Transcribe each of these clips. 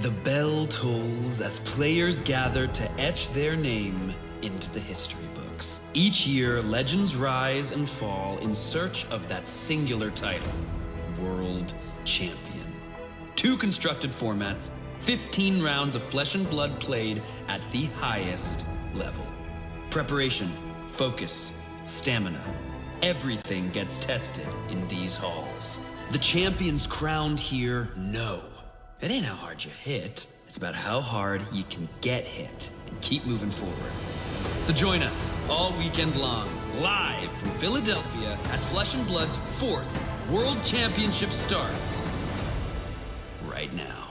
The bell tolls as players gather to etch their name into the history books. Each year, legends rise and fall in search of that singular title, World Champion. 2 constructed formats, 15 rounds of flesh and blood played at the highest level. Preparation, focus, stamina, everything gets tested in these halls. The champions crowned here know it ain't how hard you hit, it's about how hard you can get hit and keep moving forward. So join us all weekend long, live from Philadelphia, as Flesh and Blood's 4th World Championship starts right now.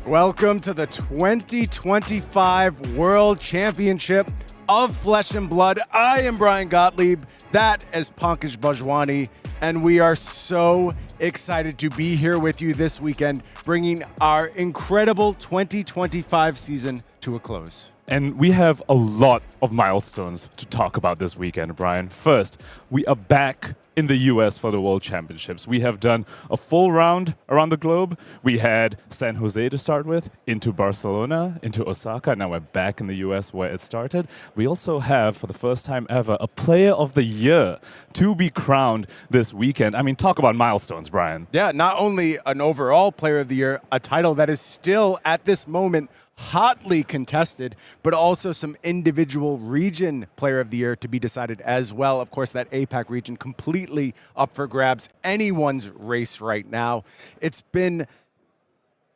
Welcome to the 2025 World Championship of Flesh and Blood. I am Brian Gottlieb, that is Pankaj Bhajwani, and we are so excited to be here with you this weekend, bringing our incredible 2025 season to a close. And we have a lot of milestones to talk about this weekend, Brian. First, we are back in the US for the World Championships. We have done a full round around the globe. We had San Jose to start with, into Barcelona, into Osaka. Now we're back in the US where it started. We also have, for the first time ever, a Player of the Year to be crowned this weekend. I mean, talk about milestones, Brian. Yeah, not only an overall Player of the Year, a title that is still, at this moment, hotly contested, but also some individual region Player of the Year to be decided as well. Of course, that APAC region completely up for grabs. Anyone's race right now. It's been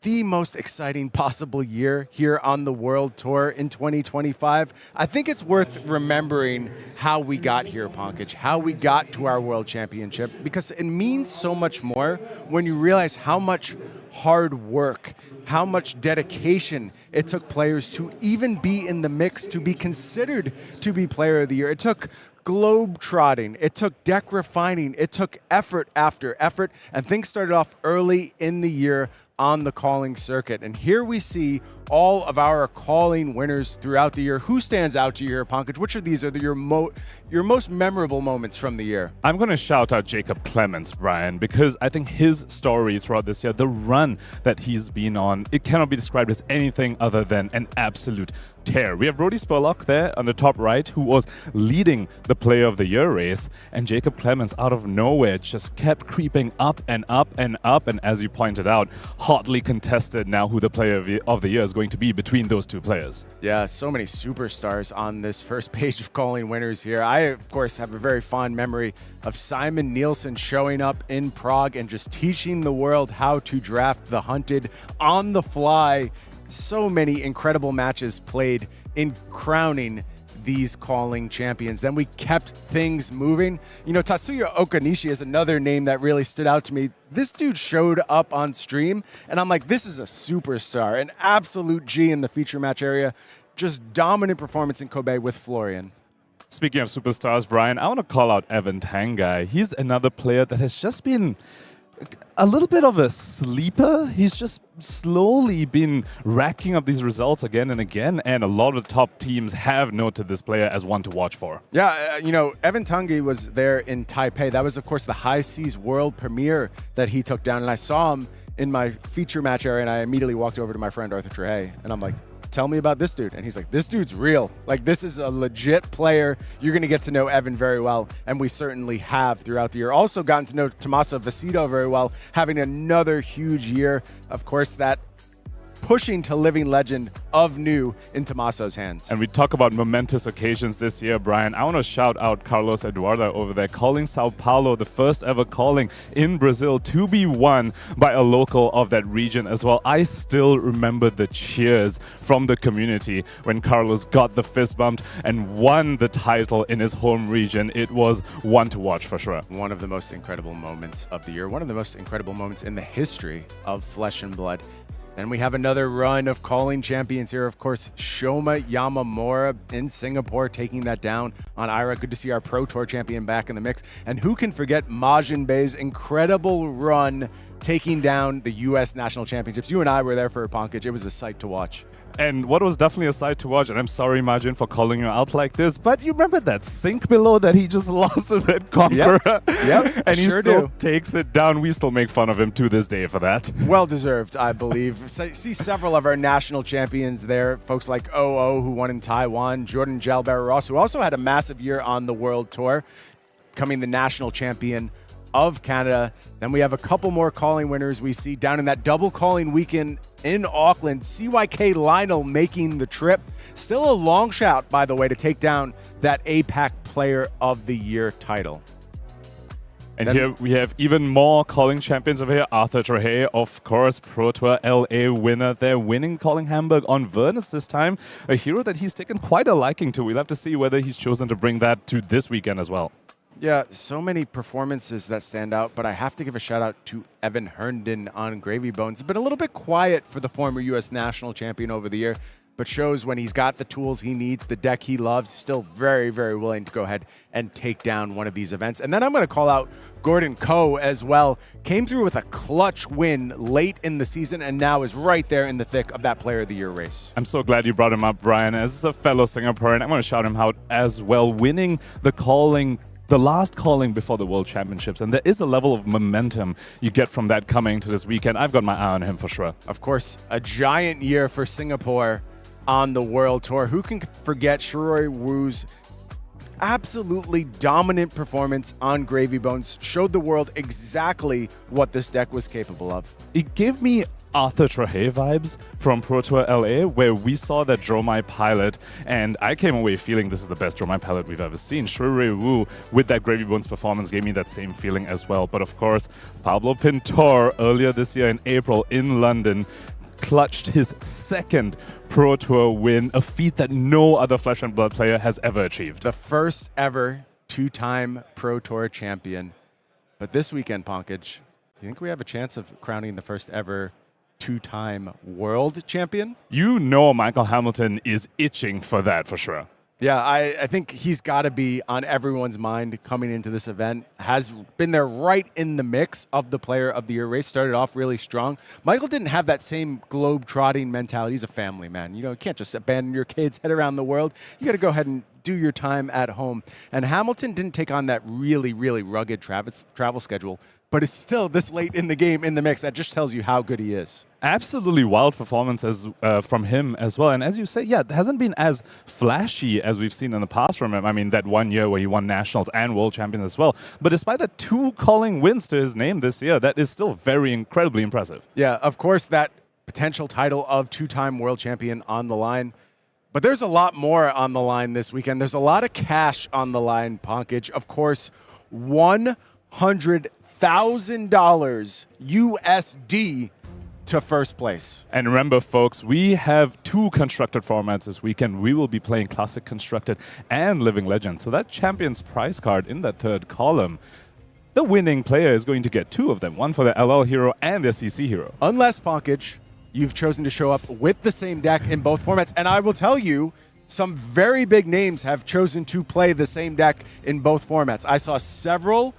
the most exciting possible year here on the World Tour in 2025. I think it's worth remembering how we got here, Pankaj, how we got to our World Championship, because it means so much more when you realize how much hard work, how much dedication it took players to even be in the mix, to be considered to be Player of the Year. It took globe trotting, it took deck refining, it took effort after effort, and things started off early in the year on the calling circuit. And here we see all of our calling winners throughout the year. Who stands out to you here, Pankaj? Which of these are your most memorable moments from the year? I'm going to shout out Jacob Clements, Brian, because I think his story throughout this year, the run that he's been on, it cannot be described as anything other than an absolute tear. We have Brody Spurlock there on the top right, who was leading the Player of the Year race, and Jacob Clements out of nowhere just kept creeping up and up and up, and as you pointed out, hotly contested now who the Player of the Year is going to be between those two players. Yeah, so many superstars on this first page of calling winners here. I, of course, have a very fond memory of Simon Nielsen showing up in Prague and just teaching the world how to draft the hunted on the fly. So many incredible matches played in crowning these calling champions. Then we kept things moving. You know, Tatsuya Okanishi is another name that really stood out to me. This dude showed up on stream, and I'm like, this is a superstar, an absolute G in the feature match area. Just dominant performance in Kobe with Florian. Speaking of superstars, Brian, I want to call out Evan Tangai. He's another player that has just been a little bit of a sleeper. He's just slowly been racking up these results again and again, and a lot of the top teams have noted this player as one to watch for. Yeah, you know, Evan Tanguy was there in Taipei. That was, of course, the High Seas World premiere that he took down, and I saw him in my feature match area, and I immediately walked over to my friend Arthur Trehay, and I'm like, tell me about this dude. And he's like, this dude's real. Like, this is a legit player. You're going to get to know Evan very well, and we certainly have throughout the year. Also gotten to know Tommaso Viscido very well, having another huge year. Of course, that pushing to living legend of new in Tommaso's hands. And we talk about momentous occasions this year, Brian. I want to shout out Carlos Eduardo over there, calling Sao Paulo, the first ever calling in Brazil, to be won by a local of that region as well. I still remember the cheers from the community when Carlos got the fist bumped and won the title in his home region. It was one to watch for sure. One of the most incredible moments of the year, one of the most incredible moments in the history of Flesh and Blood. Then we have another run of calling champions here. Of course, Shoma Yamamura in Singapore taking that down on Ira. Good to see our Pro Tour champion back in the mix. And who can forget Majin Bey's incredible run taking down the U.S. National Championships. You and I were there for a Pankaj. It was a sight to watch. And what was definitely a sight to watch, and I'm sorry, Margin, for calling you out like this, but you remember that sink below that he just lost to that Conqueror? Yep. And he sure still do. takes it down. We still make fun of him to this day for that. Well deserved, I believe. See several of our national champions there. Folks like OO, who won in Taiwan. Jordan Jalbert-Ross, who also had a massive year on the World Tour, becoming the national champion of Canada. Then we have a couple more calling winners we see down in that double calling weekend in Auckland. CYK Lionel making the trip. Still a long shot, by the way, to take down that APAC Player of the Year title. And here we have even more calling champions over here. Arthur Trahe, of course, Pro Tour LA winner there, winning calling Hamburg on Verdance this time. A hero that he's taken quite a liking to. We'll have to see whether he's chosen to bring that to this weekend as well. Yeah, so many performances that stand out, but I have to give a shout out to Evan Herndon on Gravy Bones. It's been a little bit quiet for the former U.S. national champion over the year, but shows when he's got the tools he needs, the deck he loves, still very, very willing to go ahead and take down one of these events. And then I'm going to call out Gordon Koh as well. Came through with a clutch win late in the season and now is right there in the thick of that Player of the Year race. I'm so glad you brought him up, Brian. As a fellow Singaporean, I'm going to shout him out as well, winning the last calling before the World Championships. And there is a level of momentum you get from that coming to this weekend. I've got my eye on him for sure. Of course, a giant year for Singapore on the World Tour. Who can forget Shiroi Wu's absolutely dominant performance on Gravy Bones? Showed the world exactly what this deck was capable of. It gave me Arthur Trahe vibes from Pro Tour LA, where we saw that Dromai pilot, and I came away feeling this is the best Dromai pilot we've ever seen. Shiroi Wu, with that Gravy Bones performance, gave me that same feeling as well. But of course, Pablo Pintor, earlier this year in April in London, clutched his second Pro Tour win, a feat that no other Flesh and Blood player has ever achieved. The first ever two-time Pro Tour champion. But this weekend, Pankaj, do you think we have a chance of crowning the first ever two-time world champion? You know Michael Hamilton is itching for that for sure. Yeah, I think he's got to be on everyone's mind coming into this event. Has been there right in the mix of the Player of the Year race. Started off really strong. Michael didn't have that same globe-trotting mentality. He's a family man. You can't just abandon your kids, head around the world. You got to go ahead and do your time at home. And Hamilton didn't take on that really, really rugged travel schedule, but is still this late in the game in the mix. That just tells you how good he is. Absolutely wild performance from him as well. And as you say, yeah, it hasn't been as flashy as we've seen in the past from him. I mean, that 1 year where he won Nationals and World Champions as well. But despite the 2 calling wins to his name this year, that is still very incredibly impressive. Yeah, of course, that potential title of two-time World Champion on the line. But there's a lot more on the line this weekend. There's a lot of cash on the line, Pankaj. Of course, $100,000 USD to first place. And remember, folks, we have 2 constructed formats this weekend. We will be playing Classic Constructed and Living Legend. So that Champion's prize card in that third column, the winning player is going to get 2 of them. One for the LL hero and the CC hero. Unless, Pankaj, you've chosen to show up with the same deck in both formats. And I will tell you, some very big names have chosen to play the same deck in both formats. I saw several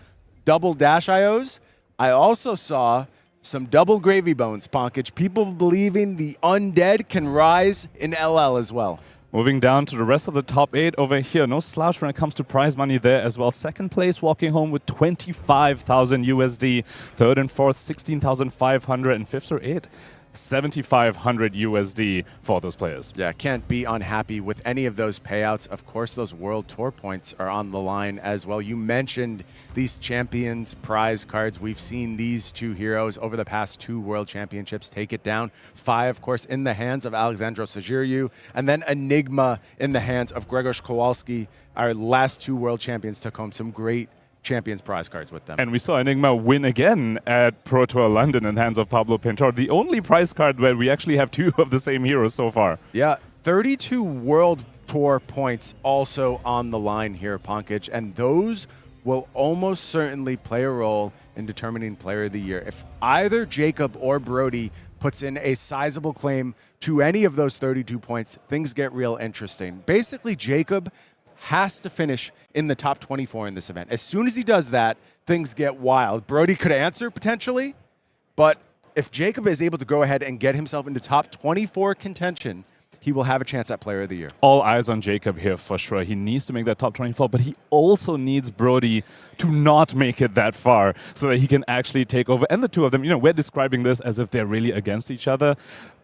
double Dash IOs. I also saw some double Gravy Bones, Pankaj. People believing the undead can rise in LL as well. Moving down to the rest of the top 8 over here. No slouch when it comes to prize money there as well. Second place walking home with 25,000 USD. Third and fourth, 16,500. And fifth or eighth, 7,500 USD for those players. Yeah, can't be unhappy with any of those payouts. Of course, those World Tour points are on the line as well. You mentioned these Champions prize cards. We've seen these 2 heroes over the past 2 World Championships take it down. 5, of course, in the hands of Alexandro Sajiryu, and then Enigma in the hands of Grzegorz Kowalski. Our last 2 World Champions took home some great Champions prize cards with them. And we saw Enigma win again at Pro Tour London in hands of Pablo Pintor. The only prize card where we actually have 2 of the same heroes so far. Yeah, 32 World Tour points also on the line here, Pankaj, and those will almost certainly play a role in determining Player of the Year. If either Jacob or Brody puts in a sizable claim to any of those 32 points, things get real interesting. Basically, Jacob has to finish in the top 24 in this event. As soon as he does that, things get wild. Brody could answer potentially, but if Jacob is able to go ahead and get himself into top 24 contention, he will have a chance at Player of the Year. All eyes on Jacob here for sure. He needs to make that top 24, but he also needs Brody to not make it that far so that he can actually take over. And the two of them, we're describing this as if they're really against each other,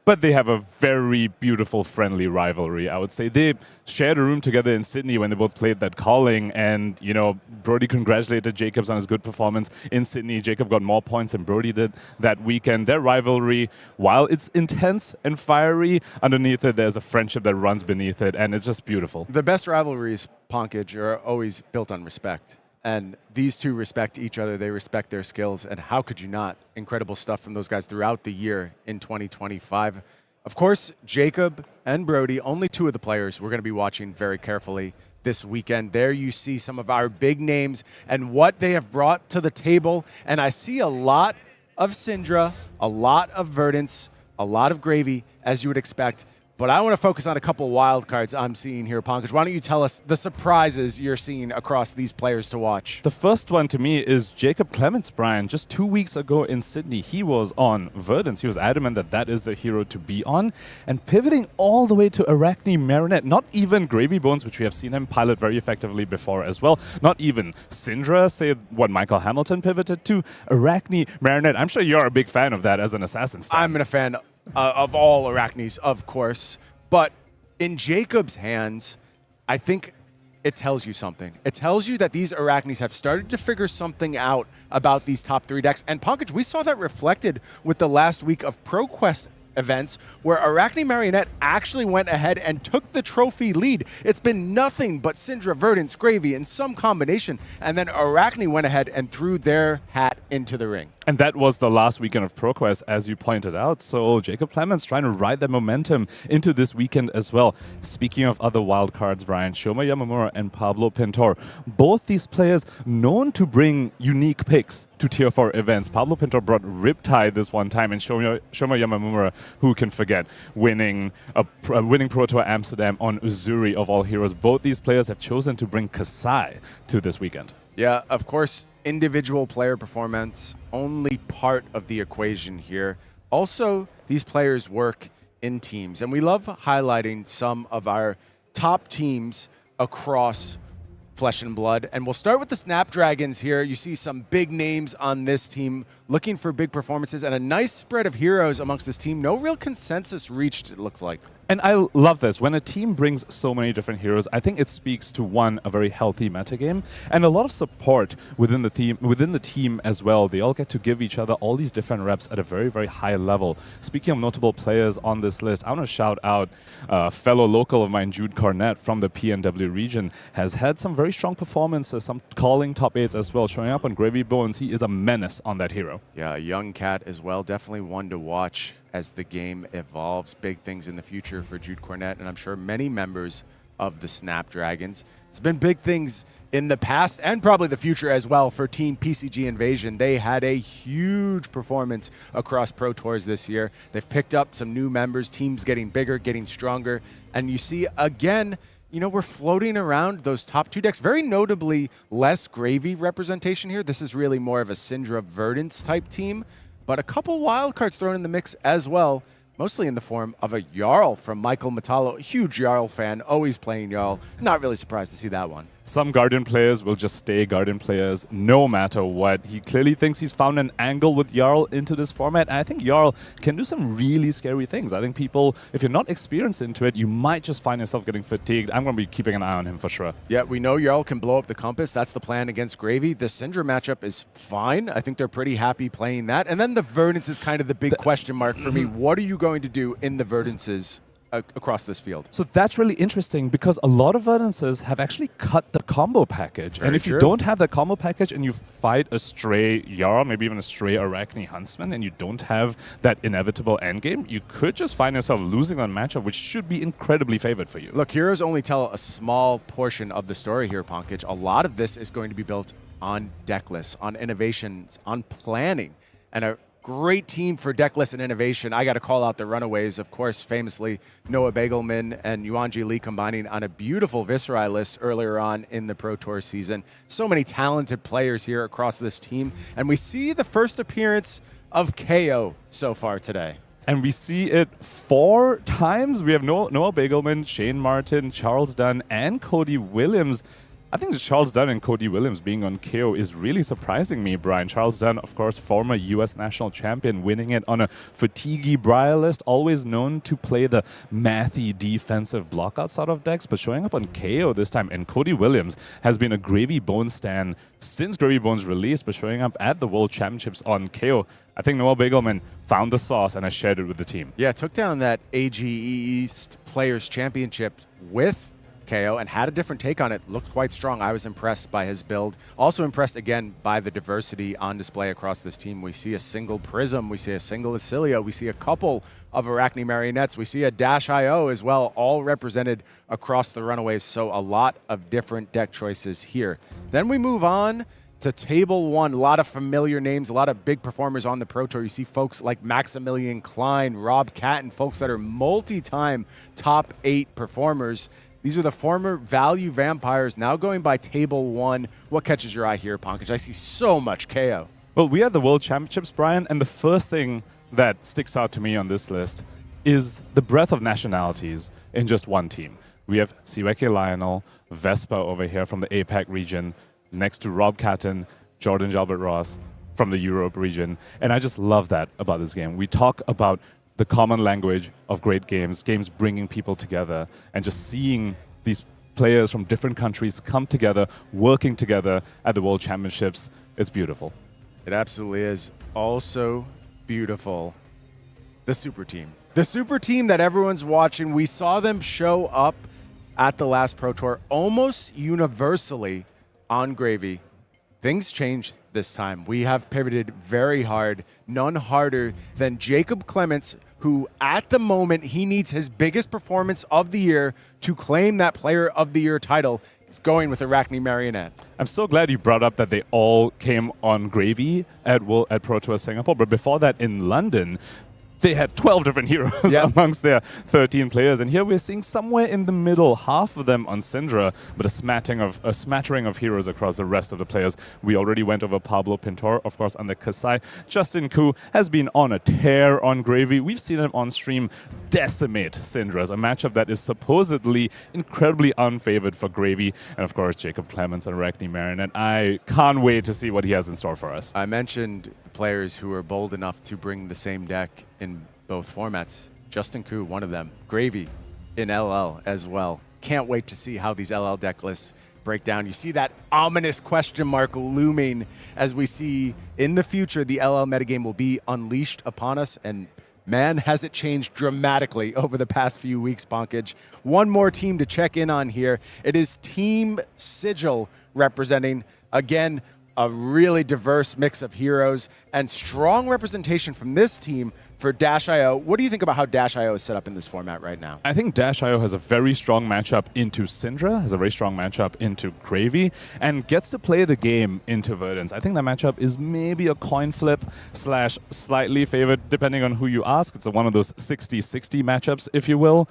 but they have a very beautiful, friendly rivalry, I would say. They shared a room together in Sydney when they both played that calling, and, Brody congratulated Jacobs on his good performance in Sydney. Jacob got more points than Brody did that weekend. Their rivalry, while it's intense and fiery, underneath it, there's a friendship that runs beneath it, and it's just beautiful. The best rivalries, Pankaj, are always built on respect. And these two respect each other. They respect their skills. And how could you not? Incredible stuff from those guys throughout the year in 2025. Of course, Jacob and Brody, only two of the players we're going to be watching very carefully this weekend. There you see some of our big names and what they have brought to the table. And I see a lot of Cindra, a lot of Verdance, a lot of gravy, as you would expect. But I want to focus on a couple wild cards I'm seeing here, Pankaj. Why don't you tell us the surprises you're seeing across these players to watch? The first one to me is Jacob Clements, Brian. Just 2 weeks ago in Sydney, he was on Verdance. He was adamant that that is the hero to be on. And pivoting all the way to Arachne Marinette, not even Gravy Bones, which we have seen him pilot very effectively before as well. Not even Cindra, say what Michael Hamilton pivoted to. Arachne Marinette, I'm sure you're a big fan of that as an assassin star. I'm a fan of all Arachnes, of course. But in Jacob's hands, I think it tells you something. It tells you that these Arachnes have started to figure something out about these top three decks. And Pankaj, we saw that reflected with the last week of ProQuest events where Arachne Marionette actually went ahead and took the trophy lead. It's been nothing but Cindra, Verdance, Gravy in some combination. And then Arachne went ahead and threw their hat into the ring. And that was the last weekend of ProQuest, as you pointed out. So Jacob Clements trying to ride that momentum into this weekend as well. Speaking of other wild cards, Brian, Shoma Yamamura and Pablo Pintor. Both these players known to bring unique picks to Tier 4 events. Pablo Pintor brought Riptide this one time, and Shoma Yamamura, who can forget, winning Pro Tour Amsterdam on Uzuri of all heroes. Both these players have chosen to bring Kassai to this weekend. Yeah, of course, individual player performance, only part of the equation here. Also, these players work in teams, and we love highlighting some of our top teams across Flesh and Blood. And we'll start with the Snapdragons here. You see some big names on this team looking for big performances and a nice spread of heroes amongst this team. No real consensus reached, it looks like. And I love this. When a team brings so many different heroes, I think it speaks to, one, a very healthy metagame and a lot of support within the team as well. They all get to give each other all these different reps at a very, very high level. Speaking of notable players on this list, I want to shout out fellow local of mine, Jude Cornett from the PNW region, has had some very strong performances, some calling top 8s as well, showing up on Gravy Bones. He is a menace on that hero. Yeah, a young cat as well. Definitely one to watch as the game evolves. Big things in the future for Jude Cornett, and I'm sure many members of the Snapdragons. It's been big things in the past and probably the future as well for Team PCG Invasion. They had a huge performance across Pro Tours this year. They've picked up some new members, teams getting bigger, getting stronger, and you see again, we're floating around those top two decks. Very notably, less Gravy representation here. This is really more of a Cindra Verdance type team, but a couple wild cards thrown in the mix as well, mostly in the form of a Jarl from Michael Metallo. Huge Jarl fan, always playing Jarl. Not really surprised to see that one. Some Guardian players will just stay Guardian players no matter what. He clearly thinks he's found an angle with Jarl into this format. And I think Jarl can do some really scary things. I think people, if you're not experienced into it, you might just find yourself getting fatigued. I'm going to be keeping an eye on him for sure. Yeah, we know Jarl can blow up the compass. That's the plan against Gravy. The Cindra matchup is fine. I think they're pretty happy playing that. And then the Verdance is kind of the big question mark for me. What are you going to do in the Verdances across this field? So that's really interesting because a lot of Verdances have actually cut the combo package. Very and if true. you don't have that combo package and you fight a stray Jarl, maybe even a stray Arachne Huntsman, and you don't have that inevitable endgame, you could just find yourself losing on matchup, which should be incredibly favored for you. Look, heroes only tell a small portion of the story here, Pankaj. A lot of this is going to be built on deck lists, on innovations, on planning, and a great team for decklist and innovation. I got to call out the Runaways, of course, famously Noah Bagelman and Yuanji Lee combining on a beautiful Viscerai list earlier on in the Pro Tour season. So many talented players here across this team. And we see the first appearance of Kayo so far today. And we see it 4 times. We have Noah Bagelman, Shane Martin, Charles Dunn, and Cody Williams. I think that Charles Dunn and Cody Williams being on Kayo is really surprising me, Brian. Charles Dunn, of course, former U.S. national champion, winning it on a Fatigue Briar list, always known to play the mathy defensive blockout sort of decks, but showing up on Kayo this time. And Cody Williams has been a Gravy Bones stan since Gravy Bones released, but showing up at the World Championships on Kayo. I think Noah Bagelman found the sauce and has shared it with the team. Yeah, took down that AGE East Players Championship with Kayo and had a different take on it. Looked quite strong. I was impressed by his build. Also impressed again by the diversity on display across this team. We see a single Prism, we see a single Acilio, we see a couple of Arachne Marionettes, we see a Dash IO as well, all represented across the Runaways. So a lot of different deck choices here. Then we move on to Table 1. A lot of familiar names, a lot of big performers on the Pro Tour. You see folks like Maximilian Klein, Rob Catton, folks that are multi-time top 8 performers. These are the former Value Vampires now going by Table 1. What catches your eye here, Pankaj? I see so much Kayo. Well, we are the World Championships, Brian, and the first thing that sticks out to me on this list is the breadth of nationalities in just one team. We have Siweke Lionel, Vespa over here from the APAC region, next to Rob Catton, Jordan Jalbert Ross from the Europe region. And I just love that about this game. We talk about the common language of great games, games bringing people together, and just seeing these players from different countries come together, working together at the World Championships. It's beautiful. It absolutely is. Also beautiful, the super team. The super team that everyone's watching, we saw them show up at the last Pro Tour almost universally on Gravy. Things changed this time. We have pivoted very hard, none harder than Jacob Clements, who at the moment, he needs his biggest performance of the year to claim that Player of the Year title. He's going with Arachne Marionette. I'm so glad you brought up that they all came on Gravy at Pro Tour Singapore, but before that in London, they had 12 different heroes amongst their 13 players. And here we're seeing somewhere in the middle, half of them on Cindra, but a smattering of heroes across the rest of the players. We already went over Pablo Pintor, of course, on the Kassai. Justin Koo has been on a tear on Gravy. We've seen him on stream decimate Cindras, a matchup that is supposedly incredibly unfavored for Gravy. And of course, Jacob Clements and Arachne Marionette. I can't wait to see what he has in store for us. I mentioned the players who were bold enough to bring the same deck in both formats. Justin Koo, one of them. Gravy in LL as well. Can't wait to see how these LL deck lists break down. You see that ominous question mark looming as we see in the future the LL metagame will be unleashed upon us, and man, has it changed dramatically over the past few weeks, Pankaj. One more team to check in on here. It is Team Sigil representing, again, a really diverse mix of heroes and strong representation from this team for Dash IO. What do you think about how Dash IO is set up in this format right now? I think Dash IO has a very strong matchup into Cindra, has a very strong matchup into Gravy, and gets to play the game into Verdance. I think that matchup is maybe a coin flip / slightly favored, depending on who you ask. It's one of those 60-60 matchups, if you will.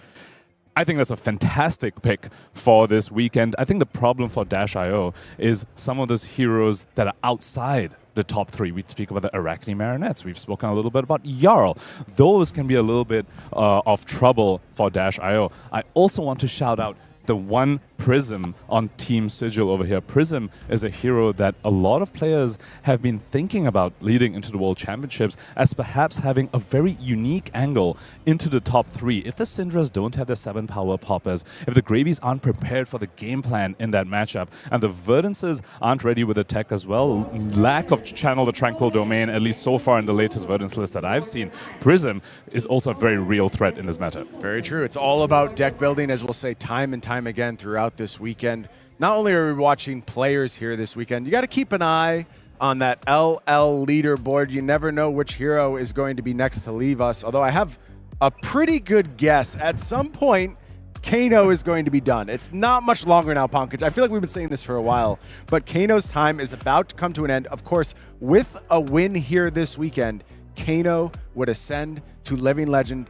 I think that's a fantastic pick for this weekend. I think the problem for Dash IO is some of those heroes that are outside the top 3. We speak about the Arachne Marionettes. We've spoken a little bit about Jarl. Those can be a little bit of trouble for Dash IO. I also want to shout out the one Prism on Team Sigil over here. Prism is a hero that a lot of players have been thinking about leading into the World Championships as perhaps having a very unique angle into the top 3. If the Cindras don't have the 7 power poppers, if the Gravies aren't prepared for the game plan in that matchup, and the Verdances aren't ready with the tech as well, lack of Channel the Tranquil Domain, at least so far in the latest Verdance list that I've seen, Prism is also a very real threat in this matchup. Very true. It's all about deck building, as we'll say time and time again throughout this weekend. Not only are we watching players here this weekend, you got to keep an eye on that LL leaderboard. You never know which hero is going to be next to leave us, although I have a pretty good guess. At some point, Kano is going to be done. It's not much longer now, Pankaj. I feel like we've been saying this for a while, but Kano's time is about to come to an end. Of course, with a win here this weekend, Kano would ascend to Living Legend.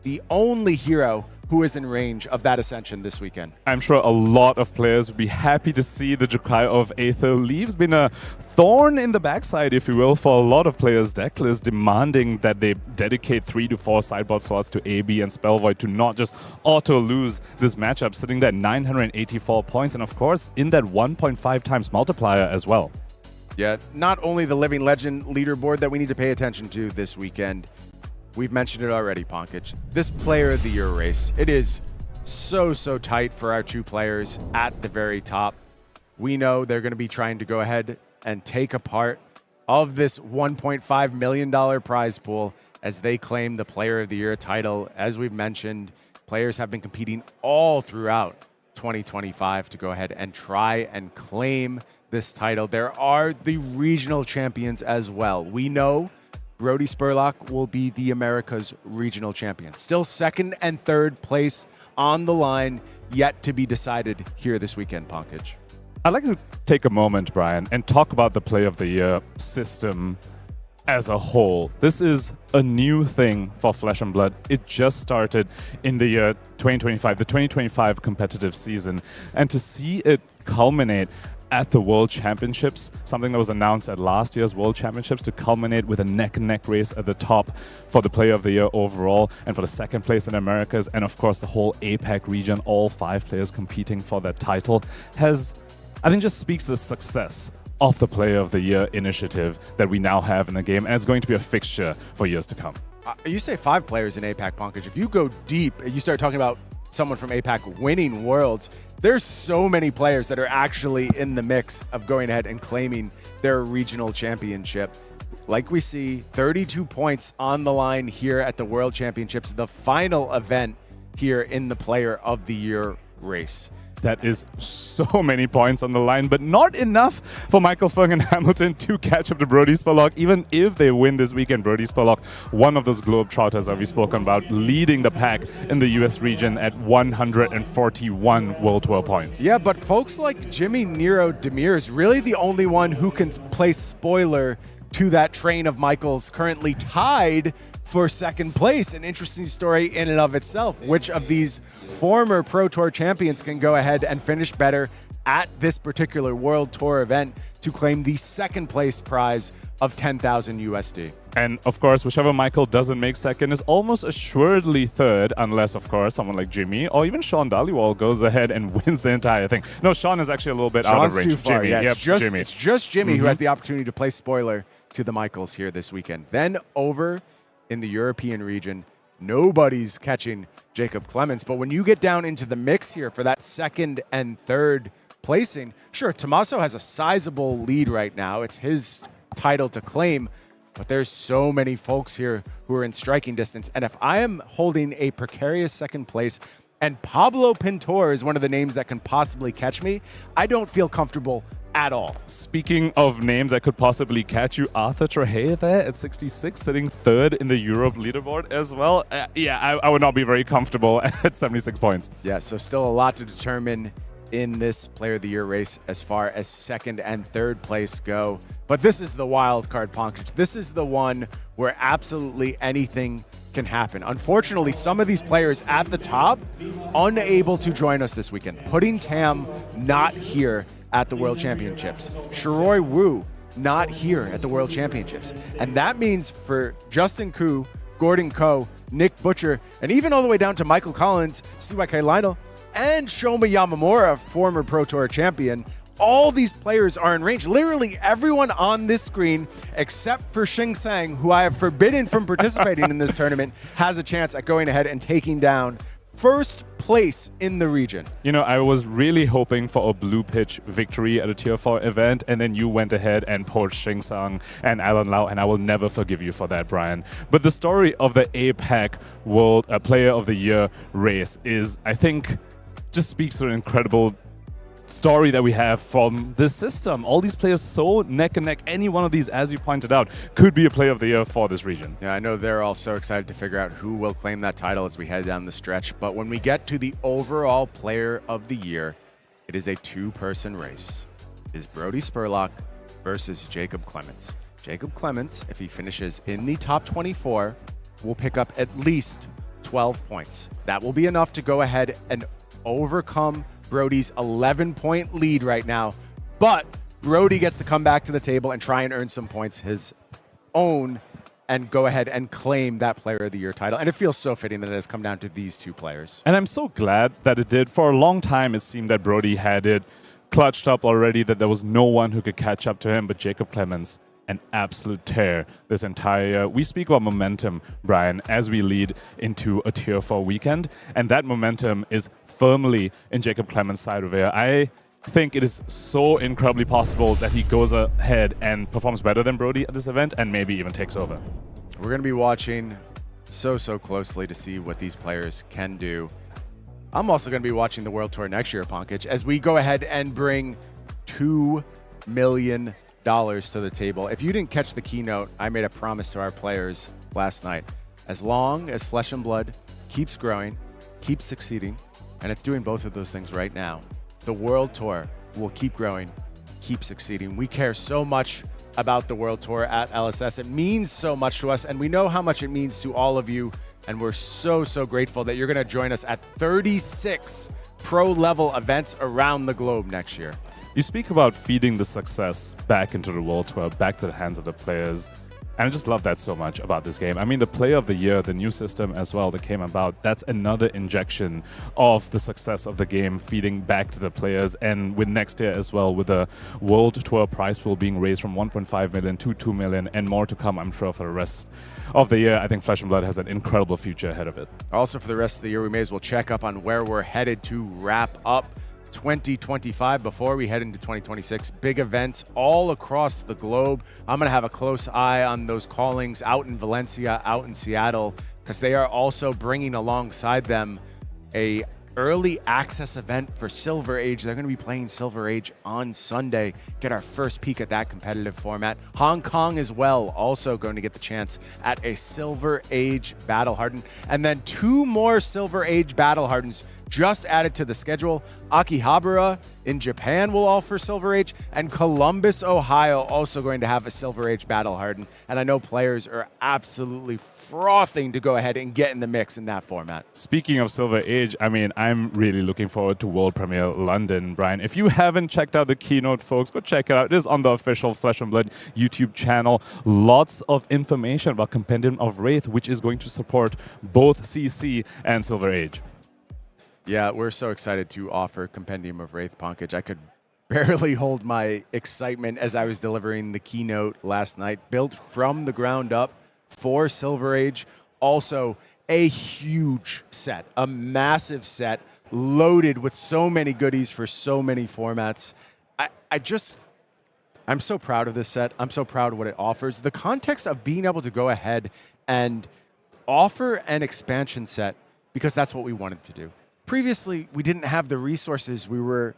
the only hero who is in range of that ascension this weekend. I'm sure a lot of players would be happy to see the Jokai of Aether leave. It's been a thorn in the backside, if you will, for a lot of players' deck lists, demanding that they dedicate 3 to 4 sideboard slots to AB and Spellvoid to not just auto-lose this matchup, sitting there at 984 points, and of course, in that 1.5 times multiplier as well. Yeah, not only the Living Legend leaderboard that we need to pay attention to this weekend. We've mentioned it already, Pankaj. This Player of the Year race, it is so tight for our 2 players at the very top. We know they're going to be trying to go ahead and take a part of this $1.5 million prize pool as they claim the Player of the Year title. As we've mentioned, players have been competing all throughout 2025 to go ahead and try and claim this title. There are the regional champions as well. We know Brody Spurlock will be the America's regional champion. Still second and third place on the line, yet to be decided here this weekend, Pankaj. I'd like to take a moment, Brian, and talk about the Play of the Year system as a whole. This is a new thing for Flesh and Blood. It just started in the year 2025, the 2025 competitive season, and to see it culminate at the World Championships, something that was announced at last year's World Championships, to culminate with a neck-and-neck race at the top for the Player of the Year overall and for the second place in Americas, and of course the whole APAC region, all 5 players competing for that title, has, I think, just speaks to the success of the Player of the Year initiative that we now have in the game, and it's going to be a fixture for years to come. You say 5 players in APAC, Pankaj. If you go deep and you start talking about someone from APAC winning Worlds, there's so many players that are actually in the mix of going ahead and claiming their regional championship. Like we see, 32 points on the line here at the World Championships, the final event here in the Player of the Year race. That is so many points on the line, but not enough for Michael Fung and Hamilton to catch up to Brody Spurlock. Even if they win this weekend, Brody Spurlock, one of those Globetrotters that we've spoken about, leading the pack in the US region at 141 World Tour points. Yeah, but folks like Jimmy Niro Demir is really the only one who can play spoiler to that train of Michaels currently tied for second place. An interesting story in and of itself. Which of these former Pro Tour champions can go ahead and finish better at this particular World Tour event to claim the second place prize of 10,000 USD? And of course, whichever Michael doesn't make second is almost assuredly third, unless, of course, someone like Jimmy or even Sean Dhaliwal goes ahead and wins the entire thing. No, Sean is actually a little bit out of range. Too far. Jimmy, Yeah, yep, Jimmy. It's just Jimmy who has the opportunity to play spoiler to the Michaels here this weekend. Then over in the European region, nobody's catching Jacob Clements. But when you get down into the mix here for that second and third placing, sure, Tommaso has a sizable lead right now. It's his title to claim, but there's so many folks here who are in striking distance. And if I am holding a precarious second place and Pablo Pintor is one of the names that can possibly catch me, I don't feel comfortable at all. Speaking of names that could possibly catch you, Arthur Trehay there at 66, sitting third in the Europe leaderboard as well. I would not be very comfortable at 76 points. Yeah, so still a lot to determine in this Player of the Year race as far as second and third place go. But this is the wild card, Pankaj. This is the one where absolutely anything can happen. Unfortunately, some of these players at the top unable to join us this weekend. Pudding Tam not here at the World Championships. Shiroi Wu not here at the World Championships. And that means for Justin Koo, Gordon Ko, Nick Butcher, and even all the way down to Michael Collins, CYK Lionel, and Shoma Yamamura, former Pro Tour champion, all these players are in range. Literally everyone on this screen, except for Xincheng, who I have forbidden from participating in this tournament, has a chance at going ahead and taking down first place in the region. You know, I was really hoping for a blue pitch victory at a Tier 4 event, and then you went ahead and poached Xincheng and Alan Liao, and I will never forgive you for that, Brian. But the story of the APAC World Player of the Year race is, I think, just speaks to an incredible story that we have from this system. All these players so neck and neck. Any one of these, as you pointed out, could be a Player of the Year for this region. Yeah, I know they're all so excited to figure out who will claim that title as we head down the stretch. But when we get to the overall Player of the Year, it is a two-person race. It is Brody Spurlock versus Jacob Clements. Jacob Clements, if he finishes in the top 24, will pick up at least 12 points. That will be enough to go ahead and overcome Brody's 11-point lead right now. But Brody gets to come back to the table and try and earn some points his own and go ahead and claim that Player of the Year title. And it feels so fitting that it has come down to these two players. And I'm so glad that it did. For a long time, it seemed that Brody had it clutched up already, that there was no one who could catch up to him, but Jacob Clements, an absolute tear this entire year. We speak about momentum, Brian, as we lead into a Tier 4 weekend, and that momentum is firmly in Jacob Clements' side of it. I think it is so incredibly possible that he goes ahead and performs better than Brody at this event and maybe even takes over. We're going to be watching so closely to see what these players can do. I'm also going to be watching the World Tour next year, Pankaj, as we go ahead and bring $2 million to the table. If you didn't catch the keynote, I made a promise to our players last night. As long as Flesh and Blood keeps growing, keeps succeeding, and it's doing both of those things right now, the World Tour will keep growing, keep succeeding. We care so much about the World Tour at LSS. It means so much to us, and we know how much it means to all of you, and we're so grateful that you're going to join us at 36 pro-level events around the globe next year. You speak about feeding the success back into the World Tour, back to the hands of the players. And I just love that so much about this game. I mean, the Player of the Year, the new system as well that came about, that's another injection of the success of the game feeding back to the players. And with next year as well, with the World Tour prize pool being raised from 1.5 million to 2 million and more to come, I'm sure, for the rest of the year, I think Flesh and Blood has an incredible future ahead of it. Also, for the rest of the year, we may as well check up on where we're headed to wrap up 2025 before we head into 2026. Big events all across the globe. I'm going to have a close eye on those callings out in Valencia, out in Seattle, because they are also bringing alongside them a early access event for Silver Age. They're going to be playing Silver Age on Sunday. Get our first peek at that competitive format. Hong Kong as well, also going to get the chance at a Silver Age Battle Harden. And then 2 more Silver Age Battle Hardens just added to the schedule. Akihabara in Japan will offer Silver Age, and Columbus, Ohio also going to have a Silver Age Battle Harden. And I know players are absolutely frothing to go ahead and get in the mix in that format. Speaking of Silver Age, I mean, I'm really looking forward to World Premiere London, Brian. If you haven't checked out the keynote, folks, go check it out. It is on the official Flesh and Blood YouTube channel. Lots of information about Compendium of Rathe, which is going to support both CC and Silver Age. Yeah, we're so excited to offer Compendium of Rathe, Pankaj. I could barely hold my excitement as I was delivering the keynote last night. Built from the ground up for Silver Age. Also, a huge set, a massive set, loaded with so many goodies for so many formats. I'm so proud of this set. I'm so proud of what it offers. The context of being able to go ahead and offer an expansion set, because that's what we wanted to do. Previously, we didn't have the resources. We were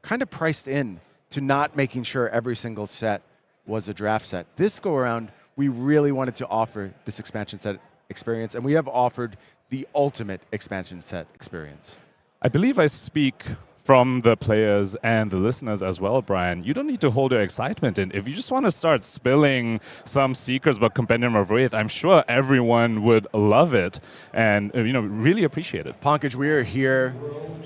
kind of priced in to not making sure every single set was a draft set. This go around, we really wanted to offer this expansion set experience, and we have offered the ultimate expansion set experience. I believe I speak from the players and the listeners as well, Brian. You don't need to hold your excitement in. If you just want to start spilling some secrets about Compendium of Rathe, I'm sure everyone would love it and really appreciate it. Pankaj, we are here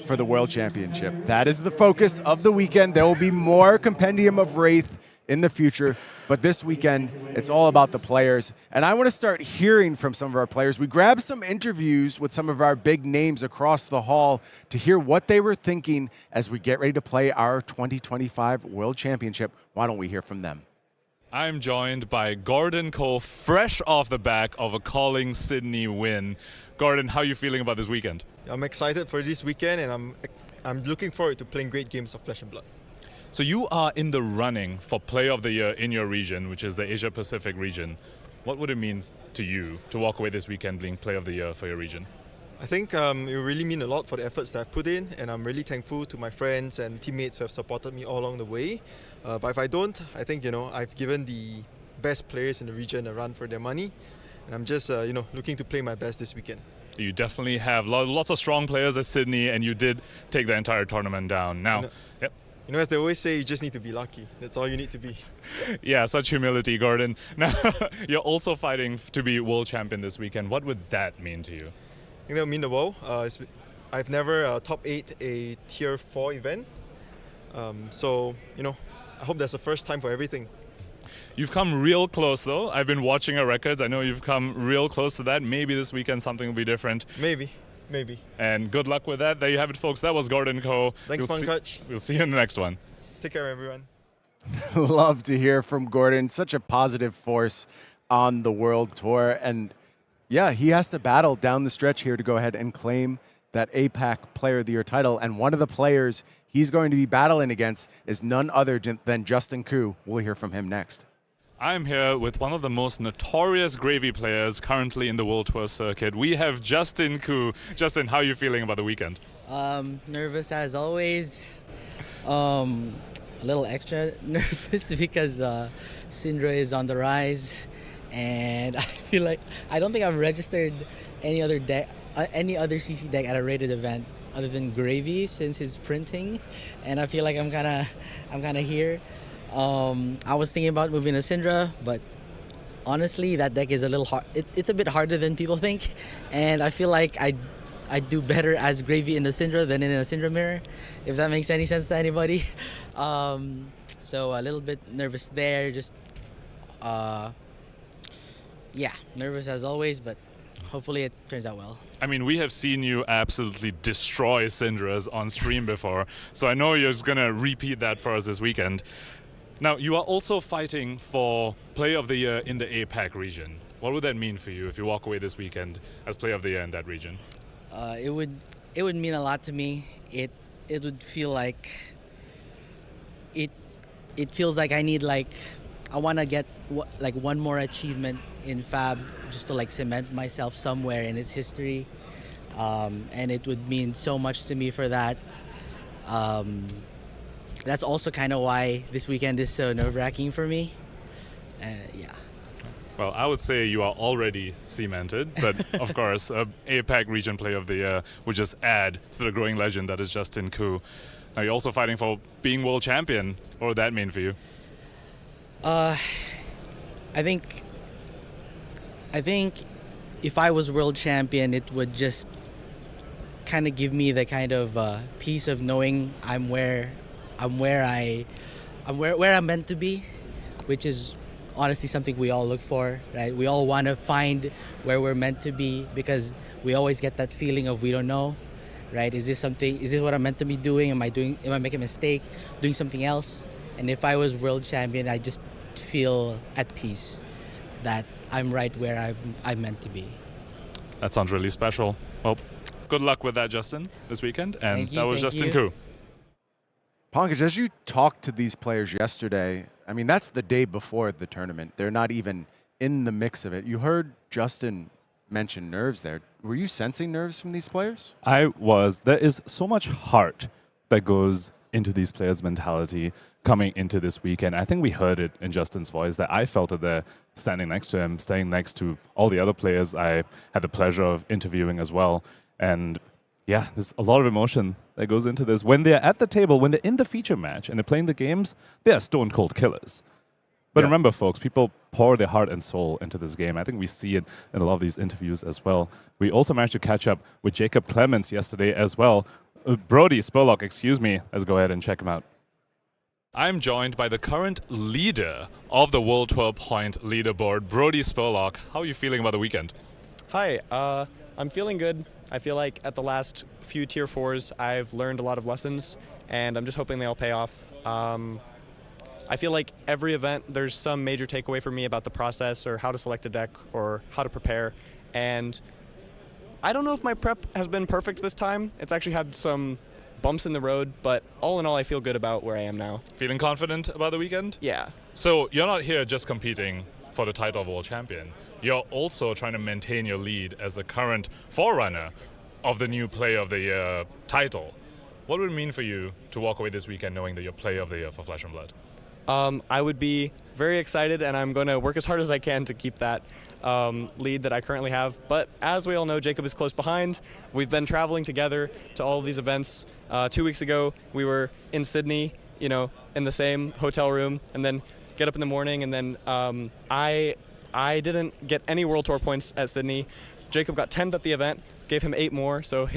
for the World Championship. That is the focus of the weekend. There will be more Compendium of Rathe in the future, but this weekend, it's all about the players. And I want to start hearing from some of our players. We grabbed some interviews with some of our big names across the hall to hear what they were thinking as we get ready to play our 2025 World Championship. Why don't we hear from them? I'm joined by Gordon Cole, fresh off the back of a Calling Sydney win. Gordon, how are you feeling about this weekend? I'm excited for this weekend, and I'm looking forward to playing great games of Flesh and Blood. So you are in the running for Player of the Year in your region, which is the Asia Pacific region. What would it mean to you to walk away this weekend being Player of the Year for your region? I think it will really mean a lot for the efforts that I put in, and I'm really thankful to my friends and teammates who have supported me all along the way. But if I don't, I think I've given the best players in the region a run for their money, and I'm just looking to play my best this weekend. You definitely have lots of strong players at Sydney, and you did take the entire tournament down. Now, yep. As they always say, you just need to be lucky. That's all you need to be. Yeah, such humility, Gordon. Now, you're also fighting to be world champion this weekend. What would that mean to you? think that would mean the world. I've never top 8 a tier 4 event. So, I hope that's the first time for everything. You've come real close, though. I've been watching your records. I know you've come real close to that. Maybe this weekend something will be different. Maybe. And good luck with that. There you have it, folks. That was Gordon Co. Thanks, Pankaj. We'll see you in the next one. Take care, everyone. Love to hear from Gordon. Such a positive force on the World Tour. And yeah, he has to battle down the stretch here to go ahead and claim that APAC Player of the Year title. And one of the players he's going to be battling against is none other than Justin Koo. We'll hear from him next. I'm here with one of the most notorious gravy players currently in the World Tour circuit. We have Justin Koo. Justin, how are you feeling about the weekend? Nervous as always. A little extra nervous because Cindra is on the rise, and I feel like I don't think I've registered any other deck, any other CC deck at a rated event other than Gravy since his printing, and I feel like I'm kind of here. I was thinking about moving to Cindra, but honestly, that deck is a little hard. It's a bit harder than people think, and I feel like I do better as Gravy in the Cindra than in a Cindra mirror, if that makes any sense to anybody. So a little bit nervous there. Just, nervous as always, but hopefully it turns out well. I mean, we have seen you absolutely destroy Cindras on stream before, so I know you're just going to repeat that for us this weekend. Now, you are also fighting for Player of the Year in the APAC region. What would that mean for you if you walk away this weekend as Player of the Year in that region? It would mean a lot to me. It would feel like it feels like I need I want to get one more achievement in Fab just to cement myself somewhere in its history, and it would mean so much to me for that. That's also kind of why this weekend is so nerve-wracking for me. Yeah. Well, I would say you are already cemented, but of course, APAC Region Player of the Year would just add to the growing legend that is Justin Koo. Now, you're also fighting for being world champion. What would that mean for you? I think if I was world champion, it would just kind of give me the kind of peace of knowing I'm where I'm meant to be, which is honestly something we all look for, right? We all want to find where we're meant to be because we always get that feeling of we don't know, right? Is this what I'm meant to be doing? Am I making a mistake, doing something else? And if I was world champion, I just feel at peace that I'm right where I'm meant to be. That sounds really special. Well, good luck with that, Justin, this weekend. And that was Justin Koo. Pankaj, as you talked to these players yesterday, I mean, that's the day before the tournament. They're not even in the mix of it. You heard Justin mention nerves there. Were you sensing nerves from these players? I was. There is so much heart that goes into these players' mentality coming into this weekend. I think we heard it in Justin's voice that I felt it there standing next to him, staying next to all the other players I had the pleasure of interviewing as well. And yeah, there's a lot of emotion that goes into this. When they're at the table, when they're in the feature match and they're playing the games, they are stone cold killers. But remember, folks, people pour their heart and soul into this game. I think we see it in a lot of these interviews as well. We also managed to catch up with Jacob Clements yesterday as well. Brody Spurlock, excuse me. Let's go ahead and check him out. I'm joined by the current leader of the World Tour Point leaderboard, Brody Spurlock. How are you feeling about the weekend? Hi, I'm feeling good. I feel like at the last few Tier 4s, I've learned a lot of lessons, and I'm just hoping they all pay off. I feel like every event, there's some major takeaway for me about the process or how to select a deck or how to prepare. And I don't know if my prep has been perfect this time. It's actually had some bumps in the road, but all in all, I feel good about where I am now. Feeling confident about the weekend? Yeah. So you're not here just competing for the title of world champion. You're also trying to maintain your lead as the current forerunner of the new Player of the Year title. What would it mean for you to walk away this weekend knowing that you're Player of the Year for Flesh and Blood? I would be very excited, and I'm going to work as hard as I can to keep that lead that I currently have. But as we all know, Jacob is close behind. We've been traveling together to all of these events. 2 weeks ago, we were in Sydney, in the same hotel room, and then get up in the morning, and then I didn't get any World Tour points at Sydney, Jacob got 10th at the event, gave him 8 more, so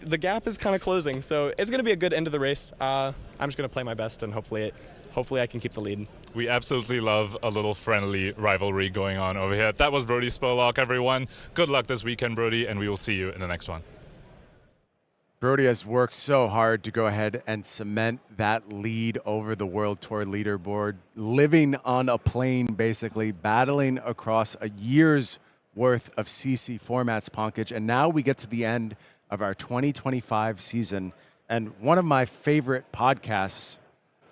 the gap is kind of closing. So it's going to be a good end of the race. I'm just going to play my best, and hopefully I can keep the lead. We absolutely love a little friendly rivalry going on over here. That was Brody Spurlock, everyone. Good luck this weekend, Brody, and we will see you in the next one. Brody has worked so hard to go ahead and cement that lead over the World Tour leaderboard, living on a plane, basically, battling across a year's worth of CC formats, Pankaj. And now we get to the end of our 2025 season. And one of my favorite podcasts,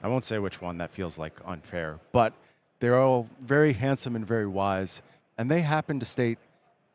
I won't say which one, that feels like unfair, but they're all very handsome and very wise. And they happen to state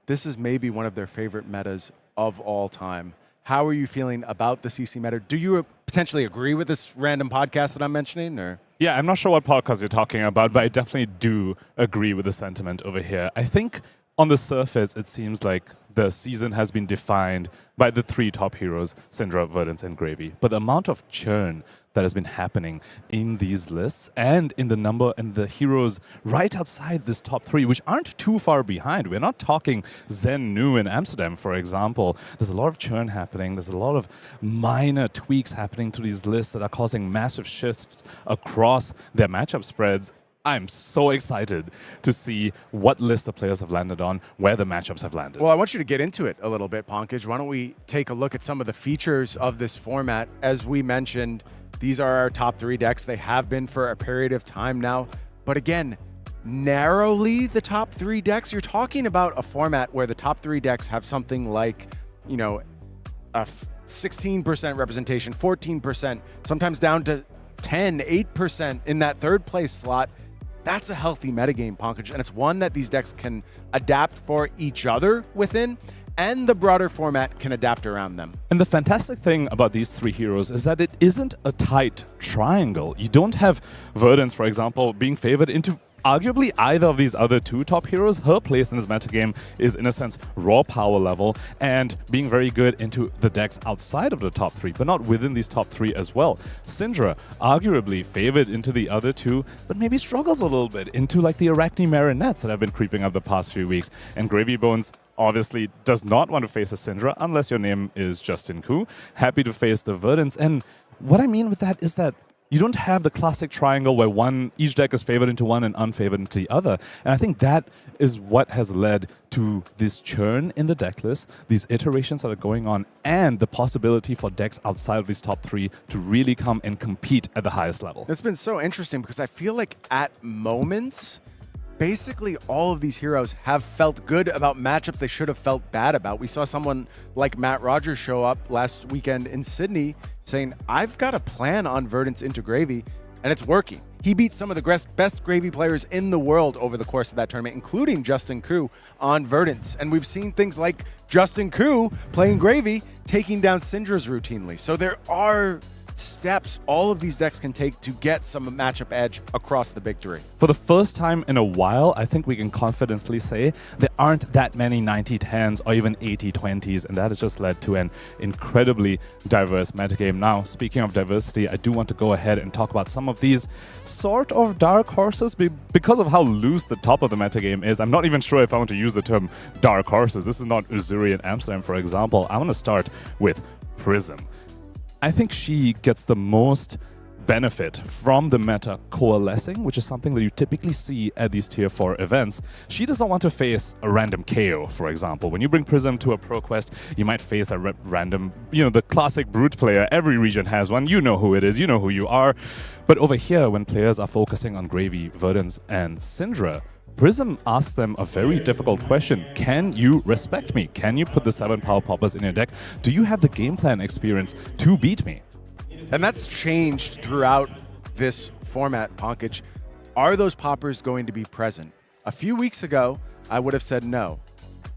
this is maybe one of their favorite metas of all time. How are you feeling about the CC meta? Do you potentially agree with this random podcast that I'm mentioning? Or Yeah, I'm not sure what podcast you're talking about, but I definitely do agree with the sentiment over here. I think on the surface, it seems like the season has been defined by the 3 top heroes, Cindra, Verdance, and Gravy. But the amount of churn that has been happening in these lists and in the number and the heroes right outside this top 3, which aren't too far behind. We're not talking Zen Nu in Amsterdam, for example. There's a lot of churn happening. There's a lot of minor tweaks happening to these lists that are causing massive shifts across their matchup spreads. I'm so excited to see what list the players have landed on, where the matchups have landed. Well, I want you to get into it a little bit, Pankaj. Why don't we take a look at some of the features of this format? As we mentioned, these are our top 3 decks. They have been for a period of time now. But again, narrowly the top 3 decks. You're talking about a format where the top 3 decks have something like, you know, a 16% representation, 14%, sometimes down to 10, 8% in that 3rd place slot. That's a healthy metagame, Pankaj, and it's one that these decks can adapt for each other within, and the broader format can adapt around them. And the fantastic thing about these 3 heroes is that it isn't a tight triangle. You don't have Verdance, for example, being favored into arguably either of these other 2 top heroes. Her place in this metagame is, in a sense, raw power level and being very good into the decks outside of the top 3, but not within these top 3 as well. Cindra, arguably favored into the other 2, but maybe struggles a little bit into like the Arachne Marionettes that have been creeping up the past few weeks. And Gravy Bones obviously does not want to face a Cindra unless your name is Justin Koo. Happy to face the Verdance. And what I mean with that is that you don't have the classic triangle where each deck is favored into one and unfavored into the other. And I think that is what has led to this churn in the deck list, these iterations that are going on, and the possibility for decks outside of these top 3 to really come and compete at the highest level. It's been so interesting because I feel like at moments, basically all of these heroes have felt good about matchups they should have felt bad about. We saw someone like Matt Rogers show up last weekend in Sydney saying, I've got a plan on Verdance into Gravy, and it's working. He beat some of the best Gravy players in the world over the course of that tournament, including Justin Koo on Verdance. And we've seen things like Justin Koo playing Gravy, taking down Cindra's routinely. So there are steps all of these decks can take to get some matchup edge across the big 3. For the first time in a while, I think we can confidently say there aren't that many 90-10s or even 80-20s, and that has just led to an incredibly diverse metagame. Now, speaking of diversity, I do want to go ahead and talk about some of these sort of dark horses because of how loose the top of the metagame is. I'm not even sure if I want to use the term dark horses. This is not Uzuri and Amsterdam, for example. I want to start with Prism. I think she gets the most benefit from the meta coalescing, which is something that you typically see at these tier 4 events. She doesn't want to face a random Kayo, for example. When you bring Prism to a pro quest, you might face a random, the classic brute player. Every region has one. You know who it is. You know who you are. But over here, when players are focusing on Gravy, Verdance, and Cindra, Prism asks them a very difficult question. Can you respect me? Can you put the 7 power poppers in your deck? Do you have the game plan experience to beat me? And that's changed throughout this format, Pankaj. Are those poppers going to be present? A few weeks ago, I would have said no.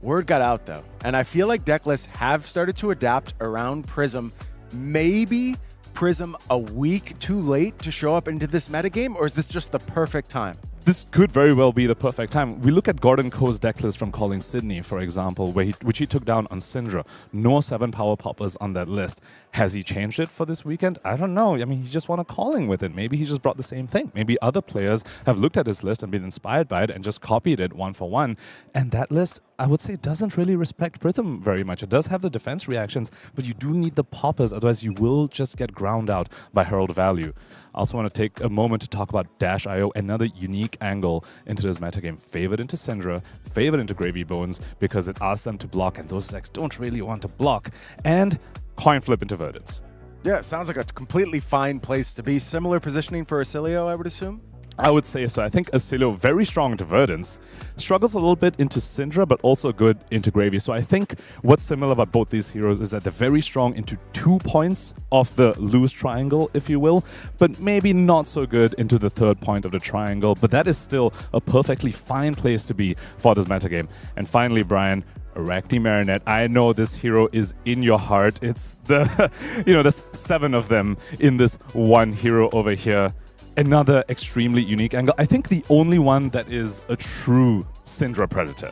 Word got out, though. And I feel like deck lists have started to adapt around Prism. Maybe Prism a week too late to show up into this metagame, or is this just the perfect time? This could very well be the perfect time. We look at Gordon Coe's deck list from Calling Sydney, for example, which he took down on Cindra. No 7 power poppers on that list. Has he changed it for this weekend? I don't know. I mean, he just won a calling with it. Maybe he just brought the same thing. Maybe other players have looked at his list and been inspired by it and just copied it one for one. And that list I would say doesn't really respect Prism very much. It does have the defense reactions, but you do need the poppers, otherwise you will just get ground out by Herald Value. I also want to take a moment to talk about Dash.io, another unique angle into this metagame. Favored into Cindra, favored into Gravy Bones, because it asks them to block, and those decks don't really want to block. And coin flip into Verdance. Yeah, it sounds like a completely fine place to be. Similar positioning for Acilio, I would assume? I would say so. I think Acilio, very strong into Verdance, struggles a little bit into Cindra, but also good into Gravy. So I think what's similar about both these heroes is that they're very strong into 2 points of the loose triangle, if you will, but maybe not so good into the 3rd point of the triangle. But that is still a perfectly fine place to be for this metagame. And finally, Brian, Arachne Marinette. I know this hero is in your heart. It's the, there's 7 of them in this one hero over here. Another extremely unique angle. I think the only one that is a true Cindra Predator.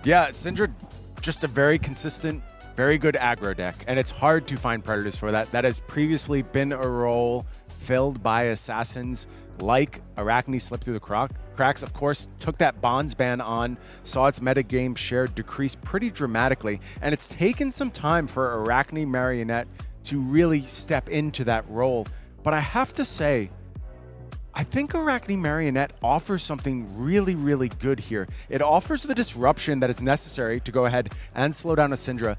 Yeah, Cindra, just a very consistent, very good aggro deck, and it's hard to find Predators for that. That has previously been a role filled by assassins like Arachne slip through the cracks. Of course, took that Bonds ban on, saw its metagame share decrease pretty dramatically, and it's taken some time for Arachne Marionette to really step into that role. But I have to say, I think Arachne Marionette offers something really, really good here. It offers the disruption that is necessary to go ahead and slow down a Cindra,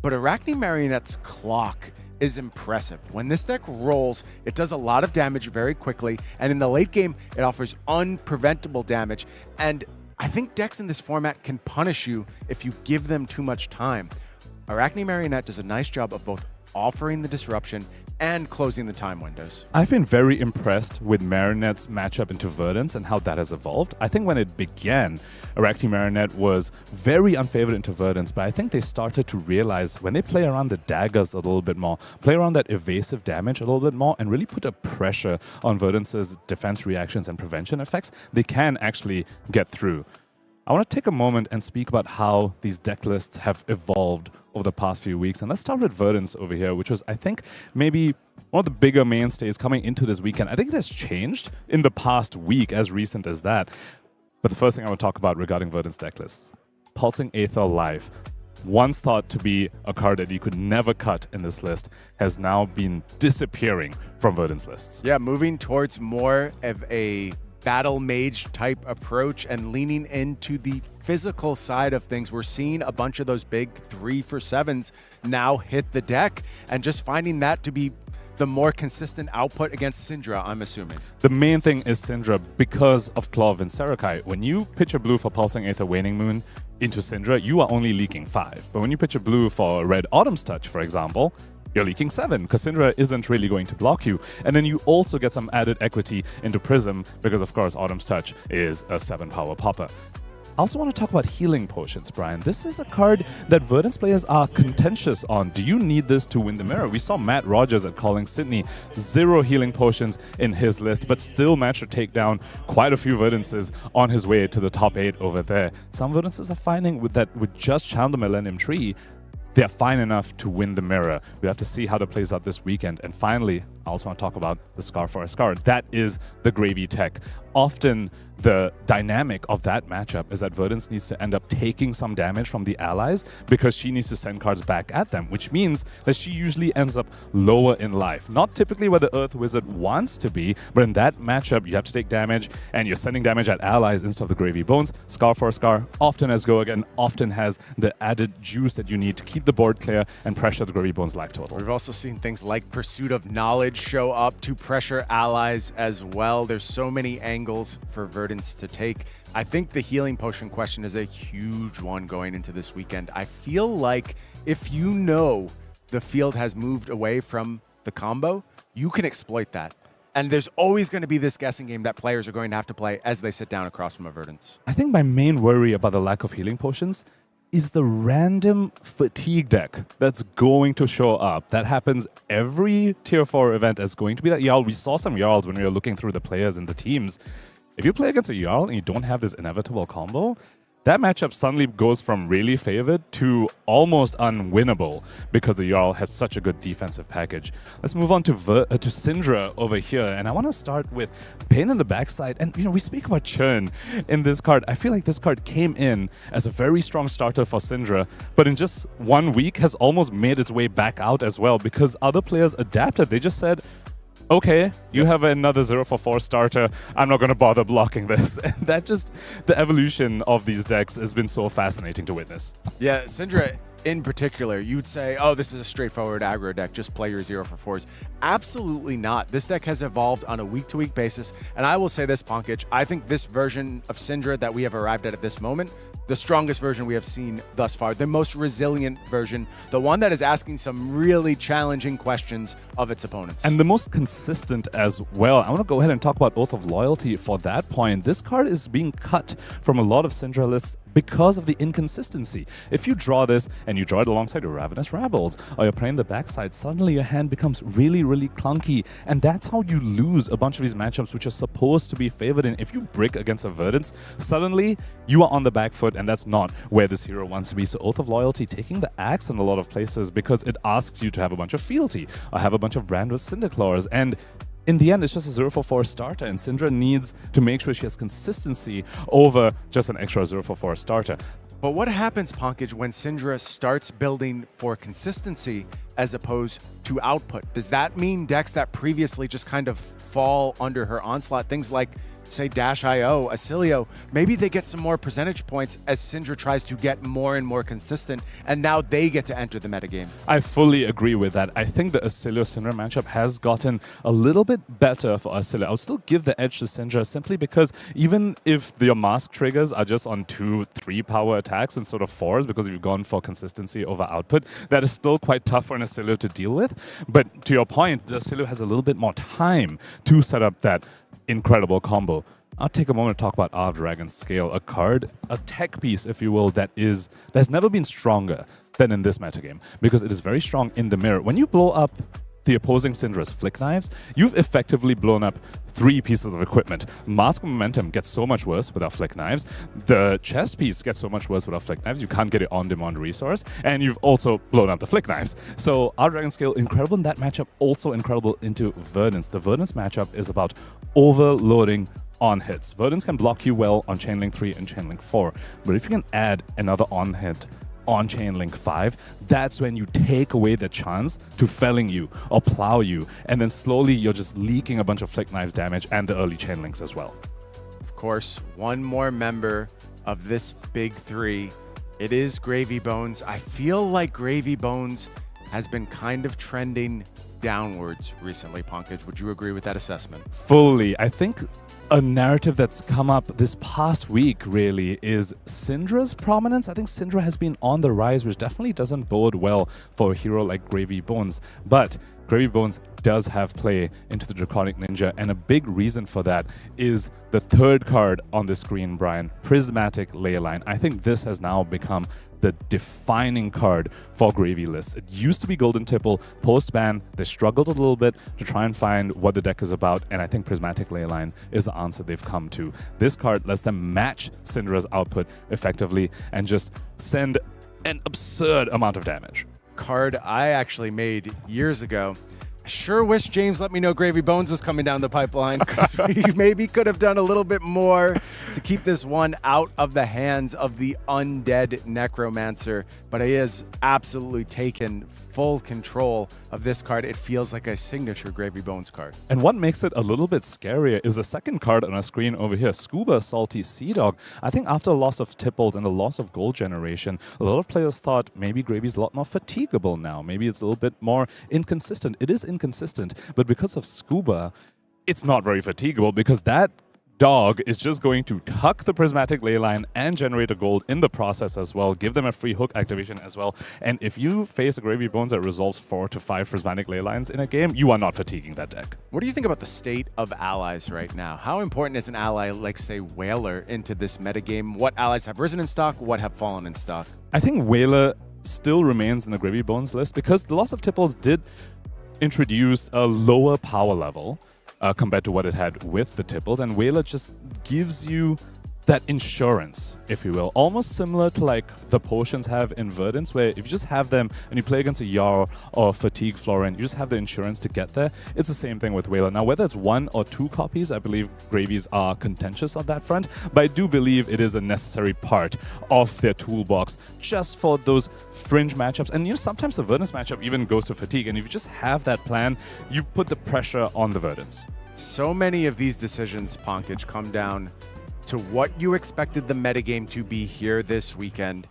but Arachne Marionette's clock is impressive. When this deck rolls, it does a lot of damage very quickly, and in the late game, it offers unpreventable damage, and I think decks in this format can punish you if you give them too much time. Arachne Marionette does a nice job of both offering the disruption and closing the time windows. I've been very impressed with Marinette's matchup into Verdance and how that has evolved. I think when it began, Arachne Marinette was very unfavored into Verdance, but I think they started to realize when they play around the daggers a little bit more, play around that evasive damage a little bit more, and really put a pressure on Verdance's defense reactions and prevention effects, they can actually get through. I want to take a moment and speak about how these deck lists have evolved over the past few weeks. And let's start with Verdance over here, which was, I think, maybe one of the bigger mainstays coming into this weekend. I think it has changed in the past week, as recent as that. But the first thing I want to talk about regarding Verdance deck lists, Pulsing Aether Life, once thought to be a card that you could never cut in this list, has now been disappearing from Verdance lists. Yeah, moving towards more of a battle mage type approach and leaning into the physical side of things. We're seeing a bunch of those big 3-for-7s now hit the deck, and just finding that to be the more consistent output against Cindra, I'm assuming. The main thing is Cindra because of Claw of Vincerakai. When you pitch a blue for Pulsing Aether Waning Moon into Cindra, you are only leaking 5. But when you pitch a blue for Red Autumn's Touch, for example, you're leaking 7, because Cindra isn't really going to block you. And then you also get some added equity into Prism, because of course Autumn's Touch is a 7-power popper. I also want to talk about healing potions, Brian. This is a card that Verdance players are contentious on. Do you need this to win the mirror? We saw Matt Rogers at Calling Sydney, 0 healing potions in his list, but still managed to take down quite a few Verdances on his way to the top 8 over there. Some Verdances are finding with just Channel the Millennium Tree, they're fine enough to win the mirror. We have to see how that plays out this weekend. And finally, I also want to talk about the Scar for a Scar. That is the gravy tech. Often the dynamic of that matchup is that Verdance needs to end up taking some damage from the allies because she needs to send cards back at them, which means that she usually ends up lower in life. Not typically where the Earth Wizard wants to be, but in that matchup, you have to take damage, and you're sending damage at allies instead of the Gravy Bones. Scar for a Scar often has Go Again, often has the added juice that you need to keep the board clear and pressure the Gravy Bones life total. We've also seen things like Pursuit of Knowledge show up to pressure allies as well. There's so many angles for Verdance to take. I think the healing potion question is a huge one going into this weekend. I feel like if you know the field has moved away from the combo, you can exploit that. And there's always going to be this guessing game that players are going to have to play as they sit down across from a Verdance. I think my main worry about the lack of healing potions is the random fatigue deck that's going to show up. That happens every Tier 4 event. Is going to be that Jarl. We saw some Jarls when we were looking through the players and the teams. If you play against a Jarl and you don't have this inevitable combo, that matchup suddenly goes from really favored to almost unwinnable because the Jarl has such a good defensive package. Let's move on to Cindra over here, and I want to start with pain in the backside. And we speak about churn in this card. I feel like this card came in as a very strong starter for Cindra, but in just 1 week has almost made its way back out as well because other players adapted. They just said, okay, you have another 0-for-4 starter. I'm not going to bother blocking this. And that just, the evolution of these decks has been so fascinating to witness. Yeah, Cindra in particular, you'd say, oh, this is a straightforward aggro deck, just play your 0-for-4s. Absolutely not. This deck has evolved on a week-to-week basis, and I will say this, Pankaj, I think this version of Cindra that we have arrived at this moment, the strongest version we have seen thus far, the most resilient version, the one that is asking some really challenging questions of its opponents. And the most consistent as well. I want to go ahead and talk about Oath of Loyalty for that point. This card is being cut from a lot of Cindra lists because of the inconsistency. If you draw this and you draw it alongside your Ravenous Rebels or you're playing the backside, suddenly your hand becomes really, really clunky. And that's how you lose a bunch of these matchups which are supposed to be favored in. If you brick against a Verdance, suddenly you are on the back foot, and that's not where this hero wants to be. So Oath of Loyalty taking the axe in a lot of places because it asks you to have a bunch of fealty or have a bunch of Brand with Cinderclaws. And in the end, it's just a 0-for-4 starter, and Cindra needs to make sure she has consistency over just an extra 0-for-4 starter. But what happens, Pankaj, when Cindra starts building for consistency as opposed to output? Does that mean decks that previously just kind of fall under her onslaught, things like, say, Dash.io, Acilio, maybe they get some more percentage points as Cindra tries to get more and more consistent, and now they get to enter the metagame? I fully agree with that. I think the Acilio-Cindra matchup has gotten a little bit better for Acilio. I would still give the edge to Cindra simply because even if your mask triggers are just on 2-3 power attacks instead of 4s because you've gone for consistency over output, that is still quite tough for an Acilio to deal with. But to your point, the Acilio has a little bit more time to set up that incredible combo. I'll take a moment to talk about Our Dragon's Scale, a card, a tech piece, if you will, that has never been stronger than in this metagame because it is very strong in the mirror. When you blow up the opposing Cindra's Flick Knives, you've effectively blown up 3 pieces of equipment. Mask Momentum gets so much worse without Flick Knives. The chest piece gets so much worse without Flick Knives. You can't get it on-demand resource. And you've also blown up the Flick Knives. So Our Dragon Scale, incredible in that matchup, also incredible into Verdance. The Verdance matchup is about overloading on hits. Verdance can block you well on Chain Link 3 and Chain Link 4. But if you can add another on hit on Chain Link 5, that's when you take away the chance to felling you or plow you, and then slowly you're just leaking a bunch of Flick Knives damage and the early Chain Links as well. Of course, one more member of this big 3. It is Gravy Bones. I feel like Gravy Bones has been kind of trending downwards recently, Pankaj. Would you agree with that assessment? Fully. I think a narrative that's come up this past week really is Cindra's prominence. I think Cindra has been on the rise, which definitely doesn't bode well for a hero like Gravy Bones. But Gravy Bones does have play into the Draconic Ninja, and a big reason for that is the third card on the screen, Brian, Prismatic Leyline. I think this has now become the defining card for Gravy lists. It used to be Golden Tipple. Post-ban, they struggled a little bit to try and find what the deck is about, and I think Prismatic Leyline is the answer they've come to. This card lets them match Cindra's output effectively and just send an absurd amount of damage. Card I actually made years ago. I sure wish James let me know Gravy Bones was coming down the pipeline, because we maybe could have done a little bit more to keep this one out of the hands of the undead Necromancer. But he has absolutely taken full control of this card. It feels like a signature Gravy Bones card. And what makes it a little bit scarier is the second card on our screen over here, Scuba Salty Sea Dog. I think after the loss of Tipples and the loss of Gold Generation, a lot of players thought maybe Gravy's a lot more fatigable now. Maybe it's a little bit more inconsistent. It is inconsistent, but because of Scuba, it's not very fatigable, because that dog is just going to tuck the Prismatic Leyline and generate a gold in the process as well, give them a free hook activation as well. And if you face a Gravy Bones that resolves 4 to 5 Prismatic Leylines in a game, you are not fatiguing that deck. What do you think about the state of allies right now? How important is an ally like, say, Whaler into this metagame? What allies have risen in stock? What have fallen in stock? I think Whaler still remains in the Gravy Bones list because the loss of Tipples did introduce a lower power level compared to what it had with the Tipples, and Whaler just gives you that insurance, if you will, almost similar to like the potions have in Verdance, where if you just have them and you play against a Yar or Fatigue Florin, you just have the insurance to get there. It's the same thing with Whaler. Now, whether it's 1 or 2 copies, I believe Gravies are contentious on that front, but I do believe it is a necessary part of their toolbox just for those fringe matchups. And sometimes the Verdance matchup even goes to Fatigue, and if you just have that plan, you put the pressure on the Verdance. So many of these decisions, Pankaj, come down to what you expected the metagame to be here this weekend.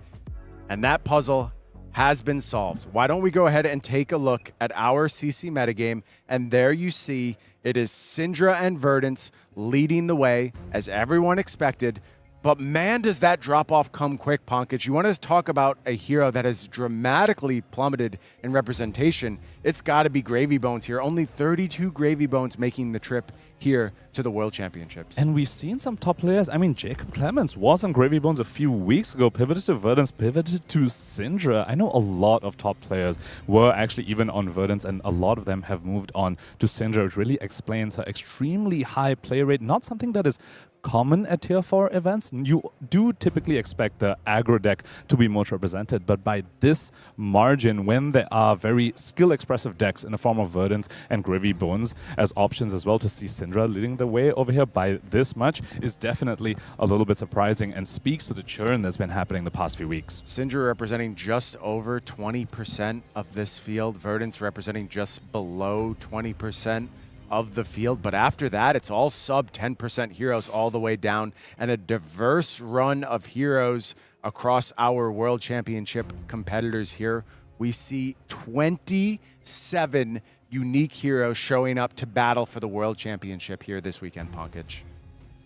And that puzzle has been solved. Why don't we go ahead and take a look at our CC metagame, and there you see it is Cindra and Verdance leading the way, as everyone expected. But man, does that drop-off come quick, Pankaj. You want to talk about a hero that has dramatically plummeted in representation. It's got to be Gravy Bones here. Only 32 Gravy Bones making the trip here to the World Championships. And we've seen some top players. I mean, Jacob Clements was on Gravy Bones a few weeks ago, pivoted to Verdance, pivoted to Cindra. I know a lot of top players were actually even on Verdance, and a lot of them have moved on to Cindra, which really explains her extremely high play rate. Not something that is common at Tier 4 events. You do typically expect the aggro deck to be most represented, but by this margin, when there are very skill-expressive decks in the form of Verdance and Gravy Bones as options as well, to see Cindra leading the way over here by this much is definitely a little bit surprising and speaks to the churn that's been happening the past few weeks. Cindra representing just over 20% of this field, Verdance representing just below 20% of the field, but after that, it's all sub 10% heroes all the way down, and a diverse run of heroes across our World Championship competitors here. We see 27 unique heroes showing up to battle for the World Championship here this weekend, Pankaj.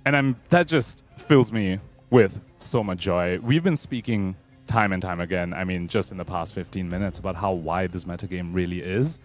And that just fills me with so much joy. We've been speaking time and time again, I mean, just in the past 15 minutes, about how wide this metagame really is.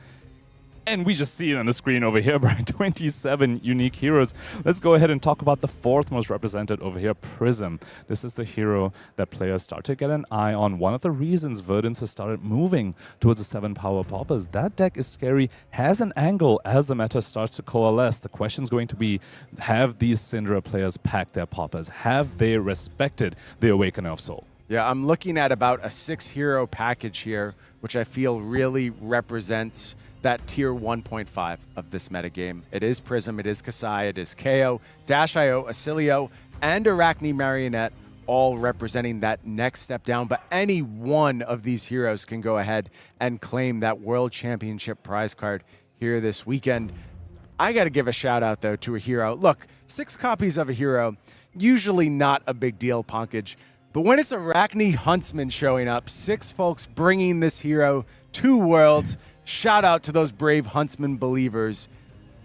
And we just see it on the screen over here, Brian. 27 unique heroes. Let's go ahead and talk about the 4th most represented over here, Prism. This is the hero that players start to get an eye on. One of the reasons Verdance has started moving towards the 7 power poppers. That deck is scary, has an angle as the meta starts to coalesce. The question's going to be, have these Cindra players packed their poppers? Have they respected the Awakener of Soul? Yeah, I'm looking at about a 6-hero package here, which I feel really represents that tier 1.5 of this metagame. It is Prism, it is Kassai, it is Kayo, Dash.io, Acilio, and Arachne Marionette, all representing that next step down. But any one of these heroes can go ahead and claim that World Championship prize card here this weekend. I got to give a shout out, though, to a hero. Look, 6 copies of a hero, usually not a big deal, Pankaj. But when it's Arachne Huntsman showing up, 6 folks bringing this hero to Worlds, shout out to those brave Huntsman believers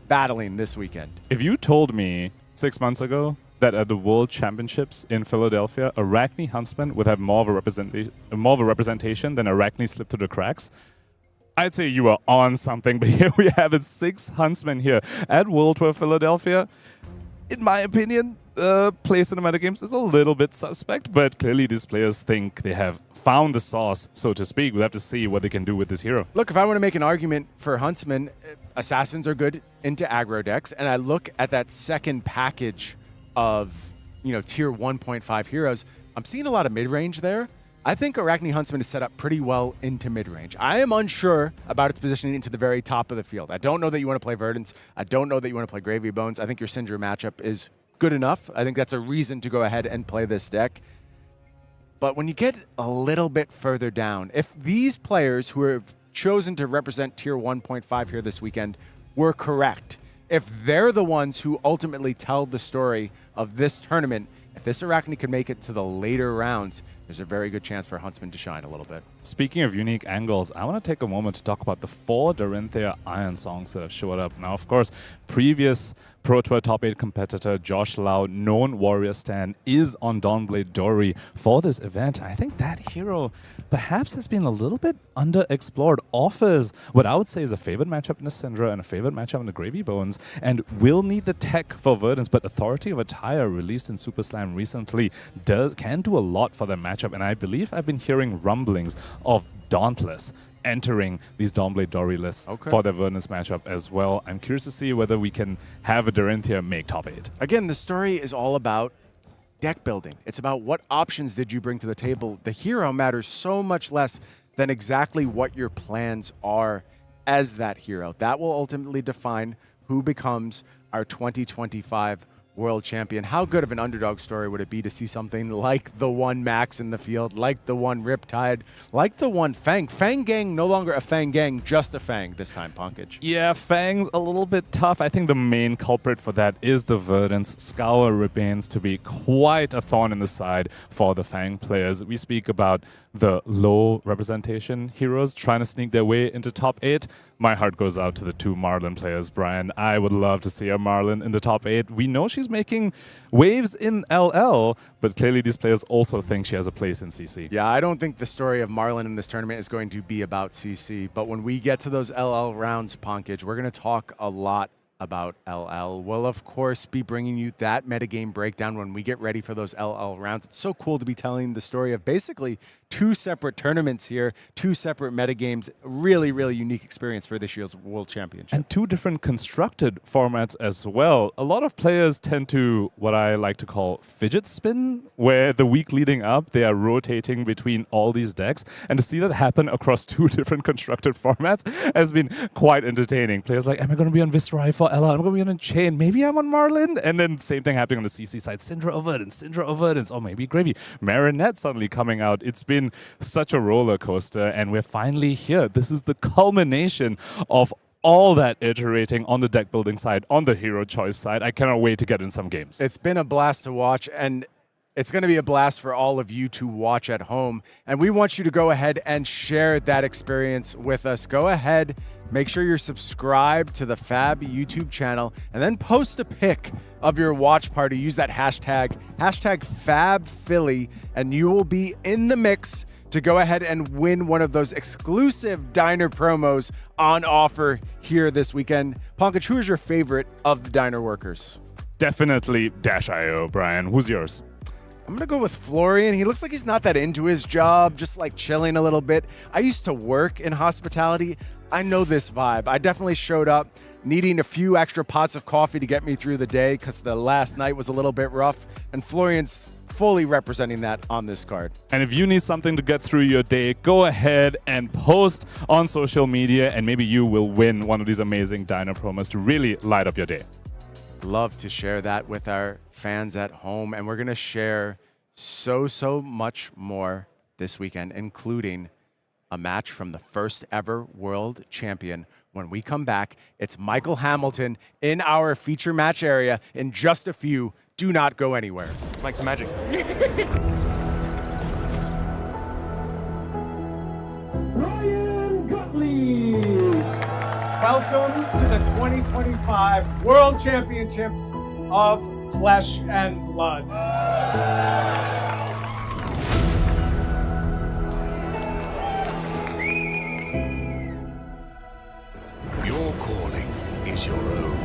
battling this weekend. If you told me 6 months ago that at the World Championships in Philadelphia, Arachne Huntsman would have more of a representation than Arachne slipped through the cracks, I'd say you were on something. But here we have it, 6 Huntsmen here at World Tour Philadelphia. In my opinion, place in the metagames is a little bit suspect, but clearly these players think they have found the sauce, so to speak. We'll have to see what they can do with this hero. Look, if I want to make an argument for Huntsman, Assassins are good into aggro decks, and I look at that second package of, tier 1.5 heroes, I'm seeing a lot of mid-range there. I think Arachne Huntsman is set up pretty well into mid-range. I am unsure about its positioning into the very top of the field. I don't know that you want to play Verdance. I don't know that you want to play Gravy Bones. I think your Cindra matchup is good enough. I think that's a reason to go ahead and play this deck. But when you get a little bit further down, if these players who have chosen to represent tier 1.5 here this weekend were correct, if they're the ones who ultimately tell the story of this tournament, if this Arachne could make it to the later rounds, there's a very good chance for Huntsman to shine a little bit. Speaking of unique angles, I want to take a moment to talk about the 4 Dorinthea Iron songs that have showed up. Now, of course, previous Pro Tour Top 8 competitor Josh Liao, known warrior stan, is on Dawnblade Dory for this event. I think that hero perhaps has been a little bit underexplored, offers what I would say is a favorite matchup in the Cindra and a favorite matchup in the Gravy Bones, and will need the tech for Verdance, but Authority of Attire, released in Super Slam recently, can do a lot for their matchup, and I believe I've been hearing rumblings of Dauntless entering these Dawnblade Dory lists for their Verdance matchup as well. I'm curious to see whether we can have a Dorinthea make top 8. Again, the story is all about deck building. It's about what options did you bring to the table. The hero matters so much less than exactly what your plans are as that hero. That will ultimately define who becomes our 2025 world champion. How good of an underdog story would it be to see something like the one Max in the field, like the one Riptide, like the one Fang? Fang Gang, no longer a Fang Gang, just a Fang this time, Pankaj. Yeah, Fang's a little bit tough. I think the main culprit for that is the Verdance. Scour remains to be quite a thorn in the side for the Fang players. We speak about the low representation heroes trying to sneak their way into top 8. My heart goes out to the 2 Marlin players, Brian. I would love to see a Marlin in the top 8. We know she's making waves in LL, but clearly these players also think she has a place in CC. Yeah, I don't think the story of Marlin in this tournament is going to be about CC, but when we get to those LL rounds, Pankaj, we're going to talk a lot about LL. We'll, of course, be bringing you that metagame breakdown when we get ready for those LL rounds. It's so cool to be telling the story of basically 2 separate tournaments here, 2 separate metagames. Really, really unique experience for this year's World Championship. And 2 different constructed formats as well. A lot of players tend to, what I like to call fidget spin, where the week leading up, they are rotating between all these decks. And to see that happen across 2 different constructed formats has been quite entertaining. Players like, am I going to be on Viscerai for Ella? I'm going to be on Chain. Maybe I'm on Marlin. And then same thing happening on the CC side. Cindra or Verdance, or maybe Gravy. Marinette suddenly coming out. It's been such a roller coaster, and we're finally here. This is the culmination of all that iterating on the deck building side, on the hero choice side. I cannot wait to get in some games. It's been a blast to watch, and it's going to be a blast for all of you to watch at home. And we want you to go ahead and share that experience with us. Go ahead, make sure you're subscribed to the Fab YouTube channel, and then post a pic of your watch party. Use that hashtag FabPhilly, and you will be in the mix to go ahead and win one of those exclusive diner promos on offer here this weekend. Pankaj, who is your favorite of the diner workers? Definitely Dash.io, Brian. Who's yours? I'm going to go with Florian. He looks like he's not that into his job, just like chilling a little bit. I used to work in hospitality. I know this vibe. I definitely showed up needing a few extra pots of coffee to get me through the day because the last night was a little bit rough. And Florian's fully representing that on this card. And if you need something to get through your day, go ahead and post on social media, and maybe you will win one of these amazing diner promos to really light up your day. Love to share that with our fans at home, and we're going to share so much more this weekend, including a match from the first ever world champion. When we come back, it's Michael Hamilton in our feature match area in just a few. Do not go anywhere. Let's make some magic. Welcome to the 2025 World Championships of Flesh and Blood. Your calling is your own.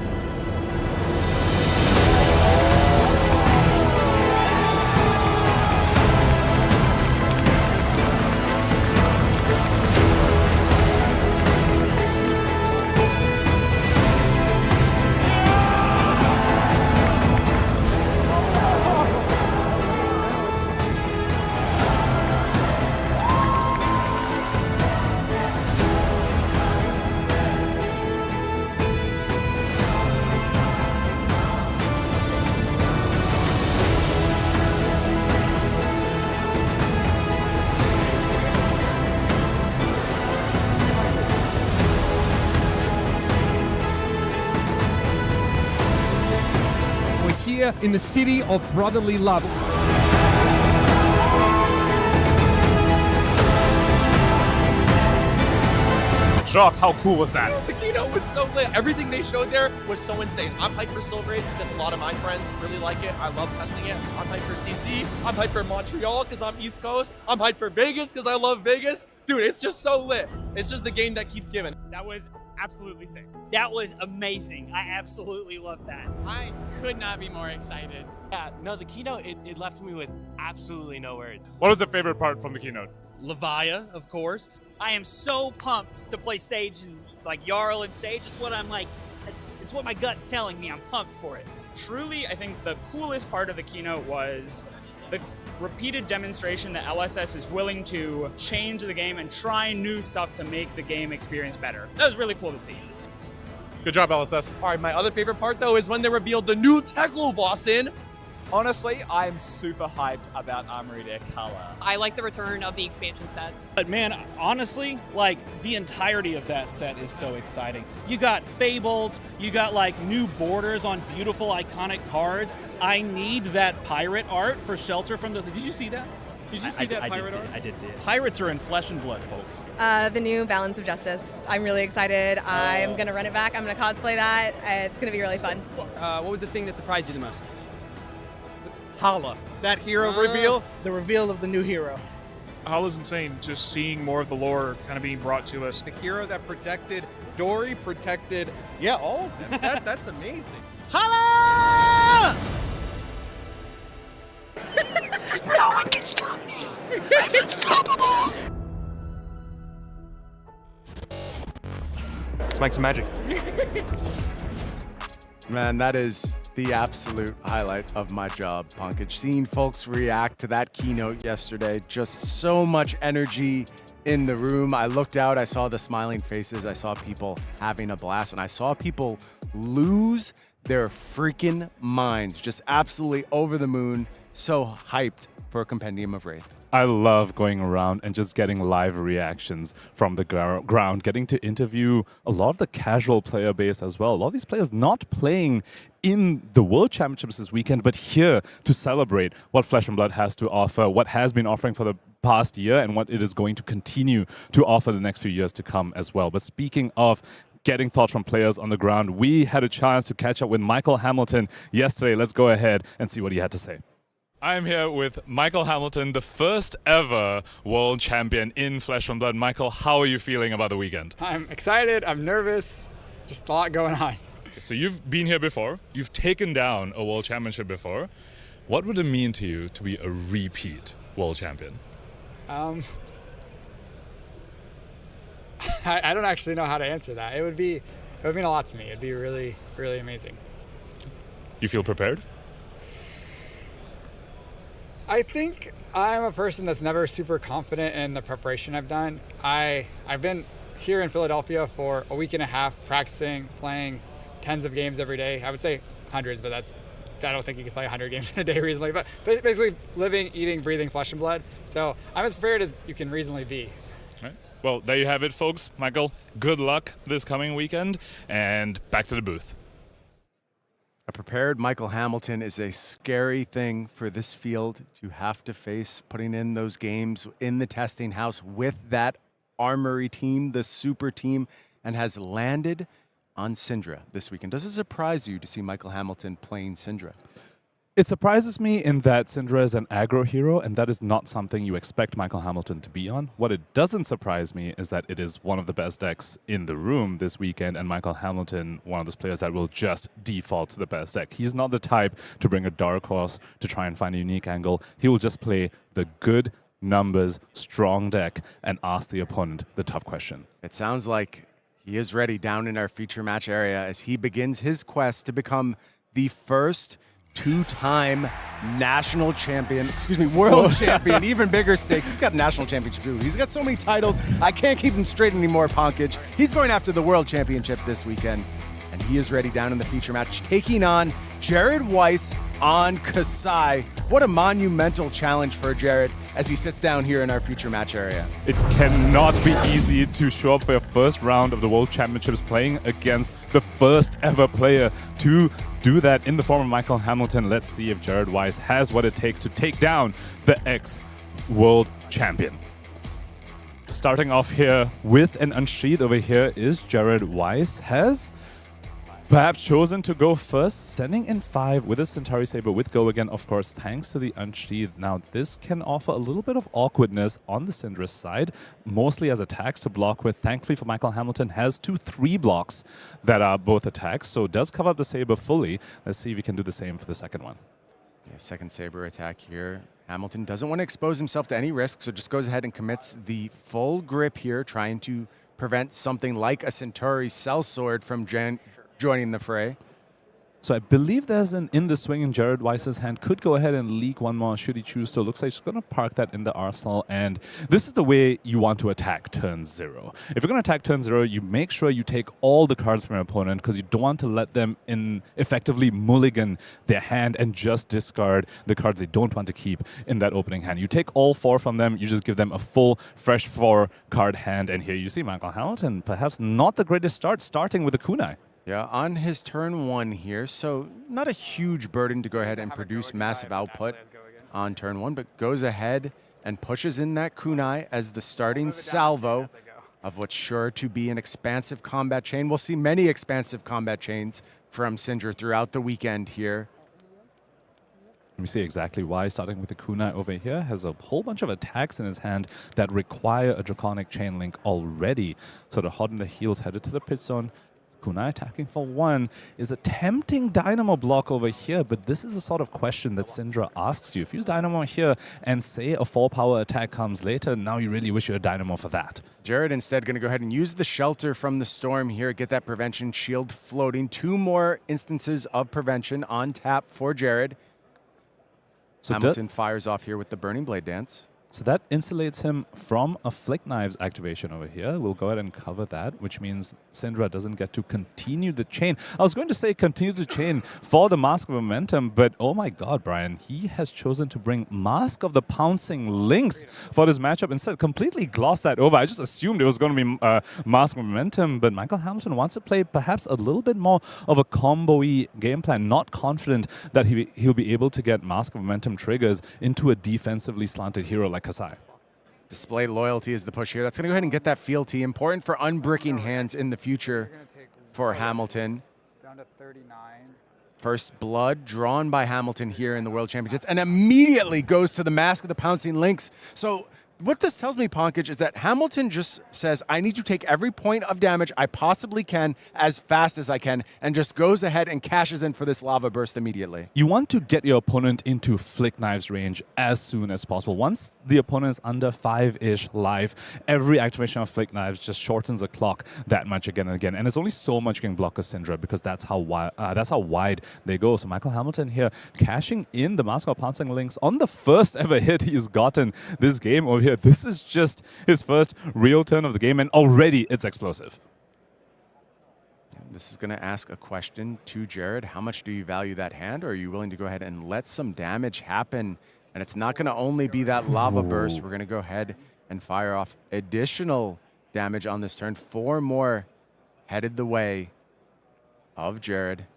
In the city of brotherly love. Jock, how cool was that? The keynote was so lit. Everything they showed there was so insane. I'm hyped for Silver Age because a lot of my friends really like it. I love testing it. I'm hyped for CC. I'm hyped for Montreal because I'm East Coast. I'm hyped for Vegas because I love Vegas. Dude, it's just so lit. It's just the game that keeps giving. That was absolutely sick. That was amazing. I absolutely loved that. I could not be more excited. Yeah, no, the keynote, it left me with absolutely no words. What was your favorite part from the keynote? Levia, of course. I am so pumped to play Sage and like Jarl and Sage. It's what I'm like, it's what my gut's telling me. I'm pumped for it. truly, I think the coolest part of the keynote was the repeated demonstration that LSS is willing to change the game and try new stuff to make the game experience better. That was really cool to see. Good job, LSS. All right, my other favorite part, though, is when they revealed the new Teklo-Vossen. Honestly, I'm super hyped about Armory Deck Color. I like the return of the expansion sets. But man, honestly, like the entirety of that set is so exciting. You got Fabled, you got like new borders on beautiful iconic cards. I need that pirate art for Shelter from the... Did you see that? Did you see that pirate art? I did see it. Pirates are in flesh and blood, folks. The new Balance of Justice. I'm really excited. I'm going to run it back. I'm going to cosplay that. It's going to be really fun. What was the thing that surprised you the most? Hala, that hero reveal. The reveal of the new hero. Hala's insane. Just seeing more of the lore kind of being brought to us. The hero that protected Dory, protected, yeah, all of them. That's amazing. Hala! No one can stop me. I'm unstoppable. Let's make some magic. Man, that is the absolute highlight of my job, Punkage. Seeing folks react to that keynote yesterday, just so much energy in the room. I looked out, I saw the smiling faces, I saw people having a blast, and I saw people lose their freaking minds. Just absolutely over the moon, so hyped for a Compendium of Rathe. I love going around and just getting live reactions from the ground, getting to interview a lot of the casual player base as well. A lot of these players not playing in the World Championships this weekend, but here to celebrate what Flesh and Blood has to offer, what has been offering for the past year, and what it is going to continue to offer the next few years to come as well. But speaking of getting thoughts from players on the ground, we had a chance to catch up with Michael Hamilton yesterday. Let's go ahead and see what he had to say. I'm here with Michael Hamilton, the first ever world champion in Flesh and Blood. Michael, how are you feeling about the weekend? I'm excited, I'm nervous, just a lot going on. So you've been here before, you've taken down a world championship before. What would it mean to you to be a repeat world champion? I don't actually know how to answer that. It would mean a lot to me. It'd be really, really amazing. You feel prepared? I think I'm a person that's never super confident in the preparation I've done. I've been here in Philadelphia for a week and a half practicing, playing tens of games every day. I would say hundreds, but I don't think you can play 100 games in a day reasonably. But basically living, eating, breathing Flesh and Blood. So I'm as prepared as you can reasonably be. Right. Well, there you have it, folks. Michael, good luck this coming weekend, and back to the booth. A prepared Michael Hamilton is a scary thing for this field to have to face, putting in those games in the testing house with that Armory team, the super team, and has landed on Cindra this weekend. Does it surprise you to see Michael Hamilton playing Cindra? It surprises me in that Cindra is an aggro hero, and that is not something you expect Michael Hamilton to be on. What it doesn't surprise me is that it is one of the best decks in the room this weekend, and Michael Hamilton, one of those players that will just default to the best deck. He's not the type to bring a Dark Horse to try and find a unique angle. He will just play the good numbers, strong deck, and ask the opponent the tough question. It sounds like he is ready down in our feature match area as he begins his quest to become the first two-time national champion, world champion, even bigger stakes. He's got a national championship too. He's got so many titles, I can't keep him straight anymore, Punkage. He's going after the world championship this weekend, and he is ready down in the feature match, taking on Jared Wyce on Kassai. What a monumental challenge for Jared as he sits down here in our feature match area. It cannot be easy to show up for your first round of the World Championships playing against the first ever player to do that in the form of Michael Hamilton. Let's see if Jared Wyce has what it takes to take down the ex-world champion. Starting off here with an Unsheathed over here is Jared Wyce. Has perhaps chosen to go first, sending in 5 with a Centauri Saber with Go again, of course, thanks to the Unsheathed. Now, this can offer a little bit of awkwardness on the Cindra's side, mostly as attacks to block with. Thankfully for Michael Hamilton, has 2-3 blocks that are both attacks, so does cover up the Saber fully. Let's see if he can do the same for the second one. Yeah, second Saber attack here. Hamilton doesn't want to expose himself to any risk, so just goes ahead and commits the full grip here, trying to prevent something like a Centauri Sellsword from joining the fray. So I believe there's an in the swing in Jared Wyce's hand. Could go ahead and leak one more should he choose to. Looks like he's going to park that in the arsenal. And this is the way you want to attack turn 0. If you're going to attack turn 0, you make sure you take all the cards from your opponent because you don't want to let them effectively mulligan their hand and just discard the cards they don't want to keep in that opening hand. You take all 4 from them, you just give them a full, fresh 4-card hand. And here you see Michael Hamilton, perhaps not the greatest start, starting with a kunai. Yeah, on his turn 1 here, so not a huge burden to go ahead and produce massive output on turn 1, but goes ahead and pushes in that kunai as the starting salvo of what's sure to be an expansive combat chain. We'll see many expansive combat chains from Cindra throughout the weekend here. Let me see exactly why. Starting with the kunai over here, has a whole bunch of attacks in his hand that require a draconic chain link already. So the hot in the heels headed to the pit zone. Kunai attacking for 1 is a tempting dynamo block over here, but this is the sort of question that Cindra asks you. If you use dynamo here and say a 4-power attack comes later, now you really wish you had dynamo for that. Jared instead going to go ahead and use the shelter from the storm here, get that prevention shield floating. 2 more instances of prevention on tap for Jared. So Hamilton fires off here with the Burning Blade Dance. So that insulates him from a Flick Knives activation over here. We'll go ahead and cover that, which means Cindra doesn't get to continue the chain. I was going to say continue the chain for the Mask of Momentum, but oh my god, Brian, he has chosen to bring Mask of the Pouncing Lynx for this matchup. Instead, completely glossed that over. I just assumed it was going to be Mask of Momentum, but Michael Hamilton wants to play perhaps a little bit more of a combo-y game plan, not confident that he'll be able to get Mask of Momentum triggers into a defensively slanted hero like Kassai. Display loyalty is the push here. That's going to go ahead and get that fealty. Important for unbricking hands in the future for Hamilton. Down to 39. First blood drawn by Hamilton here in the World Championships and immediately goes to the Mask of the Pouncing Lynx. So what this tells me, Pankaj, is that Hamilton just says, I need to take every point of damage I possibly can as fast as I can, and just goes ahead and cashes in for this lava burst immediately. You want to get your opponent into Flick Knives range as soon as possible. Once the opponent is under 5-ish life, every activation of Flick Knives just shortens the clock that much again and again. And it's only so much you can block a Cindra because that's how wide they go. So Michael Hamilton here cashing in the Mask of Pouncing Lynx on the first ever hit he's gotten this game over here. This is just his first real turn of the game, and already it's explosive. This is going to ask a question to Jared. How much do you value that hand, or are you willing to go ahead and let some damage happen? And it's not going to only be that lava burst. We're going to go ahead and fire off additional damage on this turn. 4 more headed the way of Jared.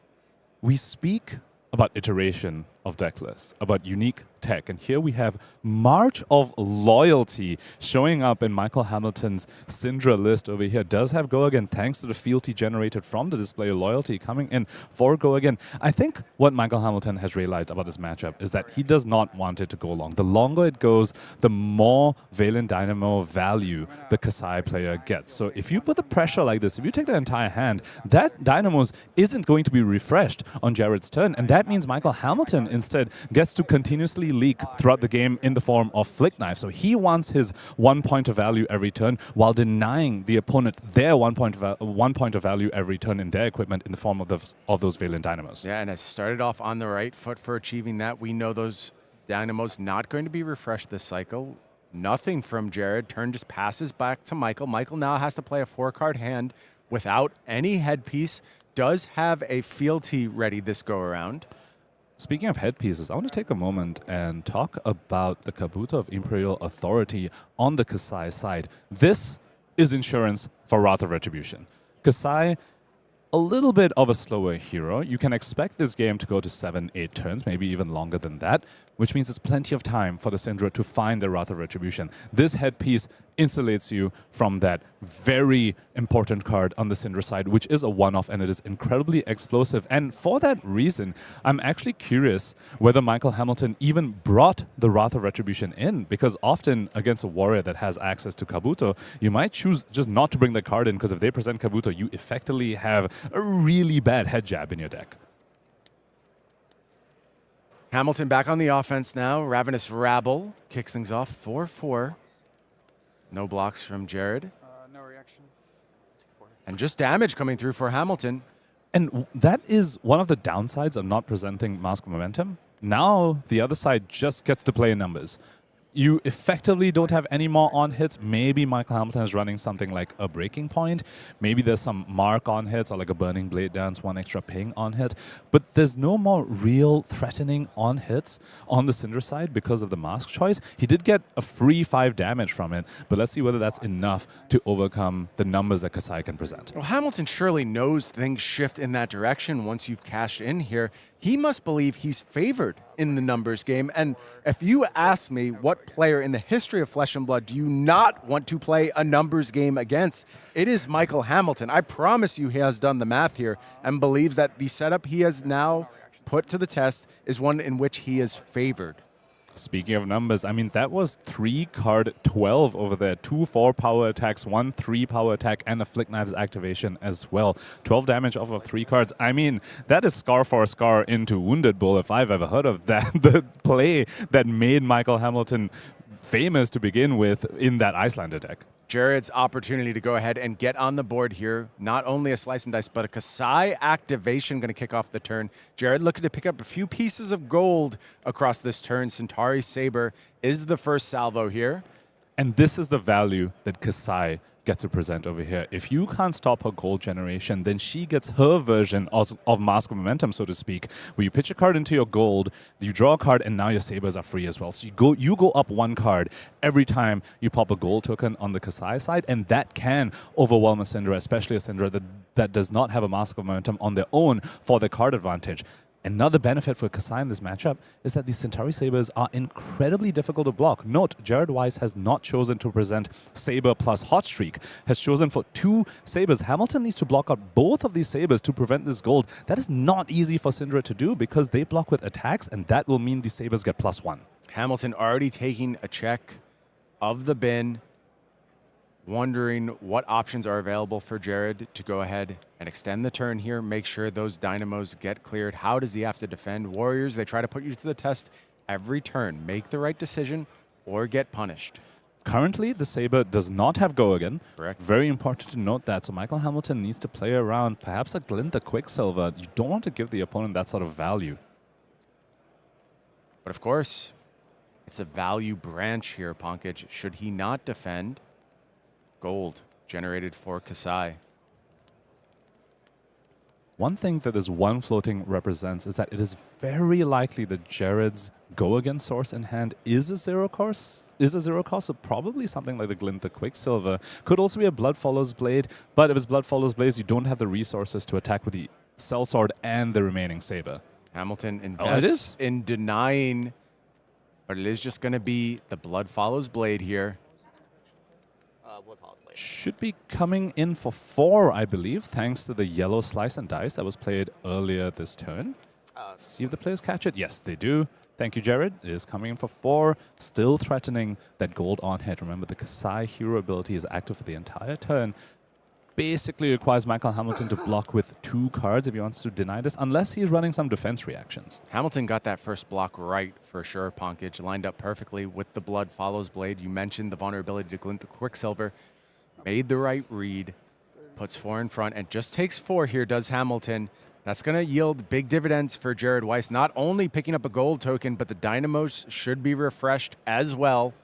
We speak about iteration of deck lists, about unique tech. And here we have March of Loyalty showing up in Michael Hamilton's Cindra list over here. Does have Go Again thanks to the fealty generated from the display of loyalty coming in for Go Again. I think what Michael Hamilton has realized about this matchup is that he does not want it to go long. The longer it goes, the more Valen Dynamo value the Kassai player gets. So if you put the pressure like this, if you take the entire hand, that Dynamos isn't going to be refreshed on Jared's turn. And that means Michael Hamilton instead gets to continuously leak throughout the game in the form of Flick Knife. So he wants his 1 point of value every turn while denying the opponent their 1 point of value every turn in their equipment in the form of those Valen Dynamos. Yeah, and it started off on the right foot for achieving that. We know those Dynamos not going to be refreshed this cycle. Nothing from Jared. Turn just passes back to Michael. Michael now has to play a 4-card hand without any headpiece. Does have a fealty ready this go around. Speaking of headpieces, I want to take a moment and talk about the Kabuto of Imperial Authority on the Kassai side. This is insurance for Wrath of Retribution. Kassai, a little bit of a slower hero. You can expect this game to go to 7-8 turns, maybe even longer than that, which means it's plenty of time for the Cindra to find the Wrath of Retribution. This headpiece insulates you from that very important card on the Cindra side, which is a one-off, and it is incredibly explosive. And for that reason, I'm actually curious whether Michael Hamilton even brought the Wrath of Retribution in, because often against a warrior that has access to Kabuto, you might choose just not to bring the card in, because if they present Kabuto, you effectively have a really bad head jab in your deck. Hamilton back on the offense now. Ravenous Rabble kicks things off 4-4. No blocks from Jared. No reaction. And just damage coming through for Hamilton. And that is one of the downsides of not presenting Mask of Momentum. Now the other side just gets to play in numbers. You effectively don't have any more on hits. Maybe Michael Hamilton is running something like a breaking point. Maybe there's some mark on hits or like a burning blade dance, one extra ping on hit. But there's no more real threatening on hits on the Cindra side because of the mask choice. He did get a free 5 damage from it, but let's see whether that's enough to overcome the numbers that Kassai can present. Well, Hamilton surely knows things shift in that direction once you've cashed in here. He must believe he's favored in the numbers game. And if you ask me what player in the history of Flesh and Blood do you not want to play a numbers game against, it is Michael Hamilton. I promise you he has done the math here and believes that the setup he has now put to the test is one in which he is favored. Speaking of numbers, I mean, that was 3 card 12 over there. 2 4 power attacks, 1 3 power attack, and a Flick Knives activation as well. 12 damage off of 3 cards. I mean, that is scar for scar into Wounded Bull if I've ever heard of that. The play that made Michael Hamilton famous to begin with in that Icelander deck. Jared's opportunity to go ahead and get on the board here. Not only a slice and dice, but a Kassai activation going to kick off the turn. Jared looking to pick up a few pieces of gold across this turn. Centauri Saber is the first salvo here. And this is the value that Kassai gets to present over here. If you can't stop her gold generation, then she gets her version of Mask of Momentum, so to speak, where you pitch a card into your gold, you draw a card, and now your sabers are free as well. So you go up 1 card every time you pop a gold token on the Kassai side, and that can overwhelm a Cindra, especially a Cindra that does not have a Mask of Momentum on their own for their card advantage. Another benefit for Kassai in this matchup is that these Centauri Sabers are incredibly difficult to block. Note, Jared Wyce has not chosen to present Saber plus Hot Streak, has chosen for 2 Sabers. Hamilton needs to block out both of these Sabers to prevent this gold. That is not easy for Cindra to do because they block with attacks, and that will mean these Sabers get +1. Hamilton already taking a check of the bin, wondering what options are available for Jared to go ahead and extend the turn here, make sure those dynamos get cleared. How does he have to defend? Warriors, they try to put you to the test every turn. Make the right decision or get punished. Currently, the Saber does not have Go Again. Correct. Very important to note that. So Michael Hamilton needs to play around perhaps a Glint, a Quicksilver. You don't want to give the opponent that sort of value. But of course, it's a value branch here, Pankaj. Should he not defend, gold generated for Kassai. One thing that this 1 floating represents is that it is very likely that Jared's Go Again source in hand is a 0 cost, so probably something like the Glint, the Quicksilver. Could also be a Blood Follows Blade, but if it's Blood Follows Blade, you don't have the resources to attack with the Sellsword and the remaining Saber. Hamilton invests in denying, but it is just going to be the Blood Follows Blade here. Should be coming in for 4, I believe, thanks to the yellow slice and dice that was played earlier this turn. See if the players catch it. Yes, they do. Thank you, Jared. It is coming in for 4, still threatening that gold on hit. Remember, the Kassai hero ability is active for the entire turn. Basically requires Michael Hamilton to block with 2 cards if he wants to deny this, unless he's running some defense reactions. Hamilton got that first block right for sure, Pankaj. Lined up perfectly with the Blood Follows Blade. You mentioned the vulnerability to Glint the Quicksilver. Made the right read, puts 4 in front, and just takes 4 here, does Hamilton. That's going to yield big dividends for Jared Wyce. Not only picking up a gold token, but the dynamos should be refreshed as well.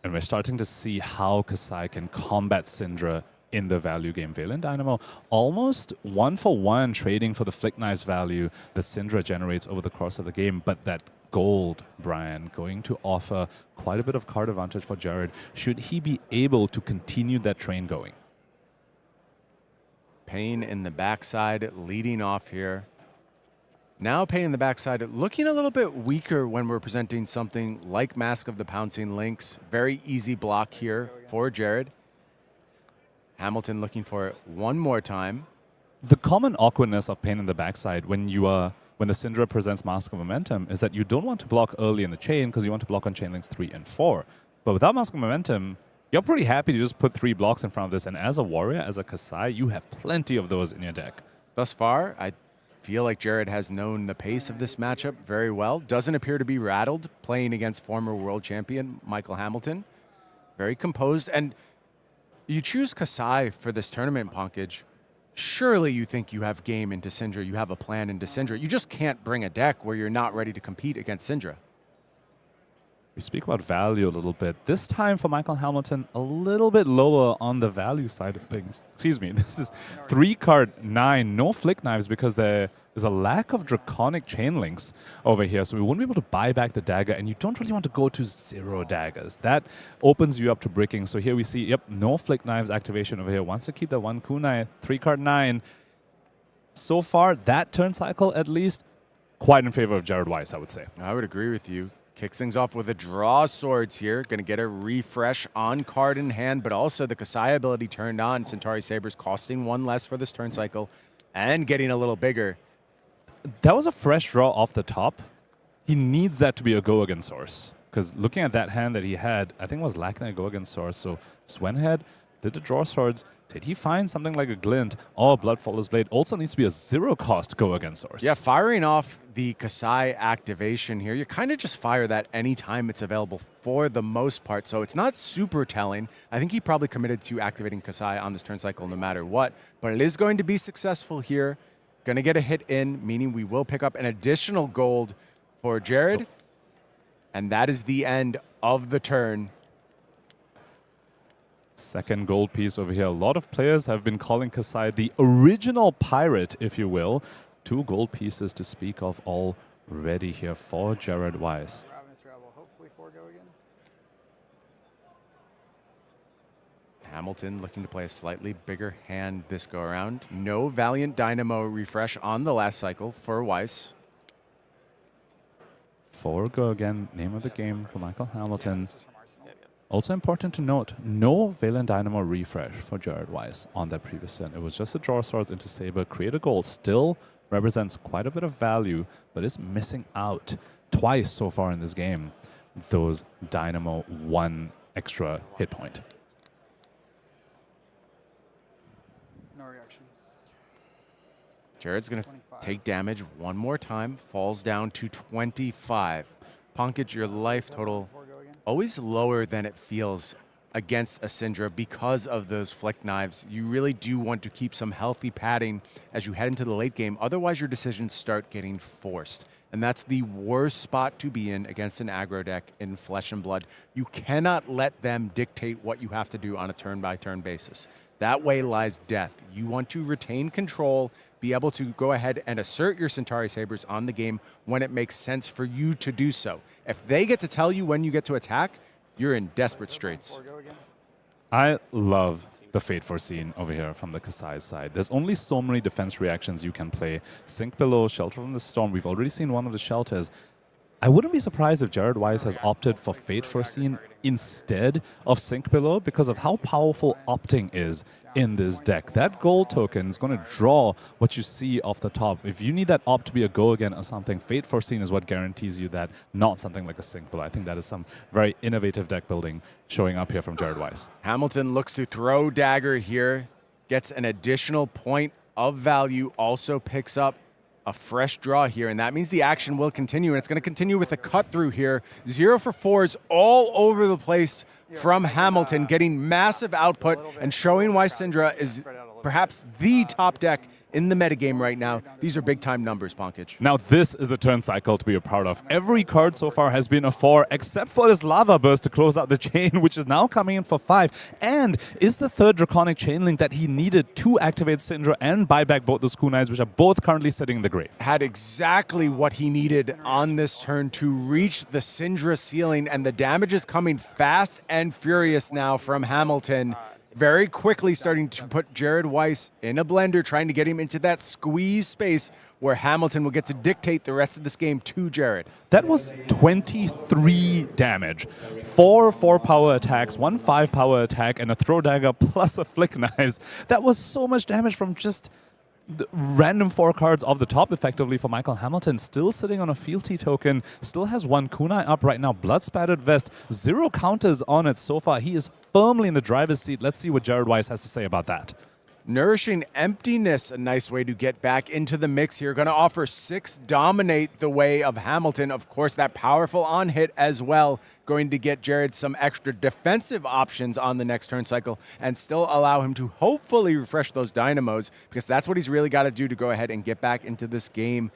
And we're starting to see how Kassai can combat Cindra in the value game. Valen Dynamo almost 1-for-1 trading for the Flick Knives value that Cindra generates over the course of the game, but that gold, Brian, going to offer quite a bit of card advantage for Jared should he be able to continue that train going. Pain in the backside leading off here. Now Pain in the backside looking a little bit weaker when we're presenting something like Mask of the Pouncing Lynx. Very easy block here for Jared. Hamilton looking for it one more time. The common awkwardness of Pain in the backside when the Cindra presents Mask of Momentum is that you don't want to block early in the chain because you want to block on chain links 3 and 4. But without Mask of Momentum, you're pretty happy to just put 3 blocks in front of this. And as a warrior, as a Kassai, you have plenty of those in your deck. Thus far, I feel like Jared has known the pace of this matchup very well. Doesn't appear to be rattled playing against former world champion Michael Hamilton. Very composed. And you choose Kassai for this tournament, Pankaj. surely you think you have game into Cindra, you have a plan into Cindra. You just can't bring a deck where you're not ready to compete against Cindra. We speak about value a little bit. This time for Michael Hamilton, a little bit lower on the value side of things. Excuse me, this is 3-card 9, no flick knives because there is a lack of draconic chain links over here, so we wouldn't be able to buy back the dagger, and you don't really want to go to 0 daggers. That opens you up to bricking. So here we see, yep, no flick knives activation over here. Wants to keep that 1 kunai, 3-card 9. So far, that turn cycle at least, quite in favor of Jared Wyce, I would say. I would agree with you. Kicks things off with a draw swords here. Going to get a refresh on card in hand, but also the Kassai ability turned on. Centauri Sabers costing 1 less for this turn cycle and getting a little bigger. That was a fresh draw off the top. He needs that to be a go-again source. Because looking at that hand that he had, I think it was lacking a go-again source. So Swenhead did the draw swords. Did he find something like a glint or Bloodfaller's Blade? Also needs to be a 0-cost go-again source. Yeah, firing off the Kassai activation here, you kind of just fire that anytime it's available for the most part. So it's not super telling. I think he probably committed to activating Kassai on this turn cycle no matter what. But it is going to be successful here. Going to get a hit in, meaning we will pick up an additional gold for Jared. And that is the end of the turn. Second gold piece over here. A lot of players have been calling Kassai the original pirate, if you will. 2 gold pieces to speak of already here for Jared Wyce. Hamilton looking to play a slightly bigger hand this go around. No Valiant Dynamo refresh on the last cycle for Wyce. 4 go again, name of the game for Michael Hamilton. Also important to note, no Valiant Dynamo refresh for Jared Wyce on that previous turn. It was just a draw swords into Saber, create a gold. Still represents quite a bit of value, but is missing out twice so far in this game. Those Dynamo 1 extra hit point. No reactions. Jared's going to take damage one more time, falls down to 25. Pankaj, your life total always lower than it feels against a Cindra because of those flick knives. You really do want to keep some healthy padding as you head into the late game. Otherwise, your decisions start getting forced. And that's the worst spot to be in against an aggro deck in Flesh and Blood. You cannot let them dictate what you have to do on a turn-by-turn basis. That way lies death. You want to retain control, be able to go ahead and assert your Centauri Sabers on the game when it makes sense for you to do so. If they get to tell you when you get to attack, you're in desperate straits. I love the Fate Foreseen over here from the Kassai side. There's only so many defense reactions you can play. Sink Below, Shelter from the Storm. We've already seen one of the shelters. I wouldn't be surprised if Jared Wyce has opted for Fate Foreseen instead of Sink Below because of how powerful opting is in this deck. That gold token is going to draw what you see off the top. If you need that opt to be a go again or something, Fate Foreseen is what guarantees you that, not something like a Sink Below. I think that is some very innovative deck building showing up here from Jared Wyce. Hamilton looks to throw dagger here, gets an additional point of value, also picks up a fresh draw here, and that means the action will continue, and it's going to continue with a cut through here. 0 for 4s all over the place from Hamilton, getting massive output and showing why Cindra is perhaps the top deck in the metagame right now. These are big-time numbers, Pankaj. Now this is a turn cycle to be a part of. Every card so far has been a 4, except for this Lava Burst to close out the chain, which is now coming in for 5, and is the 3rd Draconic Chain Link that he needed to activate Cindra and buy back both those kunais, which are both currently sitting in the grave. Had exactly what he needed on this turn to reach the Cindra ceiling, and the damage is coming fast and furious now from Hamilton. Very quickly starting to put Jared Wyce in a blender, trying to get him into that squeeze space where Hamilton will get to dictate the rest of this game to Jared. That was 23 damage. 4 4-power attacks, 1 5-power attack, and a throw dagger plus a flick knives. That was so much damage from just the random 4 cards off the top, effectively, for Michael Hamilton. Still sitting on a fealty token, still has 1 kunai up right now. Blood Spattered Vest, 0 counters on it so far. He is firmly in the driver's seat. Let's see what Jared Wyce has to say about that. Nourishing Emptiness, a nice way to get back into the mix here. Going to offer 6 dominate the way of Hamilton. Of course, that powerful on hit as well. Going to get Jared some extra defensive options on the next turn cycle and still allow him to hopefully refresh those dynamos, because that's what he's really got to do to go ahead and get back into this game.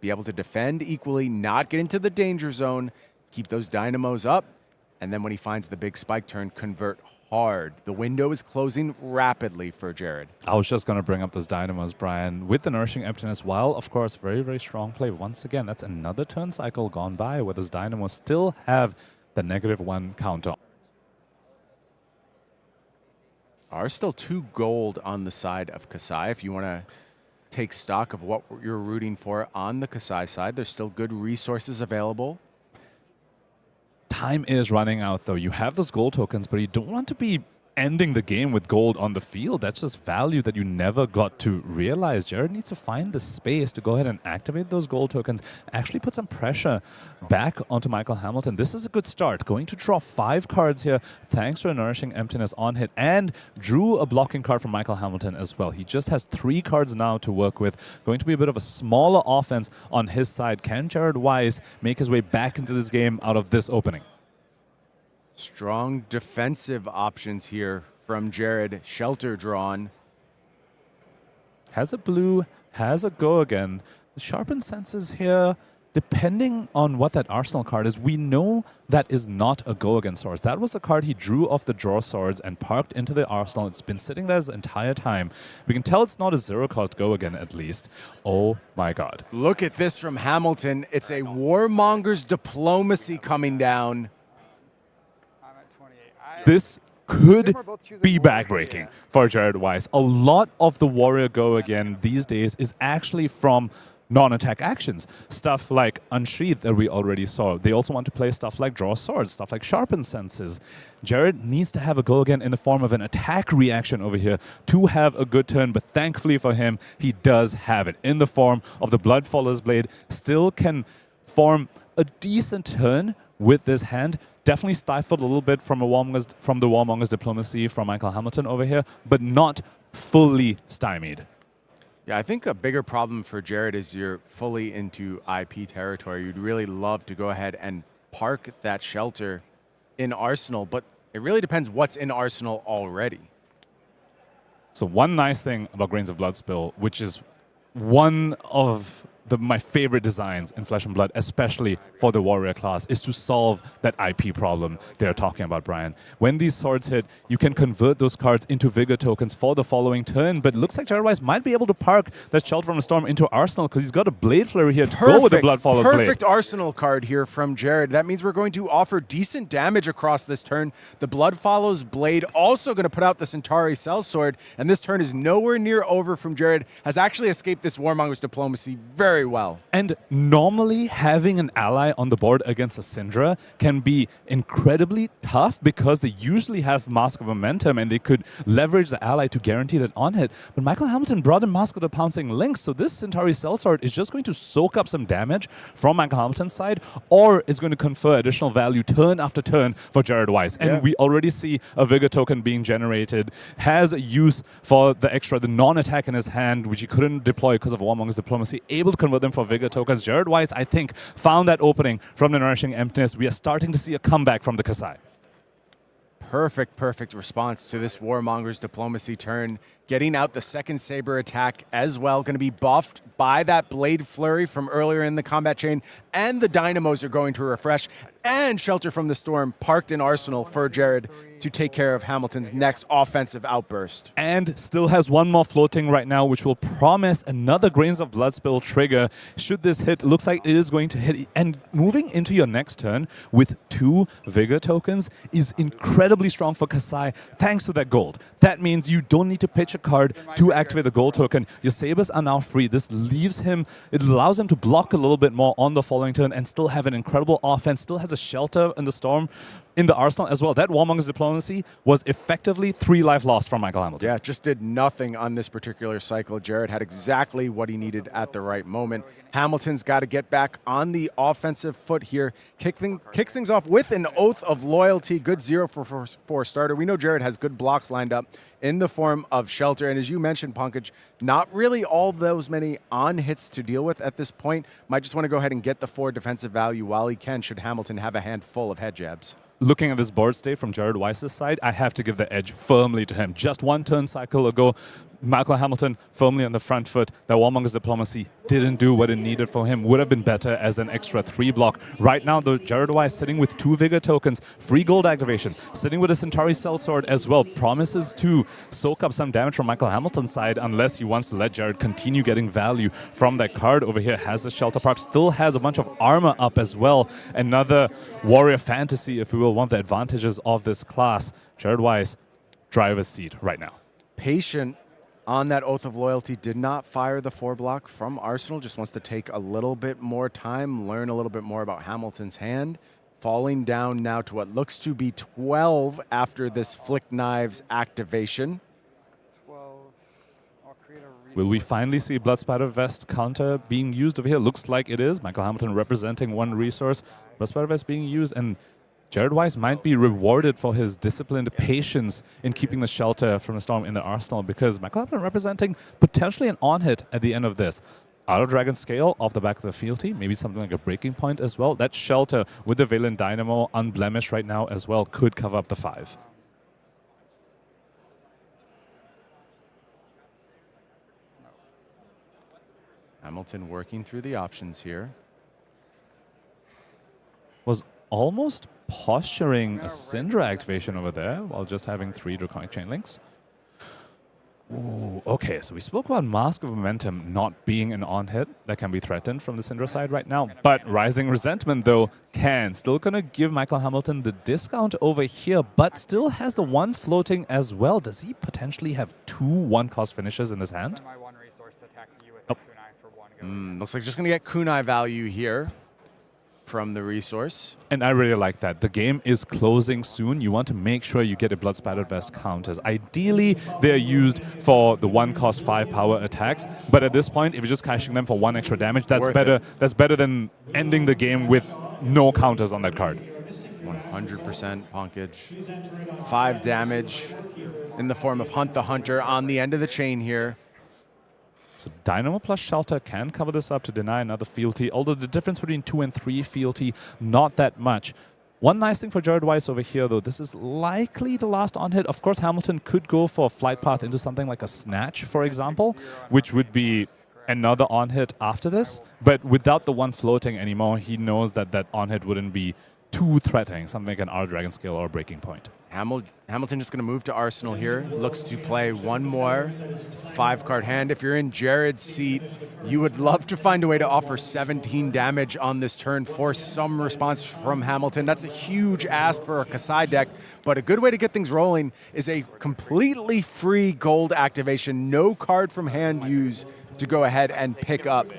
Be able to defend equally, not get into the danger zone, keep those dynamos up, and then when he finds the big spike turn, convert hard. The window is closing rapidly for Jared. I was just going to bring up those dynamos, Brian, with the Nourishing Emptiness. While, of course, very, very strong play. Once again, that's another turn cycle gone by where those dynamos still have the -1 counter. Are still 2 gold on the side of Kassai. If you want to take stock of what you're rooting for on the Kassai side, there's still good resources available. Time is running out, though. You have those gold tokens, but you don't want to be ending the game with gold on the field. That's just value that you never got to realize. Jared needs to find the space to go ahead and activate those gold tokens, actually put some pressure back onto Michael Hamilton. This is a good start. Going to draw 5 cards here, thanks to a Nourishing Emptiness on hit, and drew a blocking card from Michael Hamilton as well. He just has 3 cards now to work with. Going to be a bit of a smaller offense on his side. Can Jared Wyce make his way back into this game out of this opening? Strong defensive options here from Jared. Shelter drawn. Has a blue, has a go again. The sharpened senses here, depending on what that arsenal card is, we know that is not a go again swords. That was the card he drew off the draw swords and parked into the arsenal. It's been sitting there the entire time. We can tell it's not a 0-cost go again, at least. Oh my god. Look at this from Hamilton. It's a Warmonger's Diplomacy coming down. This could be backbreaking for Jared Wyce. A lot of the Warrior Go again these days is actually from non-attack actions. Stuff like Unsheath that we already saw. They also want to play stuff like Draw Swords, stuff like Sharpen Senses. Jared needs to have a go again in the form of an attack reaction over here to have a good turn, but thankfully for him, he does have it in the form of the Bloodfaller's Blade. Still can form a decent turn with this hand. Definitely stifled a little bit from the Warmonger's Diplomacy from Michael Hamilton over here, but not fully stymied. Yeah, I think a bigger problem for Jared is you're fully into IP territory. You'd really love to go ahead and park that shelter in Arsenal, but it really depends what's in Arsenal already. So one nice thing about Grains of Blood Spill, which is one of my favorite designs in Flesh and Blood, especially for the Warrior class, is to solve that IP problem they're talking about, Brian. When these swords hit, you can convert those cards into Vigor tokens for the following turn, but it looks like Jared Wyce might be able to park that Shelter from the Storm into Arsenal because he's got a Blade Flurry here to go with the Bloodfaller's Blade. Perfect Arsenal card here from Jared. That means we're going to offer decent damage across this turn. The Bloodfaller's Blade also going to put out the Centauri Sellsword, and this turn is nowhere near over from Jared. Has actually escaped this Warmonger's Diplomacy very well. And normally having an ally on the board against a Cindra can be incredibly tough because they usually have Mask of Momentum and they could leverage the ally to guarantee that on hit. But Michael Hamilton brought in Mask of the Pouncing Lynx, so this Centauri Sellsword is just going to soak up some damage from Michael Hamilton's side, or it's going to confer additional value turn after turn for Jared Wyce. And we already see a Vigor token being generated, has a use for the non-attack in his hand, which he couldn't deploy because of Warmonger's Diplomacy, able to convert them for Vigor tokens. Jared Wyce, I think, found that opening from the Nourishing Emptiness. We are starting to see a comeback from the Kassai. Perfect response to this Warmonger's Diplomacy turn. Getting out the second Saber attack as well. Going to be buffed by that Blade Flurry from earlier in the combat chain. And the Dynamos are going to refresh. And Shelter from the Storm parked in Arsenal for Jared to take care of Hamilton's next offensive outburst. And still has one more floating right now, which will promise another Grains of Blood Spill trigger. Should this hit, looks like it is going to hit. And moving into your next turn with 2 Vigor tokens is incredibly strong for Kassai, thanks to that gold. That means you don't need to pitch a card to activate the gold token. Your Sabers are now free. This leaves him, it allows him to block a little bit more on the following turn and still have an incredible offense, still has a Shelter in the Storm in the arsenal as well. That Warmonger's Diplomacy was effectively 3 life lost from Michael Hamilton. Yeah, just did nothing on this particular cycle. Jared had exactly what he needed at the right moment. Hamilton's got to get back on the offensive foot here. Kicks things off with an Oath of Loyalty. Good 0 for starter. We know Jared has good blocks lined up in the form of Shelter. And as you mentioned, Pankaj, not really all those many on-hits to deal with at this point. Might just want to go ahead and get the 4 defensive value while he can, should Hamilton have a hand full of head jabs. Looking at this board state from Jared Wyce's side, I have to give the edge firmly to him. Just 1 turn cycle ago, Michael Hamilton firmly on the front foot. That Warmonger's Diplomacy didn't do what it needed for him. Would have been better as an extra 3 block. Right now, though, Jared Wyce sitting with 2 Vigor tokens, free gold activation, sitting with a Centauri Sellsword as well, promises to soak up some damage from Michael Hamilton's side unless he wants to let Jared continue getting value from that card over here. Has a Shelter Park, still has a bunch of armor up as well. Another warrior fantasy, if we will want the advantages of this class. Jared Wyce, driver's seat right now. Patient on that Oath of Loyalty, did not fire the 4 block from Arsenal, just wants to take a little bit more time, learn a little bit more about Hamilton's hand. Falling down now to what looks to be 12 after this Flick Knives activation. 12. I'll create a Will we finally see Blood Spider Vest counter being used over here? Looks like it is. Michael Hamilton representing 1 resource. Blood Spider Vest being used, and Jared Wyce might be rewarded for his disciplined patience in keeping the Shelter from the Storm in the arsenal, because Michael Hamilton representing potentially an on-hit at the end of this. Auto Dragon Scale off the back of the fealty, maybe something like a breaking point as well. That Shelter with the Valen Dynamo unblemished right now as well could cover up the 5. Hamilton working through the options here. Was almost posturing a Cindra activation over there while just having 3 Draconic Chain Links. Ooh, okay, so we spoke about Mask of Momentum not being an on-hit that can be threatened from the Cindra side right now, but Rising Resentment, though, can. Still going to give Michael Hamilton the discount over here, but still has the 1 floating as well. Does he potentially have 2 1-cost finishes in his hand? Oh. Looks like just going to get kunai value here from the resource. And I really like that. The game is closing soon. You want to make sure you get a Blood Spattered Vest counters. Ideally, they're used for the 1-cost 5 power attacks, but at this point, if you're just cashing them for 1 extra damage, that's better. That's better than ending the game with no counters on that card. 100% Pankaj. 5 damage in the form of Hunt the Hunter on the end of the chain here. So Dynamo plus Shelter can cover this up to deny another fealty, although the difference between 2 and 3 fealty, not that much. One nice thing for Jared Wyce over here, though, this is likely the last on-hit. Of course, Hamilton could go for a flight path into something like a Snatch, for example, which would be another on-hit after this. But without the 1 floating anymore, he knows that that on-hit wouldn't be too threatening, something like an R Dragon Scale or a Breaking Point. Hamilton just going to move to Arsenal here. Looks to play 1 more 5-card hand. If you're in Jared's seat, you would love to find a way to offer 17 damage on this turn, force some response from Hamilton. That's a huge ask for a Kassai deck, but a good way to get things rolling is a completely free gold activation. No card from hand use to go ahead and pick up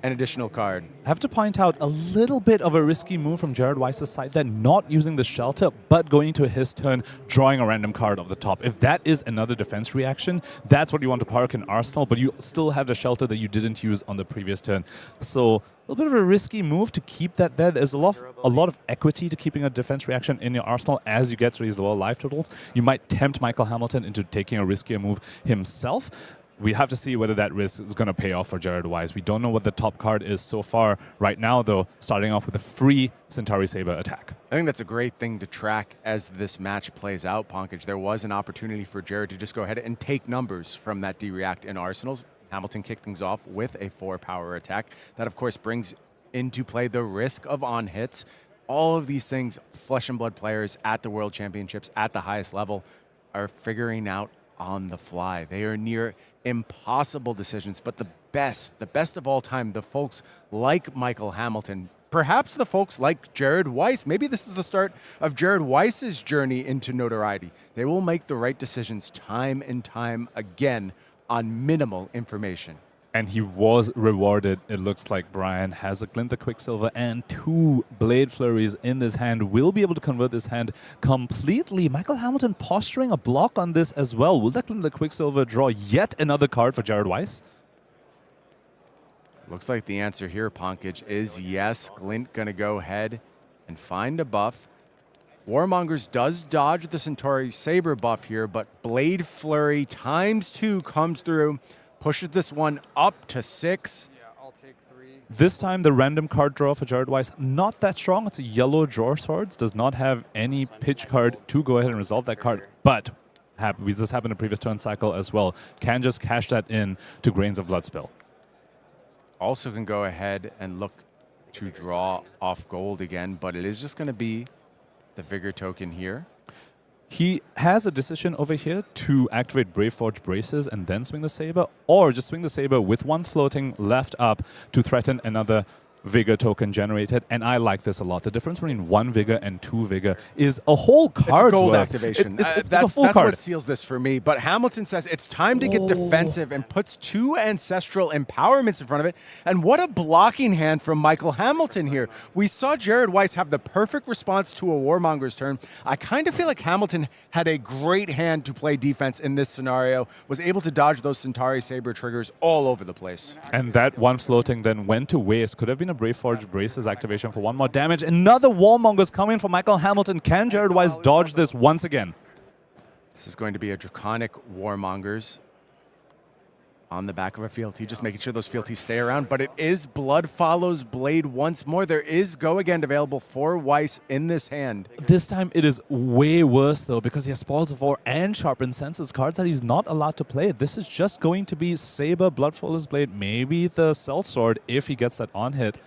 an additional card. I have to point out a little bit of a risky move from Jared Wyce's side. They're not using the Shelter, but going into his turn, drawing a random card off the top. If that is another defense reaction, that's what you want to park in Arsenal, but you still have the Shelter that you didn't use on the previous turn. So a little bit of a risky move to keep that there. There's a lot of equity to keeping a defense reaction in your arsenal as you get to these lower life totals. You might tempt Michael Hamilton into taking a riskier move himself. We have to see whether that risk is going to pay off for Jared Wyce. We don't know what the top card is so far. Right now, though, starting off with a free Centauri Saber attack. I think that's a great thing to track as this match plays out, Pankaj. There was an opportunity for Jared to just go ahead and take numbers from that D-React in Arsenals. Hamilton kicked things off with a 4-power attack. That, of course, brings into play the risk of on-hits. All of these things, Flesh and Blood players at the World Championships at the highest level are figuring out on the fly. They are near impossible decisions, but the best of all time, the folks like Michael Hamilton, perhaps the folks like Jared Wyce, maybe this is the start of Jared Wyce's journey into notoriety. They will make the right decisions time and time again on minimal information. And he was rewarded. It looks like Brian has a Glint the Quicksilver and 2 Blade Flurries in this hand. Will be able to convert this hand completely. Michael Hamilton posturing a block on this as well. Will that Glint the Quicksilver draw yet another card for Jared Wyce? Looks like the answer here, Pankaj, is yes. Glint going to go ahead and find a buff. Warmongers does dodge the Centauri Saber buff here, but Blade Flurry ×2 comes through. Pushes this one up to 6. Yeah, I'll take 3. This time, the random card draw for Jared Wyce, not that strong. It's a yellow draw swords. Does not have any pitch card to go ahead and resolve that card. But this happened in the previous turn cycle as well. Can just cash that in to Grains of Bloodspill. Also can go ahead and look to draw off gold again, but it is just going to be the Vigor token here. He has a decision over here to activate Brave Forge Braces and then swing the Saber, or just swing the Saber with 1 floating left up to threaten another Vigor token generated, and I like this a lot. The difference between 1 Vigor and 2 Vigor is a whole card. It's a gold activation. It's that's a full card. What seals this for me. But Hamilton says it's time to get defensive and puts 2 Ancestral Empowerments in front of it. And what a blocking hand from Michael Hamilton here. We saw Jared Wyce have the perfect response to a Warmonger's turn. I kind of feel like Hamilton had a great hand to play defense in this scenario, was able to dodge those Centauri Saber triggers all over the place. And that 1 floating then went to waste. Could have been a Brave Forge Braces activation for 1 more damage. Another Warmonger's coming for Michael Hamilton. Can Jared Wyce dodge this once again? This is going to be a Draconic Warmongers on the back of a fealty, just making sure those fealties stay around. But it is Blood Follows Blade once more. There is Go Again available for Wyce in this hand. This time it is way worse, though, because he has Spoils of War and Sharpened Senses, cards that he's not allowed to play. This is just going to be Saber, Bloodfaller's Blade, maybe the Sellsword if he gets that on hit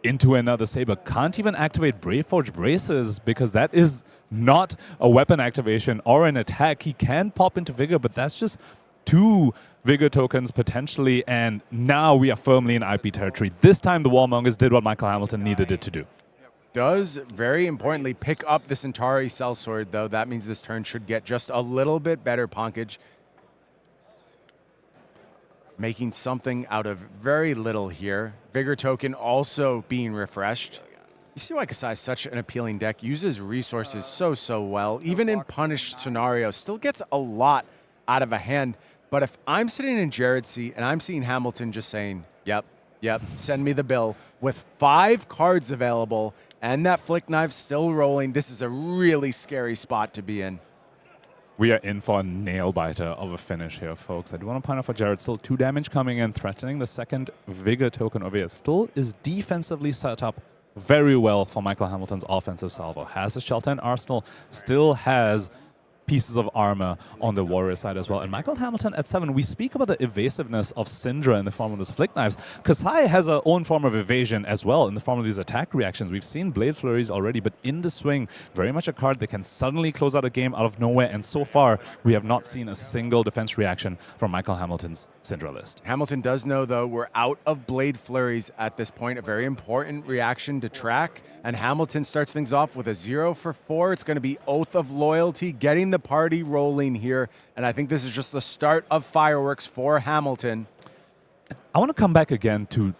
into another Saber. Can't even activate Brave Forge Braces because that is not a weapon activation or an attack. He can pop into Vigor, but that's just 2 Vigor tokens potentially, and now we are firmly in IP territory. This time the Warmongers did what Michael Hamilton needed it to do. Does, very importantly, pick up the Centauri Sellsword, though. That means this turn should get just a little bit better, Pankaj. Making something out of very little here. Vigor token also being refreshed. You see why Kassai is such an appealing deck. Uses resources so well. Even in punished scenarios, still gets a lot out of a hand. But if I'm sitting in Jared's seat and I'm seeing Hamilton just saying, yep, send me the bill, with 5 cards available and that Flick Knife still rolling, this is a really scary spot to be in. We are in for a nail-biter of a finish here, folks. I do want to point out for Jared, still 2 damage coming in, threatening the second Vigor token over here. Still is defensively set up very well for Michael Hamilton's offensive salvo. Has a shelter and arsenal, still has pieces of armor on the warrior side as well. And Michael Hamilton at 7, we speak about the evasiveness of Cindra in the form of these Flick Knives. Kassai has her own form of evasion as well in the form of these attack reactions. We've seen Blade Flurries already, but in the swing, very much a card that can suddenly close out a game out of nowhere. And so far, we have not seen a single defense reaction from Michael Hamilton's Cindra list. Hamilton does know, though, we're out of Blade Flurries at this point, a very important reaction to track. And Hamilton starts things off with a 0 for 4. It's going to be Oath of Loyalty, getting the party rolling here. And I think this is just the start of fireworks for Hamilton. I want to come back again to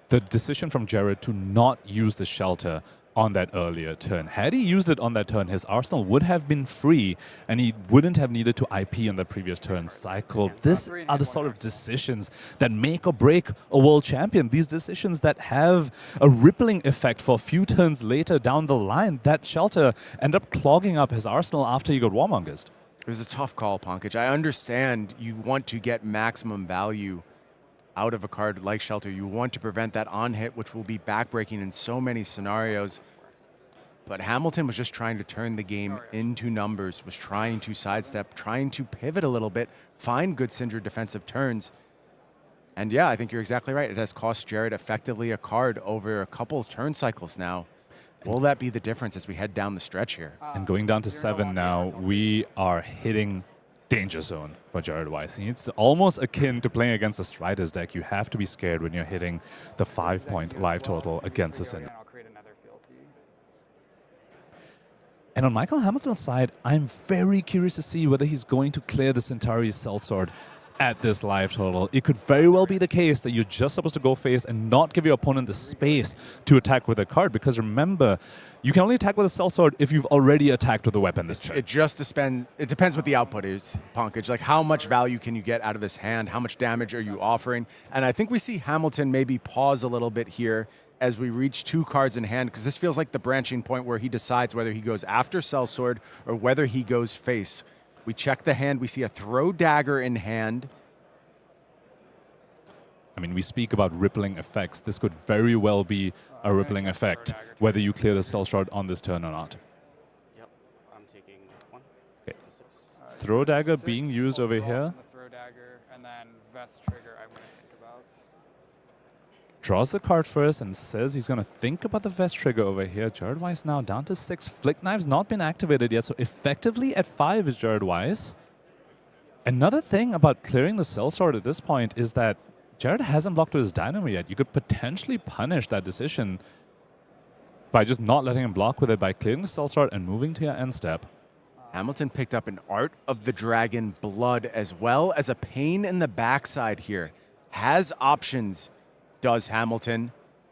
the decision from Jared to not use the shelter on that earlier turn. Had he used it on that turn, his arsenal would have been free and he wouldn't have needed to IP on the previous turn cycle. These are the sort of decisions that make or break a world champion. These decisions that have a rippling effect for a few turns later down the line. That shelter ended up clogging up his arsenal after he got Warmongers. It was a tough call, Pankaj. I understand you want to get maximum value out of a card like Shelter. You want to prevent that on-hit, which will be backbreaking in so many scenarios. But Hamilton was just trying to turn the game into numbers, was trying to sidestep, trying to pivot a little bit, find good Cindra defensive turns. And yeah, I think you're exactly right. It has cost Jared effectively a card over a couple of turn cycles now. Will that be the difference as we head down the stretch here? And going down to 7 now, we are hitting danger zone for Jared Wyce. It's almost akin to playing against a Strider's deck. You have to be scared when you're hitting the 5-point life total against the Cindra. And on Michael Hamilton's side, I'm very curious to see whether he's going to clear the Centauri's Sellsword at this live total. It could very well be the case that you're just supposed to go face and not give your opponent the space to attack with a card, because remember, you can only attack with a sellsword if you've already attacked with a weapon this turn. It depends what the output is, Pankaj. Like, how much value can you get out of this hand? How much damage are you offering? And I think we see Hamilton maybe pause a little bit here as we reach 2 cards in hand, because this feels like the branching point where he decides whether he goes after sellsword or whether he goes face. We check the hand. We see a throw dagger in hand. I mean, we speak about rippling effects. This could very well be a rippling effect, whether you clear the sellsword on this turn or not. Yep, I'm taking 1. Okay. Throw dagger being used over here. Throw dagger, and then vest trigger I'm going to think about. Draws the card first and says he's going to think about the vest trigger over here. Jared Wyce now down to 6. Flick Knife's not been activated yet, so effectively at 5 is Jared Wyce. Another thing about clearing the sellsword at this point is that Jared hasn't blocked with his Dynamo yet. You could potentially punish that decision by just not letting him block with it, by clearing the sellsword and moving to your end step. Hamilton picked up an Art of the Dragon Blood as well as a Pain in the backside here. Has options, does Hamilton.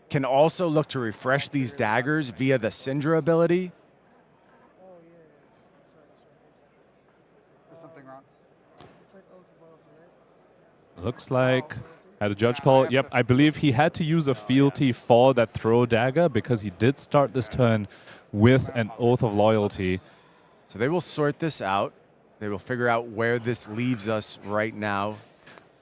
Can also look to refresh these daggers via the Cindra ability. There's something wrong. Looks like, had a judge call, yep, I believe he had to use a fealty for that throw dagger because he did start this turn with an Oath of Loyalty. So they will sort this out. They will figure out where this leaves us right now.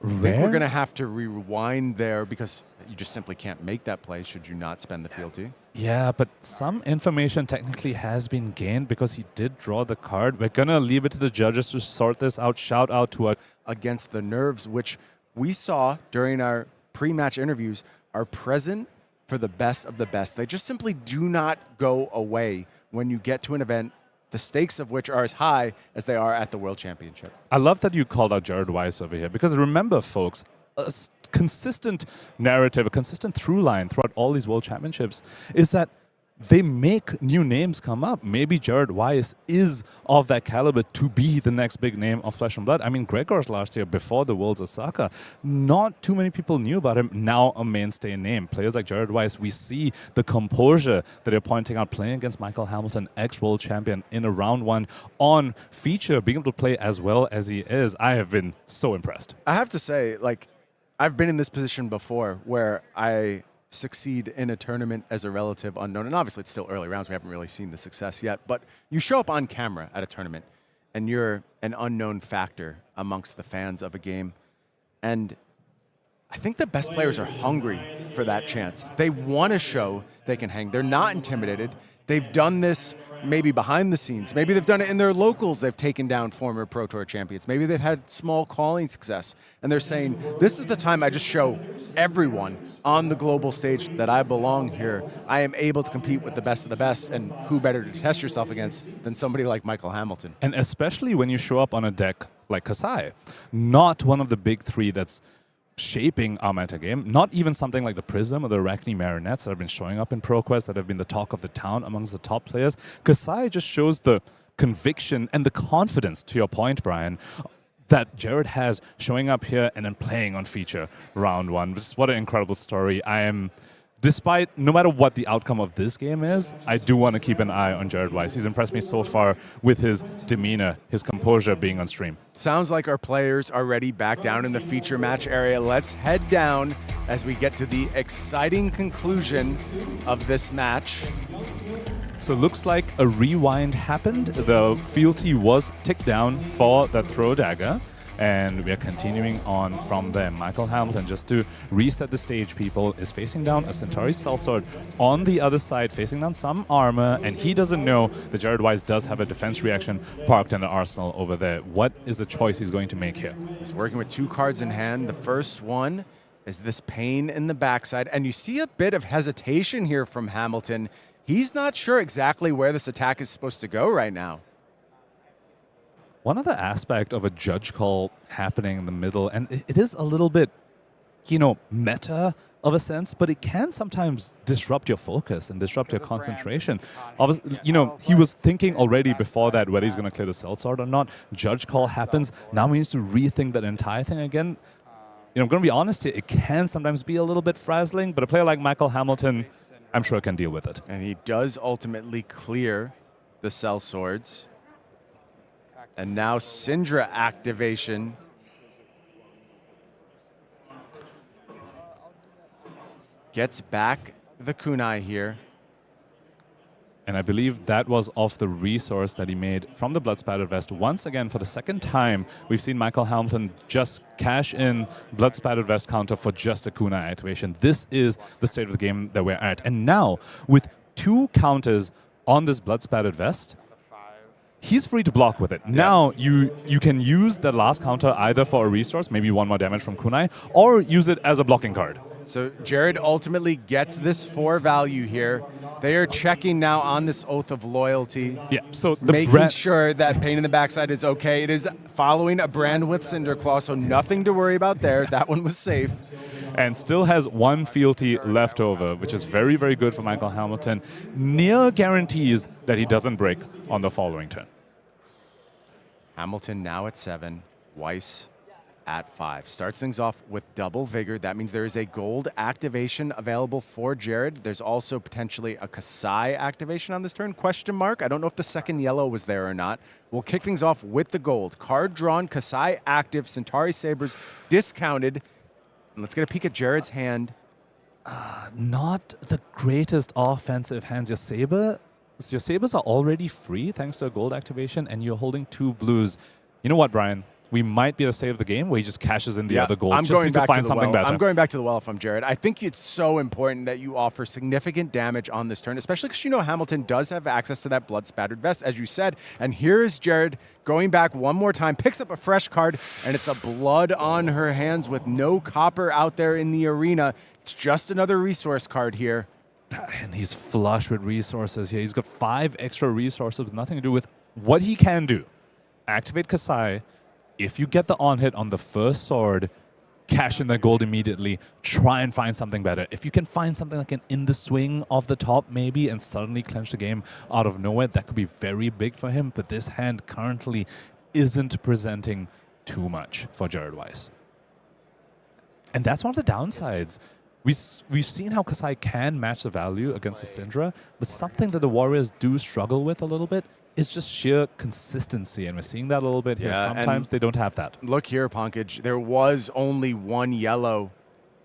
I think we're going to have to rewind there because you just simply can't make that play should you not spend the fealty. Yeah, but some information technically has been gained because he did draw the card. We're going to leave it to the judges to sort this out. Shout out to Against the Nerves, which we saw during our pre-match interviews, are present for the best of the best. They just simply do not go away when you get to an event, the stakes of which are as high as they are at the World Championship. I love that you called out Jared Wyce over here, because remember, folks, a consistent narrative, a consistent through line throughout all these World Championships is that they make new names come up. Maybe Jared Wyce is of that caliber to be the next big name of Flesh and Blood. I mean, Gregor's last year, before the Worlds Osaka, not too many people knew about him. Now a mainstay name. Players like Jared Wyce, we see the composure that they're pointing out, playing against Michael Hamilton, ex-world champion, in a round 1 on feature, being able to play as well as he is. I have been so impressed. I have to say, like, I've been in this position before where I succeed in a tournament as a relative unknown. And obviously it's still early rounds. We haven't really seen the success yet. But you show up on camera at a tournament and you're an unknown factor amongst the fans of a game. And I think the best players are hungry for that chance. They want to show they can hang. They're not intimidated. They've done this maybe behind the scenes. Maybe they've done it in their locals. They've taken down former Pro Tour champions. Maybe they've had small calling success. And they're saying, this is the time I just show everyone on the global stage that I belong here. I am able to compete with the best of the best. And who better to test yourself against than somebody like Michael Hamilton? And especially when you show up on a deck like Kassai, not one of the big 3 that's shaping our metagame, not even something like the Prism or the Arachne Marionettes that have been showing up in ProQuest, that have been the talk of the town amongst the top players. Kassai just shows the conviction and the confidence, to your point, Brian, that Jared has showing up here and then playing on feature round 1. Just what an incredible story. I am, despite, no matter what the outcome of this game is, I do want to keep an eye on Jared Wyce. He's impressed me so far with his demeanor, his composure being on stream. Sounds like our players are ready back down in the feature match area. Let's head down as we get to the exciting conclusion of this match. So looks like a rewind happened. The fealty was ticked down for that throw dagger. And we are continuing on from there. Michael Hamilton, just to reset the stage, people, is facing down a Centauri Sellsword on the other side, facing down some armor, and he doesn't know that Jared Wyce does have a defense reaction parked in the arsenal over there. What is the choice he's going to make here? He's working with 2 cards in hand. The first one is this Pain in the backside, and you see a bit of hesitation here from Hamilton. He's not sure exactly where this attack is supposed to go right now. One other aspect of a judge call happening in the middle, and it is a little bit meta of a sense, but it can sometimes disrupt your focus and disrupt your concentration. Obviously, he was thinking already before that whether he's going to clear the cell sword or not. Judge call happens. Now he needs to rethink that entire thing again. I'm going to be honest here, it can sometimes be a little bit frazzling, but a player like Michael Hamilton, I'm sure can deal with it. And he does ultimately clear the cell swords. And now Cindra activation. Gets back the kunai here. And I believe that was off the resource that he made from the Blood Spattered Vest. Once again, for the second time, we've seen Michael Hamilton just cash in Blood Spattered Vest counter for just a kunai activation. This is the state of the game that we're at. And now, with 2 counters on this Blood Spattered Vest, he's free to block with it. Now, you can use the last counter either for a resource, maybe 1 more damage from kunai, or use it as a blocking card. So Jared ultimately gets this 4 value here. They are checking now on this Oath of Loyalty. Yeah, so making sure that pain in the backside is okay. It is following a brand with Cinderclaw, so nothing to worry about there. That one was safe. And still has 1 fealty left over, which is very, very good for Michael Hamilton. Near guarantees that he doesn't break on the following turn. Hamilton now at 7. Wyce at 5. Starts things off with double vigor. That means there is a gold activation available for Jared. There's also potentially a Kassai activation on this turn. Question mark. I don't know if the second yellow was there or not. We'll kick things off with the gold. Card drawn, Kassai active, Centauri Sabers discounted. And let's get a peek at Jared's hand. Not the greatest offensive hands. Your sabers are already free thanks to a gold activation, and you're holding 2 blues. You know what, Brian? We might be able to save the game where he just cashes in the other gold. I'm going back to find the something well. better. I'm going back to the well if I'm Jared. I think it's so important that you offer significant damage on this turn, especially because Hamilton does have access to that Blood Spattered Vest, as you said. And here is Jared going back one more time, picks up a fresh card, and it's a blood on her hands with no copper out there in the arena. It's just another resource card here. And he's flush with resources here. He's got 5 extra resources with nothing to do with what he can do. Activate Kassai. If you get the on-hit on the first sword, cash in the gold immediately. Try and find something better. If you can find something like an in the swing off the top maybe and suddenly clinch the game out of nowhere, that could be very big for him. But this hand currently isn't presenting too much for Jared Wyce. And that's one of the downsides. We've seen how Kassai can match the value against the Cindra, but something that the Warriors do struggle with a little bit is just sheer consistency, and we're seeing that a little bit here. Sometimes they don't have that. Look here, Pankaj. There was only 1 yellow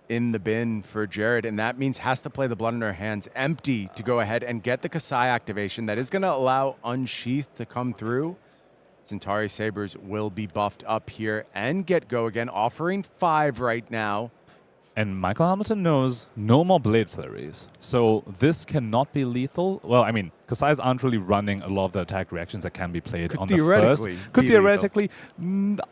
in the bin for Jared, and that means has to play the blood in her hands empty to go ahead and get the Kassai activation. That is going to allow Unsheathed to come through. Centauri Sabers will be buffed up here and get go again, offering 5 right now. And Michael Hamilton knows no more Blade Flurries. So this cannot be lethal. Well, I mean, Kassais aren't really running a lot of the attack reactions that can be played on the first. Could theoretically.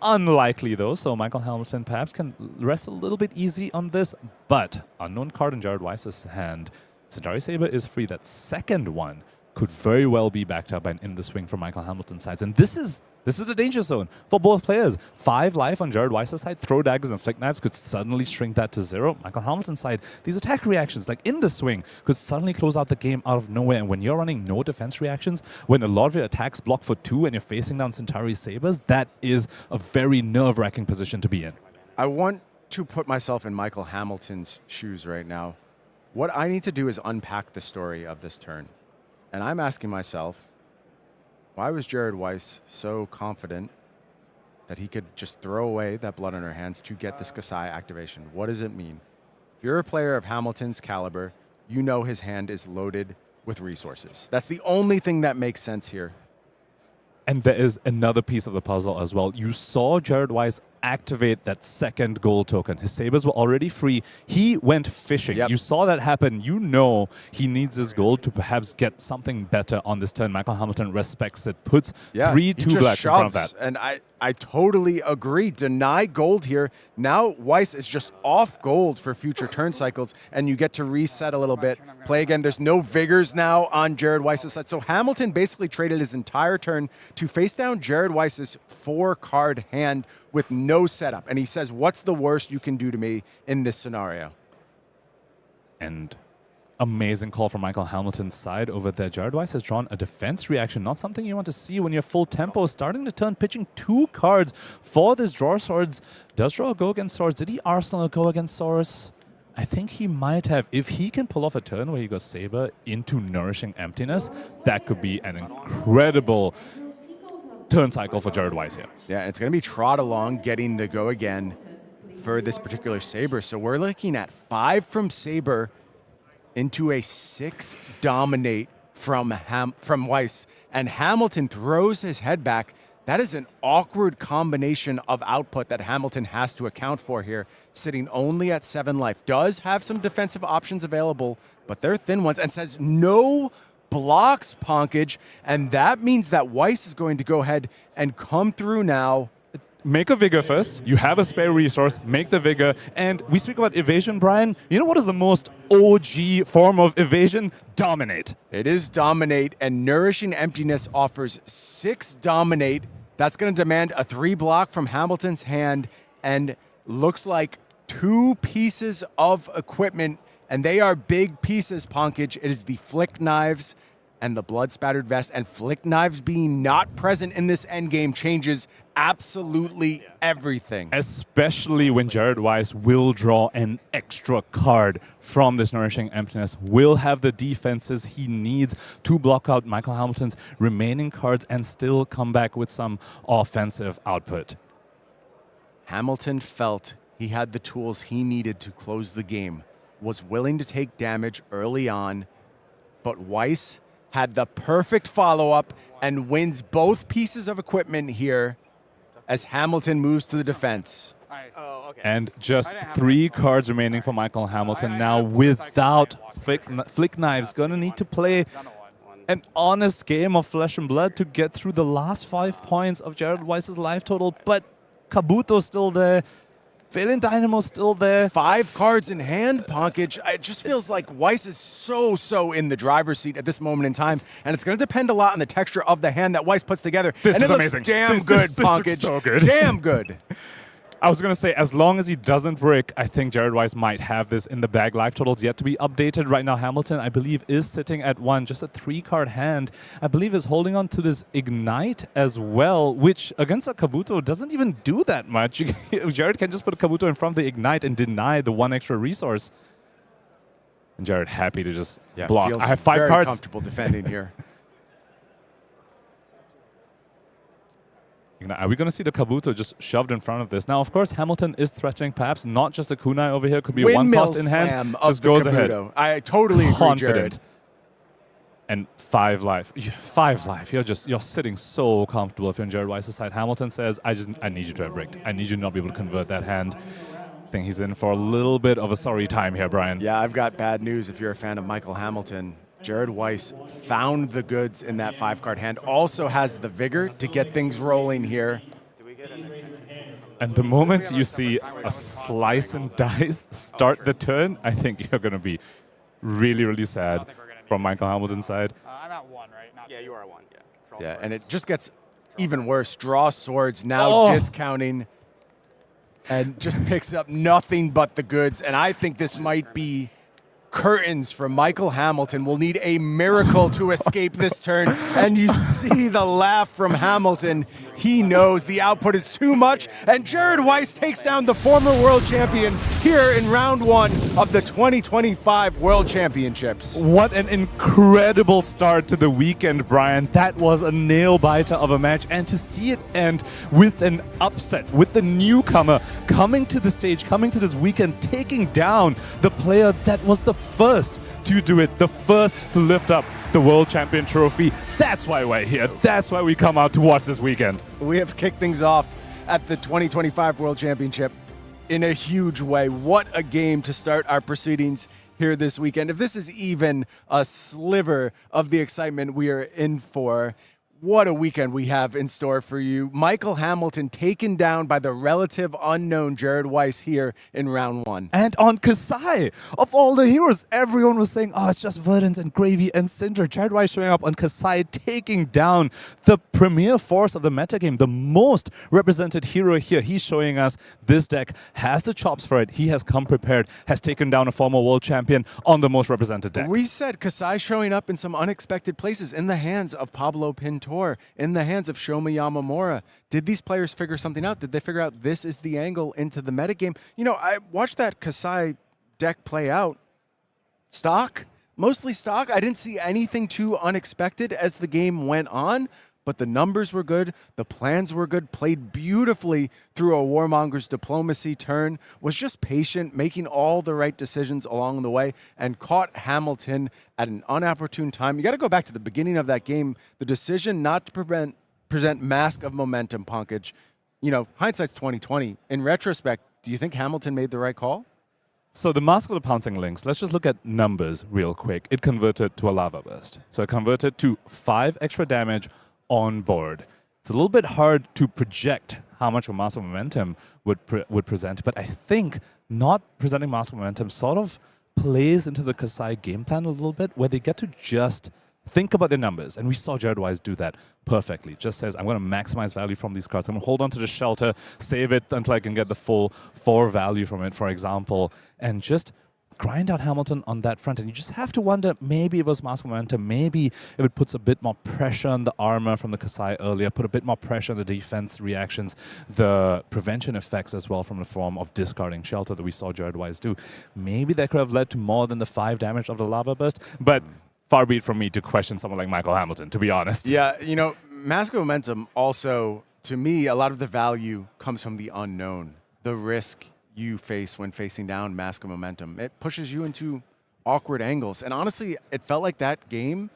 Unlikely, though. So Michael Hamilton perhaps can rest a little bit easy on this. But unknown card in Jared Wyce's hand. Centauri Saber is free. That second one could very well be backed up and in the swing from Michael Hamilton's side. And this is a danger zone for both players. 5 life on Jared Wyce's side. Throw daggers and flick knives could suddenly shrink that to 0. Michael Hamilton's side, these attack reactions, like in the swing, could suddenly close out the game out of nowhere. And when you're running no defense reactions, when a lot of your attacks block for 2 and you're facing down Centauri Sabers, that is a very nerve-wracking position to be in. I want to put myself in Michael Hamilton's shoes right now. What I need to do is unpack the story of this turn. And I'm asking myself, why was Jared Wyce so confident that he could just throw away that blood on her hands to get this Kassai activation? What does it mean? If you're a player of Hamilton's caliber, you know his hand is loaded with resources. That's the only thing that makes sense here. And there is another piece of the puzzle as well. You saw Jared Wyce activate that second gold token. His sabers were already free. He went fishing. You saw that happen. You know he needs his gold to perhaps get something better on this turn. Michael Hamilton respects it. Puts 3 2-blacks in front of that. And I totally agree. Deny gold here. Now Wyce is just off gold for future turn cycles, and you get to reset a little bit. Play again. There's no vigors now on Jared Wyce's side. So Hamilton basically traded his entire turn to face down Jared Wyce's 4-card hand with no no setup. And he says, what's the worst you can do to me in this scenario? And amazing call from Michael Hamilton's side over there. Jared Wyce has drawn a defense reaction, not something you want to see when you're full tempo. Starting the turn, pitching 2 cards for this draw swords. Does draw a go against swords. Did he arsenal a go against swords? I think he might have. If he can pull off a turn where he goes Saber into Nourishing Emptiness, that could be an incredible turn cycle for Jared Wyce here. Yeah, it's going to be Trot Along getting the go again for this particular Saber. So we're looking at 5 from Saber into a 6 dominate from Wyce. And Hamilton throws his head back. That is an awkward combination of output that Hamilton has to account for here, sitting only at 7 life. Does have some defensive options available, but they're thin ones, and says no blocks, Ponkage, and that means that Wyce is going to go ahead and come through now. Make a Vigor first. You have a spare resource. Make the Vigor. And we speak about evasion, Brian. You know what is the most OG form of evasion? Dominate. It is Dominate, and Nourishing Emptiness offers 6 Dominate. That's going to demand a 3 block from Hamilton's hand, and looks like 2 pieces of equipment, and they are big pieces, Ponkage. It is the Flick Knives and the Blood Spattered Vest, and Flick Knives being not present in this endgame changes absolutely everything. Especially when Jared Wyce will draw an extra card from this Nourishing Emptiness, will have the defenses he needs to block out Michael Hamilton's remaining cards and still come back with some offensive output. Hamilton felt he had the tools he needed to close the game, was willing to take damage early on, but Wyce had the perfect follow-up and wins both pieces of equipment here as Hamilton moves to the defense. And just 3 cards remaining for Michael Hamilton now without Flick Knives. Gonna need to play an honest game of flesh and blood to get through the last 5 points of Jared Wyce's life total, but Kabuto's still there. Valiant Dynamo's still there. 5 cards in hand, Ponkage. It just feels like Wyce is so in the driver's seat at this moment in time, and it's going to depend a lot on the texture of the hand that Wyce puts together. This and is it amazing. Looks damn This good, Ponkage. looks so good. Damn good. I was going to say, as long as he doesn't brick, I think Jared Wyce might have this in the bag. Life totals yet to be updated. Right now, Hamilton, I believe, is sitting at 1, just a 3-card hand. I believe is holding on to this Ignite as well, which against a Kabuto doesn't even do that much. Jared can just put a Kabuto in front of the Ignite and deny the 1 extra resource. And Jared happy to just block. Feels I have 5 very cards. comfortable defending here. Are we going to see the Kabuto just shoved in front of this? Now, of course, Hamilton is threatening perhaps not just a kunai over here. Could be a 1 cost in hand. Just goes ahead. I totally agree, Confident. Jared. And 5 life. 5 life. You're sitting so comfortable if you're on Jared Wyce's side. Hamilton says, I need you to have bricked. I need you to not be able to convert that hand. I think he's in for a little bit of a sorry time here, Brian. Yeah, I've got bad news if you're a fan of Michael Hamilton. Jared Wyce found the goods in that 5-card hand, also has the vigor to get things rolling here. And the moment you see a slice and dice start the turn, I think you're going to be really sad from Michael Hamilton's side. I'm at 1, right? Yeah, you are at 1, yeah. Yeah, and it just gets even worse. Draw swords, now discounting, and just picks up nothing but the goods. And I think this might be curtains for Michael Hamilton. Will need a miracle to escape this turn. And you see the laugh from Hamilton. He knows the output is too much. And Jared Wyce takes down the former world champion here in round 1 of the 2025 World Championships. What an incredible start to the weekend, Brian. That was a nail-biter of a match. And to see it end with an upset, with the newcomer coming to the stage, coming to this weekend, taking down the player that was the first to do it, the first to lift up the World Champion trophy. That's why we're here. That's why we come out to watch this weekend. We have kicked things off at the 2025 World Championship in a huge way. What a game to start our proceedings here this weekend. If this is even a sliver of the excitement we are in for, What a weekend we have in store for you. Michael Hamilton taken down by the relative unknown Jared Wyce here in round 1. And on Kassai, of all the heroes, everyone was saying, oh, it's just Verdance and Gravy and Cindra. Jared Wyce showing up on Kassai, taking down the premier force of the metagame, the most represented hero here. He's showing us this deck has the chops for it. He has come prepared, has taken down a former world champion on the most represented deck. We said Kassai showing up in some unexpected places in the hands of Pablo Pintor, in the hands of Shoma Yamamura. Did these players figure something out? Did they figure out this is the angle into the metagame? You know, I watched that Kassai deck play out. Stock, mostly stock. I didn't see anything too unexpected as the game went on, but the numbers were good, the plans were good, played beautifully through a Warmonger's diplomacy turn, was just patient, making all the right decisions along the way, and caught Hamilton at an unopportune time. You got to go back to the beginning of that game, the decision not to present Mask of Momentum, Punkage. You know, hindsight's 2020. In retrospect, do you think Hamilton made the right call? So the Mask of the Pouncing Lynx, let's just look at numbers real quick. It converted to a Lava Burst. So it converted to 5 extra damage on board. It's a little bit hard to project how much a Mask of Momentum would present, but I think not presenting Mask of Momentum sort of plays into the Kassai game plan a little bit, where they get to just think about their numbers. And we saw Jared Wyce do that perfectly. Just says, I'm going to maximize value from these cards. I'm going to hold on to the shelter, save it until I can get the full 4 value from it, for example, and just grind out Hamilton on that front. And you just have to wonder, maybe it was Mask Momentum, maybe if it puts a bit more pressure on the armor from the Kassai earlier, put a bit more pressure on the defense reactions, the prevention effects as well from the form of discarding shelter that we saw Jared Wyce do. Maybe that could have led to more than the 5 damage of the Lava Burst, but far be it from me to question someone like Michael Hamilton, to be honest. Yeah, you know, Mask of Momentum also, to me, a lot of the value comes from the unknown, the risk you face when facing down Mask of Momentum. It pushes you into awkward angles. And honestly, it felt like that game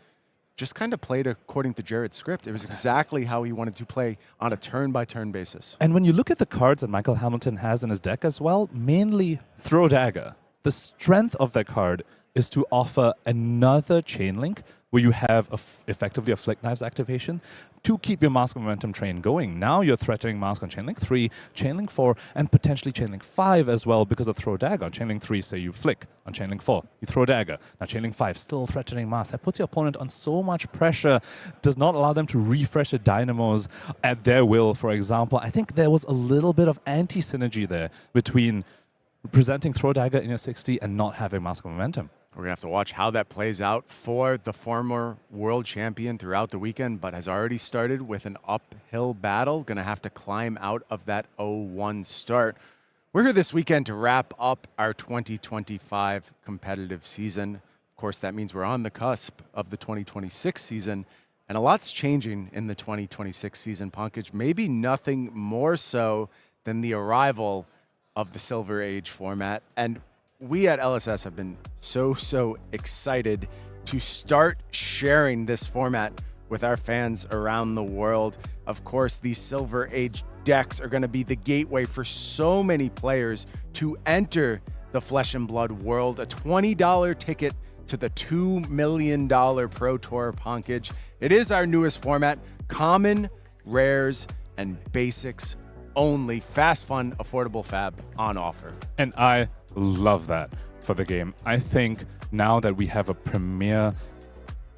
just kind of played according to Jared's script. It was exactly how he wanted to play on a turn-by-turn basis. And when you look at the cards that Michael Hamilton has in his deck as well, mainly Throw Dagger. The strength of that card is to offer another chain link where you have effectively a Flick Knives activation to keep your Mask of Momentum train going. Now you're threatening Mask on Chainlink 3, Chainlink 4, and potentially Chainlink 5 as well because of Throw Dagger. On Chainlink 3, say you Flick. On Chainlink 4, you Throw Dagger. Now Chainlink 5, still threatening Mask. That puts your opponent on so much pressure, does not allow them to refresh the dynamos at their will, for example. I think there was a little bit of anti-synergy there between presenting Throw Dagger in your 60 and not having Mask of Momentum. We're going to have to watch how that plays out for the former world champion throughout the weekend, but has already started with an uphill battle. Going to have to climb out of that 0-1 start. We're here this weekend to wrap up our 2025 competitive season. Of course, that means we're on the cusp of the 2026 season, and a lot's changing in the 2026 season, Punkage. Maybe nothing more so than the arrival of the Silver Age format. And we at LSS have been so excited to start sharing this format with our fans around the world. Of course, these Silver Age decks are going to be the gateway for so many players to enter the Flesh and Blood world. A $20 ticket to the $2 million Pro Tour, Punkage. It is our newest format. Common, rares, and basics only. Fast, fun, affordable fab on offer. And I love that for the game. I think now that we have a premier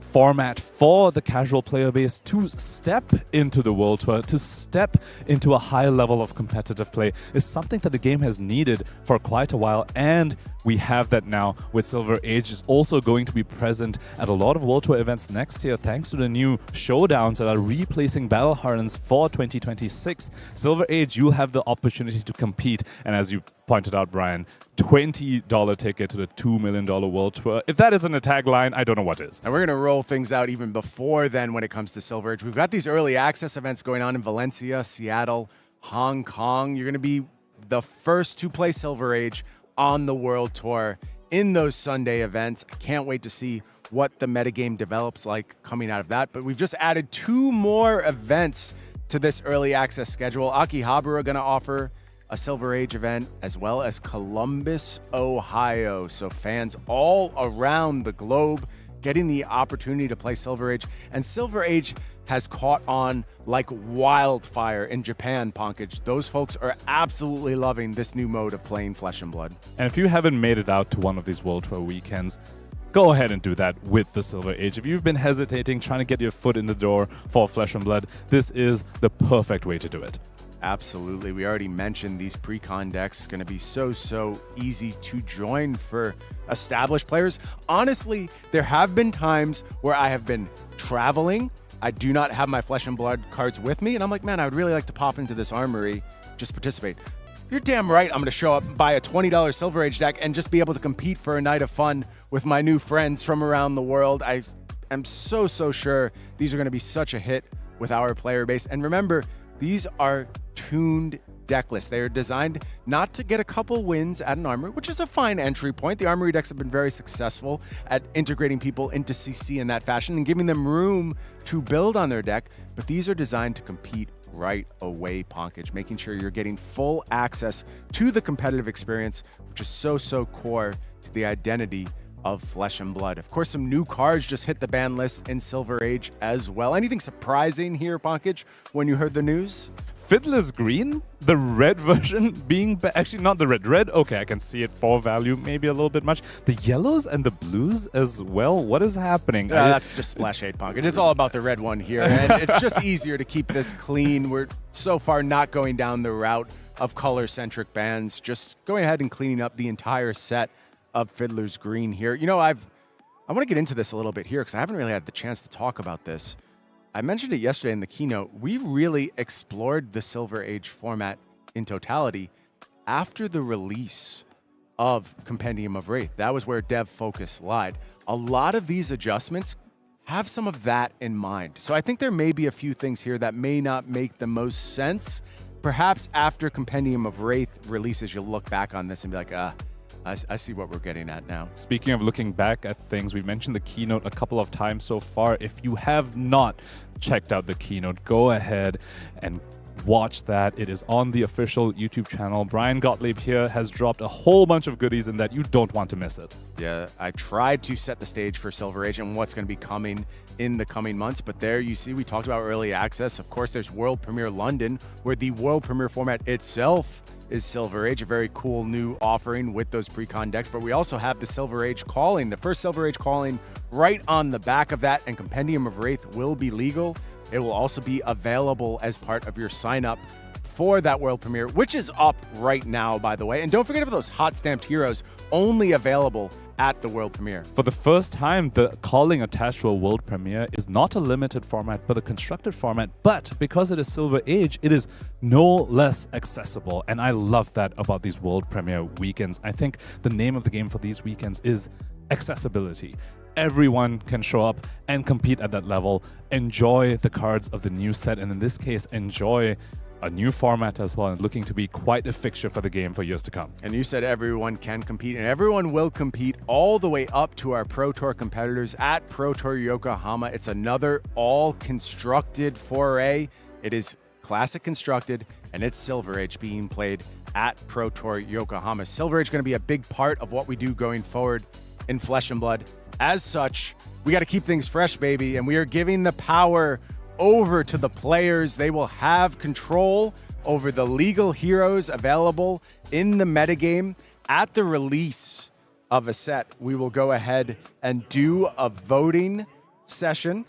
format for the casual player base to step into the World Tour, to step into a high level of competitive play is something that the game has needed for quite a while, and we have that now with Silver Age. Is also going to be present at a lot of World Tour events next year thanks to the new showdowns that are replacing Battle Hardens for 2026. Silver Age, you'll have the opportunity to compete, and as you pointed out, Brian, $20 ticket to the $2 million World Tour. If that isn't a tagline, I don't know what is. And we're going to roll things out even before then when it comes to Silver Age. We've got these early access events going on in Valencia, Seattle, Hong Kong. You're going to be the first to play Silver Age on the World Tour in those Sunday events. I can't wait to see what the metagame develops like coming out of that. But we've just added 2 more events to this early access schedule. Akihabara going to offer a Silver Age event, as well as Columbus, Ohio. So fans all around the globe getting the opportunity to play Silver Age. And Silver Age has caught on like wildfire in Japan, Pankaj. Those folks are absolutely loving this new mode of playing Flesh and Blood. And if you haven't made it out to one of these World Tour weekends, go ahead and do that with the Silver Age. If you've been hesitating, trying to get your foot in the door for Flesh and Blood, this is the perfect way to do it. Absolutely. We already mentioned these pre-con decks going to be so easy to join for established players. Honestly, there have been times where I have been traveling. I do not have my Flesh and Blood cards with me, and I'm like, man, I would really like to pop into this armory, just participate. You're damn right I'm going to show up, buy a $20 Silver Age deck, and just be able to compete for a night of fun with my new friends from around the world. I am so sure these are going to be such a hit with our player base. And remember, these are tuned deck lists. They are designed not to get a couple wins at an armory, which is a fine entry point. The armory decks have been very successful at integrating people into CC in that fashion and giving them room to build on their deck. But these are designed to compete right away, Pankaj, making sure you're getting full access to the competitive experience, which is so core to the identity of Flesh and Blood. Of course, some new cards just hit the ban list in Silver Age as well. Anything surprising here, Pankaj, when you heard the news? Fiddler's Green, the red version being actually not the red. Okay, I can see it for value, maybe a little bit much. The yellows and the blues as well. What is happening? That's just Splash 8, Pankaj. It's all about the red one here, and it's just easier to keep this clean. We're so far not going down the route of color-centric bans, just going ahead and cleaning up the entire set of Fiddler's Green here. You know, I want to get into this a little bit here because I haven't really had the chance to talk about this. I mentioned it yesterday in the keynote. We really explored the Silver Age format in totality after the release of Compendium of Rathe. That was where dev focus lied. A lot of these adjustments have some of that in mind. So I think there may be a few things here that may not make the most sense. Perhaps after Compendium of Rathe releases, you'll look back on this and be like, I see what we're getting at now. Speaking of looking back at things, we've mentioned the keynote a couple of times so far. If you have not checked out the keynote, go ahead and watch that. It is on the official YouTube channel. Brian Gottlieb here has dropped a whole bunch of goodies in that. You don't want to miss it. Yeah, I tried to set the stage for Silver Age and what's going to be coming in the coming months, but there you see we talked about early access. Of course, there's World Premiere London, where the World Premiere format itself is Silver Age, a very cool new offering with those pre-con decks. But we also have the Silver Age Calling, the first Silver Age Calling right on the back of that, and Compendium of Rathe will be legal. It will also be available as part of your sign-up for that world premiere, which is up right now, by the way. And don't forget about those hot stamped heroes, only available at the world premiere. For the first time, the calling attached to a world premiere is not a limited format, but a constructed format. But because it is Silver Age, it is no less accessible. And I love that about these world premiere weekends. I think the name of the game for these weekends is accessibility. Everyone can show up and compete at that level, enjoy the cards of the new set, and in this case, enjoy a new format as well, and looking to be quite a fixture for the game for years to come. And you said everyone can compete, and everyone will compete all the way up to our Pro Tour competitors at Pro Tour Yokohama. It's another all-constructed foray. It is classic constructed, and it's Silver Age being played at Pro Tour Yokohama. Silver Age is going to be a big part of what we do going forward in Flesh and Blood. As such, we got to keep things fresh, baby, and we are giving the power over to the players. They will have control over the legal heroes available in the metagame. At the release of a set, we will go ahead and do a voting session.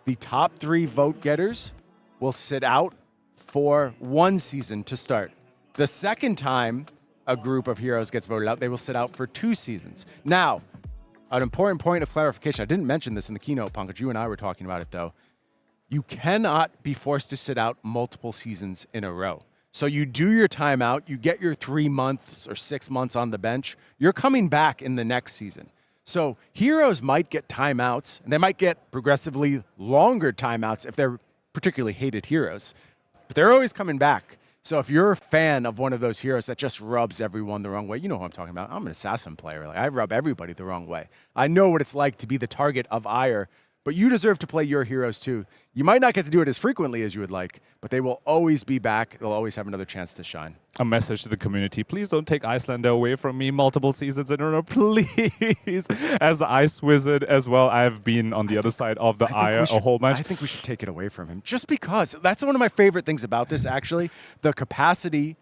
The top 3 vote getters will sit out for 1 season to start. The second time a group of heroes gets voted out, they will sit out for 2 seasons. Now, an important point of clarification. I didn't mention this in the keynote, Pankaj. You and I were talking about it, though. You cannot be forced to sit out multiple seasons in a row. So you do your timeout, you get your 3 months or 6 months on the bench, you're coming back in the next season. So heroes might get timeouts, and they might get progressively longer timeouts if they're particularly hated heroes, but they're always coming back. So if you're a fan of one of those heroes that just rubs everyone the wrong way, you know who I'm talking about. I'm an assassin player. Like, I rub everybody the wrong way. I know what it's like to be the target of ire but you deserve to play your heroes too. You might not get to do it as frequently as you would like, but they will always be back. They'll always have another chance to shine. A message to the community. Please don't take Icelander away from me multiple seasons in a row, please. As the Ice Wizard as well, I've been on the other side of the ire a whole bunch. I think we should take it away from him, just because. That's one of my favorite things about this, actually. The capacity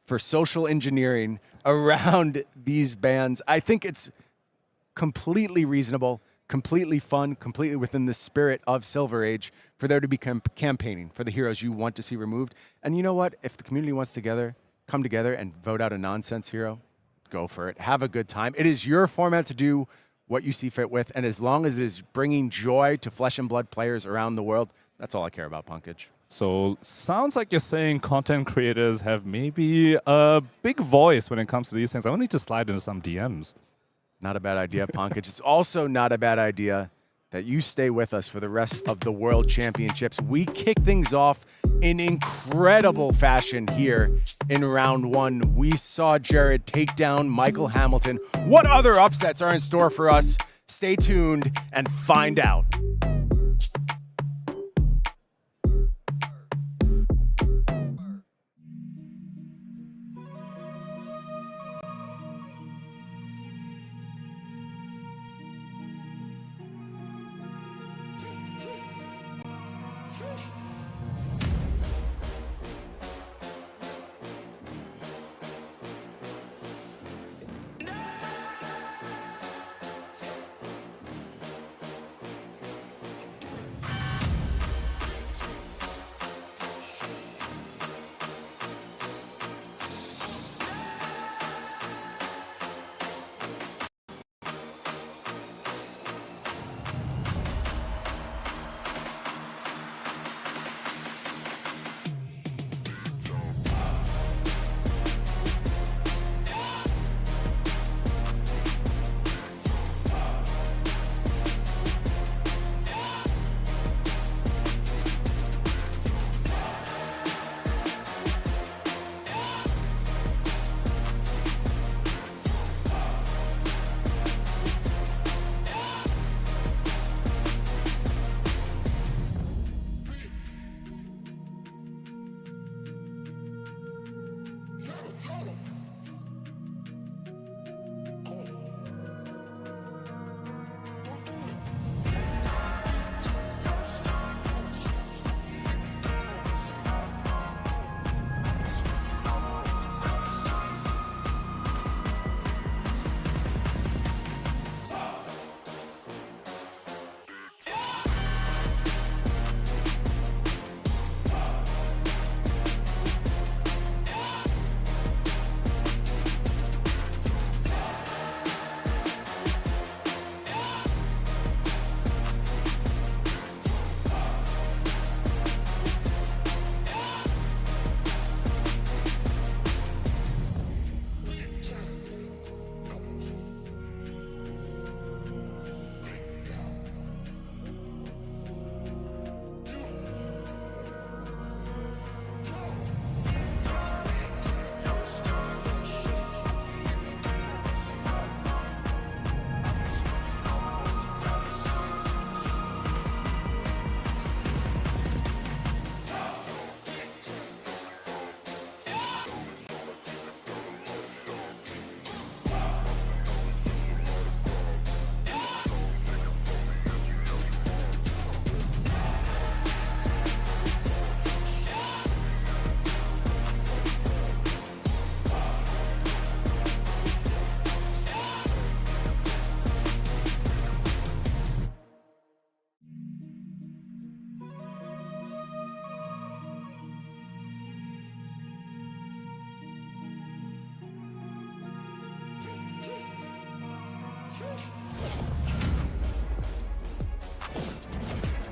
for social engineering around these bans. I think it's completely reasonable, completely fun, completely within the spirit of Silver Age for there to be campaigning for the heroes you want to see removed. And you know what? If the community wants to come together and vote out a nonsense hero, go for it. Have a good time. It is your format to do what you see fit with, and as long as it is bringing joy to Flesh and Blood players around the world, that's all I care about, Punkage. So sounds like you're saying content creators have maybe a big voice when it comes to these things. I will need to slide into some DMs. Not a bad idea, Punkage. It's also not a bad idea that you stay with us for the rest of the World Championships. We kick things off in incredible fashion here in round 1. We saw Jared take down Michael Hamilton. What other upsets are in store for us? Stay tuned and find out.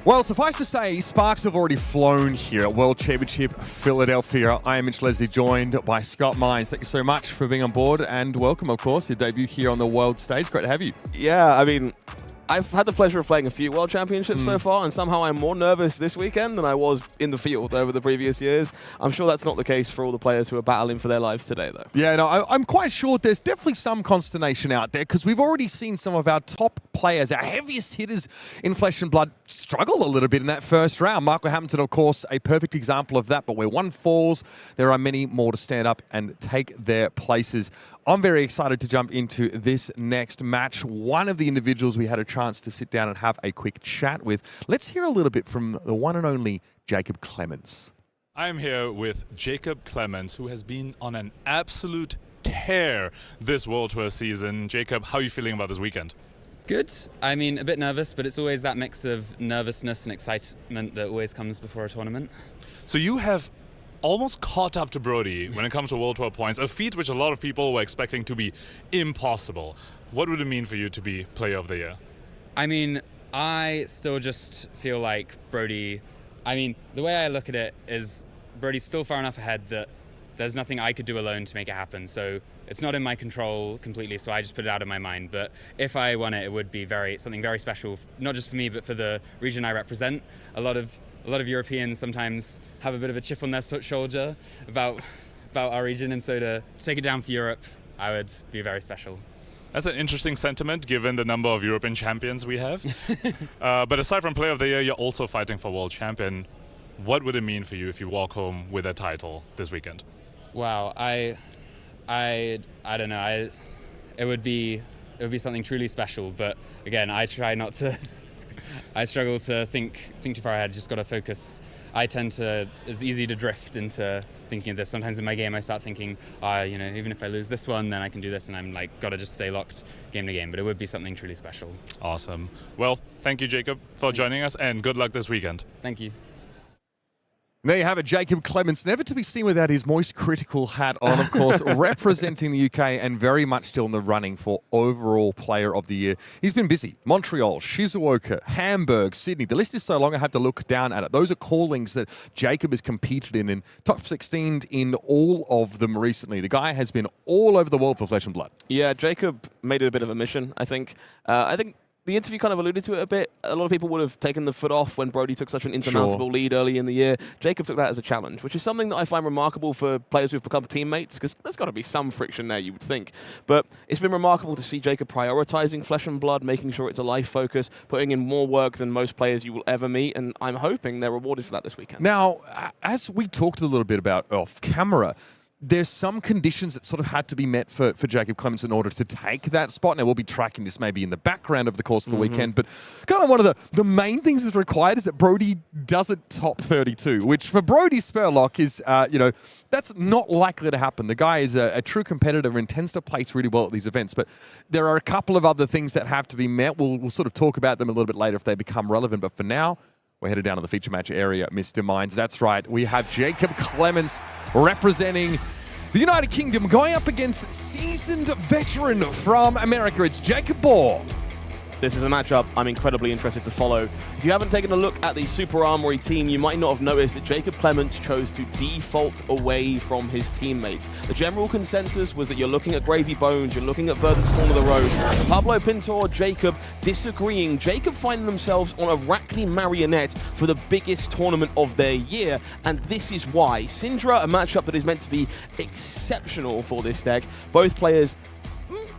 Well, suffice to say, sparks have already flown here at World Championship Philadelphia. I am Mitch Leslie, joined by Scott Mines. Thank you so much for being on board, and welcome, of course, your debut here on the world stage. Great to have you. Yeah, I mean, I've had the pleasure of playing a few World Championships so far, and somehow I'm more nervous this weekend than I was in the field over the previous years. I'm sure that's not the case for all the players who are battling for their lives today, though. Yeah, no, I'm quite sure there's definitely some consternation out there, because we've already seen some of our top players, our heaviest hitters in Flesh and Blood, struggled a little bit in that first round. Michael Hamilton, of course, a perfect example of that, but where one falls, there are many more to stand up and take their places. I'm very excited to jump into this next match. One of the individuals we had a chance to sit down and have a quick chat with. Let's hear a little bit from the one and only Jacob Clements. I'm here with Jacob Clements, who has been on an absolute tear this World Tour season. Jacob, how are you feeling about this weekend? Good. I mean, a bit nervous, but it's always that mix of nervousness and excitement that always comes before a tournament. So you have almost caught up to Brody when it comes to World Tour points, a feat which a lot of people were expecting to be impossible. What would it mean for you to be Player of the Year? I mean, I still just feel like Brody... I mean, the way I look at it is Brody's still far enough ahead that there's nothing I could do alone to make it happen. So it's not in my control completely, so I just put it out of my mind. But if I won it, it would be something very special, not just for me, but for the region I represent. A lot of Europeans sometimes have a bit of a chip on their shoulder about our region, and so to take it down for Europe, I would be very special. That's an interesting sentiment, given the number of European champions we have. But aside from Player of the Year, you're also fighting for World Champion. What would it mean for you if you walk home with a title this weekend? Wow, I don't know. It would be something truly special. But again, I try not to. I struggle to think too far ahead. Just got to focus. It's easy to drift into thinking of this. Sometimes in my game I start thinking, even if I lose this one, then I can do this, and I'm like, gotta just stay locked game to game. But it would be something truly special. Awesome. Well, thank you, Jacob, for joining us, and good luck this weekend. Thank you. There you have it, Jacob Clements, never to be seen without his most critical hat on, of course, representing the UK and very much still in the running for overall Player of the Year. He's been busy. Montreal, Shizuoka, Hamburg, Sydney. The list is so long I have to look down at it. Those are callings that Jacob has competed in top 16 in all of them recently. The guy has been all over the world for Flesh and Blood. Yeah, Jacob made it a bit of a mission, I think. The interview kind of alluded to it a bit. A lot of people would have taken the foot off when Brody took such an insurmountable lead early in the year. Jacob took that as a challenge, which is something that I find remarkable for players who've become teammates, because there's got to be some friction there, you would think. But it's been remarkable to see Jacob prioritizing Flesh and Blood, making sure it's a life focus, putting in more work than most players you will ever meet, and I'm hoping they're rewarded for that this weekend. Now, as we talked a little bit about off camera, there's some conditions that sort of had to be met for Jacob Clements in order to take that spot. Now, we'll be tracking this maybe in the background over the course of the weekend, but kind of one of the main things that's required is that Brody doesn't top 32, which for Brody Spurlock is, that's not likely to happen. The guy is a true competitor and tends to place really well at these events, but there are a couple of other things that have to be met. We'll sort of talk about them a little bit later if they become relevant, but for now, we're headed down to the feature match area, Mr. Minds. That's right. We have Jacob Clements representing the United Kingdom going up against seasoned veteran from America. It's Jacob Baugh. This is a matchup I'm incredibly interested to follow. If you haven't taken a look at the Super Armory team, you might not have noticed that Jacob Clements chose to default away from his teammates. The general consensus was that you're looking at Gravy Bones, you're looking at Verdance Storm of the Rose, Pablo Pintor, Jacob disagreeing. Jacob finding themselves on Arachne Marionette for the biggest tournament of their year, and this is why. Cindra, a matchup that is meant to be exceptional for this deck. Both players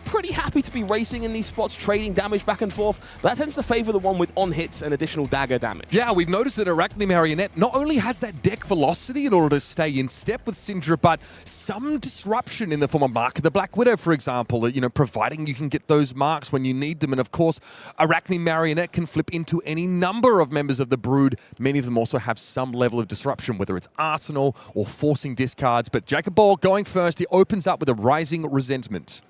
pretty happy to be racing in these spots, trading damage back and forth, but that tends to favor the one with on-hits and additional dagger damage. Yeah, we've noticed that Arachne Marionette not only has that deck velocity in order to stay in step with Cindra, but some disruption in the form of Mark of the Black Widow, for example, providing you can get those marks when you need them. And of course, Arachne Marionette can flip into any number of members of the Brood. Many of them also have some level of disruption, whether it's Arsenal or forcing discards. But Jacob Baugh going first, he opens up with a Rising Resentment.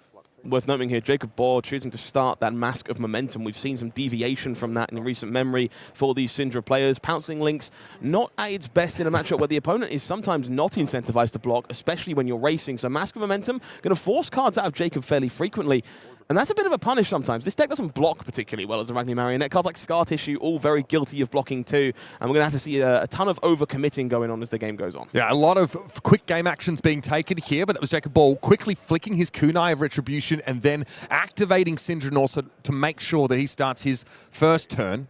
Worth noting here, Jacob Baugh choosing to start that Mask of Momentum. We've seen some deviation from that in recent memory for these Cindra players. Pouncing Links, not at its best in a matchup where the opponent is sometimes not incentivized to block, especially when you're racing. So Mask of Momentum going to force cards out of Jacob fairly frequently. And that's a bit of a punish sometimes. This deck doesn't block particularly well as Arachne Marionette. Cards like Scar Tissue, all very guilty of blocking too. And we're going to have to see a ton of overcommitting going on as the game goes on. Yeah, a lot of quick game actions being taken here, but that was Jacob Baugh quickly flicking his Kunai of Retribution and then activating Cindra also to make sure that he starts his first turn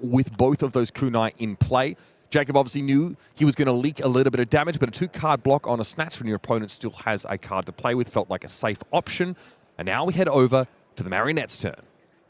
with both of those Kunai in play. Jacob obviously knew he was going to leak a little bit of damage, but a 2-card block on a snatch when your opponent still has a card to play with felt like a safe option. And now we head over to the Marionette's turn.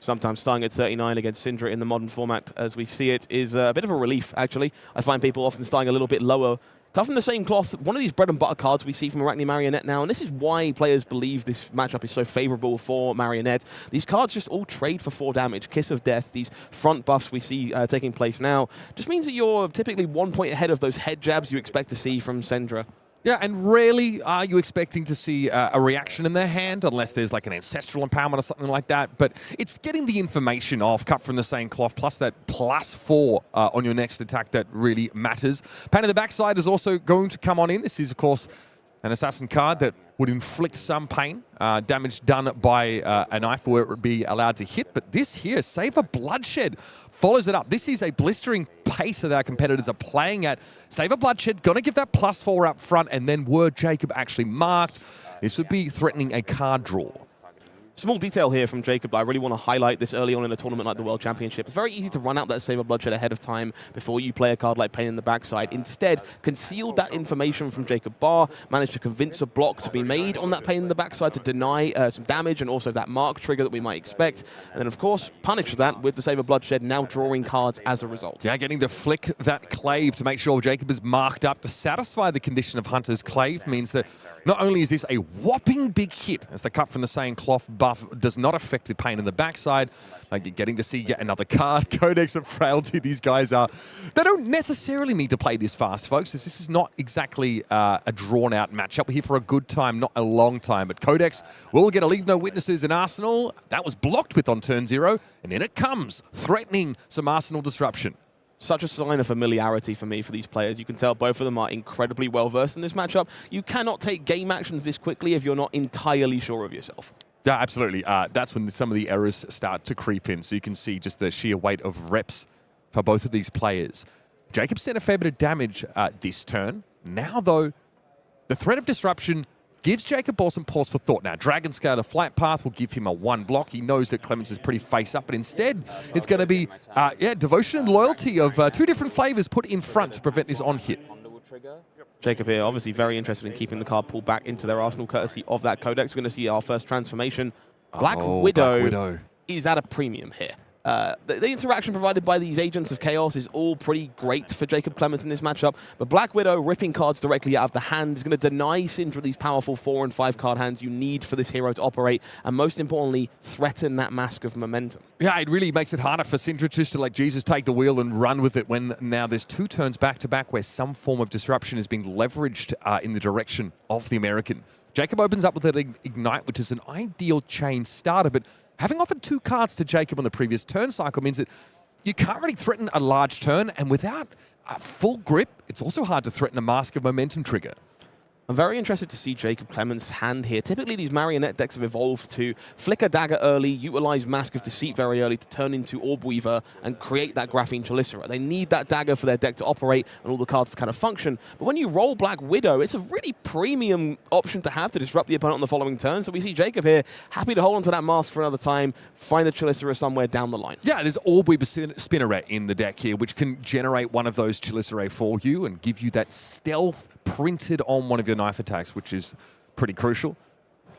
Sometimes starting at 39 against Cindra in the modern format as we see it is a bit of a relief, actually. I find people often starting a little bit lower. Cut from the same cloth, one of these bread and butter cards we see from Arachne Marionette now, and this is why players believe this matchup is so favorable for Marionette. These cards just all trade for 4 damage. Kiss of Death, these front buffs we see taking place now, just means that you're typically 1 point ahead of those head jabs you expect to see from Cindra. Yeah, and rarely are you expecting to see a reaction in their hand unless there's like an ancestral empowerment or something like that. But it's getting the information off, cut from the same cloth, plus that +4 on your next attack that really matters. Pain in the Backside is also going to come on in. This is, of course, an assassin card that would inflict some pain, damage done by a knife where it would be allowed to hit. But this here, Save a Bloodshed, follows it up. This is a blistering pace that our competitors are playing at. Save a Bloodshed, going to give that +4 up front, and then were Jacob actually marked, this would be threatening a card draw. Small detail here from Jacob that I really want to highlight this early on in a tournament like the World Championship. It's very easy to run out that Save a Bloodshed ahead of time before you play a card like Pain in the Backside. Instead, concealed that information from Jacob Baugh, managed to convince a block to be made on that Pain in the Backside to deny some damage and also that mark trigger that we might expect. And then, of course, punish that with the Save a Bloodshed, now drawing cards as a result. Yeah, getting to flick that Clave to make sure Jacob is marked up to satisfy the condition of Hunter's Clave means that not only is this a whopping big hit, as the cut from the same cloth buff does not affect the Pain in the Backside. Like getting to see yet another card. Codex of Frailty, these guys are... They don't necessarily need to play this fast, folks. This is not exactly a drawn-out matchup. We're here for a good time, not a long time. But Codex will get a Leave No Witnesses in Arsenal. That was blocked with on turn 0. And in it comes, threatening some Arsenal disruption. Such a sign of familiarity for me for these players. You can tell both of them are incredibly well-versed in this matchup. You cannot take game actions this quickly if you're not entirely sure of yourself. Yeah, absolutely. That's when some of the errors start to creep in. So you can see just the sheer weight of reps for both of these players. Jacob sent a fair bit of damage this turn. Now, though, the threat of disruption gives Jacob Baugh some pause for thought. Now, Dragon Scale Flight Path will give him a 1 block. He knows that Clements is pretty face up, but instead it's going to be Devotion and Loyalty of 2 different flavors put in front to prevent this on-hit. Jacob here, obviously very interested in keeping the card pulled back into their arsenal courtesy of that Codex. We're going to see our first transformation. Black Widow is at a premium here. The interaction provided by these agents of chaos is all pretty great for Jacob Clements in this matchup, but Black Widow ripping cards directly out of the hand is going to deny Cindra these powerful 4 and 5 card hands you need for this hero to operate, and most importantly, threaten that mask of momentum. Yeah, it really makes it harder for Cindra just to let Jesus take the wheel and run with it when now there's 2 turns back-to-back where some form of disruption is being leveraged in the direction of the American. Jacob opens up with an Ignite, which is an ideal chain starter, but having offered 2 cards to Jacob on the previous turn cycle means that you can't really threaten a large turn, and without a full grip, it's also hard to threaten a Mask of Momentum trigger. I'm very interested to see Jacob Clements' hand here. Typically, these Marionette decks have evolved to flick a dagger early, utilize Mask of Deceit very early to turn into Orb Weaver and create that Graphene Chelicera. They need that dagger for their deck to operate and all the cards to kind of function. But when you roll Black Widow, it's a really premium option to have to disrupt the opponent on the following turn. So we see Jacob here, happy to hold on to that Mask for another time, find a Chelicera somewhere down the line. Yeah, there's Orb Weaver Spinneret in the deck here, which can generate one of those Chelicerae for you and give you that stealth printed on one of your knife attacks, which is pretty crucial.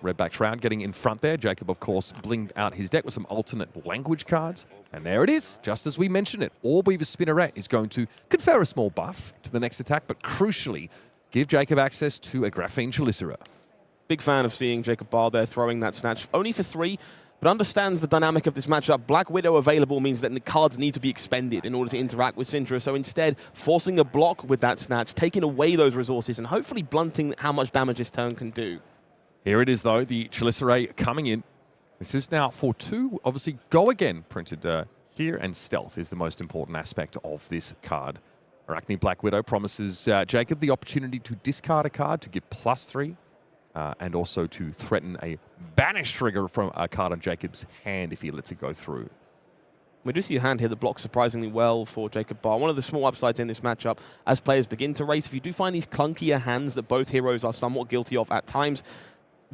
Redback Shroud getting in front there. Jacob, of course, blinged out his deck with some alternate language cards. And there it is, just as we mentioned it. Orb Weaver Spinneret is going to confer a small buff to the next attack, but crucially, give Jacob access to a Graphene Chelicera. Big fan of seeing Jacob Baugh there throwing that snatch. Only for 3, but understands the dynamic of this matchup. Black Widow available means that the cards need to be expended in order to interact with Cindra. So instead, forcing a block with that snatch, taking away those resources, and hopefully blunting how much damage this turn can do. Here it is, though, the Chelicerae coming in. This is now for 2. Obviously, Go Again printed here, and Stealth is the most important aspect of this card. Arachne Black Widow promises Jacob the opportunity to discard a card to give +3. And also to threaten a banish trigger from a card on Jacob's hand if he lets it go through. We do see a hand here that blocks surprisingly well for Jacob Baugh. One of the small upsides in this matchup as players begin to race. If you do find these clunkier hands that both heroes are somewhat guilty of at times,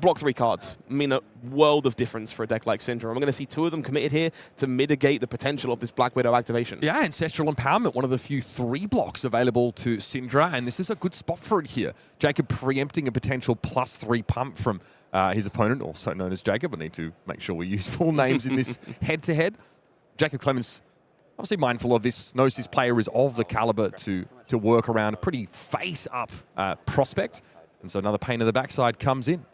block 3 cards mean a world of difference for a deck like Cindra. And we're going to see 2 of them committed here to mitigate the potential of this Black Widow activation. Yeah, Ancestral Empowerment, one of the few 3 blocks available to Cindra, and this is a good spot for it here. Jacob preempting a potential +3 pump from his opponent, also known as Jacob. I need to make sure we use full names in this head-to-head. Jacob Clements, obviously mindful of this, knows his player is of the caliber to work around a pretty face-up prospect. And so another pain in the backside comes in.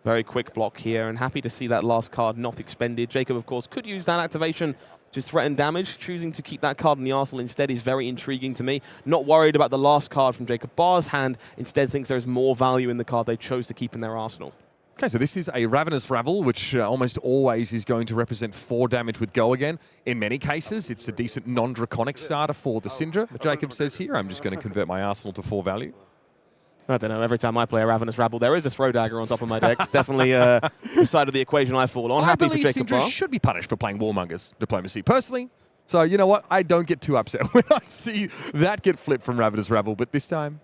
Very quick block here, and happy to see that last card not expended. Jacob, of course, could use that activation to threaten damage. Choosing to keep that card in the arsenal instead is very intriguing to me. Not worried about the last card from Jacob Baugh's hand. Instead thinks there's more value in the card they chose to keep in their arsenal. Okay, so this is a Ravenous Rabble, which almost always is going to represent 4 damage with Go again. In many cases, it's a decent non-draconic starter for the Cindra. But Jacob says here, I'm just going to convert my arsenal to 4 value. I don't know, every time I play a Ravenous Rabble, there is a Throw Dagger on top of my deck. It's definitely the side of the equation I fall on. Happy for Jacob Baugh. Cindra should be punished for playing Warmonger's Diplomacy, personally. So, you know what? I don't get too upset when I see that get flipped from Ravenous Rabble. But this time,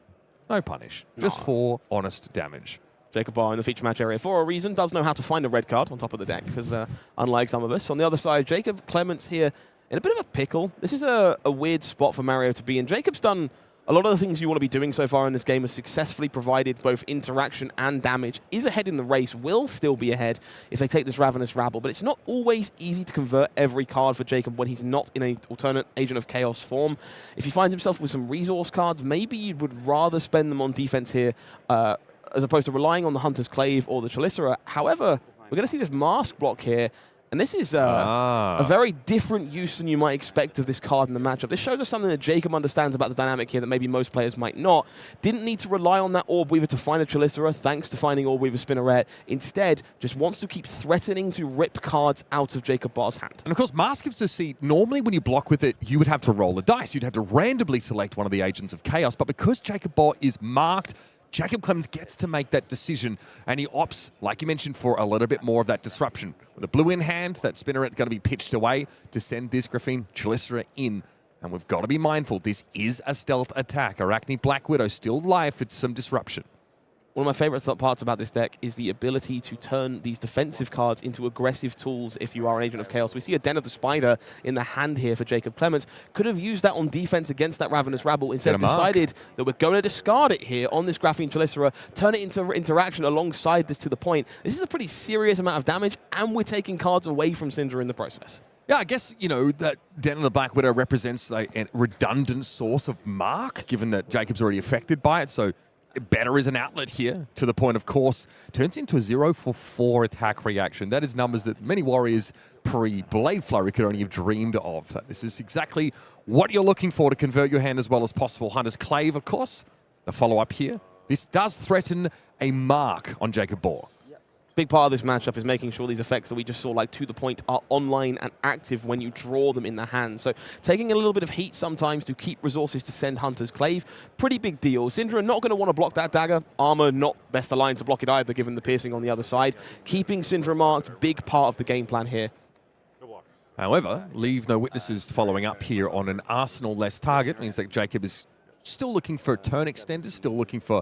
no punish. Just 4 honest damage. Jacob Baugh in the feature match area for a reason does know how to find a red card on top of the deck, because unlike some of us. On the other side, Jacob Clements here in a bit of a pickle. This is a weird spot for Mario to be in. Jacob's done a lot of the things you want to be doing so far in this game, has successfully provided both interaction and damage, is ahead in the race, will still be ahead if they take this Ravenous Rabble, but it's not always easy to convert every card for Jacob when he's not in an alternate Agent of Chaos form. If he finds himself with some resource cards, maybe you would rather spend them on defense here, as opposed to relying on the Hunter's Clave or the Chelicera. However, we're going to see this Mask block here, and this is a very different use than you might expect of this card in the matchup. This shows us something that Jacob understands about the dynamic here that maybe most players might not. Didn't need to rely on that Orb Weaver to find a Chelicera, thanks to finding Orb Weaver Spinneret. Instead, just wants to keep threatening to rip cards out of Jacob Baugh's hand. And of course, Mask gives a seat. Normally, when you block with it, you would have to roll a dice. You'd have to randomly select one of the Agents of Chaos. But because Jacob Baugh is marked, Jacob Clements gets to make that decision, and he opts, like you mentioned, for a little bit more of that disruption. With a blue in hand, that Spinneret going to be pitched away to send this Graphene Chelicera in. And we've got to be mindful, this is a stealth attack. Arachne Black Widow still live for some disruption. One of my favorite parts about this deck is the ability to turn these defensive cards into aggressive tools if you are an Agent of Chaos. We see a Den of the Spider in the hand here for Jacob Clements. Could have used that on defense against that Ravenous Rabble. Instead decided that we're going to discard it here on this Graphene Chelicera, turn it into interaction alongside this to the point. This is a pretty serious amount of damage, and we're taking cards away from Cindra in the process. Yeah, I guess, you know, that Den of the Black Widow represents a redundant source of mark, given that Jacob's already affected by it, so better is an outlet here, to the point, of course, turns into a 0-for-4 attack reaction. That is numbers that many warriors pre-Blade Flurry could only have dreamed of. This is exactly what you're looking for to convert your hand as well as possible. Hunter's Clave, of course, the follow-up here. This does threaten a mark on Jacob Baugh. Big part of this matchup is making sure these effects that we just saw, like to the point, are online and active when you draw them in the hand. So taking a little bit of heat sometimes to keep resources to send Hunter's Clave, pretty big deal. Cindra not going to want to block that dagger. Armor not best aligned to block it either, given the piercing on the other side. Keeping Cindra marked, big part of the game plan here. However, leave no witnesses following up here on an arsenal-less target. Means that Jacob is still looking for turn extenders, still looking for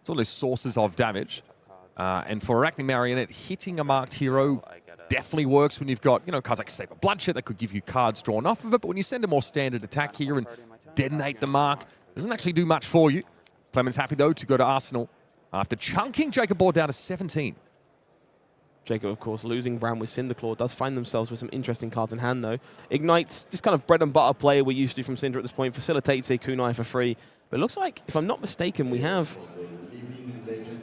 sort of sources of damage. And for Arachne Marionette, hitting a marked hero definitely works when you've got, you know, cards like Saber Bloodshed that could give you cards drawn off of it. But when you send a more standard attack here and detonate the mark, it doesn't actually do much for you. Clements happy, though, to go to Arsenal after chunking Jacob Baugh down to 17. Jacob, of course, losing Bram with Cinderclaw, does find themselves with some interesting cards in hand, though. Ignites, just kind of bread and butter play we're used to from Cindra at this point, facilitates a kunai for free. But it looks like, if I'm not mistaken, we have...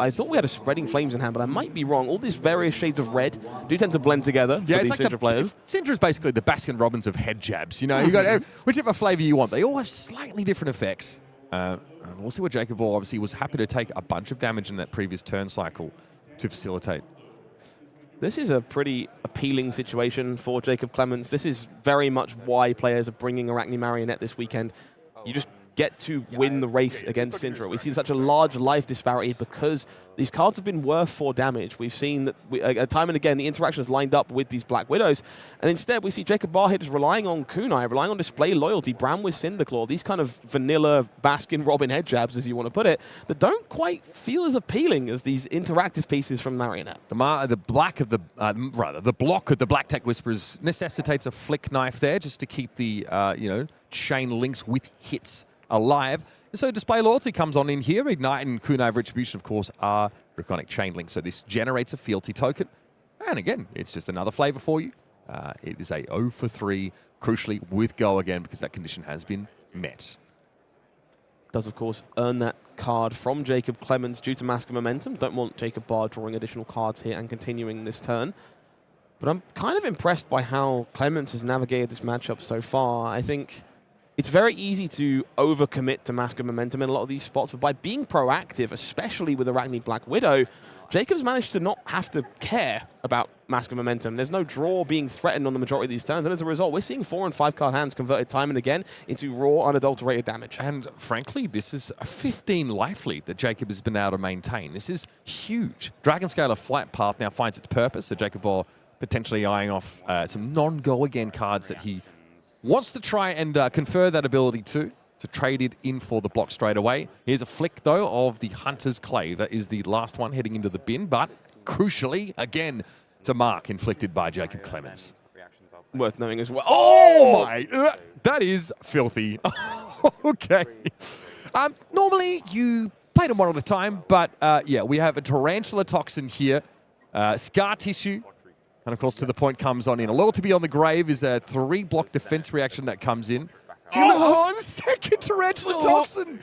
I thought we had a Spreading Flames in hand, but I might be wrong. All these various shades of red do tend to blend together for these like Cindra players. Cindra is basically the Baskin Robbins of head jabs. You know, you got whichever flavor you want. They all have slightly different effects. We'll see what Jacob Baugh obviously was happy to take a bunch of damage in that previous turn cycle to facilitate. This is a pretty appealing situation for Jacob Clements. This is very much why players are bringing Arachne Marionette this weekend. You just get to win the race against Cindra. We've seen such a large life disparity because these cards have been worth 4 damage. We've seen that time and again the interaction is lined up with these Black Widows, and instead we see Jacob Baugh here just relying on kunai, relying on display loyalty, Bram with Cinderclaw, these kind of vanilla Baskin-Robin head jabs, as you want to put it, that don't quite feel as appealing as these interactive pieces from Marionette. The block of the Black Tech Whisperers necessitates a flick knife there just to keep the chain links with hits alive. And so display loyalty comes on in here. Ignite and Kunai of Retribution, of course, are draconic chain links. So this generates a fealty token. And again, it's just another flavor for you. It is a 0 for 3, crucially with go again, because that condition has been met. Does, of course, earn that card from Jacob Clements due to Mask of Momentum. Don't want Jacob Baugh drawing additional cards here and continuing this turn. But I'm kind of impressed by how Clements has navigated this matchup so far. I think it's very easy to overcommit to Mask of Momentum in a lot of these spots, but by being proactive, especially with Arachne Black Widow, Jacob's managed to not have to care about Mask of Momentum. There's no draw being threatened on the majority of these turns, and as a result, we're seeing 4- and 5-card hands converted time and again into raw, unadulterated damage. And frankly, this is a 15 life lead that Jacob has been able to maintain. This is huge. Dragon Scaler Flight Path now finds its purpose, so Jacob Baugh potentially eyeing off some non-go-again cards that he wants to try and confer that ability to trade it in for the block straight away. Here's a flick, though, of the Hunter's Clay. That is the last one heading into the bin, but crucially, again, it's a mark inflicted by Jacob Clements. Worth knowing as well. Oh my! That is filthy. Okay. Normally, you play them one at a time, but yeah, we have a Tarantula Toxin here, Scar Tissue, and of course, to the point comes on in. A Loyalty Beyond the Grave is a 3-block defense reaction that comes in. Oh, second Tarantula Toxin!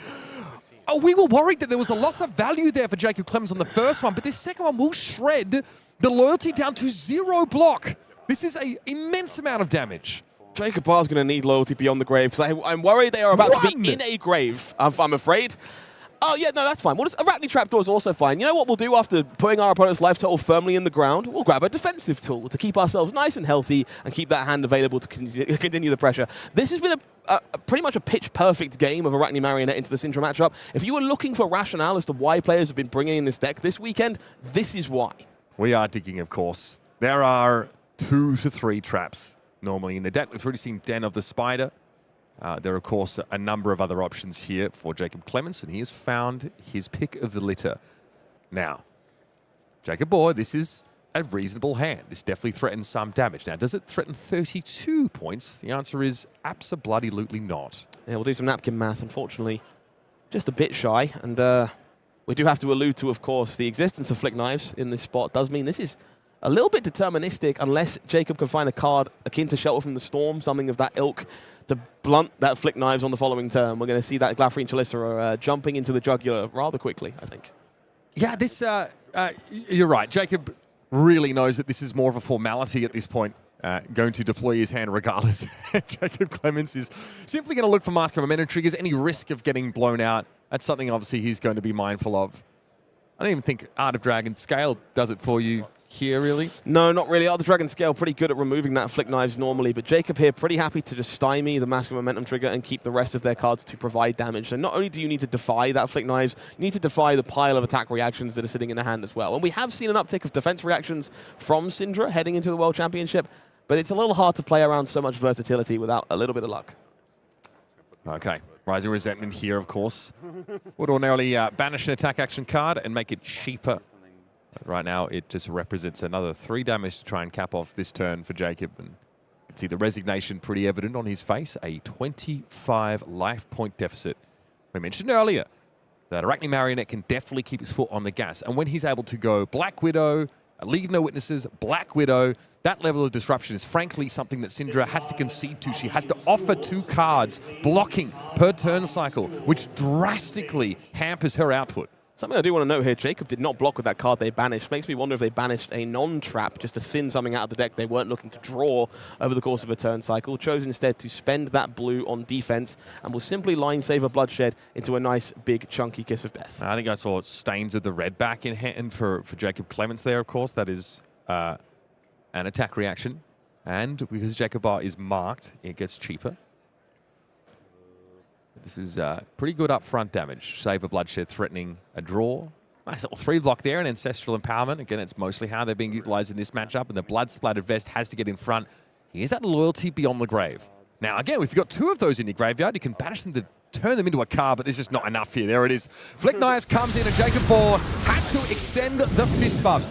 Oh, we were worried that there was a loss of value there for Jacob Clements on the first one, but this second one will shred the loyalty down to 0 block. This is an immense amount of damage. Jacob Baugh's going to need Loyalty Beyond the Grave, because I'm worried they are about to be in a grave, I'm afraid. Oh, yeah, no, that's fine. Arachne Trapdoor is also fine. You know what we'll do after putting our opponent's life total firmly in the ground? We'll grab a defensive tool to keep ourselves nice and healthy and keep that hand available to continue the pressure. This has been pretty much a pitch-perfect game of Arachne Marionette into the Cindra matchup. If you were looking for rationale as to why players have been bringing in this deck this weekend, this is why. We are digging, of course. There are 2 to 3 traps normally in the deck. We've already seen Den of the Spider. There are, of course, a number of other options here for Jacob Clements, and he has found his pick of the litter. Now, Jacob Baugh, this is a reasonable hand. This definitely threatens some damage. Now, does it threaten 32 points? The answer is abso-bloody-lutely not. Yeah, we'll do some napkin math, unfortunately. Just a bit shy, and we do have to allude to, of course, the existence of Flick Knives in this spot does mean this is a little bit deterministic unless Jacob can find a card akin to Shelter from the Storm, something of that ilk, to blunt that Flick Knives on the following turn. We're going to see that Glafrine Chalicerer jumping into the jugular rather quickly, I think. Yeah, this, you're right. Jacob really knows that this is more of a formality at this point, going to deploy his hand regardless. Jacob Clements is simply going to look for Mask of Momentum triggers. Any risk of getting blown out, that's something obviously he's going to be mindful of. I don't even think Art of Dragon Scale does it for you here, really. No, not really. Art of Dragon Scale pretty good at removing that Flick Knives normally, but Jacob here pretty happy to just stymie the Mask of Momentum trigger and keep the rest of their cards to provide damage. So not only do you need to defy that Flick Knives, you need to defy the pile of attack reactions that are sitting in the hand as well. And we have seen an uptick of defense reactions from Cindra heading into the World Championship, but it's a little hard to play around so much versatility without a little bit of luck. Okay. Rising Resentment here, of course. Would ordinarily banish an attack action card and make it cheaper. But right now, it just represents another 3 damage to try and cap off this turn for Jacob. And you can see the resignation pretty evident on his face. A 25 life point deficit. We mentioned earlier that Arachne Marionette can definitely keep his foot on the gas. And when he's able to go Black Widow, League of No Witnesses, Black Widow, that level of disruption is frankly something that Cindra has to concede to. She has to offer 2 cards blocking per turn cycle, which drastically hampers her output. Something I do want to note here, Jacob did not block with that card they banished. Makes me wonder if they banished a non-trap just to thin something out of the deck they weren't looking to draw over the course of a turn cycle. Chose instead to spend that blue on defense and will simply line Savor Bloodshed into a nice, big, chunky Kiss of Death. I think I saw stains of the red back in hand for Jacob Clements there, of course. That is an attack reaction. And because Jacob Baugh is marked, it gets cheaper. This is pretty good upfront damage. Save a bloodshed, threatening a draw. Nice little 3-block there, and Ancestral Empowerment. Again, it's mostly how they're being utilized in this matchup, and the blood-splattered vest has to get in front. Here's that loyalty beyond the grave. Now, again, if you've got 2 of those in your graveyard, you can banish them to turn them into a card, but there's just not enough here. There it is. Flick Knives comes in, and Jacob Baugh has to extend the fist bump.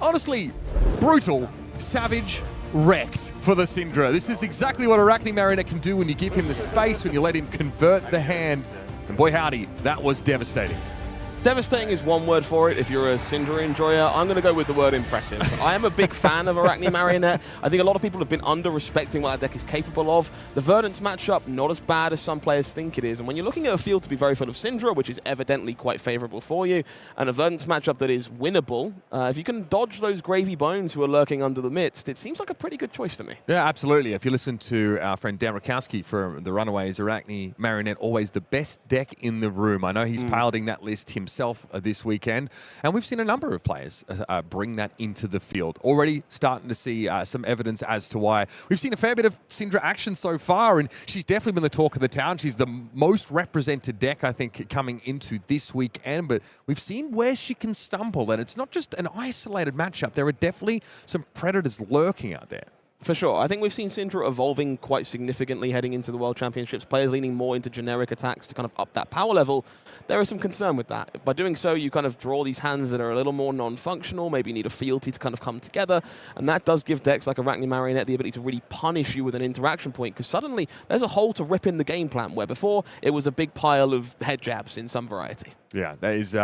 Honestly, brutal, savage, wrecked for the Cindra. This is exactly what Arachne Marionette can do when you give him the space, when you let him convert the hand. And boy howdy, that was devastating. Devastating is one word for it. If you're a Cindra enjoyer, I'm going to go with the word impressive. I am a big fan of Arachne Marionette. I think a lot of people have been under-respecting what that deck is capable of. The Verdance matchup, not as bad as some players think it is. And when you're looking at a field to be very full of Cindra, which is evidently quite favorable for you, and a Verdance matchup that is winnable, if you can dodge those gravy bones who are lurking under the midst, it seems like a pretty good choice to me. Yeah, absolutely. If you listen to our friend Dan Rakowski from the Runaways, Arachne Marionette, always the best deck in the room. I know he's piloting that list himself this weekend, and we've seen a number of players bring that into the field. Already starting to see some evidence as to why. We've seen a fair bit of Cindra action so far, and she's definitely been the talk of the town. She's the most represented deck, I think, coming into this weekend, but we've seen where she can stumble, and it's not just an isolated matchup. There are definitely some predators lurking out there. For sure. I think we've seen Cindra evolving quite significantly heading into the World Championships. Players leaning more into generic attacks to kind of up that power level. There is some concern with that. By doing so, you kind of draw these hands that are a little more non-functional, maybe you need a fealty to kind of come together, and that does give decks like Arachne Marionette the ability to really punish you with an interaction point, because suddenly there's a hole to rip in the game plan, where before it was a big pile of head jabs in some variety. Yeah, that is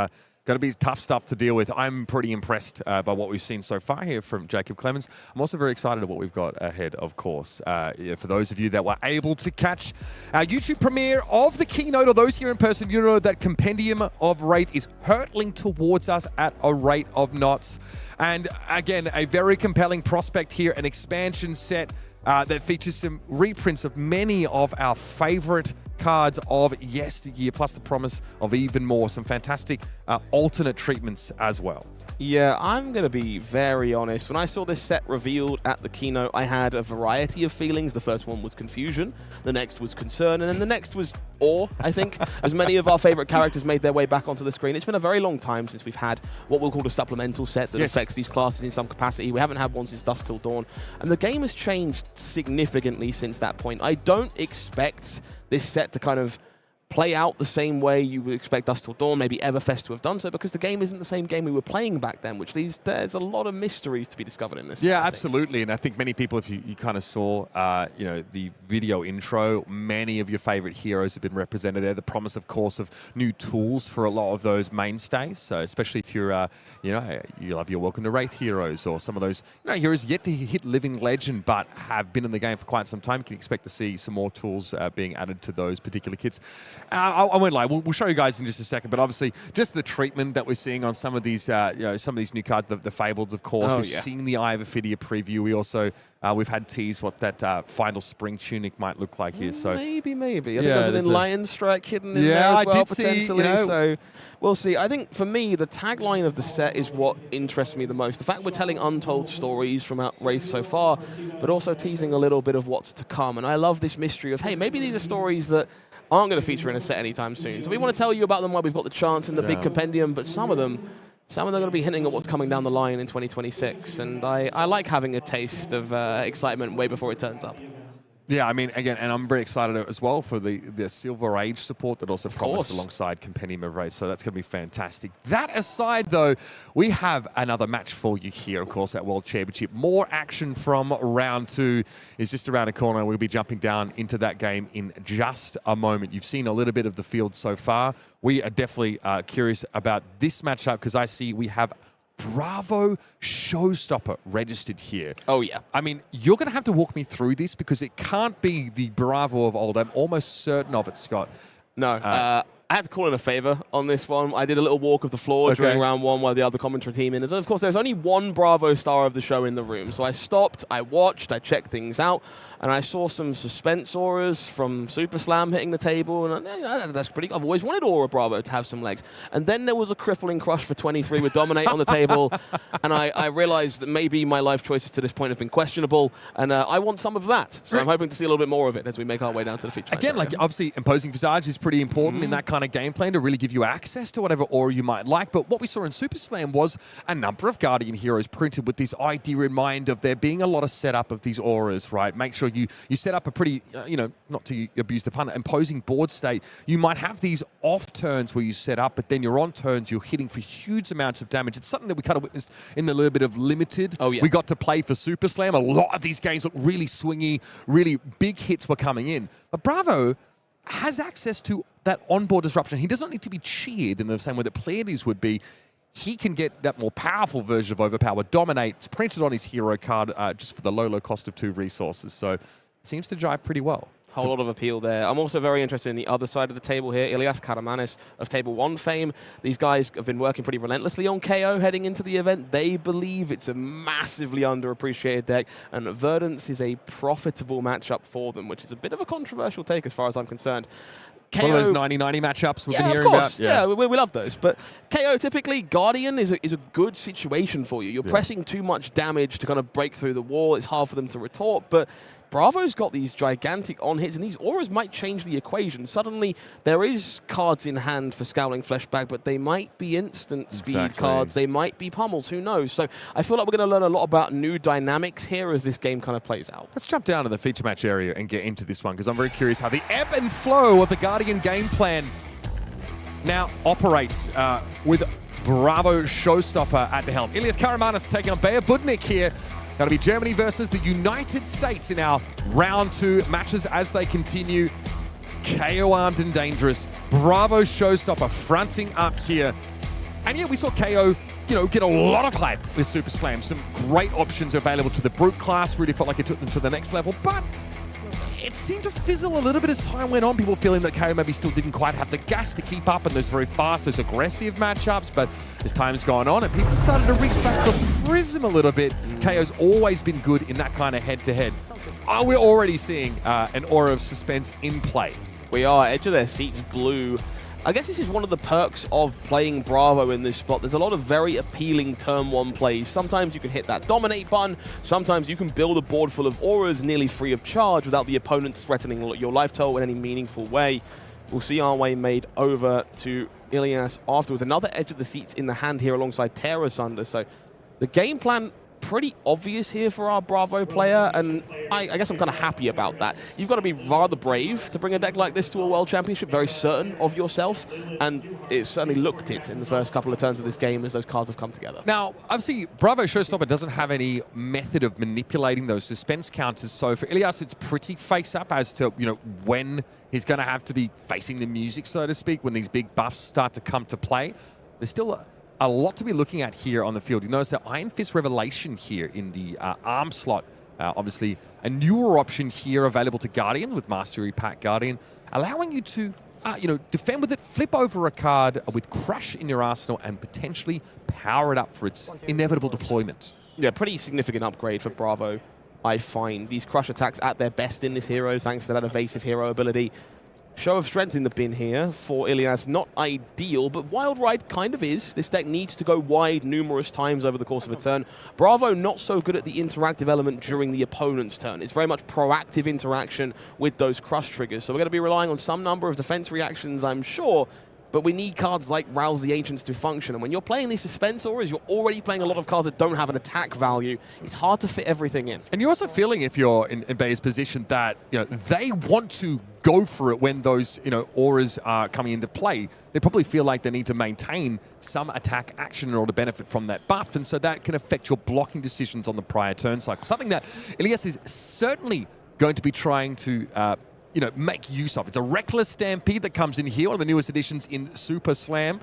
going to be tough stuff to deal with. I'm pretty impressed by what we've seen so far here from Jacob Clements. I'm also very excited about what we've got ahead, of course. For those of you that were able to catch our YouTube premiere of the keynote, or those here in person, you know that Compendium of Rathe is hurtling towards us at a rate of knots. And again, a very compelling prospect here, an expansion set that features some reprints of many of our favorite cards of yesteryear, plus the promise of even more, some fantastic alternate treatments as well. Yeah, I'm going to be very honest. When I saw this set revealed at the keynote, I had a variety of feelings. The first one was confusion, the next was concern, and then the next was awe, I think, as many of our favorite characters made their way back onto the screen. It's been a very long time since we've had what we'll call a supplemental set that affects these classes in some capacity. We haven't had one since Dusk Till Dawn, and the game has changed significantly since that point. I don't expect this set to kind of play out the same way you would expect Dusk Till Dawn, maybe Everfest to have done so, because the game isn't the same game we were playing back then, which leaves there's a lot of mysteries to be discovered in this. Yeah, absolutely. And I think many people, if you kind of saw, the video intro, many of your favorite heroes have been represented there. The promise, of course, of new tools for a lot of those mainstays. So especially if you're, you love your Welcome to Rathe heroes, or some of those, heroes yet to hit Living Legend, but have been in the game for quite some time. You can expect to see some more tools being added to those particular kits. I won't lie. We'll show you guys in just a second, but obviously, just the treatment that we're seeing on some of these, some of these new cards, the Fabled, of course. We've seen the Eye of Ophidia preview. We also we've had teased what that final spring tunic might look like here. So maybe. I think there's an Enlightened Strike hidden in there as well, potentially. So we'll see. I think for me, the tagline of the set is what interests me the most. The fact we're telling untold stories from Rathe so far, but also teasing a little bit of what's to come. And I love this mystery of, hey, maybe these are stories that aren't going to feature in a set anytime soon. So we want to tell you about them while we've got the chance in the big compendium, but some of them are going to be hinting at what's coming down the line in 2026. And I like having a taste of excitement way before it turns up. Yeah, I mean, again, and I'm very excited as well for the Silver Age support that also promised alongside Compendium of Rathe, so that's going to be fantastic. That aside, though, we have another match for you here, of course, at World Championship. More action from round 2 is just around the corner. We'll be jumping down into that game in just a moment. You've seen a little bit of the field so far. We are definitely curious about this matchup, because I see we have Bravo Showstopper registered here. Oh, yeah. I mean, you're going to have to walk me through this, because it can't be the Bravo of old. I'm almost certain of it, Scott. No. I had to call in a favor on this one. I did a little walk of the floor during round 1 while the other commentary team in. And of course, there's only one Bravo star of the show in the room. So I stopped, I watched, I checked things out, and I saw some suspense auras from Super Slam hitting the table. And that's pretty good. I've always wanted Aura Bravo to have some legs. And then there was a crippling crush for 23 with Dominate on the table. And I realized that maybe my life choices to this point have been questionable. And I want some of that. So I'm hoping to see a little bit more of it as we make our way down to the feature. Again, like obviously imposing visage is pretty important in that kind of game plan to really give you access to whatever aura you might like. But what we saw in Super Slam was a number of Guardian heroes printed with this idea in mind of there being a lot of setup of these auras, right? Make sure you set up a pretty, not to abuse the pun, imposing board state. You might have these off turns where you set up, but then you're on turns, you're hitting for huge amounts of damage. It's something that we kind of witnessed in the little bit of Limited. Oh, yeah. We got to play for Super Slam. A lot of these games look really swingy, really big hits were coming in. But Bravo has access to that onboard disruption. He doesn't need to be cheered in the same way that Pleiades would be. He can get that more powerful version of Overpower. Dominate. It's printed on his hero card just for the low cost of 2 resources. So it seems to jive pretty well. Whole lot of appeal there. I'm also very interested in the other side of the table here. Ilias, Karamanis of Table 1 fame. These guys have been working pretty relentlessly on Kayo heading into the event. They believe it's a massively underappreciated deck, and Verdance is a profitable matchup for them, which is a bit of a controversial take as far as I'm concerned. One of those 90-90 matchups we've been hearing of course. about. Yeah, we love those. But KO typically, Guardian is a good situation for you. You're pressing too much damage to kind of break through the wall. It's hard for them to retort. But Bravo's got these gigantic on-hits, and these auras might change the equation. Suddenly, there is cards in hand for Scowling Fleshbag, but they might be instant speed cards. They might be pummels. Who knows? So I feel like we're going to learn a lot about new dynamics here as this game kind of plays out. Let's jump down to the feature match area and get into this one, because I'm very curious how the ebb and flow of the Guardian game plan now operates with Bravo Showstopper at the helm. Ilias Karamanis taking on Budnik here. That'll be Germany versus the United States in our round 2 matches as they continue. Kayo armed and dangerous. Bravo Showstopper fronting up here. And yeah, we saw Kayo, get a lot of hype with Super Slam. Some great options available to the Brute class. Really felt like it took them to the next level. But it seemed to fizzle a little bit as time went on. People feeling that Kayo maybe still didn't quite have the gas to keep up in those very fast, those aggressive matchups. But as time's gone on and people started to reach back to Prism a little bit, Kayo's always been good in that kind of head-to-head. We're already seeing an aura of suspense in play. We are. Edge of their seats blue. I guess this is one of the perks of playing Bravo in this spot. There's a lot of very appealing turn 1 plays. Sometimes you can hit that dominate button. Sometimes you can build a board full of auras nearly free of charge without the opponent threatening your life total in any meaningful way. We'll see our way made over to Ilias afterwards. Another edge of the seats in the hand here alongside Terra Sunder. So the game plan pretty obvious here for our Bravo player, and I guess I'm kind of happy about that. You've got to be rather brave to bring a deck like this to a World Championship, very certain of yourself, and it certainly looked it in the first couple of turns of this game as those cards have come together. Now, obviously, Bravo Showstopper doesn't have any method of manipulating those suspense counters, so for Ilias, it's pretty face-up as to, when he's going to have to be facing the music, so to speak, when these big buffs start to come to play. There's still a lot to be looking at here on the field. You notice that Iron Fist Revelation here in the arm slot. Obviously, a newer option here available to Guardian with Mastery Pack Guardian, allowing you to, defend with it, flip over a card with Crush in your arsenal, and potentially power it up for its inevitable deployment. Yeah, pretty significant upgrade for Bravo, I find. These Crush attacks at their best in this hero, thanks to that evasive hero ability. Show of strength in the bin here for Ilias. Not ideal, but Wild Ride kind of is. This deck needs to go wide numerous times over the course of a turn. Bravo not so good at the interactive element during the opponent's turn. It's very much proactive interaction with those crush triggers. So we're going to be relying on some number of defense reactions, I'm sure, but we need cards like Rouse the Ancients to function. And when you're playing these suspense auras, you're already playing a lot of cards that don't have an attack value. It's hard to fit everything in. And you're also feeling, if you're in Bay's position, that they want to go for it when those auras are coming into play. They probably feel like they need to maintain some attack action in order to benefit from that buff, and so that can affect your blocking decisions on the prior turn cycle. Something that Ilias is certainly going to be trying to make use of. It's a Reckless Stampede that comes in here, one of the newest additions in Super Slam.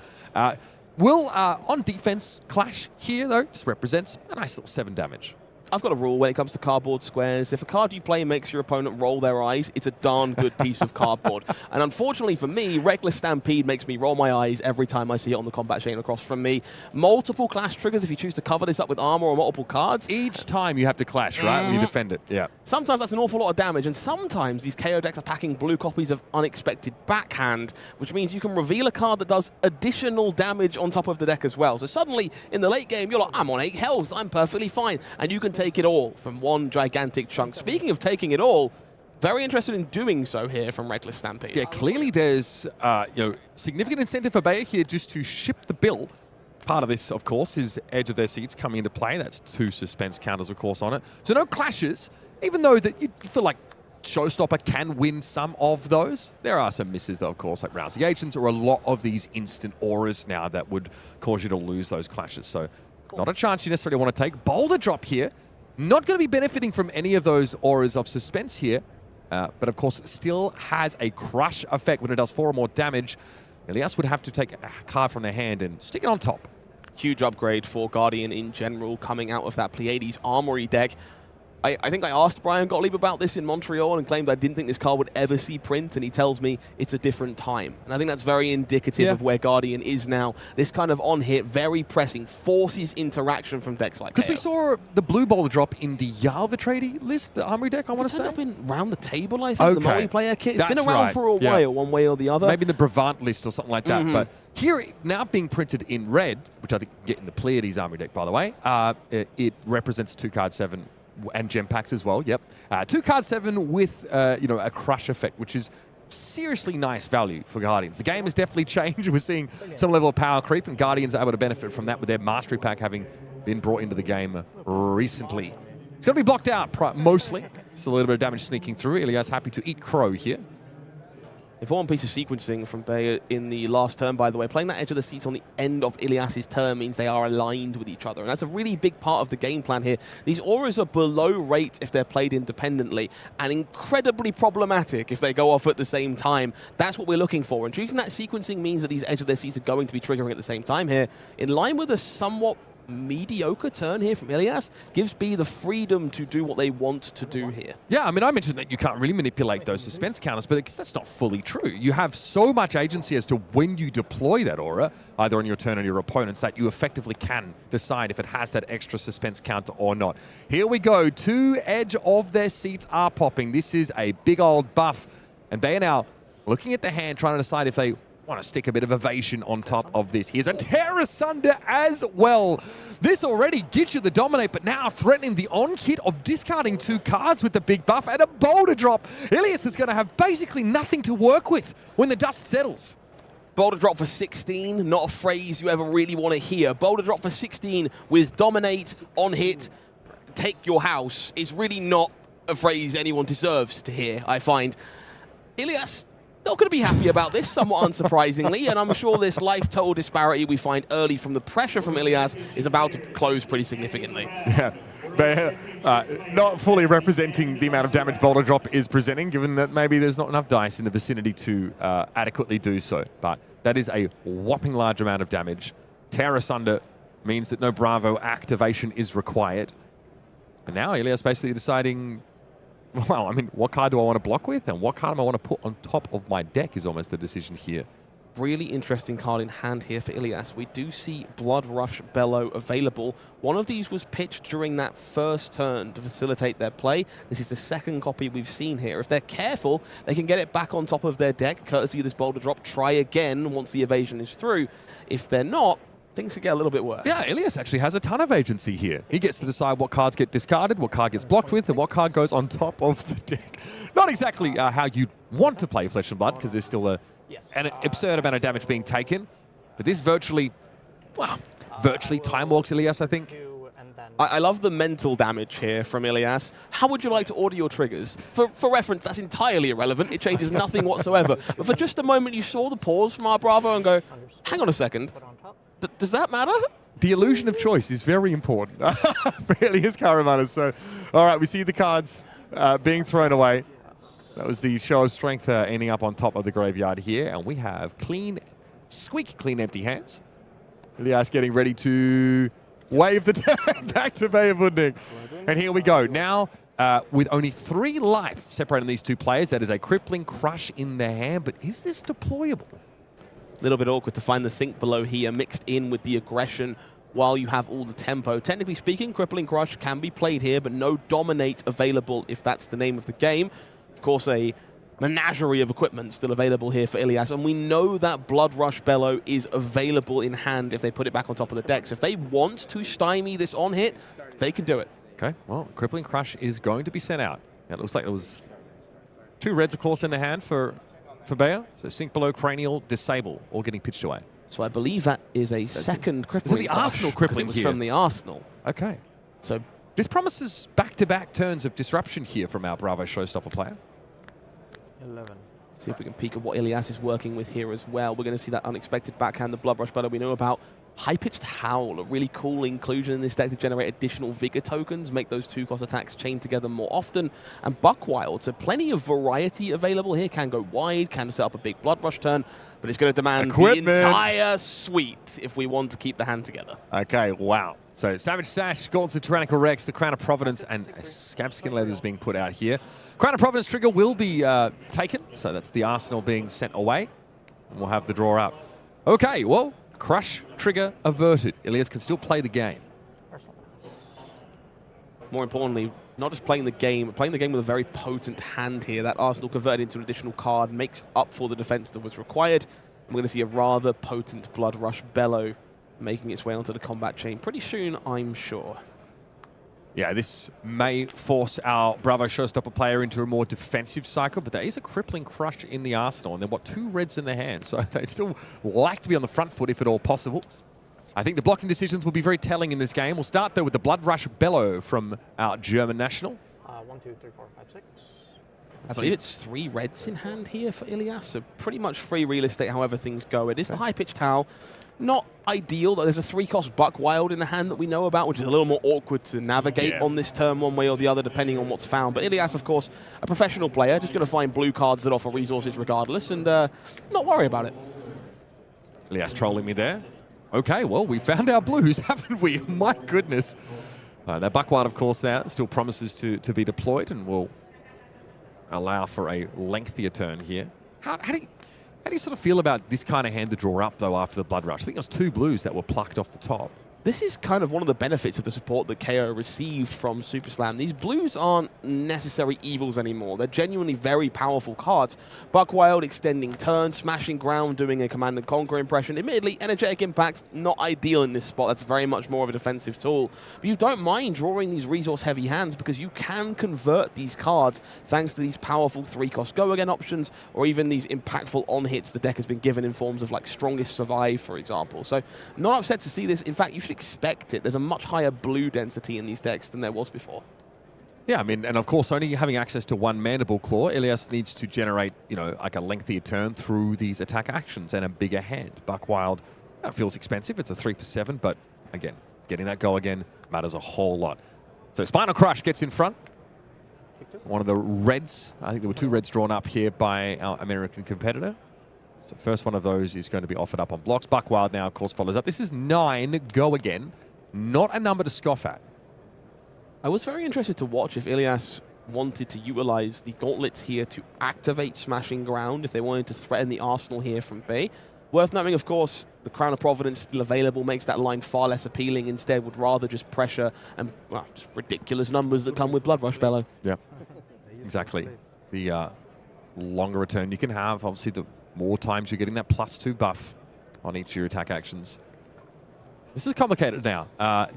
Will, on defense, Clash here, though, just represents a nice little 7 damage. I've got a rule when it comes to cardboard squares. If a card you play makes your opponent roll their eyes, it's a darn good piece of cardboard. And unfortunately for me, Reckless Stampede makes me roll my eyes every time I see it on the combat chain across from me. Multiple clash triggers if you choose to cover this up with armor or multiple cards. Each time you have to clash, right? When you defend it, yeah. Sometimes that's an awful lot of damage, and sometimes these KO decks are packing blue copies of Unexpected Backhand, which means you can reveal a card that does additional damage on top of the deck as well. So suddenly, in the late game, you're like, I'm on 8 health, I'm perfectly fine. And you can take it all from one gigantic chunk. Speaking of taking it all, very interested in doing so here from Reckless Stampede. Yeah, clearly there's significant incentive for Baugh here just to ship the bill. Part of this, of course, is edge of their seats coming into play. That's 2 suspense counters, of course, on it. So no clashes, even though that you feel like Showstopper can win some of those. There are some misses, though, of course, like Rousing Agents or a lot of these instant auras now that would cause you to lose those clashes. So not a chance you necessarily want to take. Boulder Drop here. Not going to be benefiting from any of those auras of suspense here, but of course still has a crush effect when it does 4 or more damage. Ilias would have to take a card from their hand and stick it on top. Huge upgrade for Guardian in general coming out of that Pleiades Armory deck. I think I asked Brian Gottlieb about this in Montreal and claimed I didn't think this card would ever see print, and he tells me it's a different time. And I think that's very indicative of where Guardian is now. This kind of on-hit, very pressing, forces interaction from decks like Because we saw the blue Boulder Drop in the Yalva Tradie list, the Armory deck, I want to say. It's been round the table, I think, the multiplayer kit. It's been around for a while, one way or the other. Maybe the Brevant list or something like that. But here, now being printed in red, which I think get in the Pleiades Armory deck, by the way, it represents 2 card 7 and gem packs as well. Yep, 2 card 7 with a crush effect, which is seriously nice value for Guardians. The game has definitely changed. We're seeing some level of power creep, and Guardians are able to benefit from that with their Mastery Pack having been brought into the game recently. It's going to be blocked out mostly. Just a little bit of damage sneaking through. Ilias happy to eat crow here. Important piece of sequencing from Baugh in the last turn, by the way. Playing that edge of the seats on the end of Ilias's turn means they are aligned with each other, and that's a really big part of the game plan here. These auras are below rate if they're played independently, and incredibly problematic if they go off at the same time. That's what we're looking for, and choosing that sequencing means that these edge of their seats are going to be triggering at the same time here. In line with a somewhat mediocre turn here from Ilias, gives B the freedom to do what they want to do here. Yeah, I mean, I mentioned that you can't really manipulate those suspense counters, but that's not fully true. You have so much agency as to when you deploy that aura, either on your turn or your opponents, that you effectively can decide if it has that extra suspense counter or not. Here we go. 2 edge of their seats are popping. This is a big old buff, and they are now looking at the hand, trying to decide if they want to stick a bit of evasion on top of this. Here's a Tear Asunder as well. This already gets you the dominate, but now threatening the on-kit of discarding 2 cards with the big buff and a Boulder Drop. Ilias is going to have basically nothing to work with when the dust settles. Boulder Drop for 16, not a phrase you ever really want to hear. Boulder Drop for 16 with dominate, on hit, take your house is really not a phrase anyone deserves to hear, I find. Ilias not going to be happy about this, somewhat unsurprisingly, and I'm sure this life total disparity we find early from the pressure from Ilias is about to close pretty significantly. Yeah, but not fully representing the amount of damage Boulder Drop is presenting, given that maybe there's not enough dice in the vicinity to adequately do so. But that is a whopping large amount of damage. Tear Asunder means that no Bravo activation is required. And now Ilias basically deciding, well, I mean, what card do I want to block with and what card do I want to put on top of my deck is almost the decision here. Really interesting card in hand here for Ilias. We do see Blood Rush Bellow available. One of these was pitched during that first turn to facilitate their play. This is the second copy we've seen here. If they're careful, they can get it back on top of their deck, courtesy of this Boulder Drop. Try again once the evasion is through. If they're not, things could get a little bit worse. Yeah, Ilias actually has a ton of agency here. He gets to decide what cards get discarded, what card gets blocked with, and what card goes on top of the deck. Not exactly how you'd want to play Flesh and Blood, because there's still an absurd amount of damage being taken. But this virtually time walks Ilias, I think. I love the mental damage here from Ilias. How would you like to order your triggers? For reference, that's entirely irrelevant. It changes nothing whatsoever. But for just a moment, you saw the pause from our Bravo and go, hang on a second. Does that matter? The illusion of choice is very important for Ilias Karamanis. So, all right, we see the cards being thrown away. That was the show of strength ending up on top of the graveyard here. And we have clean, squeaky clean empty hands. Ilias getting ready to Wave the turn back to Budnik. And here we go. Now, with only 3 life separating these two players, that is a crippling crush in their hand. But is this deployable? A little bit awkward to find the sink below here mixed in with the aggression while you have all the tempo. Technically speaking, Crippling Crush can be played here, but no Dominate available if that's the name of the game. Of course, a menagerie of equipment still available here for Ilias, and we know that Blood Rush Bellow is available in hand if they put it back on top of the deck. So if they want to stymie this on hit, they can do it. Okay, well, Crippling Crush is going to be sent out. It looks like there was 2 reds, of course, in the hand for Baugh. So Sink Below, Cranial, Disable, all getting pitched away. So I believe that is a second Crippling. Is it the Arsenal Crippling it was here? from the Arsenal. Okay. So this promises back-to-back turns of disruption here from our Bravo Showstopper player. 11. See if we can peek at what Ilias is working with here as well. We're going to see that unexpected backhand, the Blood Rush Bellow we know about. High-pitched Howl, a really cool inclusion in this deck to generate additional Vigor tokens, make those 2-cost attacks chain together more often. And Buckwild, so plenty of variety available here. Can go wide, can set up a big Blood Rush turn, but it's going to demand the entire suite if we want to keep the hand together. Okay, wow. So Savage Sash, Gauntlets, Tyrannical Rex, the Crown of Providence, and a Scab Skin Leather is being put out here. Crown of Providence trigger will be taken, so that's the Arsenal being sent away. And we'll have the draw up. Okay, well, Crush trigger averted. Ilias can still play the game. More importantly, not just playing the game, but playing the game with a very potent hand here. That Arsenal converted into an additional card makes up for the defense that was required. And we're going to see a rather potent Blood Rush Bellow making its way onto the combat chain pretty soon, I'm sure. Yeah, this may force our Bravo Showstopper player into a more defensive cycle, but there is a Crippling Crush in the Arsenal, and they've got 2 reds in their hand, so they'd still like to be on the front foot if at all possible. I think the blocking decisions will be very telling in this game. We'll start, though, with the Blood Rush Bellow from our German national. 1, 2, 3, 4, 5, 6. I believe it's 3 reds in hand here for Ilias, so pretty much free real estate however things go. It is the high-pitched Howl. Not ideal, though. There's a 3-cost Buckwild in the hand that we know about, which is a little more awkward to navigate on this turn one way or the other, depending on what's found. But Ilias, of course, a professional player, just going to find blue cards that offer resources regardless, and not worry about it. Ilias trolling me there. Okay, well, we found our blues, haven't we? My goodness. That Buckwild, of course, there still promises to be deployed and will allow for a lengthier turn here. How do you sort of feel about this kind of hand to draw up, though, after the Blood Rush? I think it was 2 blues that were plucked off the top. This is kind of one of the benefits of the support that Kayo received from Super Slam. These blues aren't necessary evils anymore. They're genuinely very powerful cards. Buckwild extending turn, smashing ground, doing a Command and Conquer impression. Admittedly, Energetic Impact, not ideal in this spot. That's very much more of a defensive tool. But you don't mind drawing these resource-heavy hands because you can convert these cards thanks to these powerful 3-cost go-again options or even these impactful on-hits the deck has been given in forms of like Strongest Survive, for example. So not upset to see this. In fact, you should expect it. There's a much higher blue density in these decks than there was before. Yeah, I mean, and of course, only having access to 1 Mandible Claw, Ilias needs to generate, you know, like a lengthier turn through these attack actions and a bigger hand. Buckwild, that feels expensive. It's a 3 for 7, but again, getting that go again matters a whole lot. So Spinal Crush gets in front. One of the reds, I think there were 2 reds drawn up here by our American competitor. So first one of those is going to be offered up on blocks. Buckwild now, of course, follows up. This is 9, go again. Not a number to scoff at. I was very interested to watch if Ilias wanted to utilize the gauntlets here to activate Smashing Ground, if they wanted to threaten the Arsenal here from Bay. Worth noting, of course, the Crown of Providence still available, makes that line far less appealing. Instead, would rather just pressure and, well, just ridiculous numbers that come with Blood Rush Bellow. Yeah, exactly. The longer return you can have, obviously, the more times you're getting that +2 buff on each of your attack actions. This is complicated now.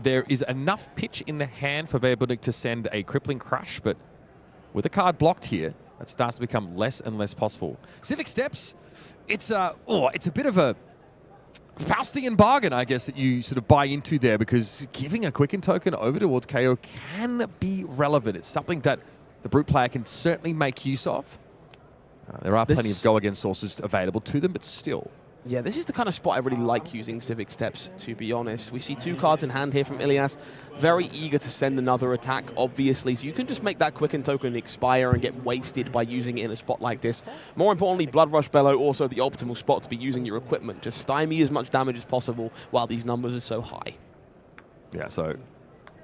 There is enough pitch in the hand for Budnik to send a Crippling Crush, but with a card blocked here, that starts to become less and less possible. Civic Steps, it's a bit of a Faustian bargain, I guess, that you sort of buy into there, because giving a Quicken token over towards Kayo can be relevant. It's something that the Brute player can certainly make use of. There are plenty of go-again sources available to them, but still. Yeah, this is the kind of spot I really like using Civic Steps, to be honest. We see 2 cards in hand here from Ilias. Very eager to send another attack, obviously. So you can just make that Quicken token expire and get wasted by using it in a spot like this. More importantly, Blood Rush Bellow, also the optimal spot to be using your equipment. Just stymie as much damage as possible while these numbers are so high. Yeah, so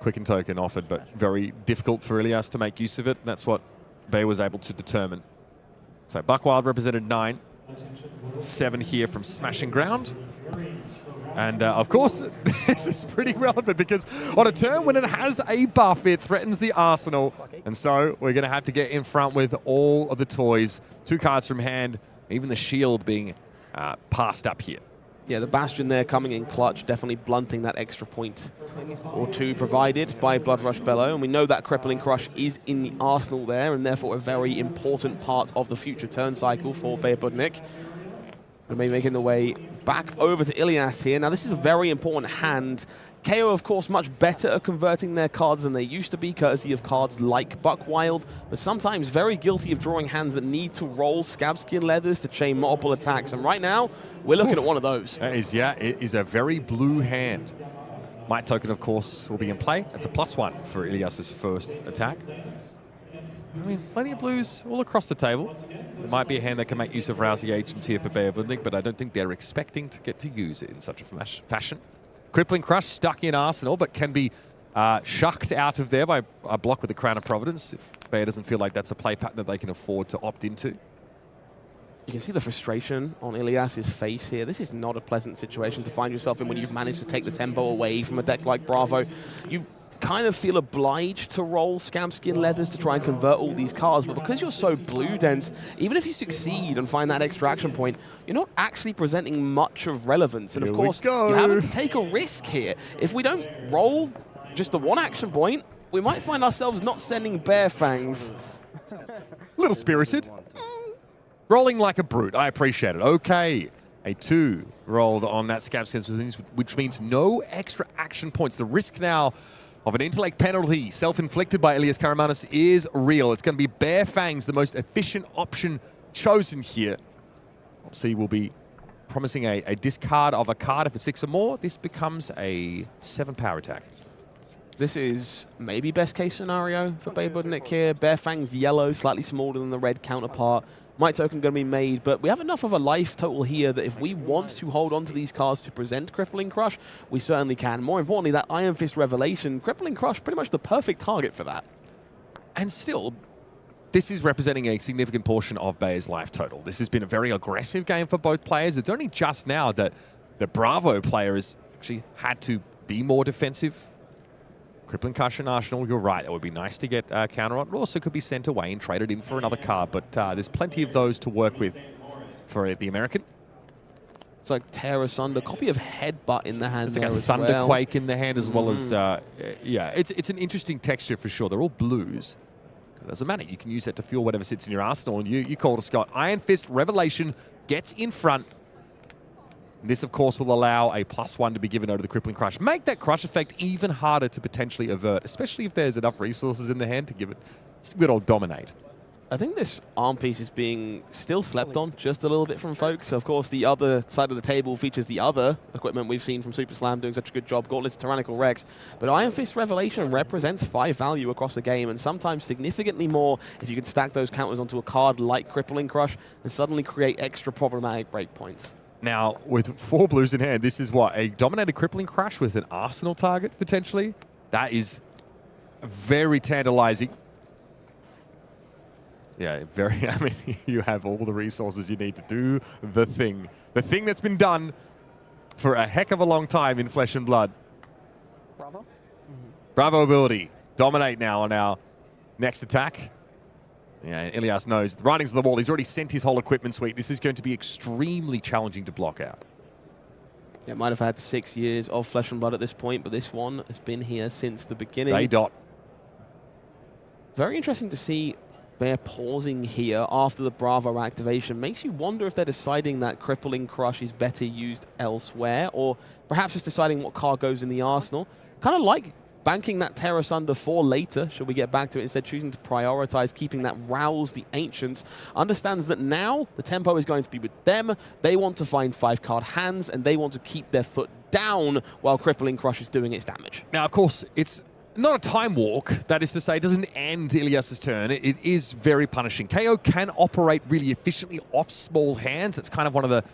quick and token offered, but very difficult for Ilias to make use of it. That's what Baugh was able to determine. So Buckwild represented 9. 7 here from Smashing Ground. And of course, this is pretty relevant because on a turn when it has a buff, it threatens the arsenal. And so we're going to have to get in front with all of the toys. 2 cards from hand, even the shield being passed up here. Yeah, the Bastion there coming in clutch, definitely blunting that extra point or 2 provided by Bloodrush Bellow. And we know that Crippling Crush is in the arsenal there, and therefore a very important part of the future turn cycle for Budnik. We're making the way back over to Ilias here. Now, this is a very important hand. Kayo, of course, much better at converting their cards than they used to be, courtesy of cards like Buckwild, but sometimes very guilty of drawing hands that need to roll Scabskin Leathers to chain multiple attacks. And right now, we're looking at one of those. That is, yeah, it is a very blue hand. Might Token, of course, will be in play. That's a +1 for Ilias's first attack. I mean, plenty of blues all across the table. It might be a hand that can make use of Rousey Agents here for Budnik, but I don't think they're expecting to get to use it in such a fashion. Crippling Crush stuck in Arsenal, but can be shucked out of there by a block with the Crown of Providence if Baugh doesn't feel like that's a play pattern that they can afford to opt into. You can see the frustration on Ilias's face here. This is not a pleasant situation to find yourself in when you've managed to take the tempo away from a deck like Bravo. You kind of feel obliged to roll Scabskin Leathers to try and convert all these cards, but because you're so blue dense, even if you succeed and find that extra action point, you're not actually presenting much of relevance. And of course, you're having to take a risk here. If we don't roll just the 1 action point, we might find ourselves not sending Bear Fangs. Little spirited. Rolling like a brute. I appreciate it. Okay. A 2 rolled on that Scabskin, which means no extra action points. The risk now of an intellect penalty self-inflicted by Ilias Karamanis is real. It's going to be Bear Fangs, the most efficient option chosen here. Obviously, we'll be promising a discard of a card if it's 6 or more. This becomes a 7 power attack. This is maybe best case scenario for Budnik here. Bear Fangs yellow, slightly smaller than the red counterpart. Might Token going to be made, but we have enough of a life total here that if we want to hold on to these cards to present Crippling Crush, we certainly can. More importantly, that Iron Fist Revelation, Crippling Crush, pretty much the perfect target for that. And still, this is representing a significant portion of Baugh's life total. This has been a very aggressive game for both players. It's only just now that the Bravo player has actually had to be more defensive. Crippling Crush and Arsenal, you're right. It would be nice to get counter on. It also could be sent away and traded in for another card, but there's plenty of those to work with for the American. It's like Tear Asunder, copy of Headbutt in the hand. It's like a Thunderquake in the hand as well as, yeah, it's an interesting texture for sure. They're all blues. It doesn't matter. You can use that to fuel whatever sits in your arsenal, and you called it, Scott. Iron Fist Revelation gets in front. This, of course, will allow a +1 to be given over the Crippling Crush. Make that Crush effect even harder to potentially avert, especially if there's enough resources in the hand to give it good old Dominate. I think this arm piece is being still slept on just a little bit from folks. Of course, the other side of the table features the other equipment we've seen from Super Slam doing such a good job, Gauntlets, Tyrannical Rex. But Iron Fist Revelation represents 5 value across the game, and sometimes significantly more if you can stack those counters onto a card like Crippling Crush and suddenly create extra problematic breakpoints. Now, with 4 blues in hand, this is what? A dominated Crippling Crush with an arsenal target, potentially? That is very tantalizing. Yeah, very, I mean, you have all the resources you need to do the thing. The thing that's been done for a heck of a long time in Flesh and Blood. Bravo. Bravo ability. Dominate now on our next attack. Yeah, Ilias knows. The writing's on the wall. He's already sent his whole equipment suite. This is going to be extremely challenging to block out. Yeah, might have had 6 years of Flesh and Blood at this point, but this one has been here since the beginning. They dot. Very interesting to see Bear pausing here after the Bravo activation. Makes you wonder if they're deciding that Crippling Crush is better used elsewhere, or perhaps just deciding what card goes in the arsenal. Kind of like banking that Tear Asunder for later, should we get back to it, instead choosing to prioritize keeping that Rouse the Ancients. Understands that now the tempo is going to be with them. They want to find 5-card hands, and they want to keep their foot down while Crippling Crush is doing its damage. Now, of course, it's not a time walk. That is to say, it doesn't end Ilias's turn. It is very punishing. Kayo can operate really efficiently off small hands. It's kind of one of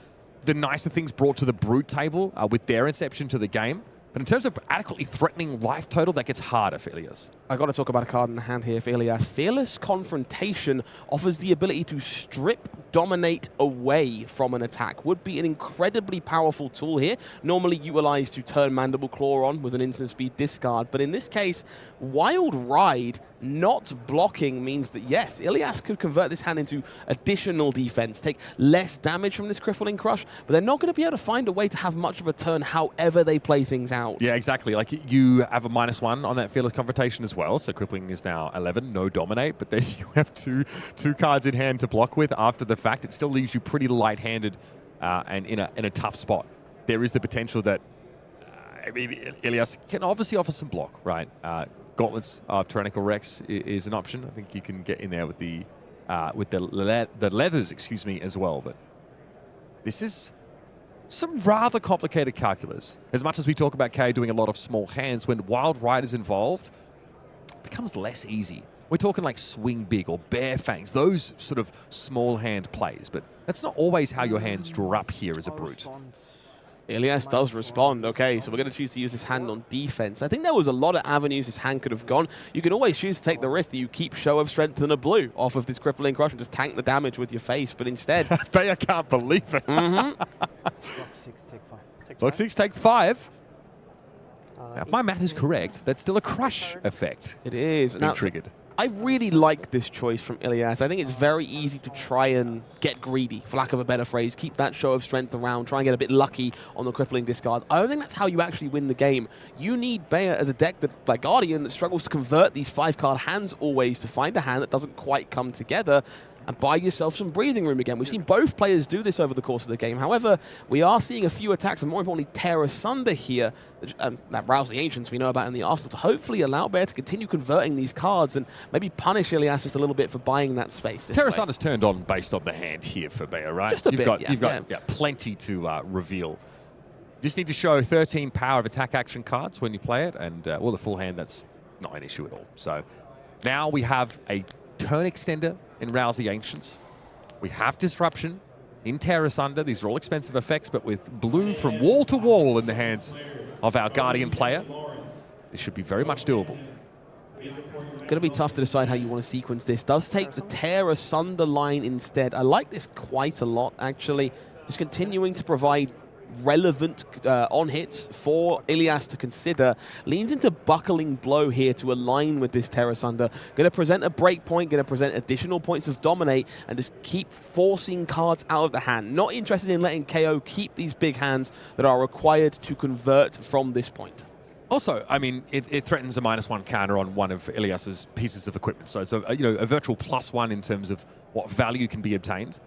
the nicer things brought to the Brute table with their inception to the game. But in terms of adequately threatening life total, that gets harder for Ilias. I got to talk about a card in the hand here for Ilias. Fearless Confrontation offers the ability to strip, dominate away from an attack. Would be an incredibly powerful tool here. Normally utilized to turn Mandible Claw on with an instant speed discard. But in this case, Wild Ride not blocking means that, yes, Ilias could convert this hand into additional defense, take less damage from this Crippling Crush, but they're not going to be able to find a way to have much of a turn however they play things out. Yeah, exactly. Like, you have a -1 on that Fearless Confrontation as well, so Crippling is now 11, no Dominate, but then you have two cards in hand to block with after the fact. It still leaves you pretty light-handed and in a tough spot. There is the potential that, I mean, Ilias can obviously offer some block, right? Gauntlets of Tyrannical Rex is an option. I think you can get in there with the leathers, excuse me, as well. But this is some rather complicated calculus. As much as we talk about Kayo doing a lot of small hands, when Wild Ride is involved, it becomes less easy. We're talking like Swing Big or Bare Fangs, those sort of small hand plays. But that's not always how your hands draw up here as a brute. Ilias does respond. Okay, so we're going to choose to use this hand on defense. I think there was a lot of avenues this hand could have gone. You can always choose to take the risk that you keep Show of Strength and a blue off of this Crippling Crush and just tank the damage with your face, but instead... I can't believe it. Mm-hmm. Block 6, take 5. Now, if my math is correct, that's still a crush effect. It is. Being triggered. I really like this choice from Ilias. I think it's very easy to try and get greedy, for lack of a better phrase. Keep that Show of Strength around, try and get a bit lucky on the Crippling discard. I don't think that's how you actually win the game. You need Baugh as a deck that, like Guardian, that struggles to convert these 5-card hands always to find a hand that doesn't quite come together and buy yourself some breathing room again. We've seen both players do this over the course of the game. However, we are seeing a few attacks, and more importantly, tear asunder here, that rouse the Ancients we know about in the arsenal, to hopefully allow Baugh to continue converting these cards and maybe punish Ilias just a little bit for buying that space. Tear Asunder's turned on based on the hand here for Baugh, right? Just a bit, You've got plenty to reveal. Just need to show 13 power of attack action cards when you play it, and well, the full hand, that's not an issue at all. So now we have a turn extender in Rouse the Ancients. We have Disruption in Tear Asunder. These are all expensive effects, but with blue from wall to wall in the hands of our Guardian player, this should be very much doable. Going to be tough to decide how you want to sequence this. Does take the Tear Asunder line instead. I like this quite a lot, actually. Just continuing to provide relevant on-hits for Ilias to consider. Leans into Buckling Blow here to align with this Tear Asunder. Going to present a breakpoint, going to present additional points of Dominate, and just keep forcing cards out of the hand. Not interested in letting Kayo keep these big hands that are required to convert from this point. Also, I mean, it threatens a -1 counter on one of Ilias's pieces of equipment. So it's a virtual +1 in terms of what value can be obtained.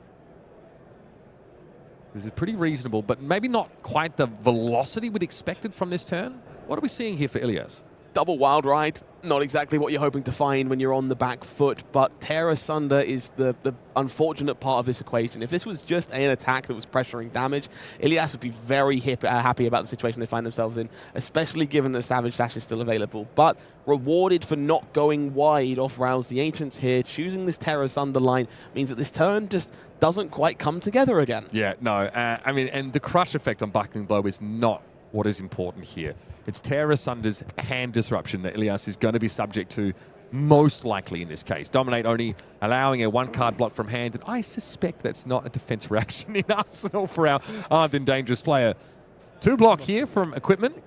This is pretty reasonable, but maybe not quite the velocity we'd expected from this turn. What are we seeing here for Ilias? Double Wild Ride, not exactly what you're hoping to find when you're on the back foot, but Tear Asunder is the unfortunate part of this equation. If this was just an attack that was pressuring damage, Ilias would be very happy about the situation they find themselves in, especially given that Savage Sash is still available. But rewarded for not going wide off Rouse the Ancients here, choosing this Tear Asunder line means that this turn just doesn't quite come together again. Yeah, no, I mean, and the crush effect on Buckling Blow is not what is important here. It's Tear Asunder's hand disruption that Ilias is going to be subject to, most likely in this case. Dominate only allowing a 1-card block from hand, and I suspect that's not a defense reaction in Arsenal for our armed and dangerous player. 2 block here from equipment.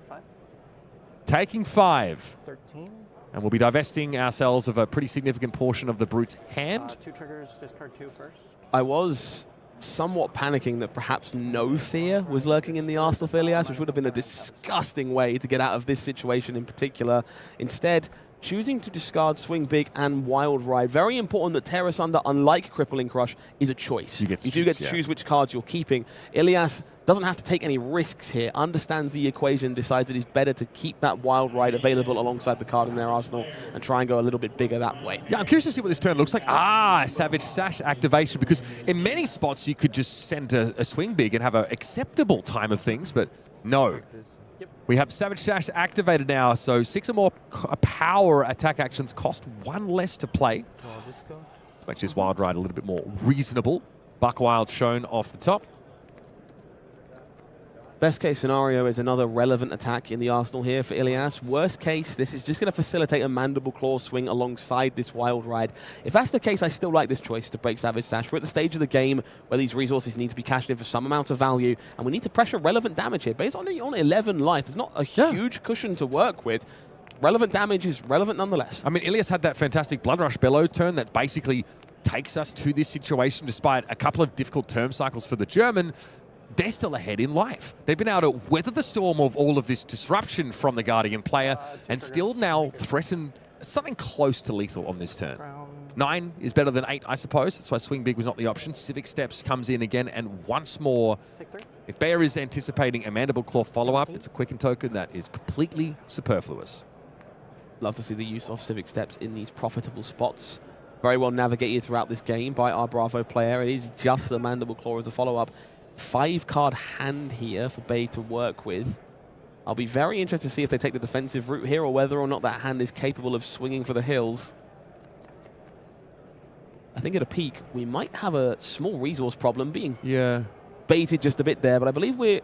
Taking 5. 13. And we'll be divesting ourselves of a pretty significant portion of the brute's hand. 2 triggers, discard 2 first. I was somewhat panicking that perhaps no fear was lurking in the arsenal for Ilias, which would have been a disgusting way to get out of this situation in particular. Instead, choosing to discard Swing Big and Wild Ride. Very important that Tear Asunder, unlike Crippling Crush, is a choice. You do get to choose which cards you're keeping. Ilias doesn't have to take any risks here, understands the equation, decides that it's better to keep that Wild Ride available alongside the card in their arsenal and try and go a little bit bigger that way. Yeah, I'm curious to see what this turn looks like. Savage Sash activation, because in many spots you could just send a Swing Big and have an acceptable time of things, but no. We have Savage Sash activated now, so 6 or more power attack actions cost 1 less to play. This makes this Wild Ride a little bit more reasonable. Buck Wild shown off the top. Best case scenario is another relevant attack in the arsenal here for Ilias. Worst case, this is just going to facilitate a Mandible Claw swing alongside this Wild Ride. If that's the case, I still like this choice to break Savage Sash. We're at the stage of the game where these resources need to be cashed in for some amount of value, and we need to pressure relevant damage here. Based on 11 life, there's not a huge cushion to work with. Relevant damage is relevant nonetheless. I mean, Ilias had that fantastic Blood Rush Bellow turn that basically takes us to this situation despite a couple of difficult term cycles for the German. They're still ahead in life. They've been able to weather the storm of all of this disruption from the Guardian player and still now threaten something close to lethal on this turn. 9 is better than 8, I suppose. That's why Swing Big was not the option. Civic Steps comes in again, and once more, if Baugh is anticipating a Mandible Claw follow-up, it's a Quicken token that is completely superfluous. Love to see the use of Civic Steps in these profitable spots. Very well navigated throughout this game by our Bravo player. It is just the Mandible Claw as a follow-up. 5-card hand here for Baugh to work with. I'll be very interested to see if they take the defensive route here or whether or not that hand is capable of swinging for the hills. I think at a peak, we might have a small resource problem being baited just a bit there, but I believe we're,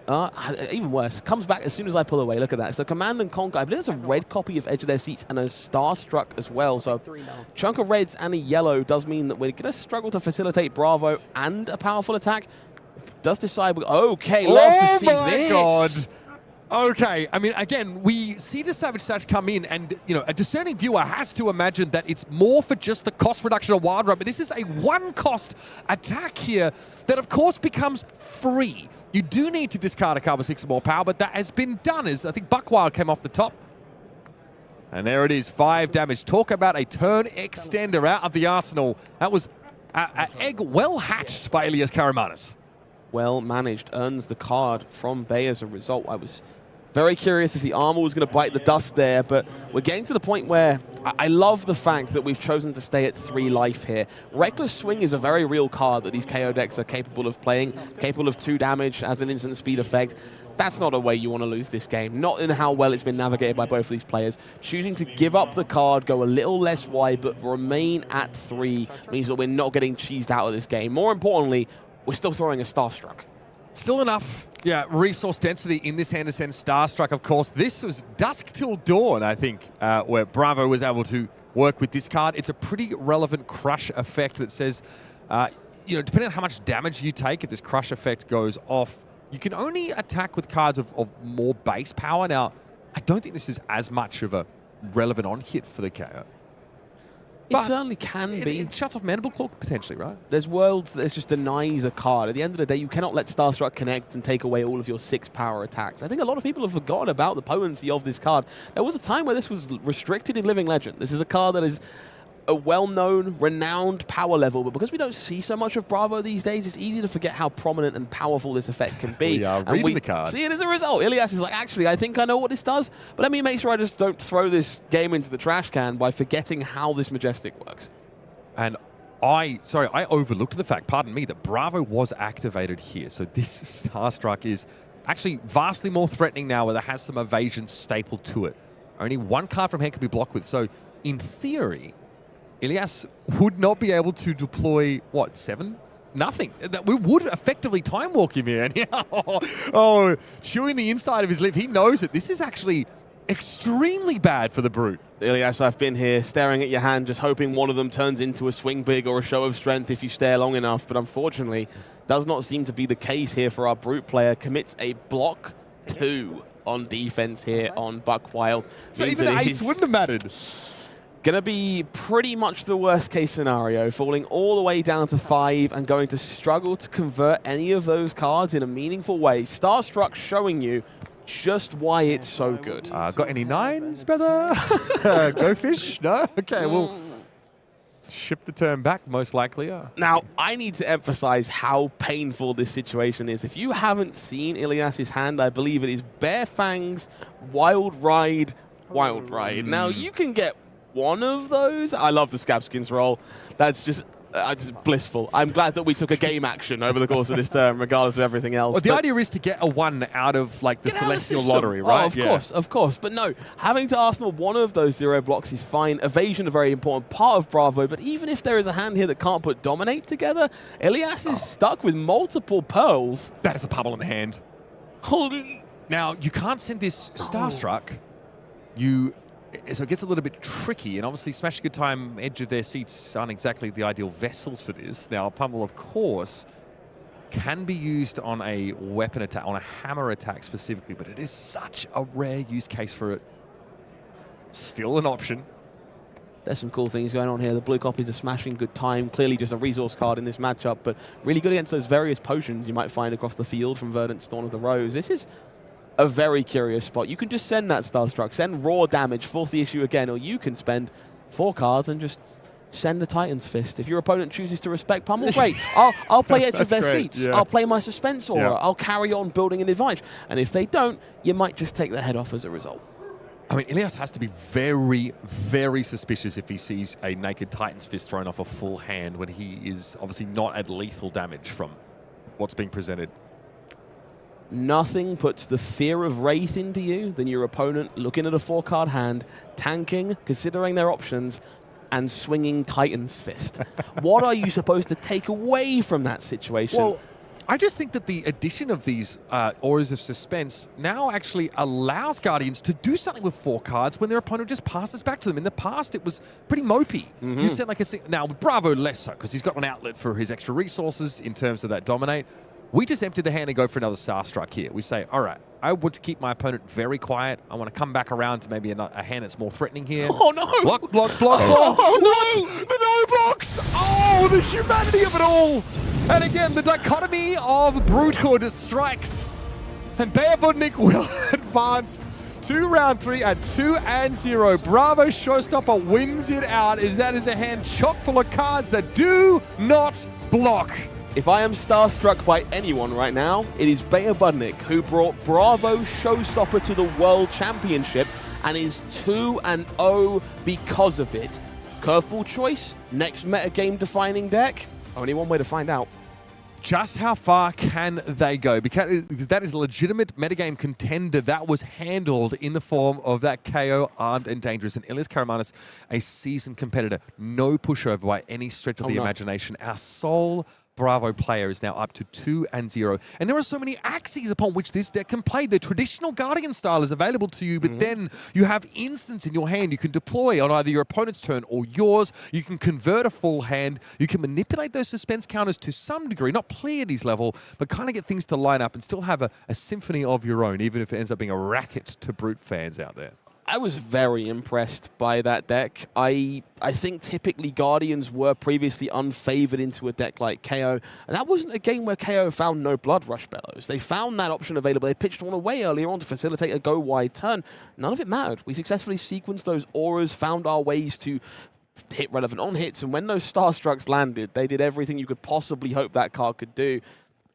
even worse, comes back as soon as I pull away. Look at that. So Command and Conquer, I believe there's a red copy of Edge of Their Seats and a Starstruck as well. So chunk of reds and a yellow does mean that we're going to struggle to facilitate Bravo and a powerful attack. Does decide, okay, love to see this. God. Okay, I mean, again, we see the Savage Sash come in, and, you know, a discerning viewer has to imagine that it's more for just the cost reduction of Wild Ride, but this is a one-cost attack here that, of course, becomes free. You do need to discard a cover 6 or more power, but that has been done, as I think Buckwild came off the top. And there it is, 5 damage. Talk about a turn extender out of the arsenal. That was an egg well hatched by Ilias Karamanis. Well managed, earns the card from Baugh as a result. I was very curious if the armor was going to bite the dust there, but we're getting to the point where I love the fact that we've chosen to stay at 3 life here. Reckless Swing is a very real card that these KO decks are capable of playing, capable of 2 damage as an instant speed effect. That's not a way you want to lose this game, not in how well it's been navigated by both of these players. Choosing to give up the card, go a little less wide, but remain at 3 means that we're not getting cheesed out of this game. More importantly, we're still throwing a Starstruck. Still enough, resource density in this hand to send Starstruck, of course. This was Dusk Till Dawn, I think, where Bravo was able to work with this card. It's a pretty relevant crush effect that says, you know, depending on how much damage you take, if this crush effect goes off, you can only attack with cards of more base power. Now, I don't think this is as much of a relevant on-hit for the KO. It certainly can be. It shuts off Mandible Claw, potentially, right? There's worlds that just denies a card. At the end of the day, you cannot let Starstruck connect and take away all of your 6 power attacks. I think a lot of people have forgotten about the potency of this card. There was a time where this was restricted in Living Legend. This is a card that is a well-known, renowned power level, but because we don't see so much of Bravo these days, it's easy to forget how prominent and powerful this effect can be. We are reading the card. See it as a result. Ilias is like, actually, I think I know what this does, but let me make sure I just don't throw this game into the trash can by forgetting how this Majestic works. And I overlooked the fact, pardon me, that Bravo was activated here. So this Starstruck is actually vastly more threatening now, where it has some evasion stapled to it. Only 1 card from hand can be blocked with. So in theory, Ilias would not be able to deploy, what, 7? Nothing. We would effectively time walk him here. And chewing the inside of his lip. He knows that this is actually extremely bad for the Brute. Ilias, I've been here staring at your hand, just hoping one of them turns into a Swing Big or a Show of Strength if you stare long enough. But unfortunately, does not seem to be the case here for our Brute player. Commits a block 2 on defense here on Buckwild. So even the 8s wouldn't have mattered. Going to be pretty much the worst case scenario, falling all the way down to 5 and going to struggle to convert any of those cards in a meaningful way. Starstruck showing you just why it's so good. Got any 9s, brother? Go fish? No? Okay, we'll ship the turn back, most likely. Now, I need to emphasize how painful this situation is. If you haven't seen Ilias's hand, I believe it is Bare Fangs, Wild Ride, Wild Ride. Now, you can get one of those. I love the Scab Skins roll. That's just blissful. I'm glad that we took a game action over the course of this term, regardless of everything else. Well, the idea is to get a 1 out of like the Celestial Lottery, right? Of course. But no, having to Arsenal one of those 0 blocks is fine. Evasion, a very important part of Bravo. But even if there is a hand here that can't put Dominate together, Ilias is stuck with multiple pearls. That is a pummel in the hand. Holy. Now, you can't send this Starstruck. So it gets a little bit tricky, and obviously Smash Good Time, edge of their seats aren't exactly the ideal vessels for this. Now, Pummel, of course, can be used on a weapon attack, on a hammer attack specifically, but it is such a rare use case for it. Still an option. There's some cool things going on here. The blue copies are smashing Good Time. Clearly just a resource card in this matchup, but really good against those various potions you might find across the field from Verdance, Dawn of the Rose. This is a very curious spot. You can just send that Starstruck, send raw damage, force the issue again, or you can spend 4 cards and just send a Titan's Fist. If your opponent chooses to respect Pummel, great. I'll play edge of their seats. Yeah. I'll play my Suspense Aura. Yeah. I'll carry on building an advantage. And if they don't, you might just take their head off as a result. I mean, Ilias has to be very, very suspicious if he sees a naked Titan's Fist thrown off a full hand when he is obviously not at lethal damage from what's being presented. Nothing puts the fear of Rathe into you than your opponent looking at a 4-card hand, tanking, considering their options, and swinging Titan's Fist. What are you supposed to take away from that situation? Well, I just think that the addition of these Auras of Suspense now actually allows Guardians to do something with 4 cards when their opponent just passes back to them. In the past, it was pretty mopey. You'd send like a... Now, with Bravo less so, because he's got an outlet for his extra resources in terms of that Dominate. We just empty the hand and go for another Starstruck here. We say, all right, I want to keep my opponent very quiet. I want to come back around to maybe a hand that's more threatening here. Oh, no! Block, block, block, block. Oh, no! The no box! Oh, the humanity of it all! And again, the dichotomy of brutehood strikes. And Budnik will advance to round 3 at 2-0. Bravo Showstopper wins it out, as that is a hand chock full of cards that do not block. If I am starstruck by anyone right now, it is Budnik, who brought Bravo Showstopper to the World Championship and is 2-0 because of it. Curveball choice, next metagame defining deck? Only one way to find out. Just how far can they go? Because that is a legitimate metagame contender that was handled in the form of that Kayo, armed and dangerous. And Ilias Karamanis, a seasoned competitor. No pushover by any stretch of the imagination. Our sole Bravo player is now up to 2-0. And there are so many axes upon which this deck can play. The traditional Guardian style is available to you, but then you have instants in your hand you can deploy on either your opponent's turn or yours. You can convert a full hand. You can manipulate those suspense counters to some degree, not Pleiades level, but kind of get things to line up and still have a symphony of your own, even if it ends up being a racket to Brute fans out there. I was very impressed by that deck. I think typically Guardians were previously unfavored into a deck like Kayo, and that wasn't a game where Kayo found no Blood Rush Bellows. They found that option available. They pitched one away earlier on to facilitate a go-wide turn. None of it mattered. We successfully sequenced those auras, found our ways to hit relevant on-hits, and when those Starstrucks landed, they did everything you could possibly hope that card could do.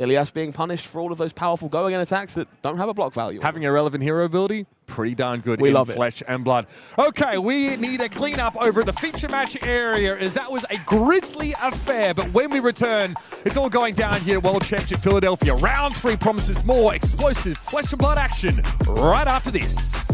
Ilias being punished for all of those powerful go-again attacks that don't have a block value. Having a relevant hero ability, pretty darn good we in love flesh and blood. Okay, we need a cleanup over at the feature match area, as that was a grisly affair. But when we return, it's all going down here at World Championship Philadelphia. Round 3 promises more explosive flesh and blood action right after this.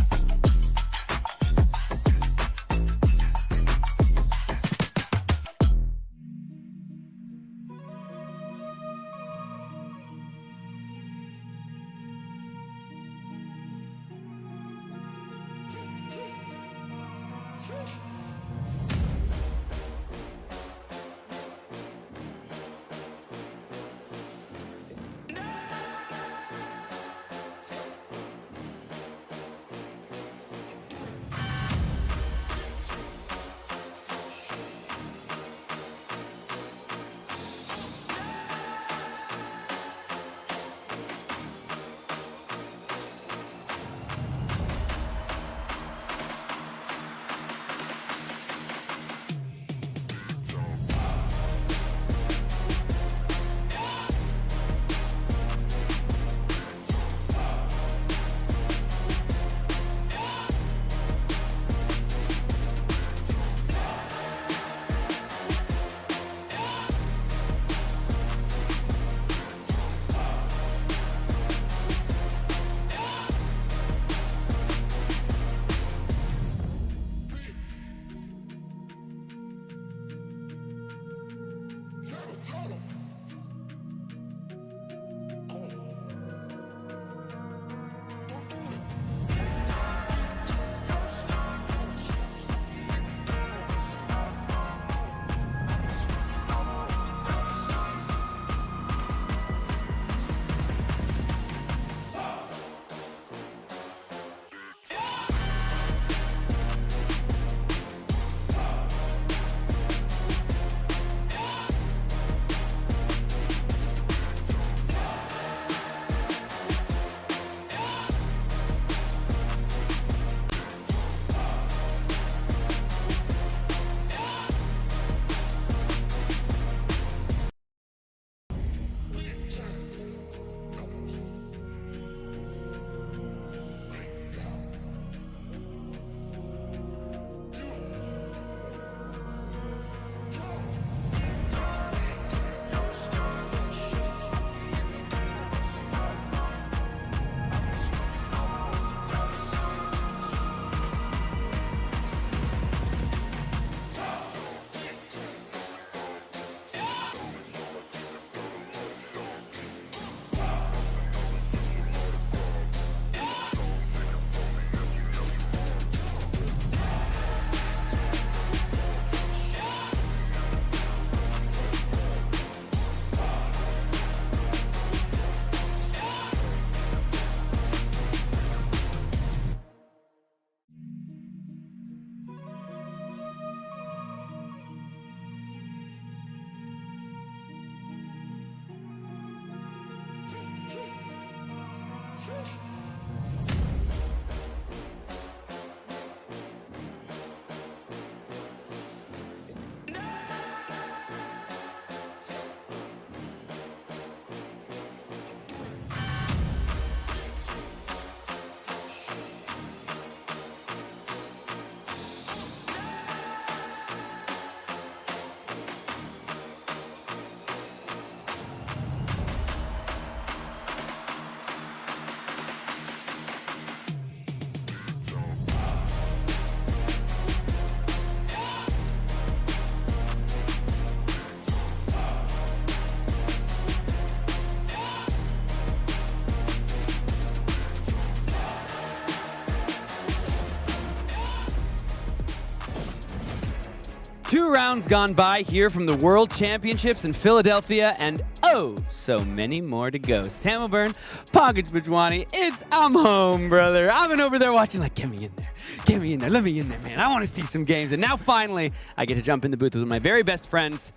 2 rounds gone by here from the World Championships in Philadelphia, and oh, so many more to go. Sam O'Byrne, Pankaj Bajwani, I'm home, brother. I've been over there watching like, get me in there. Get me in there. Let me in there, man. I want to see some games. And now finally, I get to jump in the booth with my very best friends.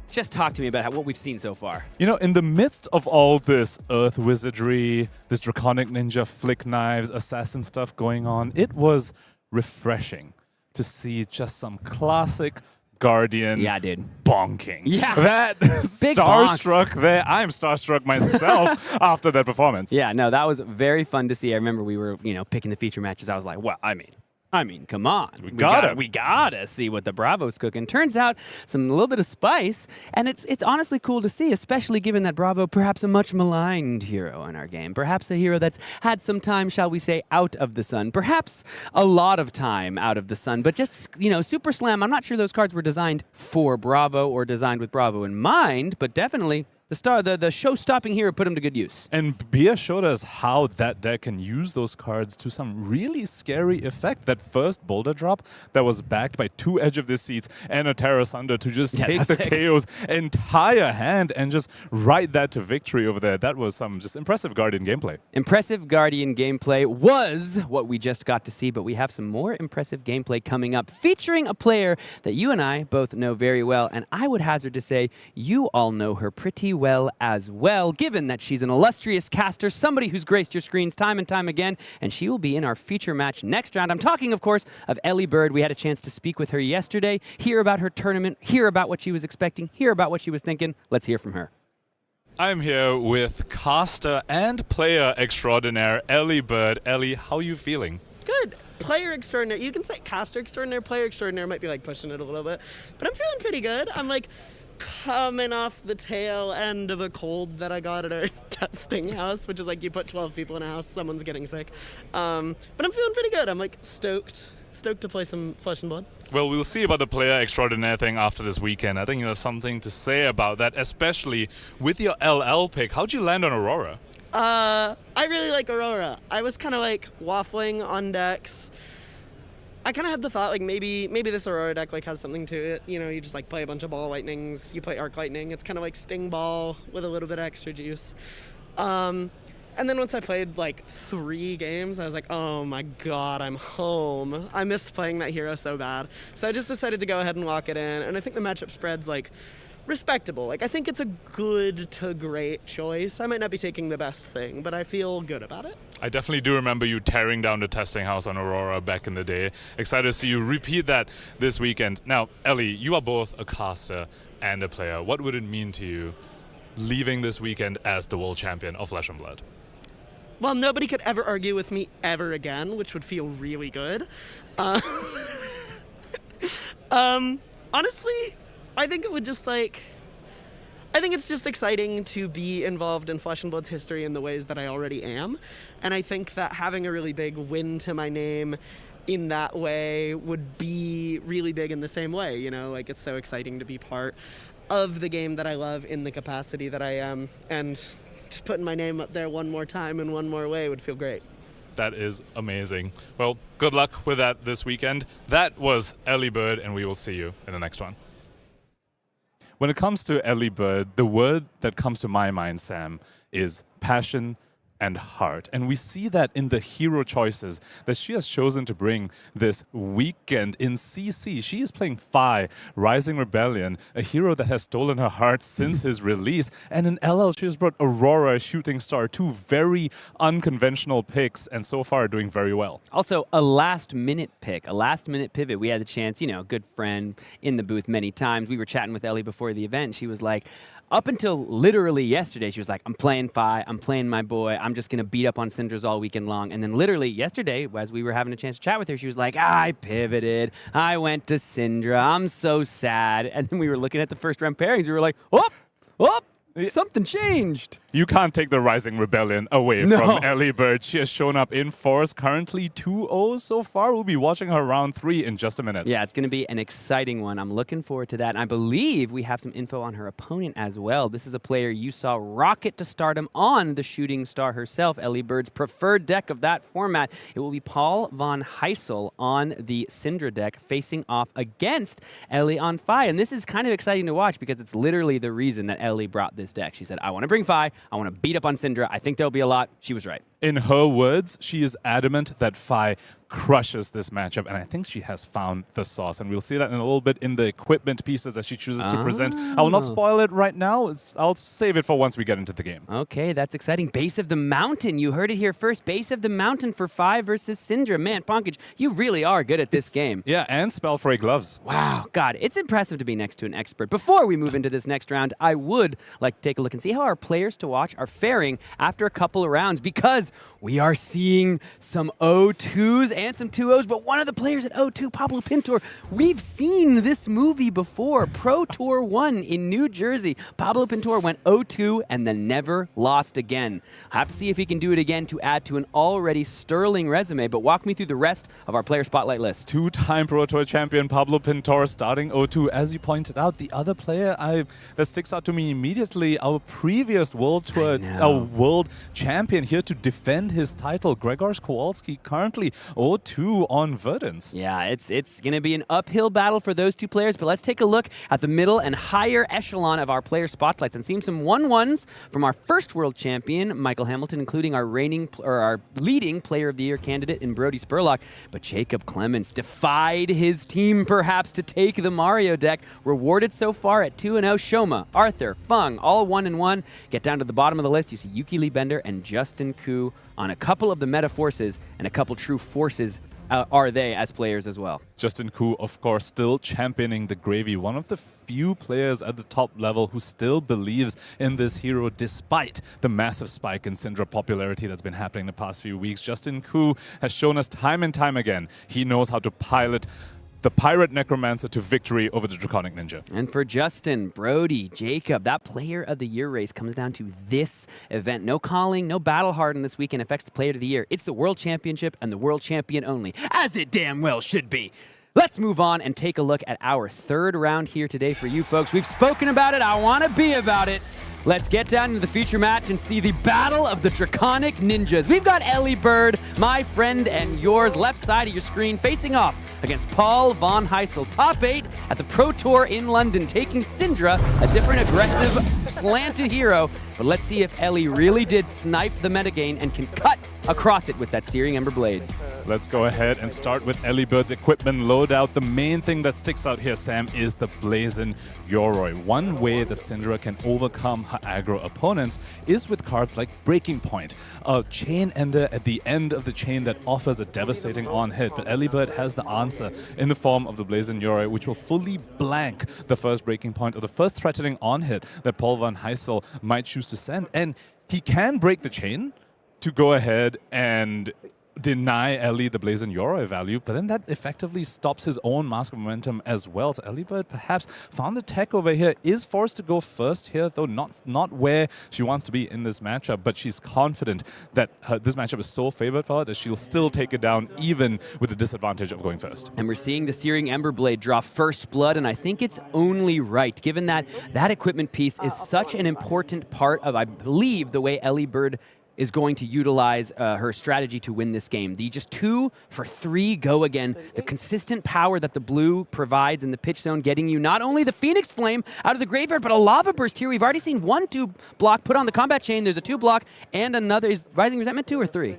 Just talk to me about what we've seen so far. You know, in the midst of all this earth wizardry, this draconic ninja flick knives, assassin stuff going on, it was refreshing to see just some classic Guardian bonking. Yeah. That starstruck there. I'm starstruck myself after that performance. Yeah, no, that was very fun to see. I remember we were, picking the feature matches. I was like, well, I mean, come on. We gotta see what the Bravo's cooking. Turns out a little bit of spice, and it's honestly cool to see, especially given that Bravo, perhaps a much maligned hero in our game. Perhaps a hero that's had some time, shall we say, out of the sun. Perhaps a lot of time out of the sun. But just, Super Slam, I'm not sure those cards were designed for Bravo or designed with Bravo in mind, but definitely the show-stopping hero put him to good use. And Bia showed us how that deck can use those cards to some really scary effect. That first boulder drop that was backed by 2 Edge of the Seats and a Terra Sunder to just take the KO's entire hand and just ride that to victory over there. That was some just impressive Guardian gameplay. Impressive Guardian gameplay was what we just got to see, but we have some more impressive gameplay coming up featuring a player that you and I both know very well, and I would hazard to say you all know her pretty well as well, given that she's an illustrious caster, somebody who's graced your screens time and time again, and she will be in our feature match next round. I'm talking, of course, of Elly Bird. We had a chance to speak with her yesterday, hear about her tournament, hear about what she was expecting, hear about what she was thinking. Let's hear from her. I'm here with caster and player extraordinaire, Elly Bird. Elly, how are you feeling? Good. Player extraordinaire. You can say caster extraordinaire. Player extraordinaire might be like pushing it a little bit, but I'm feeling pretty good. I'm like coming off the tail end of a cold that I got at our testing house, which is like you put 12 people in a house, someone's getting sick. But I'm feeling pretty good. I'm like stoked to play some Flesh and Blood. Well, we'll see about the player extraordinaire thing after this weekend. I think you have something to say about that, especially with your LL pick. How'd you land on Aurora? I really like Aurora. I was kind of like waffling on decks. I kind of had the thought like maybe this Aurora deck like has something to it. You just like play a bunch of Ball Lightnings, you play Arc Lightning. It's kind of like Sting Ball with a little bit of extra juice. And then once I played like 3 games, I was like, oh my god, I'm home. I missed playing that hero so bad. So I just decided to go ahead and lock it in. And I think the matchup spread's like respectable. Like I think it's a good to great choice. I might not be taking the best thing, but I feel good about it. I definitely do remember you tearing down the testing house on Aurora back in the day. Excited to see you repeat that this weekend. Now, Elly, you are both a caster and a player. What would it mean to you leaving this weekend as the world champion of Flesh and Blood? Well, nobody could ever argue with me ever again, which would feel really good. Honestly, I think it would just like... I think it's just exciting to be involved in Flesh and Blood's history in the ways that I already am. And I think that having a really big win to my name in that way would be really big in the same way. Like it's so exciting to be part of the game that I love in the capacity that I am. And just putting my name up there one more time in one more way would feel great. That is amazing. Well, good luck with that this weekend. That was Elly Bird, and we will see you in the next one. When it comes to Elly Bird, the word that comes to my mind, Sam, is passion and heart. And we see that in the hero choices that she has chosen to bring this weekend in CC. She is playing Phi, Rising Rebellion, a hero that has stolen her heart since his release. And in LL, she has brought Aurora, Shooting Star, 2 very unconventional picks, and so far doing very well. Also, a last-minute pick, a last-minute pivot. We had the chance, good friend in the booth many times. We were chatting with Elly before the event. She was like, up until literally yesterday, she was like, I'm playing Phi, I'm playing my boy, I'm just going to beat up on Cindras all weekend long. And then literally yesterday, as we were having a chance to chat with her, she was like, I pivoted, I went to Cindra, I'm so sad. And then we were looking at the first round pairings, we were like, Something changed. You can't take the Rising Rebellion away from Elly Bird. She has shown up in force, currently 2-0 so far. We'll be watching her round 3 in just a minute. Yeah, it's going to be an exciting one. I'm looking forward to that. And I believe we have some info on her opponent as well. This is a player you saw rocket to stardom on the shooting star herself, Elly Bird's preferred deck of that format. It will be Paul von Gijssel on the Cindra deck, facing off against Elly on Fi. And this is kind of exciting to watch because it's literally the reason that Elly brought this deck. She said, I want to bring Fi. I want to beat up on Cindra. I think there'll be a lot. She was right. In her words, she is adamant that Fi crushes this matchup, and I think she has found the sauce. And we'll see that in a little bit in the equipment pieces that she chooses to present. I will not spoil it right now. I'll save it for once we get into the game. Okay, that's exciting. Base of the Mountain. You heard it here first. Base of the Mountain for Fi versus Cindra. Man, Pankaj, you really are good at this game. Yeah, and Spellfray gloves. Wow, God, it's impressive to be next to an expert. Before we move into this next round, I would like to take a look and see how our players to watch are faring after a couple of rounds, because we are seeing some 0-2s and some 2-0s, but one of the players at 0-2, Pablo Pintor, we've seen this movie before. Pro Tour 1 in New Jersey. Pablo Pintor went 0-2 and then never lost again. I'll have to see if he can do it again to add to an already sterling resume, but walk me through the rest of our player spotlight list. Two-time Pro Tour champion Pablo Pintor starting 0-2. As you pointed out, the other player that sticks out to me immediately, our previous World Tour, world champion here to defend his title, Grzegorz Kowalski, currently 0-2 on Verdance. Yeah, it's going to be an uphill battle for those two players, but let's take a look at the middle and higher echelon of our player spotlights and see some 1-1s from our first world champion, Michael Hamilton, including our leading player of the year candidate in Brody Spurlock. But Jacob Clements defied his team perhaps to take the Mario deck, rewarded so far at 2-0. Shoma, Arthur, Fung, all 1-1. Get down to the bottom of the list, you see Yuki Lee Bender and Justin Koo on a couple of the meta forces, and a couple true forces are they as players as well. Justin Koo, of course, still championing the gravy. One of the few players at the top level who still believes in this hero despite the massive spike in Cindra popularity that's been happening the past few weeks. Justin Koo has shown us time and time again he knows how to pilot the Pirate Necromancer to victory over the Draconic Ninja. And for Justin, Brody, Jacob, that Player of the Year race comes down to this event. No calling, no battle hardened this weekend affects the Player of the Year. It's the World Championship and the World Champion only, as it damn well should be. Let's move on and take a look at our third round here today for you folks. We've spoken about it. I want to be about it. Let's get down into the feature match and see the battle of the Draconic Ninjas. We've got Elly Bird, my friend and yours, left side of your screen, facing off against Paul von Gijssel. Top 8 at the Pro Tour in London, taking Cindra, a different aggressive, slanted hero. But let's see if Elly really did snipe the metagame and can cut across it with that Searing Ember Blade. Let's go ahead and start with Elly Bird's equipment loadout. The main thing that sticks out here, Sam, is the Blazing Yoroi. One way that Cindra can overcome her aggro opponents is with cards like Breaking Point, a chain ender at the end of the chain that offers a devastating on-hit. But Elly Bird has the answer in the form of the Blazing Yoroi, which will fully blank the first Breaking Point or the first threatening on-hit that Paul von Gijssel might choose to send. And he can break the chain to go ahead and deny Elly the Blazing Yoroi value, but then that effectively stops his own Mask of Momentum as well. So Elly Bird perhaps found the tech over here, is forced to go first here, though not where she wants to be in this matchup, but she's confident that this matchup is so favored for her that she'll still take it down even with the disadvantage of going first. And we're seeing the Searing Ember Blade draw first blood, and I think it's only right, given that that equipment piece is such an important part of, I believe, the way Elly Bird is going to utilize her strategy to win this game. The just 2 for 3 go again. The consistent power that the blue provides in the pitch zone, getting you not only the Phoenix Flame out of the graveyard, but a Lava Burst here. We've already seen 1 2 block put on the combat chain. There's a 2 block and another. Is Rising Resentment 2 or 3?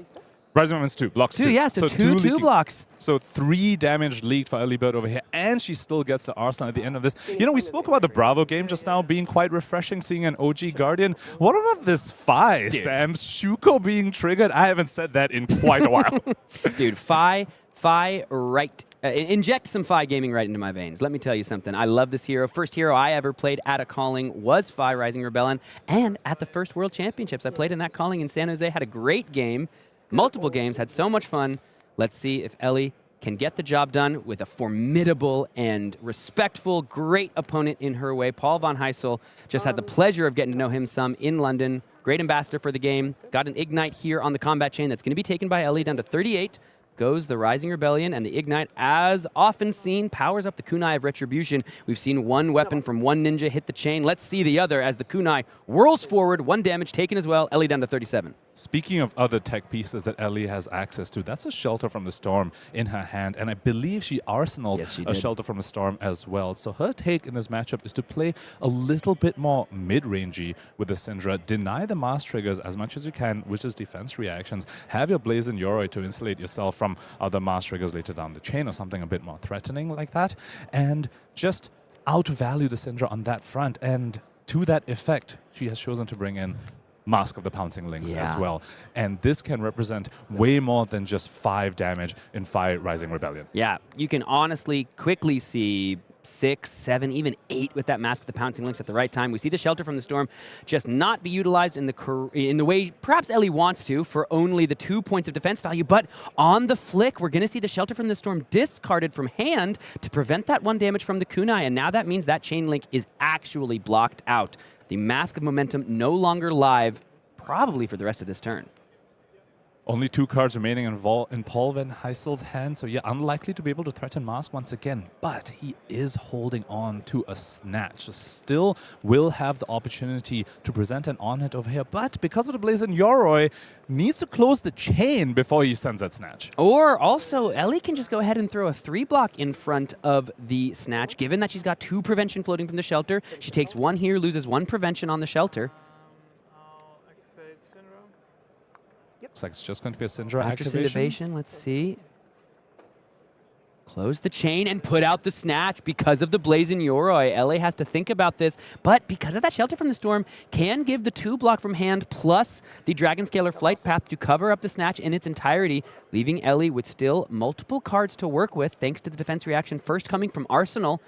Rising Moment's 2, blocks 2. Yeah, so two blocks. So 3 damage leaked for Elly Bird over here, and she still gets the Arsenal at the end of this. You know, we spoke about the Bravo game just now being quite refreshing, seeing an OG Guardian. What about this Fi, Sam? Shuko being triggered? I haven't said that in quite a while. Dude, Fi right. Inject some Fi gaming right into my veins. Let me tell you something. I love this hero. First hero I ever played at a calling was Fi Rising Rebellion, and at the first World Championships. I played in that calling in San Jose, had a great game. Multiple games, had so much fun. Let's see if Elly can get the job done with a formidable and respectful, great opponent in her way. Paul von Gijssel, just had the pleasure of getting to know him some in London. Great ambassador for the game. Got an Ignite here on the combat chain that's going to be taken by Elly down to 38. Goes the Rising Rebellion, and the Ignite, as often seen, powers up the Kunai of Retribution. We've seen one weapon from one ninja hit the chain. Let's see the other as the Kunai whirls forward. 1 damage taken as well. Elly down to 37. Speaking of other tech pieces that Elly has access to, that's a Shelter from the Storm in her hand, and I believe she arsenaled a Shelter from the Storm as well. So her take in this matchup is to play a little bit more mid-rangey with the Cindra, deny the mass triggers as much as you can, which is defense reactions. Have your Blazing Yoroi to insulate yourself from other mass triggers later down the chain or something a bit more threatening like that, and just outvalue the Cindra on that front. And to that effect, she has chosen to bring in Mask of the Pouncing Lynx as well. And this can represent way more than just 5 damage in 5 Rising Rebellion. Yeah, you can honestly quickly see 6, 7, even 8 with that Mask of the Pouncing Lynx at the right time. We see the Shelter from the Storm just not be utilized in the way perhaps Elly wants to for only the 2 points of defense value, but on the flick, we're going to see the Shelter from the Storm discarded from hand to prevent that 1 damage from the Kunai, and now that means that chain link is actually blocked out. The Mask of Momentum no longer live, probably for the rest of this turn. Only 2 cards remaining in Paul van Gijssel's hand, so yeah, unlikely to be able to threaten Mask once again, but he is holding on to a Snatch, so still will have the opportunity to present an on-hit over here, but because of the Blazing Yoroi, needs to close the chain before he sends that Snatch. Or also, Elly can just go ahead and throw a 3-block in front of the Snatch, given that she's got 2 prevention floating from the Shelter. She takes 1 here, loses 1 prevention on the Shelter. Looks like it's just going to be a Cindra activation. Let's see. Close the chain and put out the Snatch because of the Blazing Yoroi. Elly has to think about this, but because of that Shelter from the Storm, can give the 2-block from hand plus the Dragon Scalar Flight Path to cover up the Snatch in its entirety, leaving Elly with still multiple cards to work with thanks to the defense reaction first coming from Arsenal.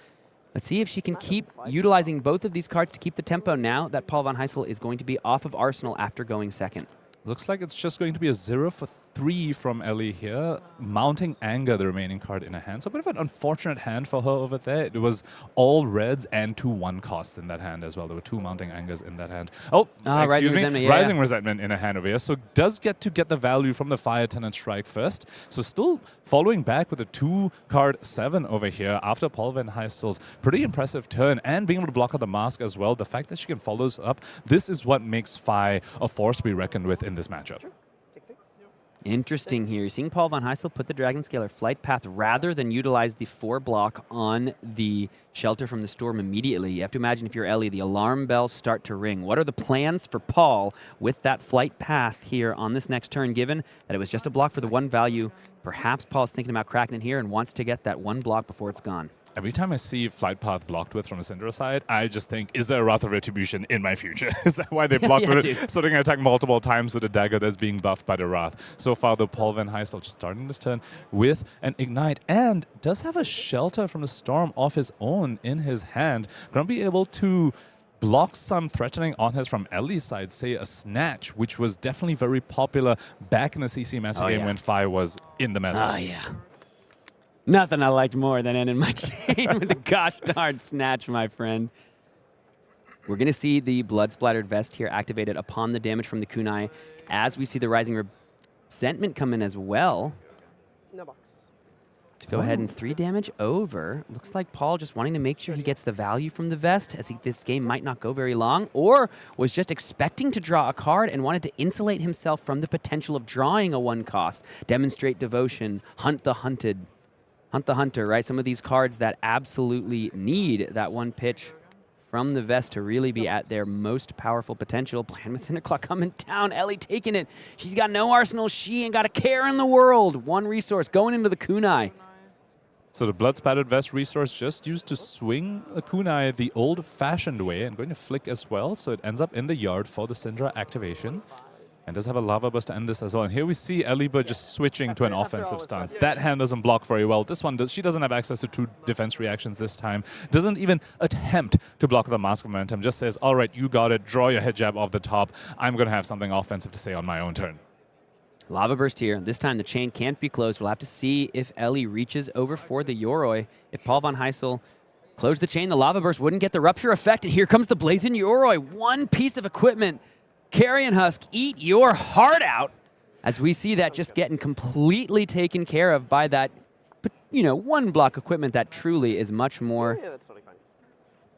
Let's see if she can keep utilizing both of these cards to keep the tempo now that Paul von Gijssel is going to be off of Arsenal after going second. Looks like it's just going to be a 0 for 3 from Elly here. Mounting Anger, the remaining card in her hand. So a bit of an unfortunate hand for her over there. It was all reds and 2 1 costs in that hand as well. There were 2 Mounting Angers in that hand. Oh, excuse me. Rising Resentment in her hand over here. So does get the value from the Fire Tenant Strike first. So still following back with a 2-card 7 over here after Paul van Gijssel's pretty impressive turn and being able to block out the Mask as well. The fact that she can follow up, this is what makes Fi a force to be reckoned with in this matchup. Interesting here. You're seeing Paul von Gijssel put the Dragon Scalar Flight Path rather than utilize the 4-block on the Shelter from the Storm immediately. You have to imagine if you're Elly, the alarm bells start to ring. What are the plans for Paul with that Flight Path here on this next turn, given that it was just a block for the 1 value? Perhaps Paul's thinking about cracking it here and wants to get that 1 block before it's gone. Every time I see Flight Path blocked with from a Cindra side, I just think, is there a Wrath of Retribution in my future? Is that why they blocked with it? So they're going to attack multiple times with a dagger that's being buffed by the Wrath. So far, the Paul van Gijssel just starting this turn with an Ignite and does have a Shelter from the Storm of his own in his hand. Going to be able to block some threatening on his from Elly's side, say a Snatch, which was definitely very popular back in the CC metagame when Fi was in the meta. Oh, yeah. Nothing I liked more than ending my chain with a gosh darn Snatch, my friend. We're going to see the blood-splattered vest here activated upon the damage from the Kunai as we see the Rising Resentment come in as well. No box. To go ahead and 3 damage over. Looks like Paul just wanting to make sure he gets the value from the vest as this game might not go very long, or was just expecting to draw a card and wanted to insulate himself from the potential of drawing a 1-cost. Demonstrate Devotion, Hunt the Hunted. Hunt the Hunter, right? Some of these cards that absolutely need that 1 pitch from the vest to really be at their most powerful potential. Plan with Cinder Claw coming down. Elly taking it. She's got no arsenal. She ain't got a care in the world. 1 resource going into the Kunai. So the blood-spattered vest resource just used to swing a Kunai the old-fashioned way and going to flick as well. So it ends up in the yard for the Cindra activation. And does have a Lava Burst to end this as well. And here we see Elly just switching to an offensive stance. That hand doesn't block very well. This one does. She doesn't have access to 2 defense reactions this time. Doesn't even attempt to block the Mask of Momentum. Just says, all right, you got it. Draw your head jab off the top. I'm going to have something offensive to say on my own turn. Lava Burst here. This time the chain can't be closed. We'll have to see if Elly reaches over for the Yoroi. If Paul von Gijssel closed the chain, the Lava Burst wouldn't get the rupture effect. And here comes the Blazing Yoroi. One piece of equipment. Carrion Husk, eat your heart out. As we see that just getting completely taken care of by that, one block equipment that truly is much more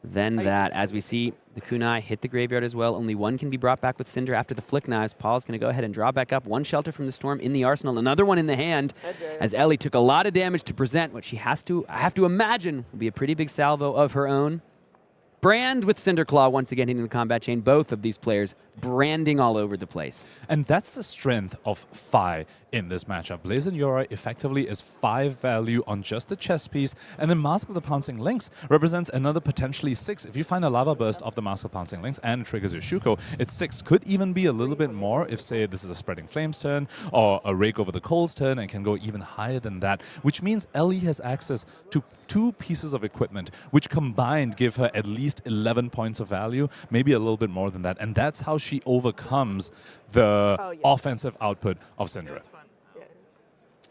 than that. As we see the kunai hit the graveyard as well. Only one can be brought back with Cindra after the flick knives. Paul's going to go ahead and draw back up. One shelter from the storm in the arsenal, another one in the hand. As Elly took a lot of damage to present what she has to, I have to imagine, will be a pretty big salvo of her own. Brand with Cinderclaw once again hitting the combat chain. Both of these players branding all over the place. And that's the strength of Phi in this matchup. Blazing Yoroi effectively is 5 value on just the chess piece, and then Mask of the Pouncing Lynx represents another potentially 6. If you find a Lava Burst of the Mask of Pouncing Lynx and it triggers your Shuko, it's 6. Could even be a little bit more if, say, this is a Spreading Flames turn or a Rake Over the Coals turn, and can go even higher than that, which means Elly has access to 2 pieces of equipment, which combined give her at least 11 points of value, maybe a little bit more than that, and that's how she overcomes the offensive output of Cindra.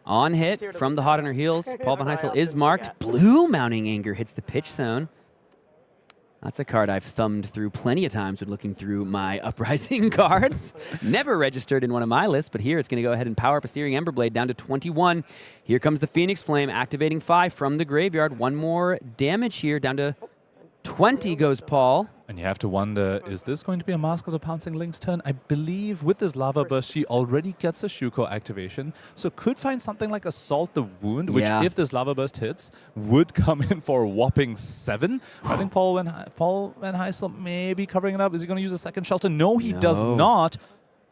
On hit from the Hot on her heels. Paul von Gijssel is marked. Blue Mounting Anger hits the pitch zone. That's a card I've thumbed through plenty of times when looking through my Uprising cards. Never registered in one of my lists, but here it's going to go ahead and power up a Searing Emberblade down to 21. Here comes the Phoenix Flame, activating 5 from the graveyard. One more damage here, down to 20 goes Paul. And you have to wonder, is this going to be a Mask of the Pouncing Lynx turn? I believe with this Lava Burst, she already gets a Shuko activation, so could find something like Assault the Wound, which, if this Lava Burst hits, would come in for a whopping 7. I think Paul van Gijssel may be covering it up. Is he going to use a second shelter? No, he does not.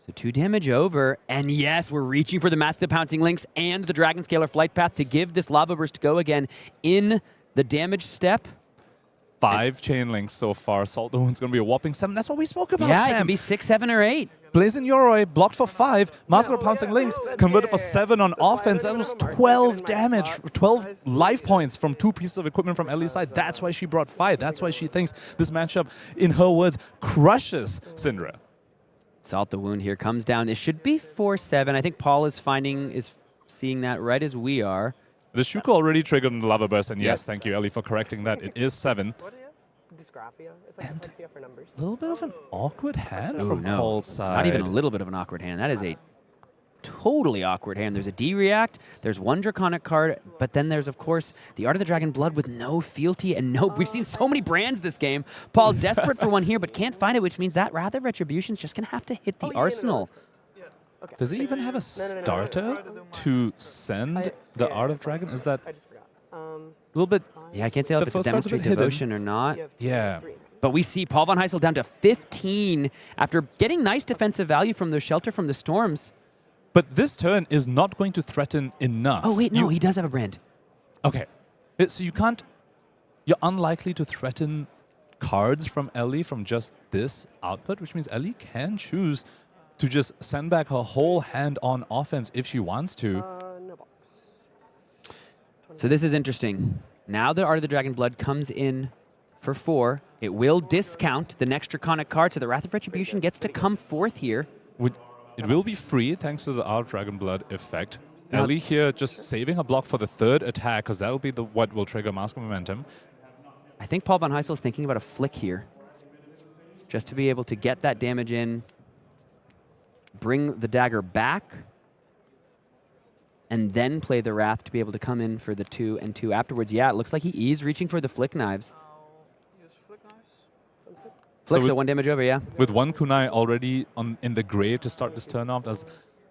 So 2 damage over, and yes, we're reaching for the Mask of the Pouncing Lynx and the Dragon Scalar Flight Path to give this Lava Burst go again in the damage step. 5 chain links so far. Assault the Wound's going to be a whopping 7. That's what we spoke about, Yeah, Sam. it can be 6, 7, or 8. Blazing Yoroi blocked for 5. Mask of the Pouncing Lynx converted for 7 on offense. That was 12 damage, 12 life points from 2 pieces of equipment from Elly's side. That's why she brought 5. That's why she thinks this matchup, in her words, crushes Cindra. Assault the Wound here comes down. It should be 4-7. I think Paul is seeing that right as we are. The Shuko already triggered on the Lava Burst, and yes, thank you, Elly, for correcting that. It is 7. Dysgraphia. It's like dyslexia for numbers. A little bit of an awkward hand from no. Paul's side. Not even a little bit of an awkward hand. That is a totally awkward hand. There's a D-React, there's one Draconic card, but then there's, of course, the Art of the Dragon Blood with no fealty and no... We've seen so many brands this game. Paul desperate for one here, but can't find it, which means that Rather Retribution's just going to have to hit the arsenal. Does he even have a starter to send the Art of Dragon? Is that a little bit... Yeah, I can't tell if it's a Demonstrate Devotion or not. Yeah. But we see Paul von Gijssel down to 15 after getting nice defensive value from the shelter from the storms. But this turn is not going to threaten enough. Oh, wait, no, he does have a brand. Okay. So you can't... You're unlikely to threaten cards from Elly from just this output, which means Elly can choose to just send back her whole hand on offense if she wants to. So this is interesting. Now the Art of the Dragon Blood comes in for 4. It will discount the next Draconic card, so the Wrath of Retribution gets to come forth here. It will be free thanks to the Art of Dragon Blood effect. Elly here just saving her block for the 3rd attack, because that'll be what will trigger Mask of Momentum. I think Paul von Gijssel is thinking about a flick here, just to be able to get that damage in, bring the dagger back, and then play the Wrath to be able to come in for the 2 and 2 afterwards. Yeah, it looks like he is reaching for the flick knives. Flicks at 1 damage over, yeah. With 1 kunai already in the grave to start this turn off, that's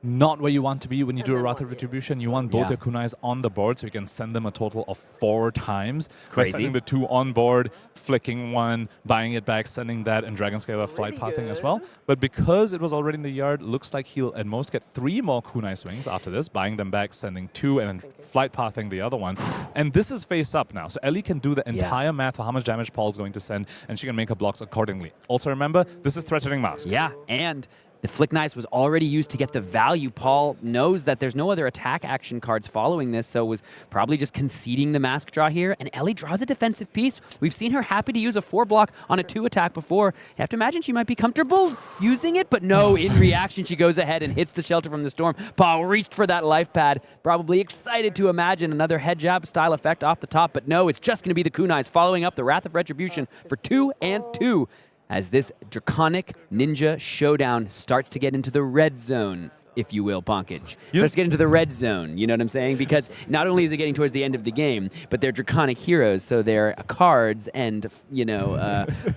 not where you want to be when you do a Wrath of Retribution. You want both your kunais on the board so you can send them a total of 4 times. Crazy. By sending the 2 on board, flicking 1, buying it back, sending that, and Dragon Scalar Flight Pathing as well. But because it was already in the yard, looks like he'll at most get 3 more kunai swings after this, buying them back, sending 2, and then Flight Pathing the other one. And this is face up now. So Elly can do the entire math for how much damage Paul's going to send, and she can make her blocks accordingly. Also remember, this is Threatening Mask. Yeah, and The Flick Knives was already used to get the value. Paul knows that there's no other attack action cards following this, so was probably just conceding the mask draw here. And Elly draws a defensive piece. We've seen her happy to use a 4-block on a 2-attack before. You have to imagine she might be comfortable using it, but no, in reaction, she goes ahead and hits the Shelter from the Storm. Paul reached for that life pad, probably excited to imagine another head jab style effect off the top, but no, it's just going to be the kunais following up the Wrath of Retribution for 2 and 2. As this Draconic Ninja Showdown starts to get into the red zone, if you will, Ponkage. Starts to get into the red zone, you know what I'm saying? Because not only is it getting towards the end of the game, but they're Draconic heroes, so their cards and,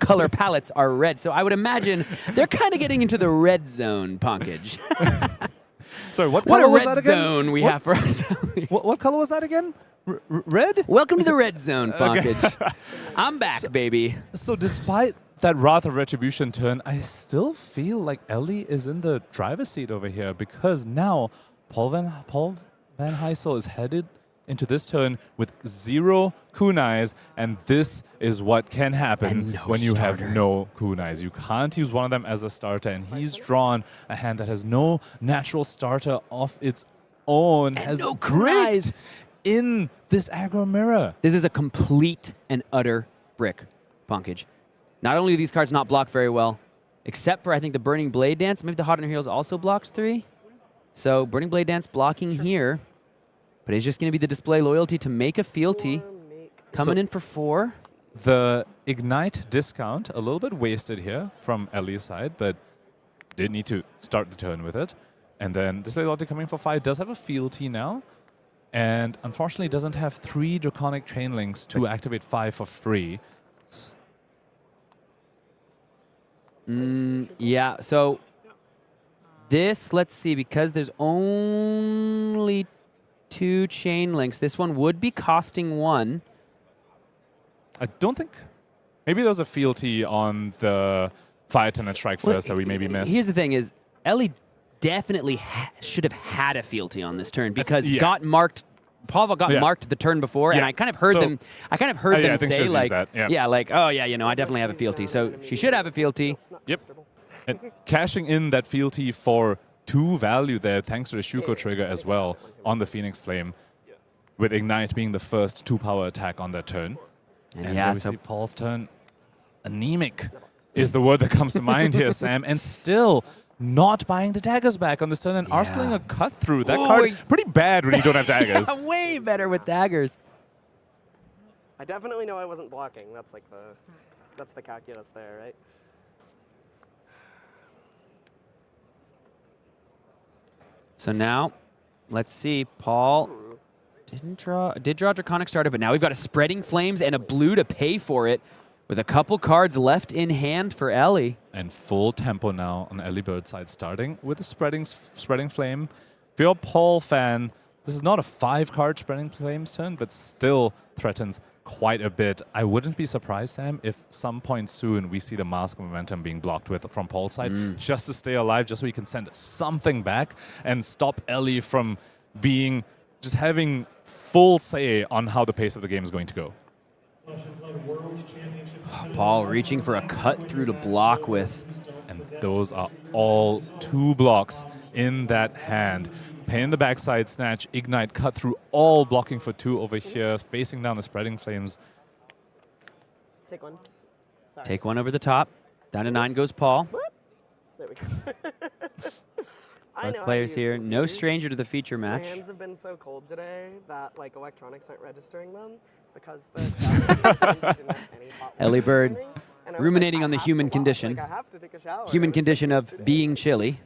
color palettes are red. So I would imagine they're kind of getting into the red zone, Ponkage. Sorry, what a color was red that again? zone we have for ourselves. What color was that again? Red? Welcome to the red zone, Ponkage. I'm back, baby. So despite that Wrath of Retribution turn, I still feel like Elly is in the driver's seat over here, because now Paul Van Gijssel is headed into this turn with 0 kunais, and this is what can happen when you have no kunais. You can't use one of them as a starter, and he's drawn a hand that has no natural starter of its own, has no bricked in this aggro mirror. This is a complete and utter brick, Ponkage. Not only do these cards not block very well, except for, I think, the Burning Blade Dance. Maybe the Hot Iron Heroes also blocks 3. So Burning Blade Dance blocking here. But it's just going to be the display loyalty to make a fealty. Coming in for 4. The Ignite discount, a little bit wasted here from Elly's side, but did need to start the turn with it. And then display loyalty coming for 5. Does have a fealty now. And unfortunately doesn't have 3 Draconic Chain Links to activate 5 for free. Yeah, so this, let's see, because there's only 2 chain links, this one would be costing 1. I don't think... Maybe there was a fealty on the Fire Tenant Strike first that we maybe missed. Here's the thing is, Elly definitely should have had a fealty on this turn, because got marked... Paul got marked the turn before, and I kind of heard them. I kind of heard them say like, oh yeah, I definitely have a fealty. So she should have a fealty. Yep. And cashing in that fealty for 2 value there, thanks to the Shuko trigger as well on the Phoenix Flame, with Ignite being the first 2-power attack on that turn. And yeah, we see Paul's turn. Anemic is the word that comes to mind here, Sam, and still not buying the daggers back on this turn and arseling a cut through. That card pretty bad when you don't have daggers. Way better with daggers. I definitely know I wasn't blocking. That's like that's the calculus there, right? So now, let's see. Paul did draw Draconic Starter, but now we've got a Spreading Flames and a blue to pay for it, with a couple cards left in hand for Elly. And full tempo now on Elly Bird's side, starting with a Spreading Flame. If you're a Paul fan, this is not a 5-card Spreading Flames turn, but still threatens quite a bit. I wouldn't be surprised, Sam, if some point soon we see the Mask Momentum being blocked with from Paul's side, just to stay alive, just so we can send something back and stop Elly from just having full say on how the pace of the game is going to go. Paul reaching for a cut through to block with. And those are all 2 blocks in that hand. Pain in the backside, snatch, ignite, cut through, all blocking for 2 over here, facing down the Spreading Flames. Take 1. Sorry. Take 1 over the top. Down to 9 goes Paul. There we go. Both players here, no stranger to the feature match. My hands have been so cold today that like electronics aren't registering them because the Elly Bird ruminating on the human condition. Like, I have to take a shower. Human condition of being chilly.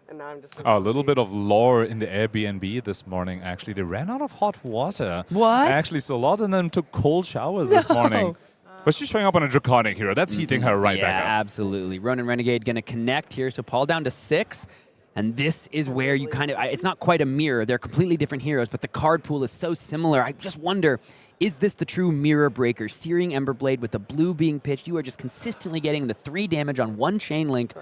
And now I'm just a little bit of lore in the Airbnb this morning, actually. They ran out of hot water. What? Actually, so a lot of them took cold showers this morning. But she's showing up on a Draconic hero. That's heating her right back up. Yeah, absolutely. Ronin Renegade going to connect here. So Paul down to 6. And this is where you kind of, it's not quite a mirror. They're completely different heroes, but the card pool is so similar. I just wonder, is this the true mirror breaker? Searing Emberblade with the blue being pitched. You are just consistently getting the 3 damage on 1 chain link.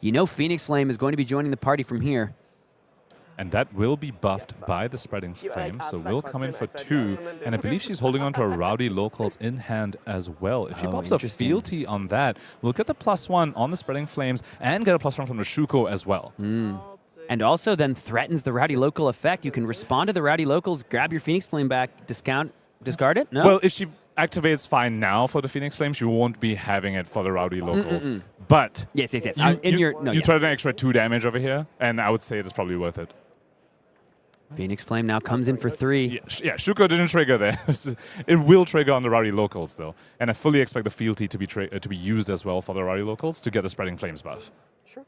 You know Phoenix Flame is going to be joining the party from here. And that will be buffed by the Spreading Flame, so will come in for 2. And I believe she's holding on to her Rowdy Locals in hand as well. If she pops a fealty on that, we'll get the +1 on the Spreading Flames and get a +1 from the Shuko as well. And also then threatens the Rowdy Local effect. You can respond to the Rowdy Locals, grab your Phoenix Flame back, discard it? No? Well, if she activates fine now for the Phoenix Flame, she won't be having it for the Rowdy Locals. But yes. you thread an extra 2 damage over here, and I would say it is probably worth it. Phoenix Flame now comes in for 3. Yeah, Shuko didn't trigger there. It will trigger on the Rowdy Locals, though. And I fully expect the fealty to be used as well for the Rowdy Locals to get the Spreading Flames buff. Sure.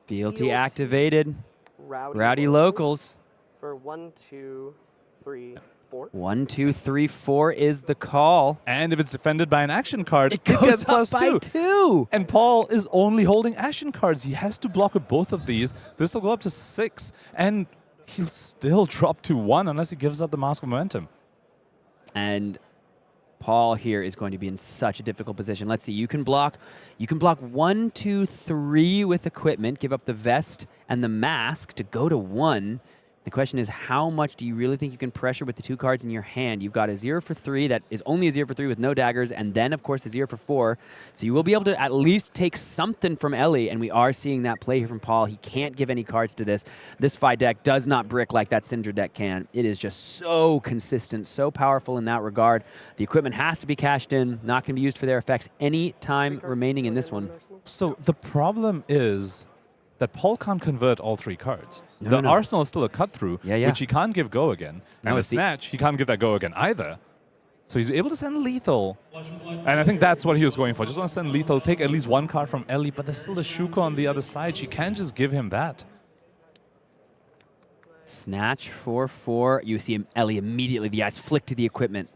Fealty activated. Rowdy Locals. For 1, 2, 3, 4. 1, 2, 3, 4 is the call. And if it's defended by an action card, it goes gets up by 2. And Paul is only holding action cards. He has to block with both of these. This will go up to 6. And he'll still drop to 1 unless he gives up the Mask of Momentum. And Paul here is going to be in such a difficult position. Let's see. You can block 1, 2, 3 with equipment, give up the vest and the mask to go to 1. The question is, how much do you really think you can pressure with the 2 cards in your hand? You've got a 0 for 3 that is only a 0 for 3 with no daggers, and then, of course, the 0 for 4. So you will be able to at least take something from Elly, and we are seeing that play here from Paul. He can't give any cards to this. This Phi deck does not brick like that Cindra deck can. It is just so consistent, so powerful in that regard. The equipment has to be cashed in, not going to be used for their effects any time remaining in this one. So the problem is that Paul can't convert all 3 cards. The Arsenal is still a cut-through, which he can't give go again. And the Snatch, he can't give that go again either. So he's able to send Lethal. And I think that's what he was going for. Just want to send Lethal, take at least 1 card from Elly, but there's still the Shuko on the other side. She can't just give him that. Snatch for 4. You see Elly immediately, the eyes flick to the equipment.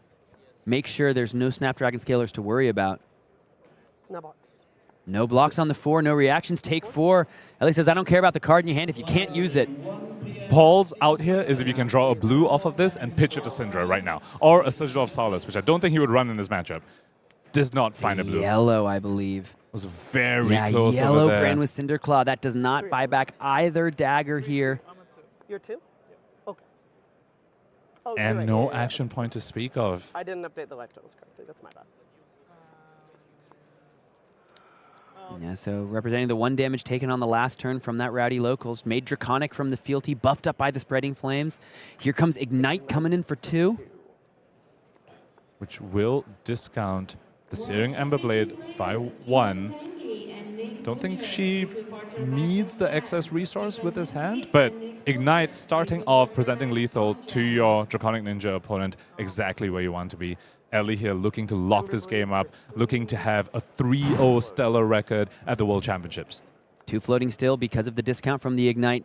Make sure there's no Snapdragon Scalers to worry about. No box. No blocks on the 4, no reactions, take 4. Elly says, I don't care about the card in your hand if you can't use it. Paul's out here is if you can draw a blue off of this and pitch it to Cindra right now. Or a Sigil of Solace, which I don't think he would run in this matchup. Does not find a blue. Yellow, I believe. Was very close yellow over there. Brand with Cinder Claw. That does not buy back either dagger here. You're 2? Okay. And no action point to speak of. I didn't update the life totals correctly. That's my bad. Yeah, so representing the 1 damage taken on the last turn from that Rowdy Locals. Made Draconic from the fealty, buffed up by the Spreading Flames. Here comes Ignite coming in for 2. Which will discount the Searing Emberblade by 1. Don't think she needs the excess resource with his hand, but Ignite starting off, presenting lethal to your Draconic Ninja opponent exactly where you want to be. Elly here looking to lock this game up, looking to have a 3-0 stellar record at the World Championships. 2 floating still because of the discount from the Ignite.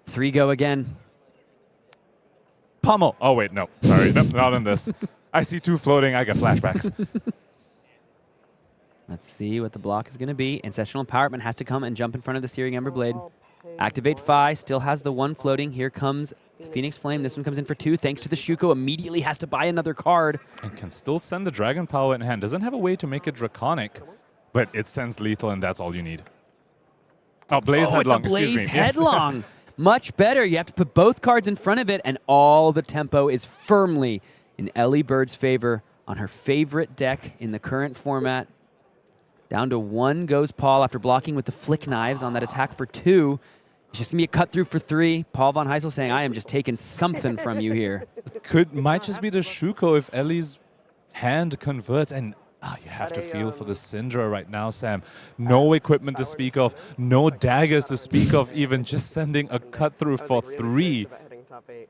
3 go again. Pummel. Oh, wait, no. Sorry, no, not in this. I see 2 floating, I get flashbacks. Let's see what the block is going to be. Ancestral Empowerment has to come and jump in front of the Searing Emberblade. Activate Phi, still has the 1 floating. Here comes the Phoenix Flame. This one comes in for 2, thanks to the Shuko. Immediately has to buy another card. And can still send the Dragon Power in hand. Doesn't have a way to make it Draconic, but it sends lethal, and that's all you need. Oh, Blaze Headlong. It's a Blaze Headlong. Yes. Much better. You have to put both cards in front of it, and all the tempo is firmly in Elly Bird's favor on her favorite deck in the current format. Down to 1 goes Paul after blocking with the Flick Knives on that attack for 2. It's just going to be a cut through for 3. Paul von Heisel saying, I am just taking something from you here. Might just be the Shuko if Elly's hand converts. And you have to feel for the Cindra right now, Sam. No equipment to speak of. No daggers to speak of even. Just sending a cut through for 3.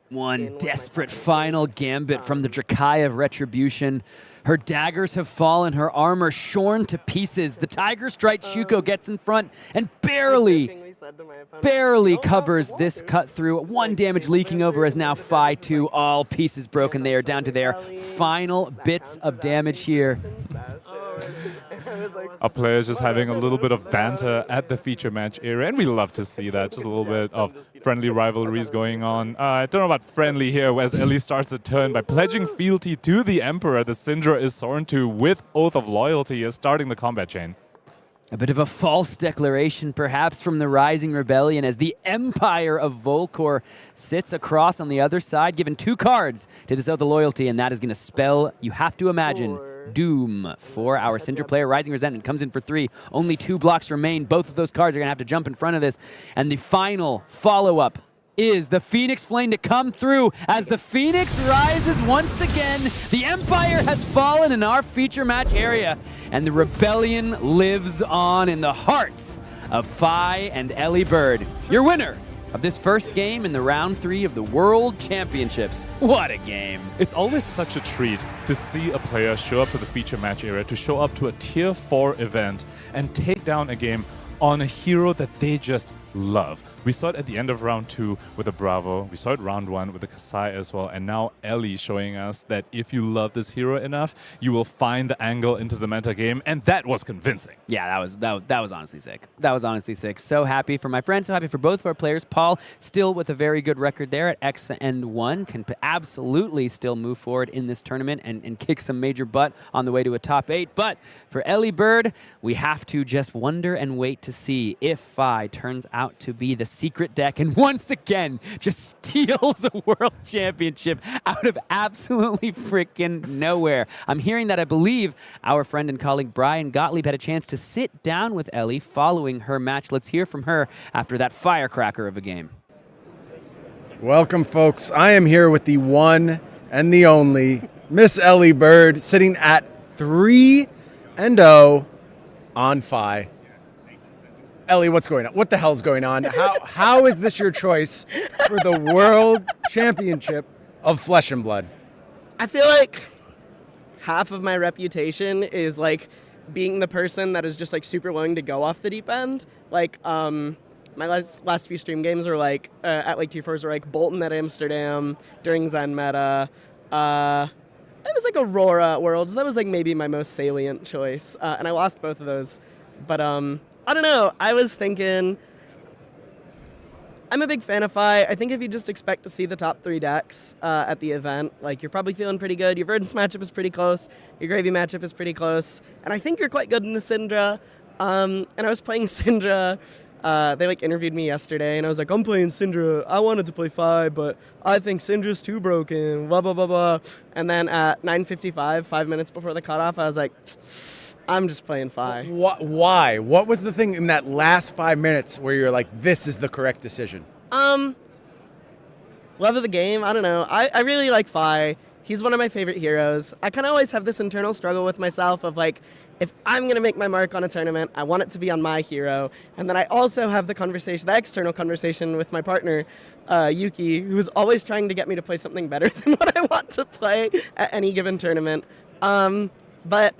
1 desperate final gambit from the Drakai of Retribution. Her daggers have fallen, her armor shorn to pieces. The Tiger Strike Shuko gets in front and barely covers this cut through. 1 damage leaking over as now Phi 2, all pieces broken. They are down to their final bits of damage here. Our players just having a little bit of banter at the feature match area, and we love to see that. Just a little bit of friendly rivalries going on. I don't know about friendly here, as Elly starts a turn by pledging fealty to the Emperor. The Cindra is sworn to with Oath of Loyalty, is starting the combat chain. A bit of a false declaration, perhaps, from the Rising Rebellion as the Empire of Volcor sits across on the other side, given 2 cards to this Oath of Loyalty, and that is going to spell, you have to imagine, doom for our Cindra player. Rising Resentment comes in for 3. Only 2 blocks remain. Both of those cards are going to have to jump in front of this. And the final follow-up is the Phoenix Flame to come through as the Phoenix rises once again. The Empire has fallen in our feature match area, and the Rebellion lives on in the hearts of Phi and Elly Bird. Your winner of this first game in the round 3 of the World Championships. What a game. It's always such a treat to see a player show up to the feature match area, to show up to a tier 4 event and take down a game on a hero that they just love. We saw it at the end of round 2 with the Bravo. We saw it round 1 with the Kassai as well. And now Elly showing us that if you love this hero enough, you will find the angle into the metagame. And that was convincing. Yeah, that was honestly sick. That was honestly sick. So happy for my friend. So happy for both of our players. Paul still with a very good record there at X and 1. Can absolutely still move forward in this tournament and kick some major butt on the way to a top 8. But for Elly Bird, we have to just wonder and wait to see if Phi turns out to be the secret deck and once again just steals a world championship out of absolutely freaking nowhere. I'm hearing that I believe our friend and colleague Brian Gottlieb had a chance to sit down with Elly following her match. Let's hear from her after that firecracker of a game. Welcome, folks. I am here with the one and the only Miss Elly Bird, sitting at 3-0 on Phi. Elly, what's going on? What the hell's going on? How is this your choice for the World Championship of Flesh and Blood? I feel like half of my reputation is like being the person that is just like super willing to go off the deep end. Like my last few stream games were like at like T4s were like Bolton at Amsterdam during Zen Meta. It was like Aurora Worlds. That was like maybe my most salient choice, and I lost both of those. But I don't know. I was thinking, I'm a big fan of Phi. I think if you just expect to see the top 3 decks at the event, like you're probably feeling pretty good. Your Verdance matchup is pretty close. Your Gravy matchup is pretty close. And I think you're quite good in the Cindra. And I was playing Cindra. They like interviewed me yesterday, and I was like, I'm playing Cindra. I wanted to play Phi, but I think Cindra's too broken, blah, blah, blah, blah. And then at 9:55, 5 minutes before the cutoff, I was like, I'm just playing Phi. Why? What was the thing in that last 5 minutes where you're like, this is the correct decision? Love of the game. I don't know. I really like Phi. He's one of my favorite heroes. I kind of always have this internal struggle with myself of like, if I'm going to make my mark on a tournament, I want it to be on my hero. And then I also have the external conversation with my partner, Yuki, who's always trying to get me to play something better than what I want to play at any given tournament. But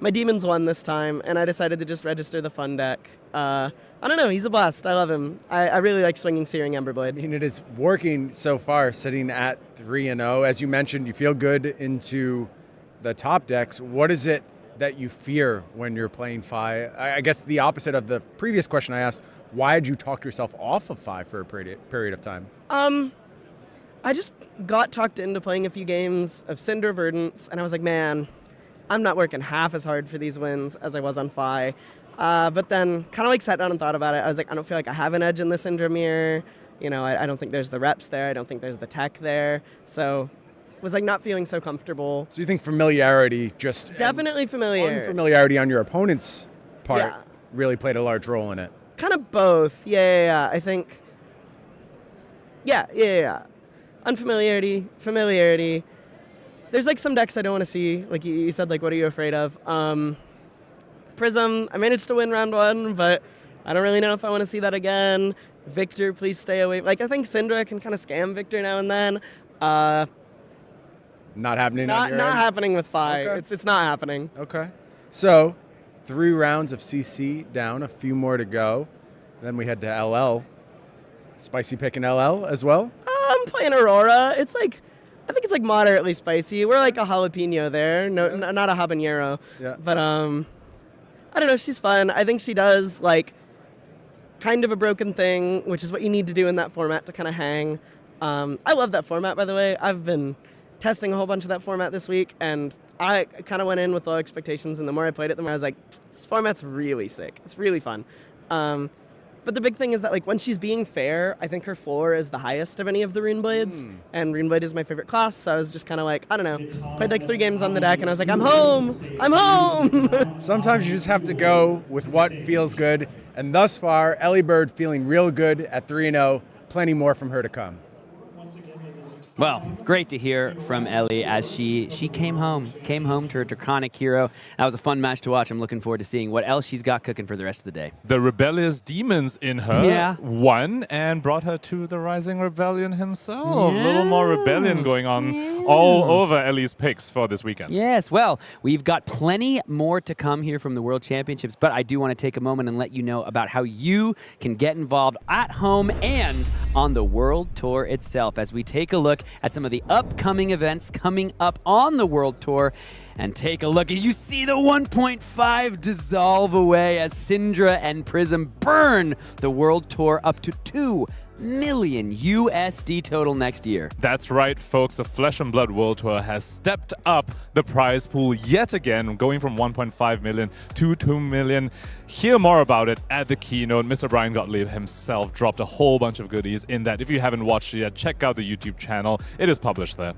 my demons won this time, and I decided to just register the fun deck. I don't know, he's a blast. I love him. I really like swinging Searing Emberblade. I mean, it is working so far, sitting at 3-0. As you mentioned, you feel good into the top decks. What is it that you fear when you're playing Phi? I guess the opposite of the previous question I asked, why did you talk yourself off of Phi for a period of time? I just got talked into playing a few games of Cindra Verdance, and I was like, man, I'm not working half as hard for these wins as I was on Phi. But then kind of like sat down and thought about it. I was like, I don't feel like I have an edge in the Cindra mirror. You know, I don't think there's the reps there. I don't think there's the tech there. So was like not feeling so comfortable. So you think familiarity just... Definitely familiar. Unfamiliarity on your opponent's part really played a large role in it. Kind of both. Yeah. I think... Yeah. Unfamiliarity, familiarity. There's like some decks I don't want to see. Like you said, like, what are you afraid of? Prism, I managed to win round 1, but I don't really know if I want to see that again. Victor, please stay away. Like, I think Cindra can kind of scam Victor now and then. Not happening. Not happening with Phi. Okay. It's not happening. Okay. So, 3 rounds of CC down, a few more to go. Then we head to LL. Spicy pick in LL as well? I'm playing Aurora. It's like, I think it's like moderately spicy. We're like a jalapeno there, not a habanero. Yeah. But I don't know. She's fun. I think she does like kind of a broken thing, which is what you need to do in that format to kind of hang. I love that format, by the way. I've been testing a whole bunch of that format this week, and I kind of went in with low expectations, and the more I played it, the more I was like, this format's really sick. It's really fun. But the big thing is that, like, when she's being fair, I think her floor is the highest of any of the Runeblades, and Runeblade is my favorite class, so I was just kind of like, I don't know, played like 3 games on the deck, and I was like, I'm home! I'm home! Sometimes you just have to go with what feels good, and thus far, Elly Bird feeling real good at 3-0, plenty more from her to come. Well, great to hear from Elly as she came home to her Draconic hero. That was a fun match to watch. I'm looking forward to seeing what else she's got cooking for the rest of the day. The rebellious demons in her won and brought her to the Rising Rebellion himself. A little more rebellion going on all over Elly's picks for this weekend. Yes, well, we've got plenty more to come here from the World Championships, but I do want to take a moment and let you know about how you can get involved at home and on the World Tour itself as we take a look at some of the upcoming events coming up on the World Tour. And take a look as you see the 1.5 dissolve away as Cindra and Prism burn the World Tour up to $2 million USD total next year. That's right, folks. The Flesh and Blood World Tour has stepped up the prize pool yet again, going from 1.5 million to 2 million. Hear more about it at the keynote. Mr. Brian Gottlieb himself dropped a whole bunch of goodies in that. If you haven't watched it yet, check out the YouTube channel. It is published there.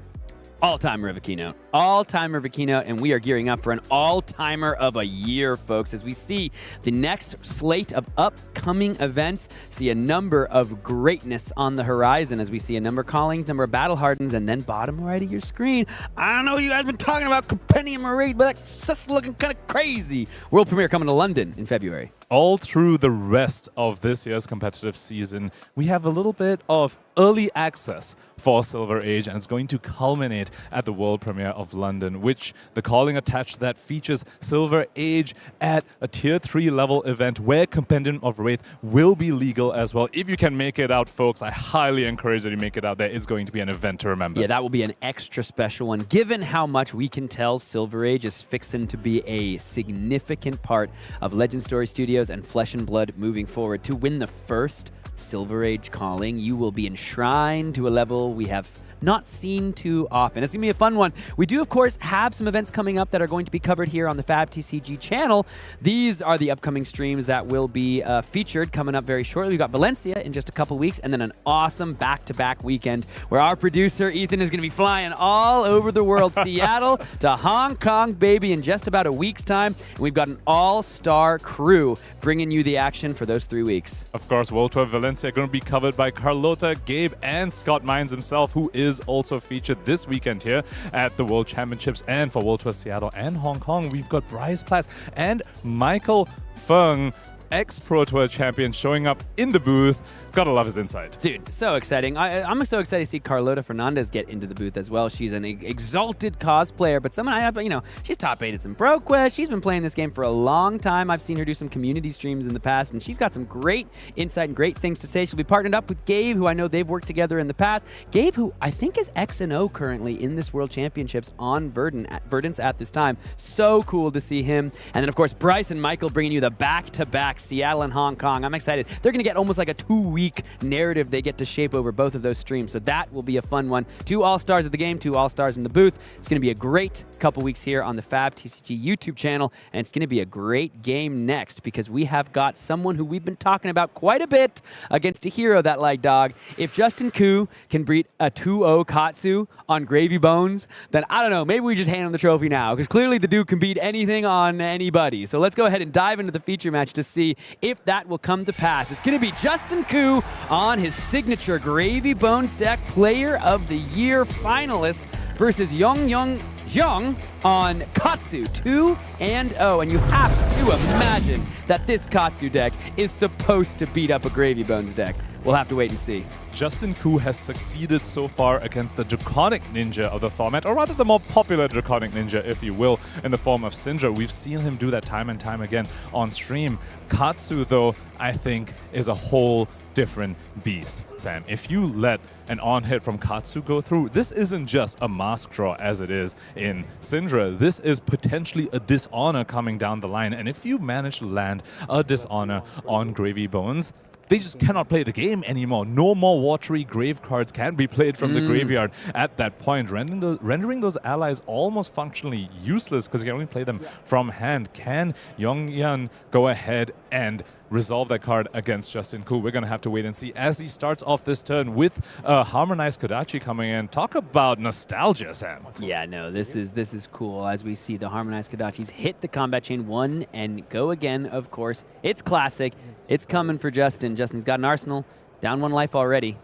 All-timer of a keynote. All-timer of a keynote, and we are gearing up for an all-timer of a year, folks, as we see the next slate of upcoming events, see a number of greatness on the horizon as we see a number of callings, number of battle hardens, and then bottom right of your screen. I don't know you guys have been talking about Compendium of Rathe, but that's just looking kind of crazy. World premiere coming to London in February. All through the rest of this year's competitive season, we have a little bit of early access for Silver Age, and it's going to culminate at the world premiere of London, which the calling attached to that features Silver Age at a tier 3 level event where Compendium of Rathe will be legal as well. If you can make it out, folks, I highly encourage that you make it out there. It's going to be an event to remember. Yeah, that will be an extra special one. Given how much we can tell Silver Age is fixing to be a significant part of Legend Story Studios and Flesh and Blood moving forward. To win the first Silver Age calling, you will be enshrined to a level we have not seen too often. It's going to be a fun one. We do, of course, have some events coming up that are going to be covered here on the Fab TCG channel. These are the upcoming streams that will be featured coming up very shortly. We've got Valencia in just a couple weeks, and then an awesome back-to-back weekend where our producer, Ethan, is going to be flying all over the world, Seattle to Hong Kong, baby, in just about a week's time. And we've got an all-star crew bringing you the action for those 3 weeks. Of course, World Tour Valencia going to be covered by Carlota, Gabe, and Scott Mines himself, who is also featured this weekend here at the World Championships. And for World Tour Seattle and Hong Kong, we've got Bryce Plass and Michael Feng, ex-Pro Tour champion, showing up in the booth. Gotta love his insight. Dude, so exciting. I'm so excited to see Carlota Fernandez get into the booth as well. She's an exalted cosplayer, but someone she's top 8 at some Pro Quest. She's been playing this game for a long time. I've seen her do some community streams in the past, and she's got some great insight and great things to say. She'll be partnered up with Gabe, who I know they've worked together in the past. Gabe, who I think is X&O currently in this World Championships on Verdance at this time. So cool to see him. And then, of course, Bryce and Michael bringing you the back-to-back Seattle and Hong Kong. I'm excited. They're going to get almost like a 2-week narrative they get to shape over both of those streams. So that will be a fun one. 2 all-stars of the game, 2 all-stars in the booth. It's going to be a great couple weeks here on the Fab TCG YouTube channel, and it's going to be a great game next because we have got someone who we've been talking about quite a bit against a hero that like dog. If Justin Koo can beat a 2-0 Katsu on Gravy Bones, then I don't know, maybe we just hand him the trophy now because clearly the dude can beat anything on anybody. So let's go ahead and dive into the feature match to see if that will come to pass. It's going to be Justin Koo on his signature Gravy Bones deck, Player of the Year finalist, versus Younghyun on Katsu 2-0. And you have to imagine that this Katsu deck is supposed to beat up a Gravy Bones deck. We'll have to wait and see. Justin Koo has succeeded so far against the Draconic Ninja of the format, or rather the more popular Draconic Ninja, if you will, in the form of Cindra. We've seen him do that time and time again on stream. Katsu, though, I think is a whole different beast, Sam. If you let an on-hit from Katsu go through, this isn't just a mask draw as it is in Cindra. This is potentially a Dishonor coming down the line. And if you manage to land a Dishonor on Gravy Bones, they just cannot play the game anymore. No more watery grave cards can be played from the graveyard at that point, rendering those allies almost functionally useless because you can only play them from hand. Can Younghyun go ahead and resolve that card against Justin Koo? We're going to have to wait and see as he starts off this turn with a Harmonized Kodachi coming in. Talk about nostalgia, Sam. Yeah, no, this is cool as we see the Harmonized Kodachis hit the combat chain 1 and go again, of course. It's classic. It's coming for Justin. Justin's got an arsenal, down 1 life already.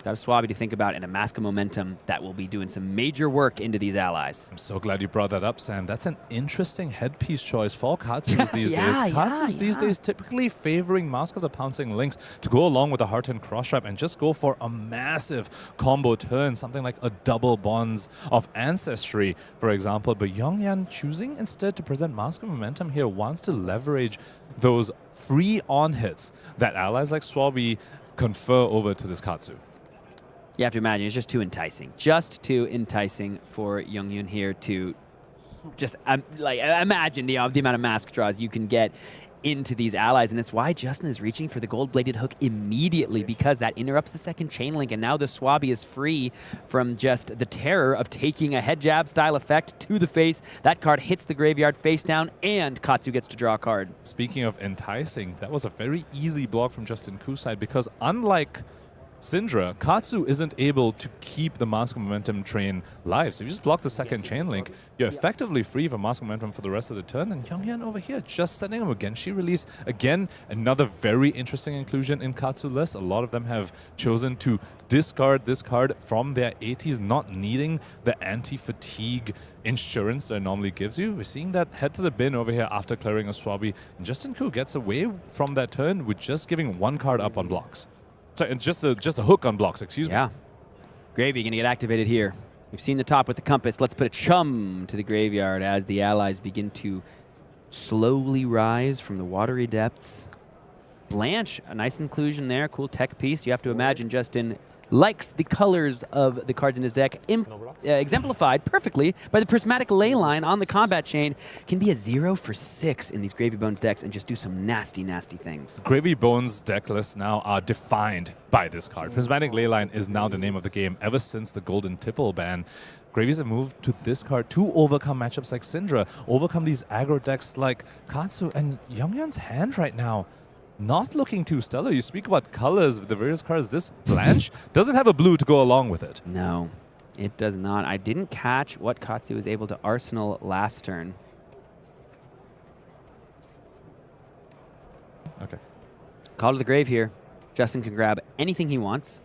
Got a Swabby to think about and a Mask of Momentum that will be doing some major work into these allies. I'm so glad you brought that up, Sam. That's an interesting headpiece choice for Katsu's these days. Katsu's these days typically favoring Mask of the Pouncing Lynx to go along with a Heart and Cross Trap and just go for a massive combo turn, something like a double Bonds of Ancestry, for example. But Younghyun choosing instead to present Mask of Momentum here wants to leverage those free on hits that allies like Swabby confer over to this Katsu. You have to imagine it's just too enticing. Just too enticing for Younghyun here to just imagine the amount of mask draws you can get into these allies. And it's why Justin is reaching for the gold-bladed hook immediately, because that interrupts the second chain link. And now the Swabby is free from just the terror of taking a head jab style effect to the face. That card hits the graveyard face down, and Katsu gets to draw a card. Speaking of enticing, that was a very easy block from Justin Koo's side, because unlike Cindra, Katsu isn't able to keep the Mask of Momentum train live. So you just block the second chain link, you're effectively free from Mask of Momentum for the rest of the turn. And Younghyun over here just sending him again. She release again, another very interesting inclusion in Katsu list. A lot of them have chosen to discard this card from their 80s, not needing the anti-fatigue insurance that it normally gives you. We're seeing that head to the bin over here after clearing a Swabby. And Justin Koo gets away from that turn with just giving 1 card up on blocks. Sorry, just a hook on blocks, excuse me. Yeah. Gravy going to get activated here. We've seen the top with the compass. Let's put a chum to the graveyard as the allies begin to slowly rise from the watery depths. Blanche, a nice inclusion there. Cool tech piece. You have to imagine Justin likes the colors of the cards in his deck, exemplified perfectly by the prismatic ley line on the combat chain. Can be a 0 for 6 in these Gravy Bones decks and just do some nasty, nasty things. Gravy Bones deck lists now are defined by this card. Prismatic ley line is now the name of the game ever since the Golden Tipple ban. Gravies have moved to this card to overcome matchups like Cindra, overcome these aggro decks like Katsu, and Younghyun's hand right now not looking too stellar. You speak about colors of the various cards. This Blanche doesn't have a blue to go along with it. No, it does not. I didn't catch what Katsu was able to arsenal last turn. Okay. Call to the grave here. Justin can grab anything he wants.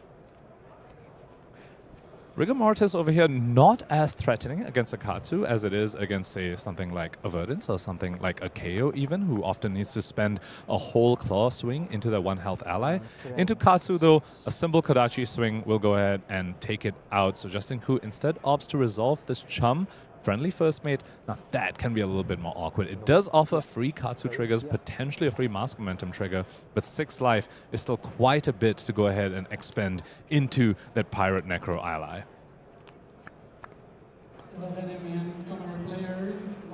Rigor Mortis over here not as threatening against a Katsu as it is against, say, something like a Verdance or something like a Kayo even, who often needs to spend a whole claw swing into their 1 health ally. Into Katsu, though, a simple Kodachi swing will go ahead and take it out. So Justin Koo instead opts to resolve this chum. Friendly first mate. Now that can be a little bit more awkward. It does offer free Katsu triggers, potentially a free Mask Momentum trigger, but 6 life is still quite a bit to go ahead and expend into that Pirate Necro ally.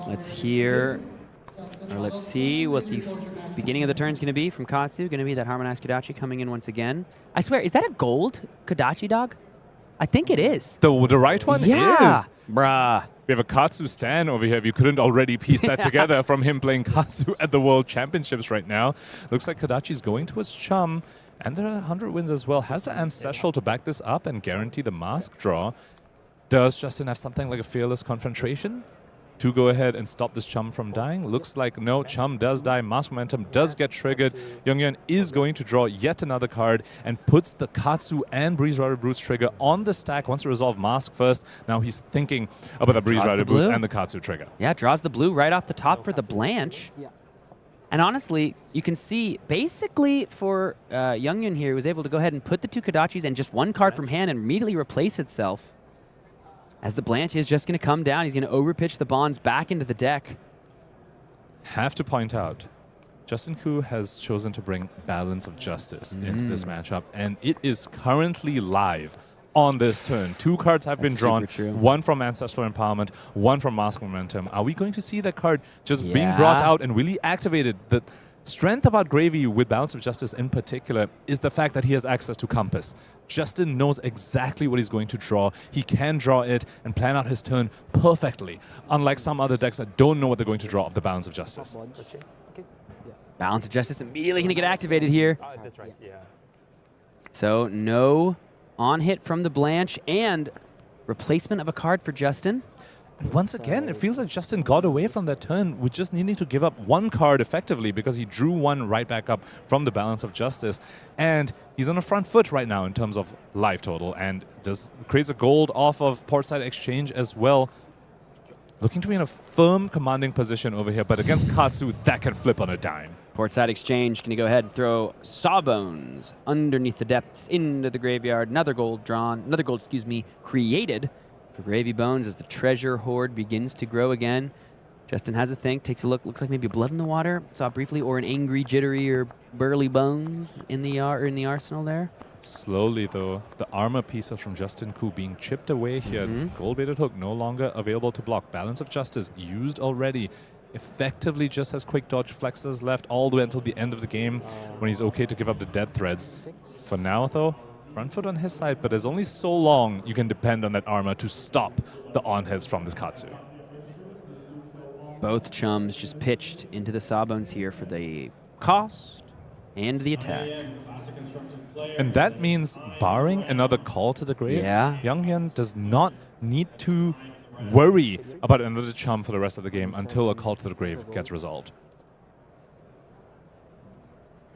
Let's hear, or let's see what the beginning of the turn is going to be from Katsu. Going to be that Harmonized Kodachi coming in once again. I swear, is that a gold Kodachi dog? I think it is. The right one yeah. is. Bruh. We have a Katsu stan over here if you couldn't already piece that together from him playing Katsu at the World Championships right now. Looks like Kodachi's going to his chum, and there are 100 wins as well. Has the Ancestral to back this up and guarantee the mask draw. Does Justin have something like a Fearless Confrontation to go ahead and stop this chum from dying? Looks like no, chum does die. Mask Momentum does get triggered. Younghyun is going to draw yet another card and puts the Katsu and Breeze Rider Brutes trigger on the stack. Wants to resolve Mask first. Now he's thinking about the Breeze Rider Brutes and the Katsu trigger. Yeah, draws the blue right off the top for the Blanche. And honestly, you can see basically for Younghyun here, he was able to go ahead and put the 2 Kodachis and just 1 card from hand and immediately replace itself. As the Blanche is just going to come down, he's going to overpitch the Bonds back into the deck. Have to point out, Justin Koo has chosen to bring Balance of Justice into this matchup, and it is currently live on this turn. 2 cards have been drawn, 1 from Ancestral Empowerment, 1 from Mask Momentum. Are we going to see that card just being brought out and really activated? strength about Gravy with Balance of Justice in particular is the fact that he has access to Compass. Justin knows exactly what he's going to draw. He can draw it and plan out his turn perfectly, unlike some other decks that don't know what they're going to draw off the Balance of Justice. Balance of Justice immediately going to get activated here. That's right, yeah. So no on-hit from the Blanche and replacement of a card for Justin. And once again, it feels like Justin got away from that turn with just needing to give up one card effectively because he drew one right back up from the Balance of Justice. And he's on the front foot right now in terms of life total and just creates a gold off of Portside Exchange as well. Looking to be in a firm commanding position over here, but against Katsu, that can flip on a dime. Portside Exchange going to go ahead and throw Sawbones underneath the depths into the graveyard. Another gold drawn, another gold, created for Gravy Bones as the treasure hoard begins to grow again. Justin has a think, takes a look, looks like maybe blood in the water, saw briefly, or an angry, jittery, or burly Bones in the arsenal there. Slowly, though, the armor pieces from Justin Koo being chipped away here. Gold-baited hook no longer available to block. Balance of Justice used already. Effectively just has quick dodge flexes left all the way until the end of the game when he's okay to give up the dead threads. For now, though, front foot on his side, but there's only so long you can depend on that armor to stop the on-hits from this Katsu. Both chums just pitched into the Sawbones here for the cost and the attack. And that means, barring another call to the grave, Younghyun does not need to worry about another chum for the rest of the game until a call to the grave gets resolved.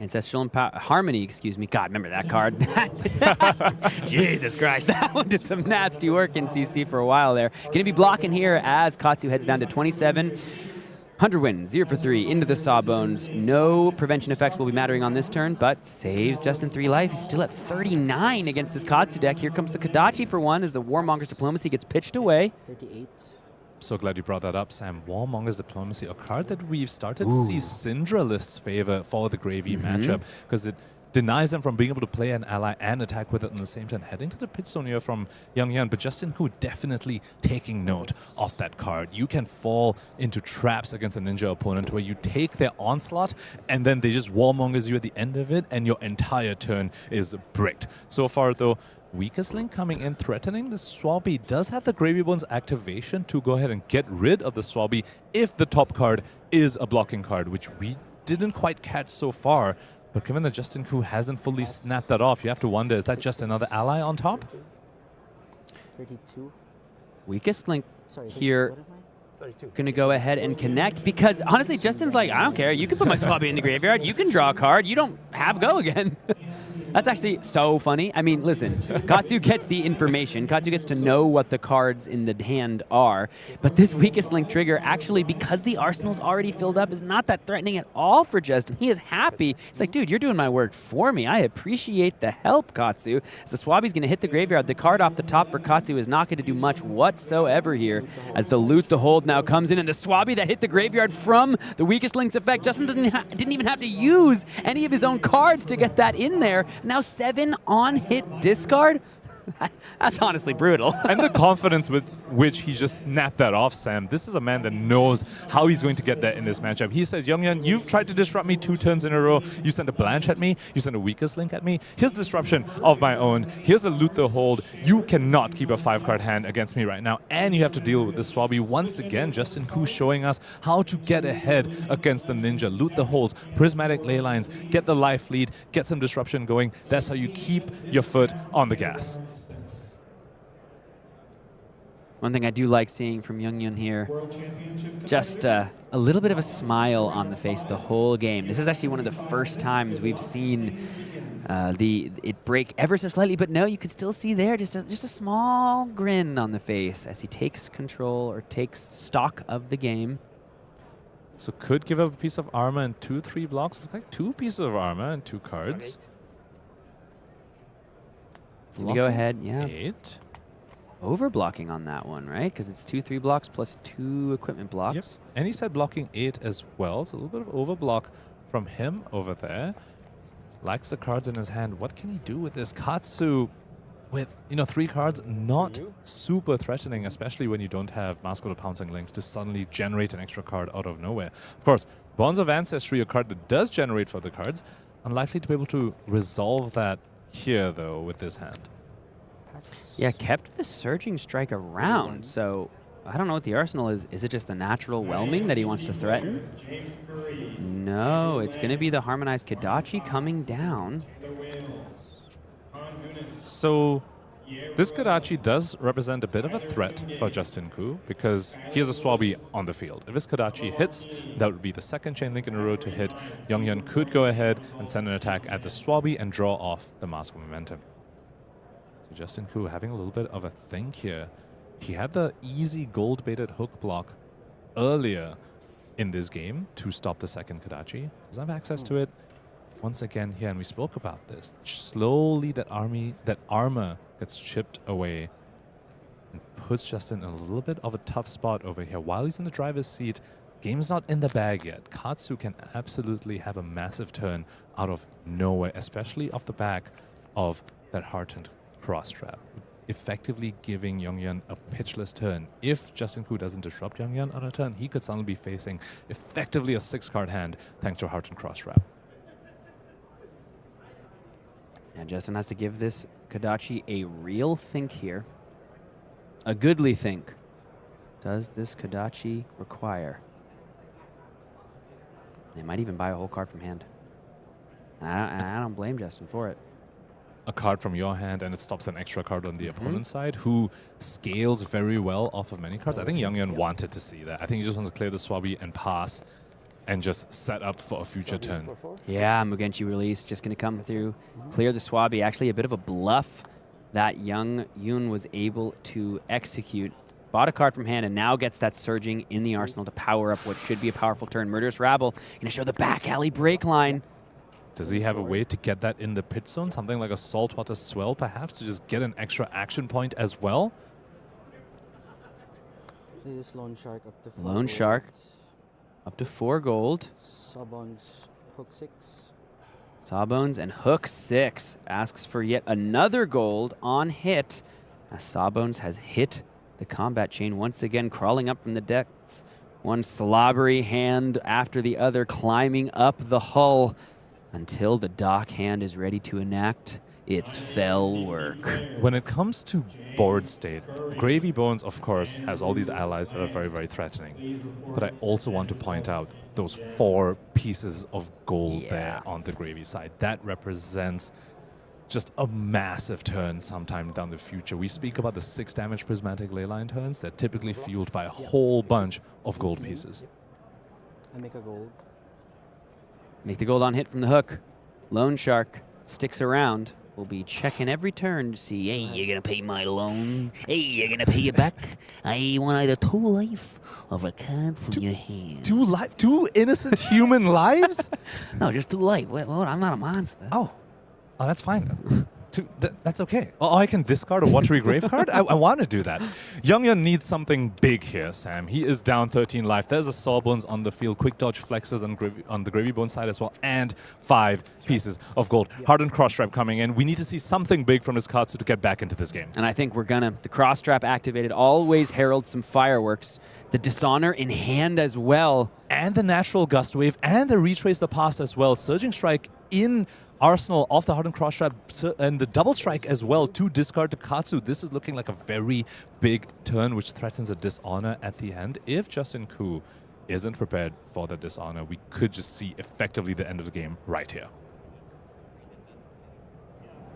Ancestral Harmony, God, remember that card? Jesus Christ, that one did some nasty work in CC for a while there. Going to be blocking here as Katsu heads down to 27. 100 wins, 0 for 3 into the Sawbones. No prevention effects will be mattering on this turn, but saves Justin 3 life. He's still at 39 against this Katsu deck. Here comes the Kodachi for one as the Warmonger's Diplomacy gets pitched away. 38. So glad you brought that up, Sam. Warmonger's Diplomacy, a card that we've started to see Cindra lists favor for the Gravy matchup because it denies them from being able to play an ally and attack with it in the same turn. Heading to the pit zone here from Younghyun, but Justin Koo definitely taking note of that card. You can fall into traps against a ninja opponent where you take their onslaught and then they just warmongers you at the end of it and your entire turn is bricked. So far though, Weakest Link coming in, threatening the Swabby. Does have the Gravy Bones activation to go ahead and get rid of the Swabby if the top card is a blocking card, which we didn't quite catch so far. But given that Justin Koo hasn't fully snapped that off, you have to wonder, is that just another ally on top? 32. Weakest Link here going to go ahead and connect because honestly, Justin's like, I don't care. You can put my Swabby in the graveyard. You can draw a card. You don't have go again. That's actually so funny. I mean, listen, Katsu gets the information. Katsu gets to know what the cards in the hand are. But this Weakest Link trigger, actually, because the arsenal's already filled up, is not that threatening at all for Justin. He is happy. He's like, dude, you're doing my work for me. I appreciate the help, Katsu. As the Swabby's going to hit the graveyard, the card off the top for Katsu is not going to do much whatsoever here. As the Loot the Hold now comes in, and the Swabby that hit the graveyard from the Weakest Link's effect, Justin didn't even have to use any of his own cards to get that in there. Now 7 on-hit discard? That's honestly brutal. And the confidence with which he just snapped that off, Sam. This is a man that knows how he's going to get that in this matchup. He says, Younghyun, you've tried to disrupt me 2 turns in a row. You sent a Blanche at me. You sent a Weakest Link at me. Here's disruption of my own. Here's a Loot the Hold. You cannot keep a 5-card hand against me right now. And you have to deal with the Swabby. Once again, Justin Koo showing us how to get ahead against the Ninja. Loot the Holds, Prismatic Ley Lines, get the life lead, get some disruption going. That's how you keep your foot on the gas. One thing I do like seeing from Younghyun here, just a little bit of a smile on the face the whole game. This is actually one of the first times we've seen it break ever so slightly, but no, you can still see there just a small grin on the face as he takes control or takes stock of the game. So could give up a piece of armor and 2-3 blocks. Look like 2 pieces of armor and 2 cards. Can you go ahead? Yeah. 8. Overblocking on that one, right? Because it's 2-3 blocks plus 2 equipment blocks. Yep. And he said blocking 8 as well. So a little bit of overblock from him over there. Likes the cards in his hand. What can he do with this? Katsu with, 3 cards, not super threatening, especially when you don't have Masculine Pouncing Links to suddenly generate an extra card out of nowhere. Of course, Bonds of Ancestry, a card that does generate further cards, unlikely to be able to resolve that here, though, with this hand. Yeah, kept the Surging Strike around, so I don't know what the arsenal is. Is it just the natural whelming that he wants to threaten? No, it's going to be the Harmonized Kodachi coming down. So this Kodachi does represent a bit of a threat for Justin Koo because he has a Swabi on the field. If this Kodachi hits, that would be the second chain link in a row to hit. Younghyun could go ahead and send an attack at the Swabi and draw off the Mask of Momentum. So Justin Koo having a little bit of a think here. He had the easy gold-baited hook block earlier in this game to stop the second Kodachi. Does have access to it once again here, and we spoke about this. Slowly that armor gets chipped away and puts Justin in a little bit of a tough spot over here. While he's in the driver's seat, game's not in the bag yet. Katsu can absolutely have a massive turn out of nowhere, especially off the back of that hardened cross trap, effectively giving Younghyun a pitchless turn. If Justin Koo doesn't disrupt Younghyun on a turn, he could suddenly be facing effectively a 6-card hand thanks to a hardened cross trap. And Justin has to give this Kodachi a real think here. A goodly think. Does this Kodachi require? They might even buy a whole card from hand. I don't blame Justin for it. A card from your hand and it stops an extra card on the opponent's side who scales very well off of many cards. I think Younghyun wanted to see that. I think he just wants to clear the Swabi and pass and just set up for a future turn. Yeah, Mugenchi release just going to come through, clear the Swabi. Actually, a bit of a bluff that Younghyun was able to execute. Bought a card from hand and now gets that Surging in the arsenal to power up what should be a powerful turn. Murderous Rabble going to show the back alley break line. Does he have a way to get that in the pit zone? Something like a Saltwater Swell, perhaps, to just get an extra action point as well? Play this Lone Shark up to 4 Lone Shark up to 4 gold. Sawbones, hook 6. Sawbones and hook 6 asks for yet another gold on hit. As Sawbones has hit the combat chain once again, crawling up from the depths. One slobbery hand after the other climbing up the hull until the dock hand is ready to enact its fell work. When it comes to board state, Gravy Bones, of course, has all these allies that are very, very threatening. But I also want to point out those 4 pieces of gold there on the Gravy side. That represents just a massive turn sometime down the future. We speak about the 6 damage prismatic leyline turns. They're typically fueled by a whole bunch of gold pieces. I make a gold. Make the gold on hit from the hook. Lone Shark sticks around. We'll be checking every turn to see, hey, you're going to pay my loan? Hey, you're going to pay it back? I want either 2 life or a card from your hand. 2 innocent human lives? No, just 2 life. Well, I'm not a monster. Oh, that's fine then. That's okay. Oh, I can discard a Watery Grave card? I want to do that. Younghyun needs something big here, Sam. He is down 13 life. There's a Sawbones on the field. Quick dodge flexes on the Gravy Bone side as well. And 5 pieces of gold. Hardened cross trap coming in. We need to see something big from this Katsu to get back into this game. And I think we're gonna. The cross trap activated always heralds some fireworks. The Dishonor in hand as well. And the natural gust wave and the retrace the past as well. Surging Strike in arsenal off the hardened cross trap and the double strike as well to discard to Katsu. This is looking like a very big turn which threatens a Dishonor at the end. If Justin Koo isn't prepared for the Dishonor, we could just see effectively the end of the game right here.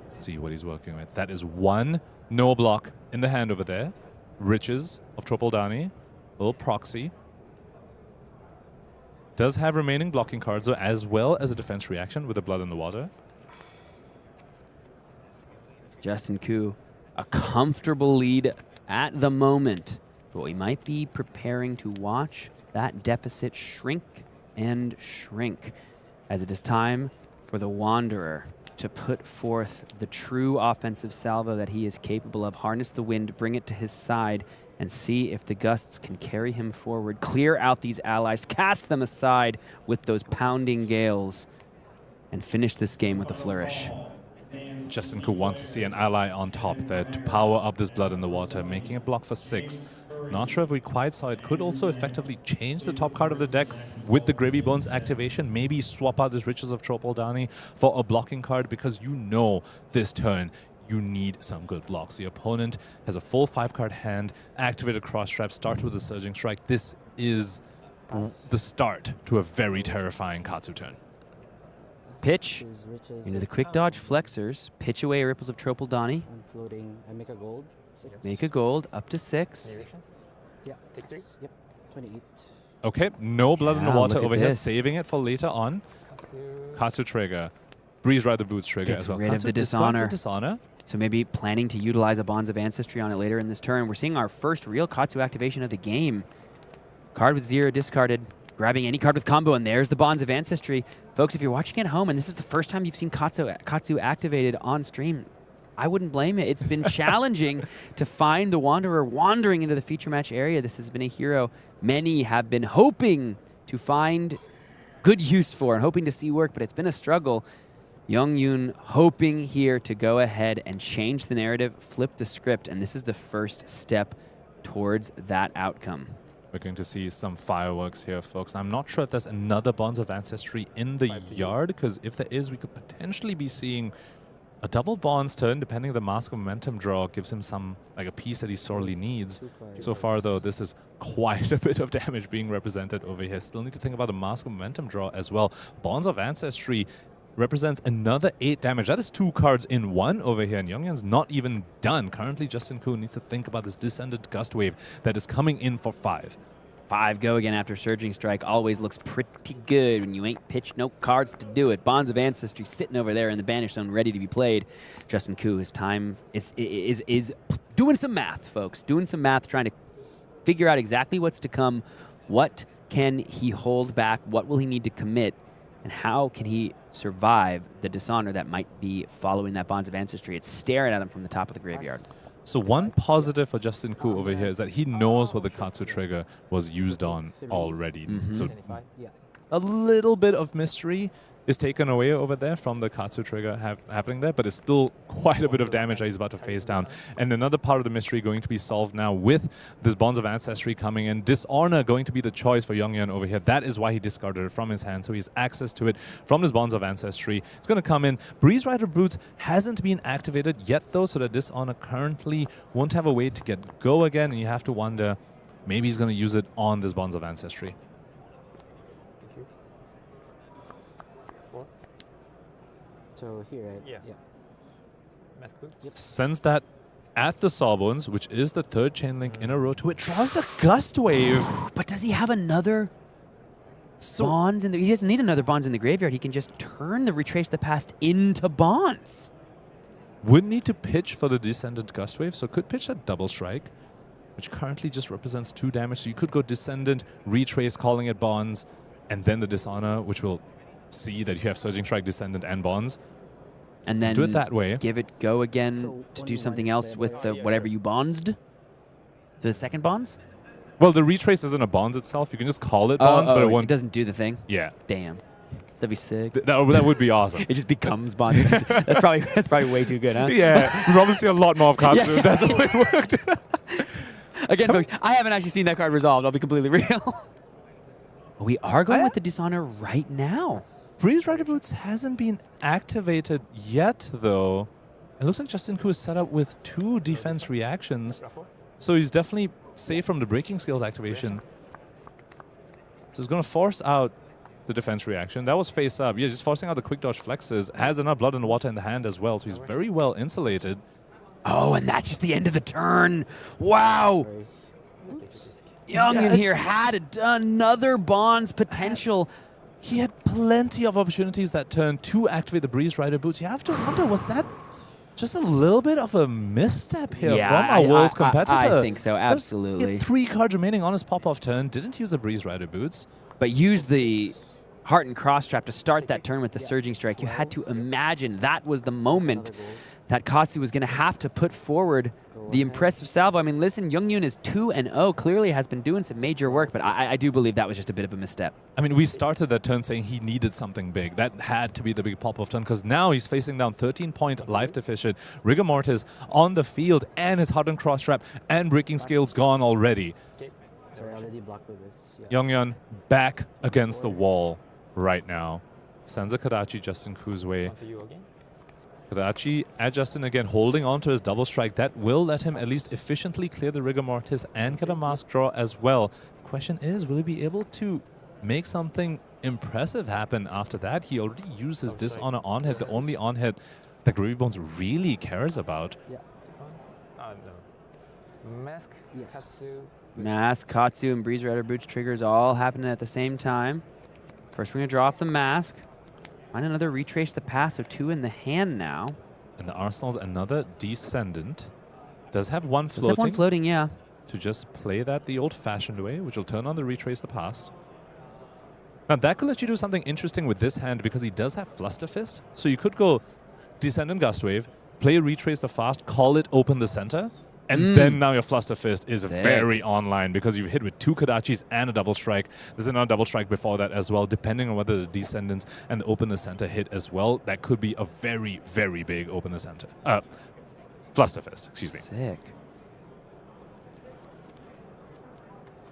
Let's see what he's working with. That is 1 no block in the hand over there. Riches of Tropoldani, little proxy. Does have remaining blocking cards though, as well as a defense reaction with the Blood in the Water. Justin Koo, a comfortable lead at the moment, but we might be preparing to watch that deficit shrink and shrink, as it is time for the Wanderer to put forth the true offensive salvo that he is capable of. Harness the wind, bring it to his side, and see if the gusts can carry him forward. Clear out these allies, cast them aside with those pounding gales, and finish this game with a flourish. Justin Koo wants to see an ally on top there to power up this Blood in the Water, making it block for 6. Not sure if we quite saw it. Could also effectively change the top card of the deck with the Gravy Bones activation. Maybe swap out this Riches of Tropaldani for a blocking card, because you know this turn you need some good blocks. The opponent has a full 5-card hand, activated Cross Trap, start with a Surging Strike. This is the start to a very terrifying Katsu turn. Pitch into the quick dodge flexors, pitch away Ripples of Tropaldani. Floating, I make a gold. 6. Make a gold up to 6. Yeah. Yep. 28. Okay, no Blood in the Water look at over here, this. saving it for later on. Katsu trigger. Breeze Rider Boots trigger Gets as well. rid of Katsu the discards Dishonor. Dishonor. So maybe planning to utilize a Bonds of Ancestry on it later in this turn. We're seeing our first real Katsu activation of the game. Card with 0 discarded, grabbing any card with combo, and there's the Bonds of Ancestry. Folks, if you're watching at home and this is the first time you've seen Katsu activated on stream, I wouldn't blame it. It's been challenging to find the Wanderer wandering into the feature match area. This has been a hero many have been hoping to find good use for and hoping to see work, but it's been a struggle. Younghyun hoping here to go ahead and change the narrative, flip the script, and this is the first step towards that outcome. We're going to see some fireworks here, folks. I'm not sure if there's another Bonds of Ancestry in the yard, because if there is, we could potentially be seeing a double Bonds turn, depending on the Mask of Momentum draw, gives him some, like a piece that he sorely needs. So far, though, this is quite a bit of damage being represented over here. Still need to think about a Mask of Momentum draw as well. Bonds of Ancestry represents another 8 damage. That is 2 cards in 1 over here, and Younghyun's not even done. Currently, Justin Koo needs to think about this Descendant Gust Wave that is coming in for 5. 5 go again after Surging Strike. Always looks pretty good when you ain't pitched no cards to do it. Bonds of Ancestry sitting over there in the Banish Zone ready to be played. Justin Koo, his time is doing some math, folks. Doing some math, trying to figure out exactly what's to come. What can he hold back? What will he need to commit? And how can he survive the Dishonor that might be following that Bonds of Ancestry? It's staring at him from the top of the graveyard. So one positive for Justin Koo over here is that he knows what the Katsu trigger was used on already. So a little bit of mystery is taken away over there from the Katsu trigger happening there, but it's still quite a bit of damage that he's about to face down. And another part of the mystery going to be solved now with this Bonds of Ancestry coming in. Dishonor going to be the choice for Younghyun over here. That is why he discarded it from his hand, so he has access to it from his Bonds of Ancestry. It's going to come in. Breeze Rider Boots hasn't been activated yet, though, so that Dishonor currently won't have a way to get go again, and you have to wonder, maybe he's going to use it on this Bonds of Ancestry. So here, right? Yeah. Yep. Sends that at the Sawbones, which is the 3rd chain link in a row to it. Draws a Gust Wave. But does he have another Bonds in the... He doesn't need another Bonds in the graveyard. He can just turn the Retrace the Past into Bonds. Would need to pitch for the Descendant Gust Wave, so could pitch a Double Strike, which currently just represents 2 damage. So you could go Descendant, Retrace, calling it Bonds, and then the Dishonor, which will see that you have Surging Strike, Descendant, and Bonds. And then do it that way. Give it go again to do something else with the whatever you bondsed. The second Bonds? Well, the Retrace isn't a Bonds itself. You can just call it Bonds, but it won't. It doesn't do the thing? Yeah. Damn. That'd be sick. That would be awesome. It just becomes Bonds. that's probably way too good, huh? Yeah. We've probably seen a lot more of Katsu. Yeah. That's the way it worked. Again, folks, I haven't actually seen that card resolved. I'll be completely real. We are going with the Dishonor right now. Breeze Rider Boots hasn't been activated yet, though. It looks like Justin Koo is set up with 2 defense reactions, so he's definitely safe from the Breaking Skills activation. So he's going to force out the defense reaction. That was face up. Yeah, just forcing out the quick dodge flexes. Has enough Blood in the Water in the hand as well, so he's very well insulated. Oh, and that's just the end of the turn. Wow. Younghyun here had another Bonds potential. He had plenty of opportunities that turn to activate the Breeze Rider Boots. You have to wonder, was that just a little bit of a misstep here from our world's competitor? I think so, absolutely. He had 3 cards remaining on his pop-off turn, didn't use the Breeze Rider Boots. But used the Heart and Cross Trap to start that turn with the Surging Strike. You had to imagine that was the moment that Katsu was going to have to put forward the impressive salvo. I mean, listen, Younghyun is 2-0, clearly has been doing some major work, but I do believe that was just a bit of a misstep. I mean, we started that turn saying he needed something big. That had to be the big pop-off turn, because now he's facing down 13-point life deficient, Rigor Mortis on the field, and his hardened cross trap and breaking skills gone already. Sorry, I already blocked with this. Younghyun back against the wall right now. Sends a Kadachi Justin Ku's way. Kadachi at Justin again, holding on to his double strike. That will let him at least efficiently clear the Rigor Mortis and get a mask draw as well. Question is, will he be able to make something impressive happen after that? He already used his Dishonor on-hit, the only on-hit that Gravy Bones really cares about. Yeah. Mask, Katsu. Mask, Katsu, and Breeze Rider Boots triggers all happening at the same time. First, we're going to draw off the mask. Find another Retrace the Pass, so 2 in the hand now. And the Arsenal's another Descendant. Does have one floating. Does have one floating, yeah. To just play that the old-fashioned way, which will turn on the Retrace the Past. Now, that could let you do something interesting with this hand, because he does have Fluster Fist. So you could go Descendant Gustwave, play Retrace the Fast, call it Open the Center, and then now your Fluster Fist is very online, because you've hit with 2 Kadachis and a double strike. There's another double strike before that as well, depending on whether the Descendants and the Open the Center hit as well. That could be a very, very big Open the Center. Fluster Fist, excuse me. Sick.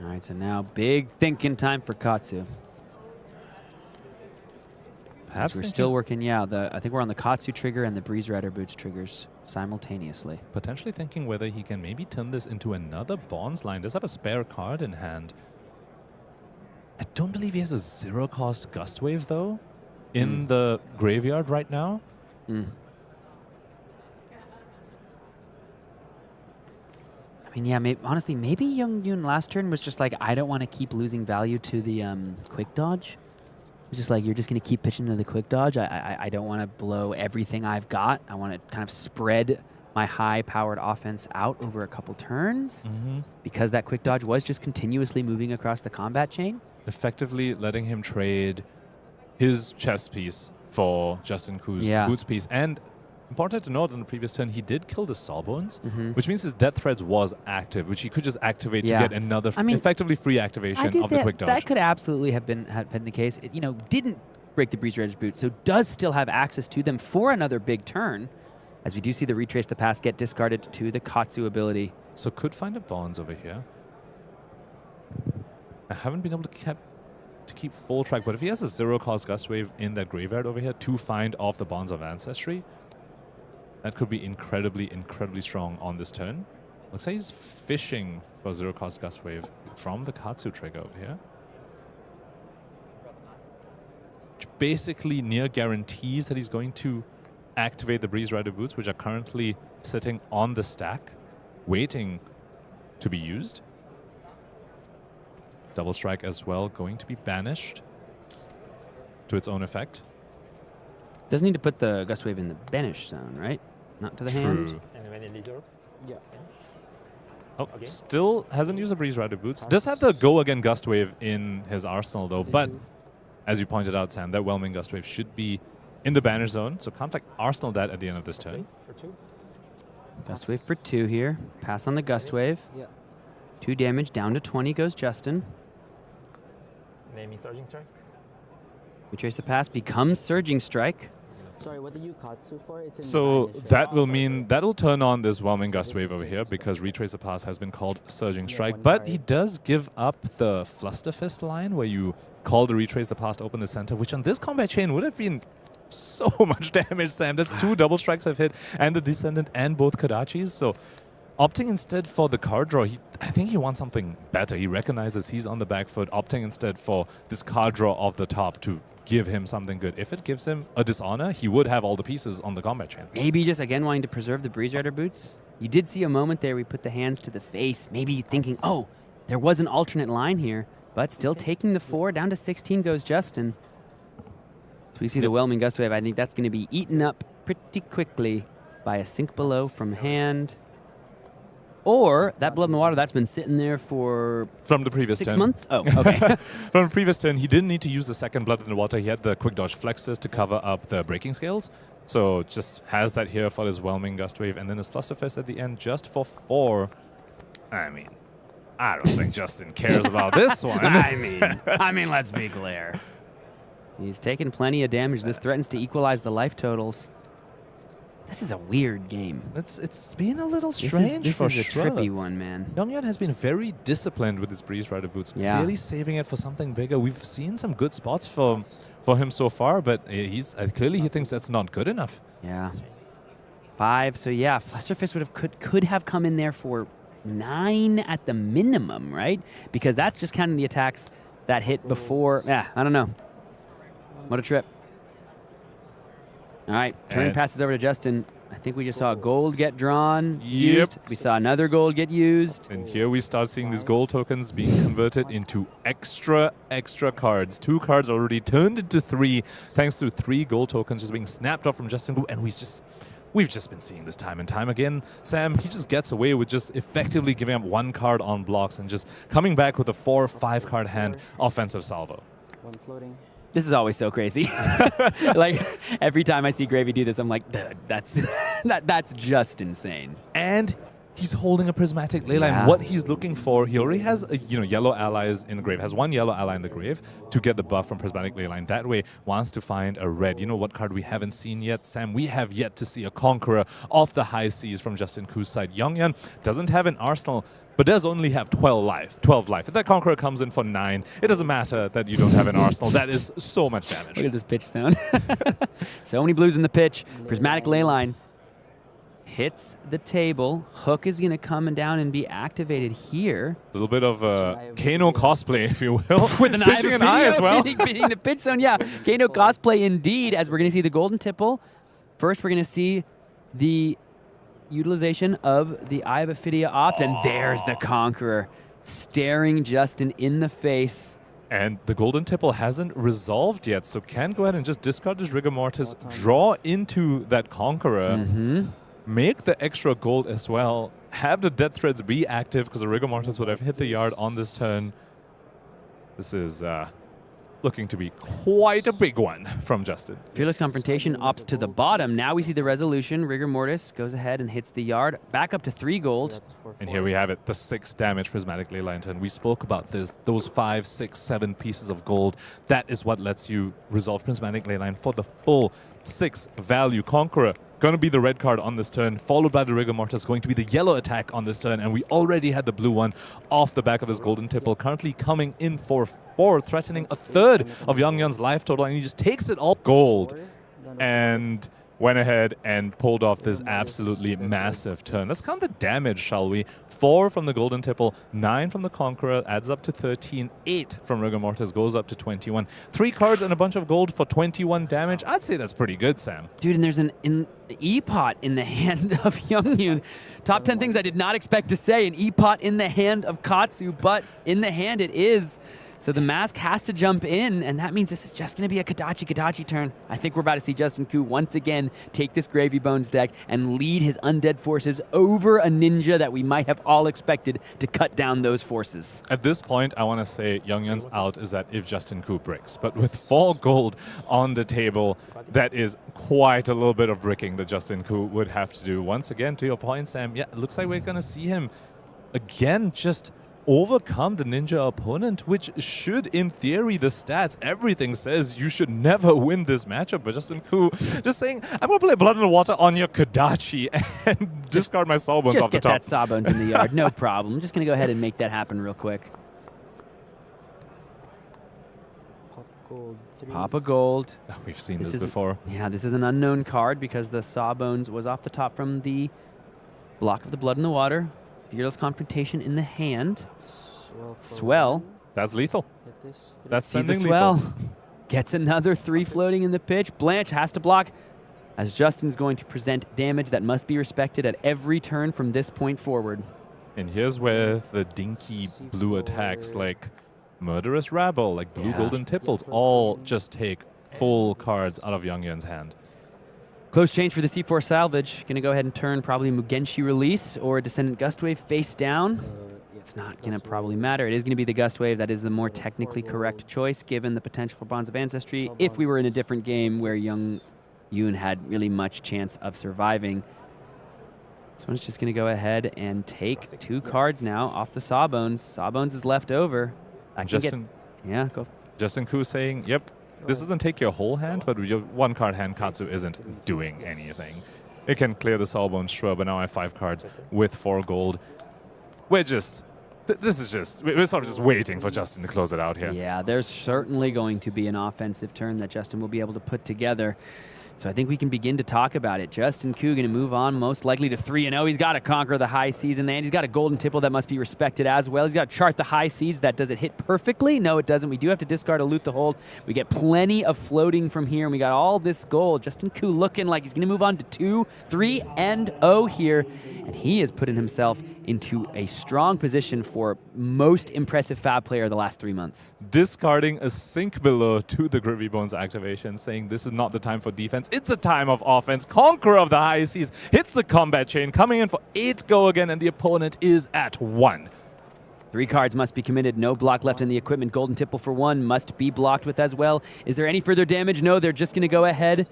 All right, so now big thinking time for Katsu. Perhaps we're still working, I think we're on the Katsu trigger and the Breeze Rider Boots triggers simultaneously. Potentially thinking whether he can maybe turn this into another Bonds line. Does have a spare card in hand. I don't believe he has a 0-cost Gust Wave, though, in the graveyard right now. I mean, yeah, honestly, maybe Younghyun last turn was just like, I don't want to keep losing value to the quick dodge. It's just like, you're just going to keep pitching to the quick dodge. I don't want to blow everything I've got. I want to kind of spread my high-powered offense out over a couple turns because that quick dodge was just continuously moving across the combat chain. Effectively letting him trade his chess piece for Justin Ku's boots piece. And important to note, on the previous turn, he did kill the Sawbones, which means his Death Threads was active, which he could just activate to get another effectively free activation of the quick dodge. That could absolutely have been the case. It, didn't break the Breeze Rider's boot, so does still have access to them for another big turn, as we do see the Retrace the Past get discarded to the Katsu ability. So could find a Bonds over here. I haven't been able to keep full track, but if he has a 0-cost Gust Wave in that graveyard over here to find off the Bonds of Ancestry, that could be incredibly, incredibly strong on this turn. Looks like he's fishing for 0-cost Gust Wave from the Katsu trigger over here. Which basically near guarantees that he's going to activate the Breeze Rider Boots, which are currently sitting on the stack, waiting to be used. Double Strike as well, going to be banished to its own effect. Doesn't need to put the Gust Wave in the banish zone, right? Not to the hand. And when it resolve? Yeah. Oh, still hasn't used the Breeze Rider Boots. Does have the Go Again Gust Wave in his arsenal, though. But as you pointed out, Sam, that Whelming Gust Wave should be in the banish zone. So can't Arsenal that at the end of this turn. For 2. Gust Wave for 2 here. Pass on the Gust Wave. Yeah. 2 damage. Down to 20 goes Justin. Naming Surging Strike. Retrace the Pass becomes Surging Strike. Sorry, what did you Katsu for? It's in So banish, that will mean that'll turn on this Whelming Gust Wave over here, because Retrace the Pass has been called Surging Strike. But he does give up the Fluster Fist line where you call the Retrace the Past, open the center, which on this combat chain would have been so much damage, Sam. That's 2 double strikes I've hit, and the Descendant and both Kadachis. So opting instead for the card draw, I think he wants something better. He recognizes he's on the back foot, opting instead for this card draw off the top to give him something good. If it gives him a Dishonor, he would have all the pieces on the combat chain. Maybe just, again, wanting to preserve the Breeze Rider Boots. You did see a moment there we put the hands to the face, maybe thinking, oh, there was an alternate line here, but still taking the 4. Down to 16 goes Justin. So we see the Whelming Gust Wave. I think that's going to be eaten up pretty quickly by a Sink Below from hand. Or that Blood in the Water that's been sitting there for from the previous 6 turn. months? Oh, okay. From the previous turn, he didn't need to use the second Blood in the Water. He had the Quick Dodge Flexes to cover up the Breaking Scales. So just has that here for his Whelming Gust Wave, and then his Flusterfest at the end just for 4. I mean, I don't think Justin cares about this one. I mean, let's be clear. He's taken plenty of damage. This threatens to equalize the life totals. This is a weird game. It's been a little strange this for is a sure. trippy one, man. Younghyun has been very disciplined with his Breeze Rider boots, clearly saving it for something bigger. We've seen some good spots for him so far, but he's clearly he thinks that's not good enough. Yeah. 5. So yeah, Flusterfist could have come in there for 9 at the minimum, right? Because that's just counting the attacks that hit before. Yeah, I don't know. What a trip. All right, turn passes over to Justin. I think we just saw a gold get drawn, used. We saw another gold get used. And here we start seeing these gold tokens being converted into extra cards. 2 cards already turned into 3, thanks to 3 gold tokens just being snapped off from Justin Gu. And we've just been seeing this time and time again. Sam, he just gets away with just effectively giving up 1 card on blocks and just coming back with a 4 or 5 card hand offensive salvo. 1 floating. This is always so crazy. Like, every time I see Gravy do this, I'm like, dude, that's just insane. And he's holding a prismatic leyline. Yeah. What he's looking for, he already has yellow allies in the grave, has 1 yellow ally in the grave to get the buff from prismatic leyline. That way, wants to find a red. You know what card we haven't seen yet, Sam? We have yet to see a Conqueror of the high seas from Justin Ku's side. Younghyun doesn't have an arsenal, but does only have 12 life. If that Conqueror comes in for 9, it doesn't matter that you don't have an arsenal. That is so much damage. Look at this pitch sound. So many blues in the pitch. Prismatic leyline hits the table. Hook is going to come down and be activated here. A little bit of Kano cosplay, if you will. With an Pitching an eye as well. Beating the pitch zone, yeah. Kano cosplay indeed, as we're going to see the golden tipple. First, we're going to see the utilization of the Eye of Ophidia opt, and there's the Conqueror staring Justin in the face. And the golden tipple hasn't resolved yet, so can go ahead and just discard his Rigor Mortis, draw into that Conqueror, make the extra gold as well, have the Death Threads be active because the Rigor Mortis would have hit the yard on this turn. This is looking to be quite a big one from Justin. Fearless Confrontation opts to the bottom. Now we see the resolution. Rigor Mortis goes ahead and hits the yard. Back up to 3 gold. And here we have it, the 6 damage Prismatic Leyline turn. We spoke about this, those 5, 6, 7 pieces of gold. That is what lets you resolve Prismatic Leyline for the full 6 value. Conqueror going to be the red card on this turn, followed by the Rigor Mortis, going to be the yellow attack on this turn, and we already had the blue one off the back of his golden tipple, currently coming in for 4, threatening a third of Younghyun's life total, and he just takes it all gold and went ahead and pulled off this absolutely massive turn. Let's count the damage, shall we? 4 from the golden tipple, 9 from the Conqueror, adds up to 13, 8 from Rigor Mortis, goes up to 21. 3 cards and a bunch of gold for 21 damage. I'd say that's pretty good, Sam. Dude, and there's an E-Pot in the hand of Younghyun. Top 10 things I did not expect to say. An E-Pot in the hand of Katsu, but in the hand it is. So the mask has to jump in, and that means this is just going to be a Kadachi turn. I think we're about to see Justin Ku once again take this Gravy Bones deck and lead his undead forces over a ninja that we might have all expected to cut down those forces. At this point, I want to say Younghyun's out is that if Justin Ku bricks. But with 4 gold on the table, that is quite a little bit of bricking that Justin Ku would have to do. Once again, to your point, Sam, yeah, it looks like we're going to see him again just overcome the ninja opponent, which should, in theory, the stats, everything says you should never win this matchup. But Justin Ku just saying, I'm going to play Blood and Water on your Kadachi and discard my Sawbones off the top. Just get that Sawbones in the yard, no problem. I'm just going to go ahead and make that happen real quick. Pop a gold. Oh, we've seen this before. Yeah, this is an unknown card because the Sawbones was off the top from the block of the Blood in the Water. Fearless Confrontation in the hand. Swell. That's lethal. That's Sees sending a swell. lethal. Gets another 3 floating in the pitch. Blanche has to block as Justin's going to present damage that must be respected at every turn from this point forward. And here's where the dinky blue attacks like Murderous Rabble, like blue golden tipples, all just take full cards out of Younghyun's hand. Close change for the C4 salvage. Going to go ahead and turn probably Mugenshi Release or Descendant Gustwave face down. It's not going to probably matter. It is going to be the Gustwave. That is the more technically correct choice given the potential for Bonds of Ancestry if we were in a different game where Yoon had really much chance of surviving. This one's just going to go ahead and take 2 cards now off the Sawbones. Sawbones is left over. Yeah, go. Justin Koo saying, yep, this doesn't take your whole hand, but with your 1-card hand, Katsu isn't doing anything. It can clear the Sawbones, sure, but now I have 5 cards with 4 gold. We're just... we're sort of just waiting for Justin to close it out here. Yeah, there's certainly going to be an offensive turn that Justin will be able to put together. So I think we can begin to talk about it. Justin Koo going to move on most likely to 3-0. He's got to conquer the high seas in the end. He's got a golden tipple that must be respected as well. He's got to chart the high seas. Does it hit perfectly? No, it doesn't. We do have to discard a loot to hold. We get plenty of floating from here, and we got all this gold. Justin Koo looking like he's going to move on to 2, 3, and 0 here. And he is putting himself into a strong position for most impressive Fab player of the last 3 months. Discarding a sink below to the Grippy Bones activation, saying this is not the time for defense. It's a time of offense. Conqueror of the high seas hits the combat chain, coming in for 8 go again, and the opponent is at 1. 3 cards must be committed. No block left in the equipment. Golden tipple for 1 must be blocked with as well. Is there any further damage? No, they're just going to go ahead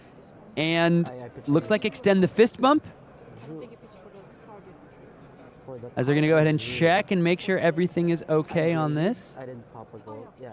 and looks like extend the fist bump. As they're going to go ahead and check and make sure everything is okay on this. I didn't pop a gold. Yeah.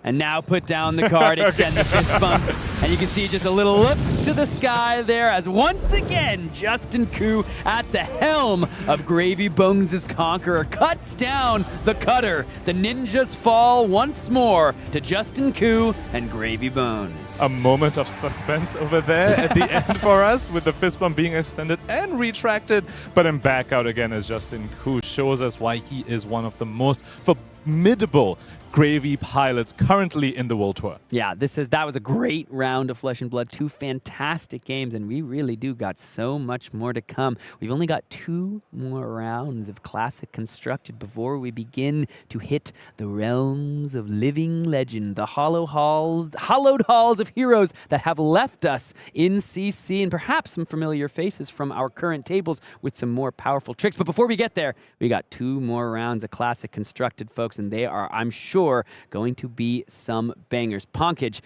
And now put down the card, extend the fist bump. And you can see just a little look to the sky there as once again, Justin Koo at the helm of Gravy Bones' Conqueror cuts down the cutter. The ninjas fall once more to Justin Koo and Gravy Bones. A moment of suspense over there at the end for us, with the fist bump being extended and retracted, but then back out again as Justin Koo shows us why he is one of the most formidable Gravy pilots currently in the World Tour. Yeah, that was a great round of Flesh and Blood. 2 fantastic games, and we really do got so much more to come. We've only got 2 more rounds of Classic Constructed before we begin to hit the realms of living legend, the hallowed halls of heroes that have left us in CC, and perhaps some familiar faces from our current tables with some more powerful tricks. But before we get there, we got 2 more rounds of Classic Constructed, folks, and they are, I'm sure, going to be some bangers. Ponkage,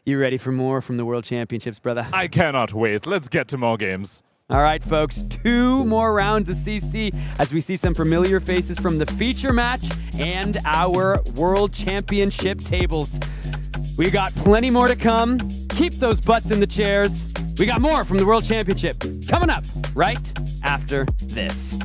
you ready for more from the World Championships, brother? I cannot wait. Let's get to more games. All right, folks, 2 more rounds of CC as we see some familiar faces from the feature match and our World Championship tables. We got plenty more to come. Keep those butts in the chairs. We got more from the World Championship coming up right after this.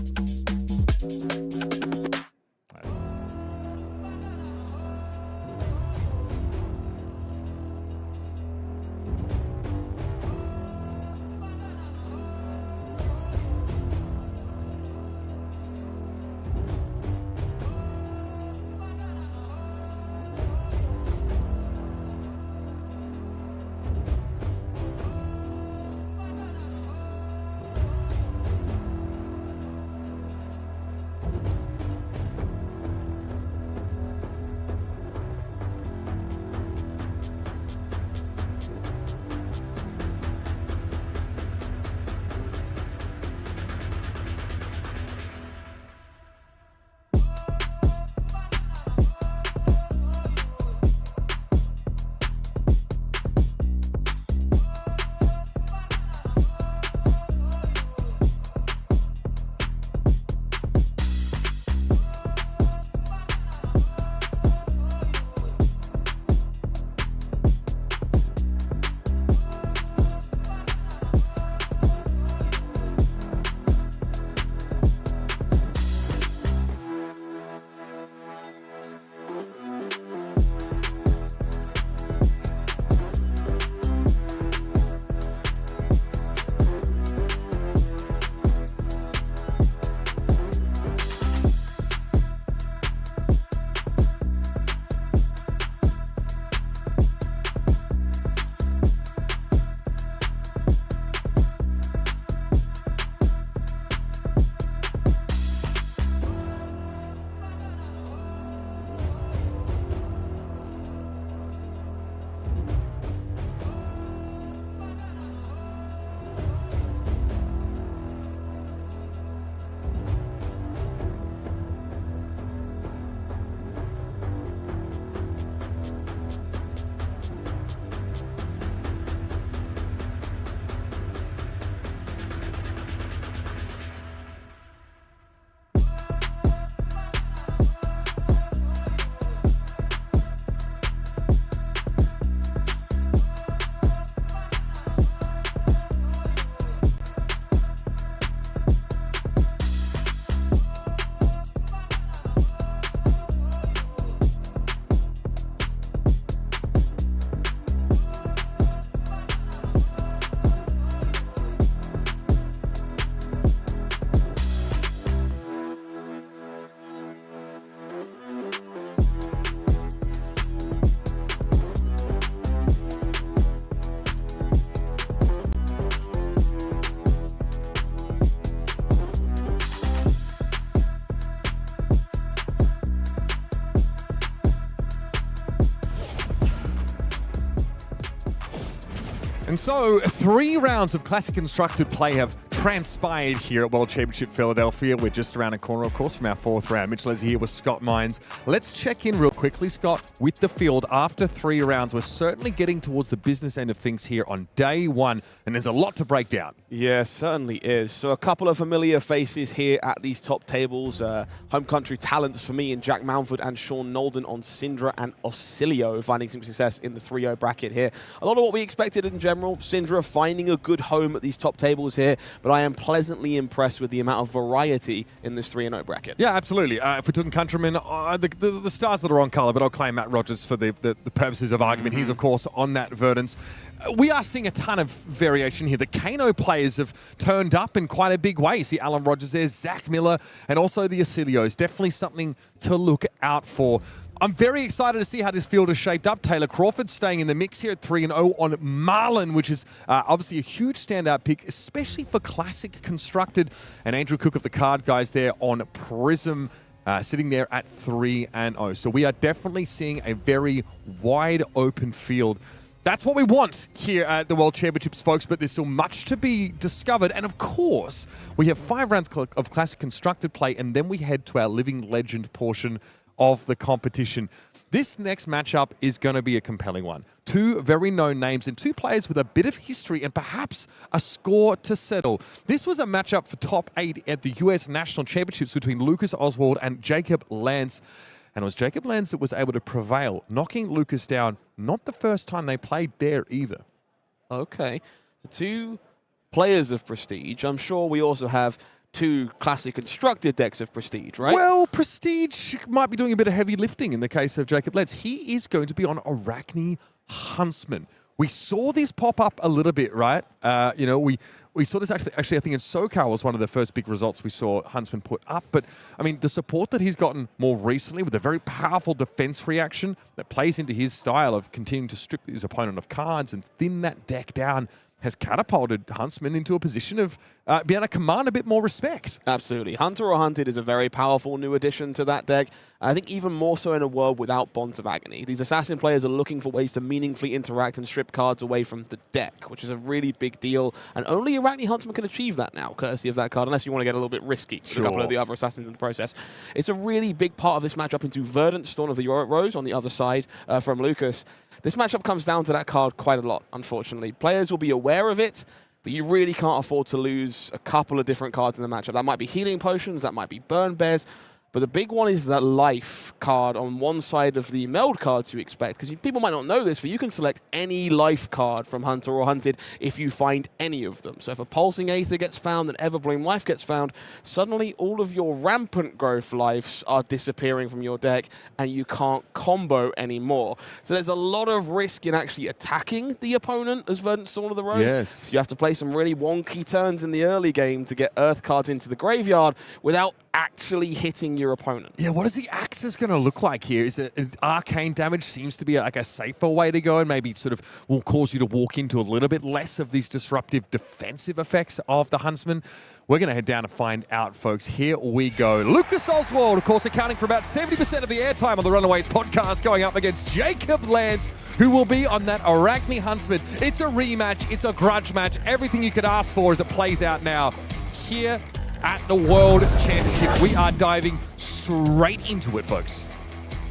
And so, 3 rounds of Classic Constructed play have transpired here at World Championship Philadelphia. We're just around a corner, of course, from our 4th round. Mitchell is here with Scott Mines. Let's check in real quickly, Scott, with the field. After 3 rounds, we're certainly getting towards the business end of things here on day 1, and there's a lot to break down. Yeah, certainly is. So a couple of familiar faces here at these top tables. Home country talents for me in Jack Mountford and Sean Nolden on Cindra and Oscillio, finding some success in the 3-0 bracket here. A lot of what we expected in general. Cindra finding a good home at these top tables here, but I am pleasantly impressed with the amount of variety in this 3-0 bracket. Yeah, absolutely. If we're talking countrymen, the stars that are on colour, but I'll claim Matt Rogers for the purposes of argument. He's, of course, on that Verdance. We are seeing a ton of variation here. The Kano players have turned up in quite a big way. See Alan Rogers there, Zach Miller, and also the Oscillios. Definitely something to look out for. I'm very excited to see how this field is shaped up. Taylor Crawford staying in the mix here at 3-0 on Marlin, which is obviously a huge standout pick, especially for Classic Constructed. And Andrew Cook of the Card Guys there on Prism, sitting there at 3-0. So we are definitely seeing a very wide open field. That's what we want here at the World Championships, folks, but there's still much to be discovered. And of course, we have 5 rounds of Classic Constructed play, and then we head to our Living Legend portion of the competition. This next matchup is going to be a compelling one. 2 very known names and 2 players with a bit of history and perhaps a score to settle. This was a matchup for top 8 at the US National Championships between Lucas Oswald and Jacob Lantz. And it was Jacob Lantz that was able to prevail, knocking Lucas down. Not the first time they played there either. Okay. So 2 players of prestige. I'm sure we also have 2 Classic Constructed decks of Prestige, right? Well, Prestige might be doing a bit of heavy lifting in the case of Jacob Lantz. He is going to be on Arachne Huntsman. We saw this pop up a little bit, right? We saw this actually, I think in SoCal was one of the first big results we saw Huntsman put up. But, I mean, the support that he's gotten more recently with a very powerful defense reaction that plays into his style of continuing to strip his opponent of cards and thin that deck down has catapulted Huntsman into a position of being able to command a bit more respect. Absolutely. Hunter or Hunted is a very powerful new addition to that deck. I think even more so in a world without Bonds of Agony. These Assassin players are looking for ways to meaningfully interact and strip cards away from the deck, which is a really big deal. And only Arachne Huntsman can achieve that now, courtesy of that card, unless you want to get a little bit risky with a couple of the other Assassins in the process. It's a really big part of this matchup into Verdance, Storm of the Yorick Rose on the other side from Lucas. This matchup comes down to that card quite a lot, unfortunately. Players will be aware of it, but you really can't afford to lose a couple of different cards in the matchup. That might be Healing Potions, that might be Burn Bears, but the big one is that life card on one side of the meld cards you expect, because people might not know this, but you can select any life card from Hunter or Hunted if you find any of them. So if a Pulsing Aether gets found and Everbloom Life gets found, suddenly all of your Rampant Growth lives are disappearing from your deck and you can't combo anymore. So there's a lot of risk in actually attacking the opponent as Verdant Storm of the Rose. Yes. So you have to play some really wonky turns in the early game to get Earth cards into the graveyard without actually hitting your opponent. Yeah, what is the Axis going to look like here? Is it arcane damage seems to be like a safer way to go and maybe sort of will cause you to walk into a little bit less of these disruptive defensive effects of the Huntsman? We're going to head down and find out, folks. Here we go. Lucas Oswald, of course, accounting for about 70% of the airtime on the Runaways podcast, going up against Jacob Lantz, who will be on that Arachne Huntsman. It's a rematch. It's a grudge match. Everything you could ask for as it plays out now here at the World Championship. We are diving straight into it, folks.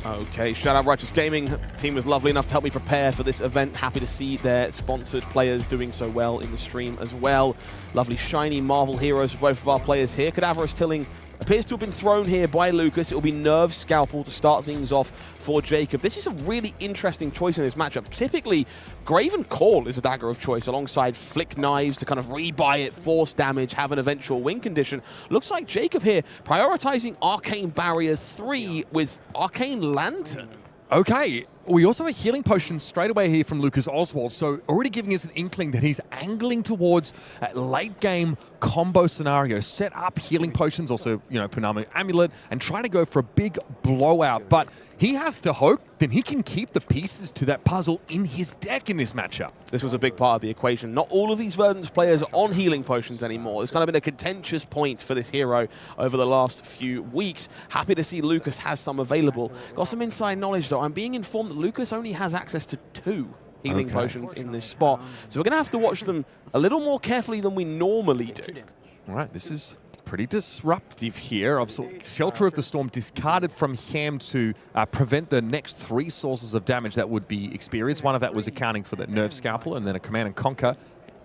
Okay, shout out Righteous Gaming. Team was lovely enough to help me prepare for this event. Happy to see their sponsored players doing so well in the stream as well. Lovely shiny Marvel heroes for both of our players here. Cadaverous Tilling appears to have been thrown here by Lucas. It will be Nerve Scalpel to start things off for Jacob. This is a really interesting choice in this matchup. Typically, Graven Call is a dagger of choice alongside Flick Knives to kind of rebuy it, force damage, have an eventual win condition. Looks like Jacob here prioritizing Arcane Barrier 3 with Arcane Lantern. Okay, we also have Healing Potion straight away here from Lucas Oswald, so already giving us an inkling that he's angling towards a late game combo scenario. Set up Healing Potions, also, Punami Amulet, and trying to go for a big blowout. But he has to hope that he can keep the pieces to that puzzle in his deck in this matchup. This was a big part of the equation. Not all of these Verdance players are on Healing Potions anymore. It's kind of been a contentious point for this hero over the last few weeks. Happy to see Lucas has some available. Got some inside knowledge, though. I'm being informed that Lucas only has access to 2 healing potions in this spot. So we're going to have to watch them a little more carefully than we normally do. All right, this is pretty disruptive here. I've saw Shelter of the Storm discarded from Ham to prevent the next 3 sources of damage that would be experienced. One of that was accounting for the Nerve Scalpel, and then a Command and Conquer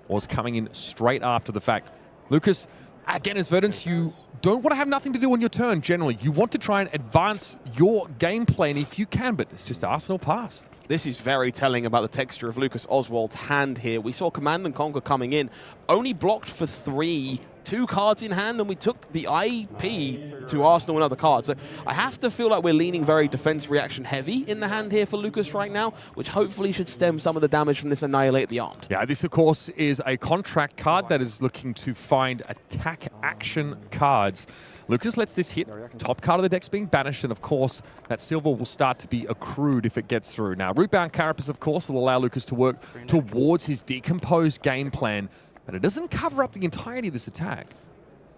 was coming in straight after the fact. Lucas, again, as Verdance, you don't want to have nothing to do on your turn, generally. You want to try and advance your game plan if you can, but it's just Arsenal pass. This is very telling about the texture of Lucas Oswald's hand here. We saw Command and Conquer coming in, only blocked for 3, 2 cards in hand, and we took the IP to Arsenal and other cards. So I have to feel like we're leaning very defense reaction heavy in the hand here for Lucas right now, which hopefully should stem some of the damage from this Annihilate the Armed. Yeah, this, of course, is a contract card that is looking to find attack action cards. Lucas lets this hit. Top card of the deck's being banished, and of course, that silver will start to be accrued if it gets through. Now, Rootbound Carapace, of course, will allow Lucas to work towards his decomposed game plan, but it doesn't cover up the entirety of this attack.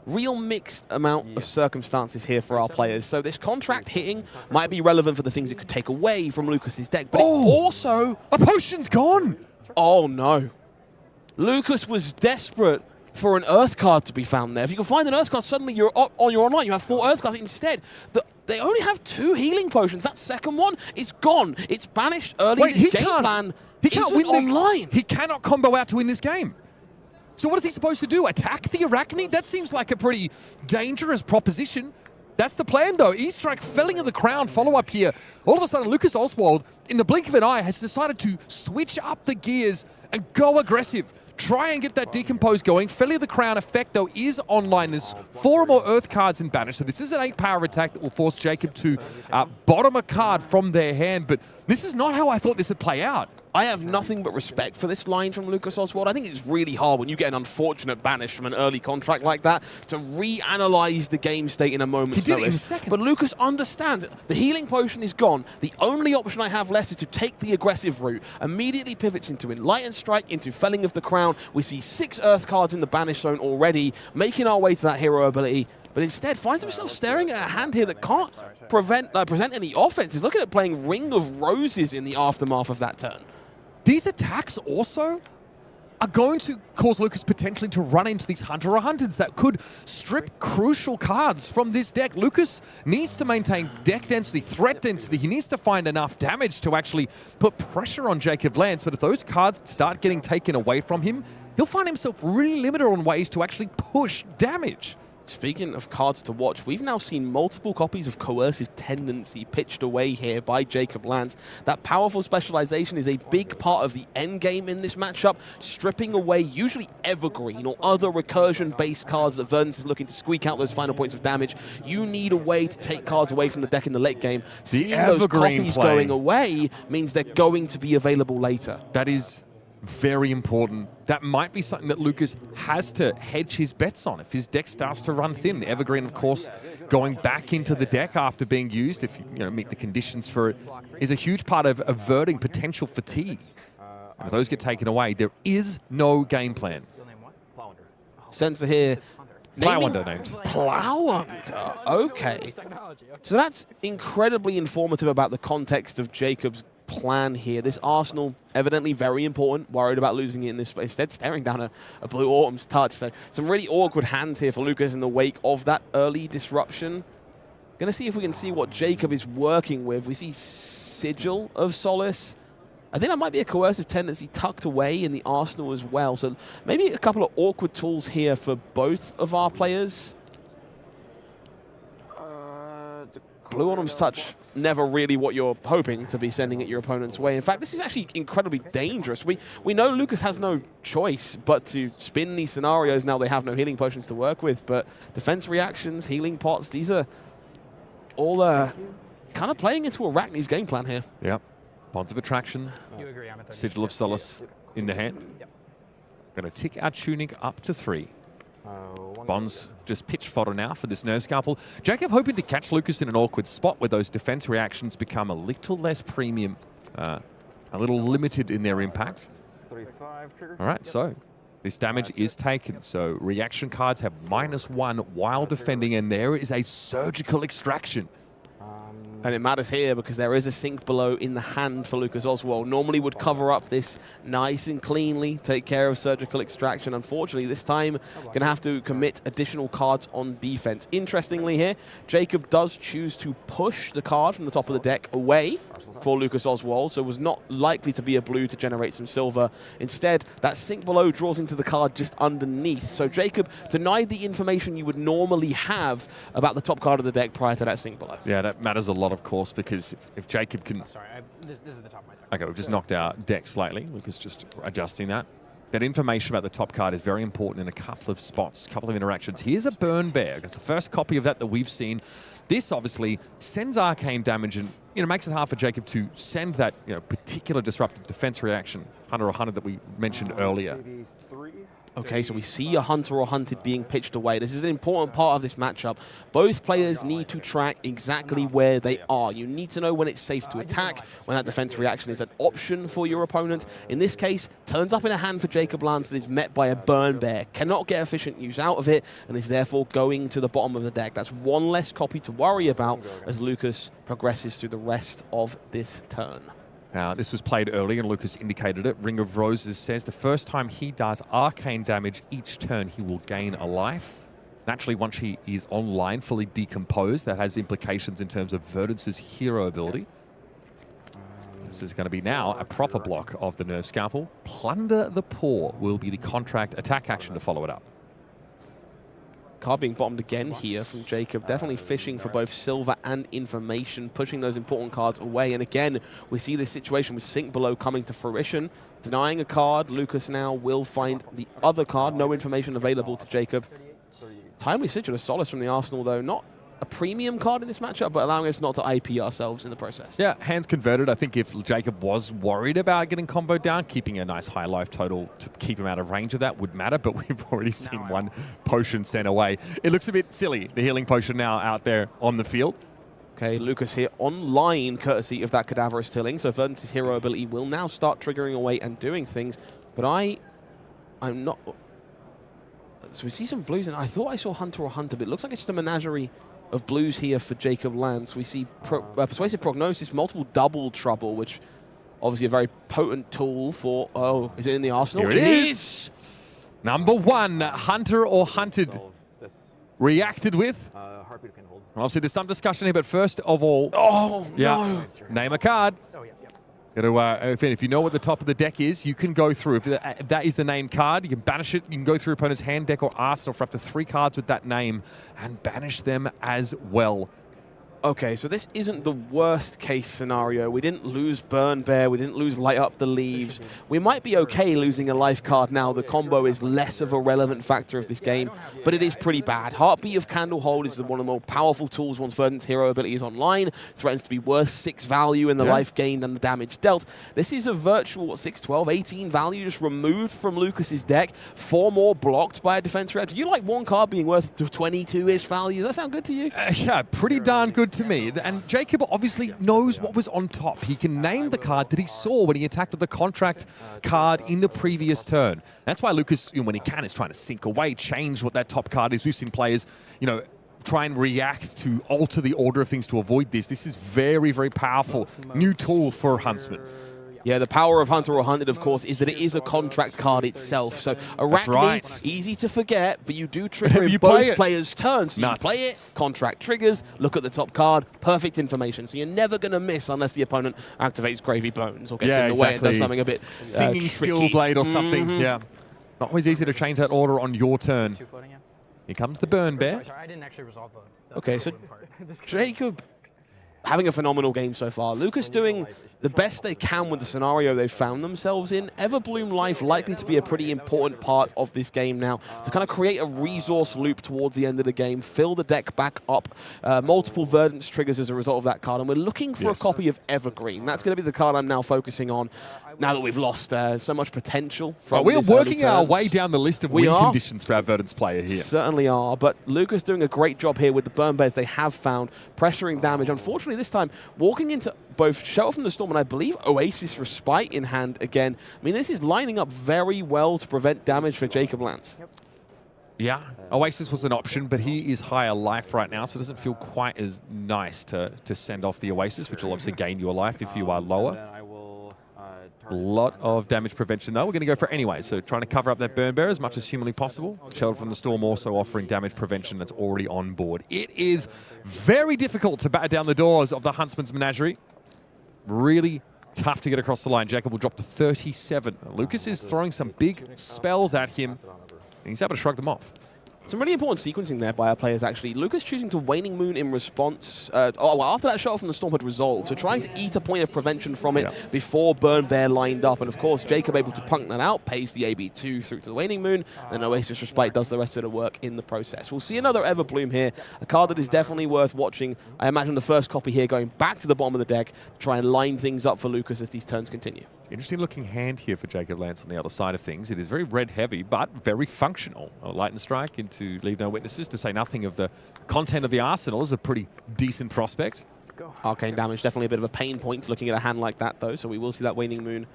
Real mixed amount of circumstances here for our players. So this contract hitting might be relevant for the things it could take away from Lucas's deck, but it also... A potion's gone! Oh, no. Lucas was desperate for an Earth card to be found there. If you can find an Earth card, suddenly you're on your online. You have 4 Earth cards. Instead, they only have 2 healing potions. That second one is gone. It's banished early. Wait, this game plan he can't win online. He cannot combo out to win this game. So what is he supposed to do? Attack the Arachnid? That seems like a pretty dangerous proposition. That's the plan, though. E-Strike, Felling of the Crown, follow-up here. All of a sudden, Lucas Oswald, in the blink of an eye, has decided to switch up the gears and go aggressive. Try and get that Decompose going. Felling of the Crown effect, though, is online. There's 4 more Earth cards in Banish, so this is an 8-power attack that will force Jacob to bottom a card from their hand, but this is not how I thought this would play out. I have nothing but respect for this line from Lucas Oswald. I think it's really hard when you get an unfortunate banish from an early contract like that to reanalyze the game state in a moment's notice. He did it in seconds. But Lucas understands it. The healing potion is gone. The only option I have left is to take the aggressive route. Immediately pivots into Enlightened Strike, into Felling of the Crown. We see 6 Earth cards in the banish zone already, making our way to that hero ability. But instead finds himself staring at a hand here that can't present any offense. He's looking at playing Ring of Roses in the aftermath of that turn. These attacks also are going to cause Lucas potentially to run into these Hunter or Hunters that could strip crucial cards from this deck. Lucas needs to maintain deck density, threat density. He needs to find enough damage to actually put pressure on Jacob Lantz. But if those cards start getting taken away from him, he'll find himself really limited on ways to actually push damage. Speaking of cards to watch, we've now seen multiple copies of Coercive Tendency pitched away here by Jacob Lantz. That powerful specialization is a big part of the endgame in this matchup, stripping away usually Evergreen or other recursion-based cards that Verdance is looking to squeak out those final points of damage. You need a way to take cards away from the deck in the late game. Seeing those copies going away means they're going to be available later. That is very important. That might be something that Lucas has to hedge his bets on if his deck starts to run thin. The Evergreen, of course, going back into the deck after being used, if you meet the conditions for it, is a huge part of averting potential fatigue. And if those get taken away, there is no game plan. Sensor here. Plowunder named. Plowunder, okay. So that's incredibly informative about the context of Jacob's plan here. This Arsenal, evidently very important, worried about losing it in this space, instead staring down a Blue Autumn's Touch. So some really awkward hands here for Lucas in the wake of that early disruption. Going to see if we can see what Jacob is working with. We see Sigil of Solace. I think that might be a Coercive Tendency tucked away in the Arsenal as well. So maybe a couple of awkward tools here for both of our players. Blue Autumn's Touch, never really what you're hoping to be sending at your opponent's way. In fact, this is actually incredibly dangerous. We know Lucas has no choice but to spin these scenarios. Now they have no healing potions to work with, but defense reactions, healing pots, these are all kind of playing into Arachnid's game plan here. Yep. Bonds of Attraction, Sigil of Solace in the hand. Going to tick our Tunic up to 3. Bonds just pitch fodder now for this Nerve Scalpel. Jacob hoping to catch Lucas in an awkward spot where those defense reactions become a little less premium, a little limited in their impact. All right, so this damage is taken. So reaction cards have -1 while defending, and there is a surgical extraction. And it matters here because there is a sink below in the hand for Lucas Oswald. Normally would cover up this nice and cleanly, take care of surgical extraction. Unfortunately, this time going to have to commit additional cards on defense. Interestingly here, Jacob does choose to push the card from the top of the deck away for Lucas Oswald, so was not likely to be a blue to generate some silver. Instead, that sink below draws into the card just underneath. So Jacob denied the information you would normally have about the top card of the deck prior to that sink below. Yeah, that matters a lot, of course, because if Jacob can... Sorry, this is the top of my deck. Okay, we've just knocked our deck slightly. Lucas just adjusting that. That information about the top card is very important in a couple of spots, a couple of interactions. Here's a Burn Bear. That's the first copy of that we've seen. This obviously sends arcane damage and makes it hard for Jacob to send that particular disruptive defense reaction, Hunter or Hunted, that we mentioned earlier. Okay, so we see a Hunter or Hunted being pitched away. This is an important part of this matchup. Both players need to track exactly where they are. You need to know when it's safe to attack, when that defense reaction is an option for your opponent. In this case, turns up in a hand for Jacob Lantz that is met by a Burn Bear. Cannot get efficient use out of it, and is therefore going to the bottom of the deck. That's one less copy to worry about as Lucas progresses through the rest of this turn. Now, this was played early, and Lucas indicated it. Ring of Roses says the first time he does arcane damage each turn, he will gain a life. Naturally, once he is online, fully decomposed, that has implications in terms of Verdance's hero ability. This is going to be now a proper block of the Nerve Scalpel. Plunder the Poor will be the contract attack action to follow it up. Card being bottomed again here from Jacob. Definitely fishing for both silver and information, pushing those important cards away. And again, we see this situation with Sink Below coming to fruition. Denying a card, Lucas now will find the other card. No information available to Jacob. Timely Sigil of Solace from the Arsenal, though. Not a premium card in this matchup, but allowing us not to IP ourselves in the process. Yeah, hands converted. I think if Jacob was worried about getting combo down, keeping a nice high life total to keep him out of range of that would matter, but we've already seen one potion sent away. It looks a bit silly, the healing potion now out there on the field. Okay, Lucas here online, courtesy of that Cadaverous Tilling, so Verdance's hero ability will now start triggering away and doing things, but I'm not... So we see some blues, and I thought I saw Hunter or Hunter, but it looks like it's just a menagerie of blues here for Jacob Lantz. We see Persuasive Prognosis, multiple double trouble, which obviously a very potent tool for... Oh, is it in the arsenal? Here it is! Number one, Hunter or Hunted. Reacted with... Obviously, there's some discussion here, but first of all... Oh, no! Name a card. If you know what the top of the deck is, you can go through. If that is the named card, you can banish it. You can go through opponent's hand, deck, or arsenal for up to 3 cards with that name and banish them as well. Okay, so this isn't the worst case scenario. We didn't lose Burn Bear. We didn't lose Light Up the Leaves. We might be okay losing a life card now. The combo is less of a relevant factor of this game, but it is pretty bad. Heartbeat of Candlehold is one of the more powerful tools once Verdance's hero ability is online. Threatens to be worth 6 value in the life gained and the damage dealt. This is a virtual 6, 12, 18 value just removed from Lucas's deck. 4 more blocked by a defense reaction. Do you like one card being worth 22-ish value? Does that sound good to you? Yeah, pretty darn good to me. And Jacob obviously knows what was on top. He can name the card that he saw when he attacked with the contract card in the previous turn. That's why Lucas, when he can, is trying to sink away, change what that top card is. We've seen players, try and react to alter the order of things to avoid this. This is very, very powerful. New tool for Huntsman. Yeah, the power of Hunter or Hunted, of course, is that it is a contract card itself. So Arachne, easy to forget, but you do trigger in both players' turns. So you play it, contract triggers, look at the top card, perfect information. So you're never going to miss unless the opponent activates Gravy Bones or gets in the way and does something a bit Singing tricky. Skill Blade or something, yeah. Not always easy to change that order on your turn. Here comes the Burn Bear. Sorry, I didn't actually resolve the Okay, so Jacob having a phenomenal game so far. Lucas doing the best they can with the scenario they've found themselves in. Everbloom Life likely to be a pretty important part of this game now to kind of create a resource loop towards the end of the game, fill the deck back up, multiple Verdance triggers as a result of that card, and we're looking for a copy of Evergreen. That's going to be the card I'm now focusing on now that we've lost so much potential from We're working our way down the list of win conditions for our Verdance player here. Certainly are, but Lucas doing a great job here with the Burn Bears they have found, pressuring damage. Unfortunately, this time, walking into both Shelter from the Storm and I believe Oasis Respite in hand again. I mean, this is lining up very well to prevent damage for Jacob Lantz. Yeah, Oasis was an option, but he is higher life right now, so it doesn't feel quite as nice to send off the Oasis, which will obviously gain you a life if you are lower. A lot of damage prevention, though. We're going to go for it anyway, so trying to cover up that burn bear as much as humanly possible. Shelter from the Storm also offering damage prevention that's already on board. It is very difficult to batter down the doors of the Huntsman's Menagerie. Really tough to get across the line. Jacob will drop to 37. Lucas is throwing some big spells at him, and he's able to shrug them off. Some really important sequencing there by our players, actually. Lucas choosing to Waning Moon in response. After that shot from the Storm had resolved, so trying to eat a point of prevention from it before Burn Bear lined up. And of course, Jacob able to punk that out, pays the AB2 through to the Waning Moon, and Oasis Respite does the rest of the work in the process. We'll see another Everbloom here, a card that is definitely worth watching. I imagine the first copy here going back to the bottom of the deck to try and line things up for Lucas as these turns continue. Interesting looking hand here for Jacob Lantz on the other side of things. It is very red heavy, but very functional. A Lightning Strike into Leave No Witnesses, to say nothing of the content of the arsenal, is a pretty decent prospect. Arcane damage, definitely a bit of a pain point looking at a hand like that, though, so we will see that Waning Moon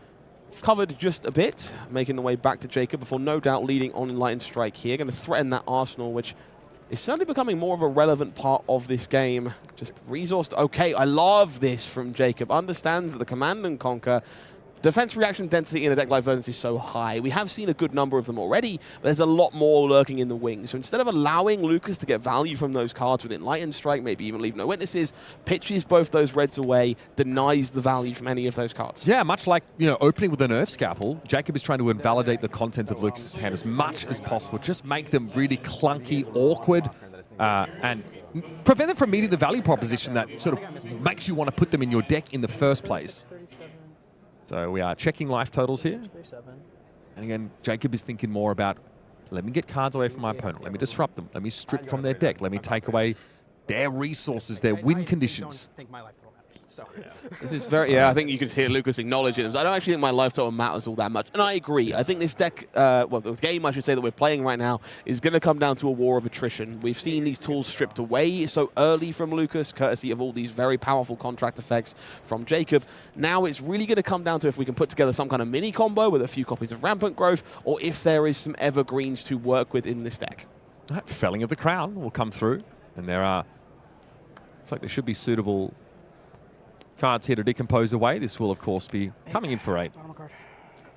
covered just a bit, making the way back to Jacob before no doubt leading on in Lightning Strike here. Going to threaten that arsenal, which is certainly becoming more of a relevant part of this game. Just resourced. Okay, I love this from Jacob. Understands that the Command and Conquer defense reaction density in a deck like Verdance is so high. We have seen a good number of them already, but there's a lot more lurking in the wings. So instead of allowing Lucas to get value from those cards within Lightning Strike, maybe even Leave No Witnesses, pitches both those reds away, denies the value from any of those cards. Yeah, much like, opening with a Nerf Scalpel, Jacob is trying to invalidate the contents of Lucas's hand as much as possible. Just make them really clunky, awkward, and prevent them from meeting the value proposition that sort of makes you want to put them in your deck in the first place. So we are checking life totals here. And again, Jacob is thinking more about, let me get cards away from my opponent. Let me disrupt them. Let me strip from their deck. Let me take away their resources, their win conditions. This is very, I think you could hear Lucas acknowledge it. I don't actually think my life total matters all that much. And I agree. I think this deck, the game, I should say, that we're playing right now is going to come down to a war of attrition. We've seen these tools stripped away so early from Lucas, courtesy of all these very powerful contract effects from Jacob. Now it's really going to come down to if we can put together some kind of mini combo with a few copies of Rampant Growth, or if there is some evergreens to work with in this deck. That Felling of the Crown will come through. And there are, looks like there should be suitable cards here to decompose away. This will, of course, be coming in for 8.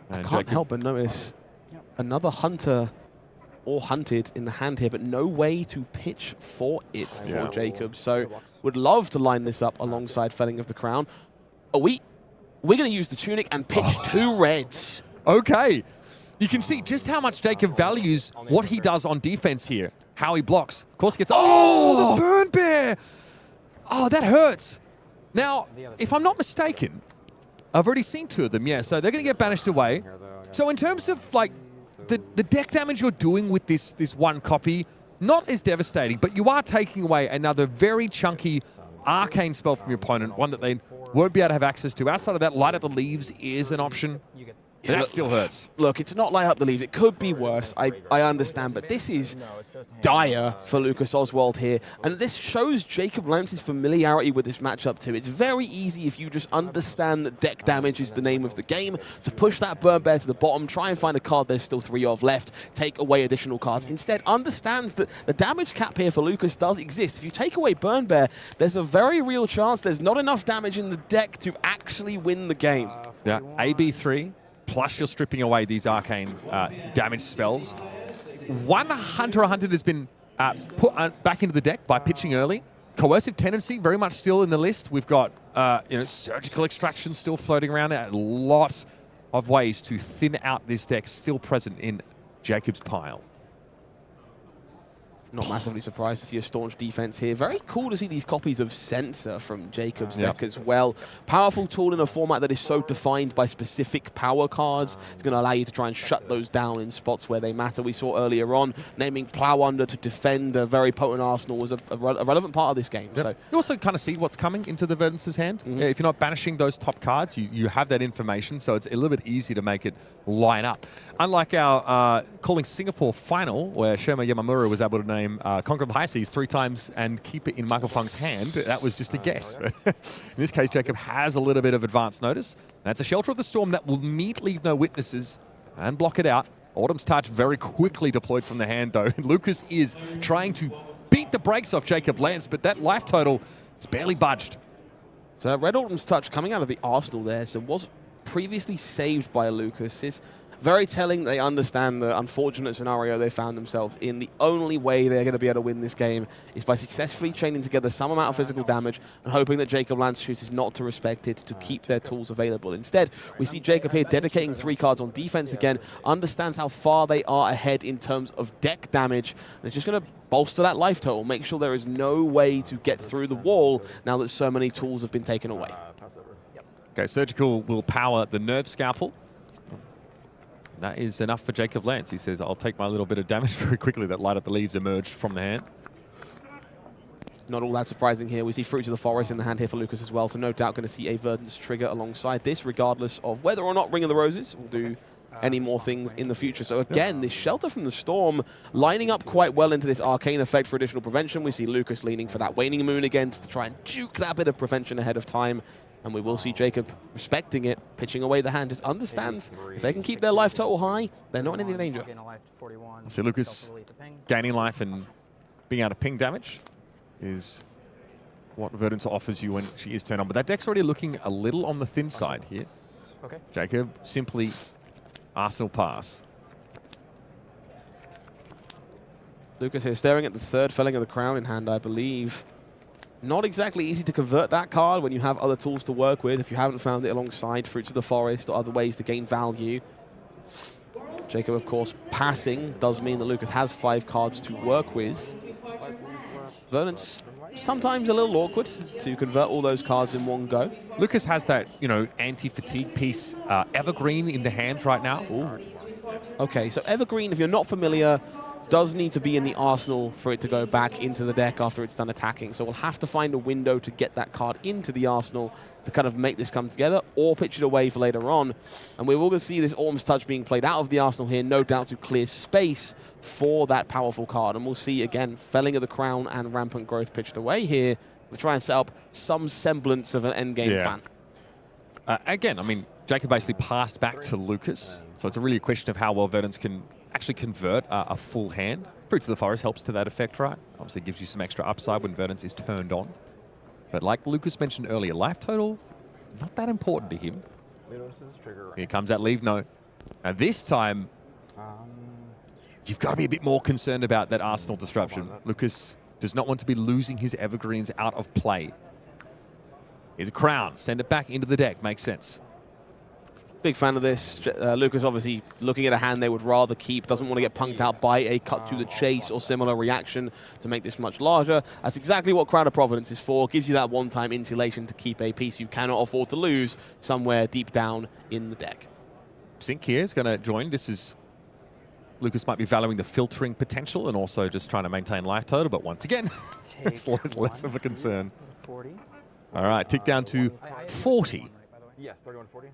I can't help but notice another hunter or hunted in the hand here, but no way to pitch for it for Jacob. So would love to line this up alongside Felling of the Crown. We're going to use the Tunic and pitch 2 reds. Okay. You can see just how much Jacob values what he does on defense here. How he blocks. Of course, gets... Oh, the Burn Bear! Oh, that hurts. Now, if I'm not mistaken, I've already seen 2 of them, so they're going to get banished away. So in terms of, like, the deck damage you're doing with this one copy, not as devastating, but you are taking away another very chunky arcane spell from your opponent, one that they won't be able to have access to. Outside of that, Light Up the Leaves is an option. But that still hurts. Look, it's not Light Up the Leaves. It could be worse. I understand, but this is dire for Lucas Oswald here. And this shows Jacob Lantz's familiarity with this matchup too. It's very easy if you just understand that deck damage is the name of the game to push that Burn Bear to the bottom, try and find a card there's still 3 of left, take away additional cards. Instead, understands that the damage cap here for Lucas does exist. If you take away Burn Bear, there's a very real chance there's not enough damage in the deck to actually win the game. Yeah, AB3. Plus you're stripping away these arcane damage spells. One hunter has been put back into the deck by pitching early. Coercive Tendency very much still in the list. We've got Surgical Extraction still floating around. A lot of ways to thin out this deck still present in Jacob's pile. Not massively surprised to see a staunch defense here. Very cool to see these copies of Sensor from Jacob's deck as well. Powerful tool in a format that is so defined by specific power cards. It's going to allow you to try and shut those down in spots where they matter. We saw earlier on, naming Plow Under to defend a very potent arsenal was a relevant part of this game. So you also kind of see what's coming into the Verdance's hand. If you're not banishing those top cards, you have that information, so it's a little bit easy to make it line up. Unlike our Calling Singapore final, where Sherma Yamamura was able to name Conquer of the High Seas 3 times and keep it in Michael Fung's hand. That was just a guess. In this case, Jacob has a little bit of advance notice. That's a Shelter of the Storm that will meet Leave No Witnesses and block it out. Autumn's Touch very quickly deployed from the hand, though. Lucas is trying to beat the brakes off Jacob Lantz, but that life total, it's barely budged. So that Red Autumn's Touch coming out of the arsenal there, so was previously saved by Lucas. It's very telling they understand the unfortunate scenario they found themselves in. The only way they're going to be able to win this game is by successfully chaining together some amount of physical damage and hoping that Jacob Lantz chooses not to respect it to keep their tools available. Instead, we see Jacob here dedicating 3 cards on defense again, understands how far they are ahead in terms of deck damage, and it's just going to bolster that life total, make sure there is no way to get through the wall now that so many tools have been taken away. Okay, Surgical will power the Nerve Scalpel. That is enough for Jacob Lantz. He says, I'll take my little bit of damage very quickly. That Light Up the Leaves emerged from the hand. Not all that surprising here. We see Fruits of the Forest in the hand here for Lucas as well, so no doubt going to see a Verdance trigger alongside this, regardless of whether or not Ring of the Roses will do any more things in the future. So again, this Shelter from the Storm lining up quite well into this Arcane effect for additional prevention. We see Lucas leaning for that Waning Moon again to try and juke that bit of prevention ahead of time. And we will see Jacob respecting it, pitching away the hand. Just understands if they can keep their life total high, they're not in any danger. So Lucas gaining life and being able to ping damage is what Verdance offers you when she is turned on. But that deck's already looking a little on the thin side here. Okay. Jacob simply Arsenal pass. Lucas here staring at the 3rd Felling of the Crown in hand, I believe. Not exactly easy to convert that card when you have other tools to work with, if you haven't found it alongside Fruits of the Forest or other ways to gain value. Jacob, of course, passing does mean that Lucas has 5 cards to work with. Verdance sometimes a little awkward to convert all those cards in one go. Lucas has that, you know, anti-fatigue piece, Evergreen in the hand right now. Ooh. Okay, so Evergreen, if you're not familiar, does need to be in the arsenal for it to go back into the deck after it's done attacking. So we'll have to find a window to get that card into the arsenal to kind of make this come together, or pitch it away for later on. And we will see this Autumn's Touch being played out of the arsenal here, no doubt to clear space for that powerful card. And we'll see, again, Felling of the Crown and Rampant Growth pitched away here to try and set up some semblance of an endgame plan. Again, I mean, Jacob basically passed back to Lucas, so it's really a question of how well Verdance can actually convert a full hand. Fruits of the Forest helps to that effect, right? Obviously gives you some extra upside when Verdance is turned on. But like Lucas mentioned earlier, life total, not that important to him. Here comes that Leave No. Now this time, you've got to be a bit more concerned about that Arsenal disruption. Lucas does not want to be losing his Evergreens out of play. Here's a Crown, send it back into the deck, makes sense. Big fan of this. Lucas obviously looking at a hand they would rather keep, doesn't want to get punked out by a Cut to the Chase or similar reaction to make this much larger. That's exactly what Crown of Providence is for. Gives you that one-time insulation to keep a piece you cannot afford to lose somewhere deep down in the deck. Sync here is going to join. This is... Lucas might be valuing the filtering potential and also just trying to maintain life total, but once again, it's less of a concern. 40. All right, tick down to 40. Yes, 31, 40.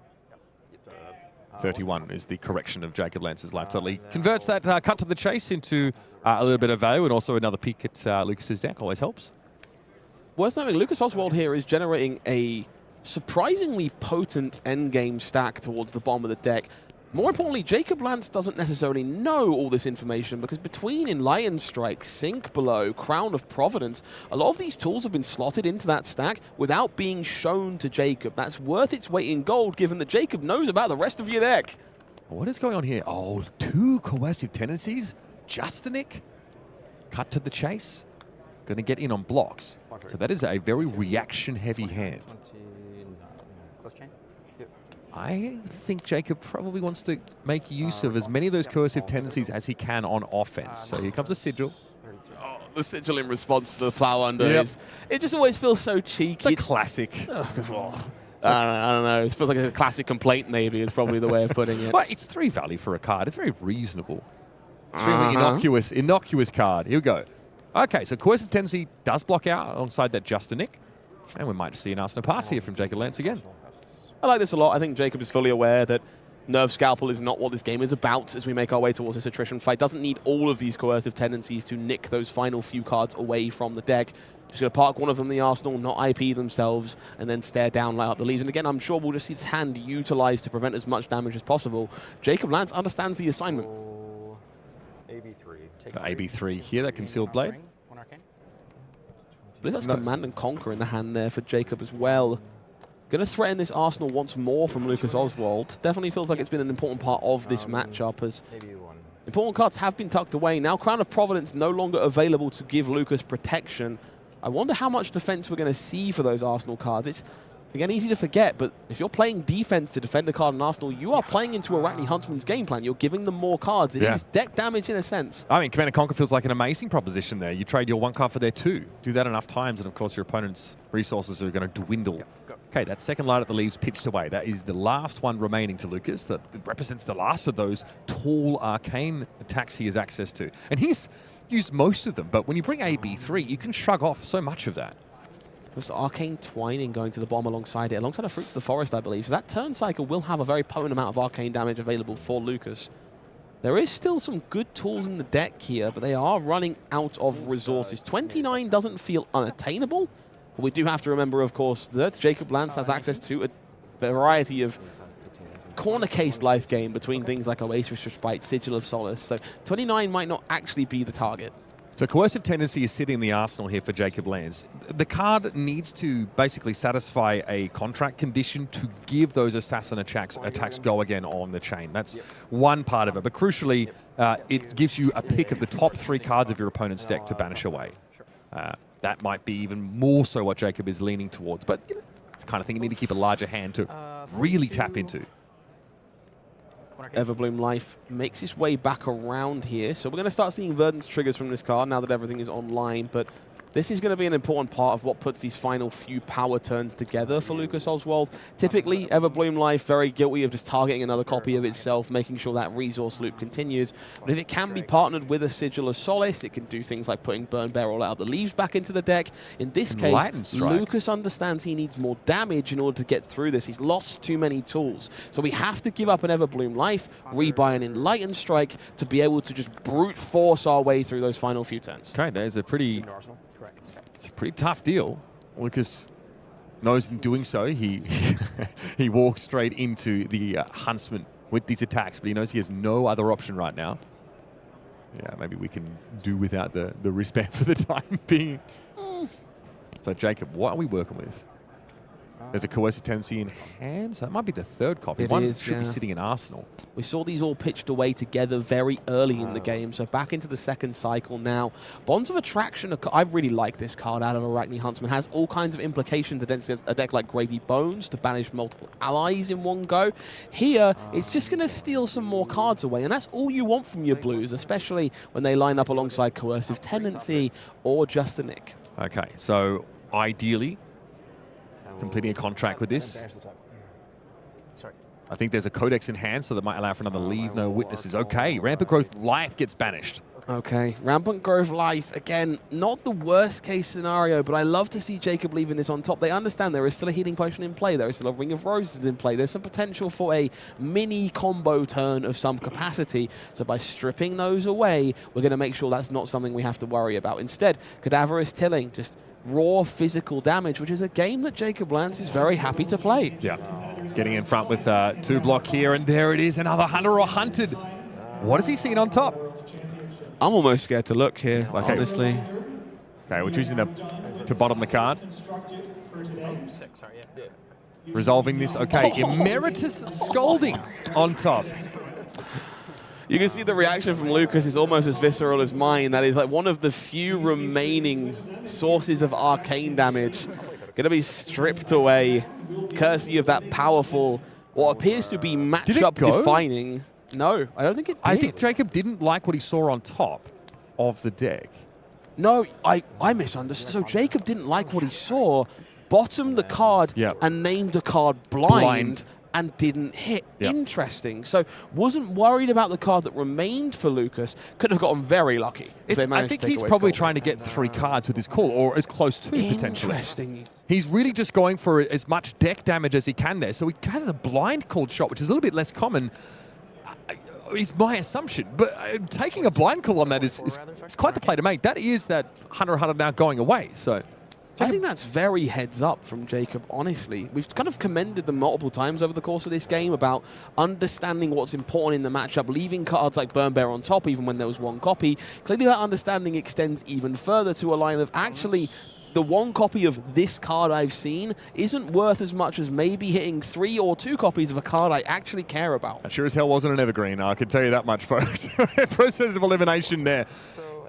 31 is the correction of Jacob Lantz's life total. He converts that Cut to the Chase into a little bit of value, and also another peek at Lucas's deck always helps. Worth noting, Lucas Oswald here is generating a surprisingly potent endgame stack towards the bottom of the deck. More importantly, Jacob Lantz doesn't necessarily know all this information because between Enlightened Strike, Sink Below, Crown of Providence, a lot of these tools have been slotted into that stack without being shown to Jacob. That's worth its weight in gold given that Jacob knows about the rest of your deck. What is going on here? Oh, 2 Coercive Tendencies. Justinic. Cut to the Chase. Going to get in on blocks. So that is a very reaction-heavy hand. I think Jacob probably wants to make use of as many of those coercive tendencies as he can on offense. So here comes the Sigil. Oh, the Sigil in response to the Plow Under is... It just always feels so cheeky. It's a classic. I don't know. It feels like a classic complaint, maybe, is probably the way of putting it. Well, it's 3 value for a card. It's very reasonable. Extremely innocuous card. Here we go. Okay, so coercive tendency does block out alongside that Justinic. And we might see an Arsenal pass here from Jacob Lantz again. I like this a lot. I think Jacob is fully aware that Nerve Scalpel is not what this game is about as we make our way towards this attrition fight. Doesn't need all of these coercive tendencies to nick those final few cards away from the deck. Just going to park one of them in the arsenal, not IP themselves, and then stare down, light up the leaves. And again, I'm sure we'll just see this hand utilized to prevent as much damage as possible. Jacob Lantz understands the assignment. AB3. Got AB3 here, that Concealed Blade. I believe that's Command and Conquer in the hand there for Jacob as well. Going to threaten this arsenal once more from Lucas Oswald. Definitely feels like it's been an important part of this matchup as important cards have been tucked away. Now Crown of Providence no longer available to give Lucas protection. I wonder how much defense we're going to see for those Arsenal cards. It's, again, easy to forget, but if you're playing defense to defend a card in Arsenal, you are playing into Arachne Huntsman's game plan. You're giving them more cards. It is deck damage in a sense. I mean, Command & Conquer feels like an amazing proposition there. You trade your 1 card for their 2. Do that enough times, and of course your opponent's resources are going to dwindle. Okay, that second light at the leaves pitched away. That is the last one remaining to Lucas. That represents the last of those tall arcane attacks he has access to. And he's used most of them, but when you bring AB3, you can shrug off so much of that. There's Arcane Twining going to the bottom alongside it, alongside a Fruits of the Forest, I believe. So that turn cycle will have a very potent amount of arcane damage available for Lucas. There is still some good tools in the deck here, but they are running out of resources. 29 doesn't feel unattainable, but we do have to remember, of course, that Jacob Lantz has access to a variety of corner-case life game between things like Oasis Respite, Sigil of Solace. So 29 might not actually be the target. So Coercive Tendency is sitting in the arsenal here for Jacob Lantz. The card needs to basically satisfy a contract condition to give those assassin attacks go again on the chain. That's one part of it. But crucially, it gives you a pick of the top 3 cards of your opponent's deck to banish away. That might be even more so what Jacob is leaning towards. But you know, it's the kind of thing you need to keep a larger hand to really tap into. Everbloom Life makes its way back around here. So we're going to start seeing Verdance triggers from this card now that everything is online. But this is going to be an important part of what puts these final few power turns together for Lucas Oswald. Typically, Everbloom Life very guilty of just targeting another copy of itself, making sure that resource loop continues. But if it can be partnered with a Sigil of Solace, it can do things like putting Burn Barrel out of the leaves back into the deck. In this case, Lucas understands he needs more damage in order to get through this. He's lost too many tools. So we have to give up an Everbloom Life, rebuy an Enlightened Strike to be able to just brute force our way through those final few turns. Okay, there's a pretty... It's a pretty tough deal. Lucas knows in doing so, he walks straight into the Huntsman with these attacks, but he knows he has no other option right now. Yeah, maybe we can do without the wristband for the time being. So Jacob, what are we working with? There's a Coercive Tendency in hand, so that might be the 3rd copy. One should be sitting in arsenal. We saw these all pitched away together very early in the game, so back into the 2nd cycle now. Bonds of Attraction, I really like this card out of Arachne Huntsman. Has all kinds of implications against a deck like Gravy Bones to banish multiple allies in one go. Here, it's just going to steal some more cards away, and that's all you want from your blues, especially when they line up alongside Coercive Tendency or Just a Nick. Okay, so ideally, completing a contract with this. I think there's a Codex in hand, so that might allow for another leave no witnesses. Okay, Rampant Growth Life gets banished. Okay, Rampant Growth Life, again, not the worst case scenario, but I love to see Jacob leaving this on top. They understand there is still a Healing Potion in play, there is still a Ring of Roses in play, there's some potential for a mini combo turn of some capacity, so by stripping those away, we're going to make sure that's not something we have to worry about. Instead, Cadaverous Tilling, just raw physical damage, which is a game that Jacob Lantz is very happy to play. Yeah, getting in front with 2 block here, and there it is, another hunter or hunted. What has he seen on top? I'm almost scared to look here, honestly. Okay, we're choosing to bottom the card. Resolving this, okay. Emeritus Scolding on top. You can see the reaction from Lucas is almost as visceral as mine. That is like one of the few remaining sources of arcane damage going to be stripped away, courtesy of that powerful, what appears to be matchup defining. No, I don't think it did. I think Jacob didn't like what he saw on top of the deck. No, I misunderstood. So Jacob didn't like what he saw, bottomed the card and named the card blind. And didn't hit. Interesting. So wasn't worried about the card that remained for Lucas. Could have gotten very lucky. I think he's probably trying to get 3 cards with his call, or as close to potentially. Interesting. He's really just going for as much deck damage as he can there. So he had a blind called shot, which is a little bit less common. Is my assumption, but taking a blind call on that is quite the play to make. That is that Hunter now going away. So I think that's very heads up from Jacob, honestly. We've kind of commended them multiple times over the course of this game about understanding what's important in the matchup, leaving cards like Burn Bear on top even when there was one copy. Clearly that understanding extends even further to a line of actually the one copy of this card I've seen isn't worth as much as maybe hitting 3 or 2 copies of a card I actually care about. That sure as hell wasn't an evergreen, I can tell you that much, folks. Process of elimination there.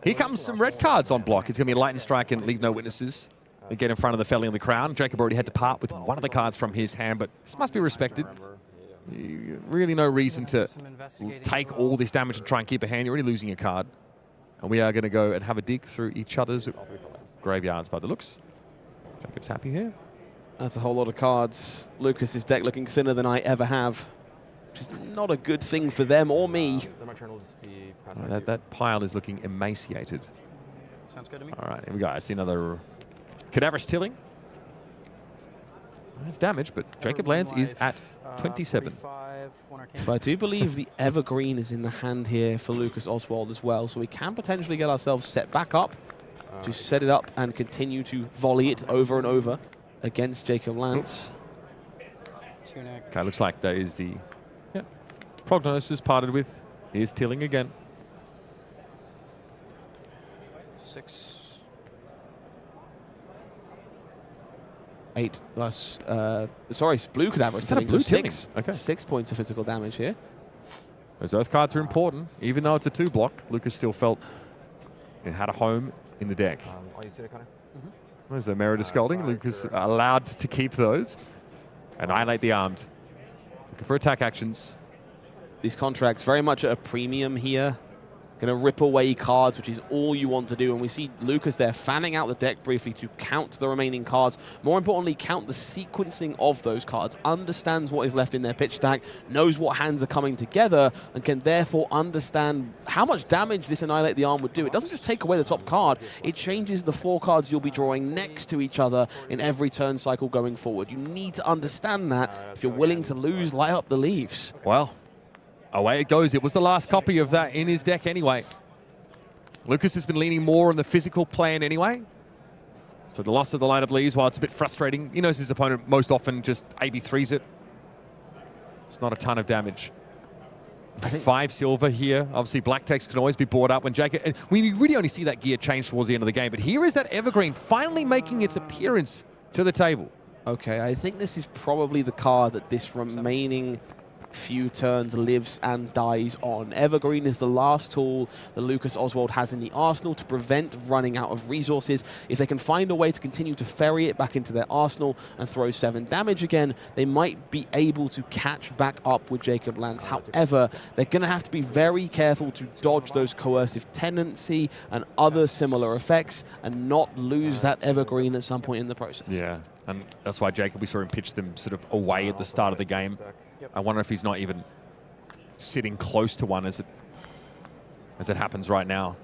Here comes some red cards on block. It's going to be Lightning Strike and Leave No Witnesses. They get in front of the Felly on the Crown. Jacob already had to part with one of the cards from his hand, but this must be respected. Really no reason to take all this damage and try and keep a hand. You're already losing a card. And we are going to go and have a dig through each other's graveyards by the looks. Jacob's happy here. That's a whole lot of cards. Lucas's deck looking thinner than I ever have, which is not a good thing for them or me. That pile is looking emaciated. Sounds good to me. All right, here we go. I see another Cadaverous Tilling. That's damage, but Jacob lands is at 27. So I do believe the Evergreen is in the hand here for Lucas Oswald as well, so we can potentially get ourselves set back up to set it up and continue to volley it over and over against Jacob Lantz. Okay, looks like that is the prognosis parted with. Here's Tilling again. 6. 8 plus, sorry, blue Cadaverous Is that a Tilling, blue so Tilling? 6. Okay. 6 points of physical damage here. Those Earth cards are important. Even though it's a 2-block, Lucas still felt it had a home in the deck. There's a Merit of Scalding. Lucas allowed to keep those. Annihilate the Armed. Looking for attack actions. These contracts very much at a premium here. Going to rip away cards, which is all you want to do. And we see Lucas there fanning out the deck briefly to count the remaining cards. More importantly, count the sequencing of those cards. Understands what is left in their pitch stack, knows what hands are coming together, and can therefore understand how much damage this Annihilate the Arm would do. It doesn't just take away the top card, it changes the 4 cards you'll be drawing next to each other in every turn cycle going forward. You need to understand that if you're willing to lose, light up the leaves. Well, away it goes. It was the last copy of that in his deck anyway. Lucas has been leaning more on the physical plan anyway. So the loss of the line of leaves, while it's a bit frustrating, he knows his opponent most often just AB3s it. It's not a ton of damage. 5 silver here. Obviously, black text can always be bought up when Jacob... And we really only see that gear change towards the end of the game. But here is that Evergreen finally making its appearance to the table. Okay, I think this is probably the card that this remaining few turns lives and dies on. Evergreen is the last tool that Lucas Oswald has in the arsenal to prevent running out of resources. If they can find a way to continue to ferry it back into their arsenal and throw 7 damage again, they might be able to catch back up with Jacob Lantz. However, they're going to have to be very careful to dodge those coercive tendency and other similar effects and not lose that Evergreen at some point in the process. Yeah, and that's why Jacob, we saw him pitch them sort of away at the start of the game. I wonder if he's not even sitting close to one as it happens right now.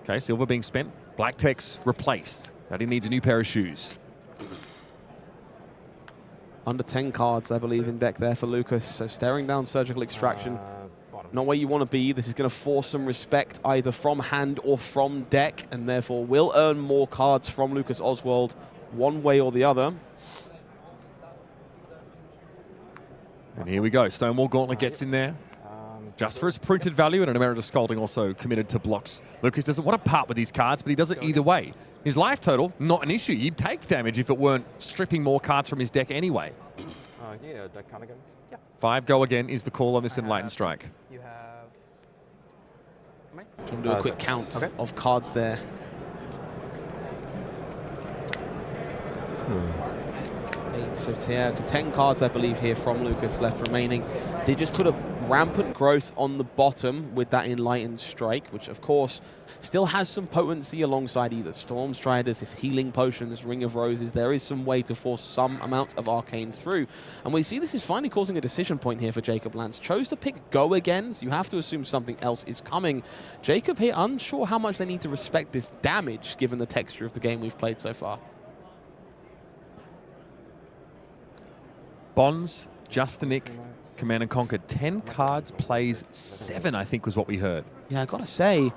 Okay, silver being spent. Black text replaced. That he needs a new pair of shoes. Under 10 cards, I believe, in deck there for Lucas. So staring down Surgical Extraction. Not where you want to be. This is going to force some respect either from hand or from deck, and therefore will earn more cards from Lucas Oswald one way or the other. And here we go. Stonewall Gauntlet gets in there. Just for his printed value, and an Emeritus Scalding also committed to blocks. Lucas doesn't want to part with these cards, but he does it either way. His life total, not an issue. He'd take damage if it weren't stripping more cards from his deck anyway. Yeah, deck count again. Yeah. 5 go again is the call on this Enlightened Strike. You have... Should we do a quick count of cards there? So 10 cards, I believe, here from Lucas left remaining. They just put a rampant growth on the bottom with that Enlightened Strike, which, of course, still has some potency alongside either Storm Striders, this Healing Potion, this Ring of Roses. There is some way to force some amount of Arcane through. And we see this is finally causing a decision point here for Jacob Lantz. Chose to pick Go again, so you have to assume something else is coming. Jacob here, unsure how much they need to respect this damage, given the texture of the game we've played so far. Bonds, Justinik, Command and Conquer. 10 cards, plays 7, I think was what we heard. Yeah, I gotta say,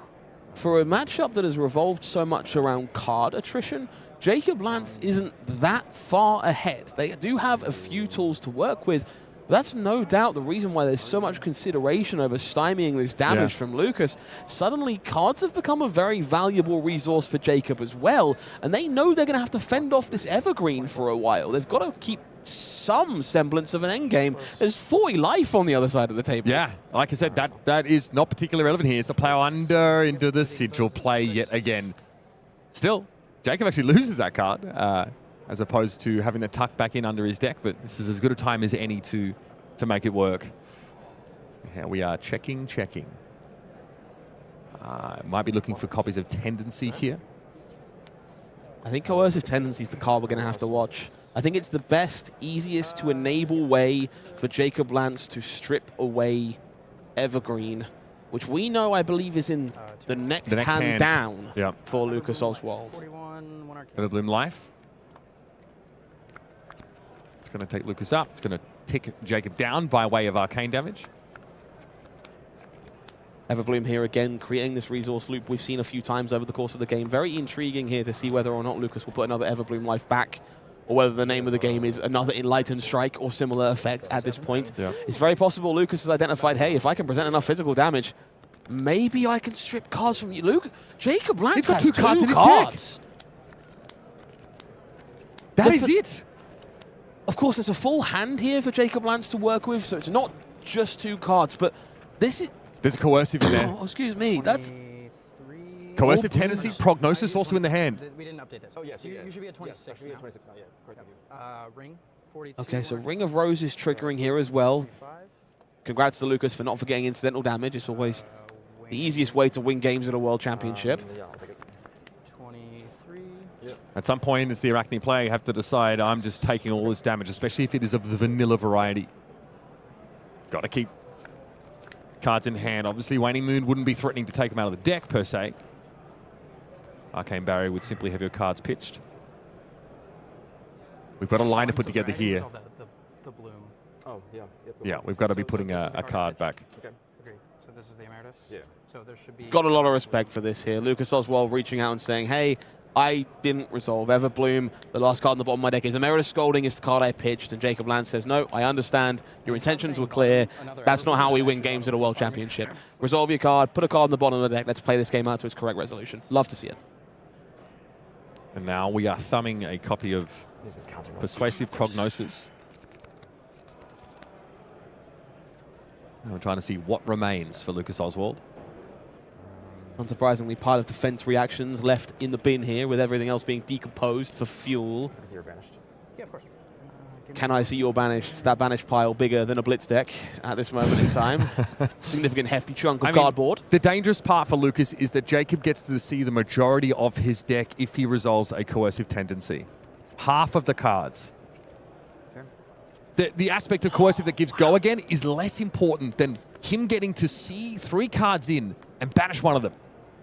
for a matchup that has revolved so much around card attrition, Jacob Lantz isn't that far ahead. They do have a few tools to work with. That's no doubt the reason why there's so much consideration over stymieing this damage from Lucas. Suddenly, cards have become a very valuable resource for Jacob as well, and they know they're going to have to fend off this Evergreen for a while. They've got to keep some semblance of an endgame. There's 40 life on the other side of the table. Yeah, like I said, that is not particularly relevant here. It's the player under into the sigil play yet again. Still, Jacob actually loses that card. As opposed to having to tuck back in under his deck, but this is as good a time as any to make it work. Here we are checking. Might be looking for copies of Tendency here. I think Coercive Tendency is the card we're going to have to watch. I think it's the best, easiest to enable way for Jacob Lantz to strip away Evergreen, which we know, I believe, is in the next hand down for Lucas Oswald. Everbloom Life. It's going to take Lucas up. It's going to tick Jacob down by way of arcane damage. Everbloom here again, creating this resource loop we've seen a few times over the course of the game. Very intriguing here to see whether or not Lucas will put another Everbloom Life back, or whether the name of the game is another Enlightened Strike or similar effect at this point. It's very possible Lucas has identified, hey, if I can present enough physical damage, maybe I can strip cards from you. Jacob Lantz has two cards in his deck. That is it. Of course, there's a full hand here for Jacob Lantz to work with, so it's not just 2 cards, but this is... There's a Coercive in there. Oh, excuse me, that's... Coercive Tendency, Prognosis also in the hand. We didn't update this. Oh, yes. You should be at 26 now. 26 now, yeah. Correct. Ring, 42. Okay, so Ring of Roses triggering here as well. Congrats to Lucas for not forgetting incidental damage. It's always the easiest way to win games at a World Championship. At some point, as the Arachne player, you have to decide, I'm just taking all this damage, especially if it is of the vanilla variety. Got to keep cards in hand. Obviously, Waning Moon wouldn't be threatening to take them out of the deck, per se. Arcane Barrier would simply have your cards pitched. We've got a line to put together here. The bloom. Oh, yeah. Yeah, we've got to be putting a card back. Okay, agreed. So this is the Emeritus? Yeah. So there should be... Got a lot of respect for this here. Lucas Oswald reaching out and saying, hey, I didn't resolve Everbloom. The last card on the bottom of my deck is Emeritus Scolding. It's the card I pitched. And Jacob Lantz says, no, I understand. Your intentions were clear. That's not how we win games at a World Championship. Resolve your card. Put a card on the bottom of the deck. Let's play this game out to its correct resolution. Love to see it. And now we are thumbing a copy of Persuasive Prognosis. And we're trying to see what remains for Lucas Oswald. Unsurprisingly, part of the fence reactions left in the bin here, with everything else being decomposed for fuel. You're banished. Yeah, of course. Can I see your banished? Is that banished pile bigger than a blitz deck at this moment in time? Significant hefty chunk of cardboard. The dangerous part for Lucas is that Jacob gets to see the majority of his deck if he resolves a Coercive Tendency. Half of the cards. The aspect of Coercive that gives go again is less important than him getting to see 3 cards in and banish one of them.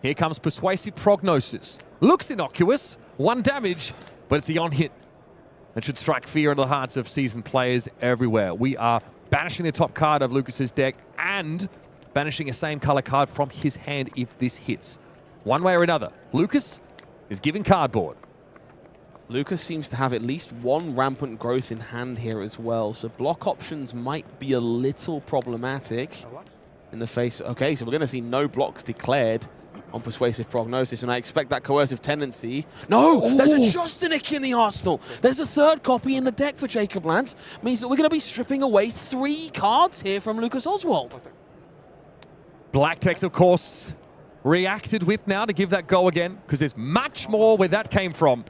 Here comes Persuasive Prognosis. Looks innocuous, 1 damage, but it's the on-hit. That should strike fear into the hearts of seasoned players everywhere. We are banishing the top card of Lucas's deck and banishing a same color card from his hand if this hits. One way or another, Lucas is giving cardboard. Lucas seems to have at least 1 rampant growth in hand here as well, so block options might be a little problematic in the face. Okay, so we're going to see no blocks declared on Persuasive Prognosis, and I expect that Coercive Tendency. No! There's a Justinik in the arsenal! There's a 3rd copy in the deck for Jacob Lantz. Means that we're going to be stripping away 3 cards here from Lucas Oswald. Black Text, of course, reacted with now to give that go again, because there's much more where that came from.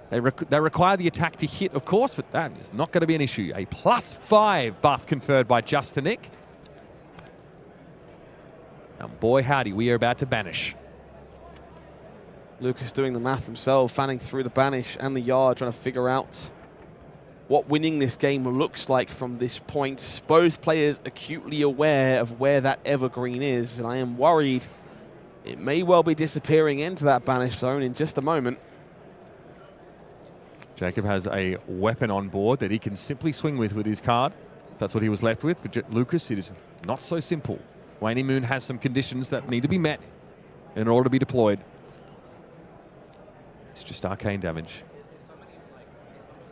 They require the attack to hit, of course, but that is not going to be an issue. A +5 buff conferred by Justinik. And boy, howdy, we are about to banish. Lucas doing the math himself, fanning through the banish and the yard, trying to figure out what winning this game looks like from this point. Both players acutely aware of where that Evergreen is, and I am worried it may well be disappearing into that banish zone in just a moment. Jacob has a weapon on board that he can simply swing with his card. That's what he was left with. For Lucas, it is not so simple. Waning Moon has some conditions that need to be met in order to be deployed. It's just arcane damage.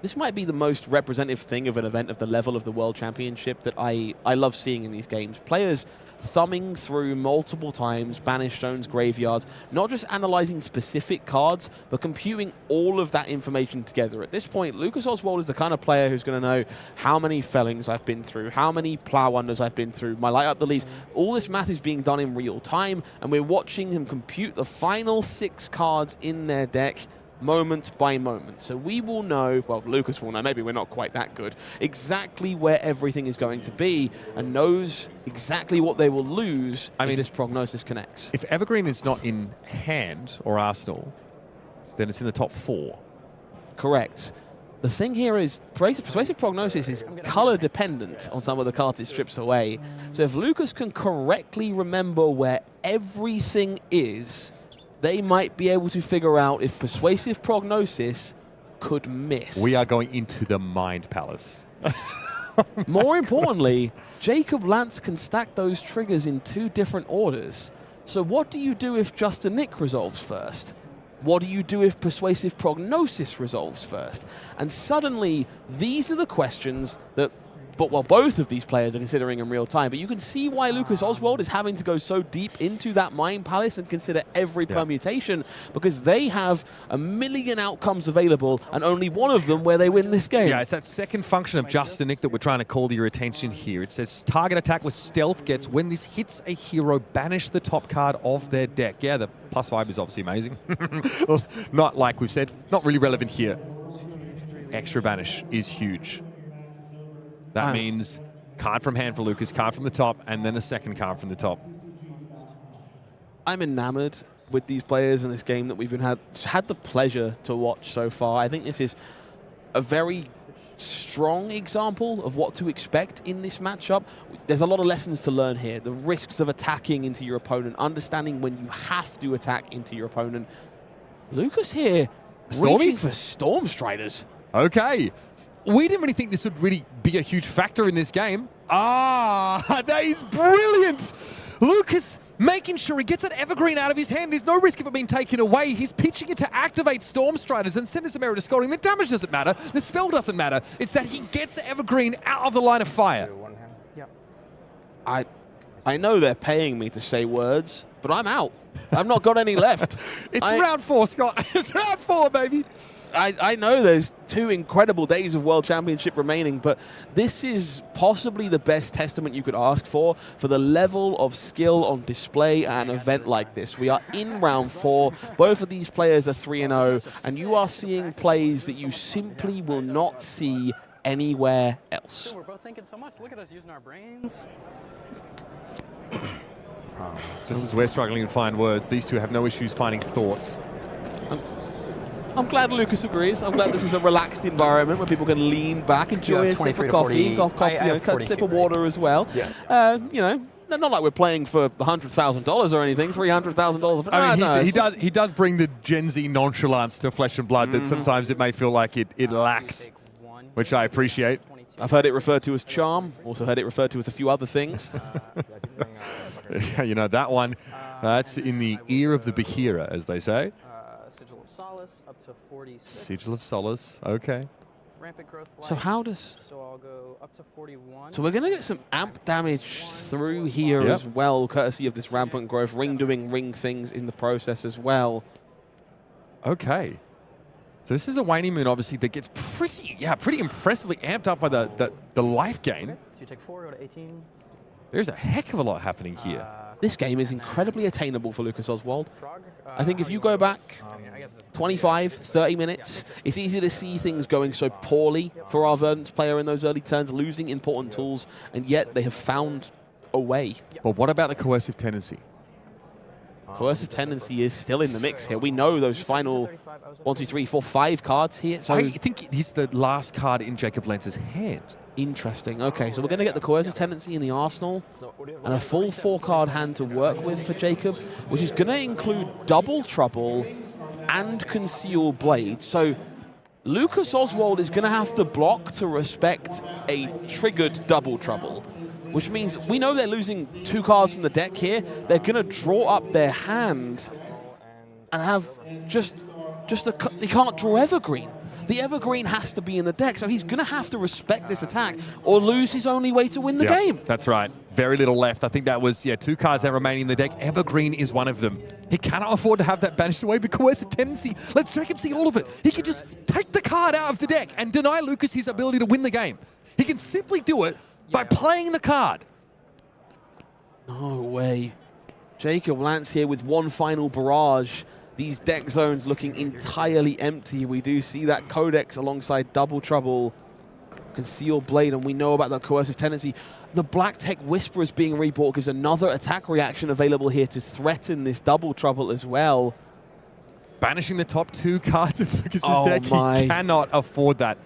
This might be the most representative thing of an event of the level of the World Championship that I love seeing in these games. Players thumbing through multiple times Banished Stone's graveyards, not just analyzing specific cards, but computing all of that information together. At this point, Lucas Oswald is the kind of player who's going to know how many Fellings I've been through, how many Plow Unders I've been through, my Light Up the Leaves. All this math is being done in real time, and we're watching him compute the final 6 cards in their deck moment by moment. So we will know, well, Lucas will know, maybe we're not quite that good, exactly where everything is going to be and knows exactly what they will lose if this prognosis connects. If Evergreen is not in hand or arsenal, then it's in the top 4. Correct. The thing here is Persuasive Prognosis is color dependent on some of the cards it strips away. So if Lucas can correctly remember where everything is, they might be able to figure out if Persuasive Prognosis could miss. We are going into the Mind Palace. More importantly, Jacob Lantz can stack those triggers in 2 different orders. So what do you do if Justin Nick resolves first? What do you do if Persuasive Prognosis resolves first? And suddenly, these are the questions that both of these players are considering in real time. But you can see why Lucas Oswald is having to go so deep into that Mind Palace and consider every permutation, because they have a million outcomes available and only one of them where they win this game. Yeah, it's that second function of Justin Nick that we're trying to call to your attention here. It says target attack with stealth gets, when this hits a hero, banish the top card of their deck. Yeah, the +5 is obviously amazing. Well, not like we've said, not really relevant here. Extra banish is huge. That means card from hand for Lucas, card from the top, and then a second card from the top. I'm enamored with these players in this game that we've had the pleasure to watch so far. I think this is a very strong example of what to expect in this matchup. There's a lot of lessons to learn here. The risks of attacking into your opponent, understanding when you have to attack into your opponent. Lucas here reaching for Storm Striders. Okay. We didn't really think this would really be a huge factor in this game. Ah, that is brilliant. Lucas making sure he gets that Evergreen out of his hand. There's no risk of it being taken away. He's pitching it to activate Storm Striders and send us a mirror to scoring. The damage doesn't matter. The spell doesn't matter. It's that he gets the Evergreen out of the line of fire. I know they're paying me to say words, but I'm out. I've not got any left. It's round 4, Scott. It's round 4, baby. I know there's 2 incredible days of World Championship remaining, but this is possibly the best testament you could ask for the level of skill on display at an event like this. We are in round 4. Both of these players are 3-0, and you are seeing plays that you simply will not see anywhere else. We're both thinking so much. Look at us using our brains. Just as we're struggling to find words, these two have no issues finding thoughts. I'm glad Lucas agrees. I'm glad this is a relaxed environment where people can lean back, enjoy a sip of coffee, a sip of water as well. Yeah. You know, not like we're playing for $100,000 or anything, $300,000. I mean, he does bring the Gen Z nonchalance to Flesh and Blood that sometimes it may feel like it lacks, which I appreciate. I've heard it referred to as charm, also heard it referred to as a few other things. You know, that one, that's in the ear of the Bahira, as they say. Sigil of Solace up to 46. Sigil of Solace, okay. Rampant growth. So how does... So I'll go up to 41. So we're going to get some amp damage through here as well, courtesy of this rampant growth. Ring doing ring things in the process as well. Okay. So this is a Waning Moon, obviously, that gets pretty impressively amped up by the life gain. So you take 4, go to 18. There's a heck of a lot happening here. This game is incredibly attainable for Lucas Oswald. I think if you go back 25, 30 minutes, it's easy to see things going so poorly for our Verdance player in those early turns, losing important tools, and yet they have found a way. But what about the coercive tendency? Coercive tendency is still in the mix here. We know those final 1, 2, 3, 4, 5 cards here. So I think he's the last card in Jacob Lantz's hand. Interesting. Okay, so we're going to get the coercive tendency in the arsenal and a full 4-card hand to work with for Jacob, which is going to include Double Trouble and Conceal Blade. So Lucas Oswald is going to have to block to respect a triggered double trouble, which means we know they're losing 2 cards from the deck here. They're going to draw up their hand and have they can't draw Evergreen. The Evergreen has to be in the deck, so he's going to have to respect this attack or lose his only way to win the game. That's right. Very little left. I think that was 2 cards that remaining in the deck. Evergreen is one of them. He cannot afford to have that banished away because coercive tendency. Let's Jacob see all of it. He can just take the card out of the deck and deny Lucas his ability to win the game. He can simply do it by playing the card. No way. Jacob Lantz here with one final barrage. These deck zones looking entirely empty. We do see that Codex alongside Double Trouble, Concealed Blade, and we know about that coercive tendency. The Black Tech Whisperers being rebought gives another attack reaction available here to threaten this Double Trouble as well. Banishing the top 2 cards of Lucas's deck. He cannot afford that.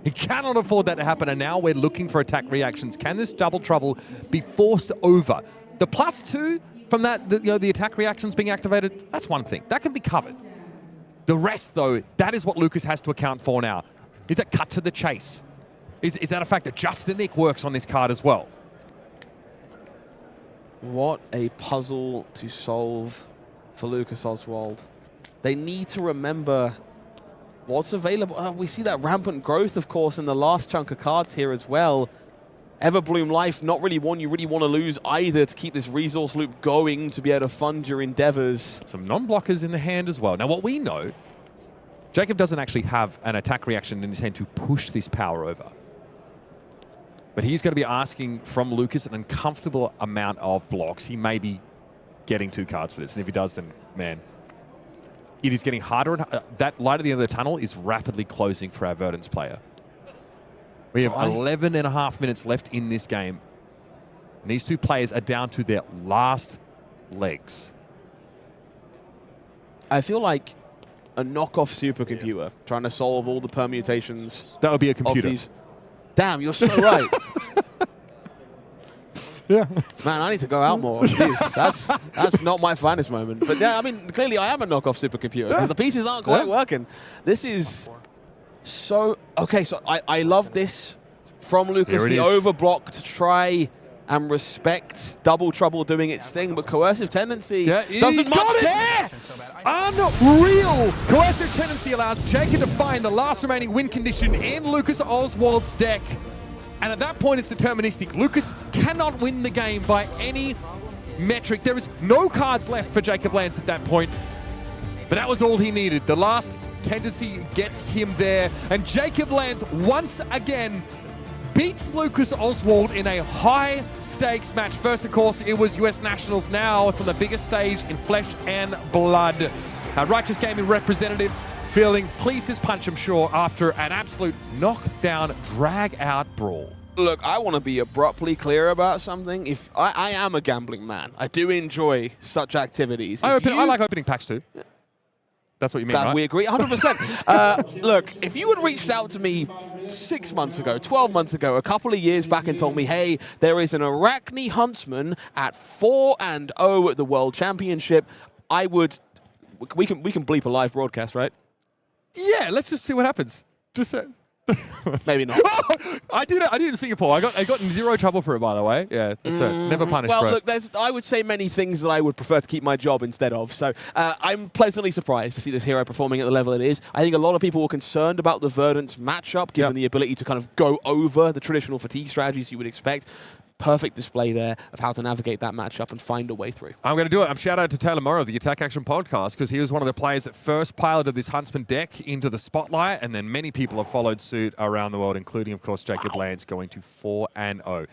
He cannot afford that to happen, and now we're looking for attack reactions. Can this Double Trouble be forced over? The +2 from that, the attack reactions being activated, that's one thing. That can be covered. The rest, though, that is what Lucas has to account for now. Is it cut to the chase? Is that a fact that just the Nick works on this card as well? What a puzzle to solve for Lucas Oswald. They need to remember what's available. We see that rampant growth, of course, in the last chunk of cards here as well. Everbloom Life, not really one you really want to lose either to keep this resource loop going to be able to fund your endeavors. Some non-blockers in the hand as well. Now, what we know, Jacob doesn't actually have an attack reaction in his hand to push this power over. But he's going to be asking from Lucas an uncomfortable amount of blocks. He may be getting 2 cards for this. And if he does, then, man, it is getting harder. And that light at the end of the tunnel is rapidly closing for our Verdance player. We have 11.5 minutes left in this game. And these 2 players are down to their last legs. I feel like a knockoff supercomputer trying to solve all the permutations. That would be a computer. Damn, you're so right. Yeah. Man, I need to go out more. Jeez, that's not my finest moment. But yeah, I mean, clearly I am a knockoff supercomputer because the pieces aren't quite working. This is so... Okay, so I love this from Lucas. The overblock to try and respect Double Trouble doing its thing, but coercive tendency doesn't much care. Unreal! Coercive tendency allows Jacob to find the last remaining win condition in Lucas Oswald's deck. And at that point, it's deterministic. Lucas cannot win the game by any metric. There is no cards left for Jacob Lantz at that point. But that was all he needed. The last tendency gets him there. And Jacob Lantz, once again, beats Lucas Oswald in a high-stakes match. First, of course, it was US Nationals. Now it's on the biggest stage in flesh and blood. Our Righteous Gaming representative feeling pleased as punch, I'm sure, after an absolute knockdown, drag-out brawl. Look, I want to be abruptly clear about something. If I am a gambling man, I do enjoy such activities. I like opening packs too. That's what you mean, right? We agree, 100%. Look, if you had reached out to me 6 months ago, 12 months ago, a couple of years back and told me, hey, there is an Arachne Huntsman at 4-0 at the World Championship, I would... We can bleep a live broadcast, right? Yeah, let's just see what happens. Just maybe not. I did it in Singapore. I got in zero trouble for it, by the way. Yeah, that's never punished. Well, bro. look, I would say many things that I would prefer to keep my job instead of. So I'm pleasantly surprised to see this hero performing at the level it is. I think a lot of people were concerned about the Verdance matchup, given the ability to kind of go over the traditional fatigue strategies you would expect. Perfect display there of how to navigate that matchup and find a way through. I'm going to do it. I'm shout out to Taylor Morrow of the Attack Action Podcast because he was one of the players that first piloted this Huntsman deck into the spotlight, and then many people have followed suit around the world, including, of course, Jacob Lantz going to 4-0.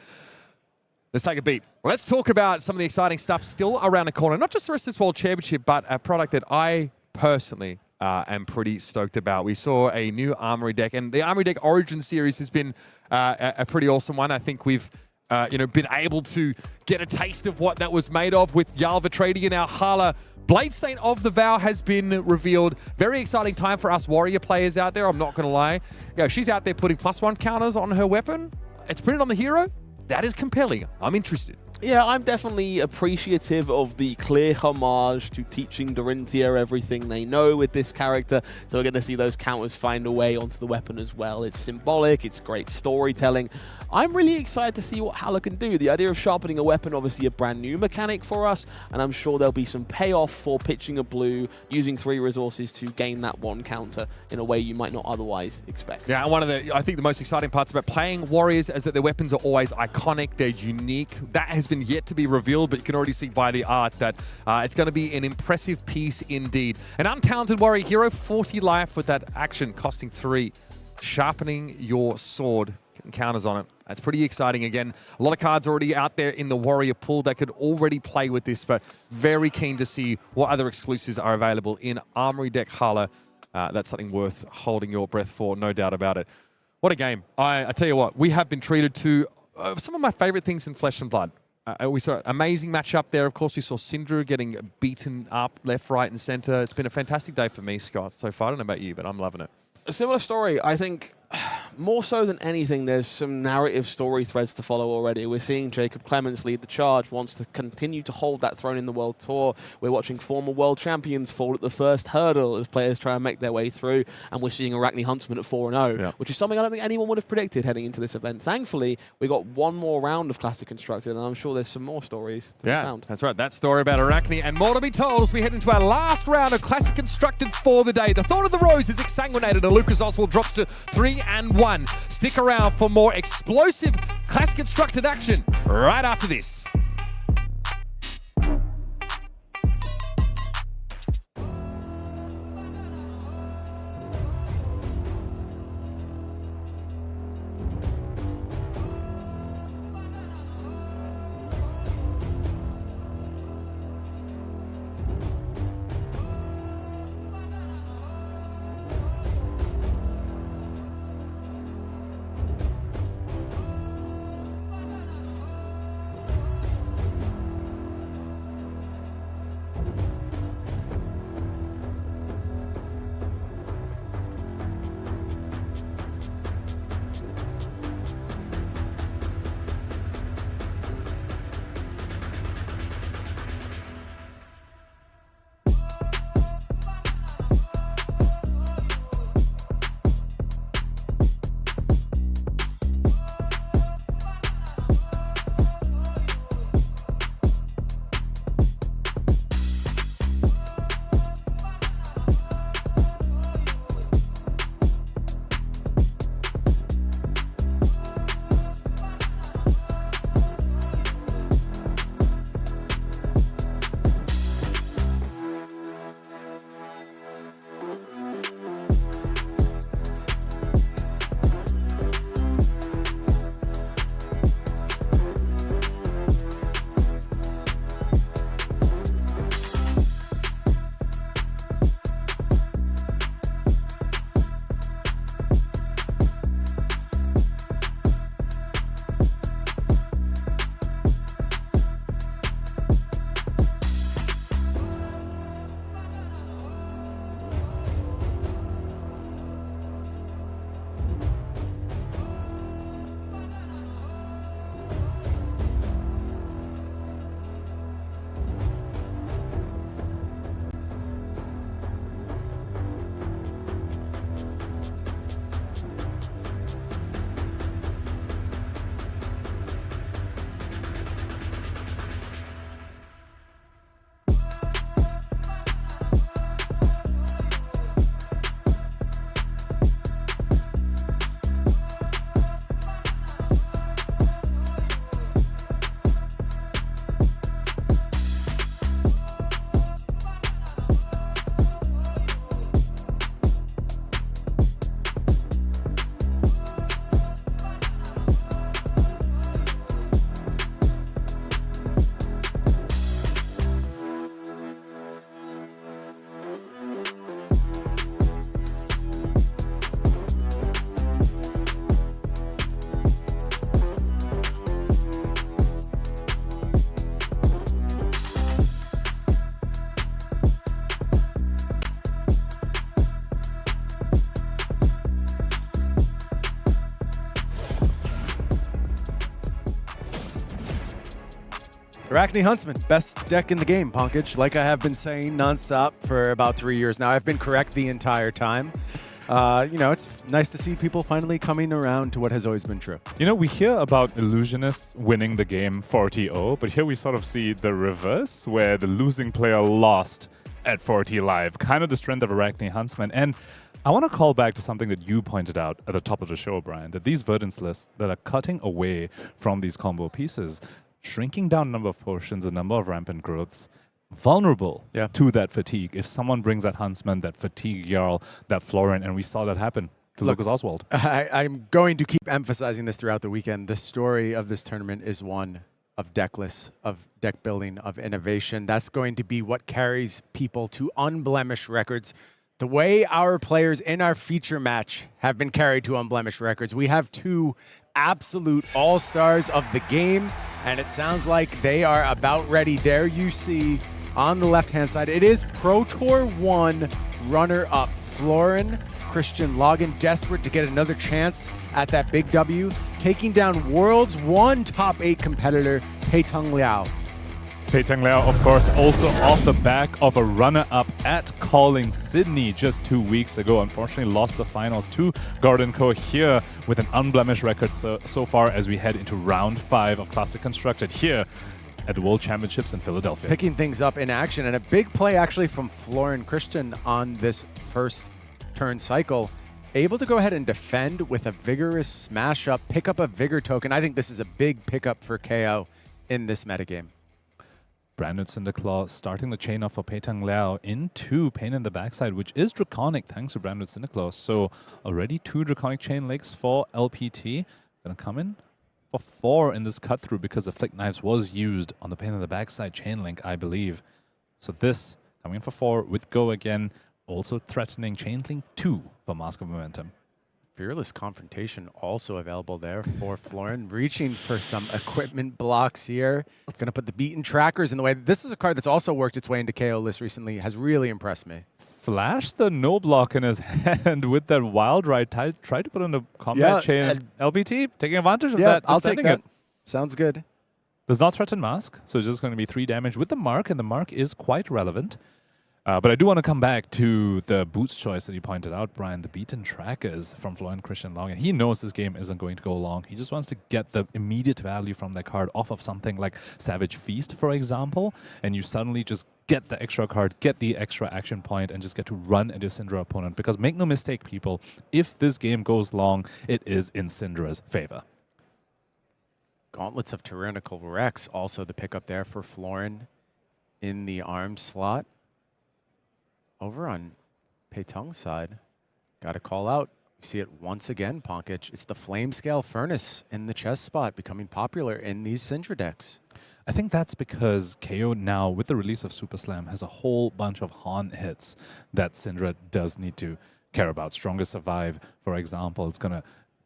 Let's take a beat. Let's talk about some of the exciting stuff still around the corner. Not just the rest of this World Championship, but a product that I personally am pretty stoked about. We saw a new Armory deck, and the Armory deck Origin Series has been a pretty awesome one. I think we've been able to get a taste of what that was made of with Jarl Vitradi, and our Hala Bladestain of the Vow has been revealed. Very exciting time for us warrior players out there, I'm not going to lie. She's out there putting +1 counters on her weapon. It's printed on the hero. That is compelling. I'm interested. Yeah, I'm definitely appreciative of the clear homage to teaching Dorinthia everything they know with this character. So we're going to see those counters find a way onto the weapon as well. It's symbolic, it's great storytelling. I'm really excited to see what Hala can do. The idea of sharpening a weapon, obviously a brand new mechanic for us, and I'm sure there'll be some payoff for pitching a blue, using 3 resources to gain that 1 counter in a way you might not otherwise expect. Yeah, and I think the most exciting parts about playing Warriors is that their weapons are always iconic, they're unique. That has been yet to be revealed, but you can already see by the art that it's going to be an impressive piece indeed. An untalented Warrior hero, 40 life with that action costing 3. Sharpening your sword, getting counters on it. That's pretty exciting. Again, a lot of cards already out there in the Warrior pool that could already play with this, but very keen to see what other exclusives are available in Armory Deck Hala. That's something worth holding your breath for, no doubt about it. What a game. I tell you what, we have been treated to some of my favorite things in Flesh and Blood. We saw an amazing matchup there. Of course, we saw Cindra getting beaten up left, right, and center. It's been a fantastic day for me, Scott, so far. I don't know about you, but I'm loving it. A similar story, I think. More so than anything, there's some narrative story threads to follow already. We're seeing Jacob Clements lead the charge, wants to continue to hold that throne in the World Tour. We're watching former world champions fall at the first hurdle as players try and make their way through, and we're seeing Arachne Huntsman at 4-0, which is something I don't think anyone would have predicted heading into this event. Thankfully, we got one more round of Classic Constructed, and I'm sure there's some more stories to be found. That's right. That story about Arachne and more to be told as we head into our last round of Classic Constructed for the day. The Thorn of the Rose is exsanguinated, and Lucas Oswald drops to 3-1. Stick around for more explosive Classic Constructed action right after this. Arachne Huntsman, best deck in the game, Punkage. Like I have been saying nonstop for about 3 years now. I've been correct the entire time. It's nice to see people finally coming around to what has always been true. We hear about illusionists winning the game 40-0, but here we sort of see the reverse, where the losing player lost at 40 live. Kind of the strength of Arachne Huntsman. And I want to call back to something that you pointed out at the top of the show, Brian, that these Verdance lists that are cutting away from these combo pieces, shrinking down number of potions, the number of rampant growths, vulnerable to that fatigue. If someone brings that Huntsman, that fatigue Jarl, that Florin, and we saw that happen to Lucas Oswald. I'm going to keep emphasizing this throughout the weekend. The story of this tournament is one of deck lists, of deck building, of innovation. That's going to be what carries people to unblemished records. The way our players in our feature match have been carried to unblemished records. We have 2 absolute all-stars of the game, and it sounds like they are about ready. There you see on the left-hand side, it is Pro Tour 1 runner-up Florin-Cristian Loghin, desperate to get another chance at that big W, taking down World's 1 top 8 competitor, Pei-Tung Liao. Pei-Tung Liao, of course, also off the back of a runner-up at Calling Sydney just 2 weeks ago. Unfortunately, lost the finals to Gordon Co here with an unblemished record so far as we head into round 5 of Classic Constructed here at the World Championships in Philadelphia. Picking things up in action, and a big play actually from Florin-Cristian on this first turn cycle. Able to go ahead and defend with a vigorous smash up, pick up a Vigor token. I think this is a big pickup for Kayo in this metagame. Brand new Cinderclaw starting the chain off for Pei-Tung Liao into Pain in the Backside, which is Draconic thanks to Brand new Cinderclaw. So already 2 Draconic chain links for LPT. Gonna come in for 4 in this cut through because the Flick Knives was used on the Pain in the Backside chain link, I believe. So this coming in for 4 with Go again, also threatening chain link 2 for Mask of Momentum. Fearless Confrontation also available there for Florin. Reaching for some equipment blocks here. It's going to put the beaten trackers in the way. This is a card that's also worked its way into KO list recently. Has really impressed me. Flash the no block in his hand with that Wild Ride. Tried to put on the combat chain. LBT taking advantage of that. I'll take that. Sounds good. Does not threaten Mask, so it's just going to be 3 damage with the mark, and the mark is quite relevant. But I do want to come back to the boots choice that you pointed out, Brian, the beaten trackers from Florin-Cristian Loghin. He knows this game isn't going to go long. He just wants to get the immediate value from that card off of something like Savage Feast, for example, and you suddenly just get the extra card, get the extra action point, and just get to run at your Cindra opponent. Because make no mistake, people, if this game goes long, it is in Cindra's favor. Gauntlets of Tyrannical Rex, also the pickup there for Florin in the arm slot. Over on Pei-Tung's side, got to call out. You see it once again, Punkage. It's the Flame Scale Furnace in the chest spot becoming popular in these Cindra decks. I think that's because KO now, with the release of Super Slam, has a whole bunch of haunt hits that Cindra does need to care about. Strongest Survive, for example, it's going to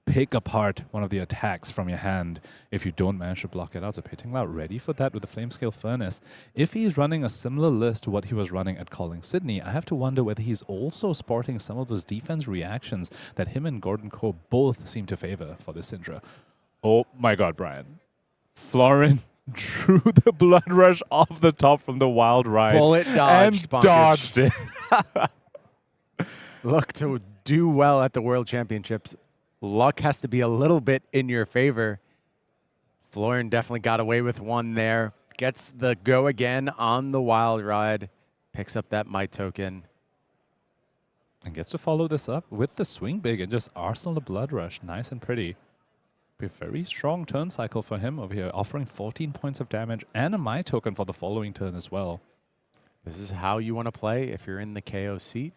pick apart one of the attacks from your hand if you don't manage to block it out. So Pei-Tung Liao ready for that with the Flamescale Furnace. If he's running a similar list to what he was running at Calling Sydney, I have to wonder whether he's also sporting some of those defense reactions that him and Gordon Co both seem to favor for the Cindra. Oh my god, Brian. Florin drew the Blood Rush off the top from the Wild Ride. Bullet dodged, and dodged it. Look to do well at the World Championships. Luck has to be a little bit in your favor. Florin definitely got away with one there. Gets the go again on the Wild Ride. Picks up that Might token. And gets to follow this up with the Swing Big and just arsenal the Blood Rush. Nice and pretty. Be a very strong turn cycle for him over here, offering 14 points of damage and a Might token for the following turn as well. This is how you want to play if you're in the KO seat.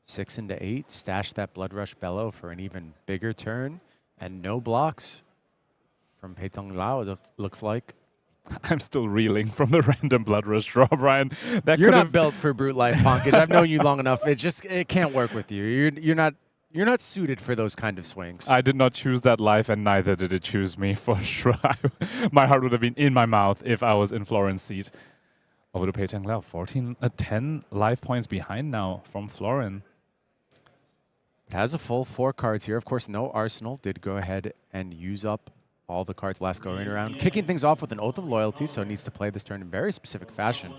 6 into 8, stash that Blood Rush Bellow for an even bigger turn, and no blocks from Pei-Tung Liao, it looks like. I'm still reeling from the random Blood Rush draw, Brian. You're not built for Brute Life, Punkage. I've known you long enough. It can't work with you. You're not suited for those kind of swings. I did not choose that life, and neither did it choose me, for sure. My heart would have been in my mouth if I was in Florin's seat. Over to Pei-Tung Liao, 10 life points behind now from Florin. It has a full 4 cards here. Of course, no Arsenal. Did go ahead and use up all the cards last going around. Kicking things off with an Oath of Loyalty, so it needs to play this turn in very specific fashion.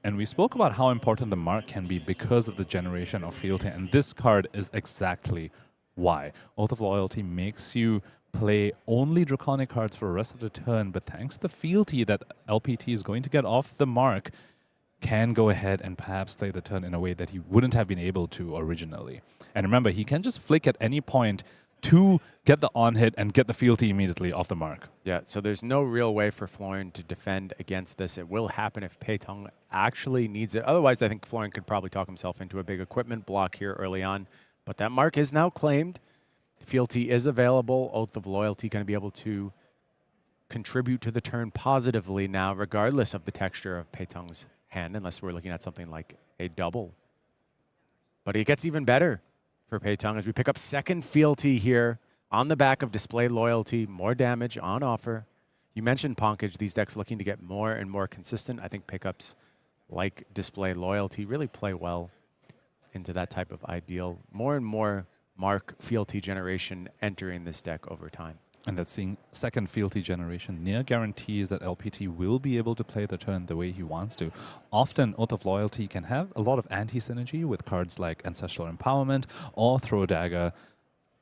And we spoke about how important the mark can be because of the generation of fealty, and this card is exactly why. Oath of Loyalty makes you play only Draconic cards for the rest of the turn, but thanks to the fealty that LPT is going to get off the mark, can go ahead and perhaps play the turn in a way that he wouldn't have been able to originally. And remember, he can just flick at any point to get the on-hit and get the fealty immediately off the mark. Yeah, so there's no real way for Florin to defend against this. It will happen if Pei-Tung actually needs it. Otherwise, I think Florin could probably talk himself into a big equipment block here early on. But that mark is now claimed. Fealty is available. Oath of Loyalty going to be able to contribute to the turn positively now, regardless of the texture of Pei-Tung's hand, unless we're looking at something like a double. But it gets even better for Pei-Tung as we pick up second fealty here on the back of Display Loyalty. More damage on offer. You mentioned Ponkage, these decks looking to get more and more consistent. I think pickups like Display Loyalty really play well into that type of ideal. More and more mark fealty generation entering this deck over time. And that seeing second fealty generation near guarantees that LPT will be able to play the turn the way he wants to. Often, Oath of Loyalty can have a lot of anti-synergy with cards like Ancestral Empowerment or Throw Dagger.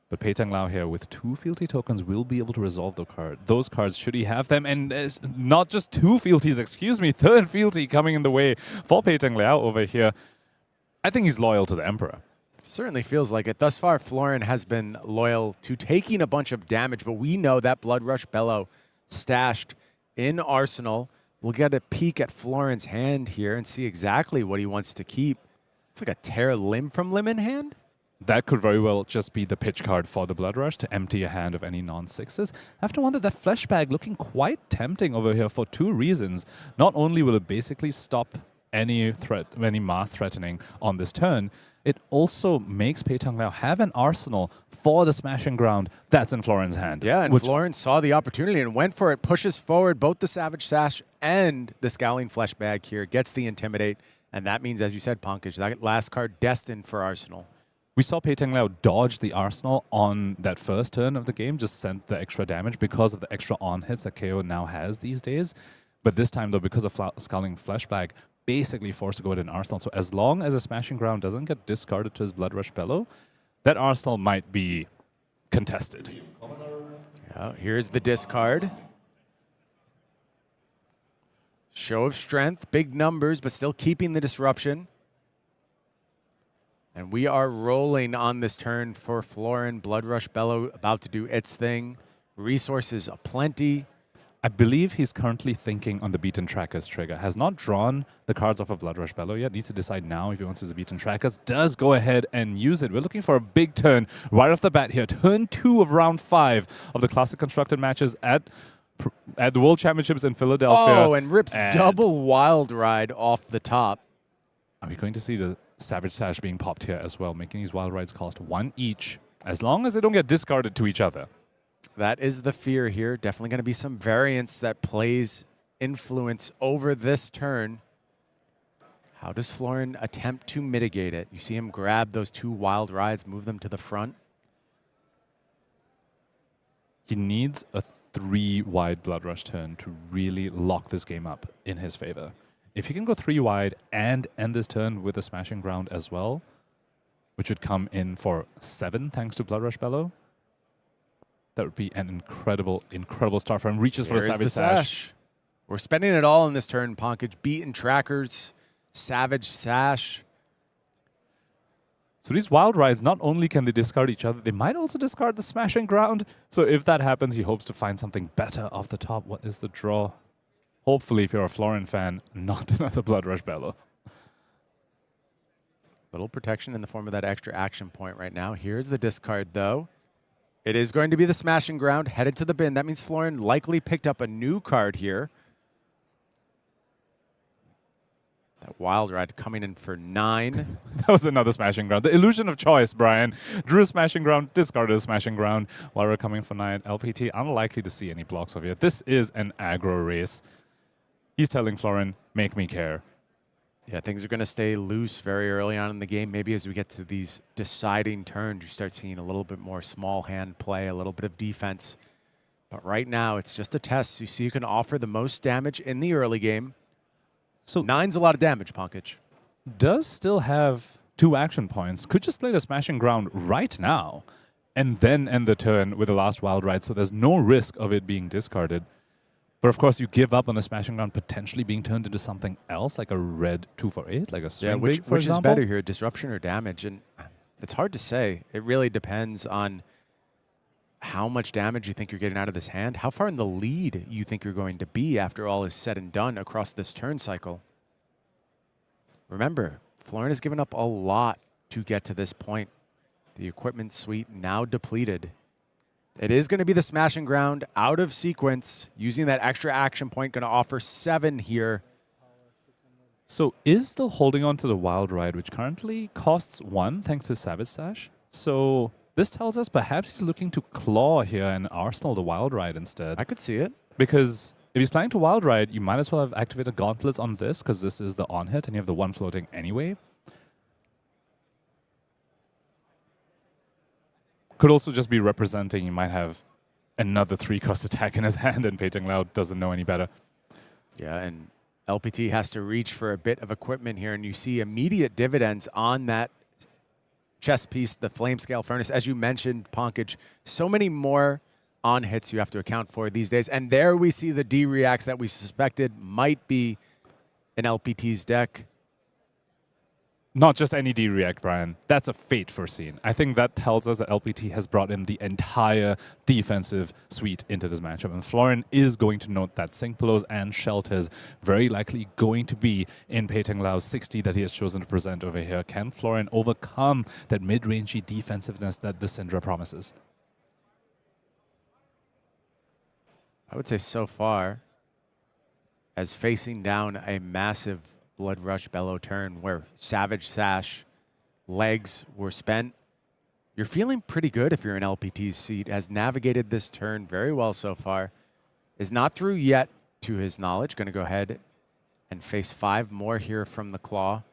But Pei-Tung Liao here with 2 fealty tokens will be able to resolve those cards should he have them. And not just 2 fealties, excuse me, third fealty coming in the way for Pei-Tung Liao over here. I think he's loyal to the Emperor. Certainly feels like it. Thus far, Florin has been loyal to taking a bunch of damage, but we know that Blood Rush Bellow stashed in Arsenal. We'll get a peek at Florin's hand here and see exactly what he wants to keep. It's like a Tear Limb from Limb in hand. That could very well just be the pitch card for the Blood Rush to empty a hand of any non-6s. I have to wonder, that Flesh Bag looking quite tempting over here for 2 reasons. Not only will it basically stop any mass threatening on this turn, it also makes Pei-Tung Liao have an arsenal for the Smashing Ground that's in Florin's hand. Yeah, and Florin saw the opportunity and went for it, pushes forward both the Savage Sash and the Scowling Flesh Bag here, gets the Intimidate, and that means, as you said, Ponkage, that last card destined for Arsenal. We saw Pei-Tung Liao dodge the Arsenal on that first turn of the game, just sent the extra damage because of the extra on-hits that Kayo now has these days. But this time, though, because of Scowling Flesh Bag, basically forced to go to an Arsenal. So as long as a Smashing Ground doesn't get discarded to his Blood Rush Bellow, that Arsenal might be contested. Yeah, here's the discard. Show of strength, big numbers, but still keeping the disruption. And we are rolling on this turn for Florin. Blood Rush Bellow about to do its thing. Resources aplenty. I believe he's currently thinking on the Beaten Trackers trigger. Has not drawn the cards off of Blood Rush Bellow yet. Needs to decide now if he wants to use the Beaten Trackers. Does go ahead and use it. We're looking for a big turn right off the bat here. Turn 2 of round 5 of the Classic Constructed matches at the World Championships in Philadelphia. Oh, and rips double Wild Ride off the top. Are we going to see the Savage Sash being popped here as well, making these Wild Rides cost 1 each, as long as they don't get discarded to each other? That is the fear here. Definitely going to be some variance that plays influence over this turn. How does Florin attempt to mitigate it? You see him grab those 2 Wild Rides, move them to the front. He needs a 3-wide Blood Rush turn to really lock this game up in his favor. If he can go 3 wide and end this turn with a Smashing Ground as well, which would come in for 7 thanks to Blood Rush Bellow, that would be an incredible, incredible start for him. Reaches for a Savage Sash. We're spending it all in this turn, Ponkage. Beaten Trackers, Savage Sash. So these Wild Rides, not only can they discard each other, they might also discard the Smashing Ground. So if that happens, he hopes to find something better off the top. What is the draw? Hopefully, if you're a Florin fan, not another Blood Rush Bellow. Little protection in the form of that extra action point right now. Here's the discard, though. It is going to be the Smashing Ground, headed to the bin. That means Florin likely picked up a new card here. That Wild Ride coming in for 9. That was another Smashing Ground. The illusion of choice, Brian. Drew a Smashing Ground, discarded a Smashing Ground. While we're coming for 9, LPT, unlikely to see any blocks over here. This is an aggro race. He's telling Florin, make me care. Yeah, things are going to stay loose very early on in the game. Maybe as we get to these deciding turns, you start seeing a little bit more small hand play, a little bit of defense. But right now, it's just a test. You see who can offer the most damage in the early game. So 9's a lot of damage, Pankaj. Does still have 2 action points. Could just play the Smashing Ground right now and then end the turn with the last Wild Ride, so there's no risk of it being discarded. But of course, you give up on the Smashing Ground potentially being turned into something else, like a red 2 for 8, like a swing which, big, for which is example. better here, disruption or damage? And it's hard to say. It really depends on how much damage you think you're getting out of this hand, how far in the lead you think you're going to be after all is said and done across this turn cycle. Remember, Florin has given up a lot to get to this point. The equipment suite now depleted. It is going to be the Smashing Ground out of sequence, using that extra action point, going to offer 7 here. So is still holding on to the Wild Ride, which currently costs 1 thanks to Savage Sash. So this tells us perhaps he's looking to claw here and arsenal the Wild Ride instead. I could see it. Because if he's planning to Wild Ride, you might as well have activated Gauntlets on this, because this is the on-hit and you have the 1 floating anyway. Could also just be representing he might have another 3-cost attack in his hand, and Pei-Tung doesn't know any better. Yeah, and LPT has to reach for a bit of equipment here, and you see immediate dividends on that chess piece, the Flame Scale Furnace. As you mentioned, Pankaj, so many more on-hits you have to account for these days. And there we see the D-Reacts that we suspected might be in LPT's deck. Not just any D-React, Brian. That's a fate foreseen. I think that tells us that LPT has brought in the entire defensive suite into this matchup. And Florin is going to note that Sync Blows and Shelters very likely going to be in Pei-Tung Liao's 60 that he has chosen to present over here. Can Florin overcome that mid-rangey defensiveness that the Cindra promises? I would say so far, as facing down a massive Blood Rush Bellow turn where Savage Sash legs were spent, you're feeling pretty good if you're in LPT's seat. Has navigated this turn very well so far. Is not through yet, to his knowledge. Going to go ahead and face 5 more here from the Claw.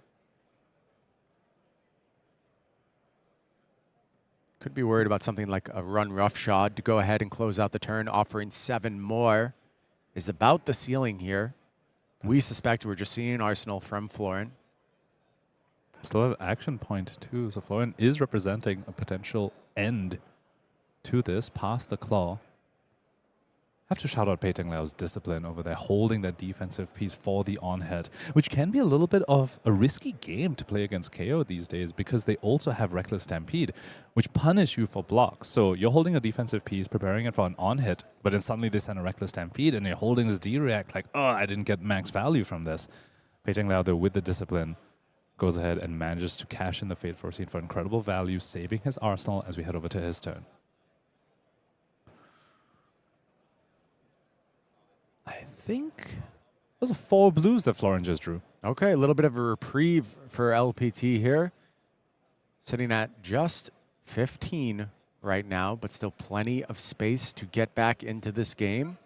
Could be worried about something like a run roughshod to go ahead and close out the turn, offering 7 more. Is about the ceiling here. We suspect we're just seeing an arsenal from Florin. Still have action point too, so Florin is representing a potential end to this past the claw. Have to shout out Pei-Tung Liao's discipline over there, holding that defensive piece for the on-head, which can be a little bit of a risky game to play against Kayo these days because they also have Reckless Stampede, which punish you for blocks. So you're holding a defensive piece, preparing it for an on-hit, but then suddenly they send a Reckless Stampede and you're holding this D-React like, oh, I didn't get max value from this. Pei-Tung Liao, though, with the discipline, goes ahead and manages to cash in the Fate Foreseen for incredible value, saving his arsenal as we head over to his turn. I think those are 4 blues that Florin just drew. Okay, a little bit of a reprieve for LPT here. Sitting at just 15 right now, but still plenty of space to get back into this game.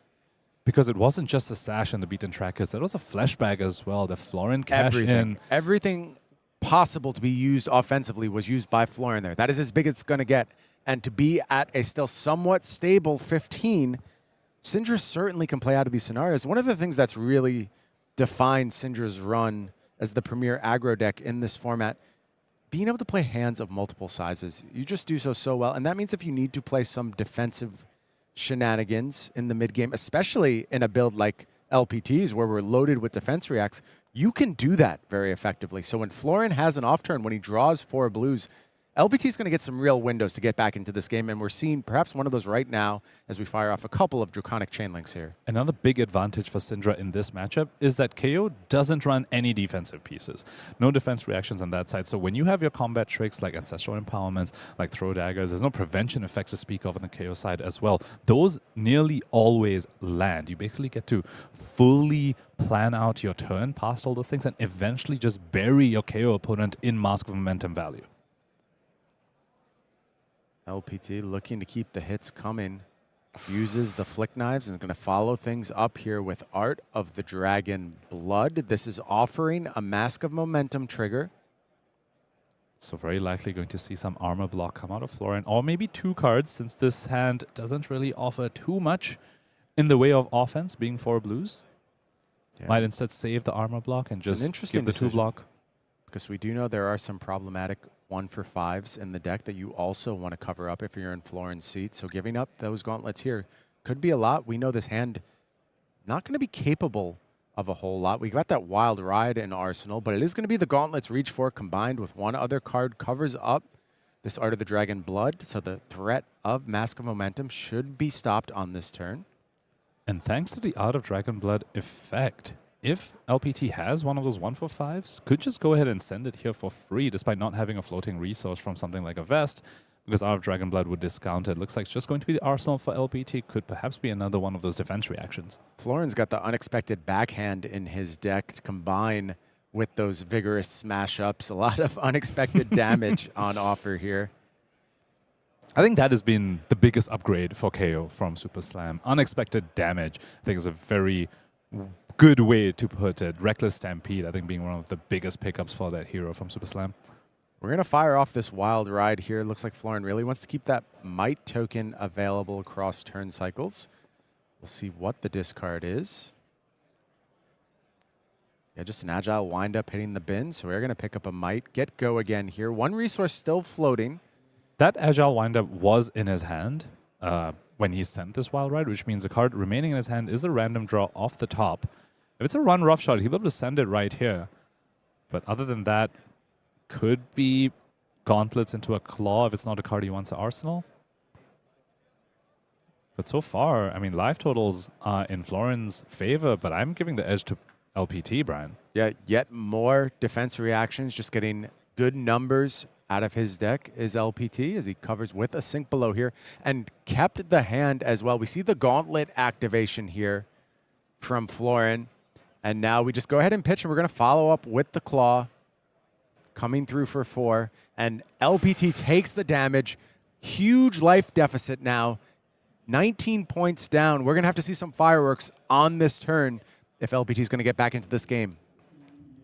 Because it wasn't just the Sash and the Beaten Trackers, there was a flashback as well. The Florin cash in. Everything possible to be used offensively was used by Florin there. That is as big as it's going to get. And to be at a still somewhat stable 15, Cindra certainly can play out of these scenarios. One of the things that's really defined Cindra's run as the premier aggro deck in this format, being able to play hands of multiple sizes. You just do so well. And that means if you need to play some defensive shenanigans in the mid game, especially in a build like LPT's where we're loaded with defense reacts, you can do that very effectively. So when Florin has an off turn, when he draws 4 blues, LPT is going to get some real windows to get back into this game, and we're seeing perhaps one of those right now as we fire off a couple of Draconic Chainlinks here. Another big advantage for Cindra in this matchup is that Kayo doesn't run any defensive pieces. No defense reactions on that side. So when you have your combat tricks like Ancestral Empowerments, like Throw Daggers, there's no prevention effects to speak of on the Kayo side as well. Those nearly always land. You basically get to fully plan out your turn past all those things and eventually just bury your Kayo opponent in Mask of Momentum value. LPT looking to keep the hits coming. Uses the Flick Knives and is going to follow things up here with Art of the Dragon Blood. This is offering a Mask of Momentum trigger. So very likely going to see some armor block come out of Florin, or maybe 2 cards, since this hand doesn't really offer too much in the way of offense, being 4 blues. Yeah. Might instead save the armor block and just give the 2 block. Because we do know there are some problematic 1-for-5s in the deck that you also want to cover up if you're in Florin's seat. So giving up those gauntlets here could be a lot. We know this hand not going to be capable of a whole lot. We got that Wild Ride in Arsenal, but it is going to be the Gauntlets Reach 4 combined with one other card covers up this Art of the Dragon Blood, so the threat of Mask of Momentum should be stopped on this turn. And thanks to the Art of Dragon Blood effect, if LPT has one of those 1-for-5s, could just go ahead and send it here for free despite not having a floating resource from something like a Vest, because Art of Dragon Blood would discount it. Looks like it's just going to be the Arsenal for LPT. Could perhaps be another one of those defense reactions. Florin's got the Unexpected Backhand in his deck to combine with those vigorous smash-ups. A lot of unexpected damage on offer here. I think that has been the biggest upgrade for Kayo from Super Slam. Unexpected damage, I think, is a very good way to put it. Reckless Stampede, I think, being one of the biggest pickups for that hero from Super Slam. We're going to fire off this Wild Ride here. Looks like Florin really wants to keep that Might token available across turn cycles. We'll see what the discard is. Yeah, just an agile wind-up hitting the bin, so we're going to pick up a Might. Get Go again here. One resource still floating. That agile wind-up was in his hand when he sent this Wild Ride, which means the card remaining in his hand is a random draw off the top. If it's a run rough shot, he'll be able to send it right here. But other than that, could be Gauntlets into a Claw if it's not a card he wants to Arsenal. But so far, I mean, life totals are in Florin's favor, but I'm giving the edge to LPT, Brian. Yeah, yet more defense reactions, just getting good numbers out of his deck is LPT as he covers with a Sink Below here and kept the hand as well. We see the Gauntlet activation here from Florin, and now we just go ahead and pitch, and we're going to follow up with the Claw. Coming through for 4, and LPT takes the damage. Huge life deficit now. 19 points down. We're going to have to see some fireworks on this turn if LPT is going to get back into this game.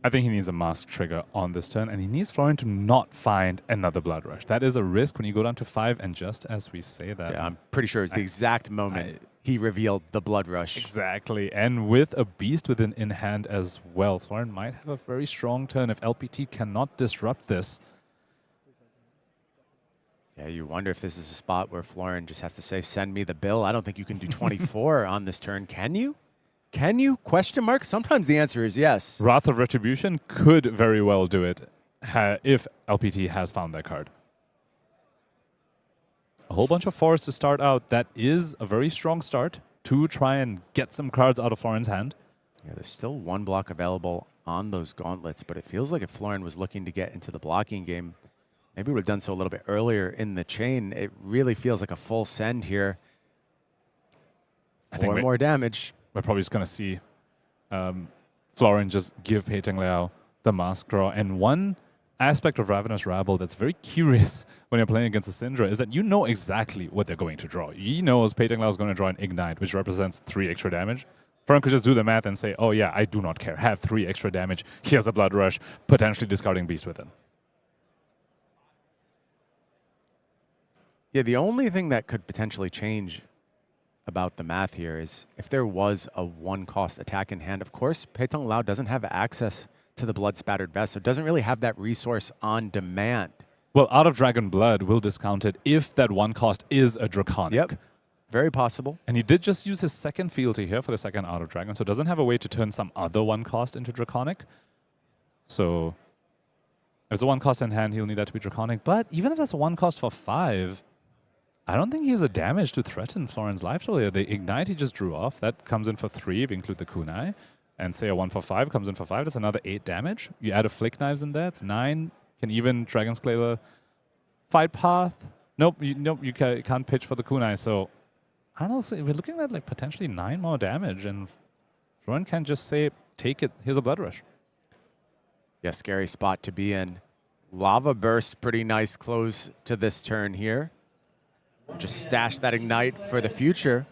I think he needs a Mask trigger on this turn, and he needs Florin to not find another Blood Rush. That is a risk when you go down to 5, and just as we say that... Yeah, I'm pretty sure it's the exact moment he revealed the Blood Rush. Exactly, and with a Beast within in hand as well, Florin might have a very strong turn if LPT cannot disrupt this. Yeah, you wonder if this is a spot where Florin just has to say, send me the bill. I don't think you can do 24 on this turn. Can you? Can you? Question mark? Sometimes the answer is yes. Wrath of Retribution could very well do it if LPT has found that card. A whole bunch of 4s to start out. That is a very strong start to try and get some cards out of Florin's hand. Yeah, there's still 1 block available on those Gauntlets, but it feels like if Florin was looking to get into the blocking game, maybe we would have done so a little bit earlier in the chain. It really feels like a full send here. I think more damage. We're probably just going to see Florin just give Pei-Tung Liao the mask draw. And one aspect of Ravenous Rabble that's very curious when you're playing against a Cindra is that you know exactly what they're going to draw. He knows Pei-Tung Liao is going to draw an Ignite, which represents 3 extra damage. Florin could just do the math and say, oh yeah, I do not care. Have 3 extra damage. Here's a Blood Rush, potentially discarding Beast with him. Yeah, the only thing that could potentially change about the math here is if there was a 1-cost attack in hand. Of course, Pei-Tung Liao doesn't have access to the Blood-Spattered Vest, so it doesn't really have that resource on demand. Well, Out of Dragon Blood will discount it if that 1 cost is a Draconic. Yep, very possible. And he did just use his second fealty here for the second Out of Dragon, so it doesn't have a way to turn some other 1 cost into Draconic. So if it's a 1 cost in hand, he'll need that to be Draconic. But even if that's a 1 cost for 5, I don't think he has a damage to threaten Florin's life total. The Ignite he just drew off, that comes in for 3 if you include the Kunai. And say a 1 for 5 comes in for 5, that's another 8 damage. You add a Flick Knives in there, it's 9. Can even Dragon's Clailer fight path? Nope, you can't pitch for the Kunai. So I don't know, so we're looking at like potentially 9 more damage, and Florin can just say, take it, here's a Blood Rush. Yeah, scary spot to be in. Lava Burst, pretty nice close to this turn here. Just stash that Ignite for the future.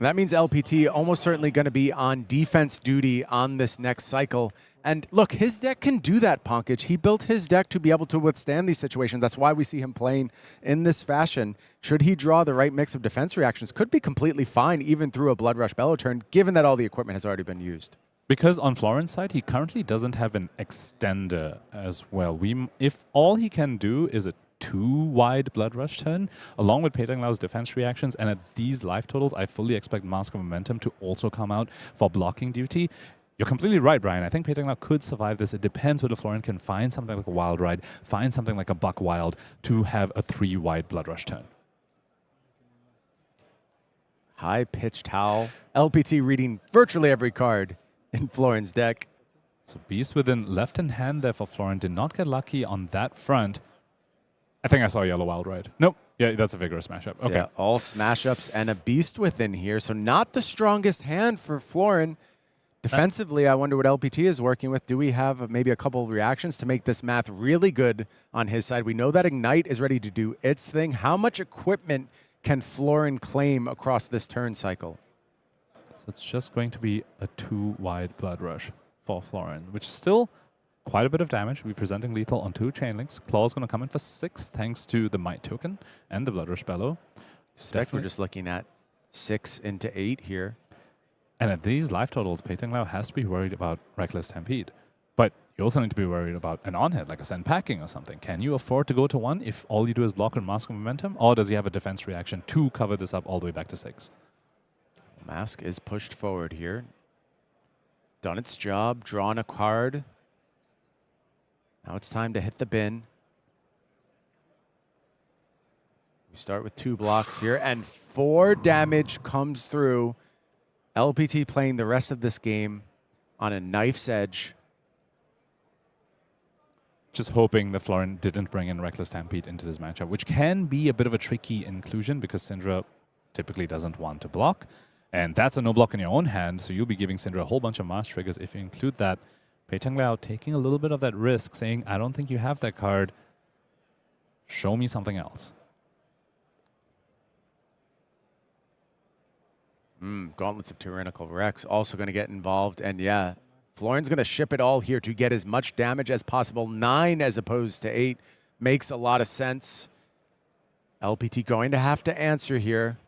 That means LPT almost certainly going to be on defense duty on this next cycle. And look, his deck can do that, Punkage. He built his deck to be able to withstand these situations. That's why we see him playing in this fashion. Should he draw the right mix of defense reactions, could be completely fine even through a Blood Rush Bellow turn, given that all the equipment has already been used. Because on Florin's side, he currently doesn't have an extender as well. If all he can do is a 2-wide Blood Rush turn, along with Pei-Tung Liao's defense reactions, and at these life totals, I fully expect Mask of Momentum to also come out for blocking duty. You're completely right, Brian. I think Pei-Tung Liao could survive this. It depends whether Florin can find something like a Wild Ride, find something like a Buck Wild to have a 3-wide Blood Rush turn. High-pitched howl. LPT reading virtually every card in Florin's deck. So Beast within left in hand there for Florin. Did not get lucky on that front. I think I saw a yellow Wild Ride. Nope. Yeah, that's a vigorous mashup. Okay. Yeah, all smash-ups and a Beast within here. So not the strongest hand for Florin. Defensively, I wonder what LPT is working with. Do we have maybe a couple of reactions to make this math really good on his side? We know that Ignite is ready to do its thing. How much equipment can Florin claim across this turn cycle? So it's just going to be a 2-wide Blood Rush for Florin, which is still quite a bit of damage. We're presenting lethal on 2 chain links. Claw is going to come in for 6 thanks to the Might token and the Blood Rush Bellow. We're just looking at 6 into 8 here. And at these life totals, Pei-Tung Liao has to be worried about Reckless Stampede. But you also need to be worried about an on-hit, like a Send Packing or something. Can you afford to go to 1 if all you do is block and Mask of Momentum? Or does he have a defense reaction to cover this up all the way back to 6? Mask is pushed forward here. Done its job, drawn a card. Now it's time to hit the bin. We start with 2 blocks here, and 4 damage comes through. LPT playing the rest of this game on a knife's edge. Just hoping that Florin didn't bring in Reckless Stampede into this matchup, which can be a bit of a tricky inclusion because Cindra typically doesn't want to block. And that's a no block in your own hand, so you'll be giving Cindra a whole bunch of mass triggers if you include that. Pei-Tung Liao taking a little bit of that risk, saying, I don't think you have that card. Show me something else. Gauntlets of Tyrannical Rex also going to get involved. And yeah, Florin's going to ship it all here to get as much damage as possible. 9 as opposed to 8 makes a lot of sense. LPT going to have to answer here.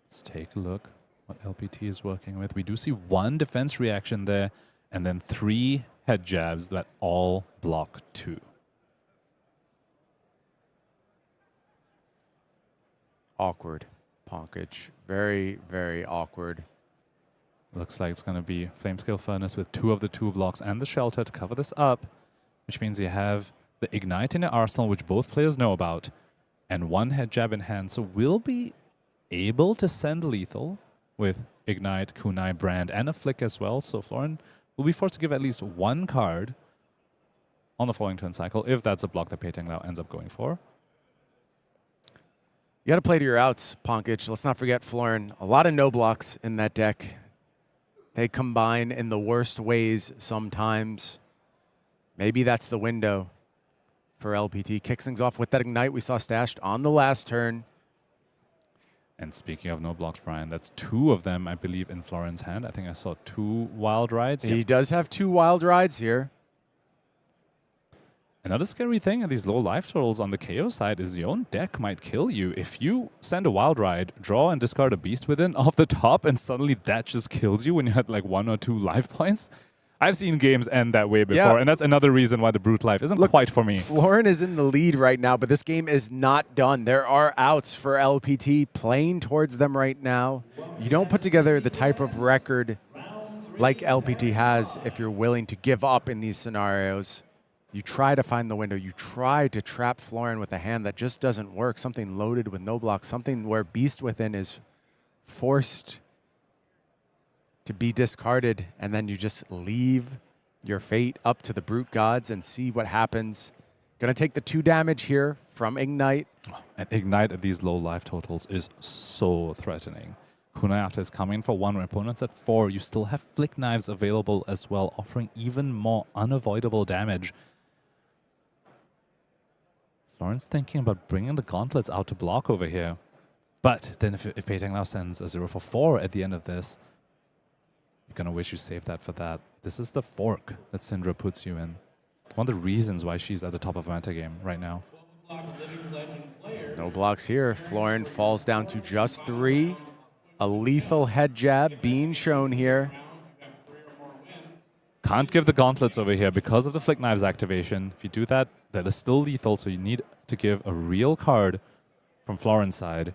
Let's take a look what LPT is working with. We do see 1 defense reaction there, and then 3 head jabs that all block 2. Awkward, Punkage. Very, very awkward. Looks like it's going to be Flamescale Furnace with 2 of the 2 blocks and the Shelter to cover this up, which means you have the Ignite in your arsenal, which both players know about, and 1 head jab in hand. So we'll be able to send lethal with Ignite, Kunai, Brand, and a Flick as well. So Florin will be forced to give at least 1 card on the following turn cycle, if that's a block that Pei-Tung Liao ends up going for. You got to play to your outs, Punkage. Let's not forget Florin. A lot of no blocks in that deck. They combine in the worst ways sometimes. Maybe that's the window for LPT. Kicks things off with that Ignite we saw stashed on the last turn. And speaking of no blocks, Brian, that's 2 of them, I believe, in Florin's hand. I think I saw 2 Wild Rides. He does have 2 Wild Rides here. Another scary thing at these low life totals on the Kayo side is your own deck might kill you. If you send a Wild Ride, draw and discard a Beast within off the top, and suddenly that just kills you when you had like 1 or 2 life points. I've seen games end that way before, and that's another reason why the Brute Life isn't quite for me. Florin is in the lead right now, but this game is not done. There are outs for LPT playing towards them right now. You don't put together the type of record like LPT has if you're willing to give up in these scenarios. You try to find the window. You try to trap Florin with a hand that just doesn't work. Something loaded with no block. Something where Beast Within is forced to be discarded. And then you just leave your fate up to the Brute Gods and see what happens. Going to take the 2 damage here from Ignite. And Ignite at these low life totals is so threatening. Kunai after is coming for 1 when opponent's at 4. You still have Flick Knives available as well, offering even more unavoidable damage. Florin's thinking about bringing the gauntlets out to block over here. But then if Pei-Tung now sends a 0 for 4 at the end of this, you're going to wish you saved that for that. This is the fork that Cindra puts you in. One of the reasons why she's at the top of Metagame right now. No blocks here. Florin falls down to just 3. A lethal head jab being shown here. Can't give the gauntlets over here because of the Flick Knives activation. If you do that, that is still lethal, so you need to give a real card from Florin's side.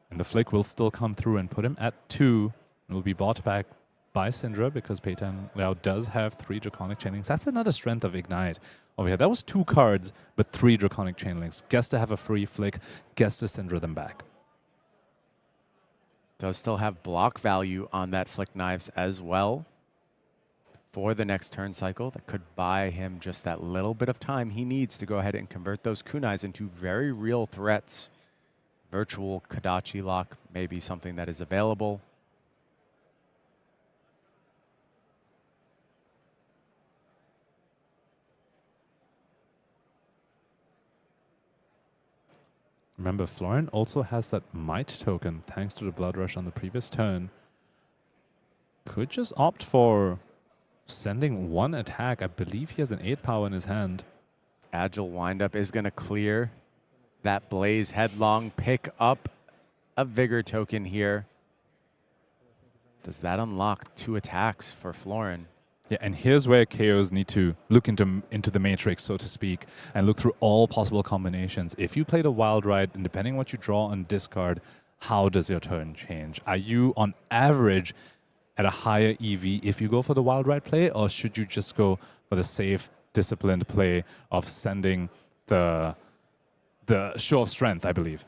And the Flick will still come through and put him at 2. It will be bought back by Cindra because Pei-Tung Liao does have 3 Draconic Chainlinks. That's another strength of Ignite over here. That was 2 cards, but 3 Draconic Chainlinks. Gets to have a free Flick, gets to Cindra them back. Does still have block value on that Flick Knives as well for the next turn cycle. That could buy him just that little bit of time he needs to go ahead and convert those kunais into very real threats. Virtual Kodachi lock may be something that is available. Remember, Florin also has that Might token thanks to the Blood Rush on the previous turn. Could just opt for sending 1 attack. I believe he has an 8 power in his hand. Agile windup is going to clear that Blaze headlong. Pick up a Vigor token here. Does that unlock 2 attacks for Florin? Yeah, and here's where KOs need to look into the matrix, so to speak, and look through all possible combinations. If you play the Wild Ride, and depending on what you draw and discard, how does your turn change? Are you, on average, at a higher EV if you go for the Wild Ride play, or should you just go for the safe, disciplined play of sending the Show of Strength, I believe?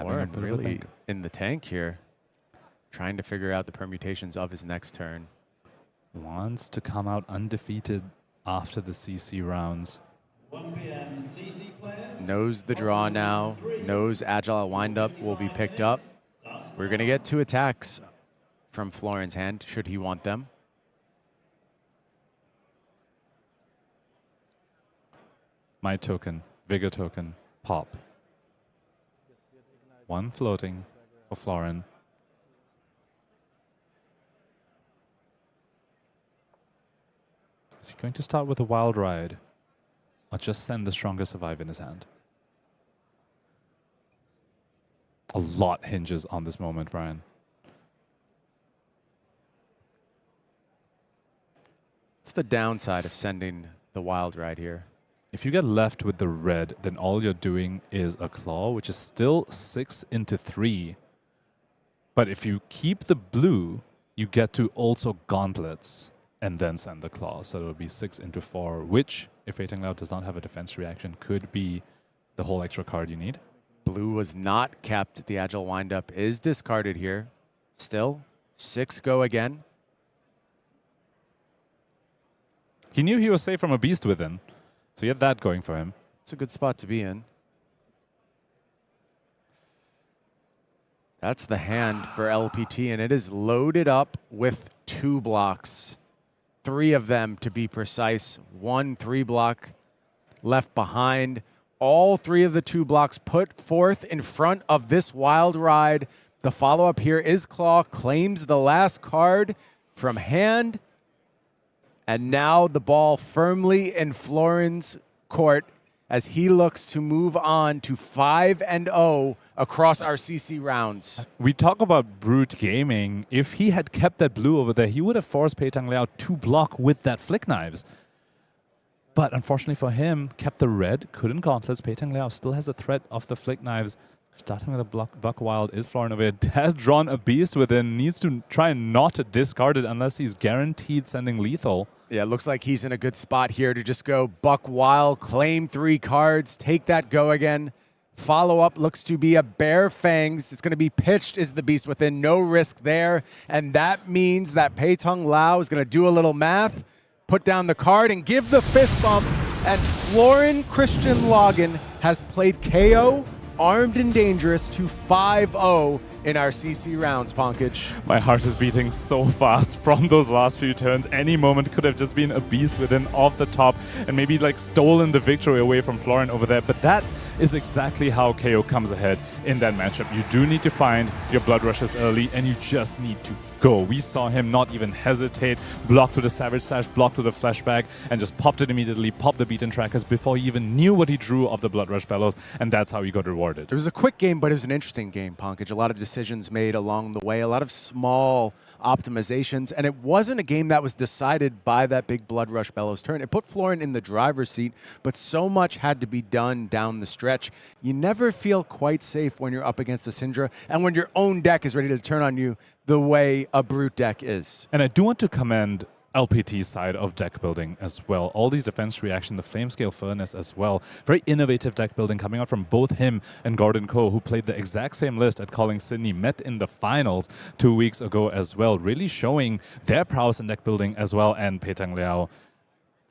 Florin really in the tank here, trying to figure out the permutations of his next turn. Wants to come out undefeated after the CC rounds. 1 p.m. CC players. Knows the draw now, knows Agile windup will be picked up. We're going to get 2 attacks from Florin's hand, should he want them. My token, Vigor token, pop. 1 floating for Florin. Is he going to start with a Wild Ride, or just send the Stronger Survive in his hand? A lot hinges on this moment, Brian. What's the downside of sending the Wild Ride here? If you get left with the red, then all you're doing is a claw, which is still 6 into 3. But if you keep the blue, you get to also gauntlets and then send the claw. So it will be 6 into 4, which, if Pei-Tung Liao does not have a defense reaction, could be the whole extra card you need. Blue was not kept. The Agile windup is discarded here. Still, 6 go again. He knew he was safe from a beast within. So you have that going for him. It's a good spot to be in. That's the hand for LPT, and it is loaded up with 2 blocks. 3 of them, to be precise. 1 3-block left behind. All 3 of the 2 blocks put forth in front of this Wild Ride. The follow-up here is Claw, claims the last card from hand. And now the ball firmly in Florin's court as he looks to move on to 5-0 across our CC rounds. We talk about brute gaming. If he had kept that blue over there, he would have forced Pei-Tung Liao to block with that Flick Knives. But unfortunately for him, kept the red, couldn't gauntlets. Pei-Tung Liao still has a threat of the Flick Knives. Starting with a Buck Wild is Florin over here. Has drawn a beast within. Needs to try and not discard it unless he's guaranteed sending lethal. Yeah, looks like he's in a good spot here to just go Buck Wild, claim 3 cards, take that go again. Follow-up looks to be a Bare Fangs. It's going to be pitched is the beast within. No risk there. And that means that Pei-Tung Liao is going to do a little math. put down the card and give the fist bump. And Florin-Cristian Loghin has played Kayo, Armed and Dangerous, to 5-0 in our CC rounds, Pankaj. My heart is beating so fast from those last few turns. Any moment could have just been a beast within off the top and maybe like stolen the victory away from Florin over there. But that is exactly how KO comes ahead in that matchup. You do need to find your blood rushes early and you just need to go. We saw him not even hesitate, blocked with a Savage Slash, blocked with a Flashback, and just popped it immediately, popped the beaten trackers before he even knew what he drew of the Blood Rush Bellows, and that's how he got rewarded. It was a quick game, but it was an interesting game, Pankaj. A lot of decisions made along the way, a lot of small optimizations, and it wasn't a game that was decided by that big Blood Rush Bellows turn. It put Florin in the driver's seat, but so much had to be done down the stretch. You never feel quite safe when you're up against a Cindra, and when your own deck is ready to turn on you the way a Brute deck is. And I do want to commend LPT's side of deck building as well. All these defense reaction, the flame scale furnace as well. Very innovative deck building coming out from both him and Gordon Ko, who played the exact same list at Calling Sydney, met in the finals 2 weeks ago as well. Really showing their prowess in deck building as well. And Pei-Tung Liao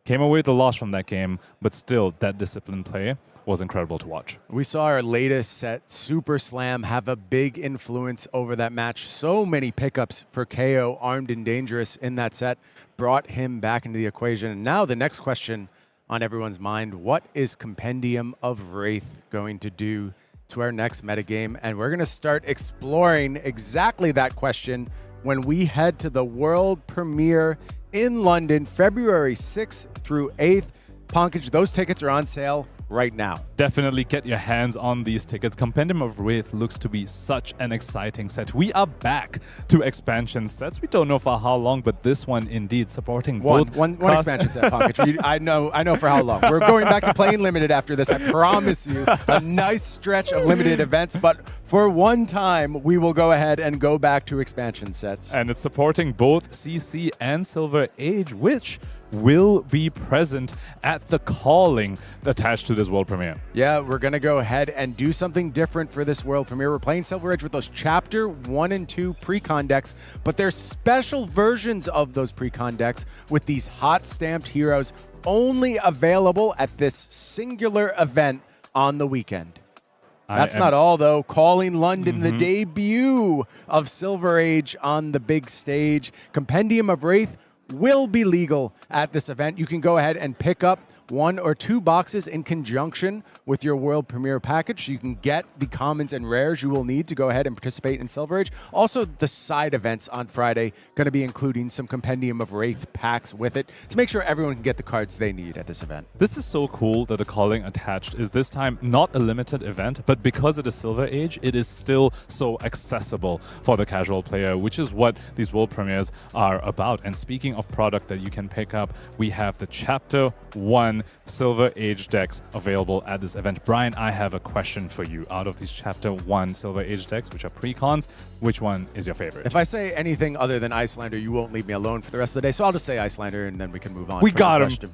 came away with a loss from that game, but still that disciplined play was incredible to watch. We saw our latest set, Super Slam, have a big influence over that match. So many pickups for KO, Armed and Dangerous in that set, brought him back into the equation. And now the next question on everyone's mind, what is Compendium of Rathe going to do to our next metagame? And we're going to start exploring exactly that question when we head to the world premiere in London, February 6th through 8th. Pankaj, those tickets are on sale right now. Definitely get your hands on these tickets. Compendium of Rathe looks to be such an exciting set. We are back to expansion sets. We don't know for how long, but this one indeed supporting both. One expansion set, Pankaj. I know for how long. We're going back to playing limited after this. I promise you a nice stretch of limited events, but for one time, we will go ahead and go back to expansion sets. And it's supporting both CC and Silver Age, which will be present at the calling attached to this world premiere. Yeah, we're going to go ahead and do something different for this world premiere. We're playing Silver Age with those Chapter 1 and 2 pre-con decks, but there's special versions of those pre-con decks with these hot stamped heroes only available at this singular event on the weekend. That's not all, though. Calling London, the debut of Silver Age on the big stage. Compendium of Rathe will be legal at this event. You can go ahead and pick up 1 or 2 boxes in conjunction with your world premiere package. So you can get the commons and rares you will need to go ahead and participate in Silver Age. Also, the side events on Friday going to be including some Compendium of Rathe packs with it to make sure everyone can get the cards they need at this event. This is so cool that the calling attached is this time not a limited event, but because it is Silver Age, it is still so accessible for the casual player, which is what these world premieres are about. And speaking of product that you can pick up, we have the Chapter 1 Silver Age decks available at this event. Brian, I have a question for you. Out of these Chapter 1 Silver Age decks, which are pre-cons, which one is your favorite? If I say anything other than Icelander, you won't leave me alone for the rest of the day, so I'll just say Icelander and then we can move on. We got him.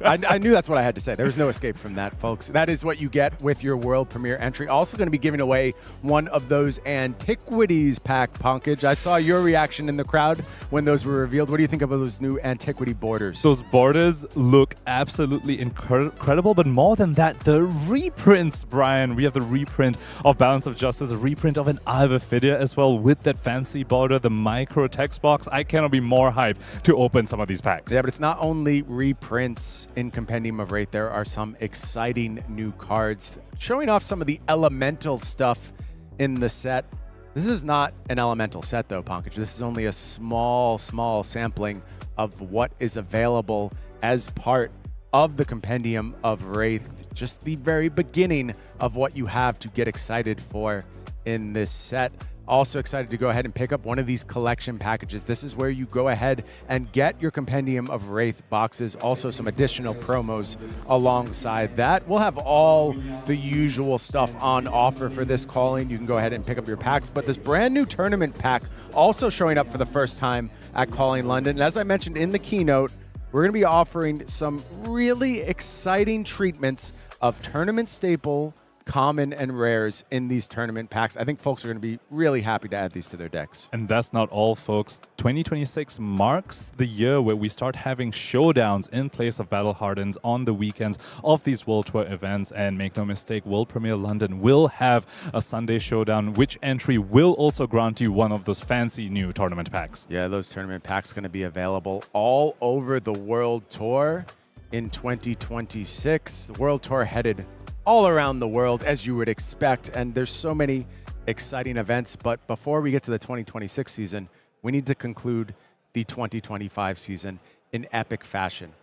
I knew that's what I had to say. There was no escape from that, folks. That is what you get with your world premiere entry. Also going to be giving away one of those Antiquities pack, Pankaj. I saw your reaction in the crowd when those were revealed. What do you think about those new Antiquity borders? Those borders look absolutely incredible, but more than that, the reprints, Brian. We have the reprint of Balance of Justice, a reprint of an Alvophidia as well with that fancy border, the micro text box. I cannot be more hyped to open some of these packs. Yeah, but it's not only reprints in Compendium of Rathe. There are some exciting new cards showing off some of the elemental stuff in the set. This is not an elemental set, though, Pankaj. This is only a small sampling of what is available as part of the Compendium of Rathe. Just the very beginning of what you have to get excited for in this set. Also excited to go ahead and pick up one of these collection packages. This is where you go ahead and get your Compendium of Rathe boxes. Also some additional promos alongside that. We'll have all the usual stuff on offer for this calling. You can go ahead and pick up your packs. But this brand new tournament pack also showing up for the first time at Calling London. And as I mentioned in the keynote, we're going to be offering some really exciting treatments of tournament staple common and rares in these tournament packs. I think folks are going to be really happy to add these to their decks. And that's not all, folks. 2026 marks the year where we start having showdowns in place of Battle Hardens on the weekends of these World Tour events. And make no mistake, World Premier London will have a Sunday showdown, which entry will also grant you one of those fancy new tournament packs. Yeah, those tournament packs going to be available all over the World Tour in 2026. The World Tour headed all around the world, as you would expect, and there's so many exciting events. But before we get to the 2026 season, we need to conclude the 2025 season in epic fashion.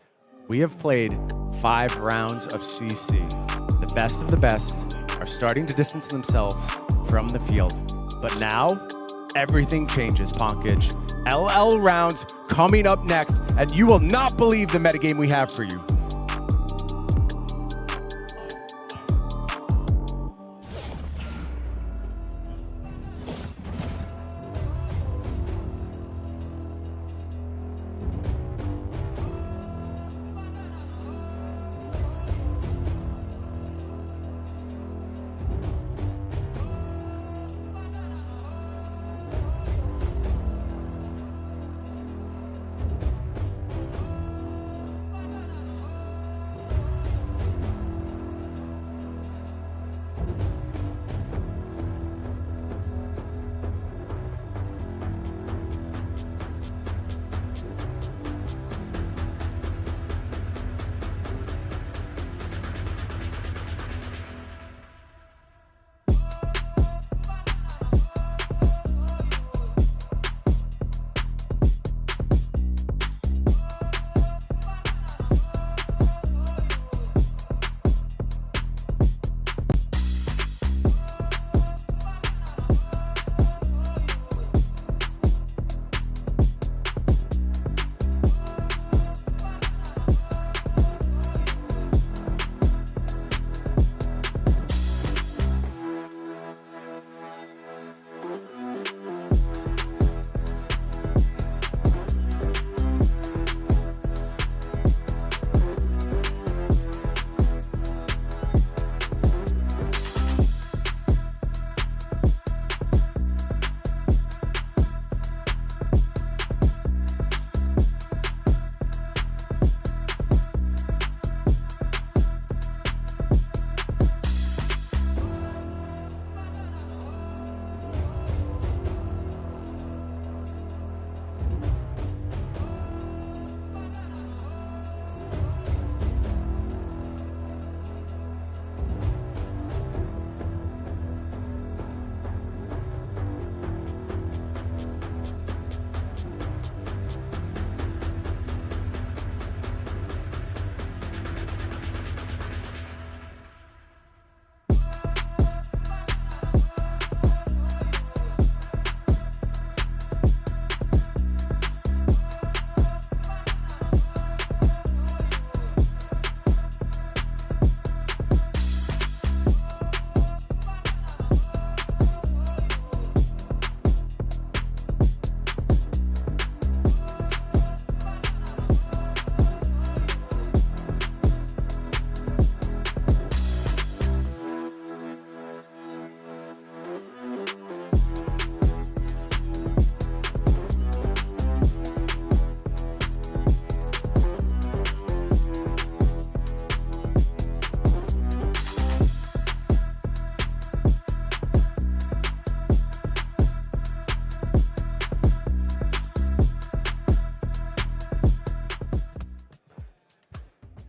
We have played 5 rounds of CC. The best of the best are starting to distance themselves from the field. But now, everything changes, Ponkage. LL rounds coming up next, and you will not believe the metagame we have for you.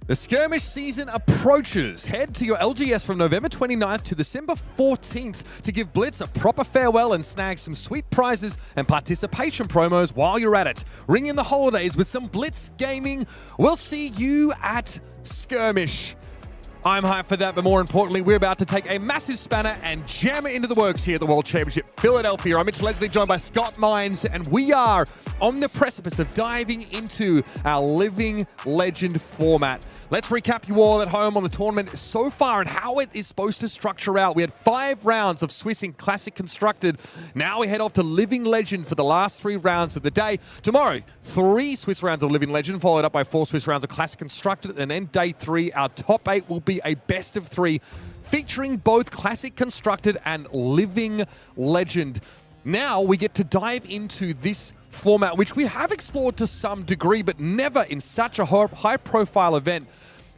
The skirmish season approaches. Head to your LGS from November 29th to December 14th to give Blitz a proper farewell and snag some sweet prizes and participation promos while you're at it. Ring in the holidays with some Blitz gaming. We'll see you at Skirmish. I'm hyped for that, but more importantly, we're about to take a massive spanner and jam it into the works here at the World Championship Philadelphia. I'm Mitch Leslie, joined by Scott Mines, and we are on the precipice of diving into our Living Legend format. let's recap you all at home on the tournament so far and how it is supposed to structure out. We had 5 rounds of Swiss in Classic Constructed. Now we head off to Living Legend for the last 3 rounds of the day. Tomorrow, 3 Swiss rounds of Living Legend, followed up by 4 Swiss rounds of Classic Constructed. And then day 3, our top 8 will be a best of 3, featuring both Classic Constructed and Living Legend. Now we get to dive into this format, which we have explored to some degree, but never in such a high-profile event.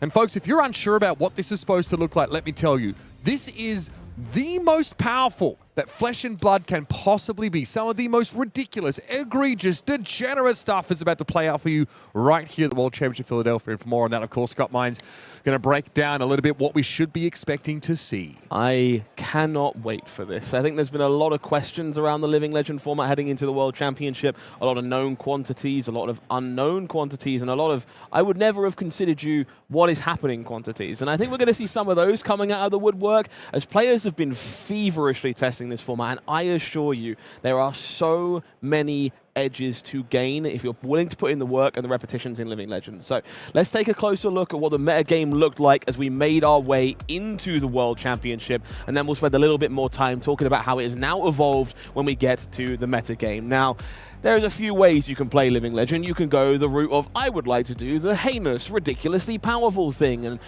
And folks, if you're unsure about what this is supposed to look like, let me tell you, this is the most powerful that Flesh and Blood can possibly be. Some of the most ridiculous, egregious, degenerate stuff is about to play out for you right here at the World Championship Philadelphia. And for more on that, of course, Scott Mine's going to break down a little bit what we should be expecting to see. I cannot wait for this. I think there's been a lot of questions around the Living Legend format heading into the World Championship. A lot of known quantities, a lot of unknown quantities, and a lot of I would never have considered you what is happening quantities. And I think we're going to see some of those coming out of the woodwork as players have been feverishly testing this format, and I assure you there are so many edges to gain if you're willing to put in the work and the repetitions in Living Legends. So let's take a closer look at what the metagame looked like as we made our way into the World Championship, and then we'll spend a little bit more time talking about how it has now evolved when we get to the metagame. Now, there's a few ways you can play Living Legend. You can go the route of, I would like to do the heinous, ridiculously powerful thing, and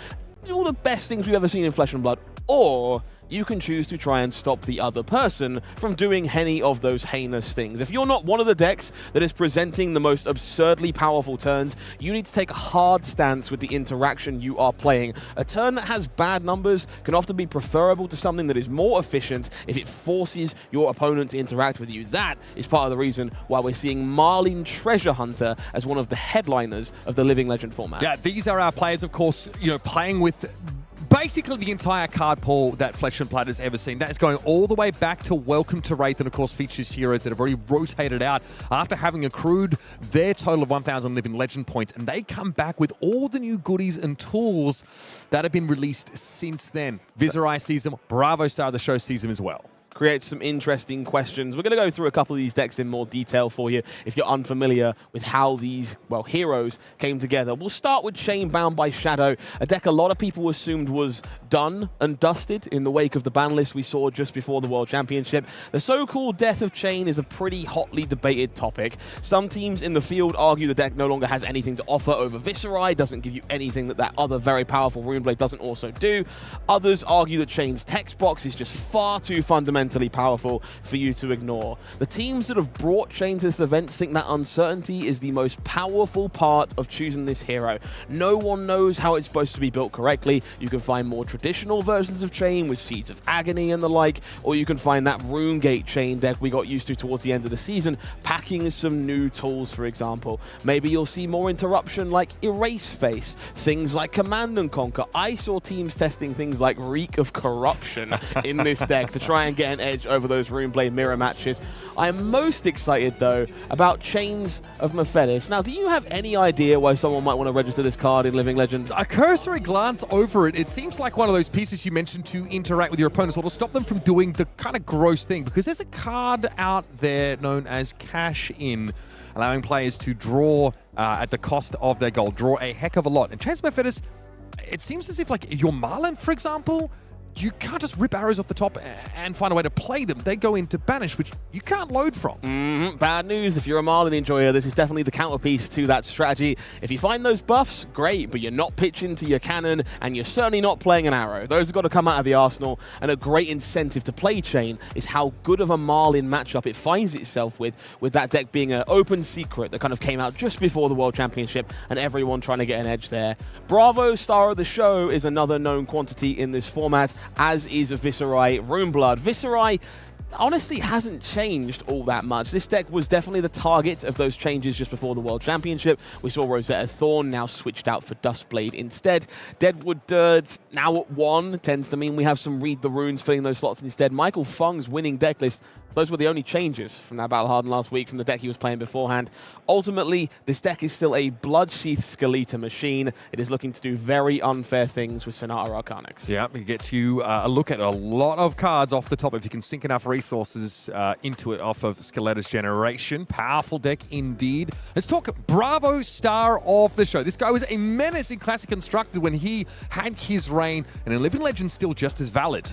all the best things we've ever seen in Flesh and Blood, or you can choose to try and stop the other person from doing any of those heinous things. If you're not one of the decks that is presenting the most absurdly powerful turns, you need to take a hard stance with the interaction you are playing. A turn that has bad numbers can often be preferable to something that is more efficient if it forces your opponent to interact with you. That is part of the reason why we're seeing Marlin Treasure Hunter as one of the headliners of the Living Legend format. Yeah, these are our players, of course, playing with basically the entire card pool that Flesh and Blood has ever seen. That is going all the way back to Welcome to Rathe, and of course features heroes that have already rotated out after having accrued their total of 1,000 Living Legend points, and they come back with all the new goodies and tools that have been released since then. Viserai sees them, Bravo Star of the Show sees them as well. Creates some interesting questions. We're going to go through a couple of these decks in more detail for you if you're unfamiliar with how these, well, heroes came together. We'll start with Chain Bound by Shadow, a deck a lot of people assumed was done and dusted in the wake of the ban list we saw just before the World Championship. The so-called death of Chain is a pretty hotly debated topic. Some teams in the field argue the deck no longer has anything to offer over Viserai, doesn't give you anything that other very powerful Runeblade doesn't also do. Others argue that Chain's text box is just far too fundamentally powerful for you to ignore. The teams that have brought Chain to this event think that uncertainty is the most powerful part of choosing this hero. No one knows how it's supposed to be built correctly. You can find more traditional versions of Chain with Seeds of Agony and the like, or you can find that RuneGate Chain deck we got used to towards the end of the season, packing some new tools, for example. Maybe you'll see more interruption like Erase Face, things like Command and Conquer. I saw teams testing things like Reek of Corruption in this deck to try and get an edge over those Runeblade mirror matches. I am most excited, though, about Chains of Mephetis. Now, do you have any idea why someone might want to register this card in Living Legends? A cursory glance over it, it seems like one of those pieces you mentioned to interact with your opponents or to stop them from doing the kind of gross thing, because there's a card out there known as Cash In, allowing players to draw at the cost of their gold, draw a heck of a lot. And Chains of Mephetis, it seems as if, like, your Marlin, for example, you can't just rip arrows off the top and find a way to play them. They go into Banish, which you can't load from. Bad news. If you're a Marlin enjoyer, this is definitely the counterpiece to that strategy. If you find those buffs, great, but you're not pitching to your cannon, and you're certainly not playing an arrow. Those have got to come out of the arsenal, and a great incentive to play Chain is how good of a Marlin matchup it finds itself with that deck being an open secret that kind of came out just before the World Championship, and everyone trying to get an edge there. Bravo Star of the Show is another known quantity in this format, as is Viserai Runeblood. Viserai honestly hasn't changed all that much. This deck was definitely the target of those changes just before the World Championship. We saw Rosetta Thorn now switched out for Dustblade instead. Deadwood Dirge now at 1 tends to mean we have some Read the Runes filling those slots instead. Michael Fung's winning deck list Those were the only changes from that Battle Hardened last week from the deck he was playing beforehand. Ultimately, this deck is still a Bloodsheath Skeleta machine. It is looking to do very unfair things with Sonata Arcanix. Yeah, it gets you a look at a lot of cards off the top if you can sink enough resources into it off of Skeleta's Generation. Powerful deck indeed. Let's talk Bravo star of the show. This guy was a menace in Classic Constructed when he had his reign, and in Living Legend still just as valid.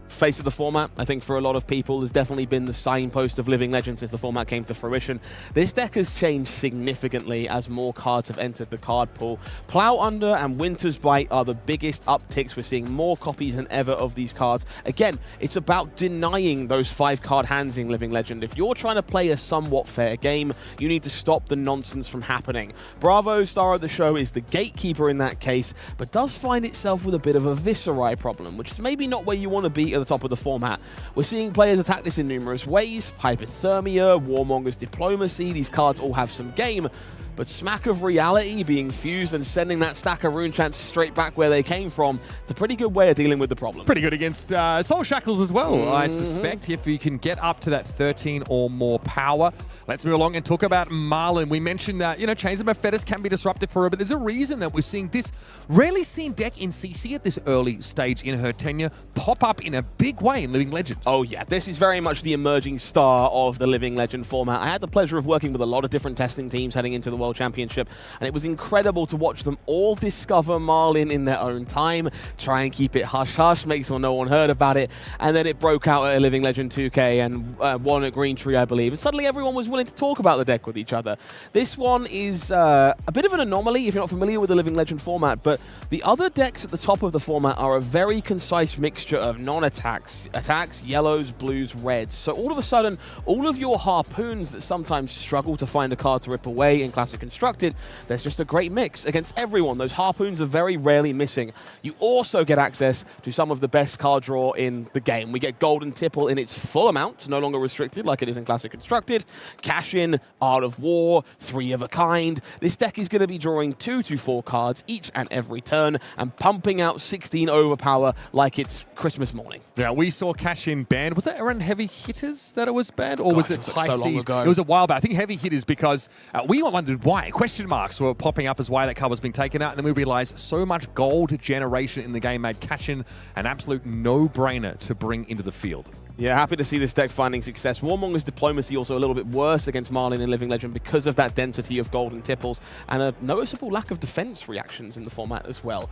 Face of the format, I think for a lot of people, has definitely been the signpost of Living Legend since the format came to fruition. This deck has changed significantly as more cards have entered the card pool. Plow Under and Winter's Bite are the biggest upticks. We're seeing more copies than ever of these cards. Again, it's about denying those 5-card hands in Living Legend. If you're trying to play a somewhat fair game, you need to stop the nonsense from happening. Bravo, star of the show, is the gatekeeper in that case, but does find itself with a bit of a Viscerai problem, which is maybe not where you want to be at the top of the format. We're seeing players attack this in numerous ways. Hypothermia, Warmonger's Diplomacy, these cards all have some game, but Smack of Reality being fused and sending that stack of rune chants straight back where they came from, it's a pretty good way of dealing with the problem. Pretty good against Soul Shackles as well, I suspect, if you can get up to that 13 or more power. Let's move along and talk about Marlin. We mentioned that, Chains of Mephetis can be disruptive for her, but there's a reason that we're seeing this rarely seen deck in CC at this early stage in her tenure pop up in a big way in Living Legend. Oh yeah, this is very much the emerging star of the Living Legend format. I had the pleasure of working with a lot of different testing teams heading into the World Championship, and it was incredible to watch them all discover Marlin in their own time, try and keep it hush-hush, make sure no one heard about it, and then it broke out at a Living Legend 2K and won at Green Tree, I believe, and suddenly everyone was willing to talk about the deck with each other. This one is a bit of an anomaly if you're not familiar with the Living Legend format, but the other decks at the top of the format are a very concise mixture of non-attacks, attacks, yellows, blues, reds. So all of a sudden, all of your harpoons that sometimes struggle to find a card to rip away in Classic Constructed, there's just a great mix against everyone. Those harpoons are very rarely missing. You also get access to some of the best card draw in the game. We get Golden Tipple in its full amount, no longer restricted like it is in Classic Constructed. Cash In, Art of War, 3 of a kind. This deck is going to be drawing 2 to 4 cards each and every turn and pumping out 16 overpower like it's Christmas morning. Yeah, we saw Cash In banned. Was that around Heavy Hitters that it was banned? Or was it High so long Seas? ago. It was a while back. I think Heavy Hitters because we wondered why. Question marks were popping up as why that card was being taken out. And then we realized so much gold generation in the game made Cash In an absolute no-brainer to bring into the field. Yeah, happy to see this deck finding success. Warmonger's Diplomacy also a little bit worse against Marlin in Living Legend because of that density of Golden Tipples and a noticeable lack of defense reactions in the format as well.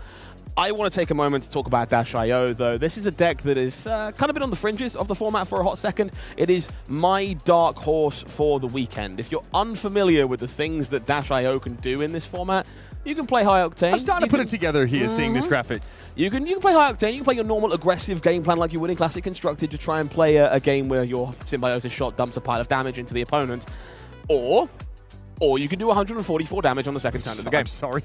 I want to take a moment to talk about Dash.io, though. This is a deck that is kind of been on the fringes of the format for a hot second. It is my dark horse for the weekend. If you're unfamiliar with the things that Dash.io can do in this format, you can play High Octane. I'm starting to put it together here, seeing this graphic. You can play High Octane, you can play your normal aggressive game plan like you would in Classic Constructed to try and play a game where your Symbiosis shot dumps a pile of damage into the opponent. Or you can do 144 damage on the second turn of the game. I'm sorry.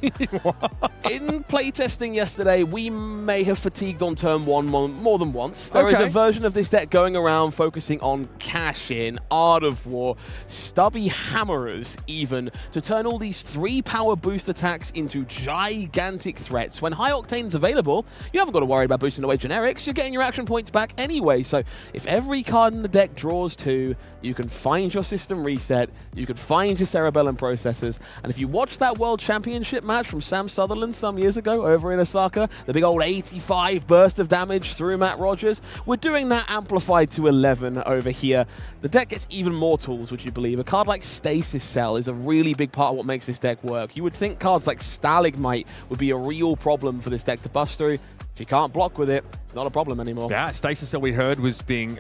In playtesting yesterday, we may have fatigued on turn 1 more than once. There is a version of this deck going around focusing on Cash In, Art of War, Stubby Hammerers even, to turn all these 3 power boost attacks into gigantic threats. When High Octane's available, you haven't got to worry about boosting away generics. You're getting your action points back anyway. So if every card in the deck draws 2, you can find your system reset, you can find your Cerebellum processors, and if you watch that World Championship match from Sam Sutherland some years ago over in Osaka, the big old 85 burst of damage through Matt Rogers, we're doing that amplified to 11 over here. The deck gets even more tools, would you believe? A card like Stasis Cell is a really big part of what makes this deck work. You would think cards like Stalagmite would be a real problem for this deck to bust through. If you can't block with it, it's not a problem anymore. Yeah, Stasis Cell we heard was being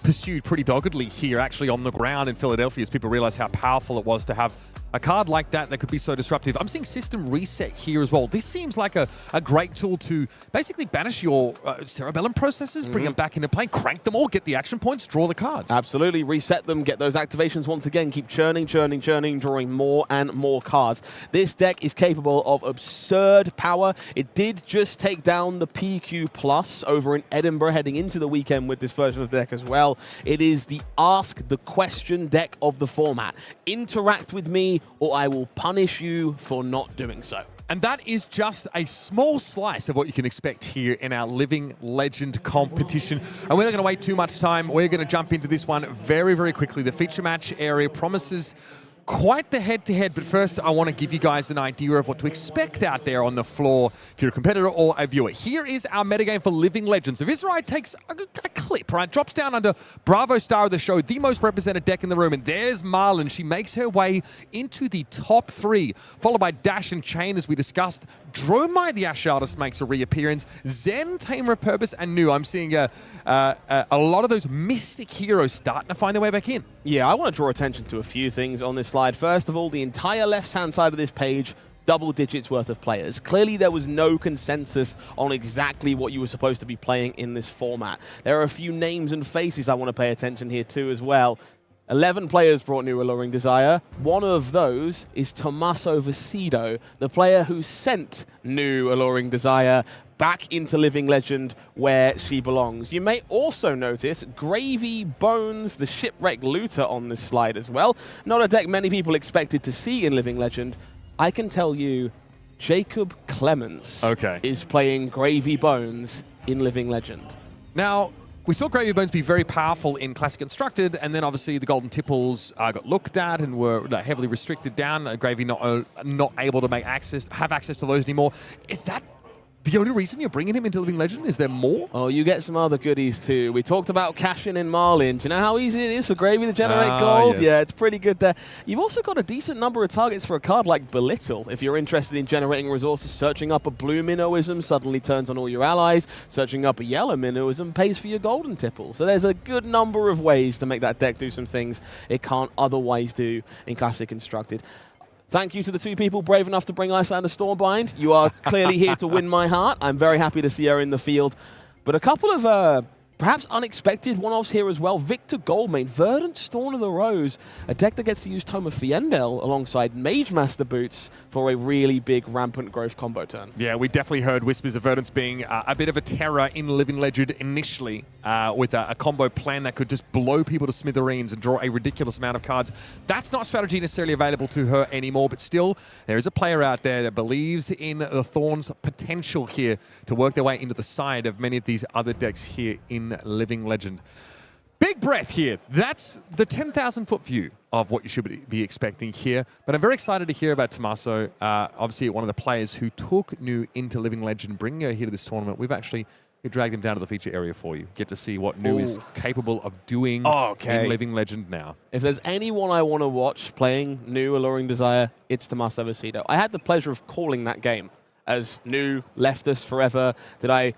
pursued pretty doggedly here actually on the ground in Philadelphia as people realized how powerful it was to have a card like that could be so disruptive. I'm seeing System Reset here as well. This seems like a great tool to basically banish your Cerebellum processors, bring them back into play, crank them all, get the action points, draw the cards. Absolutely, reset them, get those activations once again, keep churning, drawing more and more cards. This deck is capable of absurd power. It did just take down the PQ Plus over in Edinburgh heading into the weekend with this version of the deck as well. It is the Ask the Question deck of the format. Interact with me or I will punish you for not doing so. And that is just a small slice of what you can expect here in our Living Legend competition. And we're not going to wait too much time. We're going to jump into this one very, very quickly. The feature match area promises quite the head-to-head, but first I want to give you guys an idea of what to expect out there on the floor if you're a competitor or a viewer. Here is our metagame for Living Legends. So Viscido takes a clip, right? Drops down under Bravo Star of the show, the most represented deck in the room, and there's Marlon. She makes her way into the top 3, followed by Dash and Chain, as we discussed. Dromai, the Ash Artist, makes a reappearance. Zen, Tamer of Purpose, and Nu. I'm seeing a lot of those mystic heroes starting to find their way back in. Yeah, I want to draw attention to a few things on this slide. First of all, the entire left-hand side of this page, double digits worth of players. Clearly, there was no consensus on exactly what you were supposed to be playing in this format. There are a few names and faces I want to pay attention here to as well. 11 players brought New Alluring Desire. One of those is Tommaso Viscido, the player who sent New Alluring Desire back into Living Legend where she belongs. You may also notice Gravy Bones, the Shipwreck Looter, on this slide as well. Not a deck many people expected to see in Living Legend. I can tell you, Jacob Clements is playing Gravy Bones in Living Legend. Now, we saw Gravy Bones be very powerful in Classic Constructed, and then obviously the Golden Tipples got looked at and were heavily restricted down. Gravy not able to have access to those anymore. Is that the only reason you're bringing him into Living Legend? Is there more? Oh, you get some other goodies too. We talked about cashing in Marlin. Do you know how easy it is for Gravy to generate gold? Yes. Yeah, it's pretty good there. You've also got a decent number of targets for a card like Belittle. If you're interested in generating resources, searching up a blue Minnowism suddenly turns on all your allies. Searching up a yellow Minnowism pays for your golden tipple. So there's a good number of ways to make that deck do some things it can't otherwise do in Classic Constructed. Thank you to the 2 people brave enough to bring Icelander Stormbind. You are clearly here to win my heart. I'm very happy to see her in the field. But a couple of perhaps unexpected one-offs here as well. Victor Goldmane, Verdant Storm of the Rose, a deck that gets to use Tome of Fiendel alongside Mage Master Boots for a really big Rampant Growth combo turn. Yeah, we definitely heard whispers of Verdance being a bit of a terror in Living Legend initially, with a combo plan that could just blow people to smithereens and draw a ridiculous amount of cards. That's not strategy necessarily available to her anymore, but still, there is a player out there that believes in the Thorn's potential here to work their way into the side of many of these other decks here in Living Legend. Big breath here. That's the 10,000-foot view of what you should be expecting here. But I'm very excited to hear about Tommaso, obviously one of the players who took Nu into Living Legend, bringing her here to this tournament. We've dragged him down to the feature area for you. Get to see what Nu is capable of doing in Living Legend now. If there's anyone I want to watch playing Nu Alluring Desire, it's Tommaso Viscido. I had the pleasure of calling that game as Nu left us forever. Did I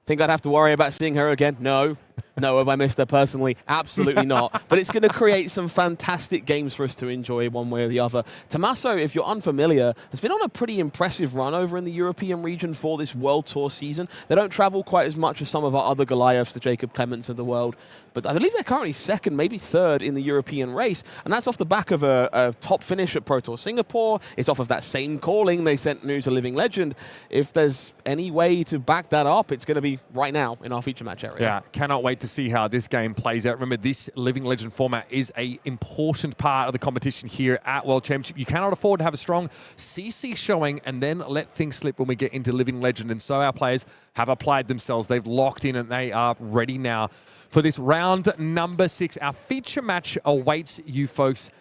think I'd have to worry about seeing her again? No. No, have I missed her personally? Absolutely not. But it's going to create some fantastic games for us to enjoy one way or the other. Tommaso, if you're unfamiliar, has been on a pretty impressive run over in the European region for this World Tour season. They don't travel quite as much as some of our other Goliaths, the Jacob Clements of the world. But I believe they're currently 2nd, maybe 3rd in the European race. And that's off the back of a top finish at Pro Tour Singapore. It's off of that same calling they sent Nu to Living Legend. If there's any way to back that up, it's going to be right now in our feature match area. Yeah, cannot wait to see how this game plays out. Remember, this Living Legend format is an important part of the competition here at World Championship. You cannot afford to have a strong CC showing and then let things slip when we get into Living Legend. And so our players have applied themselves. They've locked in and they are ready now for this round number 6. Our feature match awaits you folks.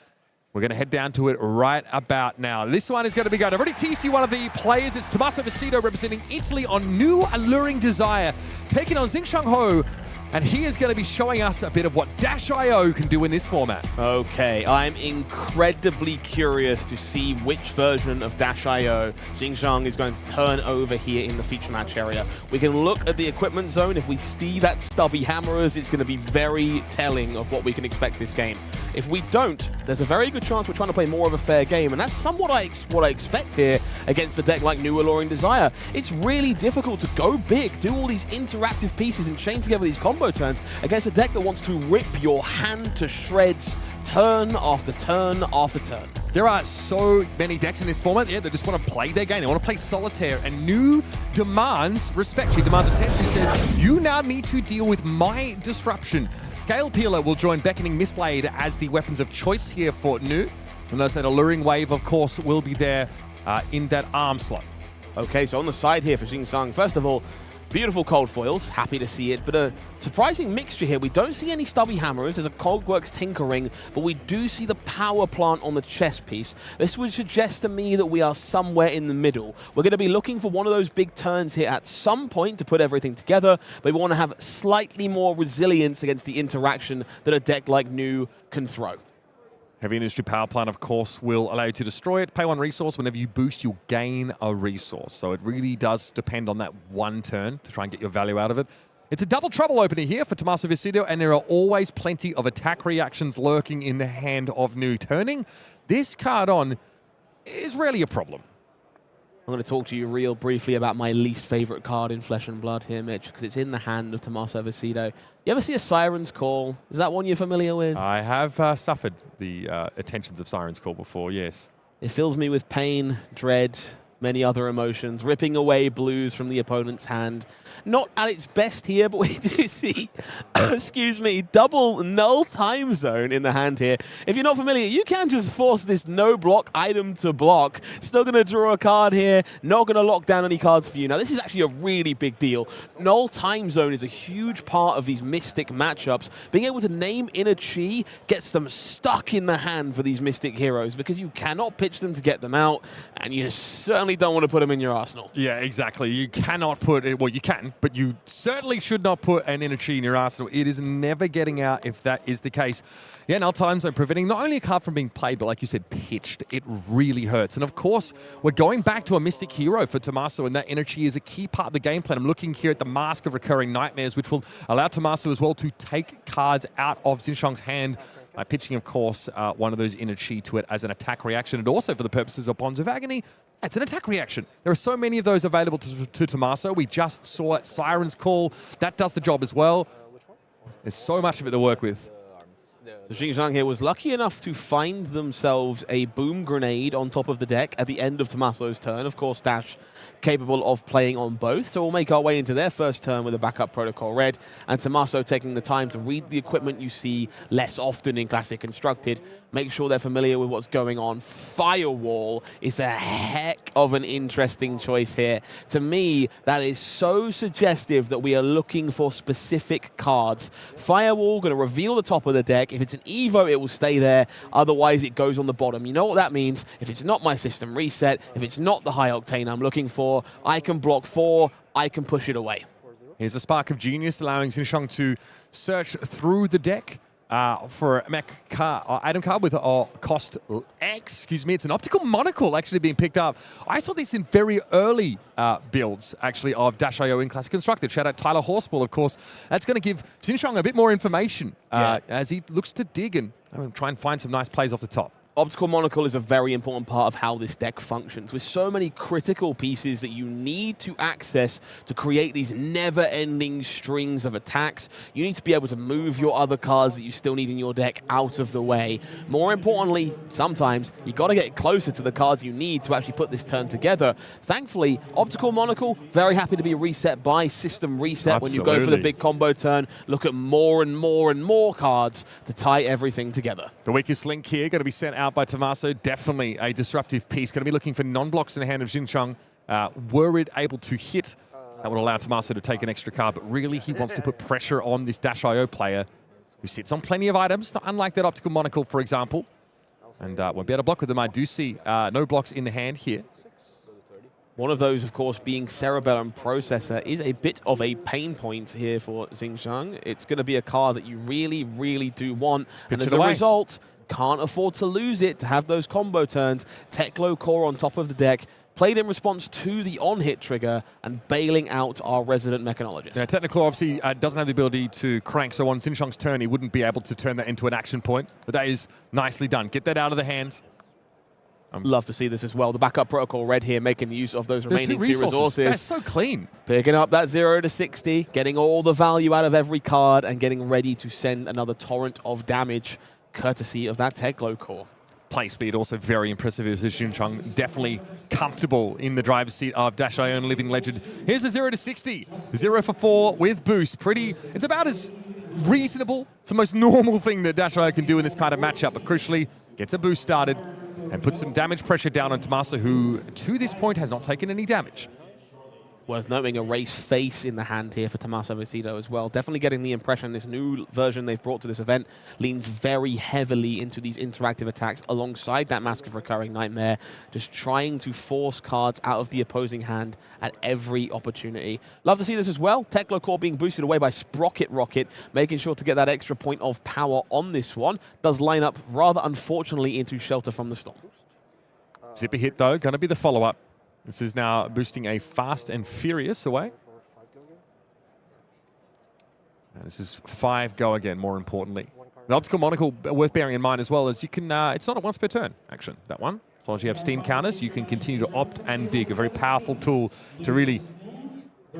We're going to head down to it right about now. This one is going to be good. I've already teased you one of the players. It's Tommaso Viscido representing Italy on New Alluring Desire, taking on Xincheng. And he is going to be showing us a bit of what Dash.io can do in this format. Okay, I'm incredibly curious to see which version of Dash.io Xincheng is going to turn over here in the feature match area. We can look at the equipment zone. If we see that stubby hammerers, it's going to be very telling of what we can expect this game. If we don't, there's a very good chance we're trying to play more of a fair game, and that's somewhat what I expect here against a deck like New Alluring Desire. It's really difficult to go big, do all these interactive pieces, and chain together these combo turns against a deck that wants to rip your hand to shreds turn after turn after turn. There are so many decks in this format, yeah, that just want to play their game. They want to play solitaire, and Nu demands respect. She demands attention. She says, you now need to deal with my disruption. Scale Peeler will join Beckoning Mistblade as the weapons of choice here for Nu. And notice that Alluring Wave, of course, will be there in that arm slot. Okay, so on the side here for Xincheng, first of all, beautiful cold foils, happy to see it, but a surprising mixture here. We don't see any stubby hammers, there's a Coldworks Tinkering, but we do see the power plant on the chest piece. This would suggest to me that we are somewhere in the middle. We're going to be looking for one of those big turns here at some point to put everything together, but we want to have slightly more resilience against the interaction that a deck like Nu can throw. Heavy Industry Power Plant, of course, will allow you to destroy it. Pay 1 resource. Whenever you boost, you'll gain a resource. So it really does depend on that one turn to try and get your value out of it. It's a double trouble opener here for Tommaso Viscido, and there are always plenty of attack reactions lurking in the hand of Nu. Turning this card on is rarely a problem. I'm going to talk to you real briefly about my least favorite card in Flesh and Blood here, Mitch, because it's in the hand of Tommaso Viscido. You ever see a Siren's Call? Is that one you're familiar with? I have suffered the attentions of Siren's Call before, yes. It fills me with pain, dread, many other emotions, ripping away blues from the opponent's hand. Not at its best here, but we do see, excuse me, double null time zone in the hand here. If you're not familiar, you can just force this no block item to block. Still going to draw a card here, not going to lock down any cards for you. Now, this is actually a really big deal. Null time zone is a huge part of these Mystic matchups. Being able to name in a chi gets them stuck in the hand for these Mystic heroes because you cannot pitch them to get them out, and you certainly don't want to put them in your arsenal. Yeah, exactly. You cannot put it, well, you can, but you certainly should not put an energy in your arsenal. It is never getting out if that is the case. Yeah, null time zone preventing not only a card from being played, but like you said, pitched. It really hurts. And of course, we're going back to a Mystic hero for Tommaso, and that energy is a key part of the game plan. I'm looking here at the Mask of Recurring Nightmares, which will allow Tommaso as well to take cards out of Xincheng's hand by pitching, of course, one of those energy to it as an attack reaction, and also for the purposes of Bonds of Agony, it's an attack reaction. There are so many of those available to Tommaso. We just saw it. Siren's Call. That does the job as well. There's so much of it to work with. So Xincheng here was lucky enough to find themselves a boom grenade on top of the deck at the end of Tommaso's turn. Of course, Dash capable of playing on both. So we'll make our way into their first turn with a backup Protocol Red, and Tommaso taking the time to read the equipment you see less often in Classic Constructed. Make sure they're familiar with what's going on. Firewall is a heck of an interesting choice here. To me, that is so suggestive that we are looking for specific cards. Firewall going to reveal the top of the deck. If it's an Evo, it will stay there. Otherwise, it goes on the bottom. You know what that means? If it's not my system reset, if it's not the high octane I'm looking for, I can block 4, I can push it away. Here's a Spark of Genius, allowing Xincheng to search through the deck for a mech card, item card with cost X. Excuse me, it's an Optical Monocle actually being picked up. I saw this in very early builds, actually, of Dash.io in Classic Constructed. Shout out Tyler Horseball, of course. That's going to give Xincheng a bit more information as he looks to dig and try and find some nice plays off the top. Optical Monocle is a very important part of how this deck functions, with so many critical pieces that you need to access to create these never-ending strings of attacks. You need to be able to move your other cards that you still need in your deck out of the way. More importantly, sometimes you got to get closer to the cards you need to actually put this turn together. Thankfully, Optical Monocle, very happy to be reset by System Reset. Absolutely. When you go for the big combo turn. Look at more and more and more cards to tie everything together. The weakest link here going to be sent out by Tommaso. Definitely a disruptive piece. Going to be looking for non-blocks in the hand of Xincheng. Were it able to hit, that would allow Tommaso to take an extra card, but really he wants to put pressure on this Dash.io player who sits on plenty of items, not unlike that Optical Monocle, for example. And won't be able to block with them. I do see no blocks in the hand here. One of those, of course, being Cerebellum Processor is a bit of a pain point here for Xincheng. It's going to be a card that you really, really do want. And as a result, can't afford to lose it to have those combo turns. Teklo Core on top of the deck, played in response to the on-hit trigger and bailing out our resident mechanologist. Yeah, Techniclaw obviously doesn't have the ability to crank, so on Xincheng's turn, he wouldn't be able to turn that into an action point. But that is nicely done. Get that out of the hand. Love to see this as well. The backup Protocol Red here making use of those remaining 2 resources. That's so clean. Picking up that 0 to 60, getting all the value out of every card and getting ready to send another torrent of damage courtesy of that Teklo Core. Play speed also very impressive as Xincheng, definitely comfortable in the driver's seat of Dash.io and Living Legend. Here's the 0 to 60. 0 for 4 with boost. It's about as reasonable. It's the most normal thing that Dash.io can do in this kind of matchup, but crucially, gets a boost started. and put some damage pressure down on Tommaso, who to this point has not taken any damage. Worth noting a race face in the hand here for Tommaso Viscido as well. Definitely getting the impression this new version they've brought to this event leans very heavily into these interactive attacks alongside that Mask of Recurring Nightmare, just trying to force cards out of the opposing hand at every opportunity. Love to see this as well. Teklo Core being boosted away by Sprocket Rocket, making sure to get that extra point of power on this one. Does line up rather unfortunately into Shelter from the Storm. Zipper hit though, going to be the follow-up. This is now boosting a Fast and Furious away. And this is 5 go again, more importantly. The Optical Monocle, worth bearing in mind as well, is you can, it's not a once per turn action, that one. As long as you have steam counters, you can continue to opt and dig. A very powerful tool to really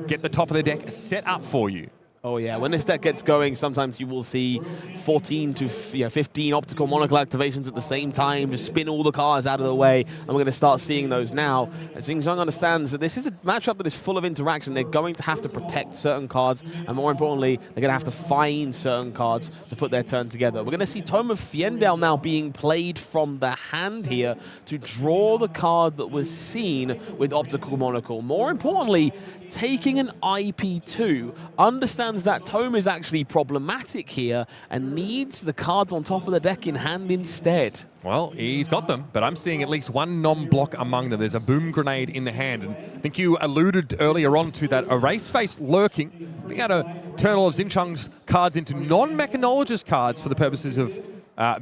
get the top of the deck set up for you. Oh yeah, when this deck gets going, sometimes you will see 14 to 15 Optical Monocle activations at the same time, just spin all the cards out of the way, and we're going to start seeing those now. Xincheng understands that this is a matchup that is full of interaction. They're going to have to protect certain cards, and more importantly, they're going to have to find certain cards to put their turn together. We're going to see Tome of Fiendel now being played from the hand here to draw the card that was seen with Optical Monocle. More importantly, taking an IP2, understands that Tome is actually problematic here and needs the cards on top of the deck in hand instead. Well, he's got them, but I'm seeing at least one non-block among them. There's a Boom Grenade in the hand, and I think you alluded earlier on to that Erase Face lurking. Being able to turn all of Xincheng's cards into non-Mechanologist cards for the purposes of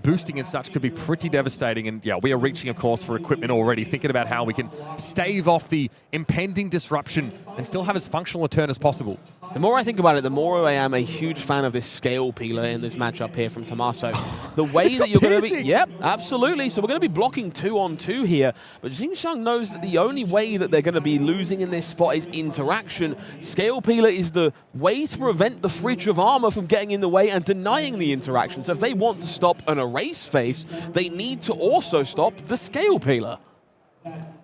boosting and such could be pretty devastating. And yeah, we are reaching, of course, for equipment already, thinking about how we can stave off the impending disruption and still have as functional a turn as possible. The more I think about it, the more I am a huge fan of this Scale Peeler in this matchup here from Tommaso. The way that you're going to be... Yep, absolutely. So we're going to be blocking 2-on-2 here. But Xincheng knows that the only way that they're going to be losing in this spot is interaction. Scale Peeler is the way to prevent the Fridge of Armor from getting in the way and denying the interaction. So if they want to stop an Erase Face, they need to also stop the Scale Peeler.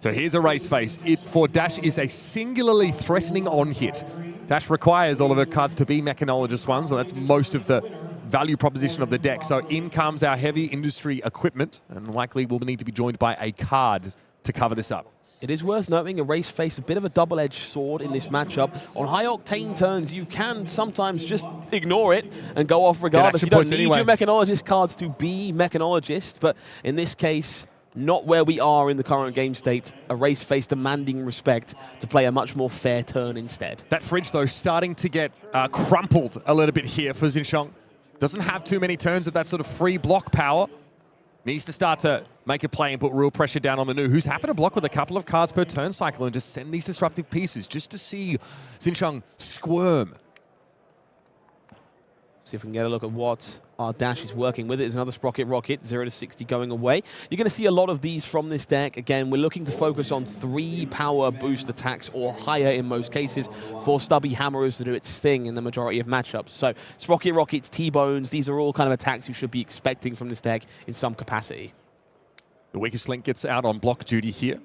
So here's Erase Face. It, for Dash, is a singularly threatening on-hit. Dash requires all of her cards to be Mechanologist ones, so that's most of the value proposition of the deck. So in comes our heavy industry equipment, and likely will need to be joined by a card to cover this up. It is worth noting Erase Face, a bit of a double-edged sword in this matchup. On high-octane turns, you can sometimes just ignore it and go off regardless. You don't need your Mechanologist cards to be Mechanologist, but in this case, not where we are in the current game state. Erase Face demanding respect to play a much more fair turn instead. That Fridge, though, starting to get crumpled a little bit here for Xincheng. Doesn't have too many turns of that sort of free block power. Needs to start to make a play and put real pressure down on the new, who's happy to block with a couple of cards per turn cycle and just send these disruptive pieces just to see Xincheng squirm. See if we can get a look at what our Dash is working with. It is another Sprocket Rocket, 0 to 60 going away. You're going to see a lot of these from this deck. Again, we're looking to focus on 3 power boost attacks or higher in most cases for Stubby Hammerers to do its thing in the majority of matchups. So Sprocket Rockets, T-Bones, these are all kind of attacks you should be expecting from this deck in some capacity. The Weakest Link gets out on block duty here.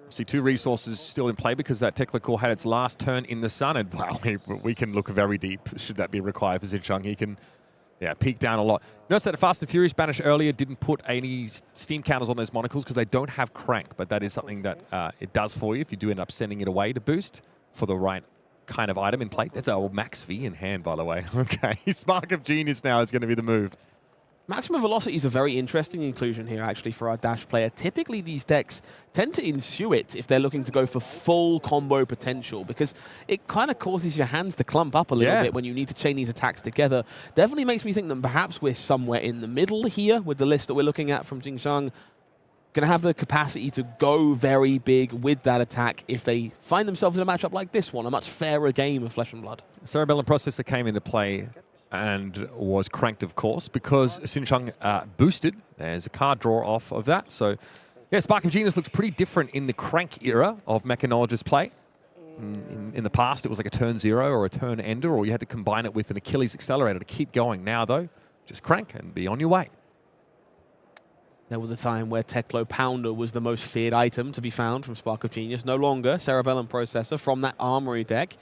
See 2 resources still in play because that Tekla Core had its last turn in the sun, and wow, we can look very deep should that be required for Xincheng. He can, yeah, peek down a lot. Notice that Fast and Furious Banish earlier didn't put any steam counters on those monocles because they don't have crank, but that is something that it does for you if you do end up sending it away to boost for the right kind of item in play. That's a max V in hand, by the way. Okay, Spark of Genius now is going to be the move. Maximum Velocity is a very interesting inclusion here, actually, for our Dash player. Typically, these decks tend to ensue it if they're looking to go for full combo potential, because it kind of causes your hands to clump up a little bit when you need to chain these attacks together. Definitely makes me think that perhaps we're somewhere in the middle here with the list that we're looking at from Xincheng. Going to have the capacity to go very big with that attack if they find themselves in a matchup like this one, a much fairer game of Flesh and Blood. Cerebellum Processor came into play and was cranked, of course, because Xincheng boosted. There's a card draw off of that. So, yeah, Spark of Genius looks pretty different in the crank era of Mechanologist play. In the past, it was like a turn 0 or a turn ender, or you had to combine it with an Achilles Accelerator to keep going. Now, though, just crank and be on your way. There was a time where Teklo Pounder was the most feared item to be found from Spark of Genius. No longer Cerebellum Processor from that Armory deck.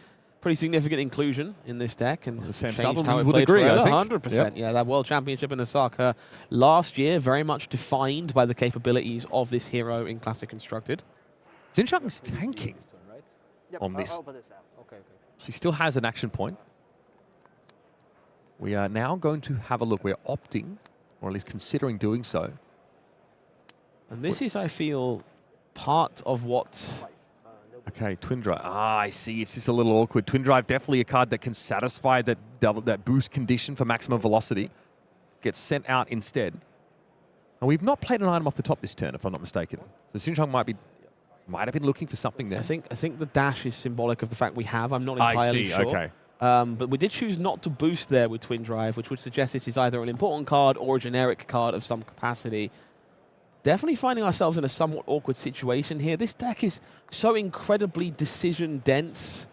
pretty significant inclusion in this deck, and Sam changed how Sutherland it would played agree, I forever. think. 100%. Yep. Yeah, that World Championship in Osaka last year, very much defined by the capabilities of this hero in Classic Constructed. Xincheng's tanking on this. So he still has an action point. We are now going to have a look. We're opting, or at least considering doing so. And this is, I feel, part of what... Okay, Twin Drive. Ah, I see. It's just a little awkward. Twin Drive, definitely a card that can satisfy that boost condition for maximum velocity. Gets sent out instead. And we've not played an item off the top this turn, if I'm not mistaken. So Xincheng might have been looking for something there. I think the dash is symbolic of the fact we have. I'm not entirely sure. Okay. But we did choose not to boost there with Twin Drive, which would suggest this is either an important card or a generic card of some capacity. Definitely finding ourselves in a somewhat awkward situation here. This deck is so incredibly decision-dense.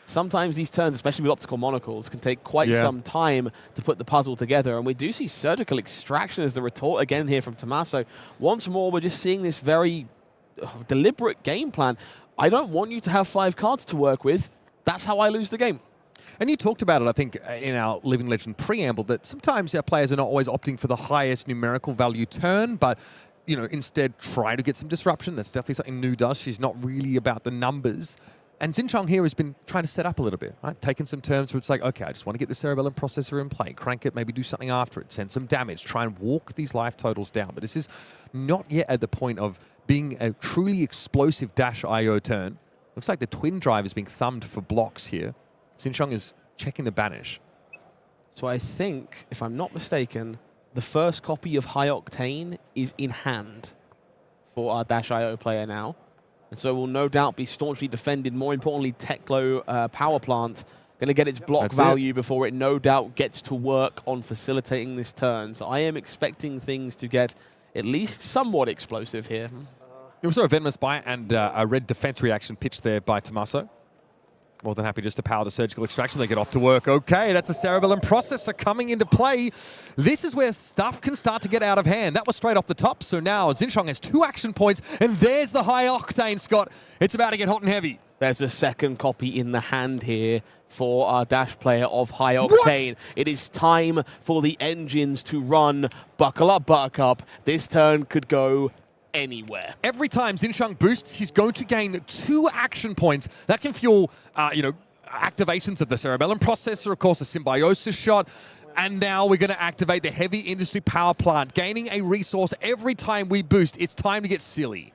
Sometimes these turns, especially with optical monocles, can take quite some time to put the puzzle together. And we do see Surgical Extraction as the retort again here from Tommaso. Once more, we're just seeing this very deliberate game plan. I don't want you to have 5 cards to work with. That's how I lose the game. And you talked about it, I think, in our Living Legend preamble, that sometimes our players are not always opting for the highest numerical value turn, but instead try to get some disruption. That's definitely something New does. She's not really about the numbers. And Xincheng here has been trying to set up a little bit, right? Taking some turns where it's like, okay, I just want to get the Cerebellum Processor in play, crank it, maybe do something after it, send some damage, try and walk these life totals down. But this is not yet at the point of being a truly explosive dash IO turn. Looks like the Twin Drive is being thumbed for blocks here. Xincheng is checking the banish. So I think, if I'm not mistaken, the first copy of High Octane is in hand for our Dash IO player now. And so will no doubt be staunchly defended. More importantly, Teklo Power Plant going to get its block value before it no doubt gets to work on facilitating this turn. So I am expecting things to get at least somewhat explosive here. It was a Venomous Bite and a red defense reaction pitched there by Tommaso. More than happy just to power the Surgical Extraction. They get off to work. Okay, that's a Cerebellum Processor coming into play. This is where stuff can start to get out of hand. That was straight off the top. So now Xincheng has 2 action points, and there's the High Octane, Scott. It's about to get hot and heavy. There's a second copy in the hand here for our Dash player of High Octane. What? It is time for the engines to run. Buckle up, Buttercup. This turn could go anywhere. Every time Xincheng boosts, he's going to gain 2 action points. That can fuel, activations of the Cerebellum Processor, of course, a Symbiosis shot. And now we're going to activate the Heavy Industry Power Plant, gaining a resource every time we boost. It's time to get silly.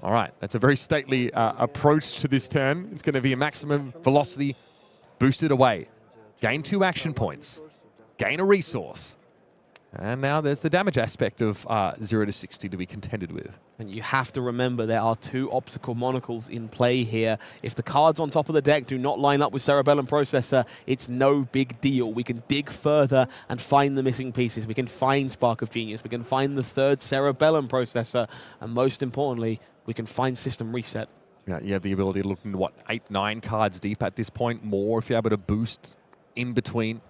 All right, that's a very stately approach to this turn. It's going to be a maximum velocity boosted away. Gain 2 action points. Gain a resource. And now there's the damage aspect of 0 to 60 to be contended with. And you have to remember there are 2 optical monocles in play here. If the cards on top of the deck do not line up with Cerebellum Processor, it's no big deal. We can dig further and find the missing pieces. We can find Spark of Genius. We can find the 3rd Cerebellum Processor. And most importantly, we can find System Reset. Yeah, you have the ability to look into, 8, 9 cards deep at this point. More if you're able to boost in between.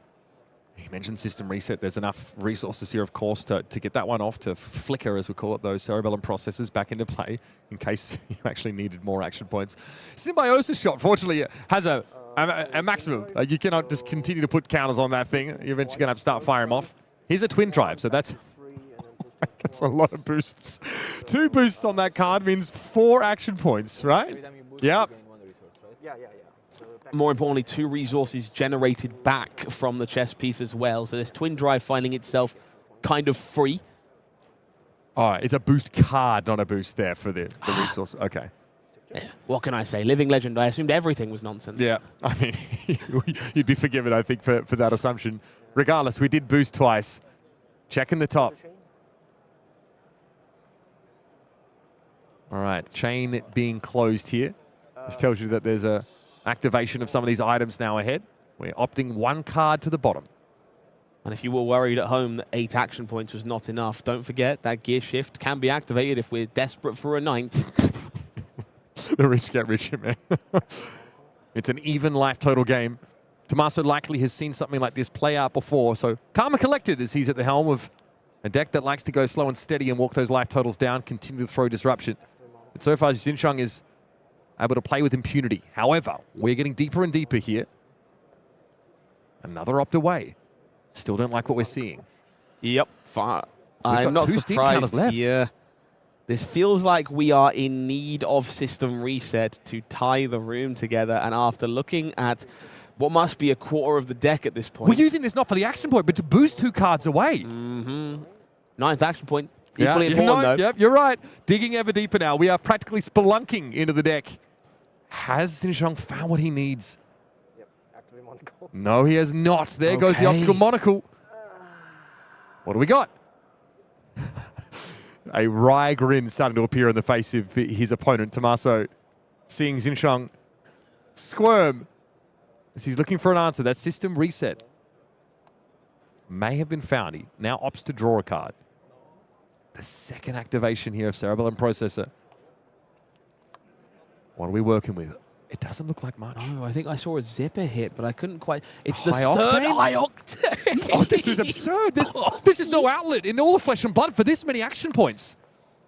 You mentioned System Reset. There's enough resources here, of course, to get that one off, to flicker, as we call it, those Cerebellum Processors back into play in case you actually needed more action points. Symbiosis shot, fortunately, has a maximum. You cannot just continue to put counters on that thing. You're eventually going to have to start firing them off. Here's a Twin Drive, so that's a lot of boosts. 2 boosts on that card means 4 action points, right? Yep. More importantly, 2 resources generated back from the chess piece as well. So this Twin Drive finding itself kind of free. All right, it's a boost card, not a boost there for the resource. Okay. Yeah. What can I say? Living Legend, I assumed everything was nonsense. Yeah, I mean, you'd be forgiven, I think, for that assumption. Regardless, we did boost twice. Checking the top. All right, chain being closed here. This tells you that there's a activation of some of these items now ahead. We're opting 1 card to the bottom. And if you were worried at home that 8 action points was not enough, don't forget that gear shift can be activated if we're desperate for a 9th. The rich get richer, man. It's an even life total game. Tommaso likely has seen something like this play out before, so Karma collected as he's at the helm of a deck that likes to go slow and steady and walk those life totals down, continue to throw disruption. But so far, Xincheng is able to play with impunity. However, we're getting deeper and deeper here. Another opt away. Still don't like what we're seeing. Yep. I'm got not two steam counters surprised left. here. This feels like we are in need of system reset to tie the room together. And after looking at what must be a quarter of the deck at this point. We're using this not for the action point, but to boost 2 cards away. Ninth action point. Equally important, though. Yep, you're right. Digging ever deeper now. We are practically spelunking into the deck. Has Xincheng found what he needs? Yep, activate monocle. No, he has not. There goes the optical monocle. What do we got? A wry grin starting to appear on the face of his opponent, Tommaso. Seeing Xincheng squirm as he's looking for an answer. That system reset may have been found. He now opts to draw a card. The second activation here of Cerebellum Processor. What are we working with? It doesn't look like much. No, I think I saw a zipper hit, but I couldn't quite. It's the High third octane? high octane. Oh, this is absurd. This is no outlet in all of Flesh and Blood for this many action points.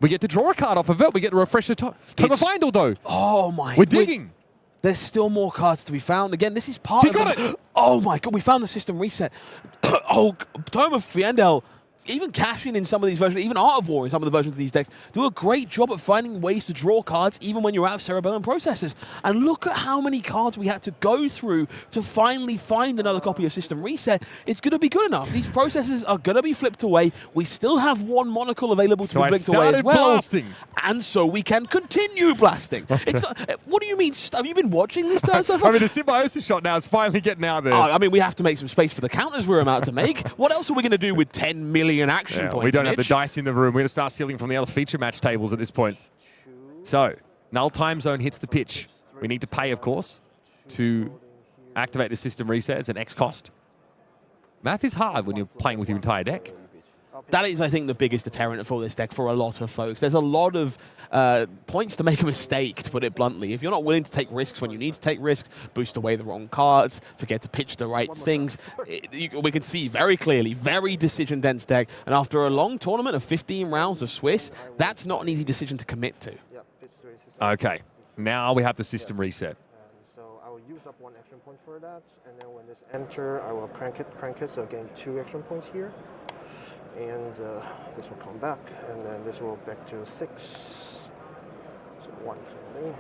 We get to draw a card off of it. We get to refresh the Tome of Findle, though. Oh, my. We're digging. There's still more cards to be found. Again, this is part of it. Oh, my God. We found the system reset. Oh, Tome of Fiendel. Even cashing in some of these versions, even Art of War in some of the versions of these decks, do a great job at finding ways to draw cards even when you're out of Cerebellum Processors. And look at how many cards we had to go through to finally find another copy of System Reset. It's going to be good enough. These processors are going to be flipped away. We still have one monocle available to be flipped away as well. Blasting. And so we can continue blasting. Okay. It's not, what do you mean? Have you been watching this turn so I far? mean, the Symbiosis shot now is finally getting out there. Oh, I mean, we have to make some space for the counters we're about to make. What else are we going to do with 10 million action points? We don't have the Mitch? dice in the room. We're going to start sealing from the other feature match tables at this point. So, null time zone hits the pitch. We need to pay, of course, to activate the system reset. It's an X cost. Math is hard when you're playing with your entire deck. That is, I think, the biggest deterrent for this deck for a lot of folks. There's a lot of points to make a mistake, to put it bluntly. If you're not willing to take risks when you need to take risks, boost away the wrong cards, forget to pitch the right things, we can see very clearly, very decision-dense deck. And after a long tournament of 15 rounds of Swiss, that's not an easy decision to commit to. Okay, now we have the system reset. So I will use up 1 action point for that, and then when this enter, I will crank it, so again 2 action points here. And this will come back, and then this will back to 6. So 1 for me.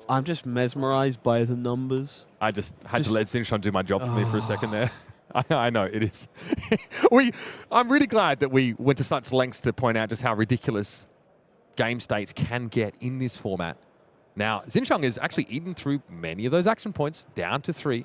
I'm just mesmerized by the numbers. I just had to let Xincheng do my job for me for a second there. I know, it is. I'm really glad that we went to such lengths to point out just how ridiculous game states can get in this format. Now, Xincheng has actually eaten through many of those action points, down to 3.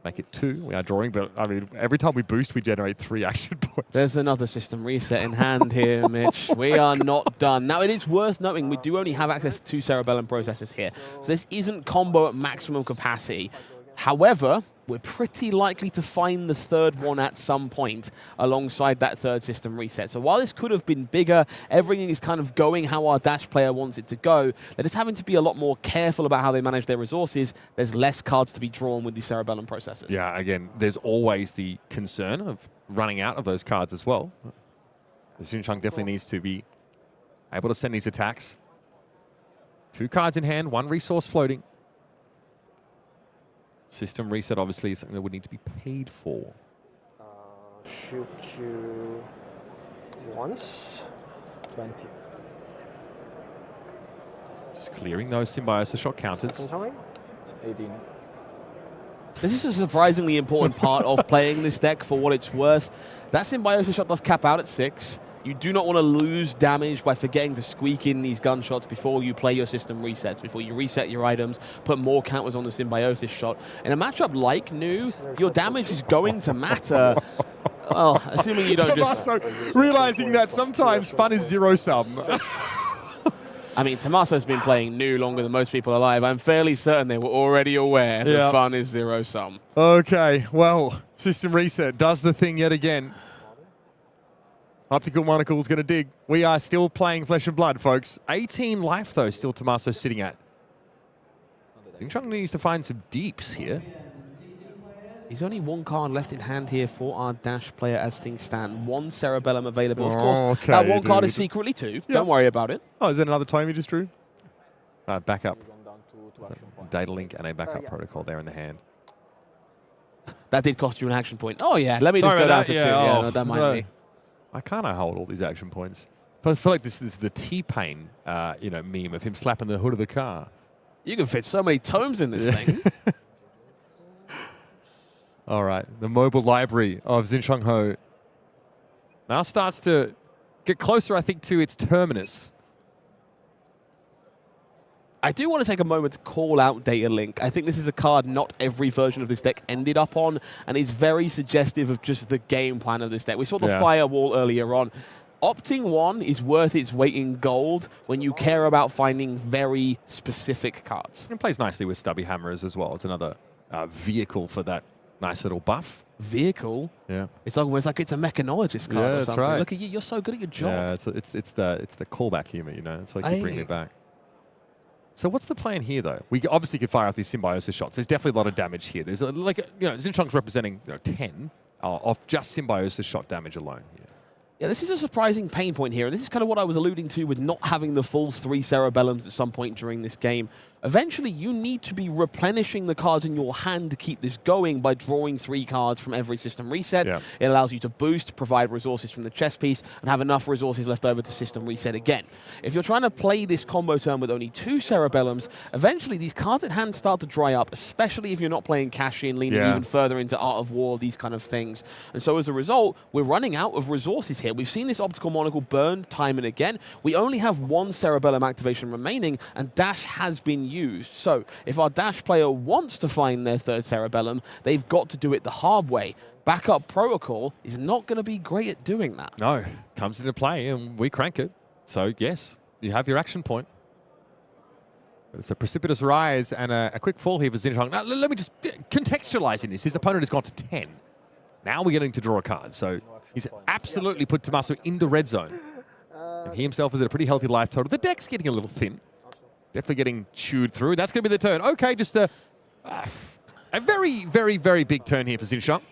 Make it 2. We are drawing, but I mean, every time we boost, we generate 3 action points. There's another system reset in hand here, Mitch. We are not done. Now, it is worth noting we do only have access to 2 Cerebellum processors here. So this isn't combo at maximum capacity. However, we're pretty likely to find the third one at some point alongside that third system reset. So while this could have been bigger, everything is kind of going how our Dash player wants it to go. They're just having to be a lot more careful about how they manage their resources. There's less cards to be drawn with the Cerebellum processors. Yeah, again, there's always the concern of running out of those cards as well. Xincheng definitely needs to be able to send these attacks. 2 cards in hand, 1 resource floating. System reset obviously is something that would need to be paid for. Shoot you once. 20. Just clearing those Symbiosis shot counters. 18. This is a surprisingly important part of playing this deck for what it's worth. That Symbiosis shot does cap out at 6. You do not want to lose damage by forgetting to squeak in these gunshots before you play your system resets, before you reset your items, put more counters on the Symbiosis shot. In a matchup like New, your damage is going to matter. Well, assuming you don't Tommaso realizing that sometimes fun is zero-sum. I mean, Tommaso's been playing New longer than most people alive. I'm fairly certain they were already aware that fun is zero-sum. Okay, well, system reset does the thing yet again. Optical Monocle's going to dig. We are still playing Flesh and Blood, folks. 18 life, though, still Tommaso sitting at. Xincheng needs to find some deeps here. There's only 1 card left in hand here for our Dash player as things stand. 1 Cerebellum available. Of course, that 1 card is secretly 2. Yep. Don't worry about it. Oh, is that another tome you just drew? backup data link and a backup protocol there in the hand. That did cost you an action point. Oh, yeah. Let me Sorry just go down about to that. 2. Yeah, Yeah, oh, no, that might no. be. I can't hold all these action points. But I feel like this is the T-Pain, meme of him slapping the hood of the car. You can fit so many tomes in this thing. All right, the mobile library of Xincheng Ho now starts to get closer, I think, to its terminus. I do want to take a moment to call out Data Link. I think this is a card not every version of this deck ended up on, and it's very suggestive of just the game plan of this deck. We saw the Firewall earlier on. Opting one is worth its weight in gold when you care about finding very specific cards. It plays nicely with Stubby Hammers as well. It's another vehicle for that nice little buff. Vehicle? Yeah. It's almost like it's a mechanologist card or that's something. right. Look at you, you're so good at your job. Yeah, it's the callback humor, It's like you bring me back. So what's the plan here, though? We obviously could fire out these symbiosis shots. There's definitely a lot of damage here. There's Xincheng's representing 10 of just symbiosis shot damage alone here. Yeah, this is a surprising pain point here, and this is kind of what I was alluding to with not having the full 3 Cerebellums at some point during this game. Eventually, you need to be replenishing the cards in your hand to keep this going by drawing 3 cards from every system reset. Yeah. It allows you to boost, provide resources from the chess piece, and have enough resources left over to system reset again. If you're trying to play this combo turn with only 2 Cerebellums, eventually these cards at hand start to dry up, especially if you're not playing cash-in, leaning even further into Art of War, these kind of things. And so as a result, we're running out of resources here. We've seen this Optical Monocle burn time and again. We only have 1 Cerebellum activation remaining, and Dash has been used. So if our Dash player wants to find their 3rd Cerebellum, they've got to do it the hard way. Backup Protocol is not going to be great at doing that. No, comes into play and we crank it. So yes, you have your action point. But it's a precipitous rise and a quick fall here for Xincheng. Now let me just contextualize in this. His opponent has gone to 10. Now we're getting to draw a card. So he's absolutely put Tommaso in the red zone. And he himself is at a pretty healthy life total. The deck's getting a little thin. Definitely getting chewed through. That's going to be the turn. Okay, just a very, very, very big turn here for Xincheng.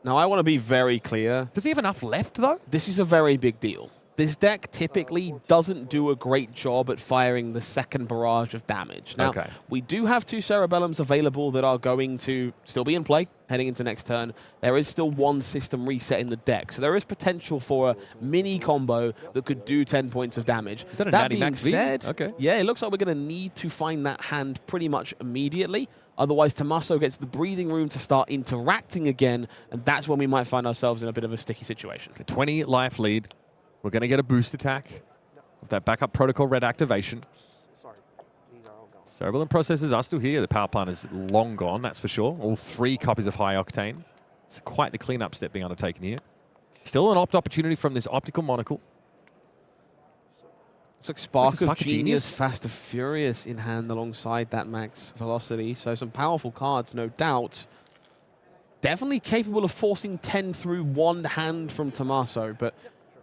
Now, I want to be very clear. Does he have enough left, though? This is a very big deal. This deck typically doesn't do a great job at firing the second barrage of damage. Now, we do have 2 Cerebellums available that are going to still be in play heading into next turn. There is still 1 system reset in the deck, so there is potential for a mini combo that could do 10 points of damage. Is that a that natty being max V? said, Okay. yeah, it looks like we're going to need to find that hand pretty much immediately. Otherwise, Tommaso gets the breathing room to start interacting again, and that's when we might find ourselves in a bit of a sticky situation. A 20 life lead. We're going to get a boost attack with that backup protocol red activation. Cerebellum processors are still here. The power plant is long gone, that's for sure. All 3 copies of high octane. It's quite the cleanup step being undertaken here. Still an opt opportunity from this optical monocle. It's like Spark of Genius, Fast and Furious in hand alongside that max velocity. So some powerful cards, no doubt. Definitely capable of forcing 10 through 1 hand from Tommaso, but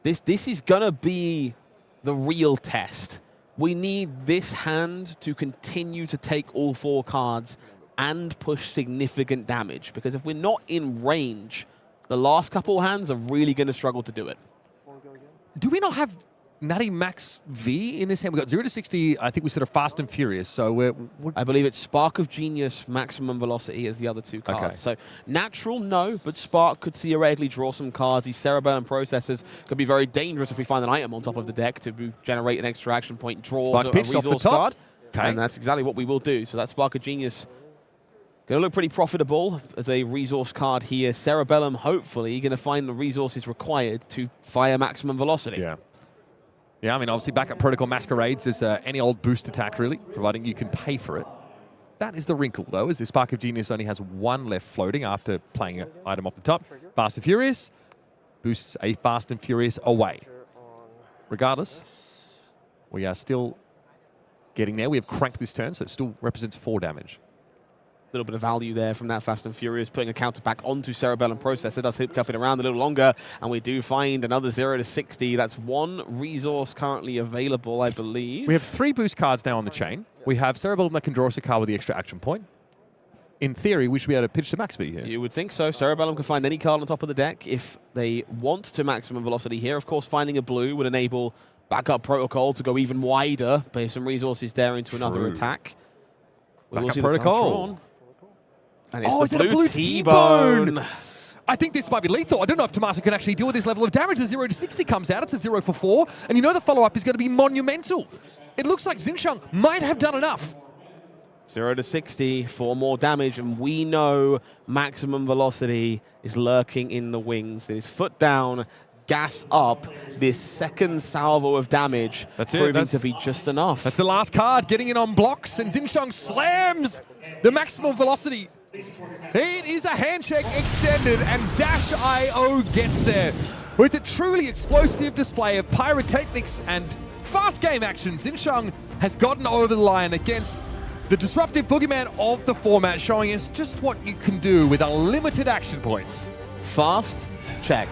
this is going to be the real test. We need this hand to continue to take all 4 cards and push significant damage, because if we're not in range, the last couple hands are really going to struggle to do it. Do we not have Natty Max V in this hand? We got 0 to 60. I think we said a Fast and Furious. So I believe it's Spark of Genius, Maximum Velocity as the other 2 cards. Okay. So natural, no, but Spark could theoretically draw some cards. These Cerebellum processors could be very dangerous if we find an item on top of the deck to generate an extra action point, draws a resource card. Okay. And that's exactly what we will do. So that Spark of Genius going to look pretty profitable as a resource card here. Cerebellum, hopefully, going to find the resources required to fire Maximum Velocity. Yeah. Yeah, I mean, obviously, backup protocol masquerades as any old boost attack, really, providing you can pay for it. That is the wrinkle, though, is this Spark of Genius only has 1 left floating after playing an item off the top. Fast and Furious boosts a Fast and Furious away. Regardless, we are still getting there. We have cranked this turn, so it still represents 4 damage. A little bit of value there from that Fast and Furious, putting a counter back onto Cerebellum Processor. Does hip-cup it around a little longer, and we do find another 0 to 60. That's 1 resource currently available, I believe. We have 3 boost cards now on the chain. We have Cerebellum that can draw us a card with the extra action point. In theory, we should be able to pitch to max V here. You would think so. Cerebellum can find any card on top of the deck if they want to Maximum Velocity here. Of course, finding a blue would enable Backup protocol to go even wider. Pay some resources there into another attack. Backup protocol. And it's is it a blue T-bone? I think this might be lethal. I don't know if Tommaso can actually deal with this level of damage. The 0 to 60 comes out. It's a 0 for 4. And you know the follow-up is going to be monumental. It looks like Xincheng might have done enough. 0 to 60 for more damage, and we know maximum velocity is lurking in the wings. It is foot down, gas up. This second salvo of damage proving to be just enough. That's the last card, getting in on blocks, and Xincheng slams the maximum velocity. It is a handshake extended, and Dash.io gets there with a truly explosive display of pyrotechnics and fast game action. Xincheng has gotten over the line against the disruptive boogeyman of the format, showing us just what you can do with unlimited action points. Fast, check.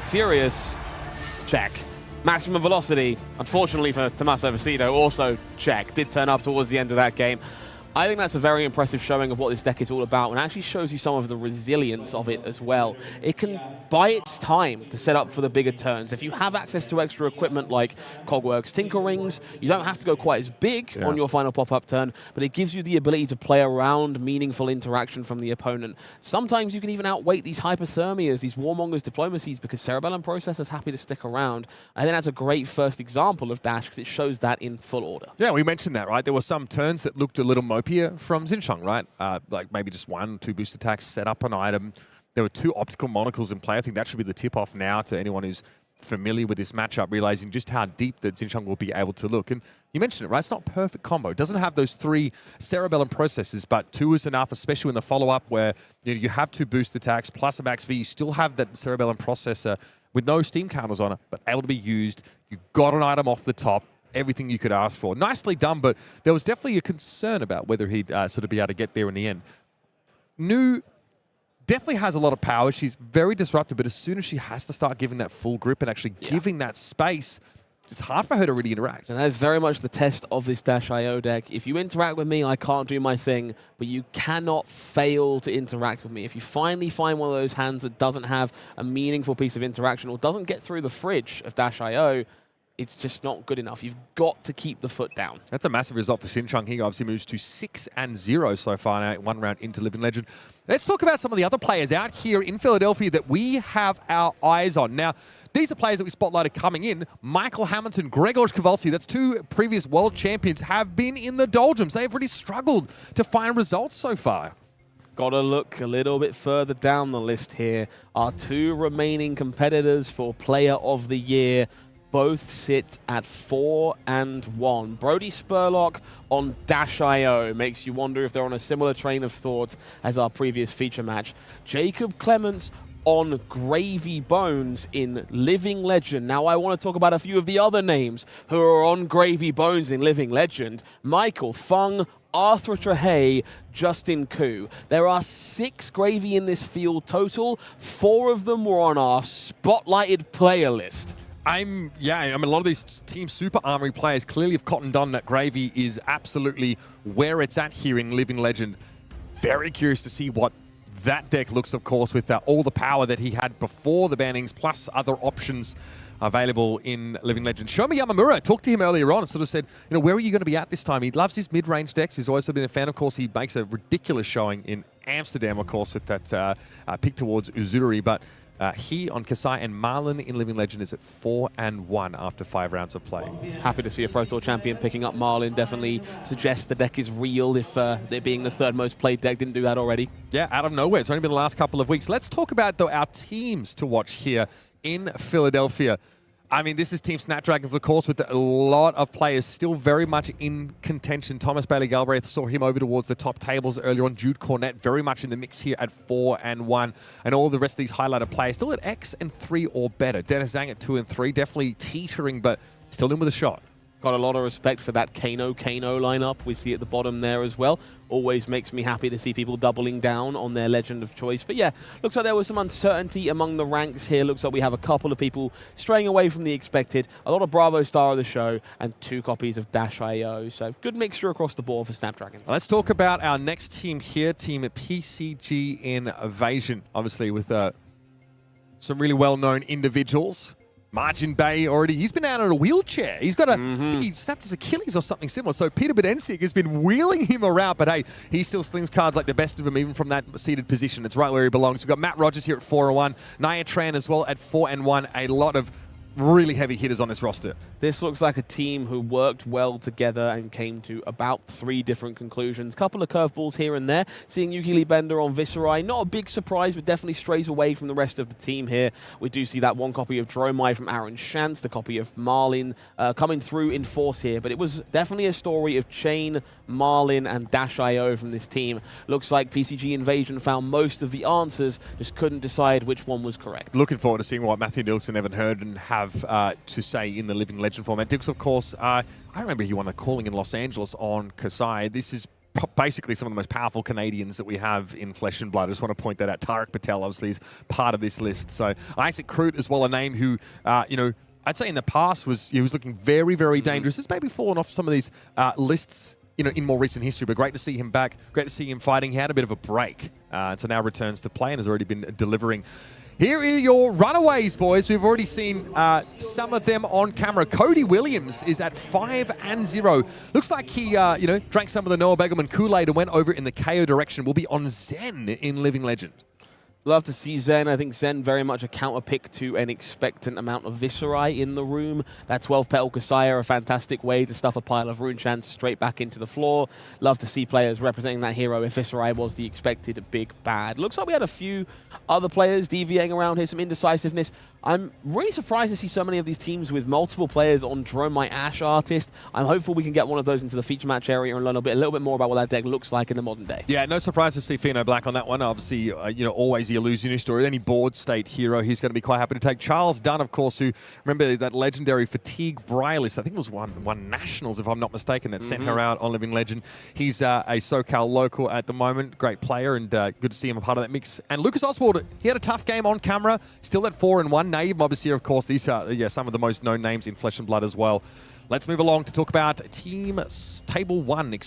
Furious, check. Maximum velocity, unfortunately for Tommaso Viscido, also check. Did turn up towards the end of that game. I think that's a very impressive showing of what this deck is all about, and actually shows you some of the resilience of it as well. It can buy its time to set up for the bigger turns. If you have access to extra equipment like Cogworks Tinker Rings, you don't have to go quite as big on your final pop-up turn, but it gives you the ability to play around meaningful interaction from the opponent. Sometimes you can even outweight these hypothermias, these warmongers diplomacies, because Cerebellum Processor's happy to stick around. I think that's a great first example of Dash, because it shows that in full order. Yeah, we mentioned that, right? There were some turns that looked a little mopier from Xincheng, right? Like maybe just 1 or 2 boost attacks, set up an item. There were 2 optical monocles in play. I think that should be the tip-off now to anyone who's familiar with this matchup, realizing just how deep that Xincheng will be able to look. And you mentioned it, right? It's not perfect combo. It doesn't have those 3 Cerebellum processes, but 2 is enough, especially in the follow-up where you have 2 boost attacks plus a max V. You still have that Cerebellum processor with no steam counters on it, but able to be used. You got an item off the top. Everything you could ask for. Nicely done, but there was definitely a concern about whether he'd sort of be able to get there in the end. Nu definitely has a lot of power. She's very disruptive, but as soon as she has to start giving that full grip and actually giving that space, it's hard for her to really interact. And that is very much the test of this Dash.io deck. If you interact with me, I can't do my thing, but you cannot fail to interact with me. If you finally find one of those hands that doesn't have a meaningful piece of interaction or doesn't get through the fridge of Dash.io, it's just not good enough. You've got to keep the foot down. That's a massive result for Xincheng. He obviously moves to 6-0 so far now, 1 round into Living Legend. Let's talk about some of the other players out here in Philadelphia that we have our eyes on. Now, these are players that we spotlighted coming in. Michael Hamilton, Grzegorz Kowalski, that's 2 previous world champions, have been in the doldrums. They've really struggled to find results so far. Got to look a little bit further down the list here. Our 2 remaining competitors for Player of the Year both sit at 4-1. Brody Spurlock on Dash.io makes you wonder if they're on a similar train of thought as our previous feature match. Jacob Clements on Gravy Bones in Living Legend. Now I want to talk about a few of the other names who are on Gravy Bones in Living Legend. Michael Fung, Arthur Trahay, Justin Koo. There are 6 Gravy in this field total. 4 of them were on our spotlighted player list. I mean, a lot of these Team Super Armory players clearly have cottoned on that Gravy is absolutely where it's at here in Living Legend. Very curious to see what that deck looks, of course, with all the power that he had before the bannings, plus other options available in Living Legend. Shomi Yamamura, talked to him earlier on and sort of said, where are you going to be at this time? He loves his mid-range decks. He's always been a fan. Of course, he makes a ridiculous showing in Amsterdam, of course, with that pick towards Uzuri, but he on Kassai and Marlin in Living Legend is at 4-1 after 5 rounds of play. Happy to see a Pro Tour champion picking up Marlin. Definitely suggests the deck is real if it being the 3rd most played deck didn't do that already. Yeah, out of nowhere. It's only been the last couple of weeks. Let's talk about, though, our teams to watch here in Philadelphia. I mean, this is Team Snapdragons, of course, with a lot of players still very much in contention. Thomas Bailey Galbraith saw him over towards the top tables earlier on. Jude Cornett very much in the mix here at 4-1. And all the rest of these highlighted players still at X and 3 or better. Dennis Zhang at 2 and 3, definitely teetering, but still in with a shot. Got a lot of respect for that Kano lineup. We see at the bottom there as well. Always makes me happy to see people doubling down on their legend of choice. But yeah, looks like there was some uncertainty among the ranks here. Looks like we have a couple of people straying away from the expected. A lot of Bravo Star of the show and 2 copies of Dash.io. So good mixture across the board for Snapdragons. Let's talk about our next team here, Team PCG Invasion. Obviously with some really well-known individuals. Margin Bay already, he's been out in a wheelchair. He's got I think he snapped his Achilles or something similar. So Peter Budnik has been wheeling him around, but hey, he still slings cards like the best of them, even from that seated position. It's right where he belongs. We've got Matt Rogers here at 4-1, Nia Tran as well at 4-1. A lot of really heavy hitters on this roster. This looks like a team who worked well together and came to about 3 different conclusions. Couple of curveballs here and there. Seeing Yuki Lee Bender on Viscerai, not a big surprise, but definitely strays away from the rest of the team here. We do see that one copy of Dromai from Aaron Shantz, the copy of Marlin coming through in force here, but it was definitely a story of Chain, Marlin, and Dash.io from this team. Looks like PCG Invasion found most of the answers, just couldn't decide which one was correct. Looking forward to seeing what Matthew Dilks and Evan Herden have to say in the Living Legend format. Dilks, of course, I remember he won the calling in Los Angeles on Kassai. This is basically some of the most powerful Canadians that we have in Flesh and Blood. I just want to point that out. Tarek Patel, obviously, is part of this list. So Isaac Kroot as well, a name who, I'd say in the past he was looking very, very dangerous. It's maybe fallen off some of these lists in more recent history, but great to see him back. Great to see him fighting. He had a bit of a break, so now returns to play and has already been delivering. Here are your runaways, boys. We've already seen some of them on camera. Cody Williams is at 5-0. Looks like he, drank some of the Noah Begelman Kool-Aid and went over in the Kayo direction. Will be on Zen in Living Legend. Love to see Zen. I think Zen very much a counter pick to an expectant amount of Viscerai in the room. That 12-petal Kassai, a fantastic way to stuff a pile of Rune Chants straight back into the floor. Love to see players representing that hero if Viscerai was the expected big bad. Looks like we had a few other players deviating around here, some indecisiveness. I'm really surprised to see so many of these teams with multiple players on Dromai Ash Artist. I'm hopeful we can get one of those into the feature match area and learn a little bit more about what that deck looks like in the modern day. Yeah, no surprise to see Fino Black on that one. Obviously, always the illusionary story. Any board state hero, he's going to be quite happy to take. Charles Dunn, of course, who, remember that legendary Fatigue Brylist, I think it was one Nationals, if I'm not mistaken, that sent her out on Living Legend. He's a SoCal local at the moment. Great player, and good to see him a part of that mix. And Lucas Oswald, he had a tough game on camera, still at 4-1. Naive Mob is here, of course. These are some of the most known names in Flesh and Blood as well. Let's move along to talk about Table 1,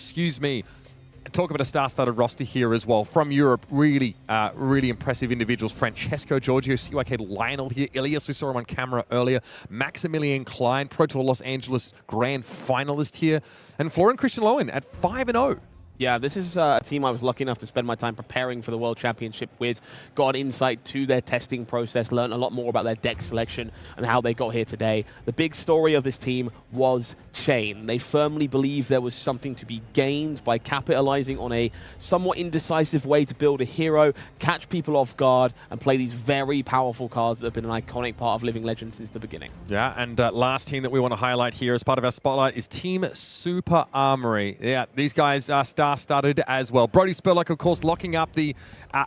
talk about a star-studded roster here as well. From Europe, really impressive individuals. Francesco Giorgio, CYK Lionel here. Ilias, we saw him on camera earlier. Maximilian Klein, Pro Tour Los Angeles Grand Finalist here. And Florin-Cristian Loghin at 5-0. Yeah, this is a team I was lucky enough to spend my time preparing for the World Championship with. Got insight to their testing process, learned a lot more about their deck selection and how they got here today. The big story of this team was Chain. They firmly believed there was something to be gained by capitalizing on a somewhat indecisive way to build a hero, catch people off guard, and play these very powerful cards that have been an iconic part of Living Legend since the beginning. Yeah, and last team that we want to highlight here as part of our spotlight is Team Super Armory. Yeah, these guys are star-studded as well. Brody Spurlock, of course, locking up the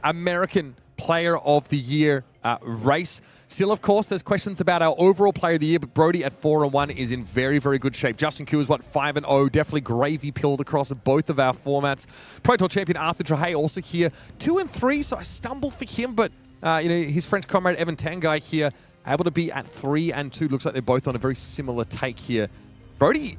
American Player of the Year race. Still, of course, there's questions about our overall Player of the Year, but Brody at 4-1 is in very, very good shape. Justin Q is, 5-0, definitely gravy-pilled across both of our formats. Pro Tour champion Arthur Trahay also here, 2-3, so I stumble for him, but his French comrade Evan Tanguy here, able to be at 3-2. Looks like they're both on a very similar take here. Brody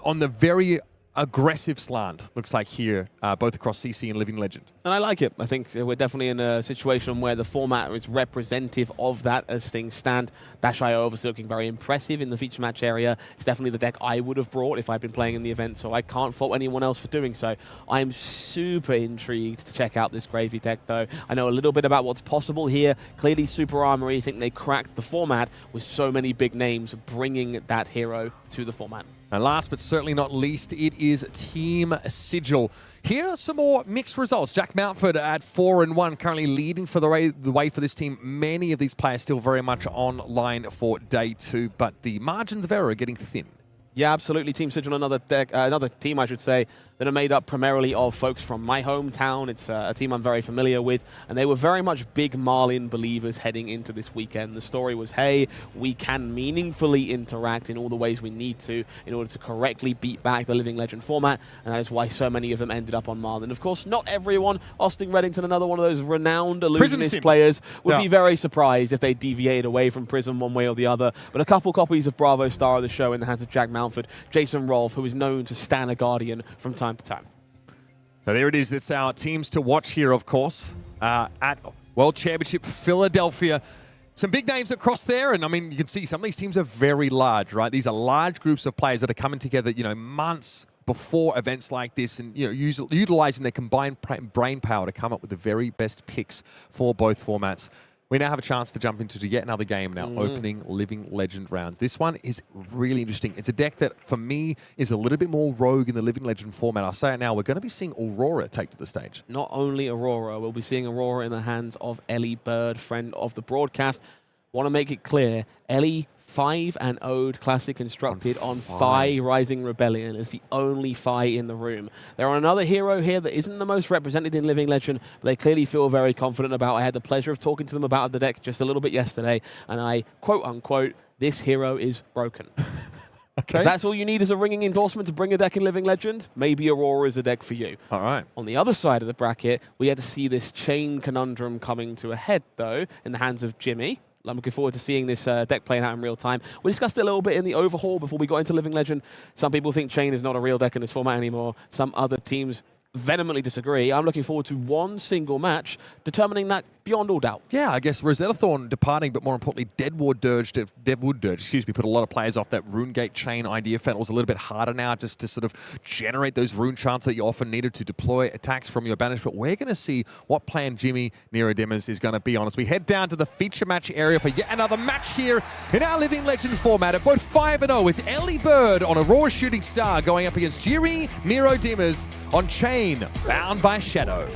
on the very aggressive slant, looks like here, both across CC and Living Legend. And I like it. I think we're definitely in a situation where the format is representative of that as things stand. Dash.io obviously looking very impressive in the feature match area. It's definitely the deck I would have brought if I'd been playing in the event, so I can't fault anyone else for doing so. I'm super intrigued to check out this Gravy deck, though. I know a little bit about what's possible here. Clearly, Super Armory, I think they cracked the format with so many big names bringing that hero to the format. And last but certainly not least, it is Team Sigil. Here are some more mixed results. Jack Mountford at 4-1, currently leading for the way for this team. Many of these players still very much online for day 2, but the margins of error are getting thin. Yeah, absolutely. Team Sigil, another team, I should say, that are made up primarily of folks from my hometown. It's a team I'm very familiar with, and they were very much big Marlin believers heading into this weekend. The story was, hey, we can meaningfully interact in all the ways we need to in order to correctly beat back the Living Legend format, and that is why so many of them ended up on Marlin. Of course, not everyone. Austin Reddington, another one of those renowned illusionist players, would be very surprised if they deviated away from Prism one way or the other, but a couple copies of Bravo Star of the Show in the hands of Jack Mountford, Jason Rolfe, who is known to stand a Guardian from time to time. So there it is. That's our teams to watch here, of course, at World Championship Philadelphia. Some big names across there, and I mean, you can see some of these teams are very large, right? These are large groups of players that are coming together, months before events like this, and utilizing their combined brain power to come up with the very best picks for both formats. We now have a chance to jump into yet another game now, opening Living Legend rounds. This one is really interesting. It's a deck that, for me, is a little bit more rogue in the Living Legend format. I'll say it now, we're going to be seeing Aurora take to the stage. Not only Aurora, we'll be seeing Aurora in the hands of Elly Bird, friend of the broadcast. Want to make it clear, Elly 5-0'd Classic Constructed on Phi Rising Rebellion is the only Phi in the room. They're on another hero here that isn't the most represented in Living Legend, but they clearly feel very confident about. I had the pleasure of talking to them about the deck just a little bit yesterday, and I, quote-unquote, this hero is broken. Okay. If that's all you need as a ringing endorsement to bring a deck in Living Legend, maybe Aurora is a deck for you. All right. On the other side of the bracket, we had to see this chain conundrum coming to a head, though, in the hands of Jimmy. I'm looking forward to seeing this deck playing out in real time. We discussed it a little bit in the overhaul before we got into Living Legend. Some people think Chain is not a real deck in this format anymore. Some other teams vehemently disagree. I'm looking forward to one single match determining that beyond all doubt. Yeah, I guess Rosetta Thorn departing, but more importantly, Deadwood Dirge, put a lot of players off that Runegate Chain idea. Felt it was a little bit harder now just to sort of generate those rune charts that you often needed to deploy attacks from your banish. But we're going to see what plan Jimmy Niro Dimmers is going to be on as we head down to the feature match area for yet another match here in our Living Legend format. At both 5-0, it's Elly Bird on Aurora Shooting Star going up against Jimmy Niro Dimmers on Chain, bound by Shadow.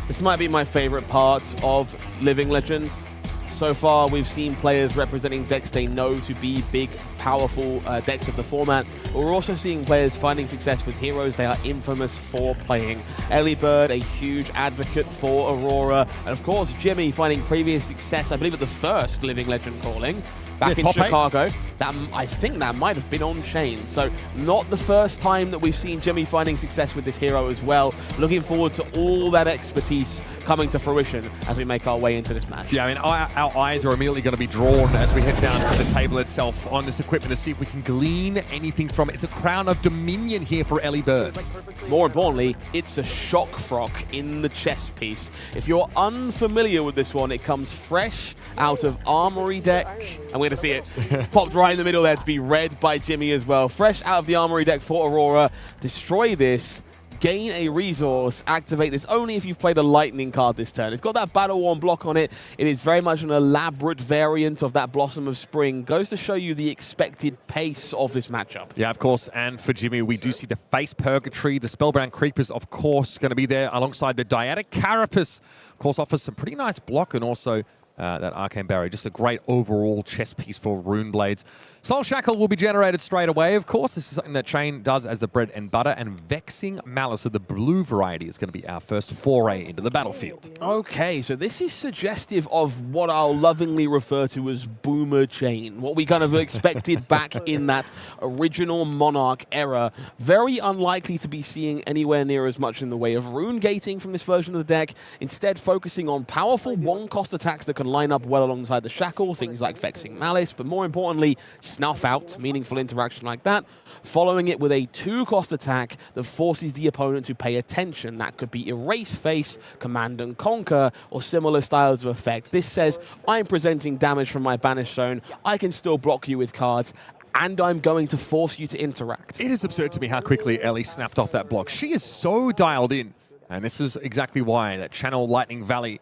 This might be my favorite part of Living Legend. So far, we've seen players representing decks they know to be big, powerful decks of the format. But we're also seeing players finding success with heroes they are infamous for playing. Elly Bird, a huge advocate for Aurora. And of course, Jimmy finding previous success, I believe at the first Living Legend calling. Back in Chicago. I think that might have been on Chain. So not the first time that we've seen Jimmy finding success with this hero as well. Looking forward to all that expertise coming to fruition as we make our way into this match. Yeah, I mean, our eyes are immediately going to be drawn as we head down to the table itself on this equipment to see if we can glean anything from it. It's a crown of dominion here for Elly Bird. More importantly, it's a shock frock in the chess piece. If you're unfamiliar with this one, it comes fresh out of Armory deck. And we're going to see it popped right in the middle there to be read by Jimmy as well. Fresh out of the Armory deck for Aurora. Destroy this, gain a resource, activate this only if you've played a lightning card this turn. It's got that battle-worn block on it. It is very much an elaborate variant of that Blossom of Spring. Goes to show you the expected pace of this matchup. Yeah, of course. And for Jimmy, we do see the Face Purgatory. The Spellbound Creepers, of course, going to be there alongside the Dyadic Carapace. Of course, offers some pretty nice block and also that Arcane Barrier. Just a great overall chess piece for Rune Blades. Soul Shackle will be generated straight away, of course. This is something that Chain does as the bread and butter. And Vexing Malice of the blue variety is going to be our first foray into the battlefield. Okay, so this is suggestive of what I'll lovingly refer to as Boomer Chain. What we kind of expected back in that original Monarch era. Very unlikely to be seeing anywhere near as much in the way of rune gating from this version of the deck. Instead, focusing on powerful one-cost attacks that can line up well alongside the Shackle, things like Vexing Malice, but more importantly, Snuff Out, meaningful interaction like that, following it with a 2-cost attack that forces the opponent to pay attention. That could be Erase Face, Command and Conquer, or similar styles of effect. This says, I'm presenting damage from my Banish Zone, I can still block you with cards, and I'm going to force you to interact. It is absurd to me how quickly Elly snapped off that block. She is so dialed in, and this is exactly why that Channel Lightning Valley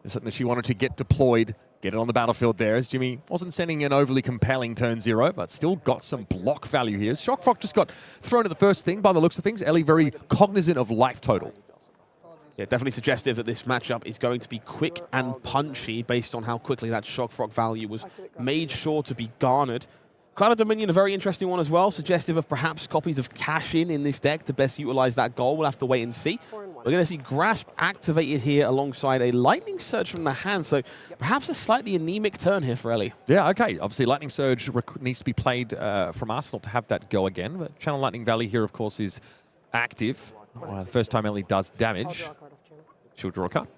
is something that she wanted to get deployed, get it on the battlefield there, as Jimmy wasn't sending an overly compelling turn 0, but still got some block value here. Shockfrock just got thrown at the first thing by the looks of things. Elly very cognizant of life total. Yeah, definitely suggestive that this matchup is going to be quick and punchy based on how quickly that Shockfrock value was made sure to be garnered. Crown of Dominion, a very interesting one as well, suggestive of perhaps copies of Cash-In in this deck to best utilize that goal. We'll have to wait and see. We're going to see Grasp activated here alongside a Lightning Surge from the hand, so perhaps a slightly anemic turn here for Elly. Yeah, okay. Obviously, Lightning Surge needs to be played from Arsenal to have that go again, but Channel Lightning Valley here, of course, is active. The first time Elly does damage, she'll draw a card.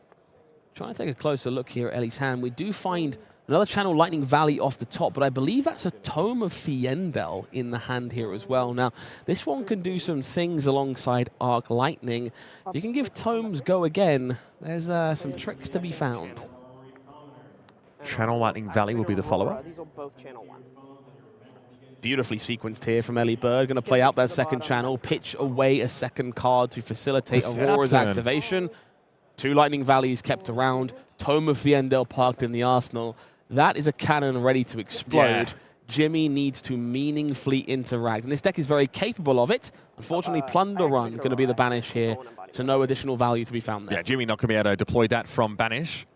Trying to take a closer look here at Elly's hand. We do find another Channel Lightning Valley off the top, but I believe that's a Tome of Fiendel in the hand here as well. Now, this one can do some things alongside Arc Lightning. If you can give Tomes go again, there's some tricks to be found. Channel Lightning Valley will be the follow-up. These are both channel 1. Beautifully sequenced here from Elly Bird. Going to play out that second channel, pitch away a second card to facilitate Aurora's activation. 2 Lightning Valleys kept around. Tome of Fiendel parked in the arsenal. That is a cannon ready to explode. Yeah. Jimmy needs to meaningfully interact, and this deck is very capable of it. Unfortunately, Plunder Run going to be the banish here, so no additional value to be found there. Yeah, Jimmy not going to be able to deploy that from banish.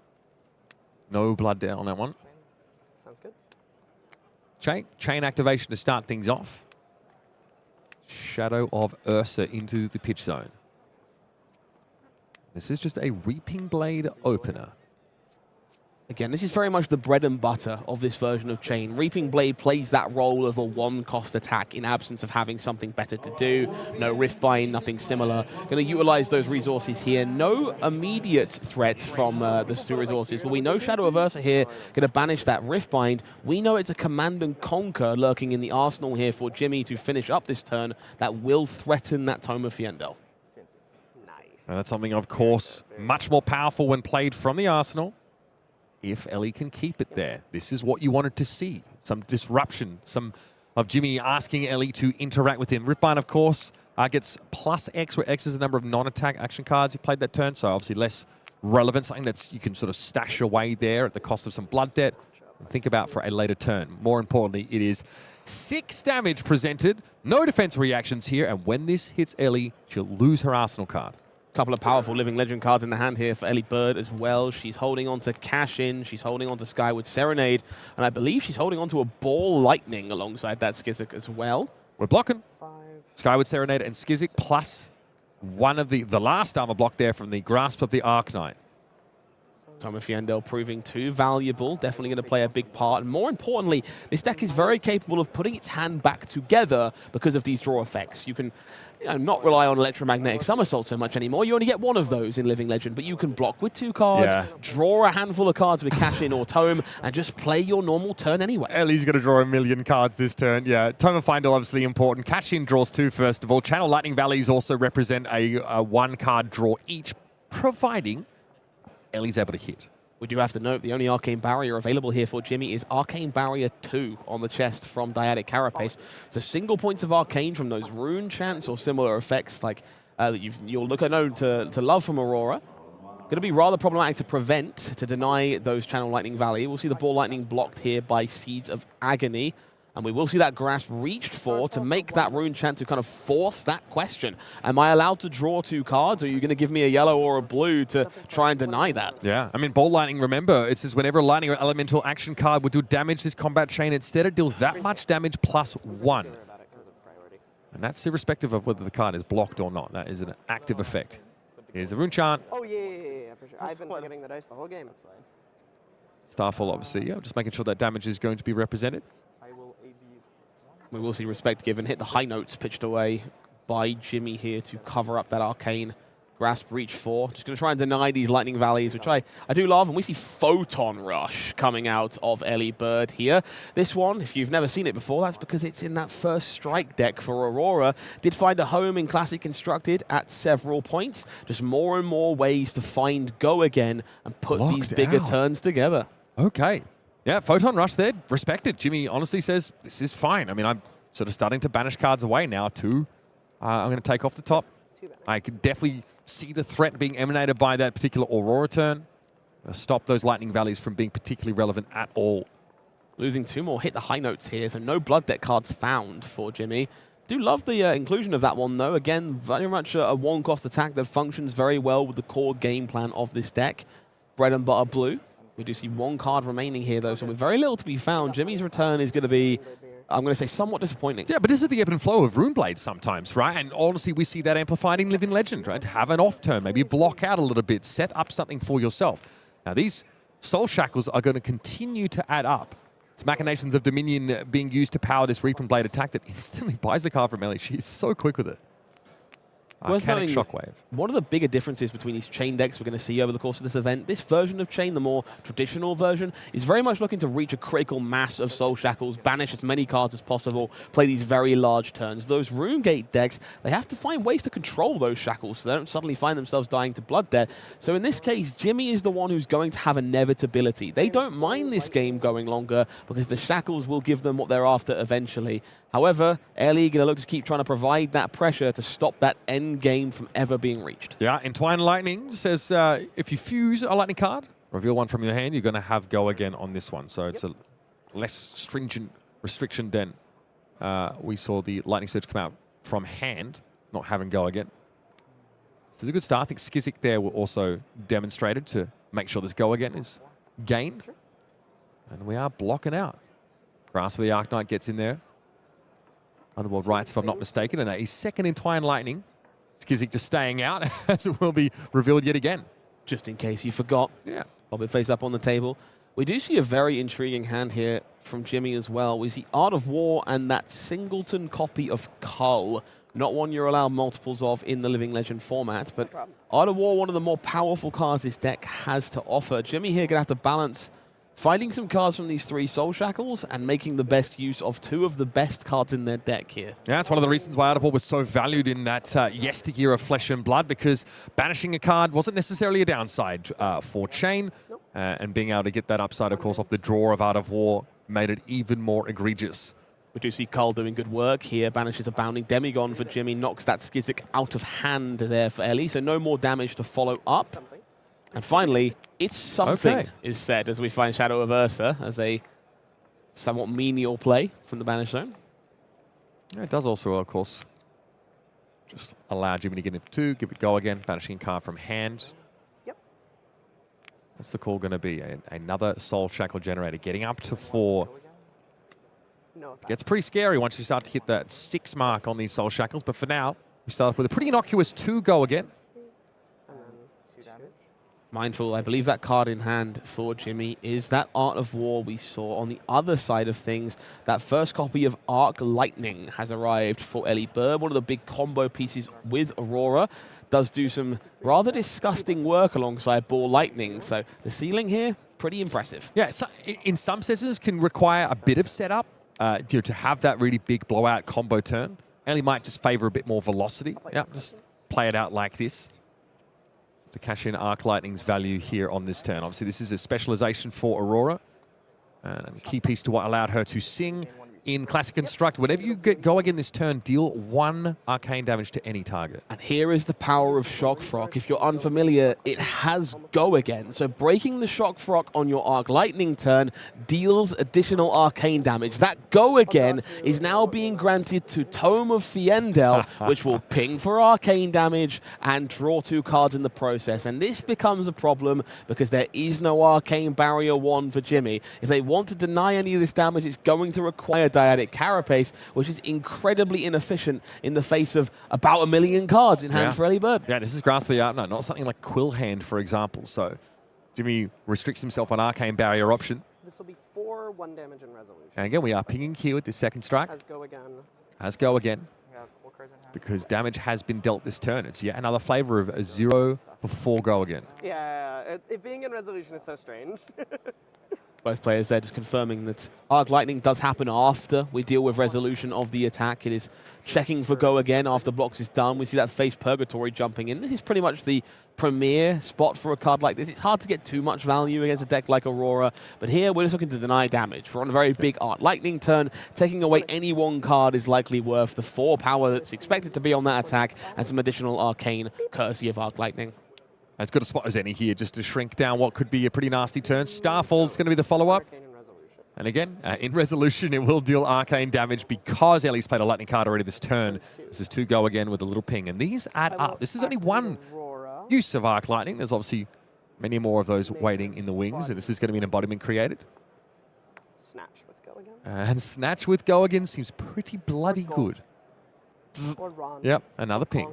No blood down on that one. Sounds good. Chain activation to start things off. Shadow of Ursa into the pitch zone. This is just a Reaping Blade opener. Again, this is very much the bread and butter of this version of Chain. Reaping Blade plays that role of a one-cost attack in absence of having something better to do. No Riftbind, nothing similar. Going to utilize those resources here. No immediate threat from the 2 resources, but we know Shadow of Ursa here going to banish that Riftbind. We know it's a Command and Conquer lurking in the arsenal here for Jimmy to finish up this turn that will threaten that Tome of Fiendel. And that's something, of course, much more powerful when played from the arsenal. If Elly can keep it there. This is what you wanted to see. Some disruption, some of Jimmy asking Elly to interact with him. Riftbind, of course, gets +X, where X is the number of non-attack action cards you played that turn, so obviously less relevant, something that you can sort of stash away there at the cost of some blood debt and think about for a later turn. More importantly, it is 6 damage presented, no defense reactions here, and when this hits Elly, she'll lose her arsenal card. Couple of powerful Living Legend cards in the hand here for Elly Bird as well. She's holding on to Cash In, she's holding on to Skyward Serenade, and I believe she's holding on to a Ball Lightning alongside that Skizik as well. We're blocking. Skyward Serenade and Skizik plus one of the last armor block there from the Grasp of the Arknight. Tome of Fiendel proving too valuable, definitely going to play a big part. And more importantly, this deck is very capable of putting its hand back together because of these draw effects. You can not rely on electromagnetic somersault so much anymore. You only get 1 of those in Living Legend, but you can block with 2 cards, draw a handful of cards with Cash In or Tome, and just play your normal turn anyway. Elly's going to draw 1 million cards this turn. Yeah, Tome of Fiendel obviously important. Cash In draws 2 first of all. Channel Lightning Valleys also represent a 1-card draw each, providing Elly's able to hit. We do have to note the only Arcane Barrier available here for Jimmy is Arcane Barrier 2 on the chest from Dyadic Carapace. So single points of Arcane from those rune chants or similar effects like you'll look to love from Aurora. Going to be rather problematic to prevent, to deny those Channel Lightning Valley. We'll see the Ball Lightning blocked here by Seeds of Agony. And we will see that Grasp reached for to make that rune chant to kind of force that question. Am I allowed to draw 2 cards, or are you going to give me a yellow or a blue to try and deny that? Yeah, I mean, Ball Lightning, remember, it says whenever a lightning or elemental action card would do damage this combat chain, instead it deals that much damage +1. And that's irrespective of whether the card is blocked or not. That is an active effect. Here's the rune chant. Oh, yeah, for sure. I've been getting the dice the whole game. It's fine. Starfall, obviously, just making sure that damage is going to be represented. We will see respect given. Hit the high notes pitched away by Jimmy here to cover up that Arcane Grasp reach for. Just going to try and deny these Lightning Valleys, which I do love. And we see Photon Rush coming out of Elly Bird here. This one, if you've never seen it before, that's because it's in that first strike deck for Aurora. Did find a home in Classic Constructed at several points. Just more and more ways to find Go again and put these bigger turns together. Okay. Yeah, Photon Rush there, respected. Jimmy honestly says, this is fine. I mean, I'm sort of starting to banish cards away now, too. I'm going to take off the top. I can definitely see the threat being emanated by that particular Aurora turn. Stop those Lightning Valleys from being particularly relevant at all. Losing 2 more, hit the high notes here, so no blood deck cards found for Jimmy. Do love the inclusion of that one, though. Again, very much a one-cost attack that functions very well with the core game plan of this deck. Bread and butter blue. We do see 1 card remaining here, though, so with very little to be found, Jimmy's return is going to be, I'm going to say, somewhat disappointing. Yeah, but this is the ebb and flow of Rune Blades sometimes, right? And honestly, we see that amplified in Living Legend, right? Have an off turn, maybe block out a little bit, set up something for yourself. Now, these Soul Shackles are going to continue to add up. It's Machinations of Dominion being used to power this Reaping Blade attack that instantly buys the card from Elly. She's so quick with it. Arcanic Shockwave. One of the bigger differences between these chain decks we're going to see over the course of this event, this version of chain, the more traditional version, is very much looking to reach a critical mass of soul shackles, banish as many cards as possible, play these very large turns. Those rune gate decks, they have to find ways to control those shackles so they don't suddenly find themselves dying to blood debt. So in this case, Jimmy is the one who's going to have inevitability. They don't mind this game going longer because the shackles will give them what they're after eventually. However, Elly going to look to keep trying to provide that pressure to stop that end game from ever being reached. Yeah, Entwined Lightning says if you fuse a lightning card, reveal one from your hand, you're going to have go again on this one. So it's a less stringent restriction than we saw the Lightning Surge come out from hand, not having go again. So it's a good start. I think Skizik there will also demonstrated to make sure this go again is gained. And we are blocking out. Grasp of the Arcanite gets in there. Underworld Rights, if I'm not mistaken, and a second Entwined Lightning. Skizik just staying out, as it will be revealed yet again. Just in case you forgot. Yeah. Pop it face up on the table. We do see a very intriguing hand here from Jimmy as well. We see Art of War and that singleton copy of Cull. Not one you're allowed multiples of in the Living Legend format, but Art of War, one of the more powerful cards this deck has to offer. Jimmy here going to have to balance finding some cards from these 3 Soul Shackles and making the best use of 2 of the best cards in their deck here. Yeah, that's one of the reasons why Art of War was so valued in that yesteryear of Flesh and Blood, because banishing a card wasn't necessarily a downside for Chain, and being able to get that upside, of course, off the draw of Art of War made it even more egregious. We do see Cull doing good work here, banishes a Bounding Demigon for Jimmy, knocks that Skizik out of hand there for Elly, so no more damage to follow up. And finally, it's something is said as we find Shadow of Ursa as a somewhat menial play from the banish zone. Yeah, it does also, of course, just allow Jimmy to get into 2, give it go again, banishing card from hand. Yep. What's the call going to be? Another Soul Shackle generator, getting up to 4. Gets pretty scary once you start to hit that 6 mark on these Soul Shackles, but for now, we start off with a pretty innocuous 2 go again. Mindful, I believe that card in hand for Jimmy is that Art of War we saw. On the other side of things, that first copy of Arc Lightning has arrived for Elly Bird, one of the big combo pieces with Aurora. Does do some rather disgusting work alongside Ball Lightning, so the ceiling here, pretty impressive. Yeah, so in some senses can require a bit of setup to have that really big blowout combo turn. Elly might just favor a bit more velocity. Yeah, just play it out like this to cash in Arc Lightning's value here on this turn. Obviously, this is a specialization for Aurora, and a key piece to what allowed her to sing in Classic Construct. Whenever you get go again this turn, deal 1 arcane damage to any target. And here is the power of Shock Frock. If you're unfamiliar, it has go again. So breaking the Shock Frock on your Arc Lightning turn deals additional arcane damage. That go again is now being granted to Tome of Fiendel, which will ping for arcane damage and draw 2 cards in the process. And this becomes a problem because there is no Arcane Barrier 1 for Jimmy. If they want to deny any of this damage, it's going to require Dyadic Carapace, which is incredibly inefficient in the face of about 1 million cards in hand for Elly Bird. Yeah, this is Grasp of the Arcanite, not something like Quill Hand, for example. So Jimmy restricts himself on Arcane Barrier option. This will be 4 1 damage and resolution. And again, we are pinging here with the second strike. Has go again. Has go again. Because damage has been dealt this turn. It's yet another flavor of a 0 before go again. Yeah, it being in resolution is so strange. Both players there just confirming that Arc Lightning does happen after we deal with resolution of the attack. It is checking for go again after blocks is done. We see that face Purgatory jumping in. This is pretty much the premier spot for a card like this. It's hard to get too much value against a deck like Aurora, but here we're just looking to deny damage. We're on a very big Arc Lightning turn. Taking away any 1 card is likely worth the 4 power that's expected to be on that attack and some additional arcane courtesy of Arc Lightning. As good a spot as any here, just to shrink down what could be a pretty nasty turn. Starfall's going to be the follow-up. And again, in resolution, it will deal arcane damage because Elly's played a lightning card already this turn. This is 2 go again with a little ping. And these add up. This is only 1 use of Arc Lightning. There's obviously many more of those waiting in the wings. And this is going to be an embodiment created. Snatch with go again. And Snatch with go again seems pretty bloody good. Yep, another ping.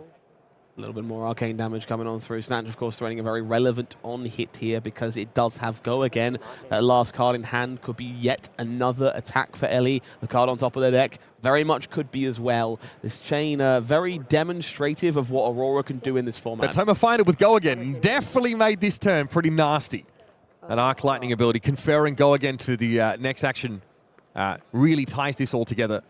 A little bit more arcane damage coming on through. Snatch, of course, throwing a very relevant on-hit here because it does have go again. That last card in hand could be yet another attack for Elly. The card on top of the deck very much could be as well. This chain very demonstrative of what Aurora can do in this format. That time of find it with Go Again definitely made this turn pretty nasty. That Arc Lightning ability, conferring Go Again to the next action, really ties this all together.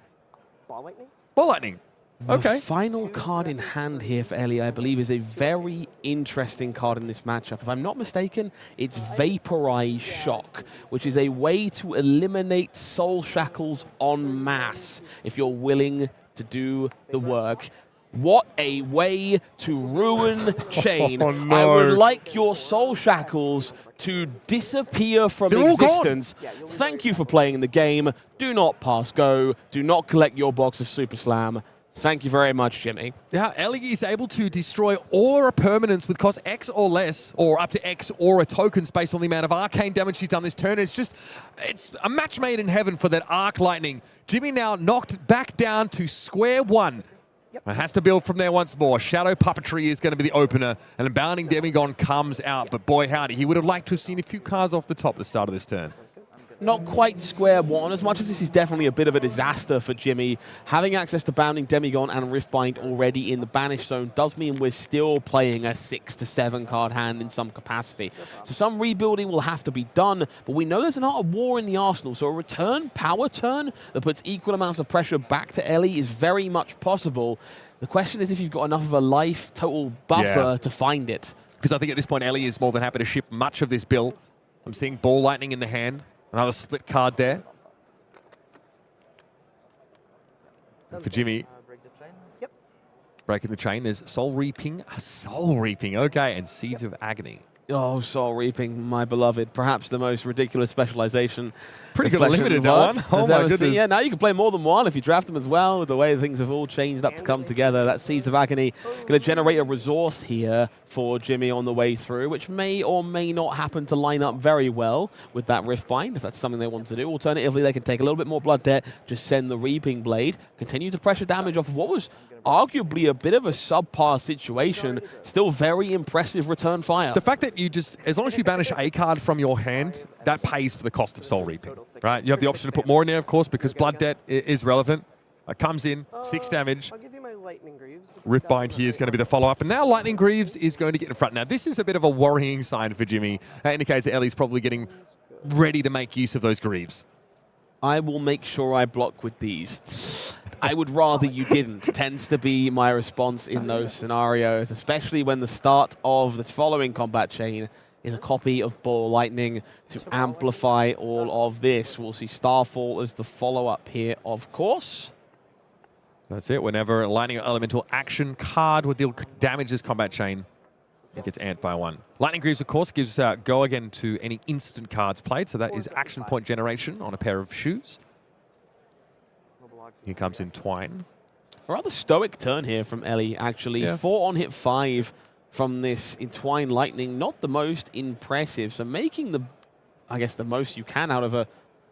Ball Lightning? Ball Lightning. Okay. The final card in hand here for Elly, I believe, is a very interesting card in this matchup. If I'm not mistaken, it's Vaporize Shock, which is a way to eliminate Soul Shackles en masse if you're willing to do the work. What a way to ruin Chain. Oh, no. I would like your Soul Shackles to disappear from existence. Thank you for playing the game. Do not pass go. Do not collect your box of Super Slam. Thank you very much, Jimmy. Yeah, Elly is able to destroy Aura permanents with cost X or less, or up to X Aura tokens based on the amount of arcane damage she's done this turn. It's a match made in heaven for that Arc Lightning. Jimmy now knocked back down to square one. It has to build from there once more. Shadow Puppetry is going to be the opener, and a Bounding Demigod comes out. But boy, howdy, he would have liked to have seen a few cards off the top at the start of this turn. Not quite square one, as much as this is definitely a bit of a disaster for Jimmy. Having access to Bounding Demigod and Riftbind already in the Banish Zone does mean we're still playing a 6 to 7 card hand in some capacity. So some rebuilding will have to be done, but we know there's an Art of War in the arsenal, so a return power turn that puts equal amounts of pressure back to Elly is very much possible. The question is if you've got enough of a life total buffer to find it. Because I think at this point, Elly is more than happy to ship much of this bill. I'm seeing Ball Lightning in the hand. Another split card there. And for Jimmy, breaking the chain, there's Soul Reaping. Soul Reaping, okay, and Seeds of Agony. Oh, Soul Reaping, my beloved. Perhaps the most ridiculous specialization. Pretty good limited, that one. Oh, my goodness. Yeah, now you can play more than one if you draft them as well, with the way things have all changed up to come together. That Seeds of Agony going to generate a resource here for Jimmy on the way through, which may or may not happen to line up very well with that Riftbind, if that's something they want to do. Alternatively, they can take a little bit more blood debt, just send the Reaping Blade, continue to pressure damage off of what was arguably a bit of a subpar situation. Still very impressive return fire. The fact that you just, as long as you banish a card from your hand, that pays for the cost of Soul Reaping, right? You have the option to put more in there, of course, because blood debt is relevant. Comes in, 6 damage. I'll give you my Lightning Greaves. Riftbind here is going to be the follow-up. And now Lightning Greaves is going to get in front. Now, this is a bit of a worrying sign for Jimmy. That indicates that Elly's probably getting ready to make use of those Greaves. I will make sure I block with these. I would rather you didn't, tends to be my response in those scenarios, especially when the start of the following combat chain is a copy of Ball Lightning to amplify all of this. We'll see Starfall as the follow-up here, of course. That's it. Whenever a Lightning Elemental action card would deal damage this combat chain, it gets amped by 1. Lightning Greaves, of course, gives Go Again to any instant cards played, so that is action point generation on a pair of shoes. Here comes Entwine. A rather stoic turn here from Elly, actually. 4 on hit 5 from this Entwine Lightning. Not the most impressive, so making the, I guess, the most you can out of a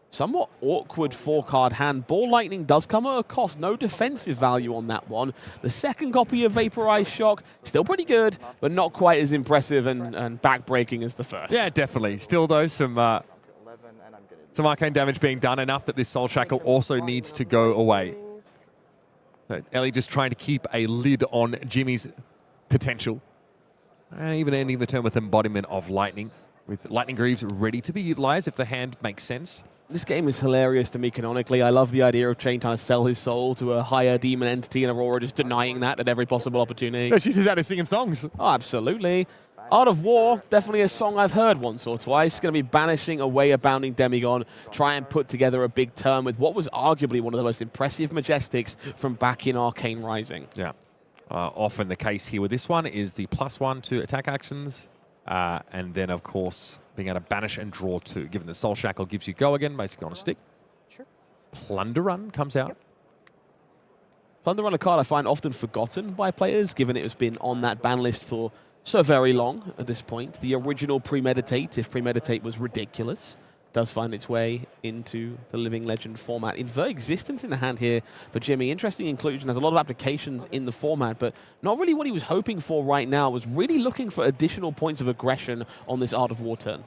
somewhat awkward 4-card hand. Ball Lightning does come at a cost. No defensive value on that one. The second copy of Vaporize Shock, still pretty good, but not quite as impressive and backbreaking as the first. Yeah, definitely. Still, though, some arcane damage being done, enough that this Soul Shackle also needs to go away. So Elly just trying to keep a lid on Jimmy's potential. And even ending the turn with Embodiment of Lightning, with Lightning Greaves ready to be utilized if the hand makes sense. This game is hilarious to me canonically. I love the idea of Chain trying to sell his soul to a higher demon entity and Aurora just denying that at every possible opportunity. No, she's just out of singing songs. Oh, absolutely. Art of War, definitely a song I've heard once or twice. Going to be banishing away a Bounding Demigod, try and put together a big turn with what was arguably one of the most impressive Majestics from back in Arcane Rising. Yeah. Often the case here with this one is the +1 to attack actions, and then, of course, being able to banish and draw 2, given the Soul Shackle gives you Go Again, basically on a stick. Sure. Plunder Run comes out. Plunder Run, a card I find often forgotten by players, given it has been on that ban list for so very long at this point. The original Premeditate, if Premeditate was ridiculous, does find its way into the Living Legend format. Invert Existence in the hand here for Jimmy. Interesting inclusion, has a lot of applications in the format, but not really what he was hoping for right now. Was really looking for additional points of aggression on this Art of War turn.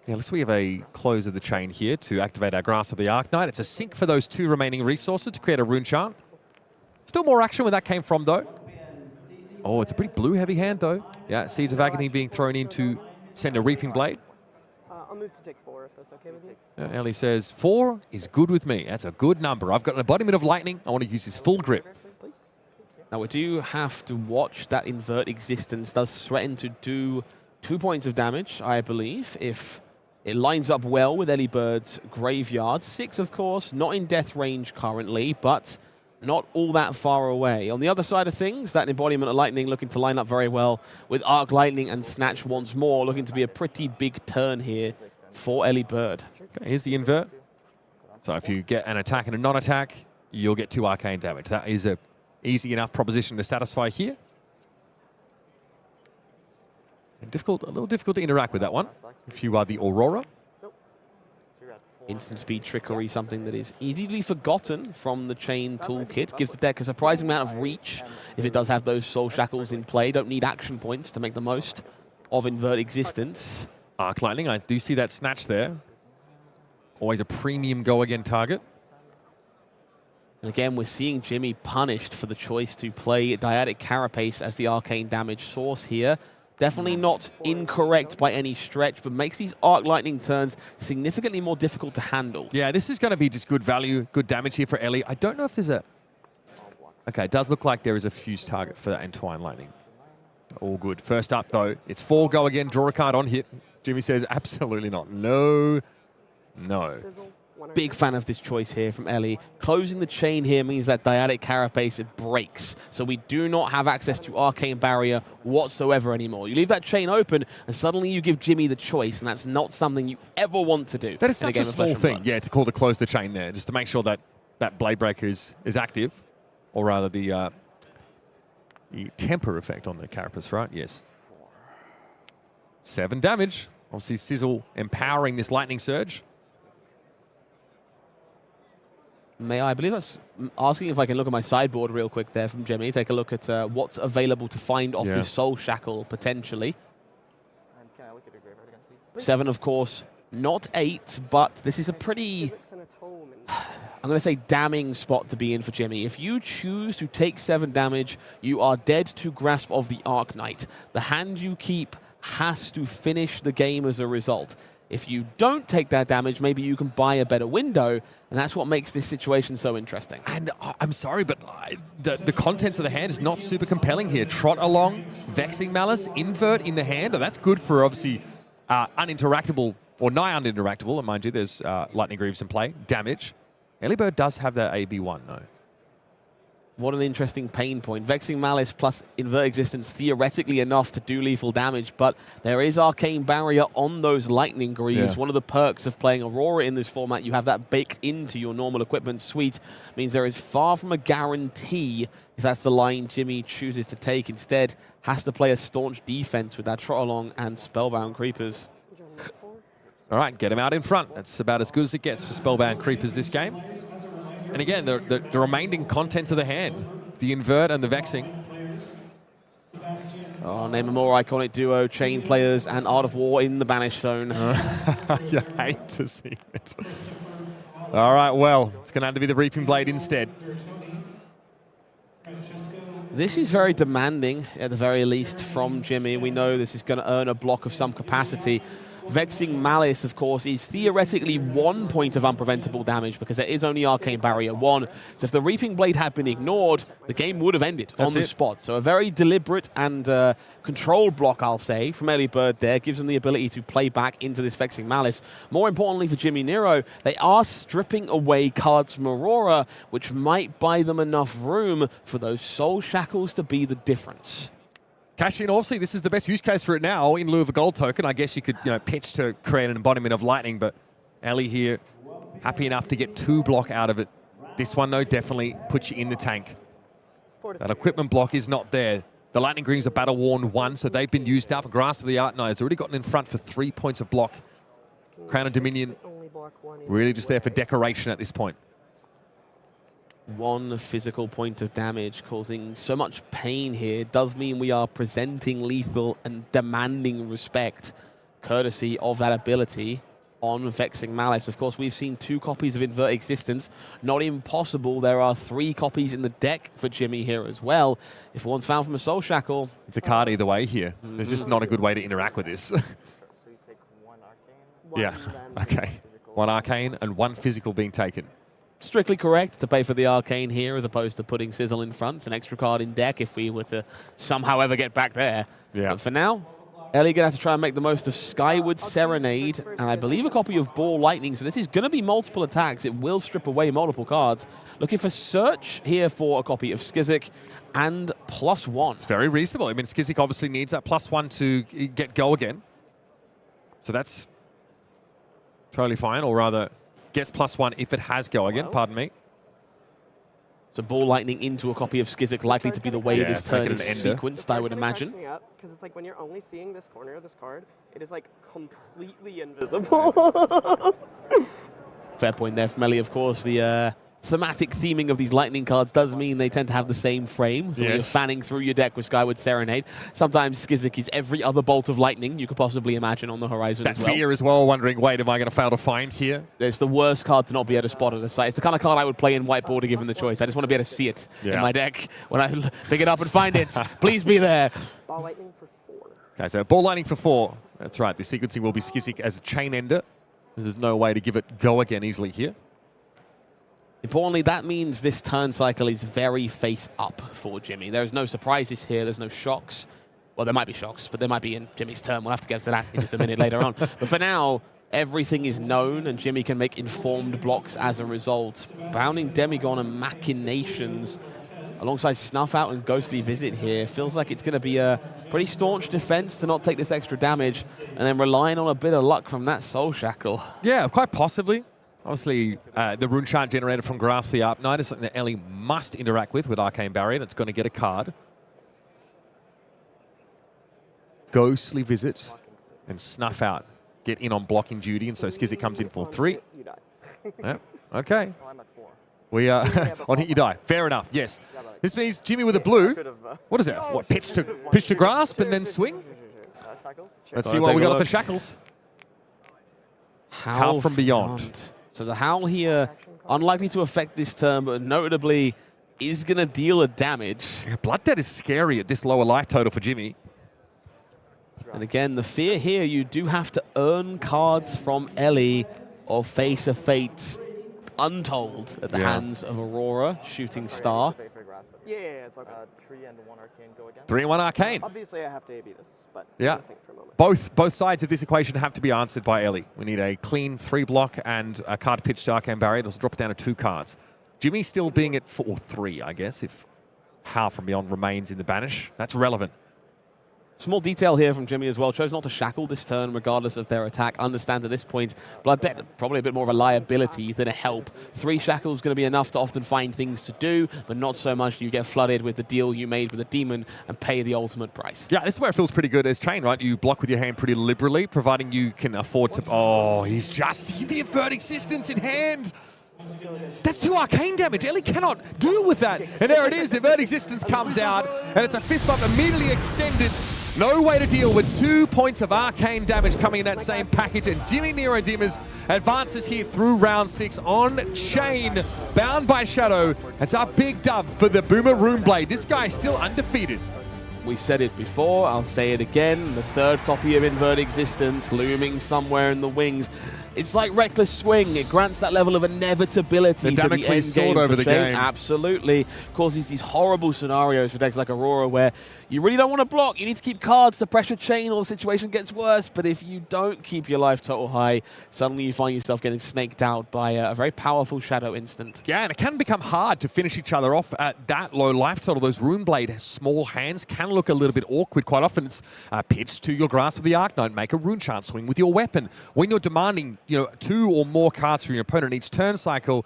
Yeah, looks we have a close of the chain here to activate our Grasp of the Arknight. It's a sync for those 2 remaining resources to create a rune chant. Still more action where that came from, though. Oh, it's a pretty blue-heavy hand, though. Yeah, Seeds of Agony being thrown in to send a Reaping Blade. I'll move to take 4 if that's okay with you. Elly says, 4 is good with me. That's a good number. I've got an Embodiment of Lightning. I want to use his full grip. Now, we do have to watch that Invert Existence does threaten to do 2 points of damage, I believe, if it lines up well with Elly Bird's Graveyard. 6, of course, not in death range currently, but not all that far away. On the other side of things, that Embodiment of Lightning looking to line up very well with Arc Lightning and Snatch once more, looking to be a pretty big turn here for Elly Bird. Okay, here's the invert. So if you get an attack and a non-attack, you'll get 2 arcane damage. That is a easy enough proposition to satisfy here. And a little difficult to interact with that one. If you are the Aurora. Instant speed trickery, something that is easily forgotten from the chain toolkit. Gives the deck a surprising amount of reach if it does have those soul shackles in play. Don't need action points to make the most of Invert Existence. Arc Lightning, I do see that snatch there. Always a premium go-again target. And again, we're seeing Jimmy punished for the choice to play Dyadic Carapace as the arcane damage source here. Definitely not incorrect by any stretch, but makes these Arc Lightning turns significantly more difficult to handle. Yeah, this is going to be just good value, good damage here for Elly. I don't know if there's a... Okay, it does look like there is a fuse target for that Entwine Lightning. All good. First up, though, it's 4 go again, draw a card on hit. Jimmy says, absolutely not. No. No. Big fan of this choice here from Elly. Closing the chain here means that Dyadic Carapace, it breaks. So we do not have access to Arcane Barrier whatsoever anymore. You leave that chain open, and suddenly you give Jimmy the choice, and that's not something you ever want to do. That is such a small thing, yeah, to call to close the chain there, just to make sure that that Blade Breaker is active, or rather the temper effect on the Carapace, right? Yes. 7 damage. Obviously, Sizzle empowering this Lightning Surge. May I believe that's asking if I can look at my sideboard real quick there from Jimmy. Take a look at what's available to find off this Soul Shackle, potentially. Can I look at your graveyard again, please? 7, of course, not 8, but this is a pretty, I'm going to say, damning spot to be in for Jimmy. If you choose to take 7 damage, you are dead to Grasp of the Arknight. The hand you keep has to finish the game as a result. If you don't take that damage, maybe you can buy a better window, and that's what makes this situation so interesting. And I'm sorry, but the contents of the hand is not super compelling here. Trot Along, Vexing Malice, Invert in the hand. Oh, that's good for, obviously, uninteractable, or nigh uninteractable, and mind you, there's Lightning Greaves in play. Damage. Elly Bird does have that AB1, though. What an interesting pain point. Vexing Malice plus Invert Existence, theoretically enough to do lethal damage, but there is Arcane Barrier on those Lightning Greaves. Yeah. One of the perks of playing Aurora in this format, you have that baked into your normal equipment suite, means there is far from a guarantee, if that's the line Jimmy chooses to take. Instead, has to play a staunch defense with that Trot Along and Spellbound Creepers. All right, get him out in front. That's about as good as it gets for Spellbound Creepers this game. And again, the remaining contents of the hand, the Invert and the Vexing. Oh, name a more iconic duo, Chain Players and Art of War in the Banish Zone. You hate to see it. All right, well, it's going to have to be the Reaping Blade instead. This is very demanding, at the very least, from Jimmy. We know this is going to earn a block of some capacity. Vexing Malice, of course, is theoretically 1 point of unpreventable damage because there is only Arcane Barrier 1. So if the Reaping Blade had been ignored, the game would have ended on the spot. So a very deliberate and controlled block, I'll say, from Elly Bird there. Gives him the ability to play back into this Vexing Malice. More importantly for Jimmy Niro, they are stripping away cards from Aurora, which might buy them enough room for those Soul Shackles to be the difference. Cash in, obviously, this is the best use case for it now in lieu of a gold token. I guess you could pitch to create an embodiment of Lightning, but Elly here, happy enough to get 2 block out of it. This one, though, definitely puts you in the tank. That equipment block is not there. The Lightning Greens are battle-worn 1, so they've been used up. Grasp of the Arknight has already gotten in front for 3 points of block. Crown of Dominion, really just there for decoration at this point. 1 physical point of damage causing so much pain here. It does mean we are presenting lethal and demanding respect courtesy of that ability on Vexing Malice. Of course, we've seen 2 copies of Invert Existence. Not impossible. There are 3 copies in the deck for Jimmy here as well. If one's found from a Soul Shackle. It's a card either way here. There's just not a good way to interact with this. Yeah, okay. 1 Arcane and 1 Physical being taken. Strictly correct to pay for the Arcane here as opposed to putting Sizzle in front. It's an extra card in deck if we were to somehow ever get back there. Yeah. But for now, Elly going to have to try and make the most of Skyward Serenade and I believe a copy of Ball Lightning. So this is going to be multiple attacks. It will strip away multiple cards. Looking for Search here for a copy of Skizik and +1. It's very reasonable. I mean, Skizik obviously needs that +1 to get Go again. So that's totally fine, or rather gets +1 if it has Go again, pardon me. So Ball Lightning into a copy of Skizik, likely to be the way this turn is sequenced, I would imagine. Because it's like when you're only seeing this corner of this card, it is like completely invisible. Fair point there from Elly, of course. The thematic theming of these lightning cards does mean they tend to have the same frame. So you're fanning through your deck with Skyward Serenade. Sometimes Skizik is every other bolt of lightning you could possibly imagine on the horizon as well. That fear as well, wondering, wait, am I going to fail to find here? It's the worst card to not be able to spot at a site. It's the kind of card I would play in Whiteboarder given the choice. I just want to be able to see it in my deck when I pick it up and find it. Please be there. Ball Lightning for 4. Okay, so Ball Lightning for 4. That's right. The sequencing will be Skizik as a chain ender. There's no way to give it Go again easily here. Importantly, that means this turn cycle is very face up for Jimmy. There's no surprises here. There's no shocks. Well, there might be shocks, but there might be in Jimmy's turn. We'll have to get to that in just a minute later on. But for now, everything is known, and Jimmy can make informed blocks as a result. Bounding Demigon and Machinations alongside Snuff Out and Ghostly Visit here. Feels like it's going to be a pretty staunch defense to not take this extra damage, and then relying on a bit of luck from that Soul Shackle. Yeah, quite possibly. Obviously, the Rune Chant generated from Grasp the Arknight is something that Elly must interact with Arcane Barrier, and it's going to get a card. Ghostly Visit and Snuff Out get in on blocking duty, and so Skizik comes in for 3. Yeah, okay. We are on Hit You Die. Fair enough, yes. This means Jimmy with a blue. What is that? What, pitch to grasp and then swing? Let's see what we got at the shackles. Howl from Beyond. So the Howl here, unlikely to affect this turn, but notably is going to deal a damage. Yeah, Blood Debt is scary at this lower life total for Jimmy. And again, the fear here, you do have to earn cards from Elly or face a fate untold at the hands of Aurora, Shooting Star. Yeah, it's okay. 3 and 1 Arcane Go again. 3 and 1 Arcane. Obviously, I have to AB this, but yeah. think for a moment. Both sides of this equation have to be answered by Elly. We need a clean 3 block and a card pitch to Arcane Barrier. It'll drop it down to 2 cards. Jimmy still being at 4 or 3, I guess, if Howl from Beyond remains in the banish. That's relevant. Small detail here from Jimmy as well. Chose not to shackle this turn regardless of their attack. Understands at this point, Blood Debt probably a bit more of a liability than a help. 3 shackles going to be enough to often find things to do, but not so much you get flooded with the deal you made with the demon and pay the ultimate price. Yeah, this is where it feels pretty good as Chain, right? You block with your hand pretty liberally, providing you can afford to... Oh, he's just seen the Invert Existence in hand. That's 2 arcane damage. Elly cannot do with that. And there it is. Invert Existence comes out, and it's a fist bump immediately extended. No way to deal with 2 points of arcane damage coming in that same package. And Jimmy Niro Dimmers advances here through round 6 on Chain, bound by Shadow. It's a big dub for the Boomer Runeblade. This guy is still undefeated. We said it before, I'll say it again. The 3rd copy of Invert Existence looming somewhere in the wings. It's like Reckless Swing. It grants that level of inevitability to the end game over the Chain. game. Absolutely. Causes these horrible scenarios for decks like Aurora where you really don't want to block. You need to keep cards to pressure Chain or the situation gets worse. But if you don't keep your life total high, suddenly you find yourself getting snaked out by a very powerful Shadow instant. Yeah, and it can become hard to finish each other off at that low life total. Those Runeblade small hands can look a little bit awkward. Quite often it's pitched to your Grasp of the Arknight. Make a Rune Chant swing with your weapon. When you're demanding 2 or more cards from your opponent each turn cycle,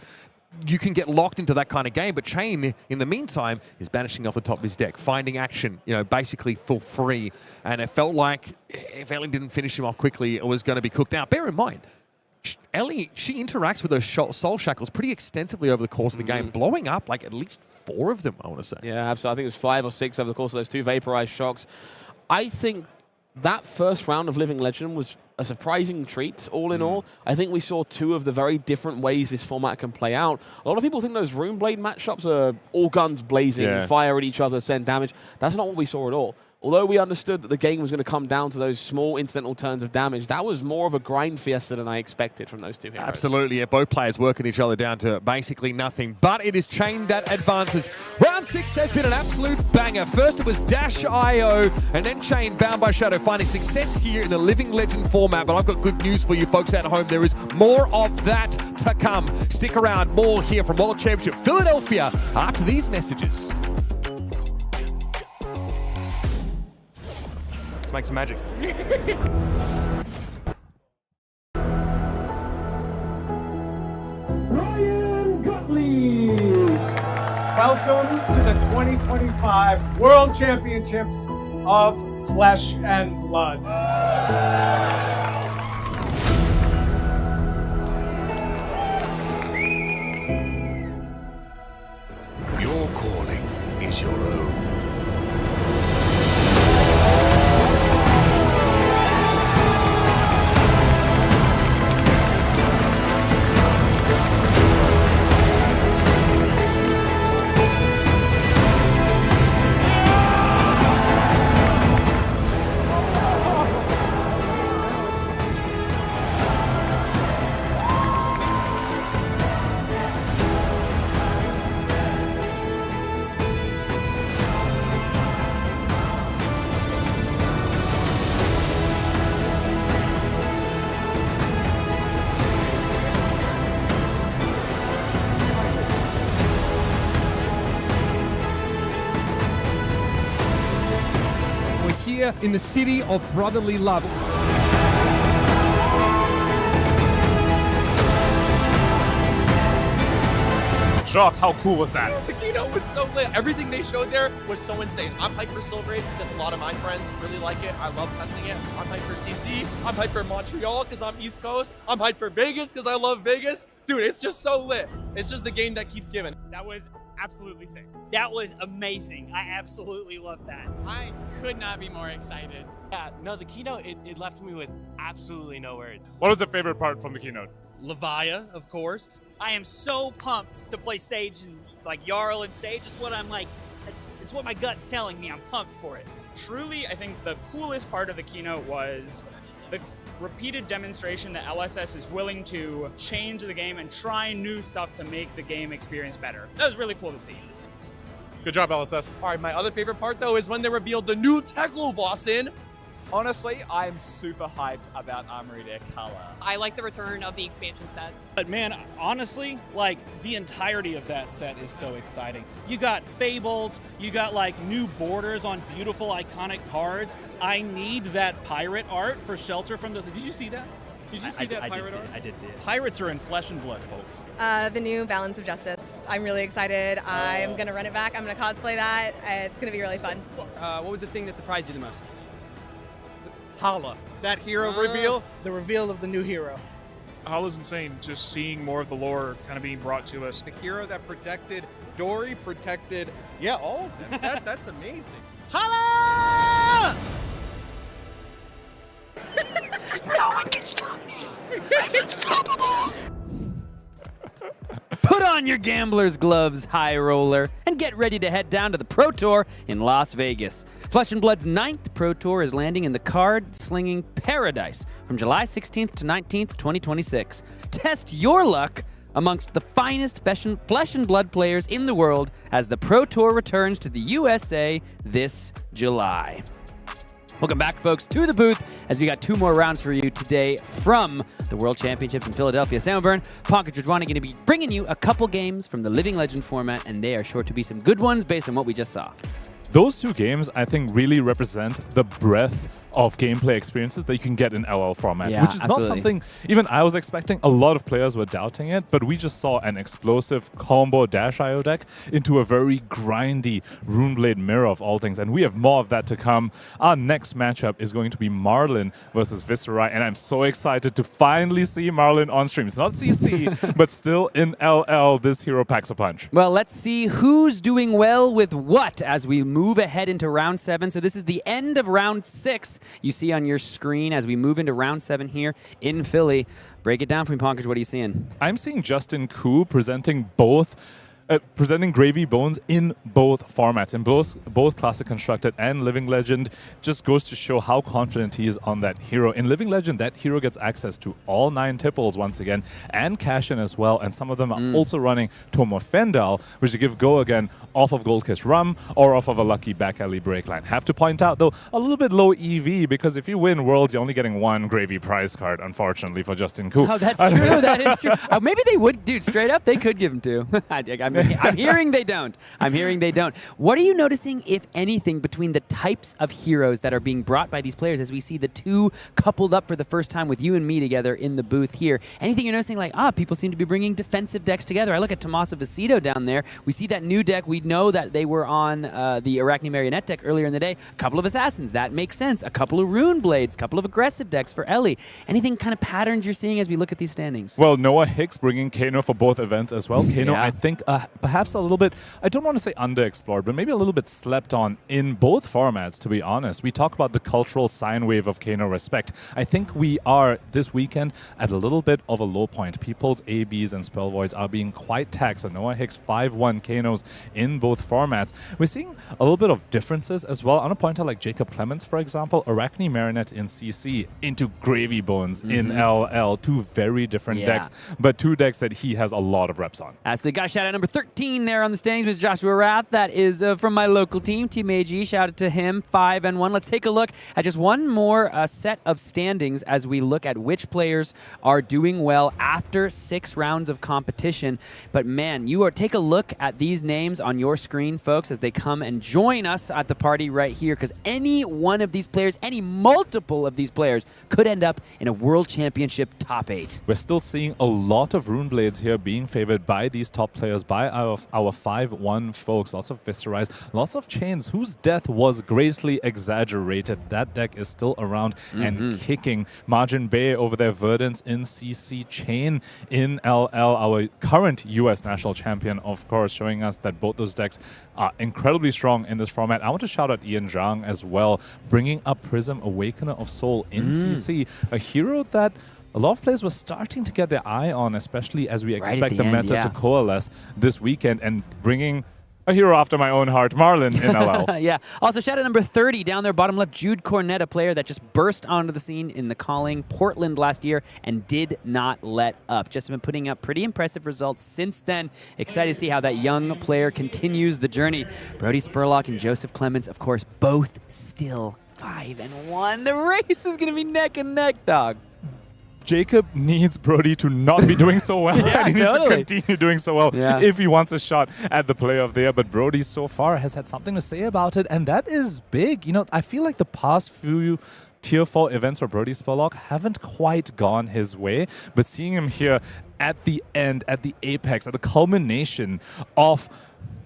you can get locked into that kind of game. But Chain, in the meantime, is banishing off the top of his deck, finding action, basically for free. And it felt like if Elly didn't finish him off quickly, it was going to be cooked. Now, bear in mind, Elly, she interacts with those Soul Shackles pretty extensively over the course of the game, blowing up like at least 4 of them, I want to say. Yeah, absolutely. I think it was 5 or 6 over the course of those 2 Vaporized Shocks. I think That first round of Living Legend was a surprising treat, all in all. I think we saw two of the very different ways this format can play out. A lot of people think those Runeblade matchups are all guns blazing, fire at each other, send damage. That's not what we saw at all. Although we understood that the game was going to come down to those small incidental turns of damage, that was more of a grind fiesta than I expected from those two heroes. Absolutely, yeah, both players working each other down to basically nothing. But it is Chain that advances. Round 6 has been an absolute banger. First it was Dash.io, and then Chain Bound by Shadow finding success here in the Living Legend format. But I've got good news for you folks at home. There is more of that to come. Stick around, more here from World Championship Philadelphia after these messages. Let's make some magic. Welcome to the 2025 World Championships of Flesh and Blood. Your calling is your own. Here in the city of brotherly love. Jeong, how cool was that? The keynote was so lit. Everything they showed there was so insane. I'm hyped for Silver Age because a lot of my friends really like it. I love testing it. I'm hyped for CC. I'm hyped for Montreal because I'm East Coast. I'm hyped for Vegas because I love Vegas. Dude, it's just so lit. It's just the game that keeps giving. That was absolutely sick. That was amazing. I absolutely loved that. I could not be more excited. Yeah, no, the keynote, it left me with absolutely no words. What was your favorite part from the keynote? Levia, of course. I am so pumped to play Sage and like Jarl and Sage. It's what I'm like, it's what my gut's telling me. I'm pumped for it. Truly, I think the coolest part of the keynote was the repeated demonstration that LSS is willing to change the game and try new stuff to make the game experience better. That was really cool to see. Good job, LSS. All right, my other favorite part, though, is when they revealed the new Teklo-Vossen. Honestly, I'm super hyped about Armory Deck Color. I like the return of the expansion sets. But man, honestly, like the entirety of that set is so exciting. You got Fabled, you got like new borders on beautiful iconic cards. I need that pirate art for Shelter from the... Did you see that? Did you see that pirate art? I did see it. Pirates are in Flesh and Blood, folks. The new Balance of Justice. I'm really excited. I'm going to run it back. I'm going to cosplay that. It's going to be really fun. What was the thing that surprised you the most? Hala. That hero reveal, the reveal of the new hero. Hala's insane, just seeing more of the lore kind of being brought to us. The hero that protected Dory, protected, all of them. That's amazing. Hala! No one can stop me. I'm unstoppable. Put on your gambler's gloves, high roller, and get ready to head down to the Pro Tour in Las Vegas. Flesh and Blood's 9th Pro Tour is landing in the card-slinging paradise from July 16th to 19th, 2026. Test your luck amongst the finest Flesh and Blood players in the world as the Pro Tour returns to the USA this July. Welcome back, folks, to the booth as we got 2 more rounds for you today from the World Championships in Philadelphia. Sam O'Byrne, Pankaj Rajwani going to be bringing you a couple games from the Living Legend format, and they are sure to be some good ones based on what we just saw. Those 2 games, I think, really represent the breadth of gameplay experiences that you can get in LL format, which is not something even I was expecting. A lot of players were doubting it, but we just saw an explosive combo Dash.io deck into a very grindy Runeblade mirror of all things, and we have more of that to come. Our next matchup is going to be Marlin versus Viscera, and I'm so excited to finally see Marlin on stream. It's not CC, but still in LL, this hero packs a punch. Well, let's see who's doing well with what as we move move ahead into round 7. So this is the end of round 6 you see on your screen as we move into round 7 here in Philly. Break it down for me, Pankaj. What are you seeing? I'm seeing Justin Koo presenting presenting Gravy Bones in both formats, in both Classic Constructed and Living Legend. Just goes to show how confident he is on that hero. In Living Legend, that hero gets access to all 9 tipples once again, and cash-in as well, and some of them are also running Tomo Fendal, which you give go again off of Gold Kiss Rum or off of a lucky back alley break line. Have to point out, though, a little bit low EV, because if you win Worlds, you're only getting 1 Gravy prize card, unfortunately, for Justin Koo. Oh, that's true. That is true. Maybe they would, dude, straight up, they could give him 2. I'm hearing they don't. I'm hearing they don't. What are you noticing, if anything, between the types of heroes that are being brought by these players as we see the 2 coupled up for the first time with you and me together in the booth here? Anything you're noticing, like, people seem to be bringing defensive decks together? I look at Tommaso Viscido down there. We see that new deck. We know that they were on the Arachne Marionette deck earlier in the day. A couple of Assassins. That makes sense. A couple of Rune Blades. A couple of aggressive decks for Elly. Anything kind of patterns you're seeing as we look at these standings? Well, Noah Hicks bringing Kano for both events as well. Kano, Yeah. I think, perhaps a little bit, I don't want to say underexplored, but maybe a little bit slept on in both formats, to be honest. We talk about the cultural sine wave of Kano respect. I think we are, this weekend, at a little bit of a low point. People's ABs and Spell Voids are being quite taxed. So Noah Hicks 5-1 Kanos in both formats. We're seeing a little bit of differences as well. I want to point out, like Jacob Clements, for example, Arachne Marionette in CC into Gravy Bones in LL. 2 very different decks, but 2 decks that he has a lot of reps on. Absolutely. Got a shout out number 13 there on the standings, Mr. Joshua Rath. That is from my local team, Team AG. Shout out to him, 5-1. Let's take a look at just one more set of standings as we look at which players are doing well after 6 rounds of competition. But man, take a look at these names on your screen, folks, as they come and join us at the party right here, because any one of these players, any multiple of these players, could end up in a World Championship top 8. We're still seeing a lot of Rune Blades here being favored by these top players, by our 5-1 folks. Lots of Viscerize, lots of Chains, whose death was greatly exaggerated. That deck is still around and kicking. Margin Bay over there, Verdance in CC, Chain in LL, our current US national champion, of course, showing us that both those decks are incredibly strong in this format. I want to shout out Ian Jeong as well, bringing up Prism, Awakener of Soul in CC, a hero that a lot of players were starting to get their eye on, especially as we expect the meta to coalesce this weekend, and bringing a hero after my own heart, Marlin in LL. Yeah. Also, shout out number 30 down there, bottom left, Jude Cornett, a player that just burst onto the scene in the Calling Portland last year and did not let up. Just been putting up pretty impressive results since then. Excited to see how that young player continues the journey. Brody Spurlock and Joseph Clements, of course, both still 5-1. The race is going to be neck and neck, dog. Jacob needs Brody to not be doing so well. Yeah, and he needs to continue doing so well if he wants a shot at the Player of the Year. But Brody so far has had something to say about it, and that is big. You know, I feel like the past few Tier 4 events for Brody Spurlock haven't quite gone his way, but seeing him here at the end, at the apex, at the culmination of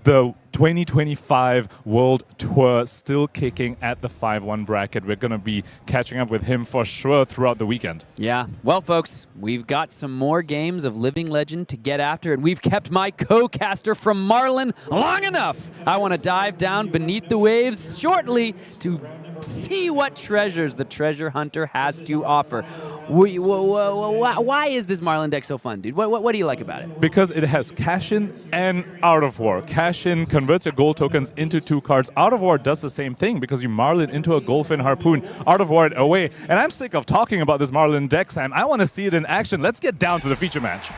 the 2025 World Tour, still kicking at the 5-1 bracket. We're going to be catching up with him for sure throughout the weekend. Yeah. Well, folks, we've got some more games of Living Legend to get after, and we've kept my co-caster from Marlin long enough. I want to dive down beneath the waves shortly to see what treasures the treasure hunter has to offer. Why is this Marlin deck so fun, dude? What do you like about it? Because it has Cash-In and Out of War. Cash-In converts your gold tokens into 2 cards. Out of War does the same thing because you Marlin into a Goldfin Harpoon. Out of War it away. And I'm sick of talking about this Marlin deck, Sam. I want to see it in action. Let's get down to the feature match.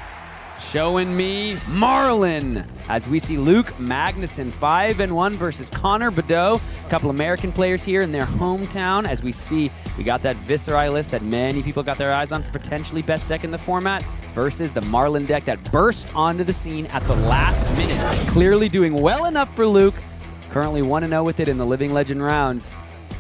Showing me Marlin as we see Luke Magnuson 5-1 versus Connor Badeau. A couple American players here in their hometown. As we see, we got that Visceri list that many people got their eyes on for potentially best deck in the format versus the Marlin deck that burst onto the scene at the last minute. Clearly doing well enough for Luke. Currently 1-0 with it in the Living Legend rounds.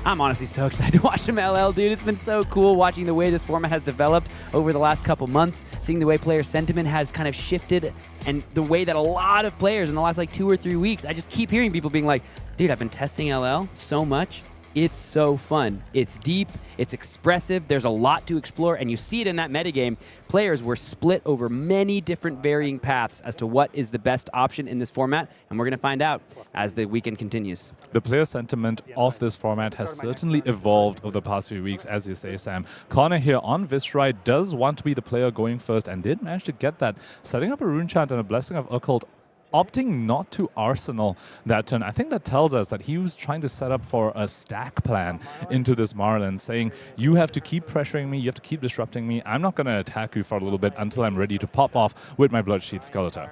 I'm honestly so excited to watch him LL, dude. It's been so cool watching the way this format has developed over the last couple months, seeing the way player sentiment has kind of shifted, and the way that a lot of players in the last like 2 or 3 weeks, I just keep hearing people being like, dude, I've been testing LL so much. It's so fun. It's deep, it's expressive, there's a lot to explore, and you see it in that metagame. Players were split over many different varying paths as to what is the best option in this format, and we're going to find out as the weekend continues. The player sentiment of this format has certainly evolved over the past few weeks, as you say, Sam. Connor here on Viscedo does want to be the player going first and did manage to get that, setting up a rune chant and a blessing of occult, opting not to arsenal that turn. I think that tells us that he was trying to set up for a stack plan into this Marlin, saying, you have to keep pressuring me, you have to keep disrupting me. I'm not going to attack you for a little bit until I'm ready to pop off with my Bloodsheet Skeletor.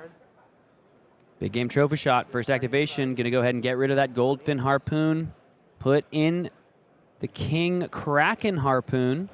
Big game trophy shot, first activation. Going to go ahead and get rid of that Goldfin Harpoon. Put in the King Kraken Harpoon.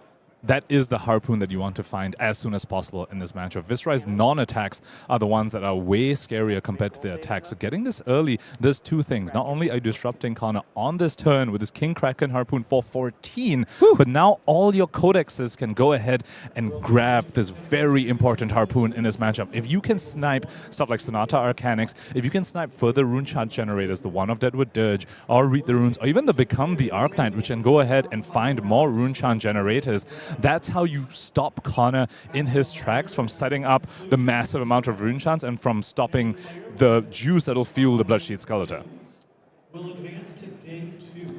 That is the harpoon that you want to find as soon as possible in this matchup. Viscerai's non-attacks are the ones that are way scarier compared to the attacks. So getting this early does two things. Not only are you disrupting Connor on this turn with this King Kraken Harpoon for 14, but now all your codexes can go ahead and grab this very important harpoon in this matchup. If you can snipe stuff like Sonata Arcanix, if you can snipe further rune chant generators, the one of Deadwood Dirge, or Read the Runes, or even the Become the Arcanite, which can go ahead and find more rune chant generators, that's how you stop Connor in his tracks from setting up the massive amount of rune chants and from stopping the juice that'll fuel the Bloodsheet Skeletor.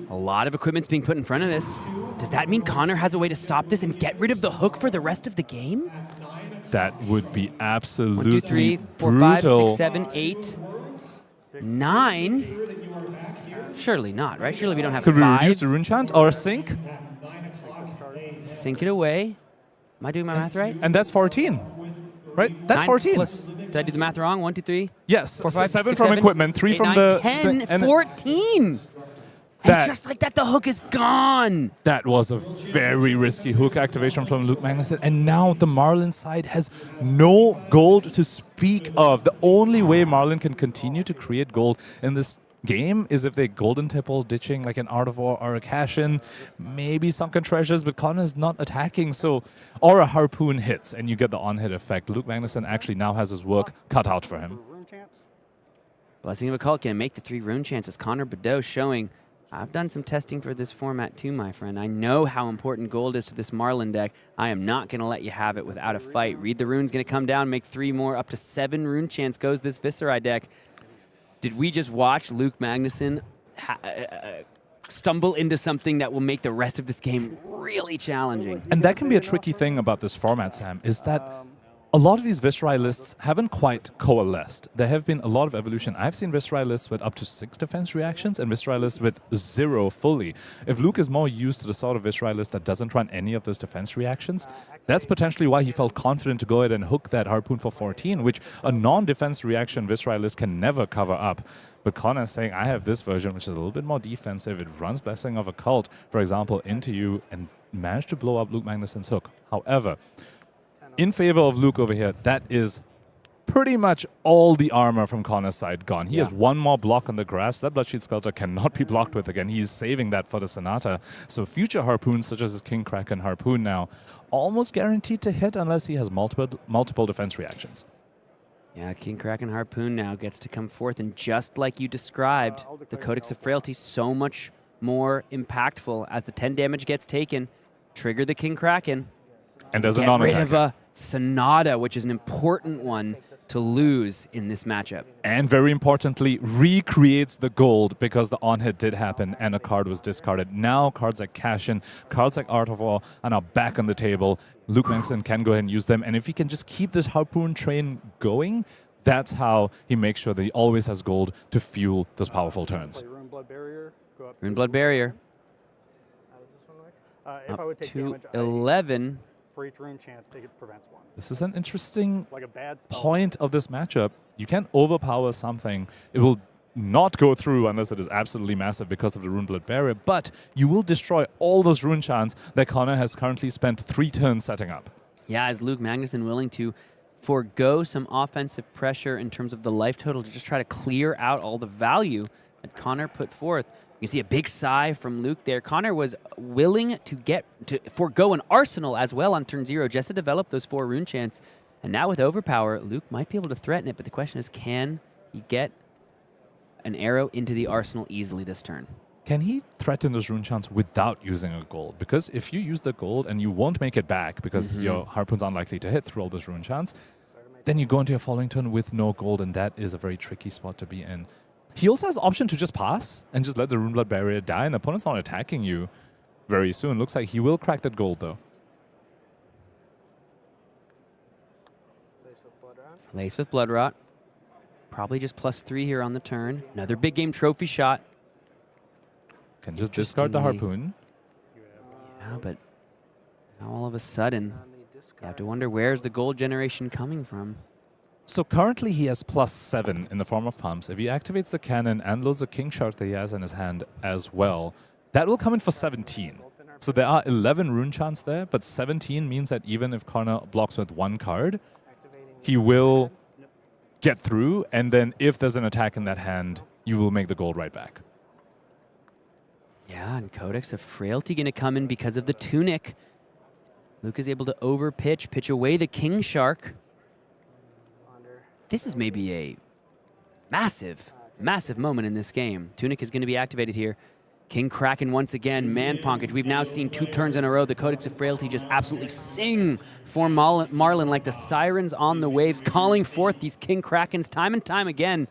A lot of equipment's being put in front of this. Does that mean Connor has a way to stop this and get rid of the hook for the rest of the game? That would be absolutely 1, 2, 3, 4, 5, 6, 7, 8, 9. Surely not, right? Surely we don't have Could 5. we reduce the rune chant or sync? Sync it away. Am I doing my math right? And that's 14, right? That's 14. Plus, did I do the math wrong? 1, 2, 3? Yes. 4, 5, 7 6, from 7, equipment, 3 8, from 9, the... 10, and 14! And just like that, the hook is gone. That was a very risky hook activation from Luke Magnuson. And now the Marlin side has no gold to speak of. The only way Marlin can continue to create gold in this game is if they golden tipple, ditching like an Art of War or a cash-in, maybe sunken treasures, but Connor's not attacking, so or a harpoon hits and you get the on-hit effect. Luke Magnuson actually now has his work cut out for him. Blessing of Occult can make the 3 rune chances. Connor Beddoe showing, I've done some testing for this format too, my friend. I know how important gold is to this Marlin deck. I am not going to let you have it without a fight. Read the Rune's going to come down, make 3 more, up to 7 rune chance goes this Viscerai deck. Did we just watch Luke Magnuson stumble into something that will make the rest of this game really challenging? And that can be a tricky thing about this format, Sam, is that a lot of these Viscerai lists haven't quite coalesced. There have been a lot of evolution. I've seen Viscerai lists with up to 6 defense reactions and Viscerai lists with 0 fully. If Luke is more used to the sort of Viscerai list that doesn't run any of those defense reactions, that's potentially why he felt confident to go ahead and hook that harpoon for 14, which a non-defense reaction Viscerai list can never cover up. But Connor is saying, I have this version, which is a little bit more defensive. It runs Blessing of Occult, for example, into you and managed to blow up Luke Magnuson's hook. However, in favor of Luke over here, that is pretty much all the armor from Connor's side gone. He has 1 more block on the grasp. That Bloodsheet Skeletor cannot be blocked with again. He's saving that for the Sonata. So future harpoons, such as his King Kraken harpoon now, almost guaranteed to hit unless he has multiple defense reactions. Yeah, King Kraken Harpoon now gets to come forth, and just like you described, the Codex of Frailty so much more impactful as the 10 damage gets taken. Trigger the King Kraken. And there's a Get non-attacker. rid of a Sonata, which is an important one to lose in this matchup. And very importantly, recreates the gold because the on-hit did happen and a card was discarded. Now cards like Cash-In, cards like Art of War are now back on the table. Luke Magnuson can go ahead and use them. And if he can just keep this harpoon train going, that's how he makes sure that he always has gold to fuel those powerful turns. Rune Blood Barrier. Go up. Rune Blood Barrier. How does this one work? If I would take to damage, 11. For each rune chant, it prevents 1. This is an interesting Like a bad spell. point of this matchup. You can overpower something. It will not go through unless it is absolutely massive because of the Rune Blood Barrier, but you will destroy all those rune chants that Connor has currently spent 3 turns setting up. Yeah, is Luke Magnuson willing to forego some offensive pressure in terms of the life total to just try to clear out all the value that Connor put forth? You see a big sigh from Luke there. Connor was willing to forego an arsenal as well on turn 0 just to develop those 4 rune chants. And now with Overpower, Luke might be able to threaten it, but the question is, can he get an arrow into the arsenal easily this turn? can he threaten those rune chants without using a gold? Because if you use the gold and you won't make it back because your Harpoon's unlikely to hit through all those rune chants, then you go into your following turn with no gold, and that is a very tricky spot to be in. He also has the option to just pass and just let the Runeblood Barrier die, and the opponent's not attacking you very soon. Looks like he will crack that gold, though. Lace with Blood Rot. Probably just +3 here on the turn. Another big game trophy shot. Can just discard the Harpoon. Yeah, but now all of a sudden, you have to wonder where's the gold generation coming from. So currently he has +7 in the form of pumps. If he activates the cannon and loads the King Shark that he has in his hand as well, that will come in for 17. So there are 11 rune chants there, but 17 means that even if Karna blocks with 1 card, he will get through, and then if there's an attack in that hand, you will make the gold right back. Yeah, and Codex of Frailty going to come in because of the Tunic. Luke is able to overpitch, pitch away the King Shark. This is maybe a massive, massive moment in this game. Tunic is going to be activated here. King Kraken once again, Man Ponkage. We've now seen 2 turns in a row. The Codex of Frailty just absolutely sing for Marlin like the sirens on the waves, calling forth these King Krakens time and time again.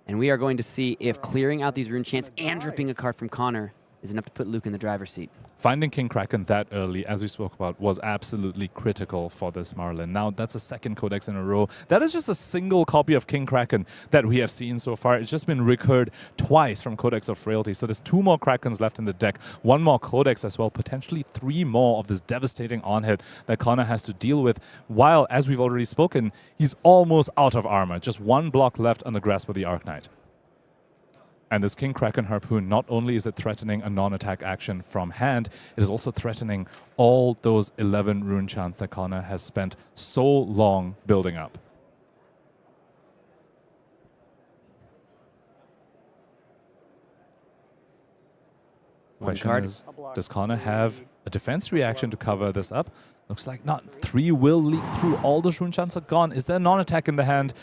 And we are going to see if clearing out these rune chants and dripping a card from Connor is enough to put Luke in the driver's seat. Finding King Kraken that early, as we spoke about, was absolutely critical for this Marlin. Now, that's a second Codex in a row. That is just a single copy of King Kraken that we have seen so far. It's just been recurred twice from Codex of Frailty. So there's 2 more Krakens left in the deck, 1 more Codex as well, potentially 3 more of this devastating on-hit that Connor has to deal with, while, as we've already spoken, he's almost out of armor. Just 1 block left on the grasp of the Arknight. And this King Kraken Harpoon, not only is it threatening a non-attack action from hand, it is also threatening all those 11 rune chants that Connor has spent so long building up. Question is, does Connor have a defense reaction to cover this up? Looks like not. 3 will leak through. All those rune chants are gone. Is there a non-attack in the hand?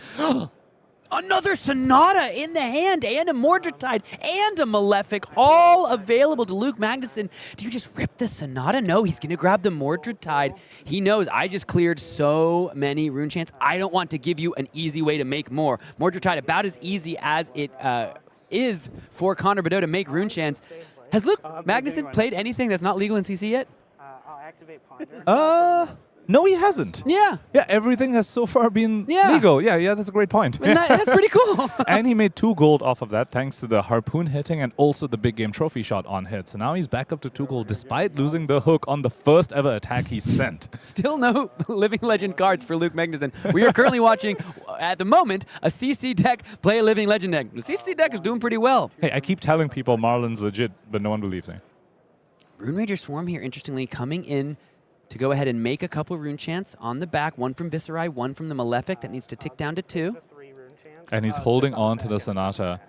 Another Sonata in the hand, and a Mordred-Tide, and a Malefic, all available to Luke Magnuson. Do you just rip the Sonata? No, he's going to grab the Mordred-Tide. He knows, I just cleared so many rune chants. I don't want to give you an easy way to make more. Mordred-Tide, about as easy as it is for Connor Beddoe to make rune chants. Has Luke Magnuson played anything that's not legal in CC yet? I'll activate Ponder. No, he hasn't. Yeah. Yeah, everything has so far been legal. Yeah, that's a great point. And that's pretty cool. And he made 2 gold off of that thanks to the Harpoon hitting and also the big game trophy shot on hit. So now he's back up to 2 gold despite losing the hook on the first ever attack he sent. Still no Living Legend cards for Luke Magnuson. We are currently watching, at the moment, a CC deck play a Living Legend deck. The CC deck is doing pretty well. Hey, I keep telling people Marlin's legit, but no one believes me. Rune Ranger Swarm here, interestingly, coming in to go ahead and make a couple rune chants on the back. 1 from Viscerai, 1 from the Malefic. That needs to tick down to 2. And he's holding on to the Sonata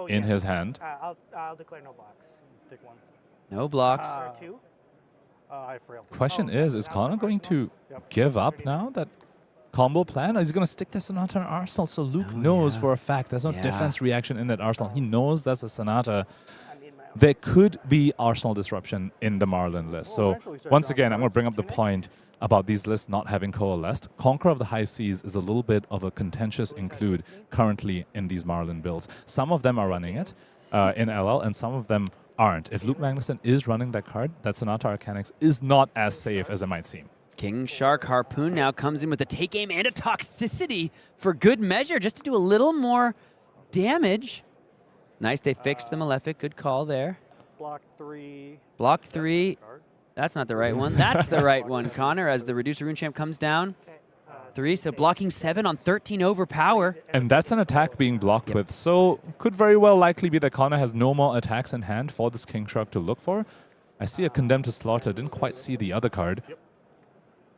in his hand. I'll declare no blocks. Pick 1. No blocks. Question is Connor going to give up now that combo plan? Or is he going to stick the Sonata in Arsenal? So Luke knows for a fact there's no defense reaction in that Arsenal. He knows that's a Sonata. There could be Arsenal disruption in the Marlin list. So once again, I'm going to bring up the point about these lists not having coalesced. Conqueror of the High Seas is a little bit of a contentious include currently in these Marlin builds. Some of them are running it in LL, and some of them aren't. If Luke Magnuson is running that card, that Sonata Arcanix is not as safe as it might seem. King Shark Harpoon now comes in with a take aim and a toxicity for good measure, just to do a little more damage. Nice, they fixed the Malefic. Good call there. Block 3. Block 3. That's not the right one. That's the right one, Connor, as the Reducer Rune Champ comes down. 3, so blocking 7 on 13 overpower. And that's an attack being blocked with. So could very well likely be that Connor has no more attacks in hand for this King Shark to look for. I see a Condemned to Slaughter. Didn't quite see the other card.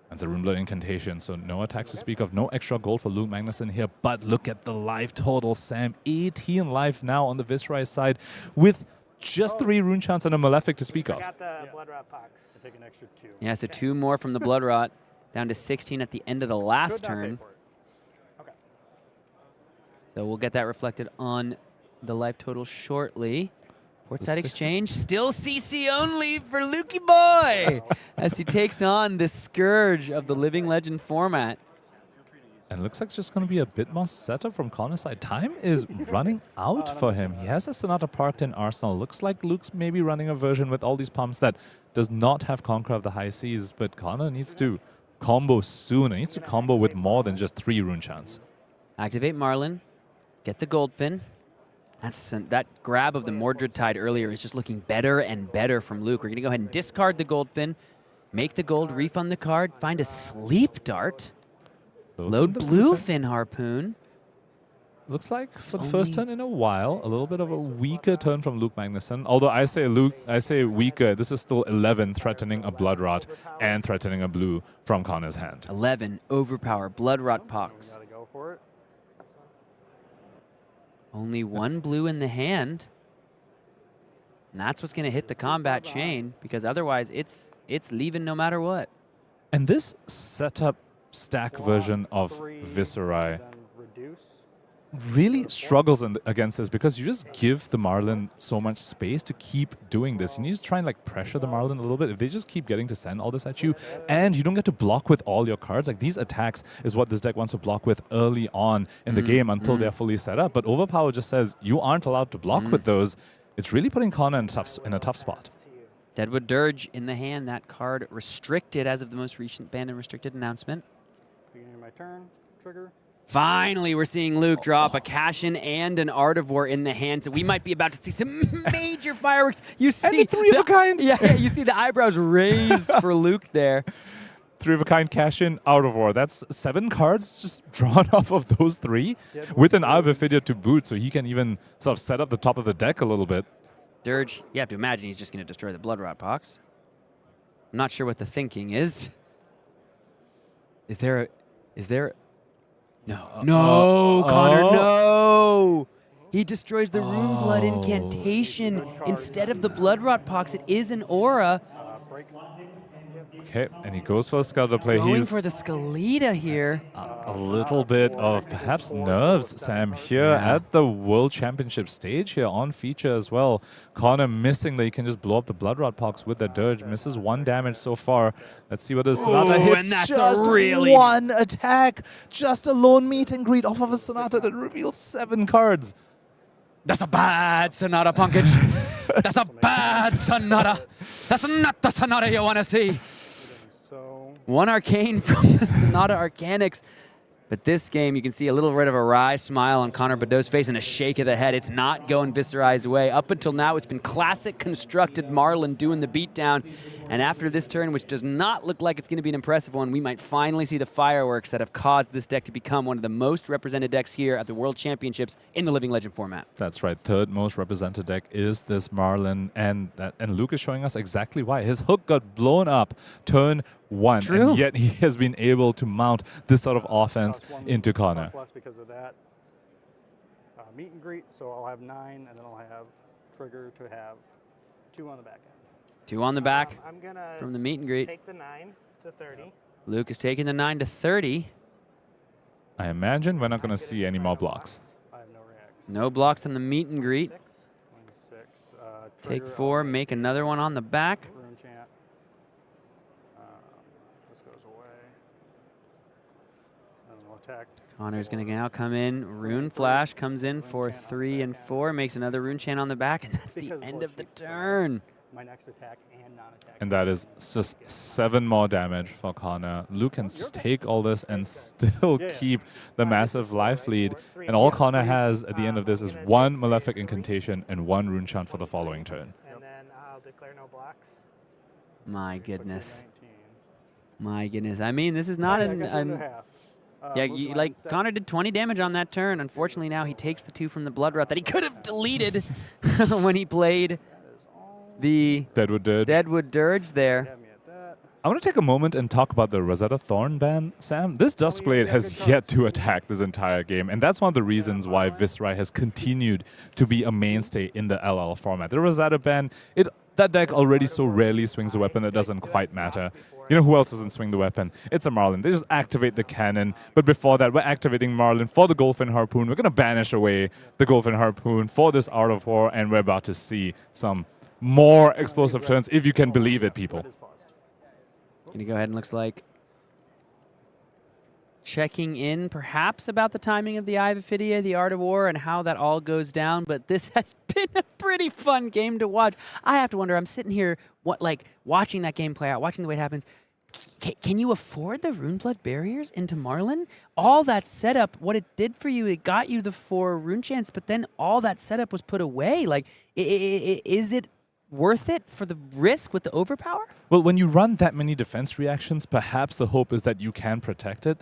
That's a Runeblood Incantation, so no attacks to speak of. No extra gold for Luke Magnuson here, but look at the life total, Sam. 18 life now on the Viscerai side with just 3 rune chants and a Malefic to speak of. I got the Blood Rot Pox. I take an extra 2. Yeah, so 2 more from the Blood Rot, down to 16 at the end of the last turn. So we'll get that reflected on the life total shortly. Courtside exchange, still CC only for Lukey Boy as he takes on the scourge of the Living Legend format. And it looks like it's just going to be a bit more setup from Connor's side. Time is running out for him. He has a Sonata parked in Arsenal. Looks like Luke's maybe running a version with all these pumps that does not have Conqueror of the High Seas, but Connor needs to combo soon. He needs to combo with more than just 3 rune chants. Activate Marlin, get the gold pin. That grab of the Mordred Tide earlier is just looking better and better from Luke. We're going to go ahead and discard the gold pin, make the gold, refund the card, find a sleep dart, load bluefin harpoon. Looks like for the first turn in a while, a little bit of a weaker turn from Luke Magnuson. Although I say weaker, this is still 11 threatening a Blood Rot and threatening a blue from Connor's hand. 11 overpower Blood Rot Pox. Go for it. Only 1 blue in the hand. And that's what's going to hit the combat chain, because otherwise it's leaving no matter what. And this setup stack version of Viscerai really struggles against this, because you just give the Marlin so much space to keep doing this. You need to try and like pressure the Marlin a little bit. If they just keep getting to send all this at you, and you don't get to block with all your cards, like these attacks is what this deck wants to block with early on in the game until they're fully set up. But Overpower just says you aren't allowed to block with those. It's really putting Connor in a tough spot. Deadwood Dirge in the hand. That card restricted as of the most recent banned and restricted announcement. Beginning of my turn. Trigger. Finally, we're seeing Luke drop a Cashin and an Art of War in the hand, so we might be about to see some major fireworks. You see and 3 of a kind. Yeah, you see the eyebrows raised for Luke there. 3 of a kind, Cashin, Art of War. That's 7 cards just drawn off of those 3 with an Eye of Viscido to boot, so he can even sort of set up the top of the deck a little bit. Dirge, you have to imagine he's just going to destroy the Blood Rot Pox. I'm not sure what the thinking is. Is there No, Connor, no! He destroys the Rune Blood incantation instead of the Blood Rot Pox. It is an aura. Okay, and he goes for a Skeletor play. Going for the Skeleta here. A little bit of perhaps nerves, Sam, here at the World Championship stage here on feature as well. Connor missing that he can just blow up the Blood Rot Pox with that Dirge. Misses 1 damage so far. Let's see what this Sonata hits. And that's just really 1 attack. Just a lone meet and greet off of a Sonata that reveals 7 cards. That's a bad Sonata, Punkage. That's a bad Sonata. That's not the Sonata you want to see. 1 Arcane from the Sonata Arcanix. But this game, you can see a little bit of a wry smile on Connor Badeau's face and a shake of the head. It's not going Viscerai's way. Up until now, it's been classic constructed Marlin doing the beatdown. And after this turn, which does not look like it's going to be an impressive one, we might finally see the fireworks that have caused this deck to become one of the most represented decks here at the World Championships in the Living Legend format. That's right. 3rd most represented deck is this Marlin. And Luke is showing us exactly why. His hook got blown up turn 1. True. And yet he has been able to mount this sort of offense into Connor. Less because of that. Meet and greet, so I'll have 9, and then I'll have trigger to have 2 on the back end. 2 on the back I'm gonna from the meet and greet. Take the 9 to 30. Luke is taking the 9 to 30. I imagine we're not going to see any more blocks. I have no reaction. No blocks on the meet and greet. 26. Take 4, make another one on the back. Rune chant. This goes away. And we'll attack. Connor's going to now come in. Rune Flash comes in for 3 and 4, makes another rune chant on the back, and that's the end of the turn. My next attack and non-attack. And that is just 7 more damage for Connor. Luke can just take all this and still keep the massive life lead. And all Connor has at the end of this is 1 Malefic Incantation and 1 Rune Chant for the following turn. And then I'll declare no blocks. My goodness. My goodness. I mean, this is not like Connor did 20 damage on that turn. Unfortunately, now he takes the 2 from the Blood Rot that he could have deleted when he played the Deadwood Dirge there. I want to take a moment and talk about the Rosetta Thorn ban, Sam. This Duskblade has yet to attack this entire game, and that's one of the reasons why Viscerai has continued to be a mainstay in the LL format. The Rosetta ban, that deck already so rarely swings a weapon, it doesn't quite matter. You know who else doesn't swing the weapon? It's a Marlin. They just activate the cannon. But before that, we're activating Marlin for the Goldfin Harpoon. We're going to banish away the Goldfin Harpoon for this Art of War, and we're about to see some more explosive turns, if you can believe it, people. Going to go ahead and looks like checking in perhaps about the timing of the Eye of Ophidia, the Art of War, and how that all goes down. But this has been a pretty fun game to watch. I have to wonder, I'm sitting here watching that game play out, watching the way it happens. Can you afford the Runeblood barriers into Marlin? All that setup, what it did for you, it got you the 4 rune chants, but then all that setup was put away. Like, is it worth it for the risk with the overpower? Well, when you run that many defense reactions, perhaps the hope is that you can protect it.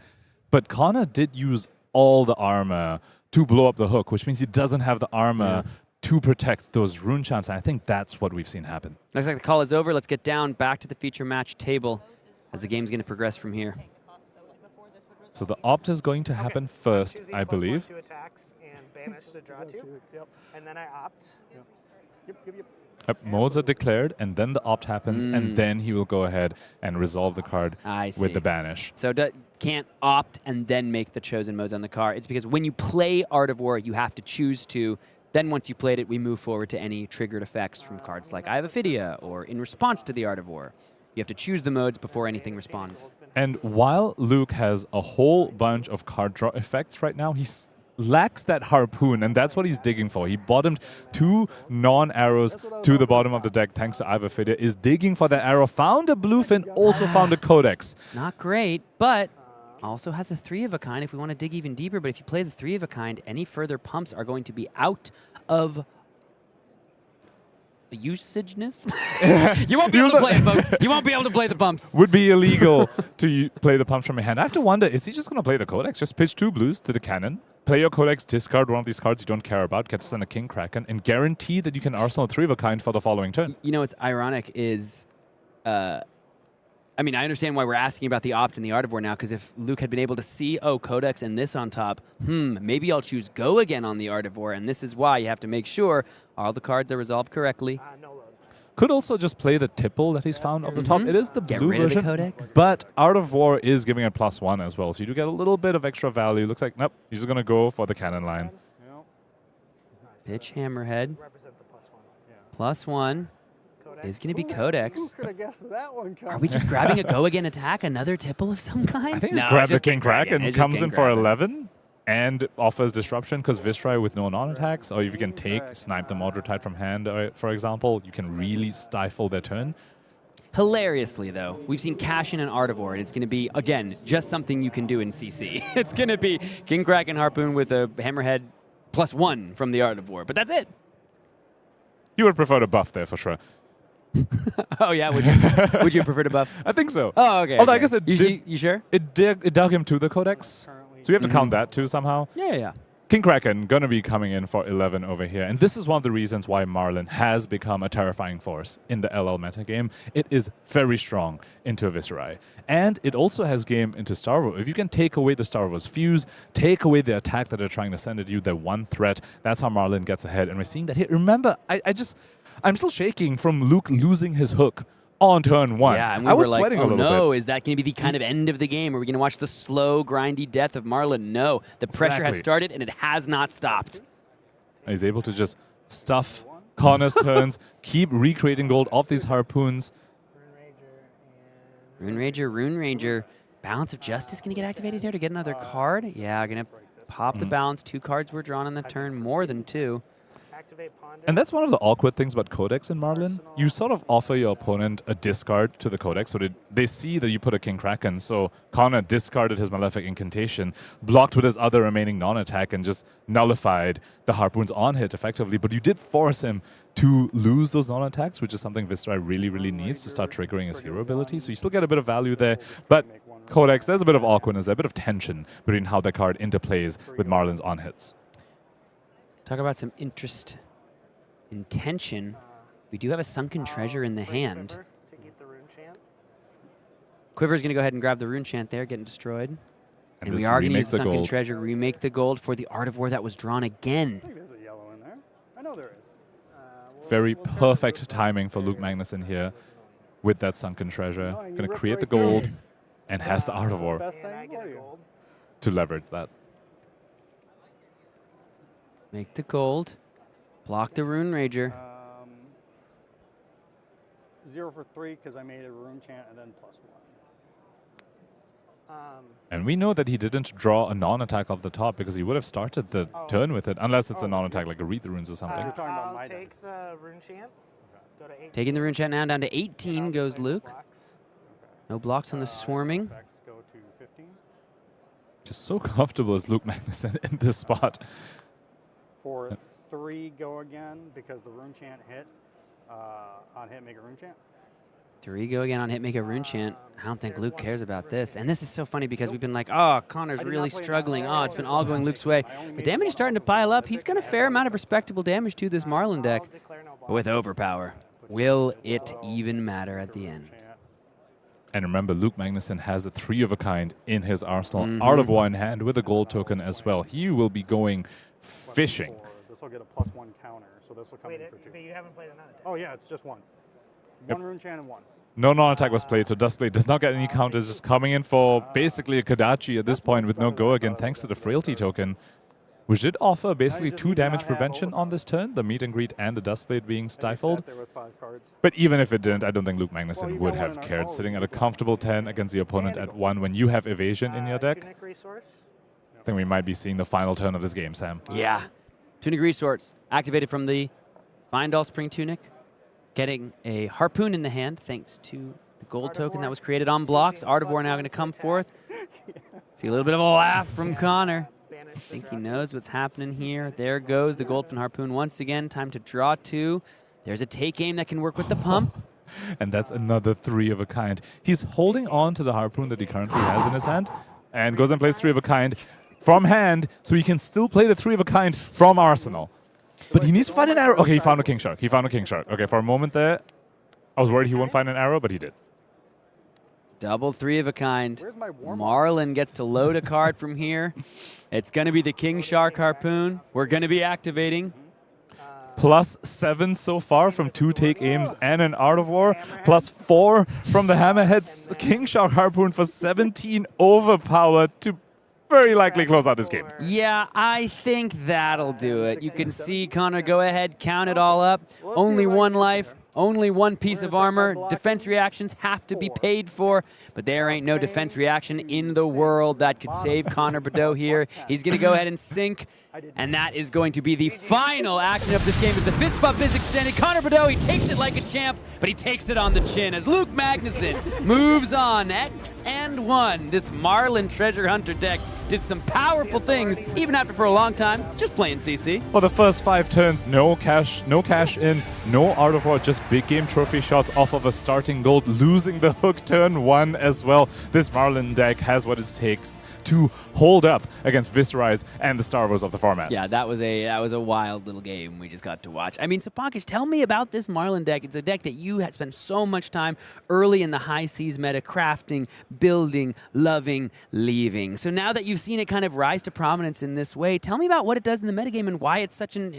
But Connor did use all the armor to blow up the hook, which means he doesn't have the armor to protect those rune chants. And I think that's what we've seen happen. Looks like the call is over. Let's get down back to the feature match table as the game's going to progress from here. So the opt is going to happen first, I believe. 2 attacks and banish to draw 2. Yep. And then I opt. Modes are declared, and then the opt happens, and then he will go ahead and resolve the card with the banish. So can't opt and then make the chosen modes on the card. It's because when you play Art of War, you have to choose to. Then once you played it, we move forward to any triggered effects from cards like Eye of Ophidia or in response to the Art of War. You have to choose the modes before anything responds. And while Luke has a whole bunch of card draw effects right now, he lacks that harpoon, and that's what he's digging for. He bottomed 2 non-arrows to the bottom of the deck thanks to Eye of Ophidia, is digging for that arrow, found a bluefin, also found a codex. Not great, but also has a 3 of a kind if we want to dig even deeper. But if you play the 3 of a kind, any further pumps are going to be out of usageness. You won't be able to play it, folks. You won't be able to play the pumps. Would be illegal to play the pumps from your hand. I have to wonder, is he just going to play the codex? Just pitch 2 blues to the cannon, play your codex, discard one of these cards you don't care about, get to send a King Kraken, and guarantee that you can arsenal 3 of a kind for the following turn. You know what's ironic is, I mean, I understand why we're asking about the opt and the Art of War now, because if Luke had been able to see, oh, codex and this on top, maybe I'll choose go again on the Art of War, and this is why you have to make sure all the cards are resolved correctly. Could also just play the tipple that he's found off the top. It is the Get blue rid of the version, codex. but Art of War is giving it +1 as well, so you do get a little bit of extra value. Looks like, nope, he's just going to go for the cannon line. Pitch Hammerhead. +1 is going to be codex. Who could have guessed that one coming? Are we just grabbing a go again attack, another tipple of some kind? I think he's grabbed the King Kraken and comes in for 11 and offers disruption because Viscerai with no non-attacks, or if you can snipe the Mordred Tide from hand, for example, you can really stifle their turn. Hilariously, though, we've seen cash in an Art of War, and it's going to be, again, just something you can do in CC. It's going to be King Kraken Harpoon with a Hammerhead +1 from the Art of War, but that's it. You would prefer to buff there for sure. Oh yeah, would you prefer to buff? I think so. Oh okay. Although okay. I guess you sure? It dug him to the codex, so we have to count that too somehow. Yeah. King Kraken gonna be coming in for 11 over here, and this is one of the reasons why Marlin has become a terrifying force in the LL metagame. It is very strong into Viscerai, and it also has game into Starvo. If you can take away the Starvo's fuse, take away the attack that they're trying to send at you, their one threat, that's how Marlin gets ahead. And we're seeing that here. Remember, I'm still shaking from Luke losing his hook on turn 1. Yeah, and I was were sweating like, a little bit. no, is that going to be the kind of end of the game? Are we going to watch the slow, grindy death of Marlin? No, the pressure has started and it has not stopped. And he's able to just stuff Connor's turns, keep recreating gold off these harpoons. Rune Ranger. Balance of Justice going to get activated here to get another card? Yeah, going to pop the balance. 2 cards were drawn on the turn, more than 2. And that's one of the awkward things about Codex in Marlin. You sort of offer your opponent a discard to the Codex, so they see that you put a King Kraken, so Connor discarded his Malefic Incantation, blocked with his other remaining non-attack, and just nullified the Harpoon's on-hit effectively, but you did force him to lose those non-attacks, which is something Viscerai really, really needs to start triggering his hero ability, so you still get a bit of value there, but Codex, there's a bit of awkwardness, a bit of tension between how the card interplays with Marlin's on-hits. Talk about some interest in tension. We do have a Sunken Treasure in the hand. Quiver's going to go ahead and grab the Rune Chant there, getting destroyed. And we are going to use the Sunken Treasure, remake the gold for the Art of War that was drawn again. I think there's a yellow in there. I know there is. Very perfect timing for Luke Magnuson here. with that sunken treasure. No, Gonna create the gold and has the Art of War Best thing for you. to leverage that. Make the gold. Block the Rune Rager. 0 for 3 because I made a rune chant and then +1. And we know that he didn't draw a non-attack off the top because he would have started the turn with it, unless it's a non-attack like a Read the Runes or something. I'll take the rune chant. Go to 18. Taking the Rune Chant now down to 18 goes Luke. No blocks on the swarming. Go to 15. Just so comfortable as Luke Magnuson in this spot. For 3, go again because the rune chant hit. On hit, make a rune chant. 3 go again on hit, make a Rune Chant. I don't think Luke cares about this. And this is so funny because we've been like, oh, Connor's really struggling. Oh, it's been all going Luke's way. The damage is starting to pile up. He's got a fair amount of respectable damage to this Marlin deck. But with Overpower, will it even matter at the end? And remember, Luke Magnuson has a 3 of a kind in his arsenal. Art of War in hand with a gold token as well. He will be going fishing. This will get a +1 counter, so this will come in for 2. But you haven't played another deck. Oh yeah, it's just 1. One rune chant and 1. No non-attack was played, so Dustblade does not get any counters, just coming in for basically a Kadachi at this point with no go again, thanks to the Frailty token, which did offer basically 2 damage prevention on this turn, the Meet and Greet and the Dustblade being stifled. But even if it didn't, I don't think Luke Magnuson would have cared, sitting at a comfortable 10 against the opponent at 1 when you have evasion in your deck. I think we might be seeing the final turn of this game, Sam. Yeah. Tunic Resource activated from the Findall Spring Tunic. Getting a Harpoon in the hand thanks to the gold token that was created on blocks. Art of War now going to come forth. See a little bit of a laugh from Connor. I think he knows what's happening here. There goes the Goldfin Harpoon once again. Time to draw 2. There's a take game that can work with the pump. And that's another 3 of a kind. He's holding on to the Harpoon that he currently has in his hand and goes and plays 3 of a kind from hand, so he can still play the 3 of a kind from Arsenal. But he needs to find an arrow. Okay, he found a King Shark. He found a King Shark. Okay, for a moment there, I was worried he won't find an arrow, but he did. Double 3 of a kind. Marlin gets to load a card from here. It's going to be the King Shark Harpoon. We're going to be activating. +7 so far from 2 take aims and an Art of War. +4 from the Hammerhead's King Shark Harpoon for 17 overpower to very likely close out this game. Yeah, I think that'll do it. You can see Connor go ahead, count it all up. Only 1 life, only 1 piece of armor. Defense reactions have to be paid for, but there ain't no defense reaction in the world that could save Connor Beddoe here. He's going to go ahead and sink, and that is going to be the final action of this game as the fist bump is extended. Connor Beddoe, he takes it like a champ, but he takes it on the chin as Luke Magnuson moves on. X and 1. This Marlin Treasure Hunter deck did some powerful things, even after for a long time just playing CC. For the first 5 turns, no cash in, no Art of War, just big game trophy shots off of a starting gold, losing the hook turn 1 as well. This Marlin deck has what it takes to hold up against Viscerise and the Star Wars of the format. Yeah, that was a wild little game we just got to watch. I mean, so Pankaj, tell me about this Marlin deck. It's a deck that you had spent so much time early in the high seas meta crafting, building, loving, leaving. So now that you've seen it kind of rise to prominence in this way, tell me about what it does in the metagame and why it's such an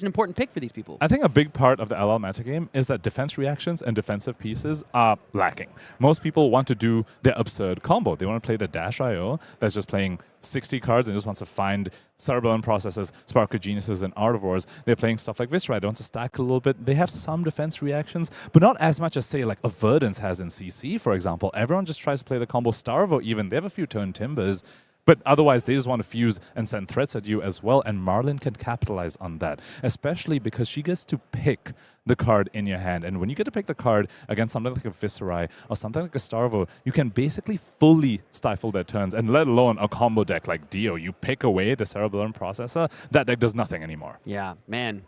important pick for these people. I think a big part of the LL metagame is that defense reactions and defensive pieces are lacking. Most people want to do their absurd combo. They want to play the Dash IO that's just playing 60 cards and just wants to find Cerebellum Processes, Sparkle Geniuses, and Art of Wars. They're playing stuff like Viscera. They want to stack a little bit. They have some defense reactions, but not as much as, say, like a Verdance has in CC, for example. Everyone just tries to play the combo Starvo even. They have a few turn Timbers, but otherwise they just want to fuse and send threats at you as well, and Marlin can capitalize on that, especially because she gets to pick the card in your hand. And when you get to pick the card against something like a Viscerai or something like a Starvo, you can basically fully stifle their turns, and let alone a combo deck like Dio. You pick away the Cerebellum Processor, that deck does nothing anymore. Yeah, man.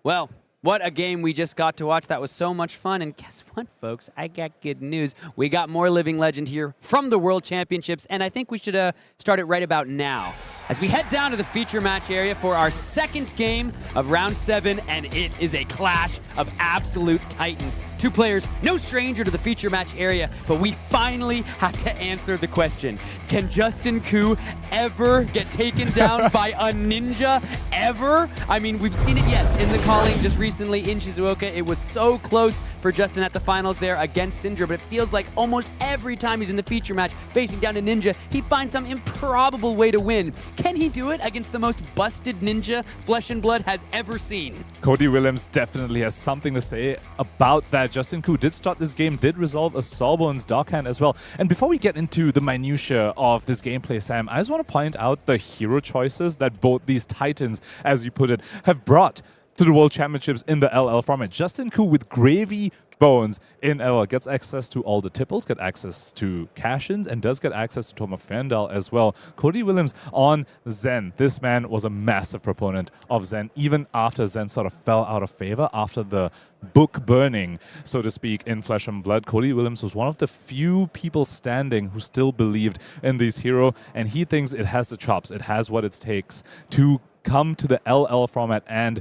Well, what a game we just got to watch. That was so much fun. And guess what, folks? I got good news. We got more Living Legend here from the World Championships, and I think we should start it right about now as we head down to the feature match area for our second game of Round 7, and it is a clash of absolute titans. 2 players, no stranger to the feature match area, but we finally have to answer the question. Can Justin Koo ever get taken down by a ninja? Ever? I mean, we've seen it, yes, in the calling just recently. recently in Shizuoka. It was so close for Justin at the finals there against Cindra, but it feels like almost every time he's in the feature match facing down a Ninja, he finds some improbable way to win. Can he do it against the most busted Ninja Flesh and Blood has ever seen? Cody Williams definitely has something to say about that. Justin Koo did start this game, did resolve a Sawbones Dockhand as well. And before we get into the minutiae of this gameplay, Sam, I just want to point out the hero choices that both these titans, as you put it, have brought to the World Championships in the LL format. Justin Koo with Gravy Bones in LL gets access to all the tipples, get access to cash-ins, and does get access to Toma Fendal as well. Cody Williams on Zen. This man was a massive proponent of Zen, even after Zen sort of fell out of favor after the book burning, so to speak, in Flesh and Blood. Cody Williams was one of the few people standing who still believed in this hero, and he thinks it has the chops, it has what it takes to come to the LL format and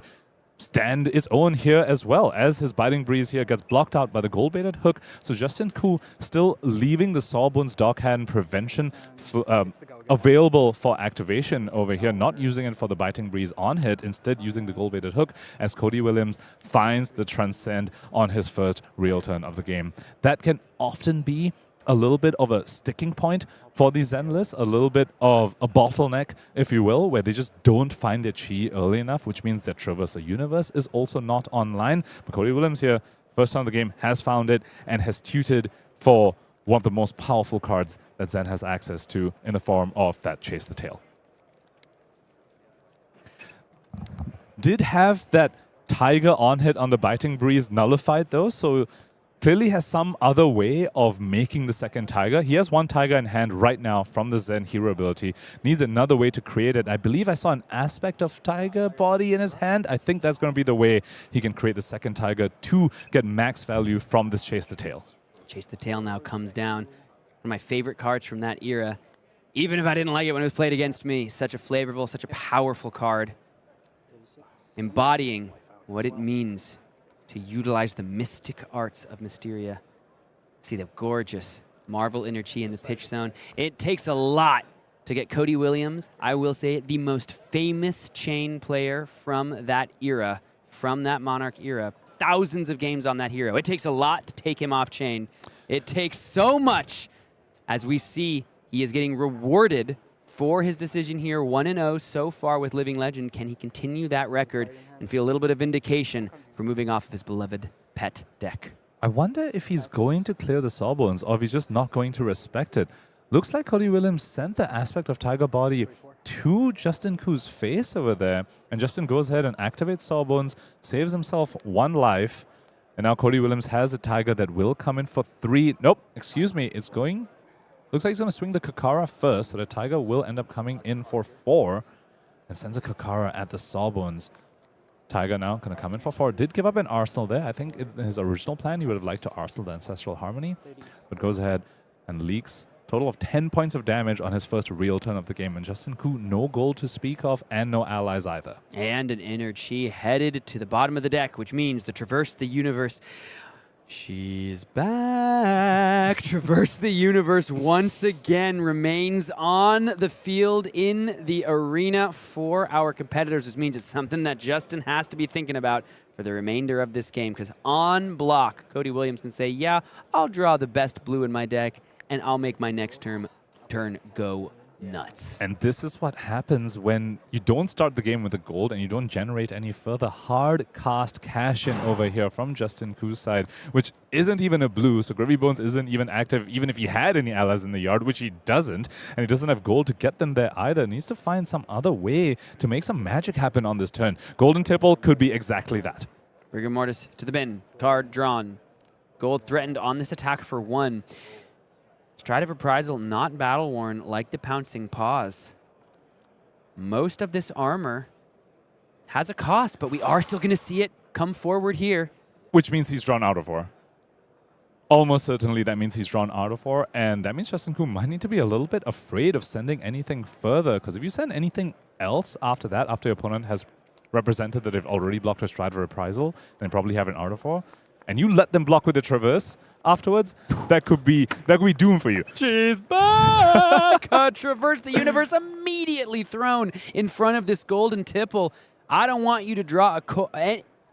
stand its own here as well, as his Biting Breeze here gets blocked out by the gold-baited hook. So Justin Koo still leaving the Sawbones Dockhand prevention available for activation over here, not using it for the Biting Breeze on hit, instead using the gold-baited hook as Cody Williams finds the Transcend on his first real turn of the game. That can often be a little bit of a sticking point for these Zen lists, a little bit of a bottleneck, if you will, where they just don't find their chi early enough, which means their Traverser Universe is also not online. But Cody Williams here, first time of the game, has found it and has tutored for one of the most powerful cards that Zen has access to in the form of that Chase the Tail. Did have that Tiger on hit on the Biting Breeze nullified though, so clearly has some other way of making the second Tiger. He has one Tiger in hand right now from the Zen hero ability. Needs another way to create it. I believe I saw an aspect of Tiger body in his hand. I think that's going to be the way he can create the second Tiger to get max value from this Chase the Tail. Chase the Tail now comes down. One of my favorite cards from that era. Even if I didn't like it when it was played against me. Such a flavorful, such a powerful card. Embodying what it means to utilize the mystic arts of Mysteria. See the gorgeous Marvel Inner Chi in the pitch zone. It takes a lot to get Cody Williams, I will say, the most famous chain player from that era, from that Monarch era. Thousands of games on that hero. It takes a lot to take him off chain. It takes so much, as we see he is getting rewarded for his decision here, 1-0 so far with Living Legend. Can he continue that record and feel a little bit of vindication for moving off of his beloved pet deck? I wonder if he's going to clear the Sawbones or if he's just not going to respect it. Looks like Cody Williams sent the aspect of Tiger Body to Justin Koo's face over there, and Justin goes ahead and activates Sawbones, saves himself 1 life, and now Cody Williams has a Tiger that will come in for 3. Nope, excuse me, it's going... Looks like he's going to swing the Kakara first, so the Tiger will end up coming in for 4 and sends a Kakara at the Sawbones. Tiger now going to come in for 4. Did give up an Arsenal there. I think in his original plan he would have liked to Arsenal the Ancestral Harmony, but goes ahead and leaks. Total of 10 points of damage on his first real turn of the game. And Justin Koo, no gold to speak of and no allies either. And an Inner Chi headed to the bottom of the deck, which means the Traverse the Universe... She's back. Traverse the Universe once again remains on the field in the arena for our competitors, which means it's something that Justin has to be thinking about for the remainder of this game, because on block, Cody Williams can say, yeah, I'll draw the best blue in my deck, and I'll make my next turn go nuts. And this is what happens when you don't start the game with a gold and you don't generate any further hard cast cash in over here from Justin Koo's side, which isn't even a blue, so Gravy Bones isn't even active even if he had any allies in the yard, which he doesn't, and he doesn't have gold to get them there either. Needs to find some other way to make some magic happen on this turn. Golden Tipple could be exactly that. Rigor Mortis to the bin. Card drawn. Gold threatened on this attack for 1. Stride of Reprisal, not battle-worn, like the Pouncing Paws. Most of this armor has a cost, but we are still going to see it come forward here. Which means he's drawn out of 4. Almost certainly that means he's drawn out of 4, and that means Justin Koo might need to be a little bit afraid of sending anything further, because if you send anything else after that, after your opponent has represented that they've already blocked a Stride of Reprisal, then probably have an out of 4, and you let them block with the Traverse afterwards, that could be doom for you. She's back! Traverse the Universe immediately thrown in front of this Golden Tipple. I don't want you to draw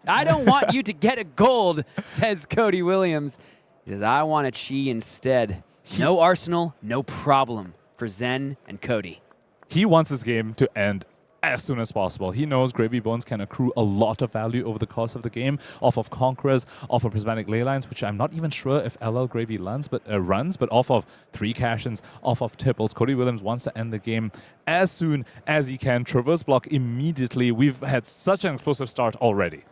I don't want you to get a gold, says Cody Williams. He says, I want a chi instead. No Arsenal, no problem for Zen and Cody. He wants this game to end as soon as possible. He knows Gravy Bones can accrue a lot of value over the course of the game, off of Conquerors, off of Prismatic Ley Lines, which I'm not even sure if LL Gravy runs, but off of 3 cash-ins, off of Tipples. Cody Williams wants to end the game as soon as he can. Traverse block immediately. We've had such an explosive start already.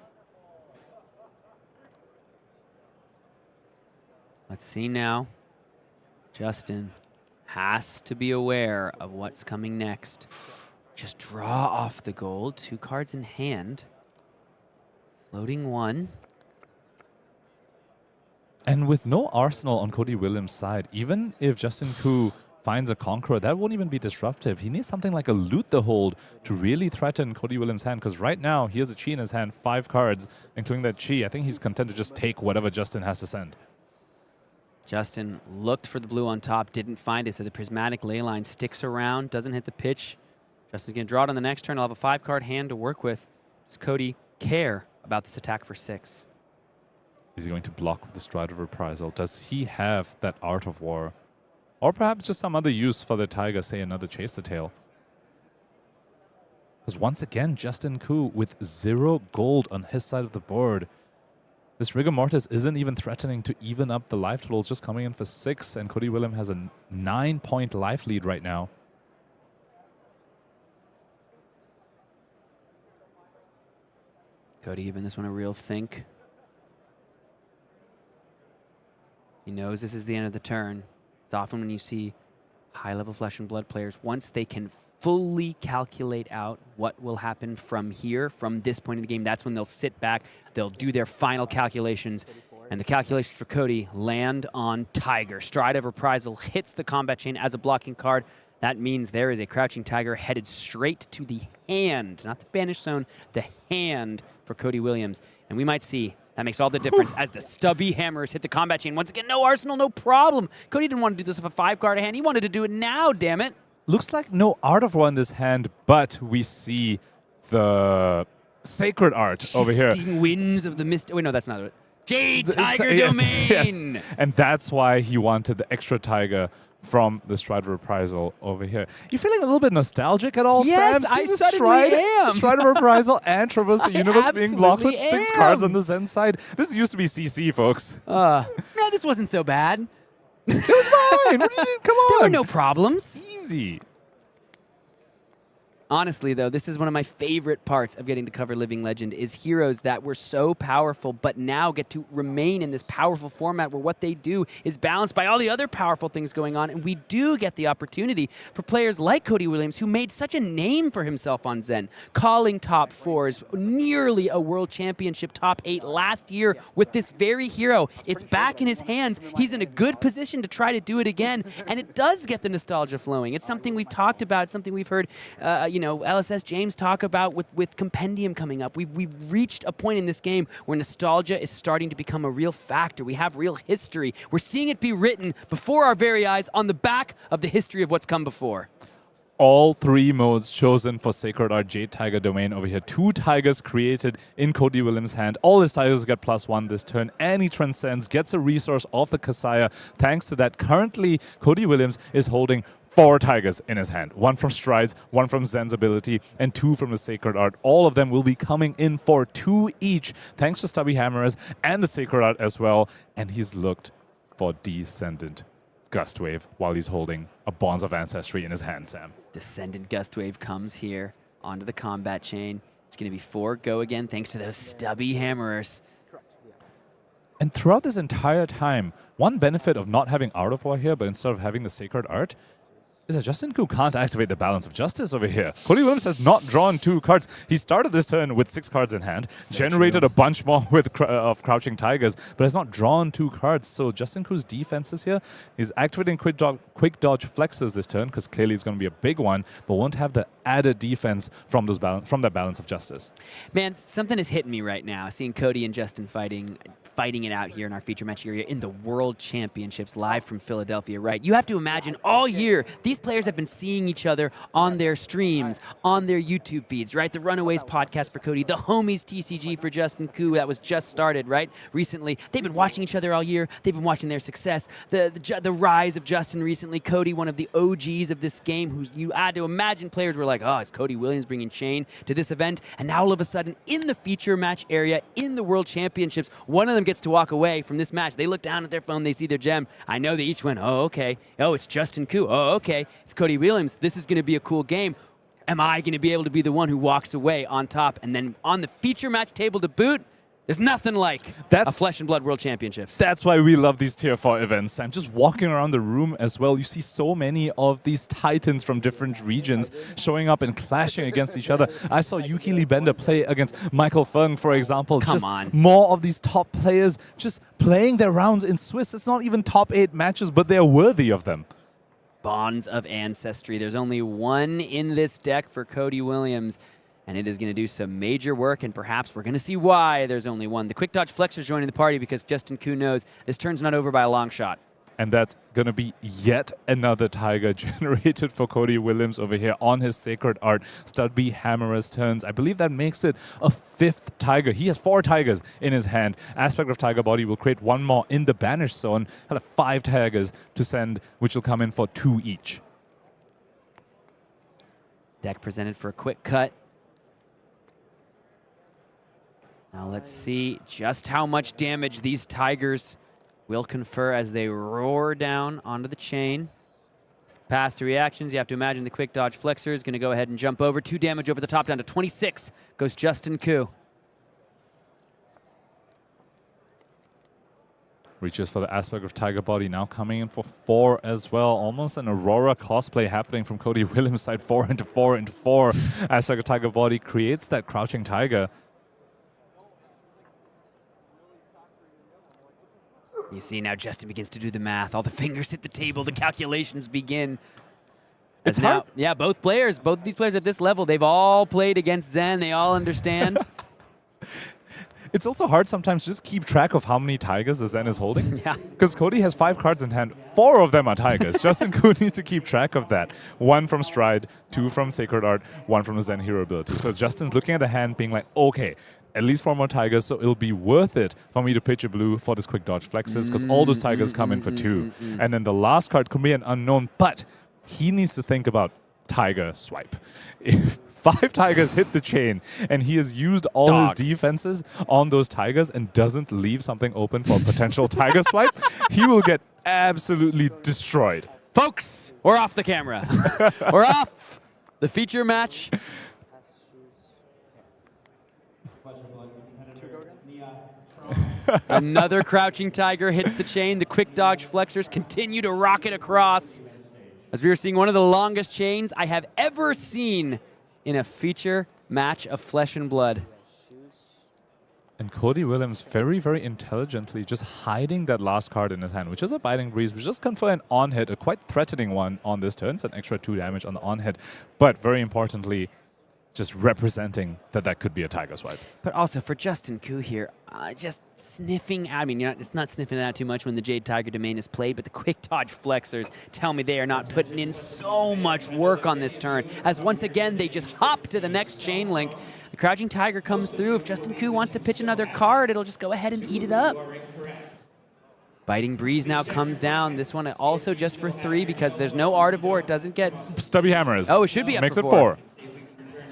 Let's see now. Justin has to be aware of what's coming next. Just draw off the gold. 2 cards in hand. Floating 1. And with no Arsenal on Cody Williams' side, even if Justin Koo finds a Conqueror, that won't even be disruptive. He needs something like a Loot the Hold to really threaten Cody Williams' hand, because right now he has a Chi in his hand, 5 cards, including that Chi. I think he's content to just take whatever Justin has to send. Justin looked for the blue on top, didn't find it, so the Prismatic Ley Line sticks around, doesn't hit the pitch. Justin's going to draw it on the next turn. He'll have a 5-card hand to work with. Does Cody care about this attack for 6? Is he going to block with the Stride of Reprisal? Does he have that Art of War? Or perhaps just some other use for the Tiger, say another Chase the Tail? Because once again, Justin Koo with 0 gold on his side of the board. This Rigor Mortis isn't even threatening to even up the life totals, just coming in for 6, and Cody Williams has a 9-point life lead right now. Cody giving this one a real think. He knows this is the end of the turn. It's often when you see high-level Flesh and Blood players, once they can fully calculate out what will happen from here, from this point in the game, that's when they'll sit back, they'll do their final calculations, and the calculations for Cody land on Tiger. Stride of Reprisal hits the combat chain as a blocking card. That means there is a Crouching Tiger headed straight to the hand, not the Banished Zone, the hand for Cody Williams. And we might see that makes all the difference as the stubby hammers hit the combat chain. Once again, no Arsenal, no problem. Cody didn't want to do this with a 5-card hand. He wanted to do it now, damn it. Looks like no Art of War in this hand, but we see the Sacred Art over here. Shifting winds of the mist. Wait, no, that's not it. Jade Tiger Domain! Yes. And that's why he wanted the extra Tiger from the Stride of Reprisal over here. You feeling a little bit nostalgic at all, yes, Sam? I suddenly am. Stride of Reprisal and Traverse the Universe being blocked with 6 am. cards on the Zen side. This used to be CC, folks. No, this wasn't so bad. It was fine. Come on. There were no problems. Easy. Honestly, though, this is one of my favorite parts of getting to cover Living Legend is heroes that were so powerful but now get to remain in this powerful format where what they do is balanced by all the other powerful things going on. And we do get the opportunity for players like Cody Williams, who made such a name for himself on Zen, calling top 4s, nearly a world championship top 8 last year with this very hero. It's back in his hands. He's in a good position to try to do it again. And it does get the nostalgia flowing. It's something we've talked about, something we've heard, LSS James talk about with Compendium coming up. We've reached a point in this game where nostalgia is starting to become a real factor. We have real history. We're seeing it be written before our very eyes on the back of the history of what's come before. All 3 modes chosen for Sacred Art Jade Tiger Domain over here. 2 Tigers created in Cody Williams' hand. All his Tigers get +1 this turn, and he transcends, gets a resource off the Kassai. Thanks to that, currently Cody Williams is holding 4 Tigers in his hand. 1 from Strides, 1 from Zen's ability, and 2 from the Sacred Art. All of them will be coming in for 2 each, thanks to Stubby Hammers and the Sacred Art as well. And he's looked for Descendant Gustwave while he's holding a Bonds of Ancestry in his hand, Sam. Descendant Gustwave comes here onto the combat chain. It's going to be 4 go again thanks to those Stubby Hammerers. And throughout this entire time, one benefit of not having Art of War here, but instead of having the Sacred Art, is that Justin Koo can't activate the Balance of Justice over here. Cody Williams has not drawn 2 cards. He started this turn with 6 cards in hand, generated a bunch more with of Crouching Tigers, but has not drawn 2 cards. So Justin Koo's defenses here, he's activating Quick Dodge Flexes this turn, because clearly it's going to be a big one, but won't have the added defense from that balance of justice. Man, something is hitting me right now, seeing Cody and Justin fighting it out here in our feature match area in the World Championships live from Philadelphia, right? You have to imagine all year, these players have been seeing each other on their streams, on their YouTube feeds, right? The Runaways podcast for Cody, the Homies TCG for Justin Koo that was just started, right? Recently, they've been watching each other all year. They've been watching their success, the rise of Justin recently. Cody, one of the OGs of this game, who's you had to imagine players were like, oh, is Cody Williams bringing Chain to this event? And now all of a sudden, in the feature match area, in the World Championships, one of them gets to walk away from this match. They look down at their phone, they see their gem. I know they each went, oh, okay. Oh, it's Justin Koo. Oh, okay. It's Cody Williams. This is going to be a cool game. Am I going to be able to be the one who walks away on top? And then on the feature match table to boot, there's nothing like a Flesh and Blood World Championships. That's why we love these Tier 4 events. I'm just walking around the room as well. You see so many of these titans from different regions showing up and clashing against each other. I saw Yuki Lee Bender play against Michael Fung, for example. Come on. More of these top players just playing their rounds in Swiss. It's not even top 8 matches, but they're worthy of them. Bonds of Ancestry. There's only one in this deck for Cody Williams, and it is going to do some major work, and perhaps we're going to see why there's only one. The Quick Dodge Flexer's joining the party because Justin Koo knows this turn's not over by a long shot. And that's going to be yet another Tiger generated for Cody Williams over here on his Sacred Art. Studby Hammerer's turns. I believe that makes it a 5th Tiger. He has 4 Tigers in his hand. Aspect of Tiger Body will create 1 more in the Banished Zone. He'll have 5 Tigers to send, which will come in for 2 each. Deck presented for a quick cut. Now let's see just how much damage these Tigers will confer as they roar down onto the chain. Pass to reactions. You have to imagine the Quick Dodge Flexer is going to go ahead and jump over. 2 damage over the top down to 26. Goes Justin Koo. Reaches for the Aspect of Tiger Body, now coming in for 4 as well. Almost an Aurora cosplay happening from Cody Williams' side. 4 into 4 into 4. Aspect of Tiger Body creates that Crouching Tiger. You see now Justin begins to do the math. All the fingers hit the table. The calculations begin. As now, hard. Yeah, both of these players at this level, they've all played against Zen. They all understand. It's also hard sometimes to just keep track of how many Tigers the Zen is holding. Yeah. Because Cody has 5 cards in hand. 4 of them are Tigers. Justin Koo needs to keep track of that. 1 from Stride, 2 from Sacred Art, 1 from the Zen Hero ability. So Justin's looking at the hand being like, okay, at least 4 more Tigers, so it'll be worth it for me to pitch a blue for this Quick Dodge Flexes, because all those Tigers come in for 2. And then the last card could be an unknown, but he needs to think about Tiger Swipe. If 5 Tigers hit the chain, and he has used all his defenses on those Tigers and doesn't leave something open for a potential Tiger Swipe, he will get absolutely destroyed. Folks, we're off the camera. We're off the feature match. Another Crouching Tiger hits the chain. The Quick Dodge Flexers continue to rocket across. As we are seeing one of the longest chains I have ever seen in a feature match of Flesh and Blood. And Cody Williams very, very intelligently just hiding that last card in his hand, which is a Biting Breeze, which just confer an on-hit, a quite threatening one on this turn. It's an extra 2 damage on the on-hit. But very importantly, just representing that could be a Tiger Swipe. But also for Justin Koo here, just sniffing out. I mean, it's not sniffing out too much when the Jade Tiger Domain is played, but the Quick Dodge Flexers tell me they are not putting in so much work on this turn, as once again they just hop to the next chain link. The Crouching Tiger comes through. If Justin Koo wants to pitch another card, it'll just go ahead and eat it up. Biting Breeze now comes down. This one also just for 3 because there's no Artivore. It doesn't get... Stubby Hammers. Oh, it should be up Makes for 4.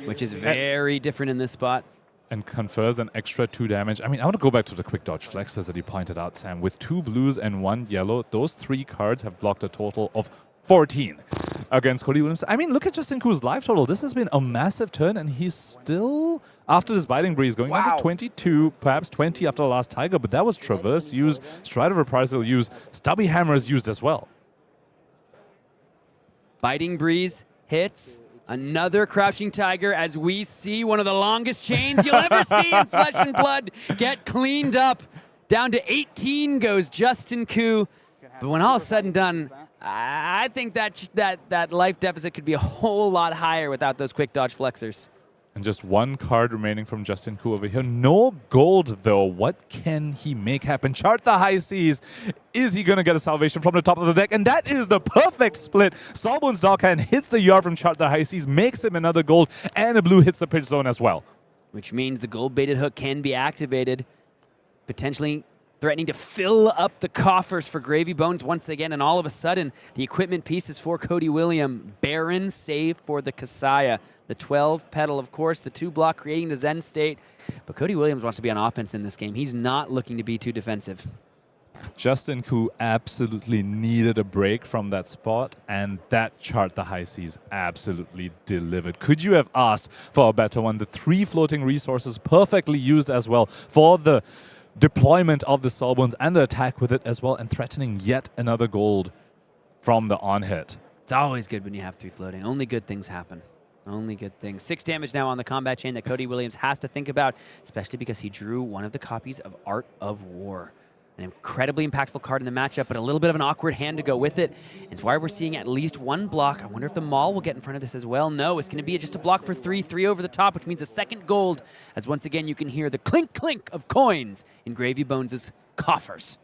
Which is very different in this spot. And confers an extra 2 damage. I mean, I want to go back to the Quick Dodge Flexes that you pointed out, Sam. With 2 blues and 1 yellow, those 3 cards have blocked a total of 14 against Cody Williams. I mean, look at Justin Koo's life total. This has been a massive turn, and he's still, after this Biting Breeze, going down to 22, perhaps 20 after the last Tiger, but that was Traverse used, Stride of Reprisal used, Stubby Hammers used as well. Biting Breeze hits. Another Crouching Tiger, as we see one of the longest chains you'll ever see in Flesh and Blood get cleaned up. Down to 18 goes Justin Koo. But when all is said and done, I think that life deficit could be a whole lot higher without those quick dodge flexors. And just one card remaining from Justin Koo over here. No gold, though. What can he make happen? Chart the high seas. Is he going to get a salvation from the top of the deck? And that is the perfect split. Sawbones Darkhand hits the yard from Chart the high seas, makes him another gold, and a blue hits the pitch zone as well. Which means the gold-baited hook can be activated, potentially threatening to fill up the coffers for Gravy Bones once again, and all of a sudden, the equipment pieces for Cody William. Baron save for the Kassai. The 12 pedal, of course, the 2 block creating the Zen state. But Cody Williams wants to be on offense in this game. He's not looking to be too defensive. Justin Koo absolutely needed a break from that spot, and that Chart the high seas absolutely delivered. Could you have asked for a better one? The 3 floating resources perfectly used as well for the deployment of the Sawbones and the attack with it as well, and threatening yet another gold from the on-hit. It's always good when you have 3 floating. Only good things happen. Only good things. 6 damage now on the combat chain that Cody Williams has to think about, especially because he drew one of the copies of Art of War. An incredibly impactful card in the matchup, but a little bit of an awkward hand to go with it. It's why we're seeing at least 1 block. I wonder if the Maul will get in front of this as well. No, it's going to be just a block for 3 over the top, which means a second gold, as once again you can hear the clink clink of coins in Gravy Bones' coffers.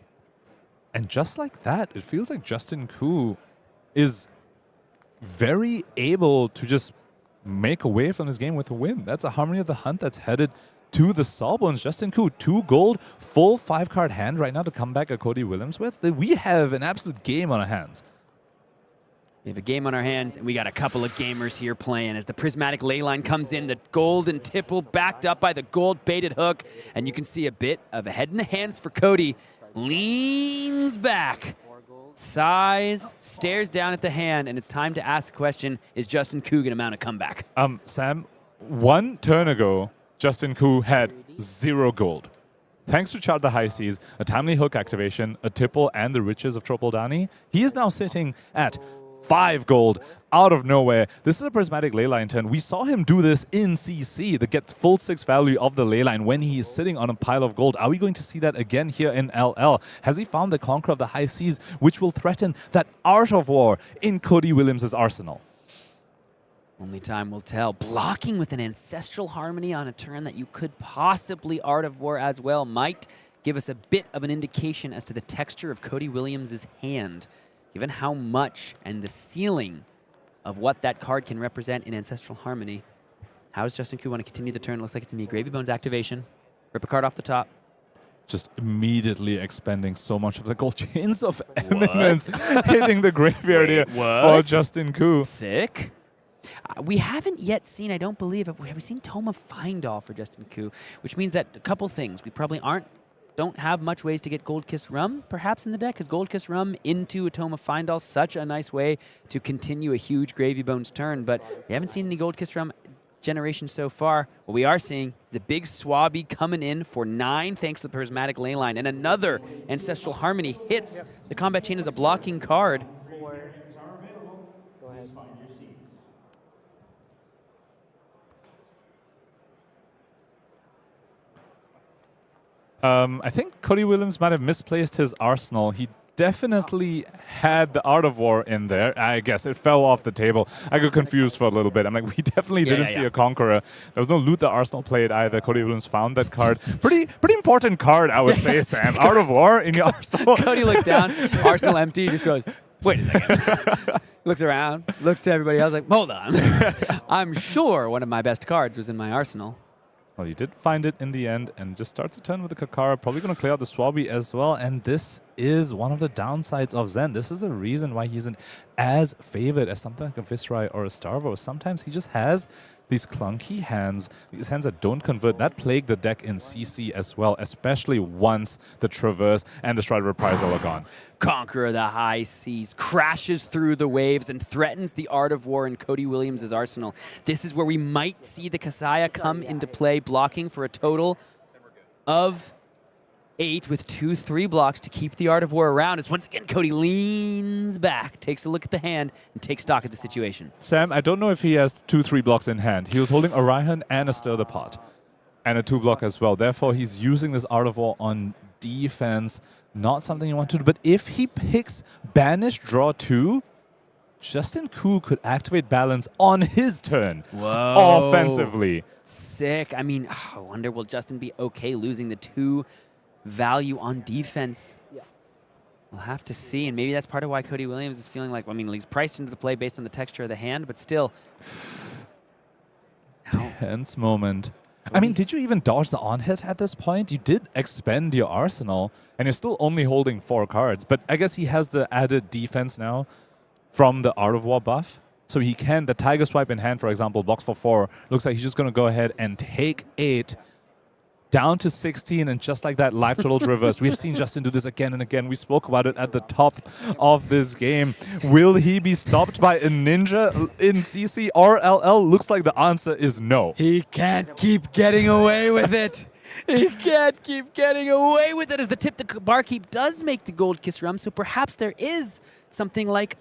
And just like that, it feels like Justin Koo is very able to just make away from this game with a win. That's a Harmony of the Hunt that's headed to the Sawbones. Justin Koo, 2 gold, full 5-card hand right now to come back at Cody Williams with. We have an absolute game on our hands. We have a game on our hands, and we got a couple of gamers here playing as the Prismatic Leyline comes in, the golden tipple backed up by the gold-baited hook, and you can see a bit of a head in the hands for Cody. Leans back, sighs, stares down at the hand, and it's time to ask the question, is Justin Koo going to mount a comeback? Sam, 1 turn ago, Justin Koo had 0 gold. Thanks to Chart the High Seas, a timely hook activation, a tipple, and the riches of Tropoldani, he is now sitting at 5 gold out of nowhere. This is a Prismatic Leyline turn. We saw him do this in CC that gets full 6 value of the Leyline when he is sitting on a pile of gold. Are we going to see that again here in LL? Has he found the Conqueror of the High Seas, which will threaten that Art of War in Cody Williams' arsenal? Only time will tell. Blocking with an Ancestral Harmony on a turn that you could possibly Art of War as well might give us a bit of an indication as to the texture of Cody Williams' hand, given how much and the ceiling of what that card can represent in Ancestral Harmony. How does Justin Koo want to continue the turn? Looks like it's going to be a Gravy Bones activation. Rip a card off the top. Just immediately expending so much of the gold. Chains of Eminence hitting the graveyard here for Justin Koo. Sick. We haven't yet seen, I don't believe, have we seen Toma Findall for Justin Koo, which means that a couple things. We probably don't have much ways to get Gold Kiss Rum perhaps in the deck, because Gold Kiss Rum into a Toma Findall, such a nice way to continue a huge Gravy Bones turn, but we haven't seen any Gold Kiss Rum generation so far. What we are seeing is a big Swabby coming in for 9 thanks to the Prismatic Leyline, and another Ancestral Harmony hits the combat chain as a blocking card. I think Cody Williams might have misplaced his arsenal. He definitely had the Art of War in there. I guess it fell off the table. I got confused for a little bit. I'm like, we definitely didn't see a Conqueror. There was no loot the Arsenal played either. Cody Williams found that card. Pretty important card, I would say, Sam. Art of War in your arsenal. Cody looks down, arsenal empty, just goes, wait a second. Looks around, looks to everybody else like, hold on. I'm sure one of my best cards was in my arsenal. Well, you did find it in the end, and just starts a turn with the Kakara. Probably going to clear out the Swabby as well, and this is one of the downsides of Zen. This is a reason why he isn't as favored as something like a Viscerai or a Starvo. Sometimes he just has these clunky hands, these hands that don't convert. That plagued the deck in CC as well, especially once the Traverse and the Strider Reprisal are gone. Conqueror of the High Seas crashes through the waves and threatens the Art of War in Cody Williams' arsenal. This is where we might see the Kassai come into play, blocking for a total of 8 with 2/3 blocks to keep the Art of War around. As once again, Cody leans back, takes a look at the hand, and takes stock of the situation. Sam, I don't know if he has 2/3 blocks in hand. He was holding Orion and a Stir the Pot, and a 2-block as well. Therefore, he's using this Art of War on defense, not something you want to do. But if he picks Banish Draw 2, Justin Koo could activate Balance on his turn. Whoa. Offensively. Sick. I mean, I wonder, will Justin be okay losing the 2 value on defense? Yeah. We'll have to see, and maybe that's part of why Cody Williams is feeling like, I mean, he's priced into the play based on the texture of the hand, but still. Tense moment. I mean, did you even dodge the on-hit at this point? You did expend your arsenal, and you're still only holding 4 cards, but I guess he has the added defense now from the Art of War buff. So he can, the Tiger Swipe in hand, for example, blocks for 4. Looks like he's just going to go ahead and take 8 down to 16, and just like that, life totals reversed. We've seen Justin do this again and again. We spoke about it at the top of this game. Will he be stopped by a ninja in CC or LL? Looks like the answer is no. He can't keep getting away with it. He can't keep getting away with it, as the tip the barkeep does make the Gold Kiss Rum, so perhaps there is something like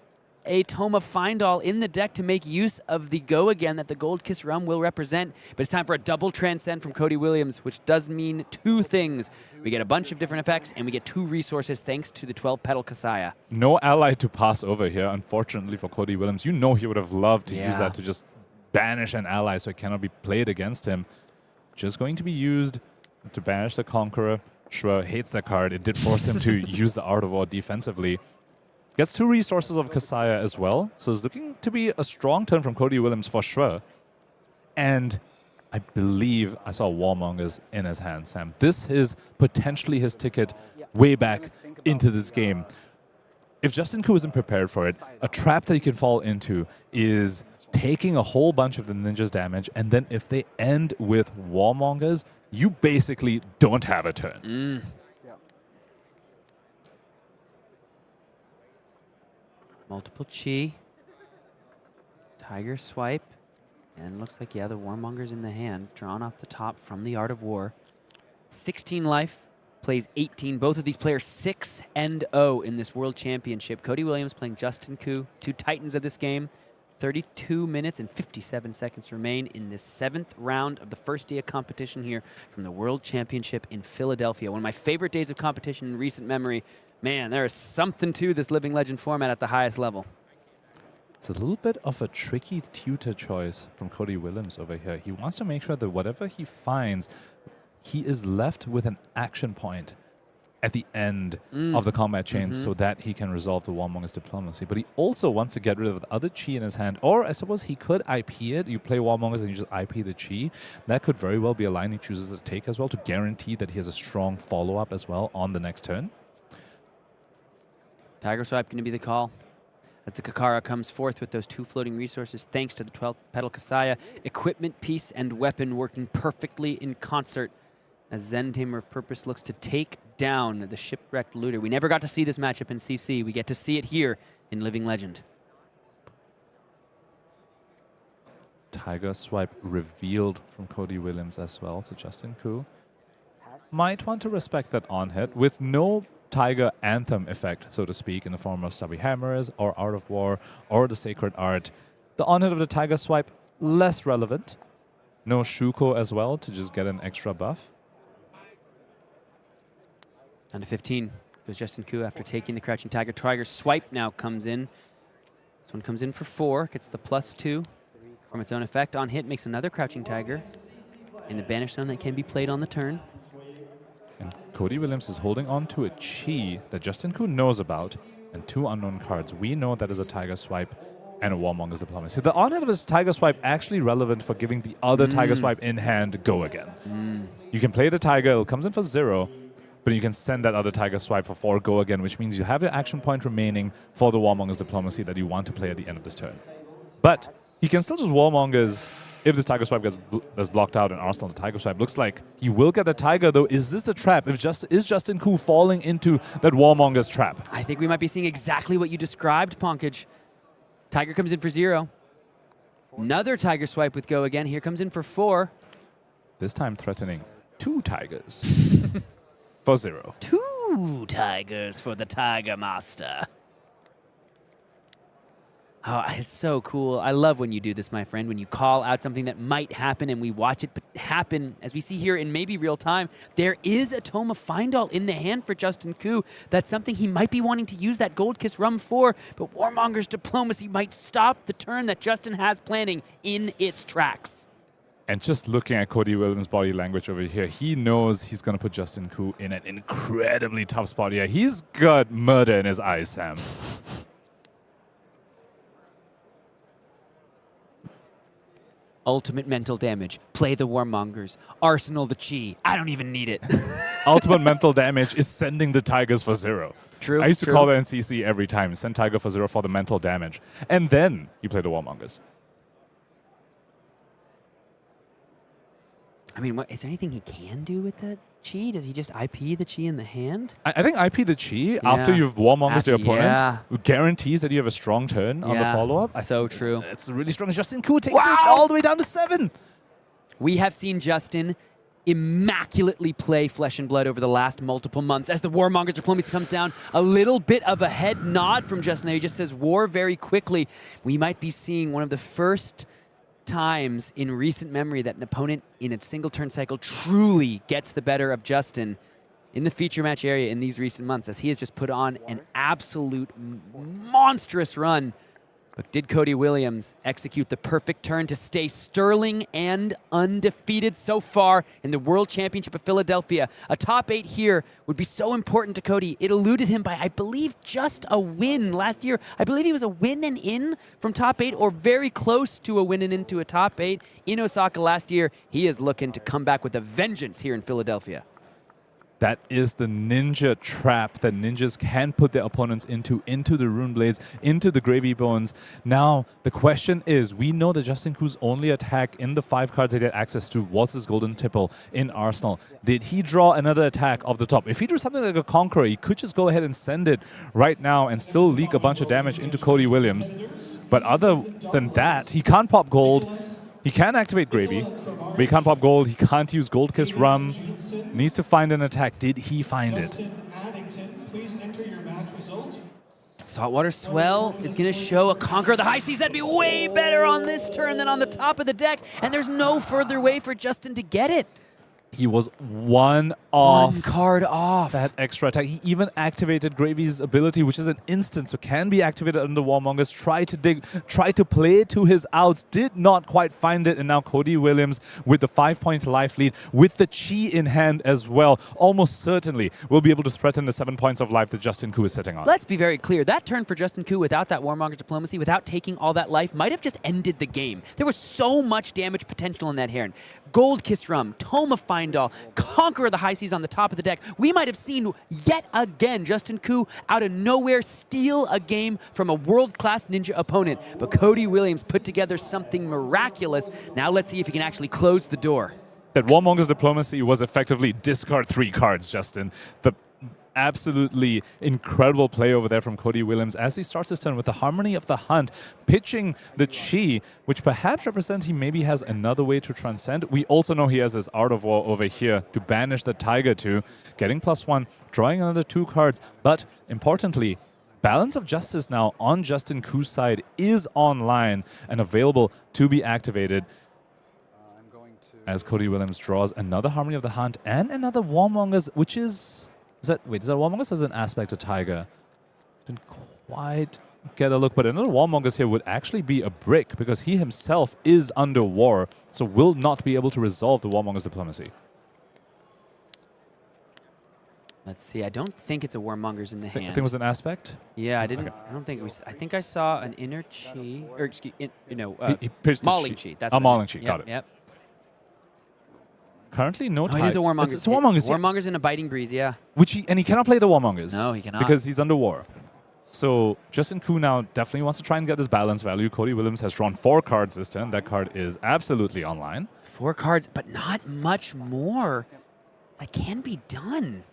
a Tome of Find-All in the deck to make use of the Go Again that the Gold Kiss Rum will represent. But it's time for a double Transcend from Cody Williams, which does mean 2 things. We get a bunch of different effects, and we get 2 resources thanks to the 12-petal Kassai. No ally to pass over here, unfortunately, for Cody Williams. You know he would have loved to use that to just banish an ally so it cannot be played against him. Just going to be used to banish the Conqueror. Sure, hates that card. It did force him to use the Art of War defensively. Gets 2 resources of Kassai as well, so it's looking to be a strong turn from Cody Williams for sure. And I believe I saw Warmongers in his hand, Sam. This is potentially his ticket way back into this game. If Justin Koo isn't prepared for it, a trap that you can fall into is taking a whole bunch of the ninja's damage, and then if they end with Warmongers, you basically don't have a turn. Multiple Chi, Tiger Swipe, and looks like, yeah, the Warmonger's in the hand, drawn off the top from the Art of War. 16 life, plays 18. Both of these players 6-0 in this World Championship. Cody Williams playing Justin Koo, 2 titans of this game. 32 minutes and 57 seconds remain in this 7th round of the first day of competition here from the World Championship in Philadelphia. One of my favorite days of competition in recent memory. Man, there is something to this Living Legend format at the highest level. It's a little bit of a tricky tutor choice from Cody Williams over here. He wants to make sure that whatever he finds, he is left with an action point at the end of the combat chain so that he can resolve the Warmonger's diplomacy. But he also wants to get rid of the other Chi in his hand. Or I suppose he could IP it. You play Warmongers and you just IP the Chi. That could very well be a line he chooses to take as well to guarantee that he has a strong follow-up as well on the next turn. Tiger Swipe going to be the call as the Kakara comes forth with those 2 floating resources thanks to the 12-petal Kassai. Equipment, piece, and weapon working perfectly in concert as Zen Tamer of Purpose looks to take down the Shipwrecked Looter. We never got to see this matchup in CC. We get to see it here in Living Legend. Tiger Swipe revealed from Cody Williams as well, so Justin Koo might want to respect that on-hit with no Tiger Anthem effect, so to speak, in the form of Stubby Hammers or Art of War or the Sacred Art. The on-hit of the Tiger Swipe, less relevant. No Shuko as well to just get an extra buff. Down to 15 goes Justin Koo after taking the Crouching Tiger. Tiger Swipe now comes in. This one comes in for 4, gets the +2 from its own effect. On hit makes another Crouching Tiger in the Banish Zone that can be played on the turn. And Cody Williams is holding on to a Chi that Justin Koo knows about and 2 unknown cards. We know that is a Tiger Swipe and a Warmonger's Diplomacy. The on-hit of his Tiger Swipe actually relevant for giving the other Tiger Swipe in hand Go Again. You can play the Tiger, it comes in for 0, but you can send that other Tiger Swipe for 4 Go Again, which means you have your action point remaining for the Warmonger's Diplomacy that you want to play at the end of this turn. But he can still just Warmongers if this Tiger Swipe gets blocked out in Arsenal. The Tiger Swipe looks like he will get the Tiger, though. Is this a trap? Is Justin Koo falling into that Warmonger's trap? I think we might be seeing exactly what you described, Ponkage. Tiger comes in for 0. Another Tiger Swipe with Go Again. Here comes in for 4. This time threatening 2 Tigers for 0. 2 Tigers for the Tiger Master. Oh, it's so cool. I love when you do this, my friend, when you call out something that might happen and we watch it happen, as we see here in maybe real time. There is a Tome of Findall in the hand for Justin Koo. That's something he might be wanting to use that Gold Kiss Rum for, but Warmonger's Diplomacy might stop the turn that Justin has planning in its tracks. And just looking at Cody Williams' body language over here, he knows he's going to put Justin Koo in an incredibly tough spot here. He's got murder in his eyes, Sam. Ultimate mental damage. Play the Warmongers. Arsenal the Chi. I don't even need it. Ultimate mental damage is sending the Tigers for 0. True. I used to call that in CC every time. Send Tiger for 0 for the mental damage. And then you play the Warmongers. I mean, is there anything he can do with that Chi? Does he just IP the Chi in the hand? I think IP the Chi after you've Warmongers your opponent guarantees that you have a strong turn on the follow-up. So true. It's really strong. Justin Koo takes it all the way down to 7. We have seen Justin immaculately play Flesh and Blood over the last multiple months. As the Warmonger's Diplomacy comes down, a little bit of a head nod from Justin there. He just says war very quickly. We might be seeing one of the first times in recent memory that an opponent in a single turn cycle truly gets the better of Justin in the feature match area in these recent months, as he has just put on an absolute monstrous run. But did Cody Williams execute the perfect turn to stay sterling and undefeated so far in the World Championship of Philadelphia? A top 8 here would be so important to Cody. It eluded him by, I believe, just a win last year. I believe he was a win and in from top 8, or very close to a win and into a top 8 in Osaka last year. He is looking to come back with a vengeance here in Philadelphia. That is the ninja trap that ninjas can put their opponents into the Rune Blades, into the Gravy Bones. Now, the question is, we know that Justin Koo's only attack in the 5 cards that he had access to was his Golden Tipple in Arsenal. Did he draw another attack off the top? If he drew something like a Conqueror, he could just go ahead and send it right now and still leak a bunch of damage into Cody Williams. But other than that, he can't pop gold. He can activate Gravy, but he can't pop gold. He can't use Gold Kiss Rum. Needs to find an attack. Did he find it? Saltwater Swell is going to show a Conqueror of the High Seas. That'd be way better on this turn than on the top of the deck, and there's no further way for Justin to get it. He was one card off that extra attack. He even activated Gravy's ability, which is an instant, so can be activated under Warmongers. Try to play it to his outs, did not quite find it, and now Cody Williams with the 5-point life lead, with the Chi in hand as well, almost certainly will be able to threaten the 7 points of life that Justin Koo is sitting on. Let's be very clear. That turn for Justin Koo without that Warmonger's Diplomacy, without taking all that life, might have just ended the game. There was so much damage potential in that hand. Gold Kiss Rum, Tome of Findall, Conqueror of the High Seas on the top of the deck. We might have seen yet again Justin Koo out of nowhere steal a game from a world-class ninja opponent. But Cody Williams put together something miraculous. Now let's see if he can actually close the door. That Warmonger's Diplomacy was effectively discard 3 cards, Justin. The absolutely incredible play over there from Cody Williams as he starts his turn with the Harmony of the Hunt, pitching the Chi, which perhaps represents he maybe has another way to transcend. We also know he has his Art of War over here to banish the Tiger to, getting +1, drawing another 2 cards, but importantly, Balance of Justice now on Justin Koo's side is online and available to be activated as Cody Williams draws another Harmony of the Hunt and another Warmongers, which is... Is that Warmongers as an aspect to Tiger? Didn't quite get a look, but another Warmongers here would actually be a brick because he himself is under war, so will not be able to resolve the Warmongers Diplomacy. Let's see. I don't think it's a Warmongers in the hand. I think it was an aspect. Yeah, I didn't. Okay. I don't think it was. I think I saw an inner Chi, or excuse, he Mauling Chi. That's Mauling Chi. Yep, Got it. Yep. Currently, no It is a Warmongers. It's a Warmongers. Warmongers in a Biting Breeze, yeah. And he cannot play the Warmongers. No, he cannot. Because he's under war. So Justin Koo now definitely wants to try and get this balance value. Cody Williams has drawn 4 cards this turn. That card is absolutely online. 4 cards, but not much more. That can be done.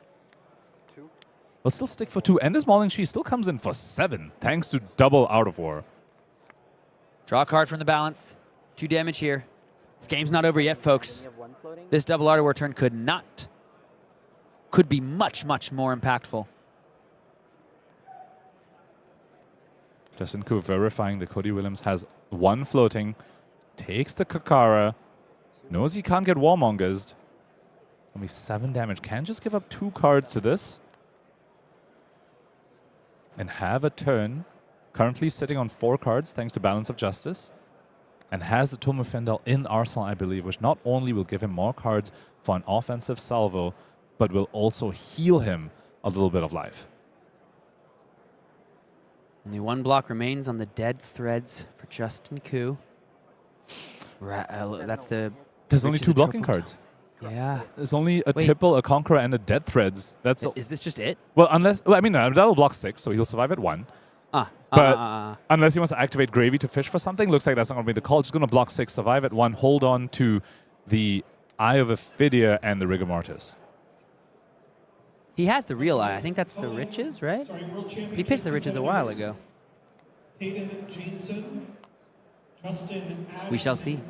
But still stick for 2. And this Mauling Chi still comes in for 7, thanks to double Out of War. Draw a card from the balance. 2 damage here. This game's not over yet, folks. This double Art of War turn could be much, much more impactful. Justin Koo verifying that Cody Williams has one floating, takes the Kakara, knows he can't get warmongers. Only 7 damage. Can just give up 2 cards to this and have a turn. Currently sitting on 4 cards thanks to Balance of Justice. And has the Tome of Fendel in Arsenal, I believe, which not only will give him more cards for an offensive salvo, but will also heal him a little bit of life. Only 1 block remains on the dead threads for Justin Koo. That's the... There's only 2 blocking cards. Yeah. There's only a Tipple, a Conqueror, and a Dead Threads. That's Is this just it? Well, unless... Well, I mean, that'll block 6, so he'll survive at 1. But unless he wants to activate Gravy to fish for something, looks like that's not going to be the call. Just going to block 6, survive at 1, hold on to the Eye of Ophidia and the Rigor Mortis. He has the real eye. I think that's the Riches, right? He pitched the Riches a while ago. We shall see.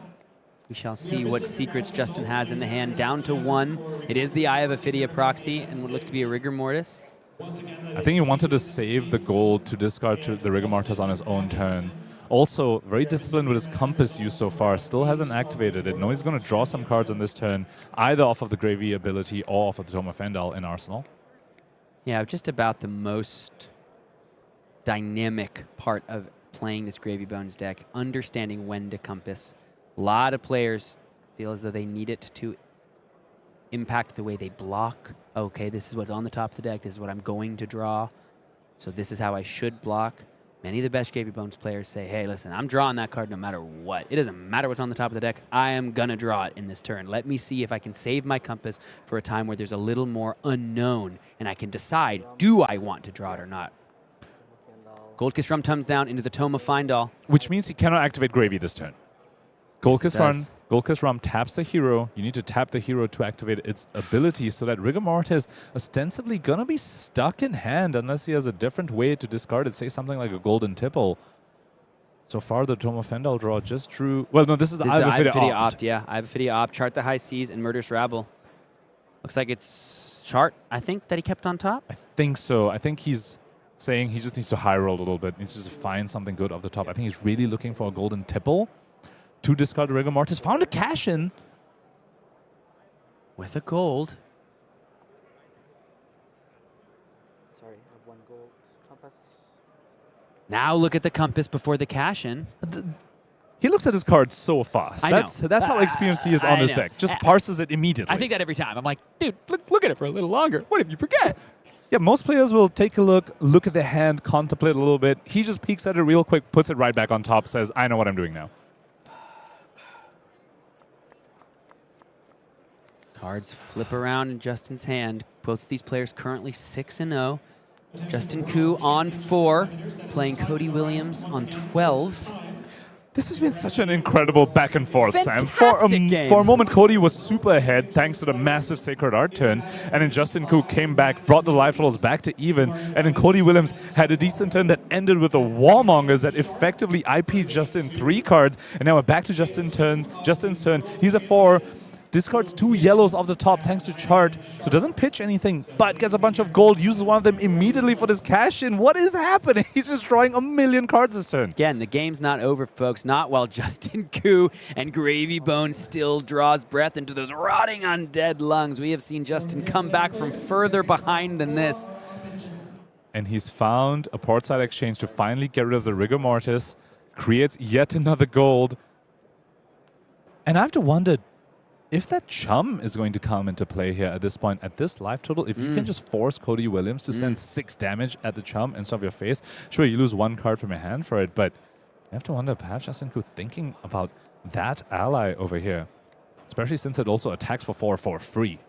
We shall see what secrets Justin has in the hand. Down to 1. It is the Eye of Ophidia proxy and what looks to be a Rigor Mortis. I think he wanted to save the gold to discard to the Rigor Mortis on his own turn. Also, very disciplined with his Compass use so far. Still hasn't activated it. Knows he's going to draw some cards on this turn, either off of the Gravy ability or off of the Tome of Fendel in Arsenal. Yeah, just about the most dynamic part of playing this Gravy Bones deck, understanding when to Compass. A lot of players feel as though they need it to impact the way they block. Okay, this is what's on the top of the deck. This is what I'm going to draw. So this is how I should block. Many of the best Gravy Bones players say, hey, listen, I'm drawing that card no matter what. It doesn't matter what's on the top of the deck. I am going to draw it in this turn. Let me see if I can save my Compass for a time where there's a little more unknown, and I can decide, do I want to draw it or not? Gold Kiss Rum comes down into the Tome of Findall. Which means he cannot activate Gravy this turn. Gold Kiss Rum taps the hero. You need to tap the hero to activate its ability, so that Rigor Mortis ostensibly gonna be stuck in hand unless he has a different way to discard it. Say something like a Golden Tipple. So far, the Tome of Fendel draw just drew... Well, no, this is the Eye of Ophidia Opt. Yeah, Eye of Ophidia Opt. Chart the High Seas and Murderous Rabble. Looks like it's Chart, I think, that he kept on top? I think so. I think he's saying he just needs to high roll a little bit. He needs to find something good off the top. I think he's really looking for a Golden Tipple to discard the Rigor Mortis. Found a cash-in. With a gold. Sorry, I have 1 gold compass. Now look at the Compass before the cash-in. He looks at his cards so fast. That's how experienced he is on his deck. Just parses it immediately. I think that every time. I'm like, dude, look at it for a little longer. What if you forget? Yeah, most players will take a look at the hand, contemplate a little bit. He just peeks at it real quick, puts it right back on top, says, I know what I'm doing now. Cards flip around in Justin's hand. Both of these players currently 6-0. Justin Koo on 4, playing Cody Williams on 12. This has been such an incredible back and forth, Sam. Game. For a moment, Cody was super ahead thanks to the massive Sacred Art turn. And then Justin Koo came back, brought the life totals back to even. And then Cody Williams had a decent turn that ended with a Warmongers that effectively IP'd Justin 3 cards. And now we're back to Justin's turn. He's a 4. Discards 2 yellows off the top thanks to Chart. So doesn't pitch anything, but gets a bunch of gold, uses one of them immediately for this cash-in. What is happening? He's just drawing a million cards this turn. Again, the game's not over, folks. Not while Justin Koo and Gravy Bone still draws breath into those rotting undead lungs. We have seen Justin come back from further behind than this. And he's found a portside exchange to finally get rid of the Rigor Mortis, creates yet another gold. And I have to wonder, if that Chum is going to come into play here at this point, at this life total, if you can just force Cody Williams to send 6 damage at the Chum instead of your face, sure, you lose 1 card from your hand for it, but you have to wonder, perhaps Justin Koo thinking about that ally over here, especially since it also attacks for 4 for free.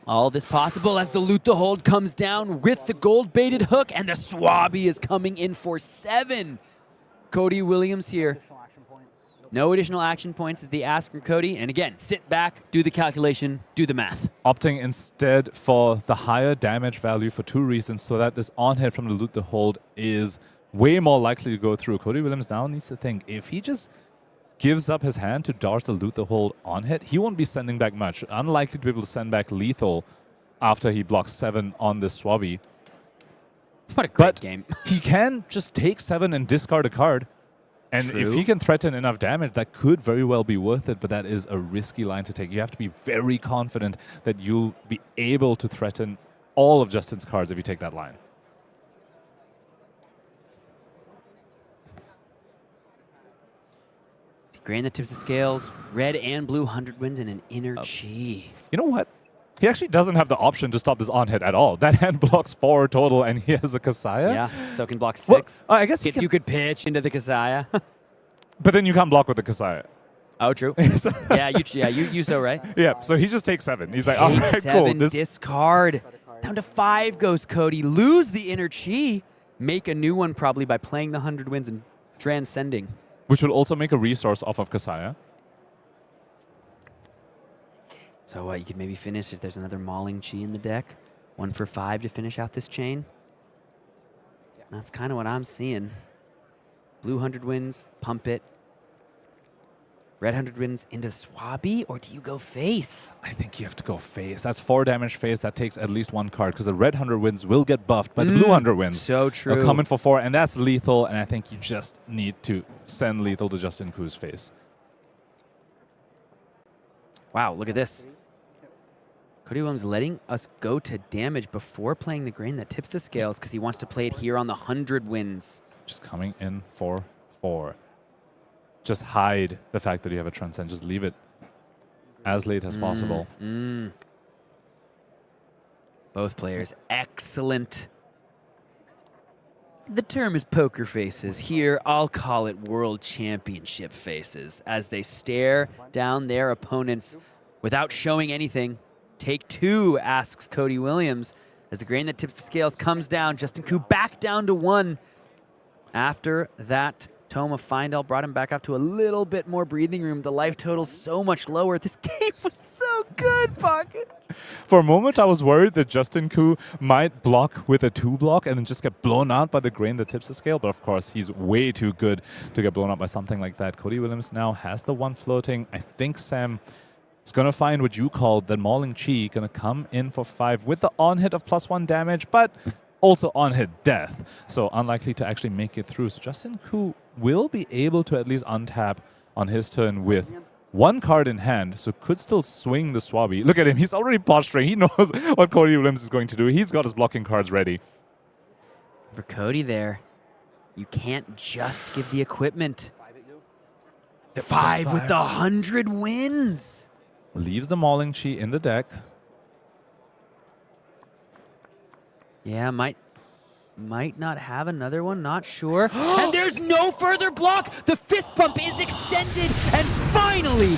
All this possible as the Loot the Hold comes down with the gold-baited hook, and the Swabby is coming in for 7. Cody Williams here. No additional action points is the ask from Cody. And again, sit back, do the calculation, do the math. Opting instead for the higher damage value for 2 reasons, so that this on-hit from the Loot the Hold is way more likely to go through. Cody Williams now needs to think, if he just gives up his hand to dodge the Loot the Hold on-hit, he won't be sending back much. Unlikely to be able to send back lethal after he blocks 7 on this Swabby. What a great game. He can just take 7 and discard a card. And if True. he can threaten enough damage, that could very well be worth it, but that is a risky line to take. You have to be very confident that you'll be able to threaten all of Justin's cards if you take that line. Grain that tips the scales, red and blue 100 wins and an inner chi. You know what? He actually doesn't have the option to stop this on hit at all. That hand blocks 4 total, and he has a Kassai. Yeah, so can block 6. Well, I guess you could pitch into the Kassai. But then you can't block with the Kassai. Oh, true. you so right. Yeah, so he just takes 7. He's like, all right, cool. 7, discard. Down to 5 goes Cody. Lose the inner chi. Make a new one probably by playing the 100 wins and transcending. Which will also make a resource off of Kassai. So you could maybe finish if there's another Mauling Chi in the deck. 1 for 5 to finish out this chain. That's kind of what I'm seeing. Blue 100 wins, pump it. Red 100 wins into Swabby, or do you go face? I think you have to go face. That's 4 damage face. That takes at least 1 card, because the red 100 wins will get buffed by the blue 100 wins. So true. They'll come in for 4, and that's lethal, and I think you just need to send lethal to Justin Ku's face. Wow, look at this. Cody Williams letting us go to damage before playing the grain that tips the scales because he wants to play it here on the 100 wins. Just coming in for 4. Just hide the fact that you have a transcend. Just leave it as late as possible. Both players excellent. The term is poker faces. Here, I'll call it world championship faces as they stare down their opponents without showing anything. Take 2, asks Cody Williams. As the grain that tips the scales comes down, Justin Ku back down to 1. After that, Toma Findell brought him back up to a little bit more breathing room. The life total's so much lower. This game was so good, Pocket. For a moment, I was worried that Justin Ku might block with a 2-block and then just get blown out by the grain that tips the scale. But of course, he's way too good to get blown out by something like that. Cody Williams now has the 1 floating. I think Sam is going to find what you called the Mauling Chi. Going to come in for 5 with the on-hit of +1 damage, but also on-hit death. So unlikely to actually make it through. So Justin Ku will be able to at least untap on his turn with 1 card in hand, so could still swing the Swabby. Look at him, he's already posturing. He knows what Cody Williams is going to do. He's got his blocking cards ready. For Cody there, you can't just give the equipment. 5 with the 100 wins. Leaves the Mauling Chi in the deck. Yeah, might not have another one, not sure. And there's no further block! The fist bump is extended, and finally,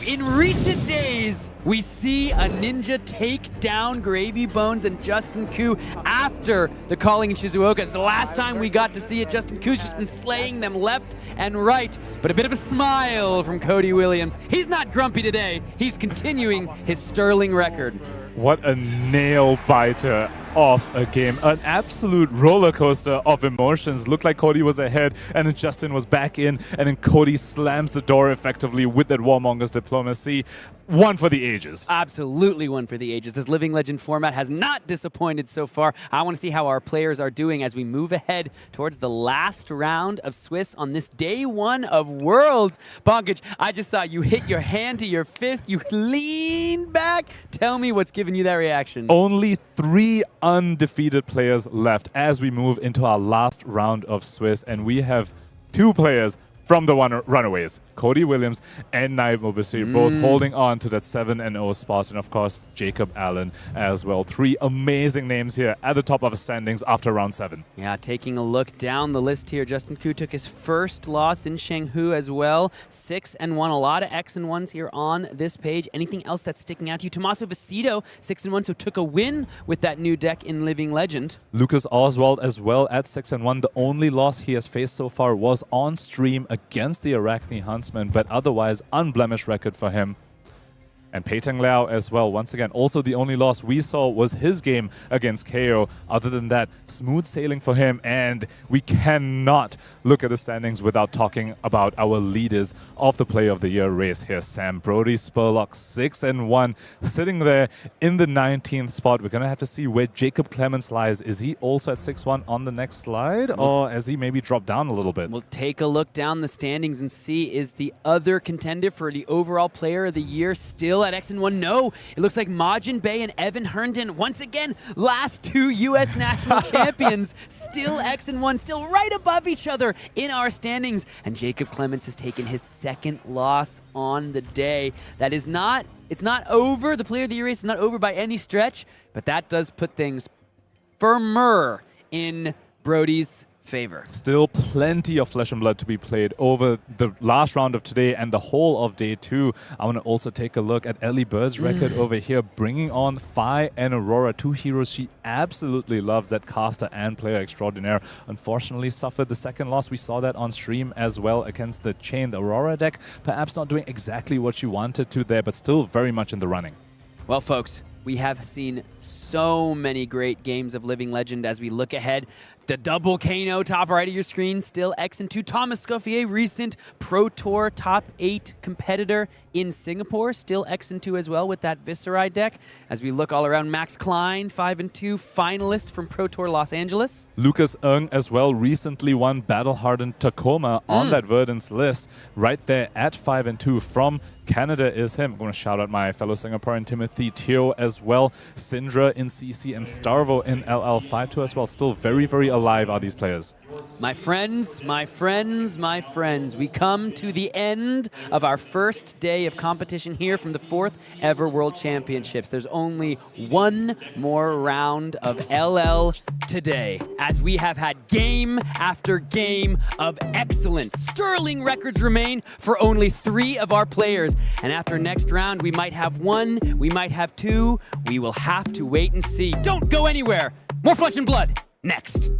in recent days, we see a ninja take down Gravy Bones and Justin Ku after the calling in Shizuoka. It's the last time we got to see it. Justin Ku's just been slaying them left and right, but a bit of a smile from Cody Williams. He's not grumpy today. He's continuing his sterling record. What a nail biter of a game. An absolute roller coaster of emotions. Looked like Cody was ahead, and then Justin was back in, and then Cody slams the door effectively with that Warmonger's diplomacy. One for the ages. Absolutely one for the ages. This Living Legend format has not disappointed so far. I want to see how our players are doing as we move ahead towards the last round of Swiss on this day 1 of Worlds. Bonkage, I just saw you hit your hand to your fist. You leaned back. Tell me what's giving you that reaction. Only 3 undefeated players left as we move into our last round of Swiss, and we have 2 players from the Runaways, Cody Williams and Naib Mobisri, both holding on to that 7-0 spot, and of course Jacob Allen as well. 3 amazing names here at the top of the standings after round 7. Yeah, taking a look down the list here, Justin Ku took his first loss in Chenghu as well. 6-1, a lot of X and 1s here on this page. Anything else that's sticking out to you? Tommaso Viscido, 6-1, so took a win with that new deck in Living Legend. Lucas Oswald as well at 6-1. The only loss he has faced so far was on stream against the Arachne Huntsman, but otherwise unblemished record for him. And Pei-Tung Liao as well. Once again, also the only loss we saw was his game against Kayo. Other than that, smooth sailing for him. And we cannot look at the standings without talking about our leaders of the Player of the Year race here. Sam Brody Spurlock 6-1, sitting there in the 19th spot. We're going to have to see where Jacob Clements lies. Is he also at 6-1 on the next slide? Or has he maybe dropped down a little bit? We'll take a look down the standings and see, is the other contender for the overall Player of the Year still at X&1? No, it looks like Majin Bay and Evan Herndon, once again, last two U.S. national champions, still X&1, still right above each other in our standings. And Jacob Clements has taken his second loss on the day. That is not, it's not over. The Player of the Year race is not over by any stretch, but that does put things firmer in Brody's favor. Still plenty of flesh and blood to be played over the last round of today and the whole of day 2. I want to also take a look at Elly Bird's record over here, bringing on Phi and Aurora, two heroes she absolutely loves, that caster and player extraordinaire. Unfortunately suffered the second loss. We saw that on stream as well against the Chained Aurora deck. Perhaps not doing exactly what she wanted to there, but still very much in the running. Well, folks, we have seen so many great games of Living Legend as we look ahead. The double Kano top right of your screen, still X&2. Thomas Scoffier, recent Pro Tour top 8 competitor in Singapore, still X&2 as well with that Viscerai deck. As we look all around, Max Klein, 5-2, finalist from Pro Tour Los Angeles. Lucas Ng as well, recently won Battle-Hardened Tacoma on that Verdance list. Right there at 5-2 from Canada is him. I'm going to shout out my fellow Singaporean Timothy Teo as well. Cindra in CC and Starvo in LL52 as well. Still very, very alive are these players. My friends, my friends, my friends, we come to the end of our first day of competition here from the 4th ever World Championships. There's only one more round of LL today, as we have had game after game of excellence. Sterling records remain for only 3 of our players. And after next round, we might have 1, we might have 2. We will have to wait and see. Don't go anywhere. More Flesh and Blood next.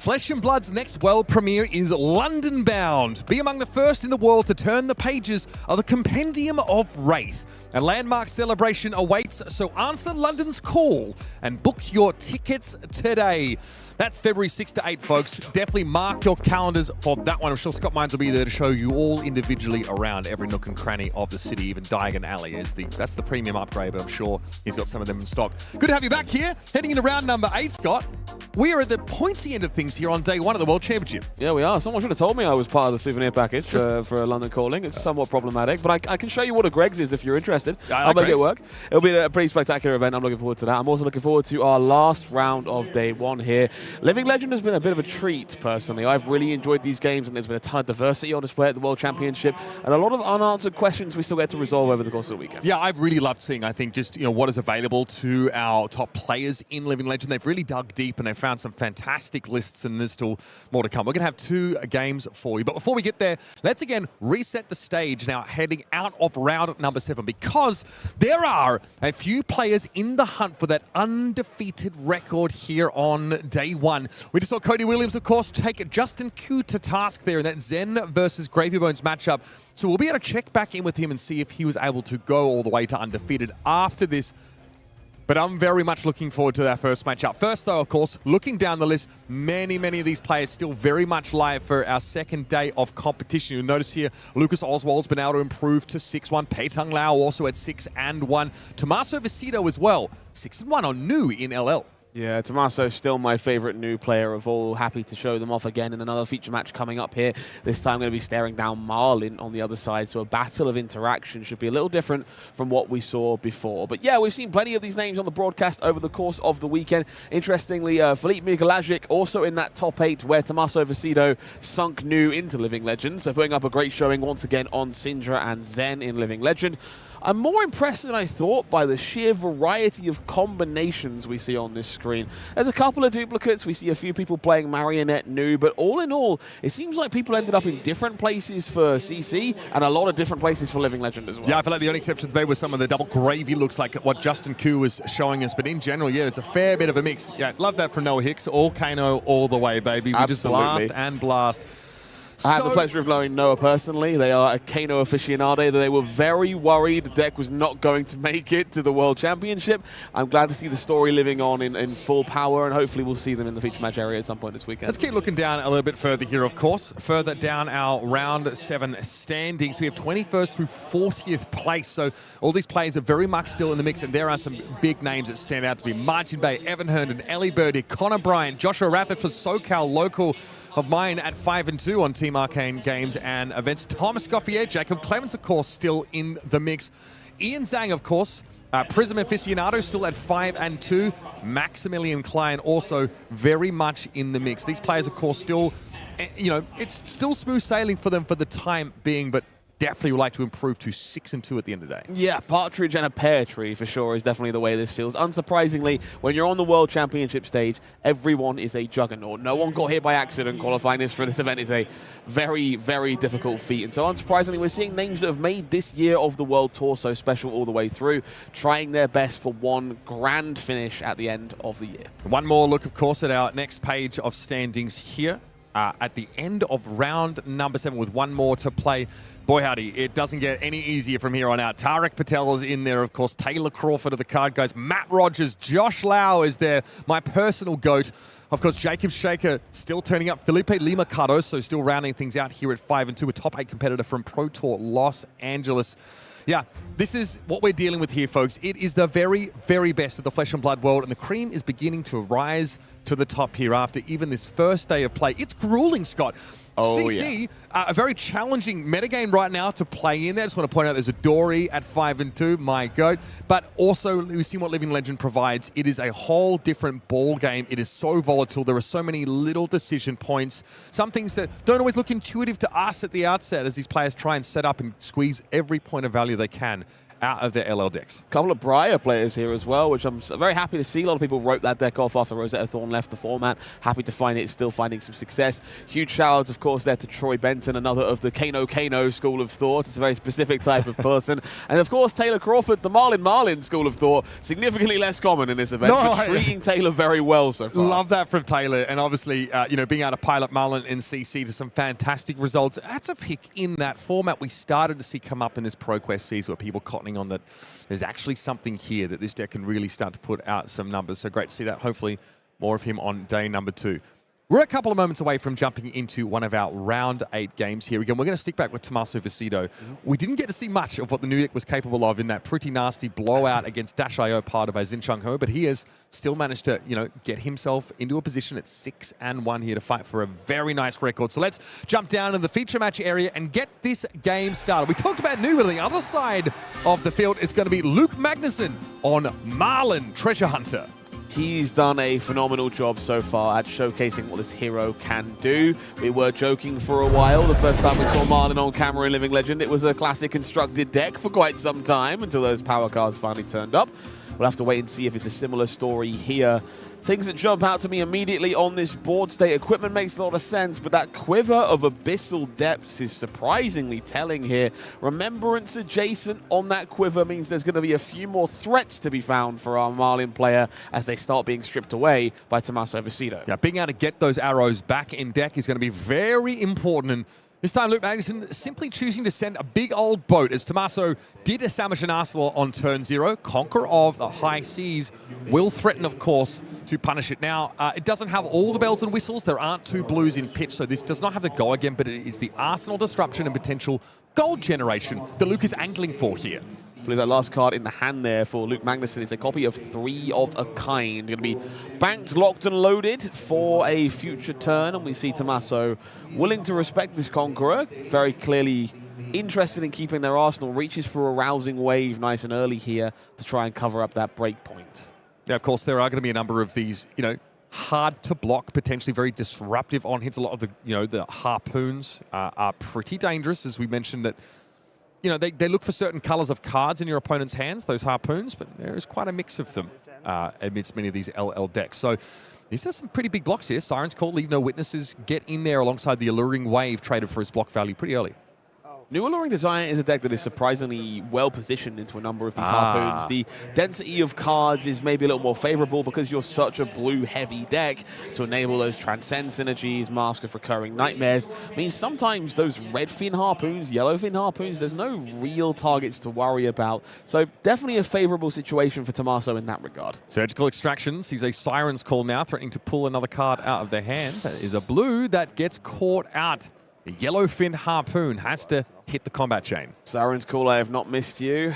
Flesh and Blood's next world premiere is London bound. Be among the first in the world to turn the pages of the Compendium of Rathe. A landmark celebration awaits, so answer London's call and book your tickets today. That's February 6 to 8, folks. Definitely mark your calendars for that one. I'm sure Scott Mines will be there to show you all individually around every nook and cranny of the city. Even Diagon Alley is that's the premium upgrade, but I'm sure he's got some of them in stock. Good to have you back here. Heading into round number 8, Scott. We are at the pointy end of things here on day 1 of the World Championship. Yeah, we are. Someone should have told me I was part of the souvenir package for London Calling. It's somewhat problematic, but I can show you what a Greg's is if you're interested. I'll make it work. It'll be a pretty spectacular event. I'm looking forward to that. I'm also looking forward to our last round of day 1 here. Living Legend has been a bit of a treat, personally. I've really enjoyed these games, and there's been a ton of diversity on display at the World Championship, and a lot of unanswered questions we still get to resolve over the course of the weekend. Yeah, I've really loved seeing, I think, just what is available to our top players in Living Legend. They've really dug deep, and they've found some fantastic lists, and there's still more to come. We're going to have 2 games for you. But before we get there, let's again reset the stage now, heading out of round number 7, because there are a few players in the hunt for that undefeated record here on day 1. We just saw Cody Williams, of course, take Justin Q to task there in that Zen versus Gravy Bones matchup. So we'll be able to check back in with him and see if he was able to go all the way to undefeated after this. But I'm very much looking forward to that first matchup. First, though, of course, looking down the list, many of these players still very much live for our second day of competition. You'll notice here, Lucas Oswald's been able to improve to 6-1. Pei-Tung Liao also at 6-1. Tommaso Viscido as well, 6-1 on new in LL. Yeah, Tommaso's still my favorite new player of all. Happy to show them off again in another feature match coming up here. This time going to be staring down Marlin on the other side, so a battle of interaction should be a little different from what we saw before. But yeah, we've seen plenty of these names on the broadcast over the course of the weekend. Interestingly, Filip Mikolajic also in that top 8 where Tommaso Viscido sunk new into Living Legend, so putting up a great showing once again on Cindra and Zen in Living Legend. I'm more impressed than I thought by the sheer variety of combinations we see on this screen. There's a couple of duplicates. We see a few people playing Marionette new, but all in all, it seems like people ended up in different places for CC and a lot of different places for Living Legend as well. Yeah, I feel like the only exceptions made was some of the double gravy looks like what Justin Q was showing us, but in general, yeah, it's a fair bit of a mix. Yeah, love that from Noah Hicks. All Kano all the way, baby. We just blast and blast. I have the pleasure of knowing Noah personally. They are a Kano aficionado. They were very worried the deck was not going to make it to the World Championship. I'm glad to see the story living on in full power, and hopefully we'll see them in the feature match area at some point this weekend. Let's keep looking down a little bit further here, of course. Further down our round 7 standings. We have 21st through 40th place, so all these players are very much still in the mix, and there are some big names that stand out to be Margin Bay, Evan Herndon, Elly Birdie, Connor Bryant, Joshua Rathod for SoCal local of mine at 5-2 on Team Arcane Games and Events. Thomas Goffier, Jacob Clements, of course, still in the mix. Ian Zhang, of course, Prism Aficionado still at 5-2. Maximilian Klein also very much in the mix. These players, of course, still, it's still smooth sailing for them for the time being, but definitely would like to improve to 6-2 at the end of the day. Yeah, partridge and a pear tree for sure is definitely the way this feels. Unsurprisingly, when you're on the World Championship stage, everyone is a juggernaut. No one got here by accident. Qualifying this for this event is a very, very difficult feat. And so unsurprisingly, we're seeing names that have made this year of the World Tour so special all the way through, trying their best for one grand finish at the end of the year. One more look, of course, at our next page of standings here. At the end of round number 7 with one more to play. Boy, howdy, it doesn't get any easier from here on out. Tarek Patel is in there, of course. Taylor Crawford of the card guys. Matt Rogers, Josh Lau is there. My personal GOAT. Of course, Jacob Shaker still turning up. Felipe Lima Cardoso still rounding things out here at 5-2. A top 8 competitor from Pro Tour Los Angeles. Yeah, this is what we're dealing with here, folks. It is the very, very best of the Flesh and Blood world, and the cream is beginning to rise to the top here after even this first day of play. It's grueling, Scott. Oh, CC, a very challenging metagame right now to play in there. I just want to point out there's a Dory at 5-2, my goat. But also, we've seen what Living Legend provides. It is a whole different ball game. It is so volatile. There are so many little decision points. Some things that don't always look intuitive to us at the outset as these players try and set up and squeeze every point of value they can out of their LL decks. A couple of Briar players here as well, which I'm very happy to see. A lot of people wrote that deck off after Rosetta Thorn left the format. Happy to find it still finding some success. Huge shout-outs, of course, there to Troy Benton, another of the Kano school of thought. It's a very specific type of person. And, of course, Taylor Crawford, the Marlin school of thought, significantly less common in this event, but treating Taylor very well so far. Love that from Taylor. And, obviously, being able to pilot Marlin in CC to some fantastic results. That's a pick in that format we started to see come up in this ProQuest season, where people cottoning on that there's actually something here that this deck can really start to put out some numbers. So great to see that. Hopefully more of him on day number 2. We're a couple of moments away from jumping into one of our round 8 games here. Again, we're going to stick back with Tommaso Viscido. We didn't get to see much of what the new deck was capable of in that pretty nasty blowout against Dash.io part by Xincheng, but he has still managed to, get himself into a position at 6-1 here to fight for a very nice record. So let's jump down in the feature match area and get this game started. We talked about new, but on the other side of the field, it's going to be Luke Magnuson on Marlin Treasure Hunter. He's done a phenomenal job so far at showcasing what this hero can do. We were joking for a while. The first time we saw Marlin on camera in Living Legend, it was a classic constructed deck for quite some time until those power cards finally turned up. We'll have to wait and see if it's a similar story here. Things that jump out to me immediately on this board state. Equipment makes a lot of sense, but that quiver of abyssal depths is surprisingly telling here. Remembrance adjacent on that quiver means there's going to be a few more threats to be found for our Marlin player as they start being stripped away by Tommaso Viscido. Yeah, being able to get those arrows back in deck is going to be very important. And this time, Luke Magnuson simply choosing to send a big old boat, as Tommaso did establish an arsenal on turn 0. Conqueror of the High Seas will threaten, of course, to punish it. Now, it doesn't have all the bells and whistles. There aren't 2 blues in pitch, so this does not have to go again, but it is the arsenal disruption and potential gold generation that Luke is angling for here. I believe that last card in the hand there for Luke Magnuson is a copy of 3 of a kind. Going to be banked, locked, and loaded for a future turn, and we see Tommaso willing to respect this Conqueror, very clearly interested in keeping their arsenal, reaches for a rousing wave nice and early here to try and cover up that break point. Yeah, of course, there are going to be a number of these, hard to block, potentially very disruptive on hits. A lot of the, the harpoons are pretty dangerous, as we mentioned that. They look for certain colors of cards in your opponent's hands, those harpoons, but there is quite a mix of them amidst many of these LL decks. So these are some pretty big blocks here. Siren's Call, Leave No Witnesses, get in there alongside the Alluring Wave, traded for his block value pretty early. New Alluring Desire is a deck that is surprisingly well positioned into a number of these harpoons. The density of cards is maybe a little more favorable because you're such a blue-heavy deck to enable those Transcend synergies, Mask of Recurring Nightmares. Means sometimes those red-fin harpoons, yellow-fin harpoons, there's no real targets to worry about. So definitely a favorable situation for Tommaso in that regard. Surgical Extraction sees a Siren's Call now, threatening to pull another card out of their hand. That is a blue that gets caught out. The Yellowfin Harpoon has to hit the combat chain. Siren's Call, I have not missed you.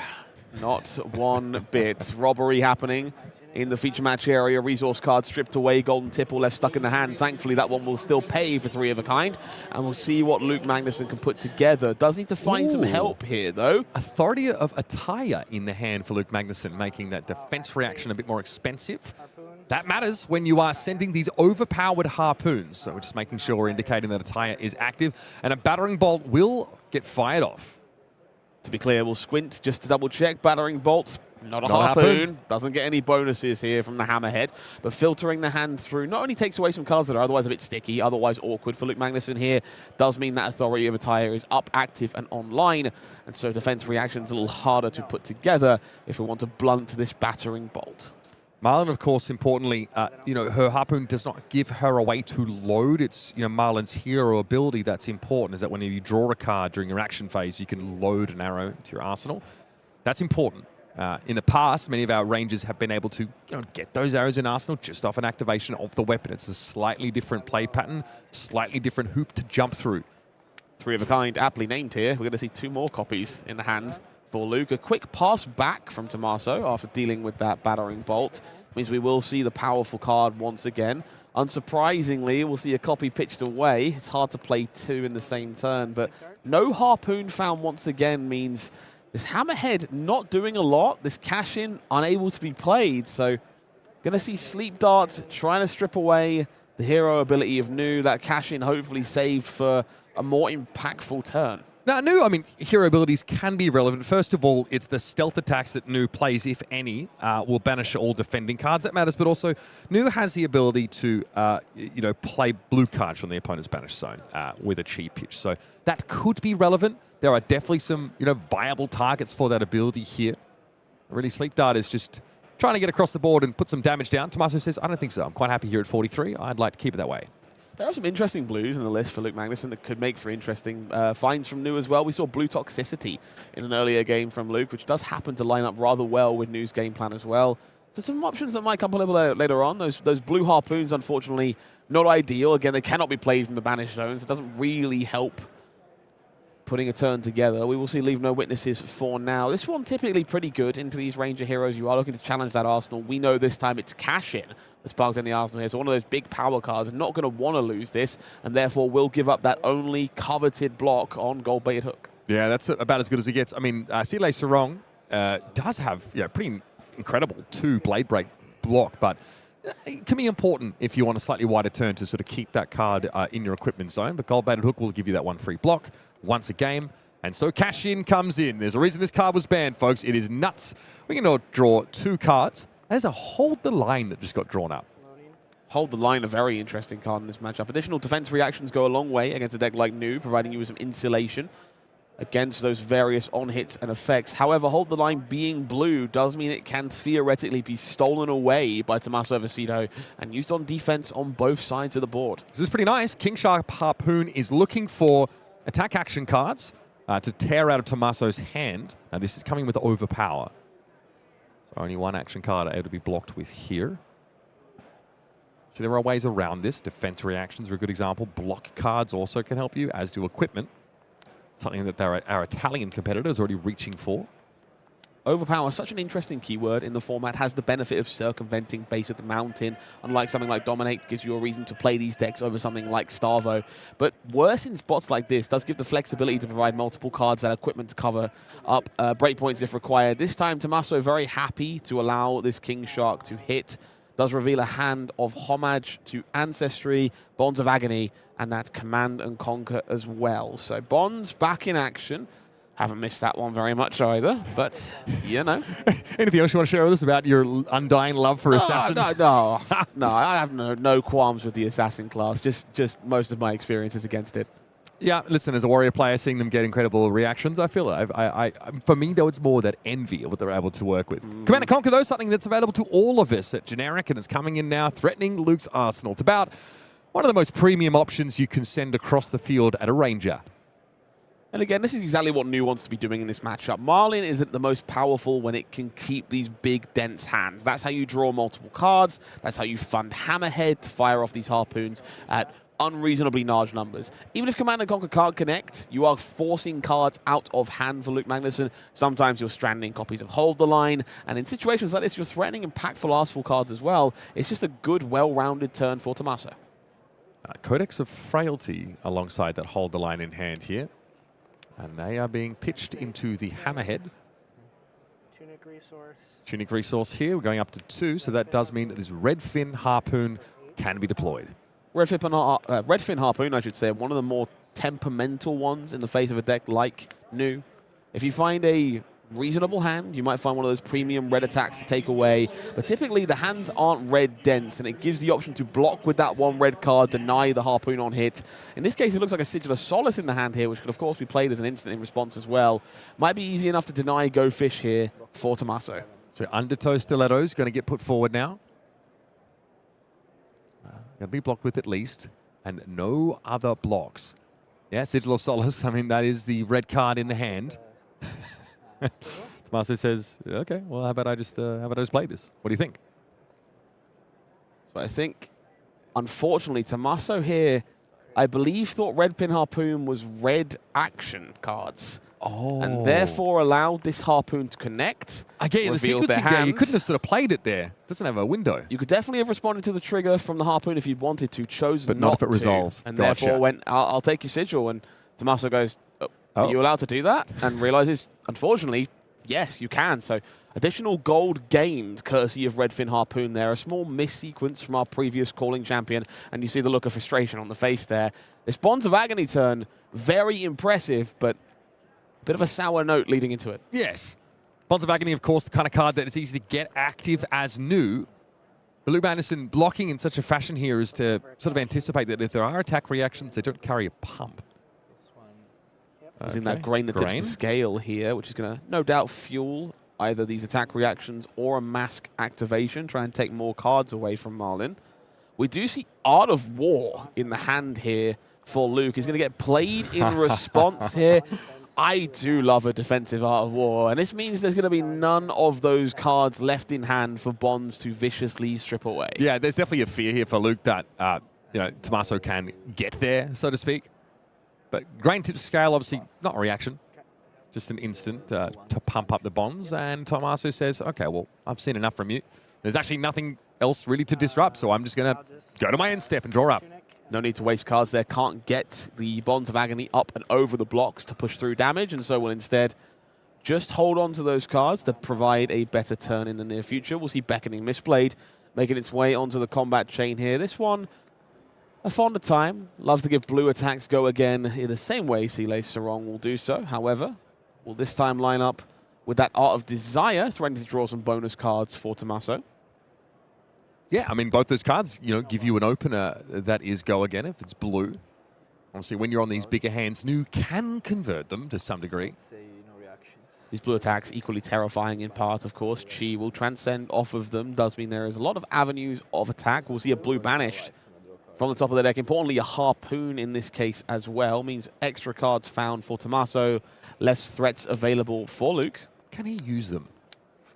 Not one bit. Robbery happening in the feature match area. Resource card stripped away. Golden Tipple left stuck in the hand. Thankfully, that one will still pay for 3 of a kind. And we'll see what Luke Magnuson can put together. Does need to find some help here, though. Authority of Attire in the hand for Luke Magnuson, making that defense reaction a bit more expensive. That matters when you are sending these overpowered harpoons. So we're just making sure we're indicating that Attire is active. And a Battering Bolt will get fired off. To be clear, we'll squint just to double check. Battering Bolt, not a harpoon. Doesn't get any bonuses here from the Hammerhead. But filtering the hand through not only takes away some cards that are otherwise a bit sticky, otherwise awkward for Luke Magnuson here, does mean that Authority of Attire is up, active, and online. And so defense reaction's a little harder to put together if we want to blunt this Battering Bolt. Marlin, of course, importantly, her harpoon does not give her a way to load. It's, Marlin's hero ability that's important, is that when you draw a card during your action phase, you can load an arrow into your arsenal. That's important. In the past, many of our rangers have been able to get those arrows in arsenal just off an activation of the weapon. It's a slightly different play pattern, slightly different hoop to jump through. 3 of a kind, aptly named here. We're going to see 2 more copies in the hand for Luke. A quick pass back from Tommaso after dealing with that Battering Bolt means we will see the powerful card once again. Unsurprisingly, we'll see a copy pitched away. It's hard to play 2 in the same turn, but no harpoon found once again means this Hammerhead not doing a lot, this cash-in unable to be played. So going to see Sleep Dart trying to strip away the hero ability of Nu. That cash-in hopefully saved for a more impactful turn. Now, Nu, I mean, hero abilities can be relevant. First of all, it's the stealth attacks that Nu plays, if any, will banish all defending cards. That matters, but also Nu has the ability to, play blue cards from the opponent's banished zone with a cheap pitch. So that could be relevant. There are definitely some, viable targets for that ability here. Really, Sleep Dart is just trying to get across the board and put some damage down. Tommaso says, I don't think so. I'm quite happy here at 43. I'd like to keep it that way. There are some interesting blues in the list for Luke Magnuson that could make for interesting finds from Nu as well. We saw Blue Toxicity in an earlier game from Luke, which does happen to line up rather well with Nu's game plan as well. So some options that might come a little later on. Those blue harpoons, unfortunately, not ideal. Again, they cannot be played from the banished zones. It doesn't really help putting a turn together. We will see Leave No Witnesses for now. This one typically pretty good into these Ranger heroes. You are looking to challenge that arsenal. We know this time it's cash-in that's plugged in the arsenal here. So one of those big power cards are not going to want to lose this, and therefore will give up that only coveted block on Gold-Baited Hook. Yeah, that's about as good as it gets. I mean, Sile Sarong does have pretty incredible 2 Blade Break block, but it can be important if you want a slightly wider turn to sort of keep that card in your equipment zone. But Gold-Baited Hook will give you that 1 free block once a game. And so cash in comes in. There's a reason this card was banned, folks. It is nuts. We can now draw 2 cards. There's a Hold the Line that just got drawn up. Hold the Line, a very interesting card in this matchup. Additional defense reactions go a long way against a deck like Nu, providing you with some insulation against those various on-hits and effects. However, Hold the Line being blue does mean it can theoretically be stolen away by Tommaso Viscido and used on defense on both sides of the board. This is pretty nice. King Shark Harpoon is looking for attack action cards to tear out of Tommaso's hand. Now, this is coming with Overpower. So only 1 action card able to be blocked with here. So there are ways around this. Defense reactions are a good example. Block cards also can help you, as do equipment. Something that our Italian competitors are already reaching for. Overpower, such an interesting keyword in the format, has the benefit of circumventing Base of the Mountain. Unlike something like Dominate, gives you a reason to play these decks over something like Starvo. But worse in spots like this, does give the flexibility to provide multiple cards that equipment to cover up breakpoints if required. This time, Tommaso very happy to allow this King Shark to hit. Does reveal a hand of Homage to Ancestry, Bonds of Agony, and that Command and Conquer as well. So Bonds back in action. Haven't missed that one very much either, but you know. Anything else you want to share with us about your undying love for Assassin? No, I have no qualms with the Assassin class, just most of my experiences against it. Yeah, listen, as a Warrior player, seeing them get incredible reactions, I feel for me, though, it's more that envy of what they're able to work with. Command & Conquer, though, something that's available to all of us at Generic, and it's coming in now, threatening Luke's arsenal. It's about one of the most premium options you can send across the field at a Ranger. And again, this is exactly what Nu wants to be doing in this matchup. Marlin isn't the most powerful when it can keep these big, dense hands. That's how you draw multiple cards. That's how you fund Hammerhead to fire off these harpoons at unreasonably large numbers. Even if Command & Conquer can't connect, you are forcing cards out of hand for Luke Magnuson. Sometimes you're stranding copies of Hold the Line, and in situations like this, you're threatening impactful arsenal cards as well. It's just a good, well-rounded turn for Tommaso. Codex of Frailty alongside that Hold the Line in hand here. And they are being pitched into the Hammerhead. Tunic Resource. Tunic Resource here. We're going up to 2, so that does mean that this Redfin Harpoon can be deployed. Redfin Harpoon, I should say, one of the more temperamental ones in the face of a deck like Nu. If you find a reasonable hand, you might find one of those premium red attacks to take away, but typically the hands aren't red dense, and it gives the option to block with that 1 red card, deny the Harpoon on hit. In this case, it looks like a Sigil of Solace in the hand here, which could of course be played as an instant in response as well. Might be easy enough to deny Go Fish here for Tommaso. So Undertow Stiletto is going to get put forward now. Going to be blocked with at least, and no other blocks. Yeah, Sigil of Solace, I mean, that is the red card in the hand. Tommaso says, okay, well, how about I just play this? What do you think? So I think, unfortunately, Tommaso here, I believe, thought Red Pin Harpoon was red action cards. Oh. And therefore allowed this Harpoon to connect. Again, the sequencing there, you couldn't have sort of played it there. It doesn't have a window. You could definitely have responded to the trigger from the Harpoon if you'd wanted to, chose but not if it to. resolved. And Gotcha. therefore went, I'll take your Sigil. And Tommaso goes, are you allowed to do that? And realizes, unfortunately, yes, you can. So additional gold gained courtesy of Redfin Harpoon there. A small miss-sequence from our previous calling champion. And you see the look of frustration on the face there. This Bonds of Agony turn, very impressive, but Bit of a sour note leading into it. Yes. Bonds of Agony, of course, the kind of card that is easy to get active as new. But Luke Anderson blocking in such a fashion here is to sort of anticipate that if there are attack reactions, they don't carry a pump. Using that grain that tips the scale here, which is going to no doubt fuel either these attack reactions or a mask activation, try and take more cards away from Marlin. We do see Art of War in the hand here for Luke. He's going to get played in response here. I do love a defensive Art of War, and this means there's going to be none of those cards left in hand for Bonds to viciously strip away. Yeah, there's definitely a fear here for Luke that Tommaso can get there, so to speak. But grain tip scale, obviously not a reaction, just an instant to pump up the Bonds. And Tommaso says, okay, well, I've seen enough from you. There's actually nothing else really to disrupt, so I'm just going to go to my end step and draw up. No need to waste cards there. Can't get the Bonds of Agony up and over the blocks to push through damage, and so will instead just hold on to those cards to provide a better turn in the near future. We'll see Beckoning Mistblade making its way onto the combat chain here. This one, a fonder time. Loves to give blue attacks go again in the same way Sile's Sarong will do so. However, will this time line up with that Art of Desire, threatening to draw some bonus cards for Tommaso. Yeah, I mean, both those cards, give you an opener that is go again if it's blue. Obviously, when you're on these bigger hands, new can convert them to some degree. These blue attacks equally terrifying in part, of course. Chi will transcend off of them. Does mean there is a lot of avenues of attack. We'll see a blue banished from the top of the deck. Importantly, a harpoon in this case as well. Means extra cards found for Tommaso. Less threats available for Luke. Can he use them?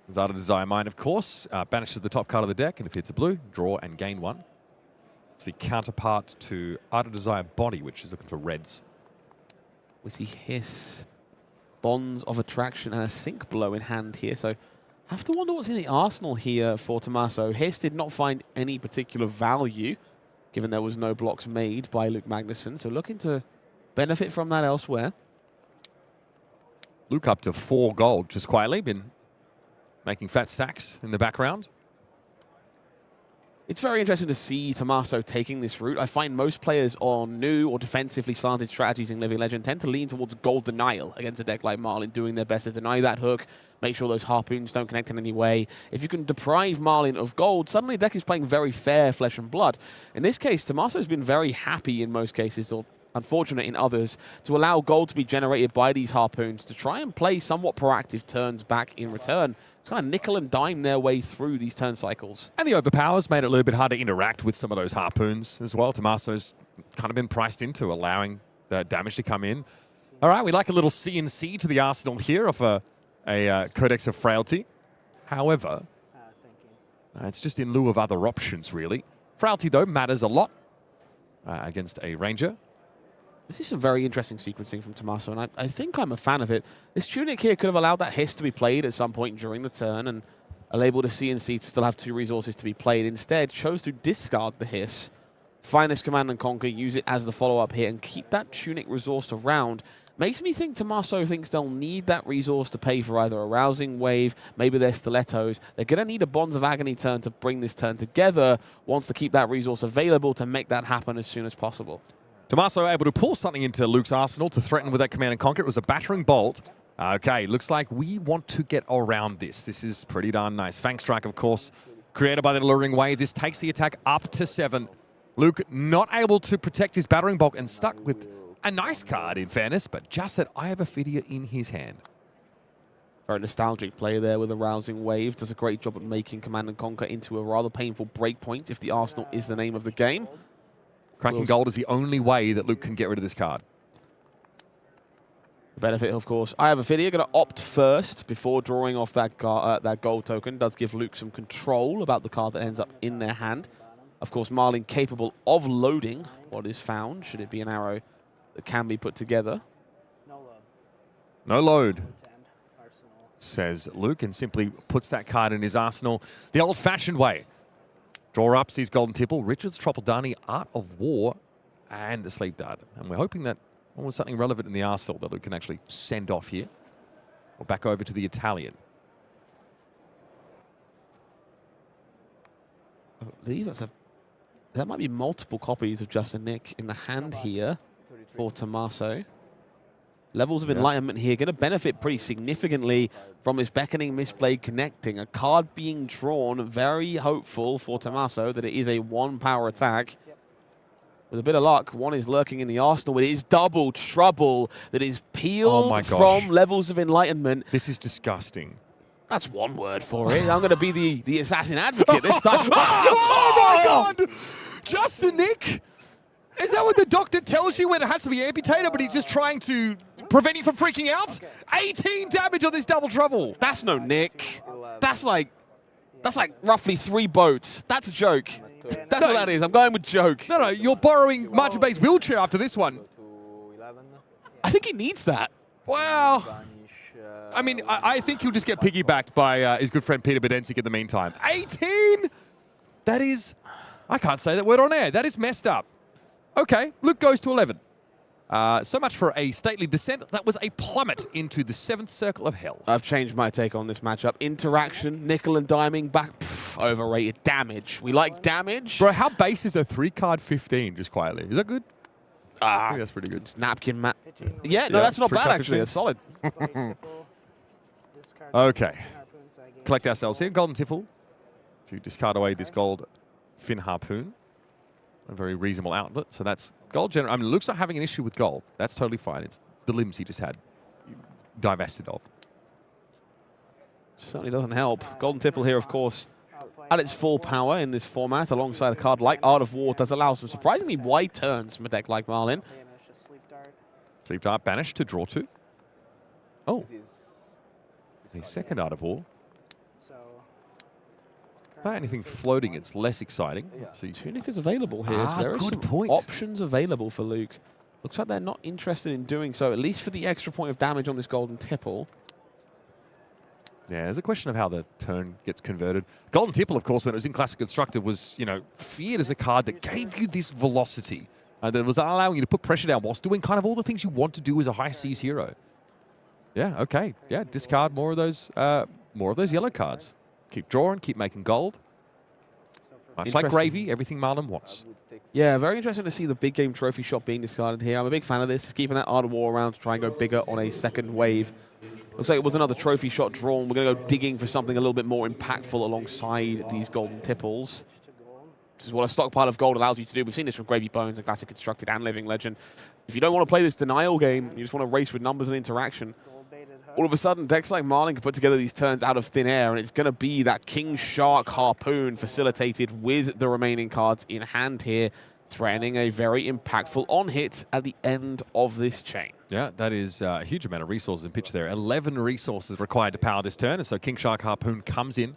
There's Art of Desire Mine, of course. Banishes the top card of the deck, and if it's a blue, draw and gain one. It's the counterpart to Art of Desire Body, which is looking for reds. We see Hiss, Bonds of Attraction, and a Sync Blow in hand here. So have to wonder what's in the arsenal here for Tommaso. Hiss did not find any particular value, given there was no blocks made by Luke Magnusson. So looking to benefit from that elsewhere. Luke up to 4 gold, just quietly been making fat stacks in the background. It's very interesting to see Tommaso taking this route. I find most players on new or defensively slanted strategies in Living Legend tend to lean towards gold denial against a deck like Marlin, doing their best to deny that hook, make sure those harpoons don't connect in any way. If you can deprive Marlin of gold, suddenly the deck is playing very fair flesh and blood. In this case, Tommaso's been very happy in most cases, or unfortunate in others, to allow gold to be generated by these harpoons to try and play somewhat proactive turns back in return. It's kind of nickel and dime their way through these turn cycles. And the overpowers made it a little bit hard to interact with some of those harpoons as well. Tommaso's kind of been priced into allowing the damage to come in. All right, we like a little CNC to the arsenal here of a Codex of Frailty. However, it's just in lieu of other options, really. Frailty, though, matters a lot against a Ranger. This is some very interesting sequencing from Tommaso, and I think I'm a fan of it. This Tunic here could have allowed that Hiss to be played at some point during the turn and enabled a CNC to still have 2 resources to be played. Instead, chose to discard the Hiss, find this Command and Conquer, use it as the follow-up here, and keep that Tunic resource around. Makes me think Tommaso thinks they'll need that resource to pay for either a Rousing Wave, maybe their Stilettos. They're going to need a Bonds of Agony turn to bring this turn together, wants to keep that resource available to make that happen as soon as possible. Tommaso able to pull something into Luke's arsenal to threaten with that Command and Conquer. It was a Battering Bolt. Okay, looks like we want to get around this. This is pretty darn nice. Fang Strike, of course, created by the Alluring Wave. This takes the attack up to 7. Luke not able to protect his Battering Bolt and stuck with a nice card, in fairness, but just that Eye of Ophidia in his hand. Very nostalgic play there with a Rousing Wave. Does a great job at making Command and Conquer into a rather painful breakpoint if the arsenal is the name of the game. Cracking gold is the only way that Luke can get rid of this card. The benefit, of course, Eye of Ophidia going to opt first before drawing off that gold token. Does give Luke some control about the card that ends up in their hand. Of course, Marlin capable of loading what is found, should it be an arrow that can be put together. No load, says Luke, and simply puts that card in his arsenal the old-fashioned way. Draw up, sees Golden Tipple, Richard's Tropeldani, Art of War, and a Sleep Dart. And we're hoping that almost something relevant in the arsenal that we can actually send off here. Or back over to the Italian. I believe that might be multiple copies of Just a Nick in the hand here for Tommaso. Levels of Enlightenment here going to benefit pretty significantly from this Beckoning Mistblade connecting. A card being drawn, very hopeful for Tommaso that it is a 1-power attack. With a bit of luck, one is lurking in the arsenal. It is double trouble that is peeled from Levels of Enlightenment. This is disgusting. That's one word for it. I'm going to be the assassin advocate this time. Oh my God! Justin Nick? Is that what the doctor tells you when it has to be amputated, but he's just trying to prevent you from freaking out? 18 damage on this double trouble. That's no Nick. That's like roughly 3 boats. That's a joke. That's what that is. I'm going with joke. No, you're borrowing Martin Bay's wheelchair after this one. I think he needs that. Wow. I mean, I think he'll just get piggybacked by his good friend Peter Bedensik in the meantime. 18? That is... I can't say that word on air. That is messed up. Okay, Luke goes to 11. So much for a stately descent. That was a plummet into the 7th circle of hell. I've changed my take on this matchup. Interaction, nickel and diming back, overrated. Damage. We like damage. Bro, how base is a 3-card 15, just quietly? Is that good? I think that's pretty good. Napkin mat. Yeah, no, that's not bad, actually. It's solid. Okay. Collect ourselves here. Golden Tipple to discard away this gold fin harpoon. A very reasonable outlet. So that's gold. I mean, it looks like having an issue with gold. That's totally fine. It's the limbs he just had divested of. Certainly doesn't help. Golden Tipple here, of course, at its full power in this format, alongside a card like Art of War, does allow some surprisingly wide turns from a deck like Marlin. Sleep Dart banished to draw 2. Oh. A second Art of War. If anything's floating, it's less exciting. So Tunic is available here. So there are some options available for Luke. Looks like they're not interested in doing so, at least for the extra point of damage on this Golden Tipple. Yeah, there's a question of how the turn gets converted. Golden Tipple, of course, when it was in Classic Constructed, was, feared as a card that gave you this velocity. That was allowing you to put pressure down whilst doing kind of all the things you want to do as a high seas hero. Yeah, okay. Yeah, discard more of those yellow cards. Keep drawing, keep making gold. Much like gravy, everything Marlin wants. Yeah, very interesting to see the big game trophy shot being discarded here. I'm a big fan of this. Just keeping that Art of War around to try and go bigger on a second wave. Looks like it was another trophy shot drawn. We're going to go digging for something a little bit more impactful alongside these Golden Tipples. This is what a stockpile of gold allows you to do. We've seen this from Gravy Bones and Classic Constructed and Living Legend. If you don't want to play this denial game, you just want to race with numbers and interaction, all of a sudden, decks like Marlin can put together these turns out of thin air, and it's going to be that King Shark Harpoon facilitated with the remaining cards in hand here, threatening a very impactful on-hit at the end of this chain. Yeah, that is a huge amount of resources in pitch there. 11 resources required to power this turn, and so King Shark Harpoon comes in.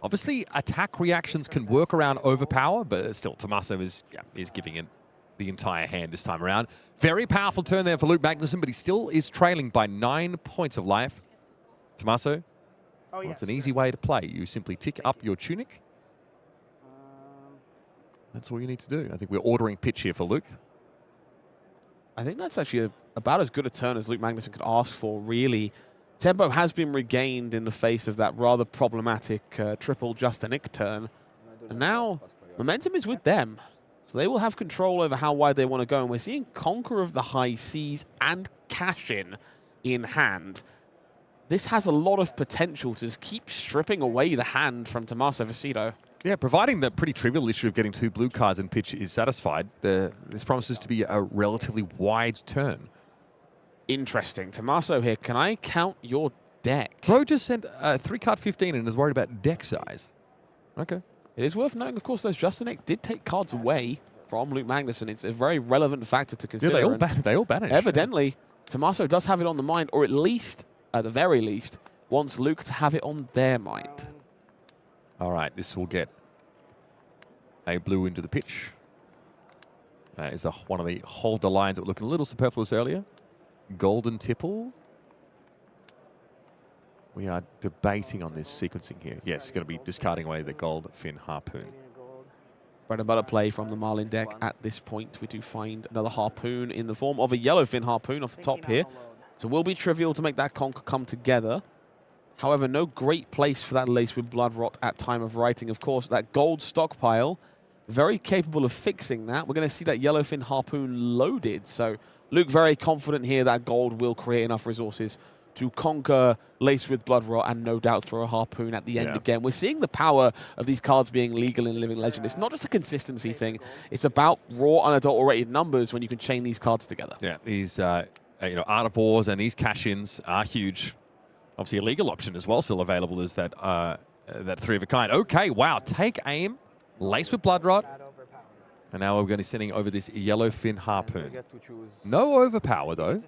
Obviously, attack reactions can work around overpower, but still, Tommaso is giving it the entire hand this time around. Very powerful turn there for Luke Magnuson, but he still is trailing by 9 points of life. Tommaso, it's an easy way to play. You simply tick up your Tunic. That's all you need to do. I think we're ordering pitch here for Luke. I think that's actually about as good a turn as Luke Magnuson could ask for, really. Tempo has been regained in the face of that rather problematic triple Justinic turn. And now, momentum is with them. So they will have control over how wide they want to go. And we're seeing Conqueror of the High Seas and Cashin in hand. This has a lot of potential to just keep stripping away the hand from Tommaso Viscido. Yeah, providing the pretty trivial issue of getting 2 blue cards in pitch is satisfied, this promises to be a relatively wide turn. Interesting. Tommaso here, can I count your deck? Bro just sent a 3-card 15 and is worried about deck size. Okay. It is worth noting, of course, those Justinic did take cards away from Luke Magnuson. It's a very relevant factor to consider. Yeah, they all banished. Evidently, Tommaso does have it on the mind, or at least, at the very least, wants Luke to have it on their mind. All right, this will get a blue into the pitch. That is one of the holder lines that were looking a little superfluous earlier. Golden Tipple. We are debating on this sequencing here. Yes, going to be discarding away the gold fin harpoon. Bread and butter play from the Marlin deck at this point. We do find another harpoon in the form of a yellow fin harpoon off the top here. So it will be trivial to make that conk come together. However, no great place for that lace with blood rot at time of writing. Of course, that gold stockpile very capable of fixing that. We're going to see that Yellowfin Harpoon loaded. So Luke very confident here that gold will create enough resources to conquer Laced with Blood Rot and no doubt throw a Harpoon at the end again. We're seeing the power of these cards being legal in Living Legend. It's not just a consistency thing. It's about raw, unadulterated numbers when you can chain these cards together. Yeah, these Art of Wars and these cash-ins are huge. Obviously, a legal option as well still available is that that 3 of a kind. Okay, wow, take aim, Laced with Blood Rot. And now we're going to be sending over this Yellowfin Harpoon. No overpower, though.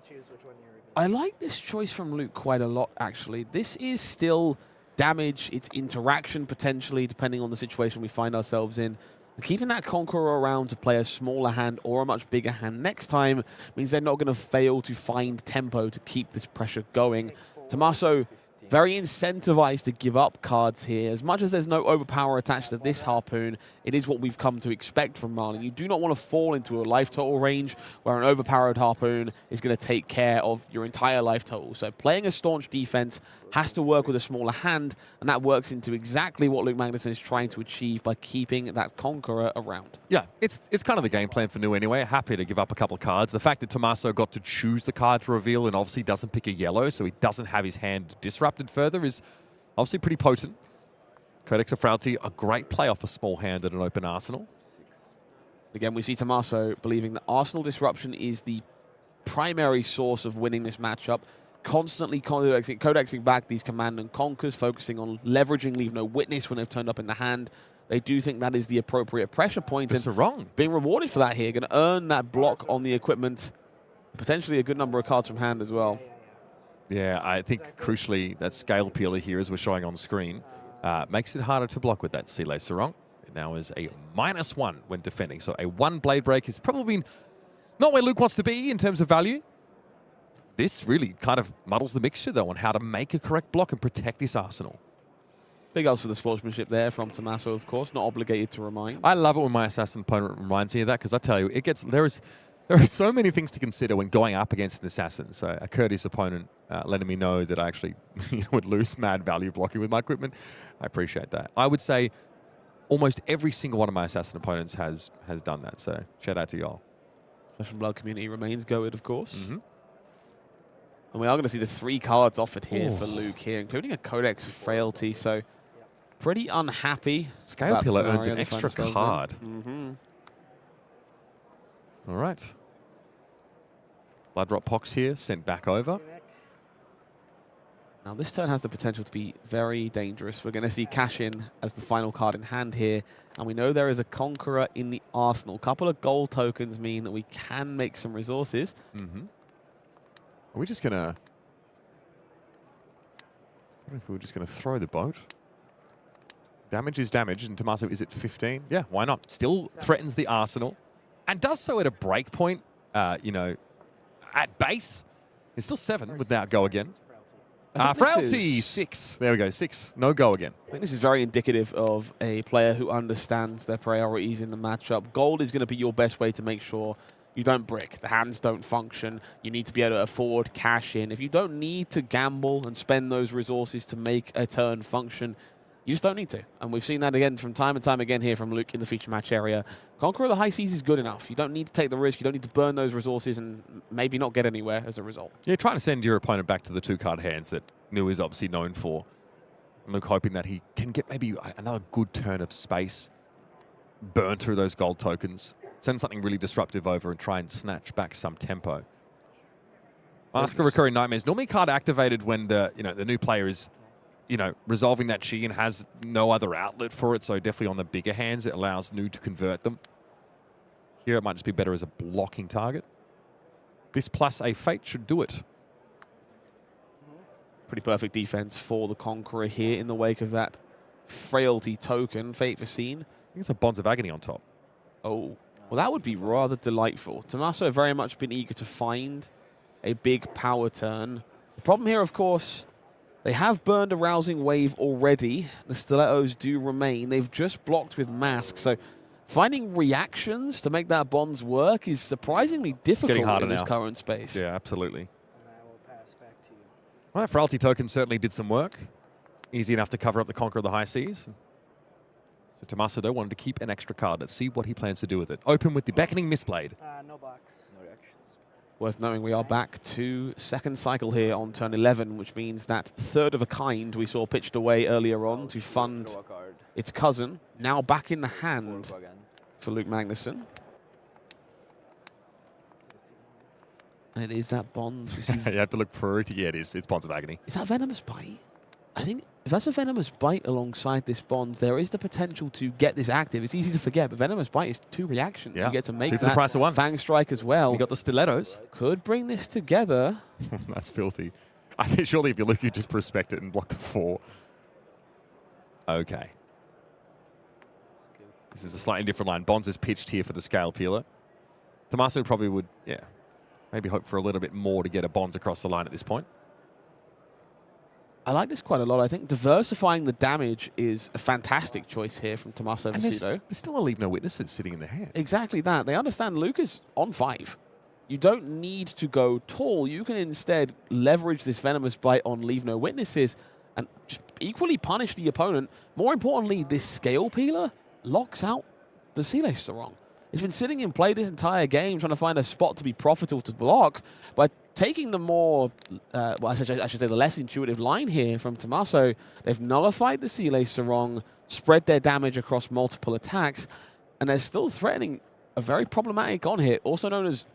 I like this choice from Luke quite a lot, actually. This is still damage, it's interaction potentially, depending on the situation we find ourselves in. And keeping that Conqueror around to play a smaller hand or a much bigger hand next time means they're not going to fail to find tempo to keep this pressure going. Tommaso, very incentivized to give up cards here. As much as there's no overpower attached to this Harpoon, it is what we've come to expect from Marlin. You do not want to fall into a life total range where an overpowered Harpoon is going to take care of your entire life total. So playing a staunch defense has to work with a smaller hand, and that works into exactly what Luke Magnusson is trying to achieve by keeping that Conqueror around. Yeah, it's kind of the game plan for Nu anyway. Happy to give up a couple of cards. The fact that Tommaso got to choose the card to reveal and obviously doesn't pick a yellow, so he doesn't have his hand disrupted further, is obviously pretty potent. Codex of Frailty, a great play off a small hand at an open arsenal. Again, we see Tommaso believing that Arsenal Disruption is the primary source of winning this matchup. Constantly codexing back these Command and Conquers, focusing on leveraging Leave No Witness when they've turned up in the hand. They do think that is the appropriate pressure point. That's wrong. Being rewarded for that here, going to earn that block on the equipment. Potentially a good number of cards from hand as well. Yeah, I think crucially that scale peeler here, as we're showing on screen, makes it harder to block with that Sile Sarong. It now is a -1 when defending. So a 1 Blade Break is probably not where Luke wants to be in terms of value. This really kind of muddles the mixture, though, on how to make a correct block and protect this arsenal. Big ups for the sportsmanship there from Tommaso, of course. Not obligated to remind. I love it when my assassin opponent reminds me of that, because I tell you, there are so many things to consider when going up against an assassin. So a courteous opponent letting me know that I actually would lose mad value blocking with my equipment. I appreciate that. I would say almost every single one of my assassin opponents has done that. So shout out to y'all. Flesh and Blood community remains goated, of course. And we are going to see the 3 cards offered here for Luke here, including a Codex of Frailty. So pretty unhappy. Scale Pillar earns an extra card. All right. Bloodrot Pox here, sent back over. Now this turn has the potential to be very dangerous. We're going to see Cash In as the final card in hand here. And we know there is a Conqueror in the arsenal. A couple of gold tokens mean that we can make some resources. Are we just going to... I don't know if we're just going to throw the boat. Damage is damage, and Tommaso is at 15. Yeah, why not? Still threatens the arsenal, and does so at a break point, you know, at base. It's still 7 without go again. Frailty, 6. There we go, 6. No go again. I think this is very indicative of a player who understands their priorities in the matchup. Gold is going to be your best way to make sure you don't brick. The hands don't function. You need to be able to afford cash in. If you don't need to gamble and spend those resources to make a turn function, you just don't need to. And we've seen that again from time and time again here from Luke in the feature match area. Conqueror of the High Seas is good enough. You don't need to take the risk. You don't need to burn those resources and maybe not get anywhere as a result. You're trying to send your opponent back to the 2-card hands that Nu is obviously known for. And Luke hoping that he can get maybe another good turn of space, burn through those gold tokens, send something really disruptive over and try and snatch back some tempo. Mask of Recurring Nightmares. Normally card activated when the new player is resolving that chi and has no other outlet for it, so definitely on the bigger hands it allows Nu to convert them. Here it might just be better as a blocking target. This plus a Fate should do it. Pretty perfect defense for the Conqueror here in the wake of that Frailty token. Fate Foreseen. I think it's a Bonds of Agony on top. Oh. Well, that would be rather delightful. Tommaso very much been eager to find a big power turn. The problem here, of course, they have burned a Rousing Wave already. The Stilettos do remain. They've just blocked with Mask. So finding reactions to make that Bonds work is surprisingly difficult in this current space. Yeah, absolutely. Well, that Frailty token certainly did some work. Easy enough to cover up the Conqueror of the High Seas. So Tommaso, though, wanted to keep an extra card. Let's see what he plans to do with it. Open with the Beckoning Mistblade. No box. No reactions. Worth knowing we are back to second cycle here on turn 11, which means that third of a kind we saw pitched away earlier on to fund its cousin, now back in the hand for Luke Magnusson. And it is that Bonds. You have to look pretty. Yeah, it is. It's Bonds of Agony. Is that Venomous Bite? I think if that's a Venomous Bite alongside this Bonds, there is the potential to get this active. It's easy to forget, but Venomous Bite is 2 reactions. Yeah. You get to make Two for that the price of 1. Fang Strike as well. You got the Stilettos. Could bring this together. That's filthy. I think surely if you look, you just prospect it and block the 4. Okay. This is a slightly different line. Bonds is pitched here for the Scale Peeler. Tommaso probably would, yeah, maybe hope for a little bit more to get a Bonds across the line at this point. I like this quite a lot. I think diversifying the damage is a fantastic choice here from Tommaso Viscido. There's still a Leave No Witnesses sitting in the hand. Exactly that. They understand Luke is on 5. You don't need to go tall. You can instead leverage this Venomous Bite on Leave No Witnesses and just equally punish the opponent. More importantly, this Scale Peeler locks out the Ilias Sarong. It's been sitting in play this entire game, trying to find a spot to be profitable to block. By taking the more, well, I should say the less intuitive line here from Tommaso, they've nullified the Ilias Sarong, spread their damage across multiple attacks, and they're still threatening a very problematic on-hit, also known as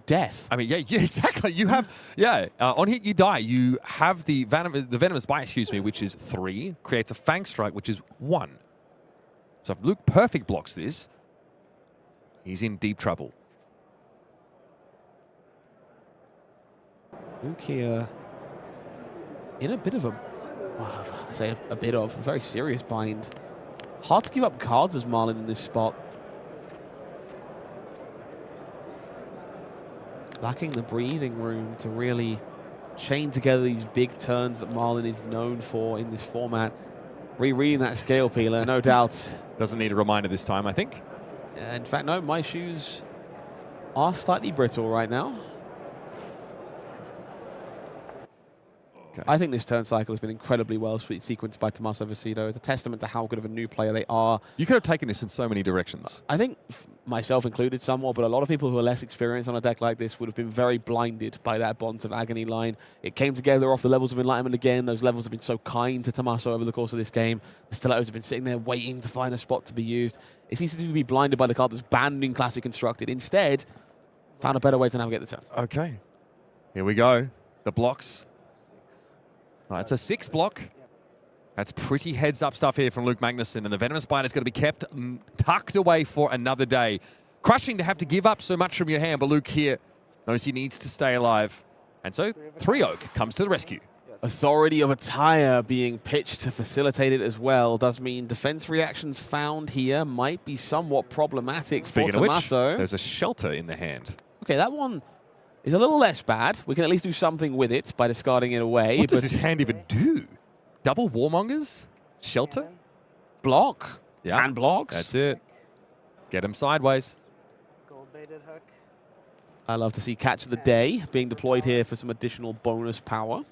death. I mean, yeah, exactly. You have, on hit you die. You have the Venomous Bite, which is 3, creates a Fang Strike, which is 1. So if Luke Perfect blocks this, he's in deep trouble. Luke here in a bit of a, I say a bit of, a very serious bind. Hard to give up cards as Marlin in this spot. Lacking the breathing room to really chain together these big turns that Marlin is known for in this format. Rereading that Scale Peeler, no doubt. Doesn't need a reminder this time, I think. In fact, no, my shoes are slightly brittle right now. Okay. I think this turn cycle has been incredibly well sequenced by Tommaso Viscido. It's a testament to how good of a new player they are. You could have taken this in so many directions. I think, myself included somewhat, but a lot of people who are less experienced on a deck like this would have been very blinded by that Bonds of Agony line. It came together off the levels of Enlightenment again. Those levels have been so kind to Tommaso over the course of this game. The Stilettos have been sitting there waiting to find a spot to be used. It's easy to be blinded by the card that's banned in Classic Constructed. Instead, found a better way to navigate the turn. Okay. Here we go. The blocks. Oh, it's a 6 block. That's pretty heads-up stuff here from Luke Magnusson, and the Venomous Bite is going to be kept tucked away for another day. Crushing to have to give up so much from your hand, but Luke here knows he needs to stay alive. And so 3 Oak comes to the rescue. Authority of Attire being pitched to facilitate it as well does mean defense reactions found here might be somewhat problematic for Tommaso. Which, there's a Shelter in the hand. Okay, that one is a little less bad. We can at least do something with it by discarding it away. What does this hand even do? Double Warmongers? Shelter? Block? Yeah. 10 blocks? That's it. Get him sideways. Gold-baited hook. I love to see Catch of the Day being deployed here for some additional bonus power.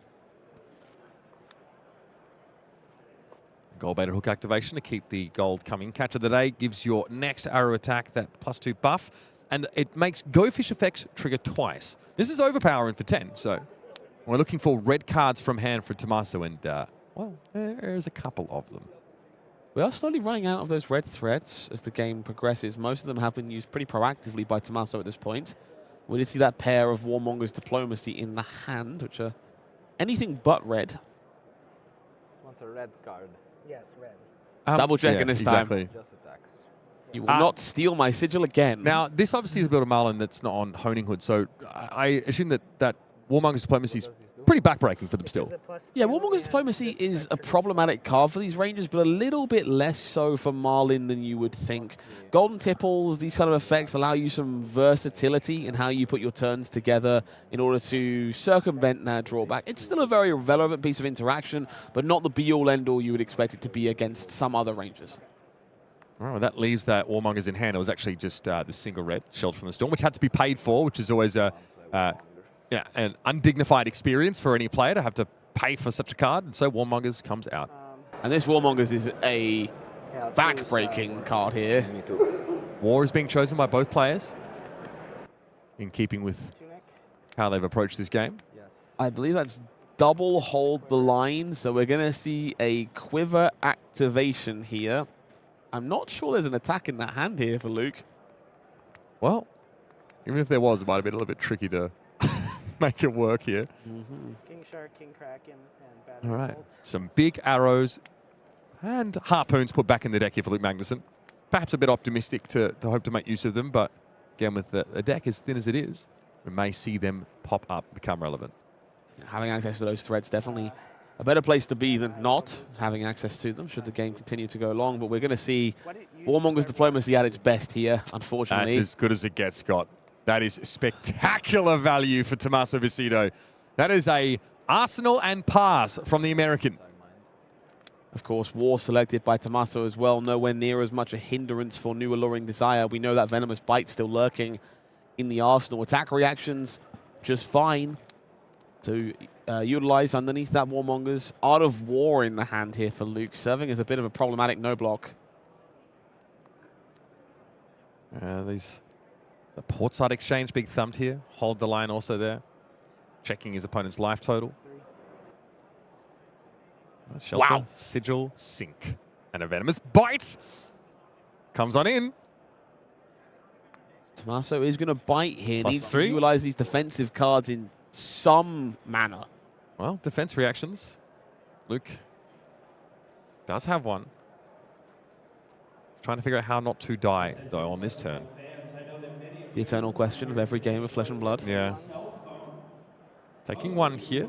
Gold-baited hook activation to keep the gold coming. Catch of the Day gives your next arrow attack that +2 buff. And it makes Go Fish effects trigger twice. This is overpowering for 10, so we're looking for red cards from hand for Tommaso, and, well, there's a couple of them. We are slowly running out of those red threats as the game progresses. Most of them have been used pretty proactively by Tommaso at this point. We did see that pair of Warmonger's Diplomacy in the hand, which are anything but red. This one's a red card. Yes, red. Double checking this time. Exactly. Just attacks. You will not steal my sigil again. Now, this obviously is a bit of Marlin that's not on Honing Hood, so I assume that Warmonger's Diplomacy is pretty backbreaking for them still. Yeah, Warmonger's Diplomacy is a problematic card for these Rangers, but a little bit less so for Marlin than you would think. Golden Tipples, these kind of effects allow you some versatility in how you put your turns together in order to circumvent that drawback. It's still a very relevant piece of interaction, but not the be-all, end-all you would expect it to be against some other Rangers. All right, well, that leaves that Warmongers in hand. It was actually just the single red, Shelter from the Storm, which had to be paid for, which is always an undignified experience for any player to have to pay for such a card. And so Warmongers comes out. And this Warmongers is a back-breaking card here. War is being chosen by both players, in keeping with how they've approached this game. I believe that's double hold the line, so we're going to see a quiver activation here. I'm not sure there's an attack in that hand here for Luke. Well, even if there was, it might have been a little bit tricky to make it work here. King Shark, King Kraken, and Battle All right, Bolt. some big arrows and harpoons put back in the deck here for Luke Magnuson. Perhaps a bit optimistic to hope to make use of them, but again, with the deck as thin as it is, we may see them pop up, become relevant. Having access to those threads, definitely a better place to be than not having access to them, should the game continue to go along. But we're going to see Warmonger's diplomacy at its best here, unfortunately. That's as good as it gets, Scott. That is spectacular value for Tommaso Viscido. That is a arsenal and pass from the American. Of course, War selected by Tommaso as well, nowhere near as much a hindrance for New Alluring Desire. We know that Venomous Bite still lurking in the arsenal. Attack reactions just fine to utilize underneath that Warmonger's. Art of War in the hand here for Luke, serving as a bit of a problematic no block. The portside exchange, big thumped here. Hold the line also there. Checking his opponent's life total. Shelter, wow. Sigil, Sink. And a Venomous Bite comes on in. Tommaso is going to bite here. Plus Needs 3. to utilize these defensive cards in some manner. Well, defense reactions. Luke does have one. Trying to figure out how not to die, though, on this turn. The eternal question of every game of Flesh and Blood. Yeah. Taking one here.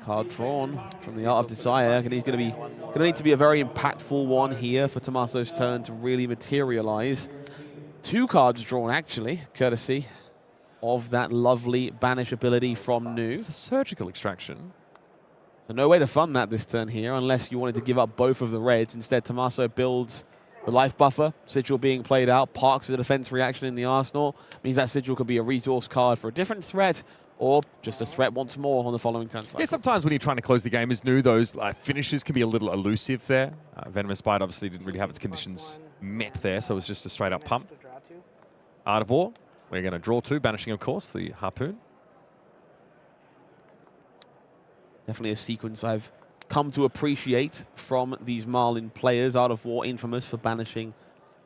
Card drawn from the Art of Desire, and he's going to need to be a very impactful one here for Tommaso's turn to really materialize. 2 cards drawn, actually, courtesy of that lovely banish ability from New. It's a surgical extraction. So no way to fund that this turn here, unless you wanted to give up both of the reds. Instead, Tommaso builds the life buffer, Sigil being played out, parks the defense reaction in the arsenal. Means that Sigil could be a resource card for a different threat, or just a threat once more on the following turn cycle. Yeah, sometimes when you're trying to close the game as New, those finishes can be a little elusive there. Venomous Bite obviously didn't really have its conditions met there, so it was just a straight up pump. Art of War, we're going to draw 2, banishing, of course, the harpoon. Definitely a sequence I've come to appreciate from these Marlin players. Art of War, infamous for banishing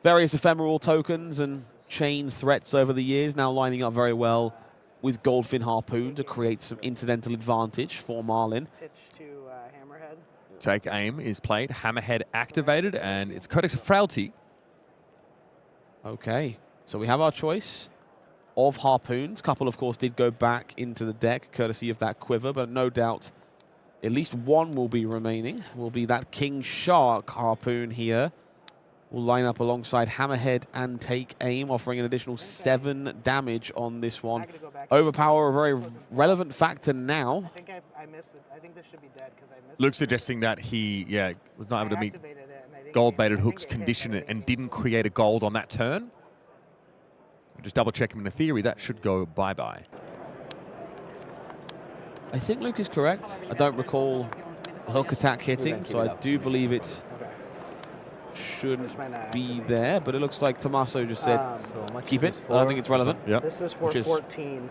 various ephemeral tokens and chain threats over the years, now lining up very well with Goldfin Harpoon to create some incidental advantage for Marlin. Pitch to Hammerhead. Take Aim is played, Hammerhead activated, and it's Codex of Frailty. Okay, so we have our choice of harpoons. Couple, of course, did go back into the deck, courtesy of that quiver, but no doubt at least one will be remaining. Will be that King Shark harpoon here. Will line up alongside Hammerhead and Take Aim, offering an additional 7 damage on this one. Overpower, a very relevant factor now. I think I missed it. I think this should be dead because I missed Luke suggesting that he, was not able to meet gold-baited Hook's condition and didn't create a gold on that turn. Just double-check him in the theory, that should go bye-bye. I think Luke is correct. I don't recall a Hook attack hitting, so I do believe it shouldn't be there, but it looks like Tommaso just said, keep it. I don't think it's relevant. Yep. This is for 14.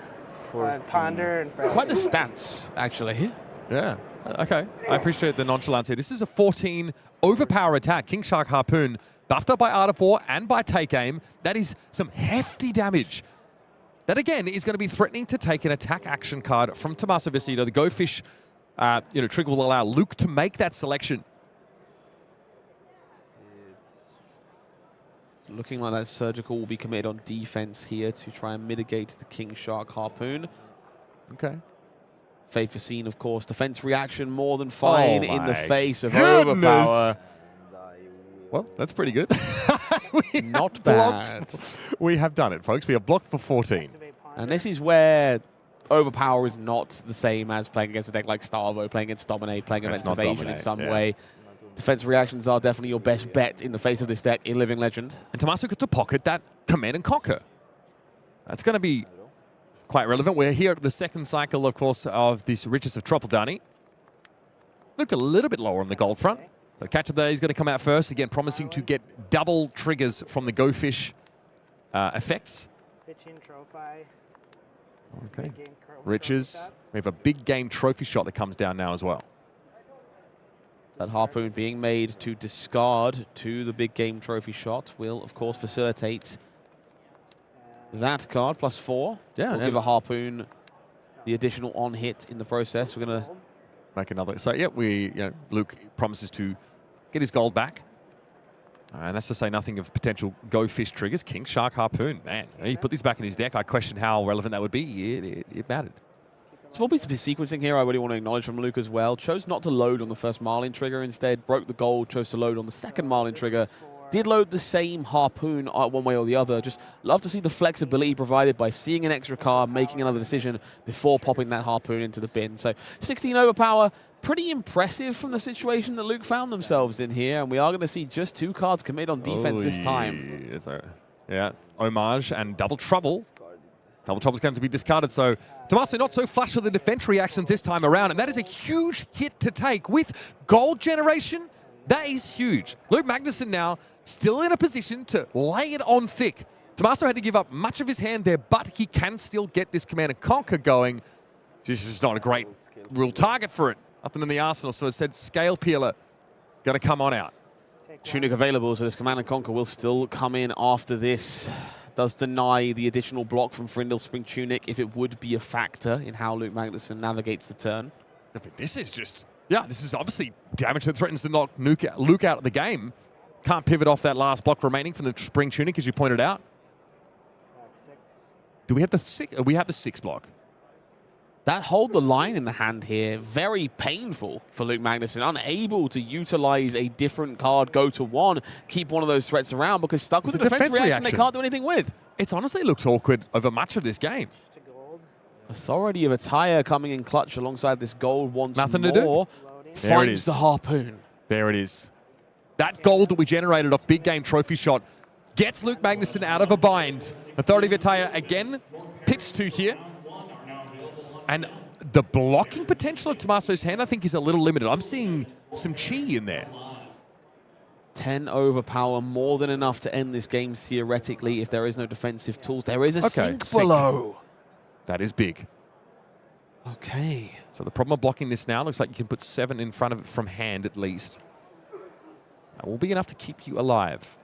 Ponder and Fracture. Quite the stance, actually. Yeah, okay. I appreciate the nonchalance here. This is a 14 overpower attack. King Shark Harpoon, buffed up by Art of War and by Take Aim. That is some hefty damage. That, again, is going to be threatening to take an attack action card from Tommaso Viscido. The Go Fish trigger will allow Luke to make that selection. Looking like that Surgical will be committed on defense here to try and mitigate the King Shark Harpoon. Okay. Faith Seen, of course. Defense reaction more than fine in the face of goodness. Overpower. Well, that's pretty good. Not bad. We have done it, folks. We are blocked for 14. And this is where Overpower is not the same as playing against a deck like Starvo, playing against Dominate, playing against Evasion in some way. Defense reactions are definitely your best bet in the face of this deck in Living Legend. And Tommaso got to pocket that Command and Conquer. That's going to be quite relevant. We're here at the second cycle, of course, of this Riches of Tropeldani. Luke a little bit lower on the gold front. So Catcher there is going to come out first. Again, promising to get double triggers from the Go Fish effects. Okay. Riches. We have a big game trophy shot that comes down now as well. That harpoon being made to discard to the big game trophy shot will, of course, facilitate that card +4. Yeah, we'll give a harpoon the additional on hit in the process. We're going to make another. So, yeah, Luke promises to get his gold back. And that's to say nothing of potential Go Fish triggers. King Shark Harpoon, man. He put this back in his deck. I question how relevant that would be. It mattered. Small piece of sequencing here I really want to acknowledge from Luke as well. Chose not to load on the first Marlin trigger. Instead, broke the gold, chose to load on the second Marlin trigger. Did load the same harpoon one way or the other. Just love to see the flexibility provided by seeing an extra card, making another decision before popping that harpoon into the bin. So 16 overpower, pretty impressive from the situation that Luke found themselves in here. And we are going to see just 2 cards commit on defense this time. Yeah, Homage and Double Trouble. Double Trouble's going to be discarded, so Tommaso not so flush with the defense reactions this time around, and that is a huge hit to take. With gold generation, that is huge. Luke Magnusson now still in a position to lay it on thick. Tommaso had to give up much of his hand there, but he can still get this Command and Conquer going. This is not a great real target for it. Nothing in the arsenal, so instead Scale Peeler going to come on out. Tunic available, so this Command and Conquer will still come in after this. Does deny the additional block from Frindle Spring Tunic if it would be a factor in how Luke Magnusson navigates the turn. This is just, yeah, this is obviously damage that threatens to knock Luke out of the game. Can't pivot off that last block remaining from the Spring Tunic, as you pointed out. Do we have the 6? We have the 6 block. That hold the line in the hand here, very painful for Luke Magnusson. Unable to utilize a different card, go to 1, keep one of those threats around because stuck with the defense reaction they can't do anything with. It's honestly looked awkward over much of this game. Authority of Attire coming in clutch alongside this gold once Nothing more. to do. There it is. The harpoon. There it is. That gold that we generated off big game trophy shot gets Luke Magnusson out of a bind. Authority of Attire again pitched to here. And the blocking potential of Tommaso's hand, I think, is a little limited. I'm seeing some chi in there. 10 overpower, more than enough to end this game theoretically if there is no defensive tools. There is a sink below. That is big. Okay. So the problem of blocking this now, looks like you can put 7 in front of it from hand at least. That will be enough to keep you alive.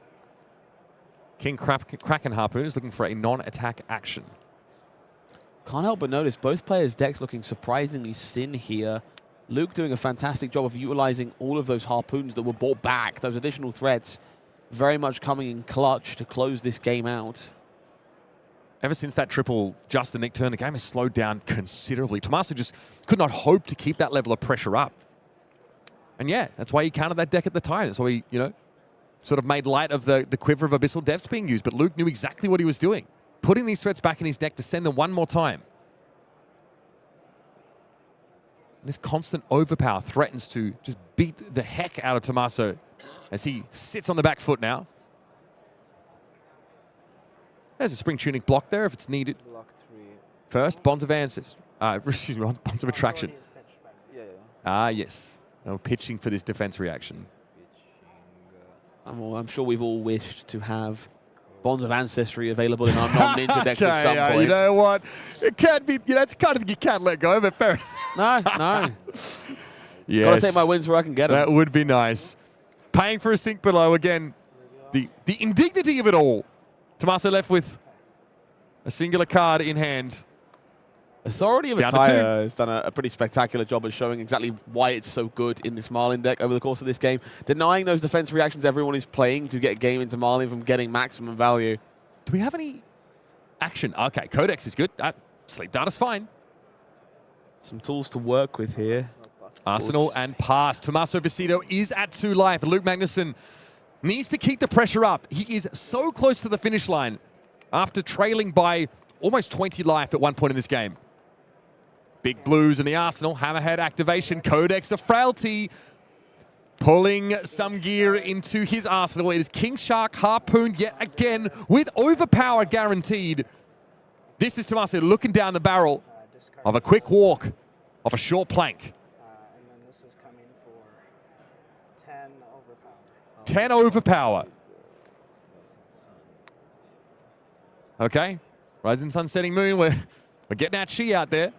King Kraken Harpoon is looking for a non-attack action. Can't help but notice both players' decks looking surprisingly thin here. Luke doing a fantastic job of utilizing all of those harpoons that were brought back, those additional threats, very much coming in clutch to close this game out. Ever since that triple Justin Nick turn, the game has slowed down considerably. Tommaso just could not hope to keep that level of pressure up. And yeah, that's why he countered that deck at the time. That's why he, sort of made light of the quiver of Abyssal Devs being used. But Luke knew exactly what he was doing. Putting these threats back in his deck to send them one more time. And this constant overpower threatens to just beat the heck out of Tommaso as he sits on the back foot now. There's a Spring Tunic block there if it's needed. First, Bonds of Ancestry. Excuse me, Bonds of Attraction. Yes. No pitching for this defense reaction. I'm sure we've all wished to have Bonds of Ancestry available in our non-ninja decks at some point. You know what? It can't be, it's kind of, you can't let go of it. Fair. No. Yes. Gotta take my wins where I can get them. That would be nice. Paying for a sink below, again, the indignity of it all. Tommaso left with a singular card in hand. Authority of Attire has done a pretty spectacular job of showing exactly why it's so good in this Marlin deck over the course of this game. Denying those defense reactions everyone is playing to get game into Marlin from getting maximum value. Do we have any action? Okay, Codex is good. Sleep Data's fine. Some tools to work with here. Arsenal and pass. Tommaso Viscido is at 2 life. Luke Magnusson needs to keep the pressure up. He is so close to the finish line after trailing by almost 20 life at one point in this game. Big Blues in the arsenal. Hammerhead activation. Codex of Frailty. Pulling some gear into his arsenal. It is King Shark Harpoon yet again with overpower guaranteed. This is Tommaso looking down the barrel of a quick walk, of a short plank. 10 overpower. 10 overpower. Okay. Rising Sun, Setting Moon. We're getting our chi out there.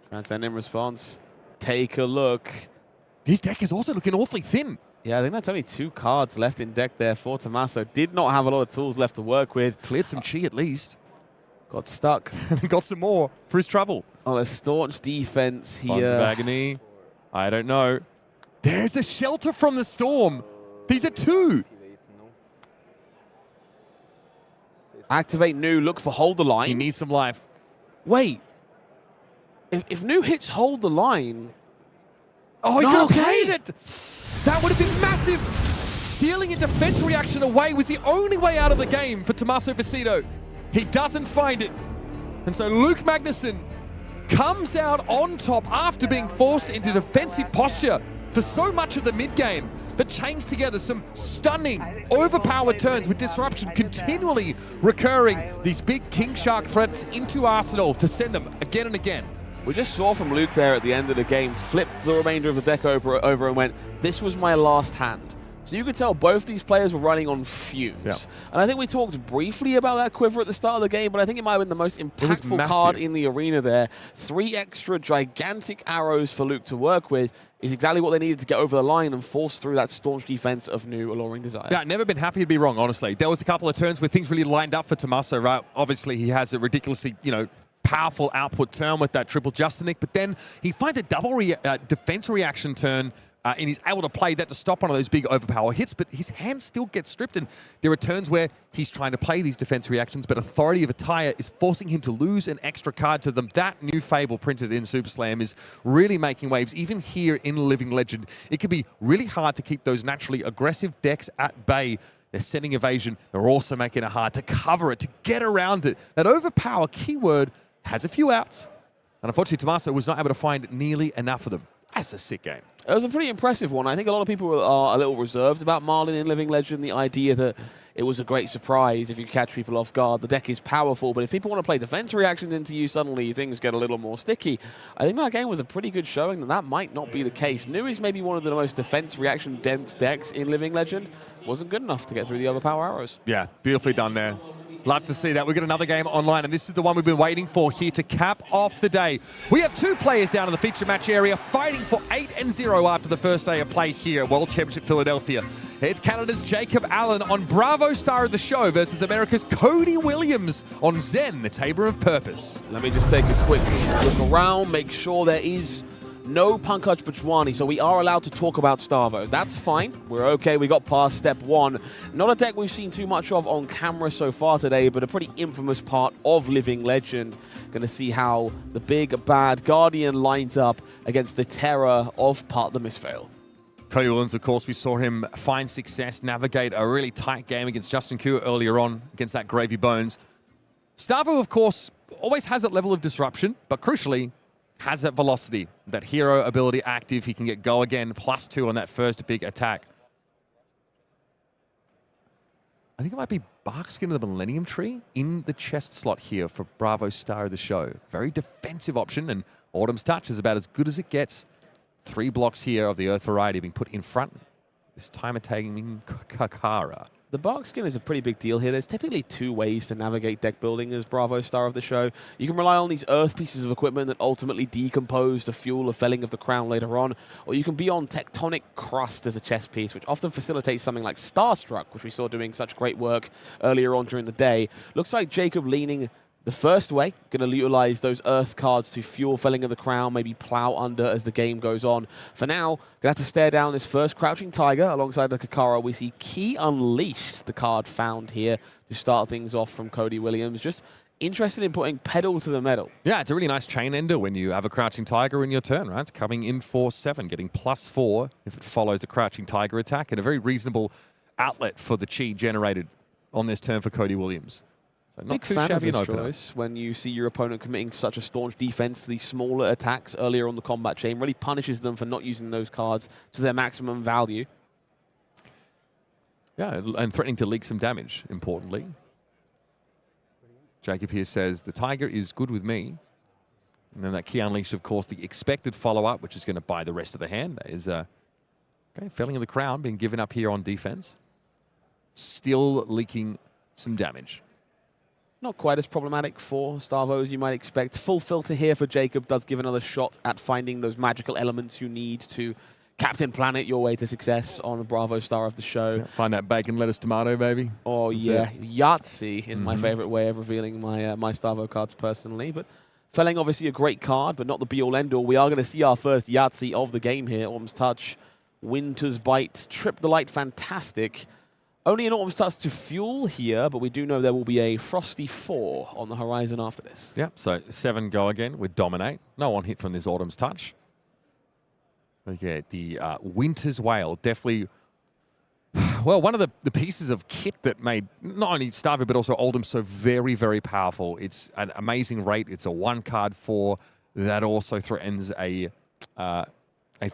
Transcend in response. Take a look. His deck is also looking awfully thin. Yeah, I think that's only 2 cards left in deck there for Tommaso. Did not have a lot of tools left to work with. Cleared some chi at least. Got stuck. Got some more for his trouble. On a staunch defense here. Bonds of Agony. I don't know. There's a Shelter from the Storm. These are 2. Activate Nu, look for Hold the Line. He needs some life. Wait. If Nu hits Hold the Line... Oh, he could have played it! That would have been massive! Stealing a defense reaction away was the only way out of the game for Tommaso Viscido. He doesn't find it. And so Luke Magnuson comes out on top after being forced into defensive posture for so much of the mid-game, but chains together some stunning, overpowered turns with disruption continually recurring these big King Shark threats into Arsenal to send them again and again. We just saw from Luke there at the end of the game, flipped the remainder of the deck over and went, this was my last hand. So you could tell both these players were running on fumes. Yeah. And I think we talked briefly about that quiver at the start of the game, but I think it might have been the most impactful card in the arena there. 3 extra gigantic arrows for Luke to work with is exactly what they needed to get over the line and force through that staunch defense of Nu Alluring Desire. Yeah, never been happy to be wrong, honestly. There was a couple of turns where things really lined up for Tommaso, right? Obviously, he has a ridiculously, powerful output turn with that triple Justinic, but then he finds a double defense reaction turn and he's able to play that to stop one of those big overpower hits, but his hand still gets stripped, and there are turns where he's trying to play these defense reactions, but Authority of Attire is forcing him to lose an extra card to them. That new Fable printed in Super Slam is really making waves. Even here in Living Legend, it can be really hard to keep those naturally aggressive decks at bay. They're sending evasion. They're also making it hard to cover it, to get around it. That overpower keyword has a few outs, and unfortunately Tommaso was not able to find nearly enough of them. That's a sick game. It was a pretty impressive one. I think a lot of people are a little reserved about Marlin in Living Legend, the idea that it was a great surprise if you catch people off guard. The deck is powerful, but if people want to play defense reactions into you, suddenly things get a little more sticky. I think that game was a pretty good showing that might not be the case. Nu is maybe one of the most defense reaction dense decks in Living Legend. Wasn't good enough to get through the overpower arrows. Yeah, beautifully done there. Love to see that. We've got another game online, and this is the one we've been waiting for here to cap off the day. We have 2 players down in the feature match area fighting for 8-0 after the first day of play here at World Championship Philadelphia. It's Canada's Jacob Allen on Bravo Star of the Show versus America's Cody Williams on Zen, the Tabor of Purpose. Let me just take a quick look around, make sure there is no Pankaj Bajwani, so we are allowed to talk about Starvo. That's fine. We're okay. We got past step 1. Not a deck we've seen too much of on camera so far today, but a pretty infamous part of Living Legend. Going to see how the big, bad Guardian lines up against the terror of Part the Misfail. Cody Williams, of course, we saw him find success, navigate a really tight game against Justin Koo earlier on against that Gravy Bones. Starvo, of course, always has that level of disruption, but crucially, has that velocity, that hero ability active. He can get go again, +2 on that first big attack. I think it might be Barkskin of the Millennium Tree in the chest slot here for Bravo Star of the Show. Very defensive option, and Autumn's Touch is about as good as it gets. 3 blocks here of the Earth variety being put in front. This time attacking Kakara. The Barkskin is a pretty big deal here. There's typically 2 ways to navigate deck building as Bravo Star of the Show. You can rely on these earth pieces of equipment that ultimately decompose to fuel a felling of the crown later on, or you can be on tectonic crust as a chess piece, which often facilitates something like Starstruck, which we saw doing such great work earlier on during the day. Looks like Jacob leaning the first way, going to utilize those earth cards to fuel Felling of the Crown, maybe plow under as the game goes on. For now, going to have to stare down this first Crouching Tiger alongside the Kakara. We see Key Unleashed, the card found here to start things off from Cody Williams. Just interested in putting pedal to the metal. Yeah, it's a really nice chain ender when you have a Crouching Tiger in your turn, right? It's coming in for 7, getting +4 if it follows a Crouching Tiger attack, and a very reasonable outlet for the chi generated on this turn for Cody Williams. So not Big too fan of shabby this an opener. choice when you see your opponent committing such a staunch defense to these smaller attacks earlier on the combat chain. Really punishes them for not using those cards to their maximum value. Yeah, and threatening to leak some damage, importantly. Jacob here says, the Tiger is good with me. And then that Key Unleashed, of course, the expected follow-up, which is going to buy the rest of the hand. That is Okay, felling of the crown being given up here on defense. Still leaking some damage. Not quite as problematic for Starvo as you might expect. Full filter here for Jacob does give another shot at finding those magical elements you need to Captain Planet your way to success on a Bravo star of the show. Find that bacon, lettuce, tomato, baby. Oh, yeah. Yahtzee is my favorite way of revealing my Starvo cards personally. But felling, obviously, a great card, but not the be-all, end-all. We are going to see our first Yahtzee of the game here. Autumn's Touch, Winter's Bite, Trip the Light, fantastic. Only an Autumn's Touch to fuel here, but we do know there will be a Frosty 4 on the horizon after this. Yep, so 7 go again with Dominate. No one hit from this Autumn's Touch. Okay, the Winter's Whale, definitely, well, one of the pieces of kit that made not only Starvo but also Oldham so very, very powerful. It's an amazing rate. It's a 1-card 4 that also threatens a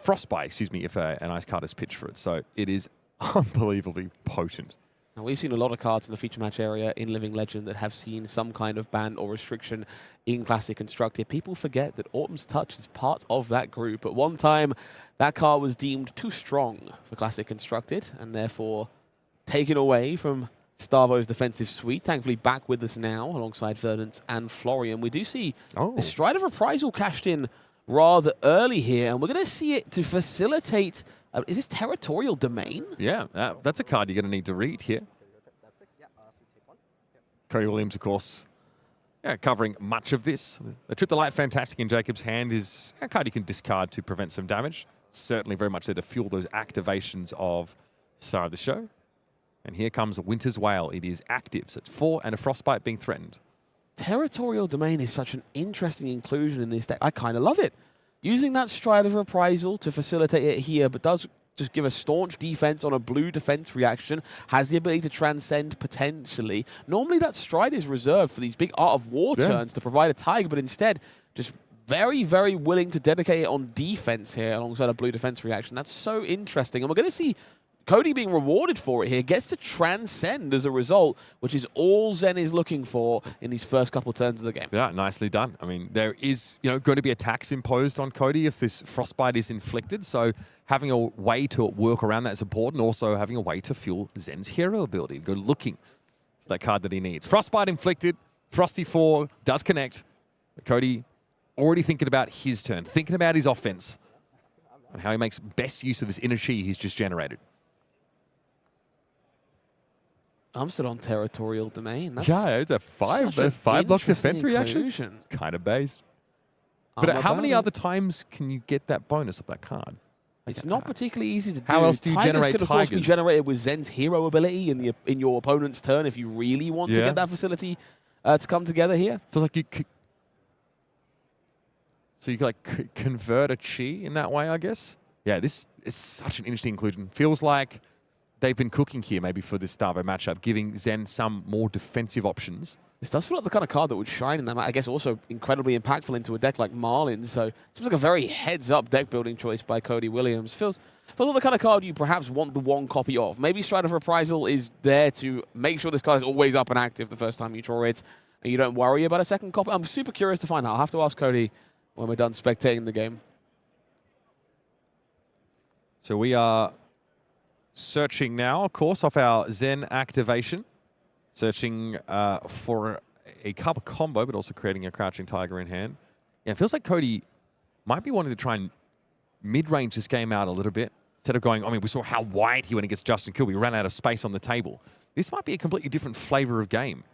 Frostbite, excuse me, if an ice card is pitched for it. So it is unbelievably potent. Now, we've seen a lot of cards in the feature match area in Living Legend that have seen some kind of ban or restriction in Classic Constructed. People forget that Autumn's Touch is part of that group. At one time, that card was deemed too strong for Classic Constructed and therefore taken away from Starvo's defensive suite. Thankfully, back with us now alongside Verdance and Florian. We do see a Stride of Reprisal cashed in rather early here, and we're going to see it to facilitate. Is this Territorial Domain? Yeah, that's a card you're going to need to read here. Cody Williams, of course, covering much of this. The Trip the Light, fantastic in Jacob's hand, is a card you can discard to prevent some damage. Certainly very much there to fuel those activations of Star of the Show. And here comes Winter's Whale. It is active, so it's 4 and a Frostbite being threatened. Territorial Domain is such an interesting inclusion in this deck. I kind of love it. Using that Stride of Reprisal to facilitate it here, but does just give a staunch defense on a blue defense reaction, has the ability to transcend potentially. Normally that Stride is reserved for these big Art of War turns to provide a Tiger, but instead just very, very willing to dedicate it on defense here alongside a blue defense reaction. That's so interesting. And we're going to see Cody being rewarded for it here, gets to transcend as a result, which is all Zen is looking for in these first couple turns of the game. Yeah, nicely done. I mean, there is going to be a tax imposed on Cody if this Frostbite is inflicted, so having a way to work around that is important. Also having a way to fuel Zen's hero ability, go looking for that card that he needs. Frostbite inflicted, Frosty 4 does connect. Cody already thinking about his turn, thinking about his offense, and how he makes best use of this inner chi he's just generated. I'm still on Territorial Domain. That's it's a 5-block defense reaction. Kind of based. But how many other times can you get that bonus of that card? It's not particularly easy to do. How else do you generate could, of course, be generated with Zen's hero ability in your opponent's turn if you really want to get that facility to come together here. So like you could, like convert a chi in that way, I guess. Yeah, this is such an interesting inclusion. Feels like they've been cooking here maybe for this Starvo matchup, giving Zen some more defensive options. This does feel like the kind of card that would shine in that match. I guess also incredibly impactful into a deck like Marlin. So it seems like a very heads-up deck-building choice by Cody Williams. Feels like the kind of card you perhaps want the one copy of. Maybe Stride of Reprisal is there to make sure this card is always up and active the first time you draw it, and you don't worry about a second copy. I'm super curious to find out. I'll have to ask Cody when we're done spectating the game. So we are searching now, of course, off our Zen activation. Searching for a couple combo, but also creating a Crouching Tiger in hand. Yeah, it feels like Cody might be wanting to try and mid-range this game out a little bit. Instead of going, I mean, we saw how wide he went against Justin Kilby. Ran out of space on the table. This might be a completely different flavor of game.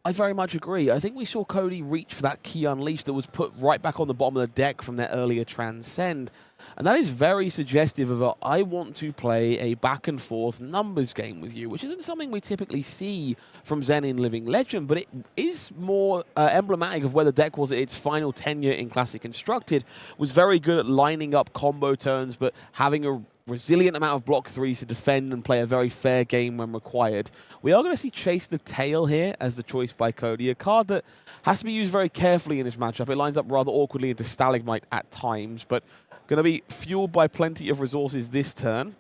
I very much agree. I think we saw Cody reach for that key unleashed that was put right back on the bottom of the deck from their earlier Transcend. And that is very suggestive of I want to play a back-and-forth numbers game with you, which isn't something we typically see from Zen in Living Legend, but it is more emblematic of where the deck was at its final tenure in Classic Constructed. Was very good at lining up combo turns, but having a resilient amount of block threes to defend and play a very fair game when required. We are going to see Chase the Tail here as the choice by Cody, a card that has to be used very carefully in this matchup. It lines up rather awkwardly into Stalagmite at times, but going to be fueled by plenty of resources this turn.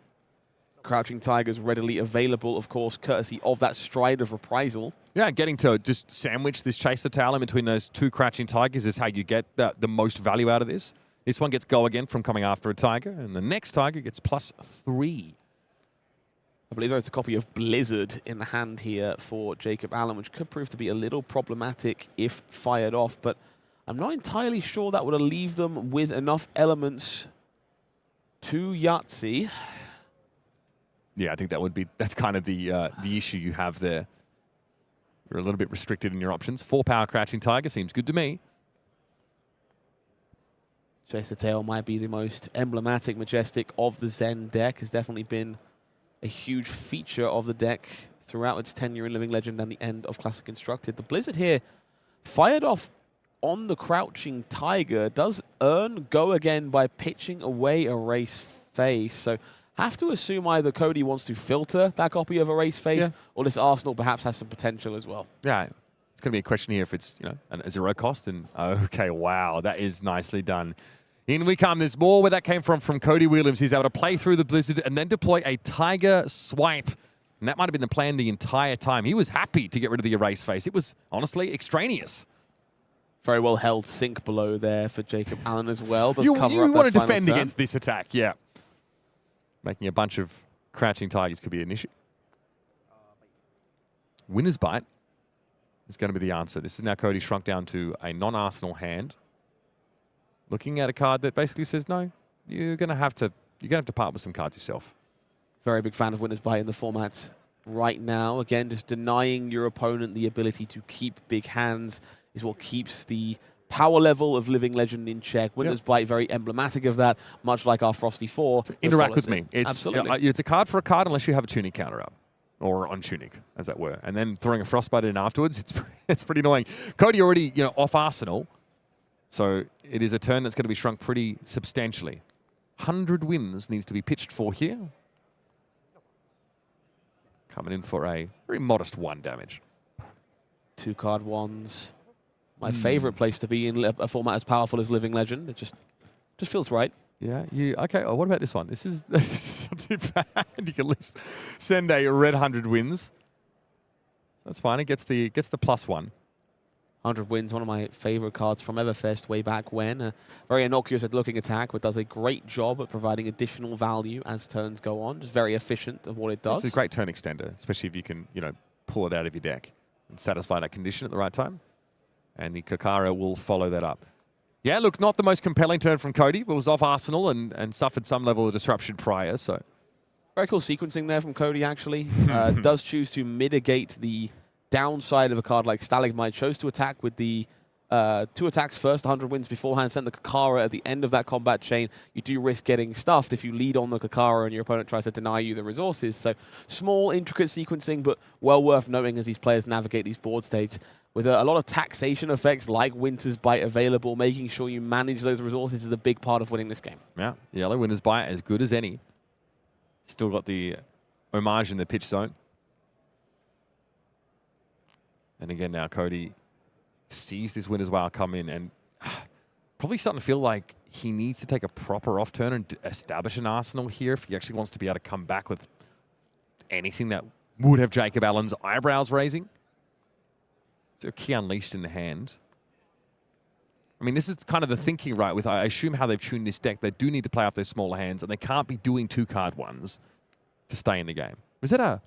Crouching Tiger's readily available, of course, courtesy of that Stride of Reprisal. Yeah, getting to just sandwich this Chase the Tail in between those two Crouching Tigers is how you get the most value out of this. This one gets go again from coming after a tiger, and the next tiger gets +3. I believe there's a copy of Blizzard in the hand here for Jacob Allen, which could prove to be a little problematic if fired off, but I'm not entirely sure that would leave them with enough elements to Yahtzee. Yeah, I think that's kind of the issue you have there. You're a little bit restricted in your options. 4-power Crouching Tiger seems good to me. Chaser Tail might be the most emblematic, majestic of the Zen deck. Has definitely been a huge feature of the deck throughout its tenure in Living Legend and the end of Classic Constructed. The Blizzard here fired off on the Crouching Tiger. Does earn go again by pitching away Erase Face. So have to assume either Cody wants to filter that copy of Erase Face, or this Arsenal perhaps has some potential as well. Yeah, it's going to be a question here if it's a 0 cost. And okay, wow, that is nicely done. In we come. There's more where that came from Cody Williams. He's able to play through the Blizzard and then deploy a Tiger Swipe. And that might have been the plan the entire time. He was happy to get rid of the Erase Face. It was honestly extraneous. Very well held sink below there for Jacob Allen as well. Does You cover up want to that final defend turn. against this attack, yeah. Making a bunch of Crouching Tigers could be an issue. Winner's Bite is going to be the answer. This is now Cody shrunk down to a non-Arsenal hand. Looking at a card that basically says, no, you're going to have to part with some cards yourself. Very big fan of Winner's Bite in the format right now. Again, just denying your opponent the ability to keep big hands is what keeps the power level of Living Legend in check. Winner's Bite, very emblematic of that, much like our Frosty 4. Interact with me. Absolutely. It's a card for a card unless you have a Tunic counter up. Or on Tunic, as that were. And then throwing a Frostbite in afterwards, it's pretty annoying. Cody already off Arsenal. So it is a turn that's going to be shrunk pretty substantially. 100 wins needs to be pitched for here. Coming in for a very modest 1 damage. 2-card ones. My favorite place to be in a format as powerful as Living Legend. It just feels right. Yeah, okay. Oh, what about this one? This is not too bad. You can at least send a red 100 wins. That's fine. It gets the +1. 100 wins, one of my favorite cards from Everfest way back when. A very innocuous at looking attack, but does a great job at providing additional value as turns go on. Just very efficient of what it does. It's a great turn extender, especially if you can, pull it out of your deck and satisfy that condition at the right time. And the Kakara will follow that up. Yeah, look, not the most compelling turn from Cody, but was off Arsenal and suffered some level of disruption prior. So very cool sequencing there from Cody, actually. Does choose to mitigate the downside of a card like Stalagmite. Chose to attack with the 2 attacks first, 100 wins beforehand, send the Kakara at the end of that combat chain. You do risk getting stuffed if you lead on the Kakara and your opponent tries to deny you the resources. So small, intricate sequencing, but well worth noting as these players navigate these board states. With a lot of taxation effects like Winter's Bite available, making sure you manage those resources is a big part of winning this game. Yeah, yellow Winner's Bite, as good as any. Still got the homage in the pitch zone. And again now, Cody sees this Winner's Bite come in and probably starting to feel like he needs to take a proper off turn and establish an arsenal here if he actually wants to be able to come back with anything that would have Jacob Allen's eyebrows raising. So Key Unleashed in the hand. I mean, this is kind of the thinking, right? With I assume how they've tuned this deck, they do need to play off those smaller hands, and they can't be doing 2-card ones to stay in the game. Was that a...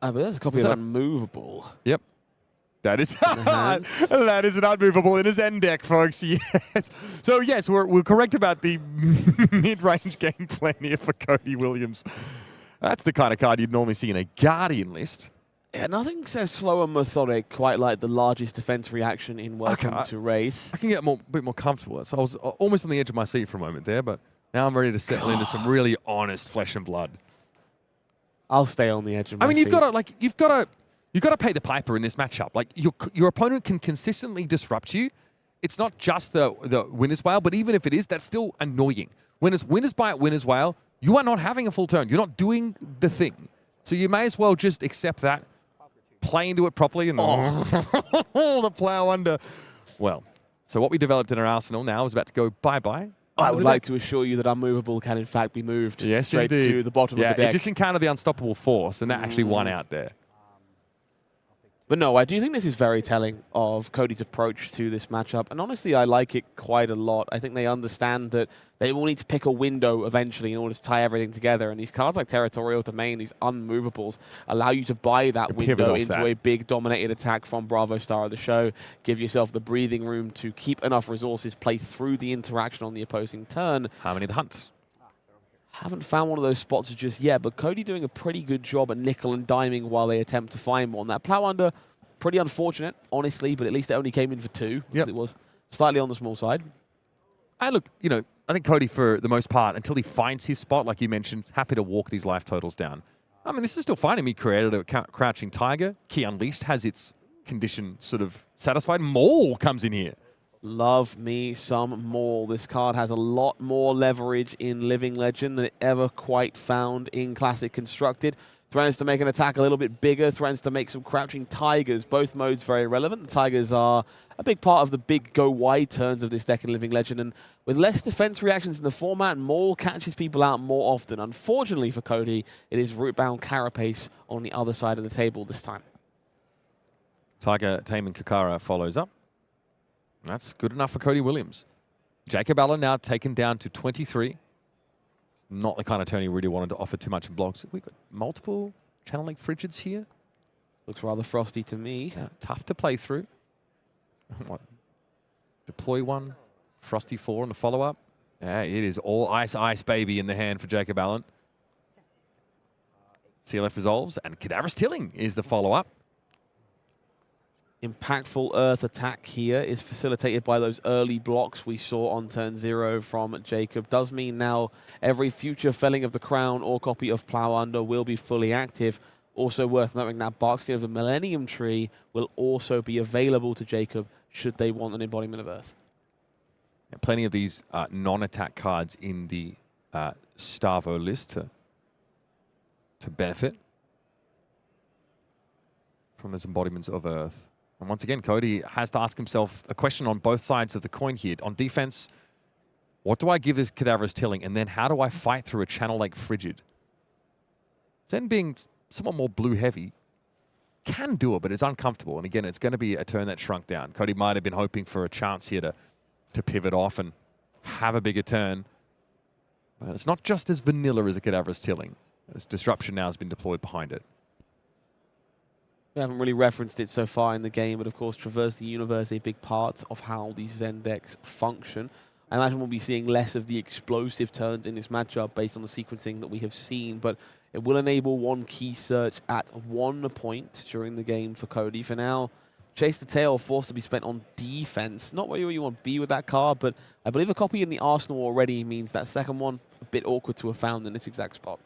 but that's a copy of Unmovable. Yep. That is that is an Unmovable in his end deck, folks. Yes. So, yes, we're correct about the mid-range game plan here for Cody Williams. That's the kind of card you'd normally see in a Guardian list. Yeah, nothing says slow and methodic quite like the largest defense reaction in Welcome to Rathe. I can get a bit more comfortable. So I was almost on the edge of my seat for a moment there, but now I'm ready to settle into some really honest flesh and blood. I'll stay on the edge of my seat. I mean, you've got to pay the piper in this matchup. Like your opponent can consistently disrupt you. It's not just the Winner's Wail, but even if it is, that's still annoying. When it's Winner's Bite, Winner's Wail, you are not having a full turn. You're not doing the thing. So you may as well just accept that. Play into it properly and the plow under. Well, so what we developed in our arsenal now is about to go bye-bye. I would like to assure you that Unmovable can in fact be moved straight to the bottom of the deck. It just encountered the unstoppable force, and that actually won out there. But no, I do think this is very telling of Cody's approach to this matchup. And honestly, I like it quite a lot. I think they understand that they will need to pick a window eventually in order to tie everything together. And these cards like Territorial Domain, these unmovables, allow you to buy that window into a big dominated attack from Bravo Star of the show. Give yourself the breathing room to keep enough resources, play through the interaction on the opposing turn. Harmony the Hunt. Haven't found one of those spots just yet, but Cody doing a pretty good job at nickel and diming while they attempt to find one. That Plow Under, pretty unfortunate, honestly, but at least it only came in for 2. It was slightly on the small side. And look, you know, I think Cody, for the most part, until he finds his spot, like you mentioned, happy to walk these life totals down. I mean, this is still fine. He created a Crouching Tiger. Key Unleashed has its condition sort of satisfied. Maul comes in here. Love me some Maul. This card has a lot more leverage in Living Legend than it ever quite found in Classic Constructed. Threatens to make an attack a little bit bigger, threatens to make some Crouching Tigers. Both modes very relevant. The Tigers are a big part of the big go wide turns of this deck in Living Legend, and with less defense reactions in the format, Maul catches people out more often. Unfortunately for Cody, it is Rootbound Carapace on the other side of the table this time. Tiger Taming Kakara follows up. That's good enough for Cody Williams. Jacob Allen now taken down to 23. Not the kind of turn he really wanted to offer too much in blocks. We've got multiple Channel Lake Frigids here. Looks rather frosty to me. Yeah, tough to play through. What? Deploy one. Frosty 4 on the follow-up. Yeah, it is all ice, ice, baby in the hand for Jacob Allen. CLF resolves, and Cadaverous Tilling is the follow-up. Impactful Earth attack here is facilitated by those early blocks we saw on turn 0 from Jacob. Does mean now every future Felling of the Crown or copy of Plow Under will be fully active. Also worth noting that Barkskin of the Millennium Tree will also be available to Jacob should they want an embodiment of Earth. And plenty of these non-attack cards in the Starvo list to benefit from those embodiments of Earth. And once again, Cody has to ask himself a question on both sides of the coin here. On defense, what do I give this Cadaverous Tilling? And then how do I fight through a Channel Lake Frigid? Zen being somewhat more blue-heavy can do it, but it's uncomfortable. And again, it's going to be a turn that shrunk down. Cody might have been hoping for a chance here to pivot off and have a bigger turn. But it's not just as vanilla as a Cadaverous Tilling. This Disruption now has been deployed behind it. We haven't really referenced it so far in the game, but of course Traverse the Universe is a big part of how these Zen decks function. I imagine we'll be seeing less of the explosive turns in this matchup based on the sequencing that we have seen, but it will enable one key search at 1 point during the game for Cody. For now, Chase the Tail forced to be spent on defense. Not where you want to be with that card, but I believe a copy in the arsenal already means that second one a bit awkward to have found in this exact spot.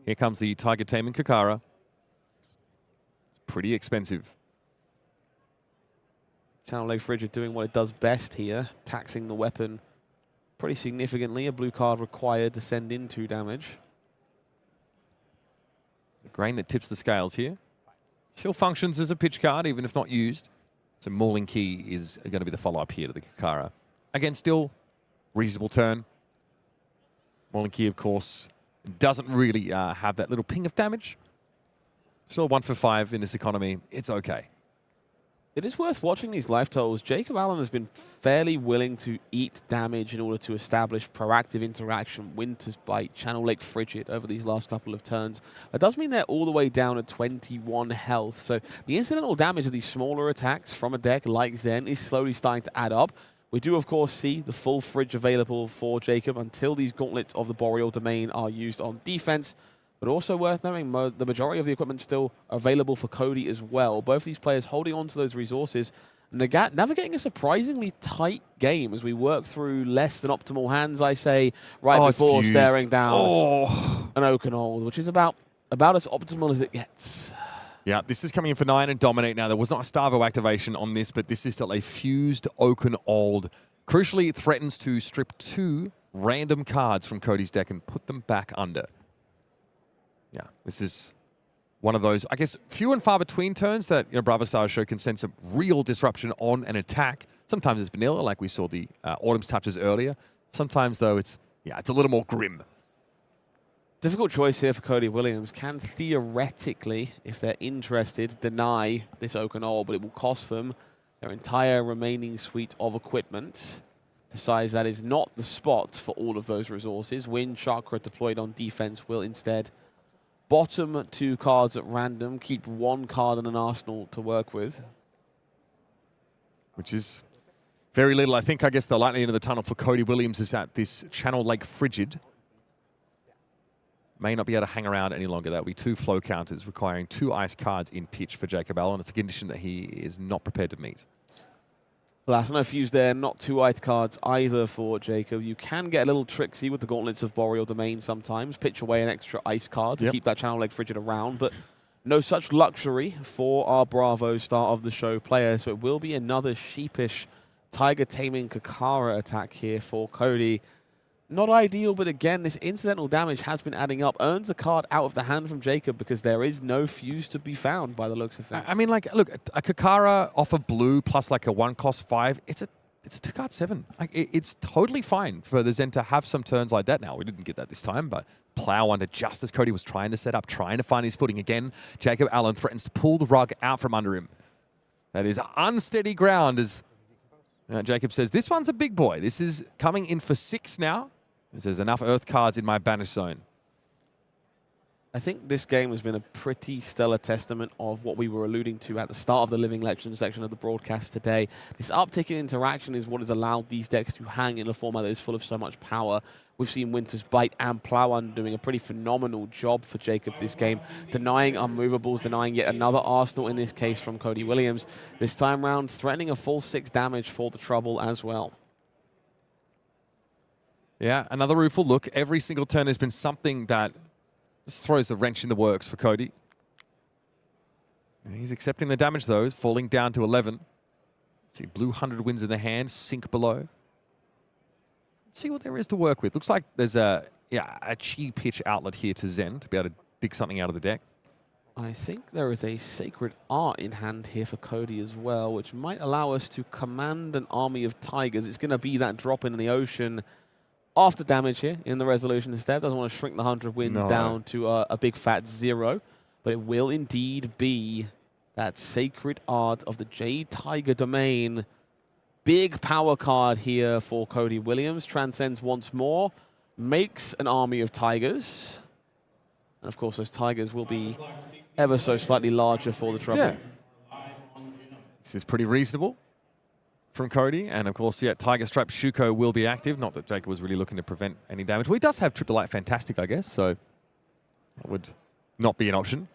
Here comes the Tiger Taming Kakara. Pretty expensive. Channel Lake Frigid doing what it does best here, taxing the weapon pretty significantly. A blue card required to send in 2 damage. The grain that tips the scales here. Still functions as a pitch card, even if not used. So Mauling Key is going to be the follow-up here to the Kakara. Again, still reasonable turn. Mauling Key, of course, doesn't really have that little ping of damage. Still 1 for 5 in this economy. It's okay. It is worth watching these life totals. Jacob Allen has been fairly willing to eat damage in order to establish proactive interaction. Winter's Bite, Channel Lake Frigid over these last couple of turns. That does mean they're all the way down at 21 health. So the incidental damage of these smaller attacks from a deck like Zen is slowly starting to add up. We do, of course, see the full fridge available for Jacob until these gauntlets of the Boreal Domain are used on defense. But also worth knowing, the majority of the equipment still available for Cody as well. Both these players holding on to those resources, navigating a surprisingly tight game as we work through less than optimal hands, I say, right before staring down an Oakenhold, which is about as optimal as it gets. Yeah, this is coming in for 9 and Dominate now. There was not a Starvo activation on this, but this is still a fused Oakenhold. Crucially, it threatens to strip 2 random cards from Cody's deck and put them back under. Yeah, this is one of those, I guess, few and far between turns that Bravo Star Show can send some real disruption on an attack. Sometimes it's vanilla, like we saw the Autumn's Touches earlier. Sometimes, though, it's a little more grim. Difficult choice here for Cody Williams. Can theoretically, if they're interested, deny this Oaken-All, but it will cost them their entire remaining suite of equipment. Decides that is not the spot for all of those resources. Wind Chakra deployed on defense will instead bottom 2 cards at random, keep 1 card in an arsenal to work with. Which is very little. I guess the lightning into the tunnel for Cody Williams is at this Channel Lake Frigid. May not be able to hang around any longer. That will be 2 flow counters requiring 2 ice cards in pitch for Jacob Allen. It's a condition that he is not prepared to meet. Last no fuse there, not 2 ice cards either for Jacob. You can get a little tricksy with the Gauntlets of Boreal Domain sometimes. Pitch away an extra ice card to keep that Channel Lake Frigid around, but no such luxury for our Bravo start of the show player. So it will be another sheepish Tiger Taming Kakara attack here for Cody. Not ideal, but again, this incidental damage has been adding up. Earns a card out of the hand from Jacob because there is no fuse to be found by the looks of things. I mean, like, look, a Kakara off of blue plus like a 1-cost 5, it's a 2-card 7. Like, it's totally fine for the Zen to have some turns like that now. We didn't get that this time, but plow under just as Cody was trying to set up, trying to find his footing again. Jacob Allen threatens to pull the rug out from under him. That is unsteady ground as Jacob says, this one's a big boy. This is coming in for 6 now. There's enough Earth cards in my banish zone. I think this game has been a pretty stellar testament of what we were alluding to at the start of the Living Legends section of the broadcast today. This uptick in interaction is what has allowed these decks to hang in a format that is full of so much power. We've seen Winter's Bite and Plowon doing a pretty phenomenal job for Jacob this game, denying unmovables, denying yet another arsenal in this case from Cody Williams. This time round, threatening a full 6 damage for the trouble as well. Yeah, another rueful look. Every single turn has been something that just throws a wrench in the works for Cody. And he's accepting the damage, though, falling down to 11. See, blue 100 wins in the hand, sink below. Let's see what there is to work with. Looks like there's a chi pitch outlet here to Zen to be able to dig something out of the deck. I think there is a Sacred Art in hand here for Cody as well, which might allow us to command an army of tigers. It's going to be that drop in the ocean after damage here in the resolution step. Doesn't want to shrink the 100 wins down to a big fat 0, but it will indeed be that Sacred Art of the Jade Tiger Domain. Big power card here for Cody Williams. Transcends once more, makes an army of tigers. And of course, those tigers will be ever so slightly larger for the trouble. Yeah. This is pretty reasonable from Cody. And of course, Tiger Stripe Shuko will be active. Not that Jacob was really looking to prevent any damage. Well, he does have Trip to Light Fantastic, I guess, so that would not be an option.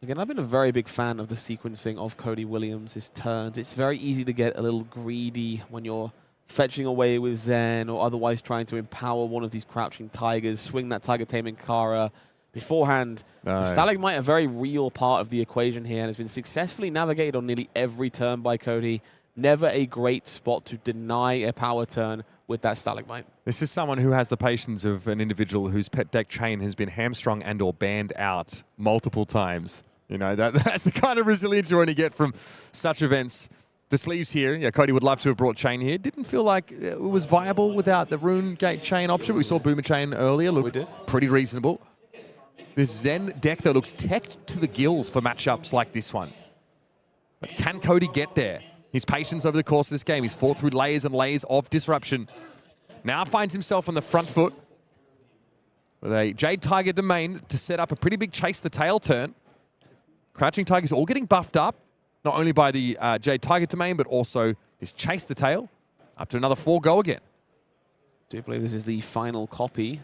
Again, I've been a very big fan of the sequencing of Cody Williams' turns. It's very easy to get a little greedy when you're fetching away with Zen or otherwise trying to empower one of these crouching tigers, swing that Tiger Taming Kara. Beforehand, the Stalagmite, a very real part of the equation here, and has been successfully navigated on nearly every turn by Cody. Never a great spot to deny a power turn with that Stalagmite. This is someone who has the patience of an individual whose pet deck chain has been hamstrung and or banned out multiple times. You know, that's the kind of resilience you're going to get from such events. The sleeves here, Cody would love to have brought chain here. Didn't feel like it was viable without the Rune Gate chain option. We saw Boomer chain earlier. Looked pretty reasonable. This Zen deck, though, looks teched to the gills for matchups like this one. But can Cody get there? His patience over the course of this game. He's fought through layers and layers of disruption. Now finds himself on the front foot with a Jade Tiger Domain to set up a pretty big chase the tail turn. Crouching Tigers all getting buffed up, not only by the Jade Tiger Domain, but also this chase the tail. Up to another 4 go again. Do you believe this is the final copy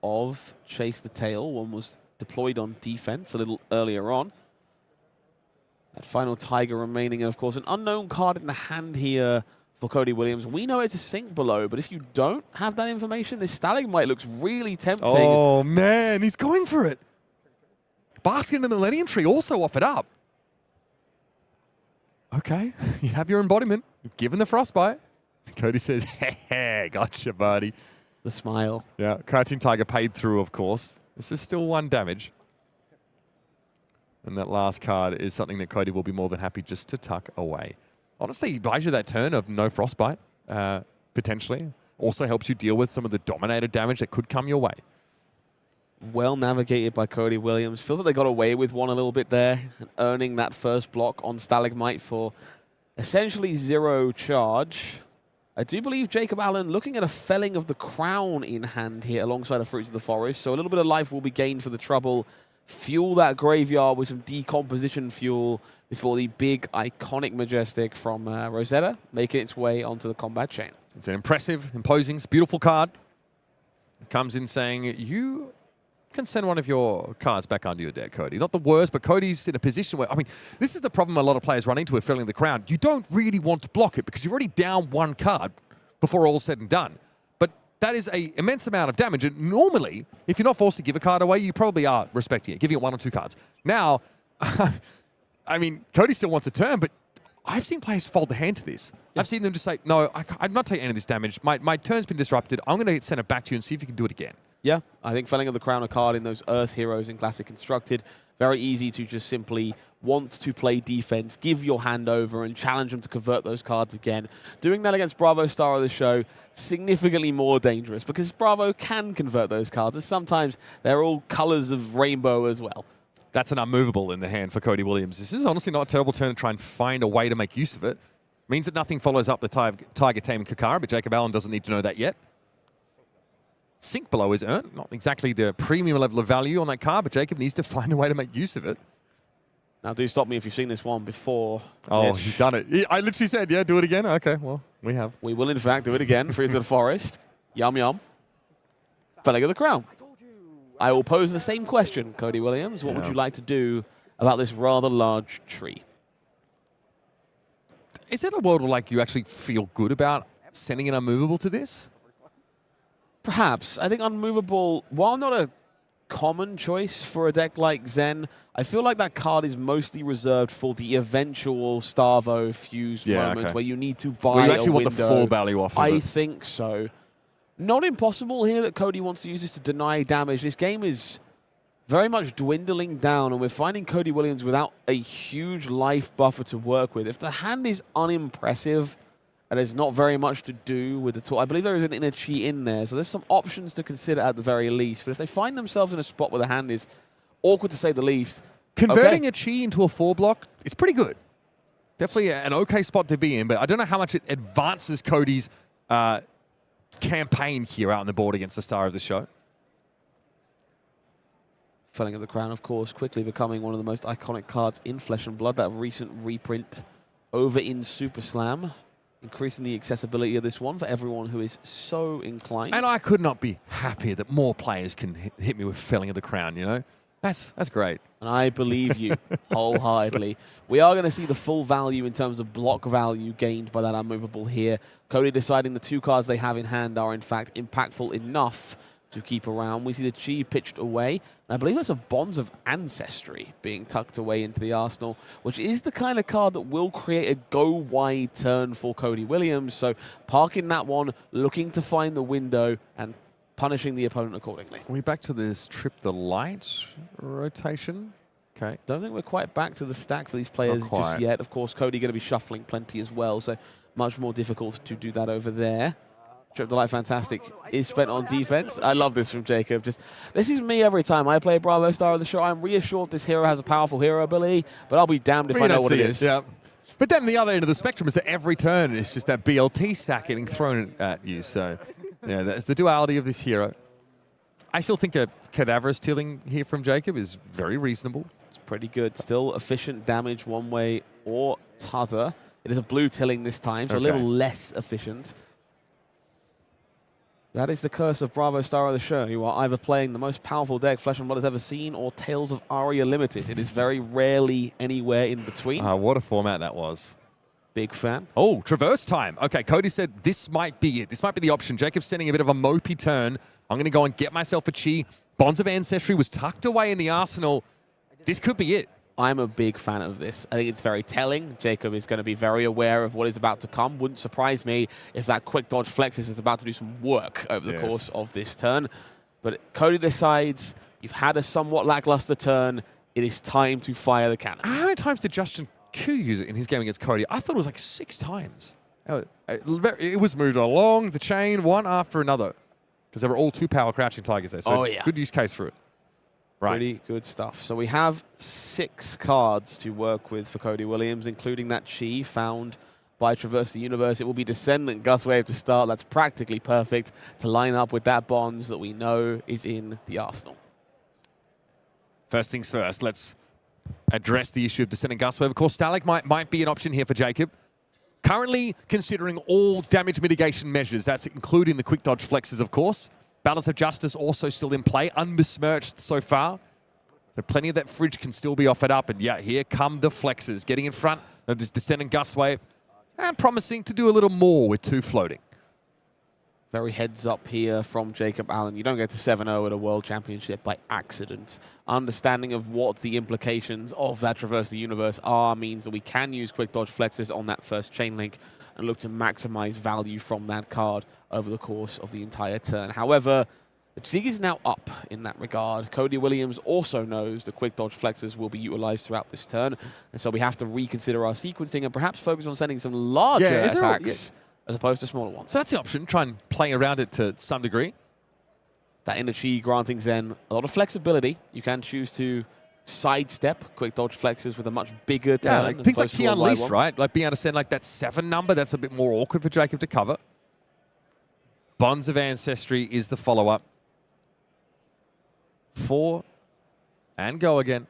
of Chase the Tail? One was deployed on defense a little earlier on. That final Tiger remaining, and of course an unknown card in the hand here for Cody Williams. We know it's a sink below, but if you don't have that information, this Stalagmite looks really tempting. Oh man, he's going for it. Basket in the Millennium Tree also offered up. Okay, you have your embodiment. You've given the Frostbite. Cody says, hey, gotcha, buddy. The smile. Yeah, Crouching Tiger paid through, of course. This is still 1 damage. And that last card is something that Cody will be more than happy just to tuck away. Honestly, he buys you that turn of no Frostbite, potentially. Also helps you deal with some of the Dominator damage that could come your way. Well navigated by Cody Williams. Feels like they got away with one a little bit there, and earning that first block on Stalagmite for essentially 0 charge. I do believe Jacob Allen looking at a felling of the crown in hand here alongside a Fruits of the Forest. So a little bit of life will be gained for the trouble. Fuel that graveyard with some decomposition fuel before the big, iconic Majestic from Rosetta making its way onto the combat chain. It's an impressive, imposing, beautiful card. It comes in saying, you can send one of your cards back under your deck, Cody. Not the worst, but Cody's in a position where, I mean, this is the problem a lot of players run into with filling the crown. You don't really want to block it because you're already down 1 card before all's said and done. But that is an immense amount of damage. And normally, if you're not forced to give a card away, you probably are respecting it, giving it 1 or 2 cards. Now, I mean, Cody still wants a turn, but I've seen players fold the hand to this. I've seen them just say, no, I'm not taking any of this damage. My turn's been disrupted. I'm going to send it back to you and see if you can do it again. Yeah, I think Felling of the Crown, a card in those Earth Heroes in Classic Constructed, very easy to just simply want to play defense, give your hand over, and challenge them to convert those cards again. Doing that against Bravo Star of the Show, significantly more dangerous, because Bravo can convert those cards, and sometimes they're all colors of rainbow as well. That's an unmovable in the hand for Cody Williams. This is honestly not a terrible turn to try and find a way to make use of it. Means that nothing follows up the Tiger Tame and Kakara, but Jacob Allen doesn't need to know that yet. Sink below is earned. Not exactly the premium level of value on that card, but Jacob needs to find a way to make use of it. Now, do stop me if you've seen this one before. Oh, he's done it. I literally said, yeah, do it again. Okay, well, we have. We will, in fact, do it again. Fruits of the Forest. Yum, yum. Felling of the Crown. I will pose the same question, Cody Williams. What would you like to do about this rather large tree? Is it a world where like you actually feel good about sending an unmovable to this? Perhaps. I think unmovable, while not a common choice for a deck like Zen, I feel like that card is mostly reserved for the eventual Starvo fused moment where you need to buy where you actually a want window. the full value off of it. I think so. Not impossible here that Cody wants to use this to deny damage. This game is very much dwindling down, and we're finding Cody Williams without a huge life buffer to work with. If the hand is unimpressive and there's not very much to do with the tool, I believe there is an inner chi in there, so there's some options to consider at the very least. But if they find themselves in a spot where the hand is awkward to say the least, converting a chi into a 4-block is pretty good. Definitely an okay spot to be in, but I don't know how much it advances Cody's campaign here out on the board against the star of the show. Felling of the Crown, of course, quickly becoming one of the most iconic cards in Flesh and Blood. That recent reprint over in Super Slam, increasing the accessibility of this one for everyone who is so inclined. And I could not be happier that more players can hit me with Felling of the Crown, you know? That's great. And I believe you wholeheartedly. We are going to see the full value in terms of block value gained by that unmovable here. Cody deciding the 2 cards they have in hand are, in fact, impactful enough to keep around. We see the Chi pitched away. And I believe that's a Bonds of Ancestry being tucked away into the arsenal, which is the kind of card that will create a go-wide turn for Cody Williams. So parking that one, looking to find the window, and punishing the opponent accordingly. Are we back to this Trip the Light rotation? Okay. Don't think we're quite back to the stack for these players just yet. Of course, Cody going to be shuffling plenty as well, so much more difficult to do that over there. Trip the Light, fantastic, is spent on defense. I love this from Jacob. This is me every time I play Bravo Star of the Show. I'm reassured this hero has a powerful hero ability, but I'll be damned if I know what it is. Yeah. But then the other end of the spectrum is that every turn is just that BLT stack getting thrown at you. So, yeah, that's the duality of this hero. I still think a Cadaverous tilling here from Jacob is very reasonable. It's pretty good. Still efficient damage one way or t'other. It is a blue tilling this time, so a little less efficient. That is the curse of Bravo Star of the Show. You are either playing the most powerful deck Flesh and Blood has ever seen or Tales of Aria Limited. It is very rarely anywhere in between. What a format that was. Big fan. Oh, Traverse time. Okay, Cody said this might be it. This might be the option. Jacob's sending a bit of a mopey turn. I'm going to go and get myself a Chi. Bonds of Ancestry was tucked away in the arsenal. This could be it. I'm a big fan of this. I think it's very telling. Jacob is going to be very aware of what is about to come. Wouldn't surprise me if that quick dodge flexes is about to do some work over the course of this turn. But Cody decides you've had a somewhat lackluster turn. It is time to fire the cannon. How many times did Justin Q use it in his game against Cody? I thought it was like 6 times. It was moved along the chain, one after another. Because they were all 2 power crouching tigers there. So good use case for it. Right. Pretty good stuff. So we have 6 cards to work with for Cody Williams, including that chi found by Traverse the Universe. It will be Descendant Gustwave to start. That's practically perfect to line up with that Bonds that we know is in the arsenal. First things first, let's address the issue of Descendant Gustwave. Of course, Stalagmite might be an option here for Jacob. Currently considering all damage mitigation measures. That's including the quick dodge flexes, of course. Balance of Justice also still in play, unbesmirched so far. So plenty of that fridge can still be offered up. And yeah, here come the flexes, getting in front of this Descendant Gustwave and promising to do a little more with 2 floating. Very heads up here from Jacob Allen. You don't get to 7-0 at a World Championship by accident. Understanding of what the implications of that Traverse the Universe are means that we can use quick dodge flexes on that first chain link and look to maximize value from that card over the course of the entire turn. However, the jig is now up in that regard. Cody Williams also knows the quick dodge flexes will be utilized throughout this turn, and so we have to reconsider our sequencing and perhaps focus on sending some larger attacks as opposed to smaller ones. So that's the option, try and play around it to some degree. That inner chi granting Zen a lot of flexibility. You can choose to sidestep quick dodge flexes with a much bigger turn. Yeah, like things like Key Unleashed, right? Like being able to send like that 7 number, that's a bit more awkward for Jacob to cover. Bonds of Ancestry is the follow-up. 4 and go again.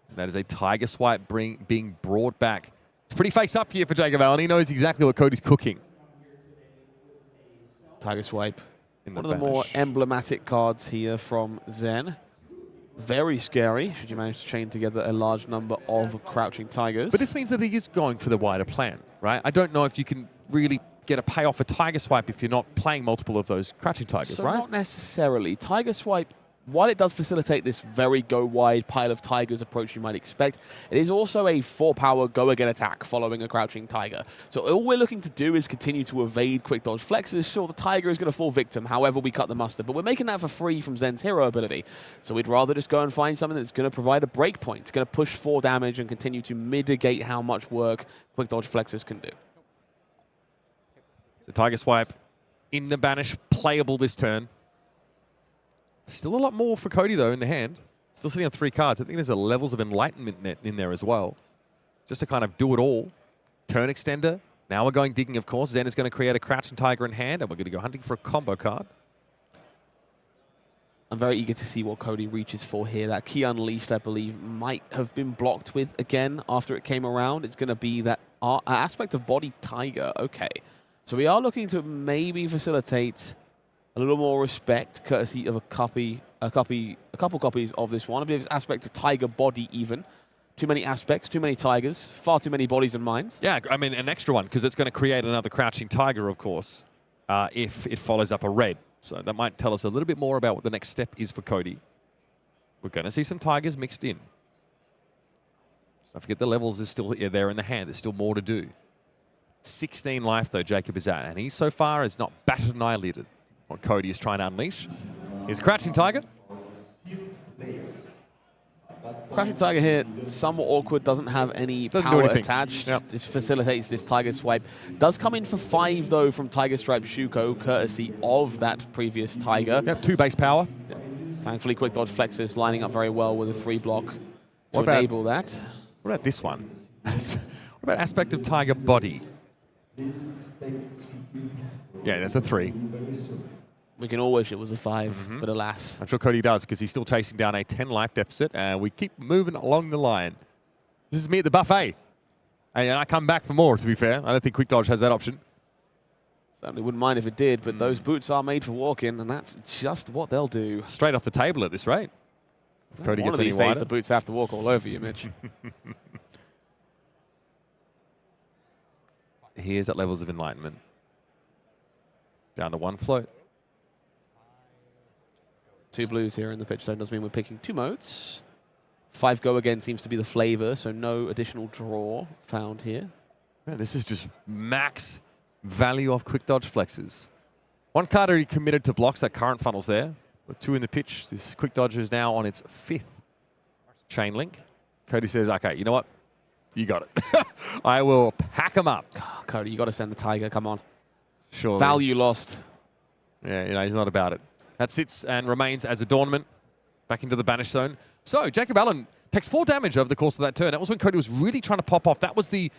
And that is a Tiger Swipe being brought back. It's pretty face-up here for Jacob Allen. He knows exactly what Cody's cooking. Tiger Swipe. One of the more emblematic cards here from Zen. Very scary, should you manage to chain together a large number of Crouching Tigers. But this means that he is going for the wider plan, right? I don't know if you can really get a payoff for Tiger Swipe if you're not playing multiple of those Crouching Tigers, So right? not necessarily. Tiger Swipe, while it does facilitate this very go-wide pile of tigers approach you might expect, it is also a 4-power go-again attack following a Crouching Tiger. So all we're looking to do is continue to evade quick dodge flexes. Sure, the Tiger is going to fall victim, however we cut the mustard, but we're making that for free from Zen's hero ability. So we'd rather just go and find something that's going to provide a break point. It's going to push 4 damage and continue to mitigate how much work quick dodge flexes can do. So Tiger Swipe in the banish, playable this turn. Still a lot more for Cody, though, in the hand. Still sitting on 3 cards. I think there's a levels of enlightenment in there as well. Just to kind of do it all. Turn extender. Now we're going digging, of course. Zen is going to create a Crouching Tiger in hand, and we're going to go hunting for a combo card. I'm very eager to see what Cody reaches for here. That Key Unleashed, I believe, might have been blocked with again after it came around. It's going to be that aspect of Body Tiger. Okay. So we are looking to maybe facilitate a little more respect, courtesy of a couple copies of this one. I believe it's aspect of Tiger Body even. Too many aspects, too many tigers, far too many bodies and minds. Yeah, I mean, an extra one, because it's going to create another Crouching Tiger, of course, if it follows up a red. So that might tell us a little bit more about what the next step is for Cody. We're going to see some tigers mixed in. Don't forget the levels is still there in the hand. There's still more to do. 16 life, though, Jacob is at, and he so far has not batted an eyelid. What Cody is trying to unleash. Here's Crouching Tiger. Crouching Tiger here, somewhat awkward, doesn't have any power attached. Yep. This facilitates this Tiger Swipe. Does come in for 5, though, from Tiger Stripe Shuko, courtesy of that previous Tiger. Yep, 2 base power. Yep. Thankfully, quick dodge flexes lining up very well with a 3 block to enable that. What about this one? What about aspect of Tiger Body? Yeah, that's a 3. We can all wish it was a 5, but alas. I'm sure Cody does, because he's still chasing down a 10 life deficit, and we keep moving along the line. This is me at the buffet. And I come back for more, to be fair. I don't think Quick Dodge has that option. Certainly wouldn't mind if it did, but those boots are made for walking, and that's just what they'll do. Straight off the table at this rate. If Cody One gets of these any days, wider. the boots have to walk all over you, Mitch. Here's that levels of enlightenment. Down to 1 float. 2 blues here in the pitch zone does mean we're picking 2 modes. 5 go again seems to be the flavor, so no additional draw found here. Man, this is just max value of quick dodge flexes. 1 card already committed to blocks. That current funnel's there. With 2 in the pitch. This quick dodge is now on its 5th chain link. Cody says, okay, you know what? You got it. I will pack them up. Oh, Cody, you got to send the Tiger. Come on. Sure. Value lost. Yeah, you know, he's not about it. That sits and remains as adornment. Back into the banish zone. So Jacob Allen takes 4 damage over the course of that turn. That was when Cody was really trying to pop off. That was the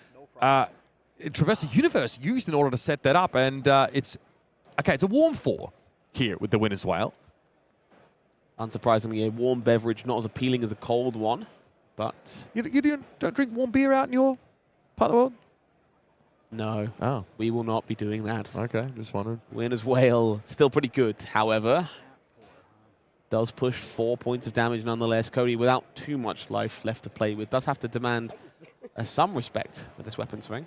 Traverse the Universe used in order to set that up. And it's a warm 4 here with the Winner's Whale. Unsurprisingly, a warm beverage, not as appealing as a cold one, but... You don't drink warm beer out in your part of the world? No. Oh. We will not be doing that. Okay, just wondered. Winner's Whale, still pretty good, however. Does push 4 points of damage nonetheless. Cody, without too much life left to play with, does have to demand some respect with this weapon swing.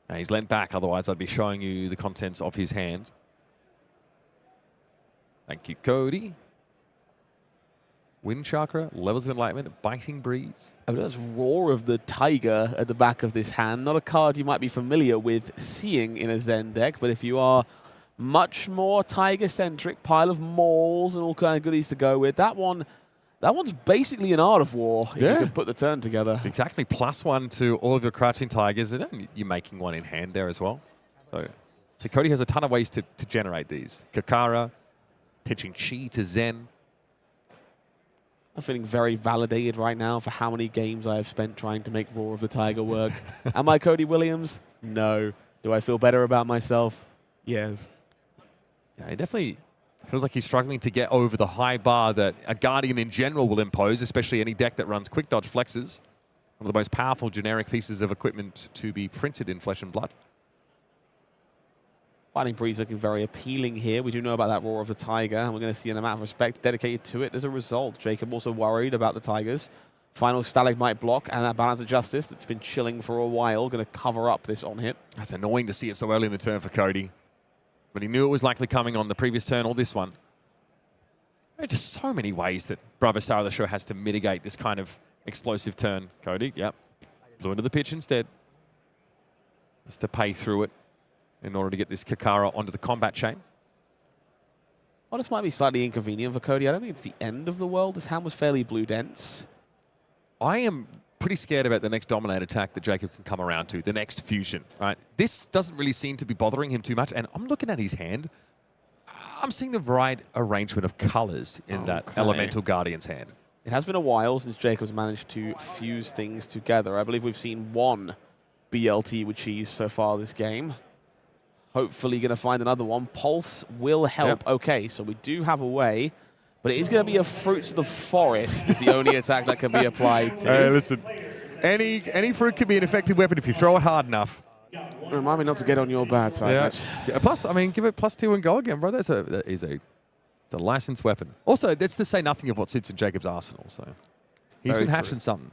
Now he's leant back, otherwise I'd be showing you the contents of his hand. Thank you, Cody. Wind Chakra, Levels of Enlightenment, Biting Breeze. Oh, that's Roar of the Tiger at the back of this hand. Not a card you might be familiar with seeing in a Zen deck, but if you are much more Tiger-centric, pile of mauls and all kind of goodies to go with, that one's basically an Art of War if you can put the turn together. Exactly, +1 to all of your Crouching Tigers, and you're making one in hand there as well. So Cody has a ton of ways to generate these. Kakara, pitching Chi to Zen. I'm feeling very validated right now for how many games I have spent trying to make Roar of the Tiger work. Am I Cody Williams? No. Do I feel better about myself? Yes. Yeah, he definitely feels like he's struggling to get over the high bar that a Guardian in general will impose, especially any deck that runs Quick Dodge Flexes. One of the most powerful generic pieces of equipment to be printed in Flesh and Blood. Biting Breeze looking very appealing here. We do know about that Roar of the Tiger, and we're going to see an amount of respect dedicated to it as a result. Jacob also worried about the Tigers. Final Stalagmite block and that Balance of Justice that's been chilling for a while, going to cover up this on-hit. That's annoying to see it so early in the turn for Cody. But he knew it was likely coming on the previous turn or this one. There are just so many ways that Bravo Star of the Show has to mitigate this kind of explosive turn. Cody, yep. Blew into the pitch instead. Just to pay through it in order to get this Kakara onto the combat chain. Well, this might be slightly inconvenient for Cody. I don't think it's the end of the world. This hand was fairly blue dense. I am pretty scared about the next Dominate attack that Jacob can come around to, the next Fusion. Right? This doesn't really seem to be bothering him too much, and I'm looking at his hand. I'm seeing the right arrangement of colors in that Elemental Guardian's hand. It has been a while since Jacob's managed to fuse things together. I believe we've seen one BLT with cheese so far this game. Hopefully going to find another one. Pulse will help. Yep. Okay, so we do have a way, but it is going to be a Fruits of the Forest is the only attack that can be applied to. Hey, listen, any fruit can be an effective weapon if you throw it hard enough. Remind me not to get on your bad side. Yeah. Plus, I mean, give it +2 and go again, bro. It's a licensed weapon. Also, that's to say nothing of what sits in Jacob's arsenal. So he's been hatching something.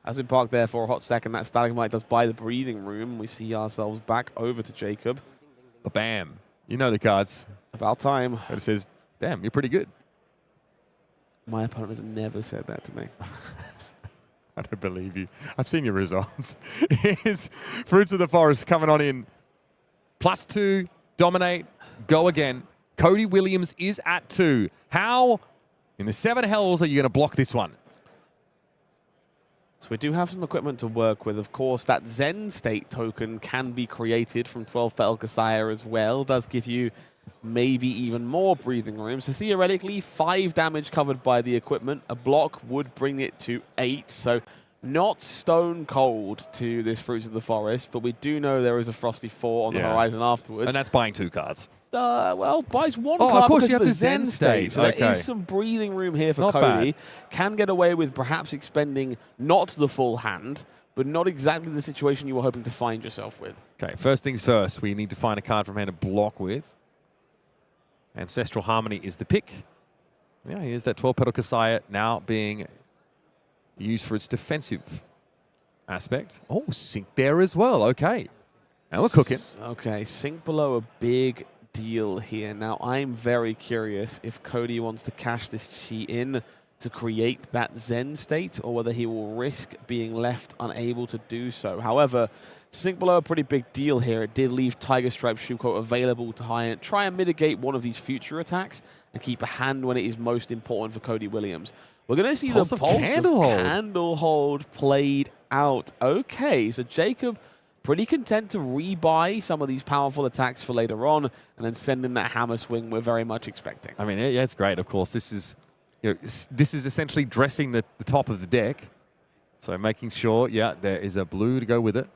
Has been parked there for a hot second. That Stalagmite does buy the breathing room. We see ourselves back over to Jacob. Bam. You know the cards. About time. But it says, damn, you're pretty good. My opponent has never said that to me. I don't believe you. I've seen your results. Here's Fruits of the Forest coming on in. +2, dominate, go again. Cody Williams is at 2. How in the 7 hells are you going to block this one? So we do have some equipment to work with. Of course, that Zen State token can be created from 12 Petal Kassai as well. Does give you maybe even more breathing room. So theoretically, 5 damage covered by the equipment. A block would bring it to 8. So not stone cold to this Fruits of the Forest, but we do know there is a Frosty 4 on the horizon afterwards. And that's buying 2 cards. Well, buys 1 card of course, because you have of the Zen State. So there is some breathing room here for Not Cody. bad. Can get away with perhaps expending not the full hand, but not exactly the situation you were hoping to find yourself with. Okay, first things first, we need to find a card from hand to block with. Ancestral Harmony is the pick. Yeah, here's that 12 Petal Kassai now being used for its defensive aspect. Oh, Sink there as well. Okay. Now we're cooking. Okay, Sink below a big deal here. Now, I'm very curious if Cody wants to cash this chi in to create that Zen State, or whether he will risk being left unable to do so. However, Sink below a pretty big deal here. It did leave Tiger Stripe Shuko available to try and mitigate one of these future attacks and keep a hand when it is most important for Cody Williams. We're going to see the Pulse of Candlehold played out. Okay, so Jacob pretty content to rebuy some of these powerful attacks for later on and then send in that hammer swing we're very much expecting. I mean, yeah, it's great. Of course, this is essentially dressing the top of the deck. So making sure, yeah, there is a blue to go with it.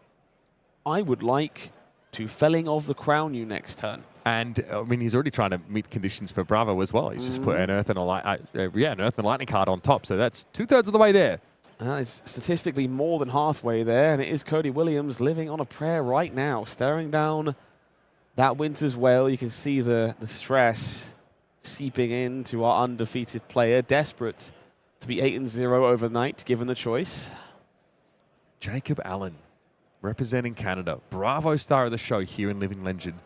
I would like to Felling of the Crown you next turn. And I mean, he's already trying to meet the conditions for Bravo as well. He's just put an Earth and an Earth and Lightning card on top. So that's 2/3 of the way there. It's statistically more than halfway there, and it is Cody Williams living on a prayer right now, staring down that Winter's Wail. You can see the stress seeping into our undefeated player, desperate to be 8-0 overnight, given the choice. Jacob Allen, representing Canada. Bravo star of the show here in Living Legend.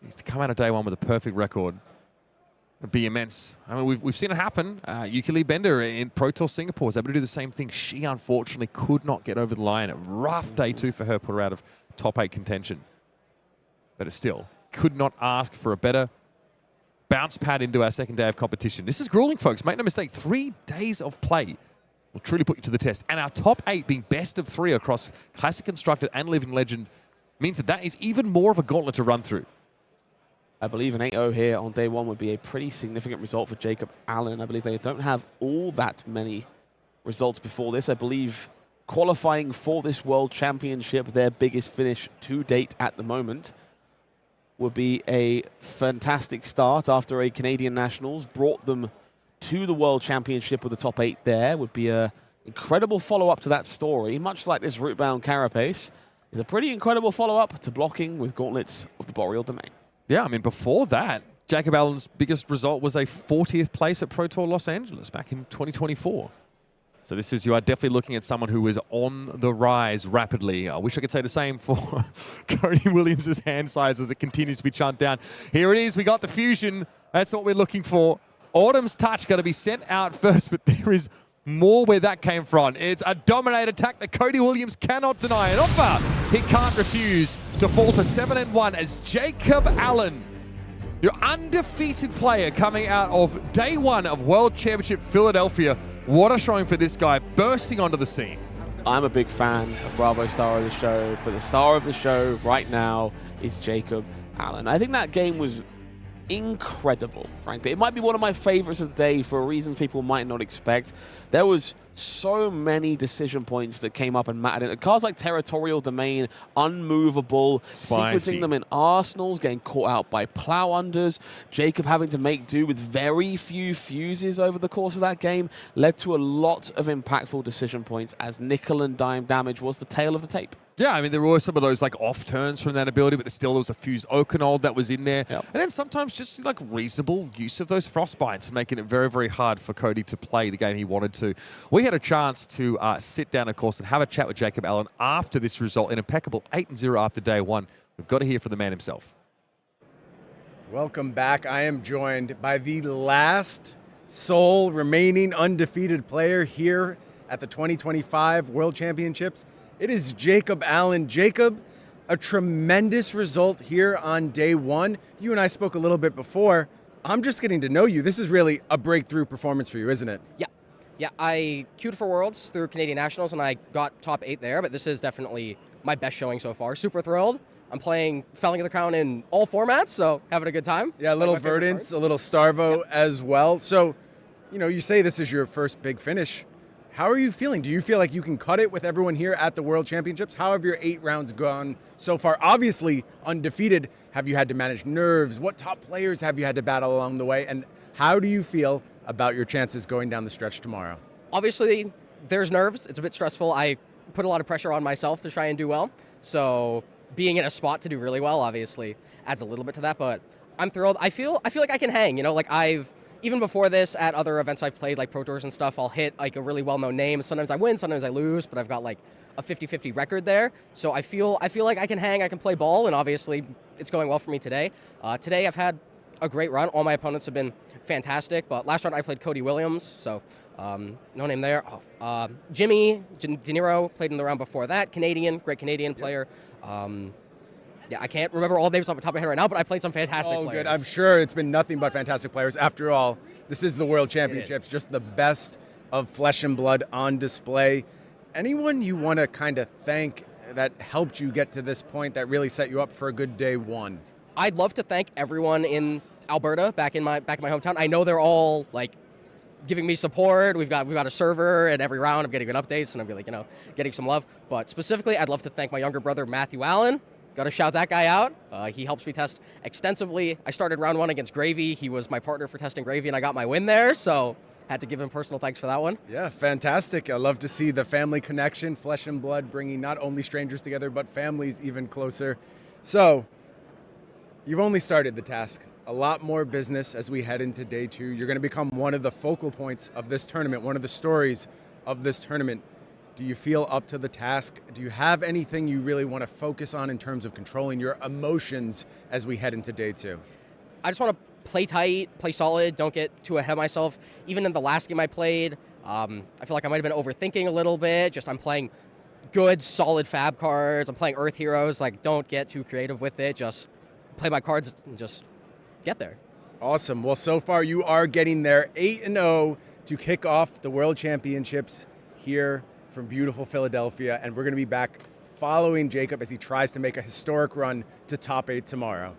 He's to come out of day one with a perfect record. It'd be immense. I mean, we've seen it happen. Yukili Bender in Pro Tour Singapore was able to do the same thing. She unfortunately could not get over the line. A rough day two for her, put her out of top 8 contention. But it still could not ask for a better bounce pad into our second day of competition. This is grueling, folks. Make no mistake, 3 days of play will truly put you to the test. And our top 8 being best of 3 across Classic Constructed and Living Legend means that is even more of a gauntlet to run through. I believe an 8-0 here on day one would be a pretty significant result for Jacob Allen. I believe they don't have all that many results before this. I believe qualifying for this World Championship, their biggest finish to date at the moment, would be a fantastic start after a Canadian Nationals brought them to the World Championship with the top 8 there. Would be an incredible follow-up to that story, much like this route-bound Carapace. Is a pretty incredible follow-up to blocking with Gauntlets of the Boreal Domain. Yeah, I mean, before that, Jacob Allen's biggest result was a 40th place at Pro Tour Los Angeles back in 2024. So you are definitely looking at someone who is on the rise rapidly. I wish I could say the same for Cody Williams' hand size as it continues to be chunked down. Here it is. We got the fusion. That's what we're looking for. Autumn's Touch going to be sent out first, but there is more where that came from. It's a dominate attack that Cody Williams cannot deny. An offer he can't refuse to fall to 7-1 as Jacob Allen, your undefeated player coming out of day one of World Championship Philadelphia. What a showing for this guy, bursting onto the scene. I'm a big fan of Bravo Star of the Show, but the star of the show right now is Jacob Allen. I think that game was incredible, frankly. It might be one of my favorites of the day for reasons people might not expect. There was so many decision points that came up and mattered. Cards like Territorial Domain, Unmovable, sequencing them in arsenals, getting caught out by plow unders, Jacob having to make do with very few fuses over the course of that game, led to a lot of impactful decision points as nickel and dime damage was the tail of the tape. Yeah, I mean, there were some of those like off turns from that ability, but still there was a fused Oakenold that was in there. Yep. And then sometimes just like reasonable use of those Frostbites, making it very, very hard for Cody to play the game he wanted to. We had a chance to sit down, of course, and have a chat with Jacob Allen after this result, an impeccable 8-0 after day one. We've got to hear from the man himself. Welcome back. I am joined by the last sole remaining undefeated player here at the 2025 World Championships. It is Jacob Allen. Jacob, a tremendous result here on day one. You and I spoke a little bit before. I'm just getting to know you. This is really a breakthrough performance for you, isn't it? Yeah, I queued for Worlds through Canadian Nationals, and I got top 8 there, but this is definitely my best showing so far. Super thrilled. I'm playing Felling of the Crown in all formats, so having a good time. Yeah, a little Verdance, a little Starvo as well. So, you say this is your first big finish. How are you feeling? Do you feel like you can cut it with everyone here at the World Championships? How have your 8 rounds gone so far? Obviously, undefeated. Have you had to manage nerves? What top players have you had to battle along the way? And how do you feel about your chances going down the stretch tomorrow? Obviously, there's nerves. It's a bit stressful. I put a lot of pressure on myself to try and do well. So being in a spot to do really well, obviously, adds a little bit to that. But I'm thrilled. I feel like I can hang. Even before this, at other events I've played, like Pro Tours and stuff, I'll hit like a really well-known name. Sometimes I win, sometimes I lose, but I've got like a 50-50 record there. So I feel like I can hang, I can play ball, and obviously it's going well for me today. Today I've had a great run. All my opponents have been fantastic, but last round I played Cody Williams, so no name there. Jimmy Niro played in the round before that. Great Canadian player. Yeah, I can't remember all the names off the top of my head right now, but I played some fantastic players. Good. I'm sure it's been nothing but fantastic players. After all, this is the World Championships, just the best of flesh and blood on display. Anyone you want to kind of thank that helped you get to this point that really set you up for a good day one? I'd love to thank everyone in Alberta, back in my hometown. I know they're all like giving me support. We've got a server, and every round I'm getting good updates, and I'm getting some love. But specifically, I'd love to thank my younger brother Matthew Allen. Got to shout that guy out. He helps me test extensively. I started round one against Gravy. He was my partner for testing Gravy, and I got my win there. So had to give him personal thanks for that one. Yeah, fantastic. I love to see the family connection, flesh and blood, bringing not only strangers together, but families even closer. So you've only started the task. A lot more business as we head into day two. You're going to become one of the focal points of this tournament, one of the stories of this tournament. Do you feel up to the task? Do you have anything you really want to focus on in terms of controlling your emotions as we head into day two? I just want to play tight, play solid, don't get too ahead of myself. Even in the last game I played, I feel like I might have been overthinking a little bit. I'm playing good, solid fab cards. I'm playing Earth Heroes. Like, don't get too creative with it. Just play my cards and just get there. Awesome. Well, so far you are getting there 8-0 to kick off the World Championships here from beautiful Philadelphia, and we're going to be back following Jacob as he tries to make a historic run to top 8 tomorrow.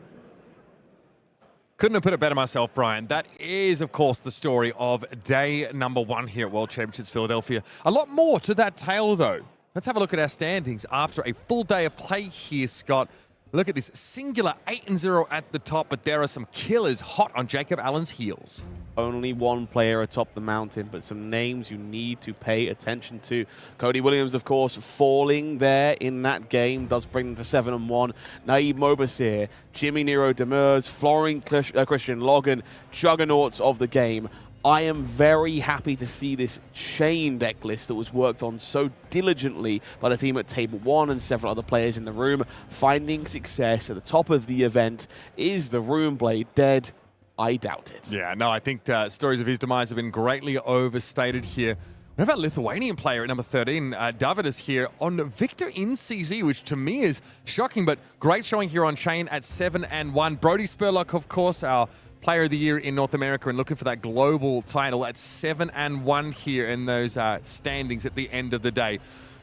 Couldn't have put it better myself, Brian. That is, of course, the story of day number one here at World Championships Philadelphia. A lot more to that tale, though. Let's have a look at our standings after a full day of play here, Scott. Look at this singular 8-0 at the top, but there are some killers hot on Jacob Allen's heels. Only one player atop the mountain, but some names you need to pay attention to. Cody Williams, of course, falling there in that game, does bring them to 7-1. Naib Mobasir, Jimmy Niro Demers, Florin-Cristian, Loghin, juggernauts of the game. I am very happy to see this chain deck list that was worked on so diligently by the team at Table 1 and several other players in the room. Finding success at the top of the event. Is the Runeblade dead? I doubt it. Yeah, no, I think stories of his demise have been greatly overstated here. We have a Lithuanian player at number 13, Davidus here on Victor in CZ, which to me is shocking, but great showing here on chain at 7-1. Brody Spurlock, of course, our Player of the Year in North America and looking for that global title at 7-1 here in those standings at the end of the day.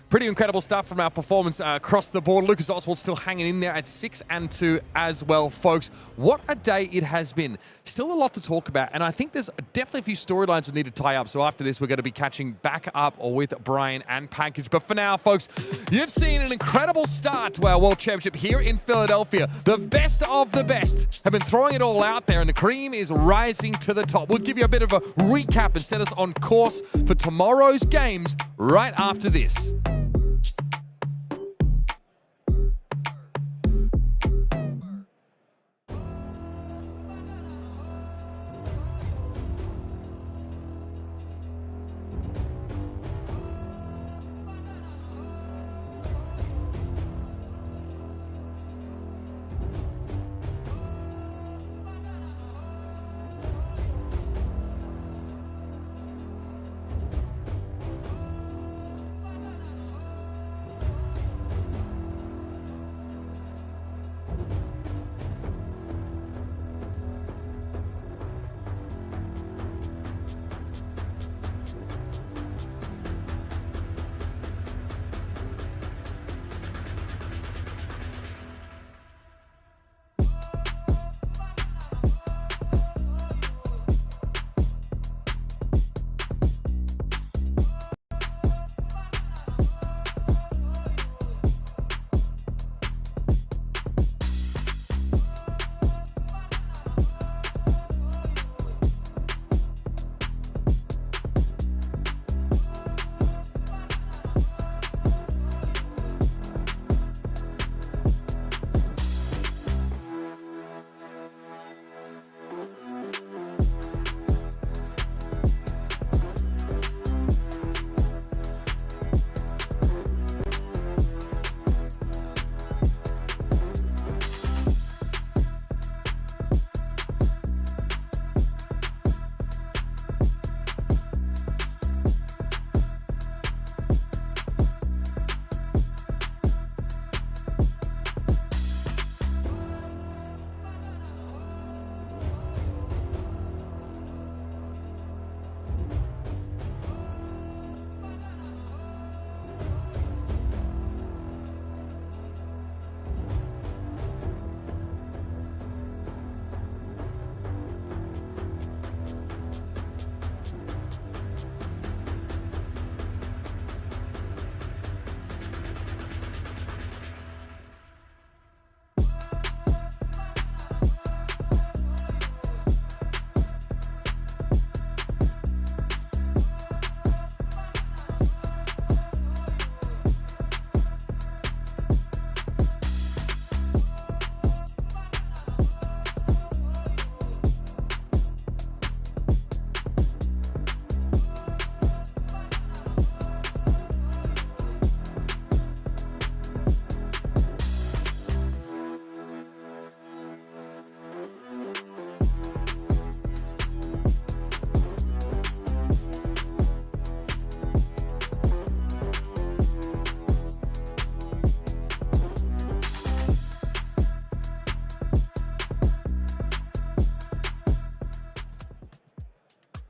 Pretty incredible stuff from our performance across the board. Lucas Oswald still hanging in there at 6-2 as well, folks. What a day it has been. Still a lot to talk about, and I think there's definitely a few storylines we need to tie up. So after this, we're going to be catching back up with Brian and Package. But for now, folks, you've seen an incredible start to our World Championship here in Philadelphia. The best of the best have been throwing it all out there, and the cream is rising to the top. We'll give you a bit of a recap and set us on course for tomorrow's games right after this.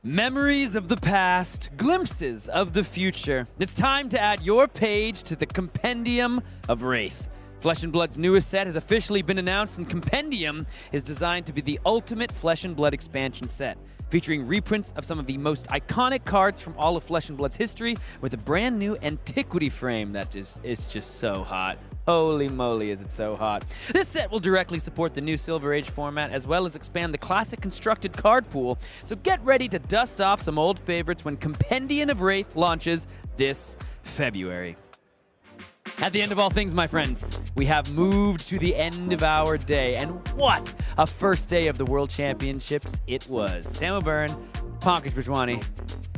Memories of the past, glimpses of the future. It's time to add your page to the Compendium of Rathe. Flesh and Blood's newest set has officially been announced, and Compendium is designed to be the ultimate Flesh and Blood expansion set, featuring reprints of some of the most iconic cards from all of Flesh and Blood's history, with a brand new Antiquity frame that is just so hot. Holy moly, is it so hot. This set will directly support the new Silver Age format, as well as expand the classic constructed card pool, so get ready to dust off some old favorites when Compendium of Rathe launches this February. At the end of all things, my friends, we have moved to the end of our day, and what a first day of the World Championships it was. Sam O'Byrne, Pankaj Bajwani,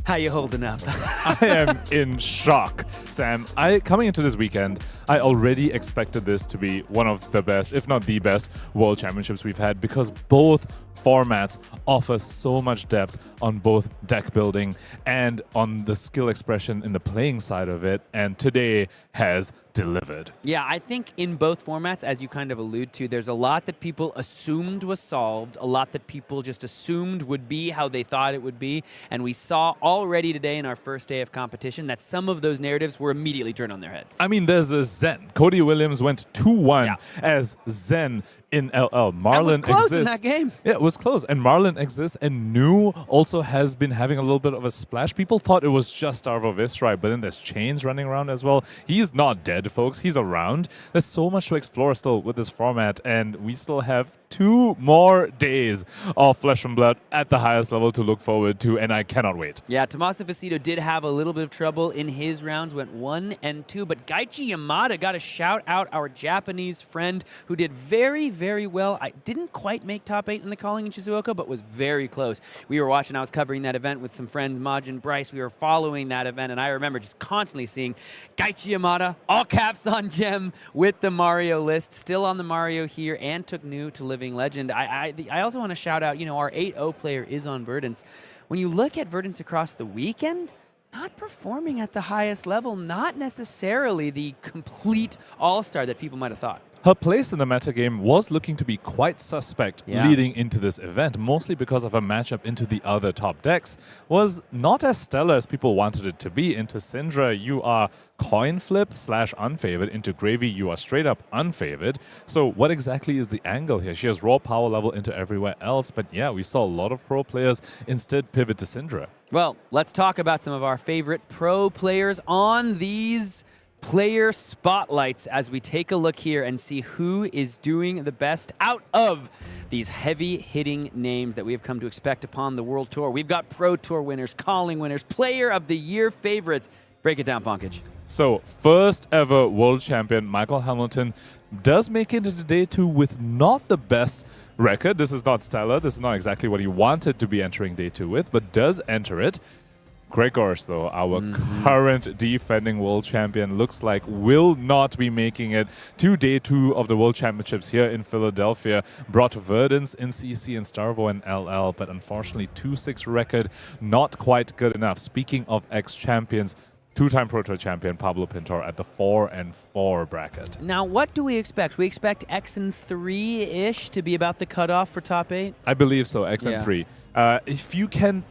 how you holding up? I am in shock, Sam. Coming into this weekend, I already expected this to be one of the best, if not the best, World Championships we've had, because both formats offer so much depth on both deck building and on the skill expression in the playing side of it, and today has delivered. Yeah, I think in both formats, as you kind of allude to, there's a lot that people assumed was solved, a lot that people just assumed would be how they thought it would be, and we saw already today in our first day of competition that some of those narratives were immediately turned on their heads. I mean, there's a Zen. Cody Williams went 2-1 as Zen in LL. Marlon that was close exists. in that game. Yeah, it was close. And Marlon exists, and Nu also has been having a little bit of a splash. People thought it was just Starvo Viscerai, but then there's Chains running around as well. He's not dead, folks. He's around. There's so much to explore still with this format, and we still have 2 more days of Flesh and Blood at the highest level to look forward to, and I cannot wait. Yeah, Tommaso Viscido did have a little bit of trouble in his rounds, went 1 and 2, but Gaichi Yamada got to shout out our Japanese friend who did very, very well. I didn't quite make top 8 in the calling in Shizuoka, but was very close. We were watching, I was covering that event with some friends, Maj and Bryce. We were following that event, and I remember just constantly seeing Gaichi Yamada, all caps on Gem, with the Mario list, still on the Mario here, and took Nu to Living Legend. I also want to shout out, our 8-0 player is on Verdance. When you look at Verdance across the weekend, not performing at the highest level, not necessarily the complete all-star that people might have thought. Her place in the metagame was looking to be quite suspect leading into this event, mostly because of a matchup into the other top decks. Was not as stellar as people wanted it to be. Into Cindra, you are coin flip / unfavored. Into Gravy, you are straight up unfavored. So what exactly is the angle here? She has raw power level into everywhere else, but yeah, we saw a lot of pro players instead pivot to Cindra. Well, let's talk about some of our favorite pro players on these player spotlights as we take a look here and see who is doing the best out of these heavy-hitting names that we have come to expect upon the World Tour. We've got Pro Tour winners, calling winners, Player of the Year favorites. Break it down, Pankaj. So, first ever world champion Michael Hamilton does make it into day 2 with not the best record. This is not stellar. This is not exactly what he wanted to be entering day 2 with, but does enter it. Gregors, though, our current defending world champion, looks like will not be making it to day 2 of the World Championships here in Philadelphia. Brought Verdance in CC and Starvo and LL, but unfortunately 2-6 record, not quite good enough. Speaking of ex-champions, 2-time Pro Tour champion Pablo Pintor at the 4-4 bracket. Now, what do we expect? We expect X and 3-ish to be about the cutoff for top 8? I believe so, X and 3. If you can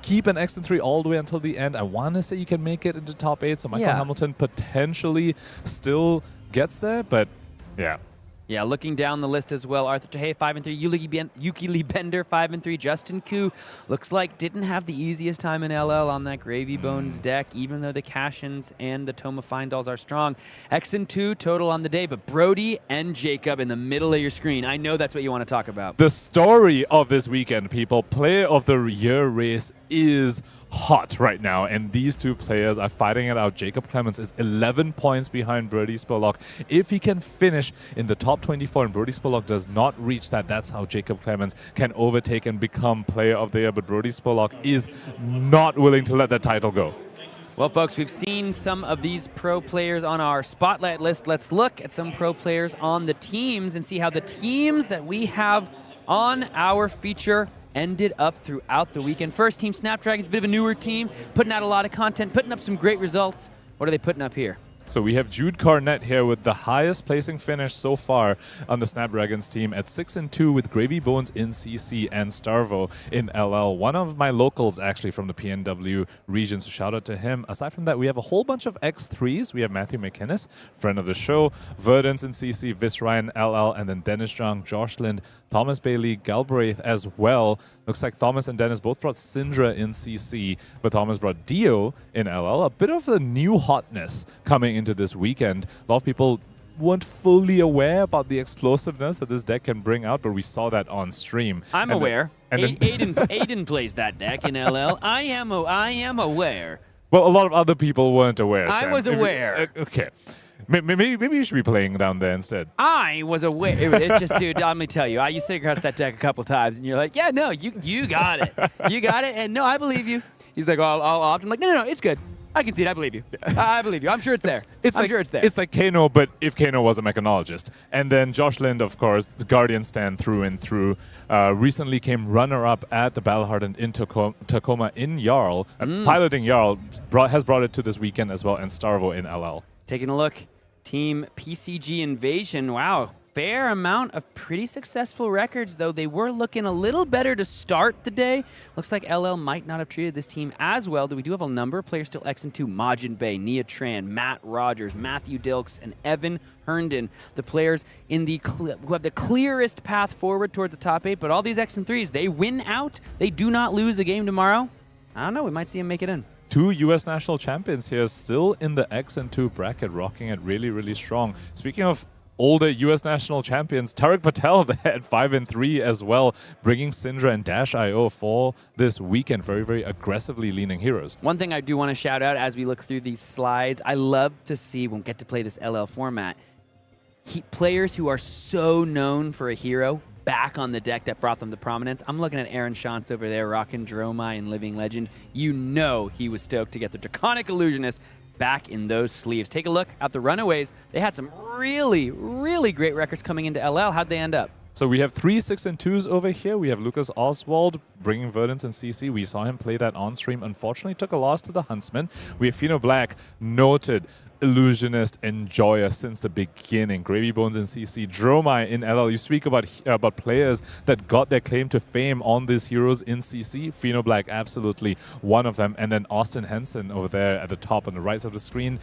keep an X and 3 all the way until the end, I want to say you can make it into top 8, so Michael Hamilton potentially still gets there, but yeah. Yeah, looking down the list as well, Arthur Tahei 5-3, Yuki Lee Bender 5-3, Justin Koo looks like didn't have the easiest time in LL on that Gravy Bones deck, even though the Cash-ins and the Toma Findalls are strong. X and 2 total on the day, but Brody and Jacob in the middle of your screen. I know that's what you want to talk about. The story of this weekend, people, Player of the Year race is hot right now, and these 2 players are fighting it out. Jacob Clements is 11 points behind Brody Spurlock. If he can finish in the top 24 and Brody Spurlock does not reach that, that's how Jacob Clements can overtake and become Player of the Year, but Brody Spurlock is not willing to let that title go. Well, folks, we've seen some of these pro players on our spotlight list. Let's look at some pro players on the teams and see how the teams that we have on our feature ended up throughout the weekend. First, Team Snapdragon's a bit of a newer team, putting out a lot of content, putting up some great results. What are they putting up here? So we have Jude Cornett here with the highest placing finish so far on the Snapdragons team at 6-2 with Gravy Bones in CC and Starvo in LL. One of my locals actually from the PNW region, so shout out to him. Aside from that, we have a whole bunch of X3s. We have Matthew McInnes, friend of the show, Verdance in CC, Vis Ryan, LL, and then Dennis Jeong, Josh Lind, Thomas Bailey, Galbraith as well. Looks like Thomas and Dennis both brought Cindra in CC, but Thomas brought Dio in LL. A bit of a new hotness coming into this weekend. A lot of people weren't fully aware about the explosiveness that this deck can bring out, but we saw that on stream. I'm aware. Aiden plays that deck in LL. I am aware. Well, a lot of other people weren't aware, I Sam. was aware. Okay. Maybe you should be playing down there instead. I was aware. It's just, dude, let me tell you, I used to sit across that deck a couple times, and you're like, yeah, no, you got it. You got it, and no, I believe you. He's like, I'll opt. I'm like, no, it's good. I can see it. I believe you. I believe you. I'm sure it's there. I'm sure it's there. It's like Kano, but if Kano was a mechanologist. And then Josh Lind, of course, the Guardian stand through and through, recently came runner-up at the Battle Hardened in Tacoma in Jarl. Piloting Jarl has brought it to this weekend as well, and Starvo in LL. Taking a look. Team PCG Invasion. Wow. Fair amount of pretty successful records, though. They were looking a little better to start the day. Looks like LL might not have treated this team as well, though we do have a number of players still X2. Majin Bay, Nia Tran, Matt Rogers, Matthew Dilks, and Evan Herndon, the players in the who have the clearest path forward towards the top 8. But all these X3s, they win out. They do not lose a game tomorrow. I don't know. We might see them make it in. 2 U.S. national champions here still in the X2 bracket, rocking it really, really strong. Speaking of older U.S. national champions, Tariq Patel there at 5-3 as well, bringing Cindra and Dash.io for this weekend. Very, very aggressively leaning heroes. One thing I do want to shout out as we look through these slides, I love to see, when we get to play this LL format, players who are so known for a hero back on the deck that brought them to prominence. I'm looking at Aaron Shantz over there rocking Dromai and Living Legend. You know he was stoked to get the Draconic Illusionist back in those sleeves. Take a look at the Runaways. They had some really, really great records coming into LL. How'd they end up? So we have 3 6-2s over here. We have Lucas Oswald bringing Verdance and CC. We saw him play that on stream. Unfortunately, took a loss to the Huntsman. We have Fino Black, noted illusionist enjoyer since the beginning. Gravy Bones in CC, Dromai in LL. You speak about players that got their claim to fame on these heroes in CC. Fino Black, absolutely one of them. And then Austin Henson over there at the top on the right side of the screen.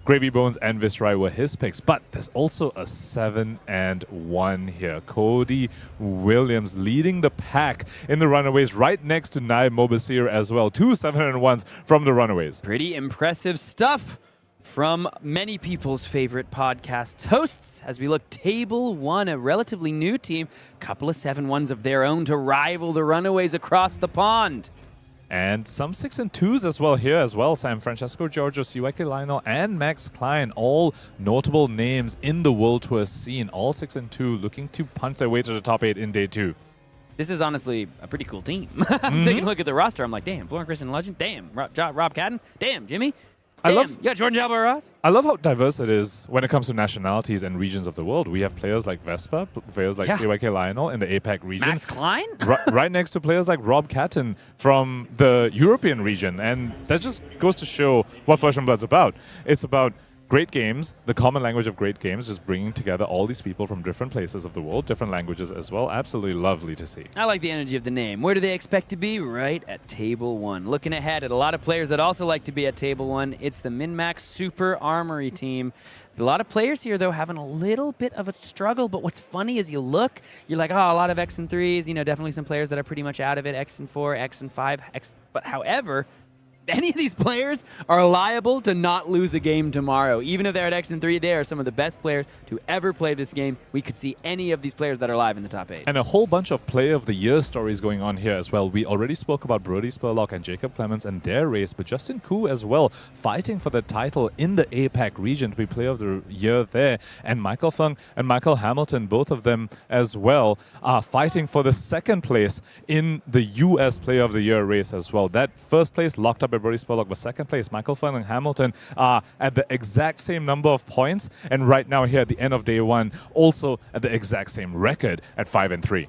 Gravy Bones and Visrai were his picks, but there's also a 7-1 here. Cody Williams leading the pack in the Runaways, right next to Naib Mobasir as well. 2 7-1s from the Runaways. Pretty impressive stuff from many people's favorite podcast hosts as we look Table 1, a relatively new team, couple of 7-1s of their own to rival the Runaways across the pond. And some 6-2s as well here as well, Sam. Francesco Giorgio, CYK Lionel, and Max Klein, all notable names in the World Tour scene. All 6-2 looking to punch their way to the top 8 in day 2. This is honestly a pretty cool team. I'm taking a look at the roster. I'm like, damn, Florin-Cristian Legend. Damn, Rob Cadden. Damn, Jimmy. Damn, you got Jordan Jalbo Ross. I love how diverse it is when it comes to nationalities and regions of the world. We have players like Vespa, players like CYK Lionel in the APAC region. Max Klein? Right next to players like Rob Catton from the European region. And that just goes to show what Flesh and Blood's about. It's about great games, the common language of great games, just bringing together all these people from different places of the world, different languages as well. Absolutely lovely to see. I like the energy of the name. Where do they expect to be? Right at Table 1. Looking ahead at a lot of players that also like to be at Table 1, it's the MinMax Super Armory team. A lot of players here, though, having a little bit of a struggle, but what's funny is you look, you're like, oh, a lot of X and 3s, definitely some players that are pretty much out of it, X and 4, X and 5, but however, any of these players are liable to not lose a game tomorrow. Even if they're at X and 3, they are some of the best players to ever play this game. We could see any of these players that are live in the top 8. And a whole bunch of Player of the Year stories going on here as well. We already spoke about Brody Spurlock and Jacob Clements and their race, but Justin Koo as well, fighting for the title in the APAC region to be Player of the Year there. And Michael Fung and Michael Hamilton, both of them as well, are fighting for the 2nd place in the US Player of the Year race as well. That first place locked up by Brody Spurlock, but 2nd place, Michael Fung and Hamilton are at the exact same number of points, and right now here at the end of day 1, also at the exact same record at 5-3.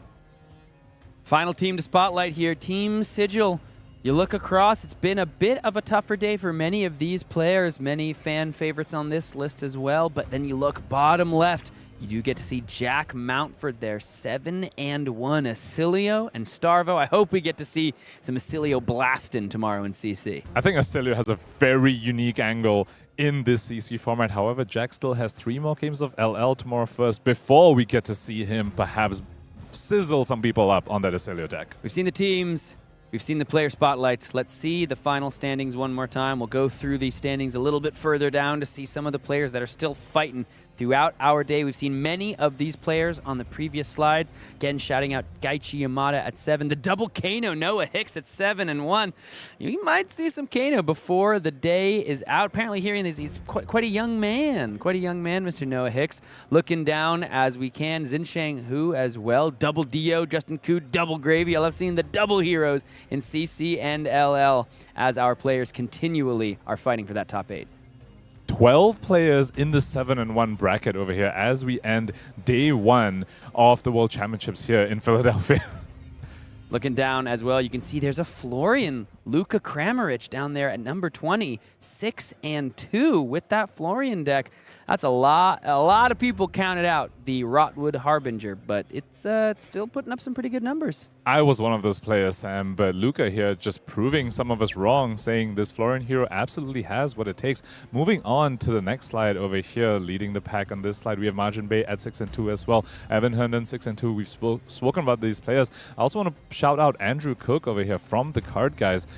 Final team to spotlight here, Team Sigil. You look across, it's been a bit of a tougher day for many of these players, many fan favorites on this list as well, but then you look bottom left, you do get to see Jack Mountford there, 7-1, Acilio and Starvo. I hope we get to see some Acilio blasting tomorrow in CC. I think Acilio has a very unique angle in this CC format. However, Jack still has 3 more games of LL tomorrow first before we get to see him perhaps sizzle some people up on that Acilio deck. We've seen the teams. We've seen the player spotlights. Let's see the final standings one more time. We'll go through these standings a little bit further down to see some of the players that are still fighting throughout our day. We've seen many of these players on the previous slides. Again, shouting out Gaichi Yamada at 7. The double Kano, Noah Hicks at 7-1. You might see some Kano before the day is out. Apparently hearing this, he's quite a young man. Quite a young man, Mr. Noah Hicks. Looking down as we can. Xincheng Hu as well. Double Dio, Justin Koo, double Gravy. I love seeing the double heroes in CC and LL as our players continually are fighting for that top 8. 12 players in the 7-1 bracket over here as we end day 1 of the World Championships here in Philadelphia. Looking down as well, you can see there's a Florian, Luka Kramaric down there at number 20, 6-2 with that Florian deck. That's a lot of people counted out the Rotwood Harbinger, but it's still putting up some pretty good numbers. I was one of those players, Sam, but Luka here just proving some of us wrong, saying this Florian hero absolutely has what it takes. Moving on to the next slide over here, leading the pack on this slide, we have Margin Bay at 6-2 as well. Evan Herndon, 6-2. We've spoken about these players. I also want to shout out Andrew Cook over here from the Card Guys,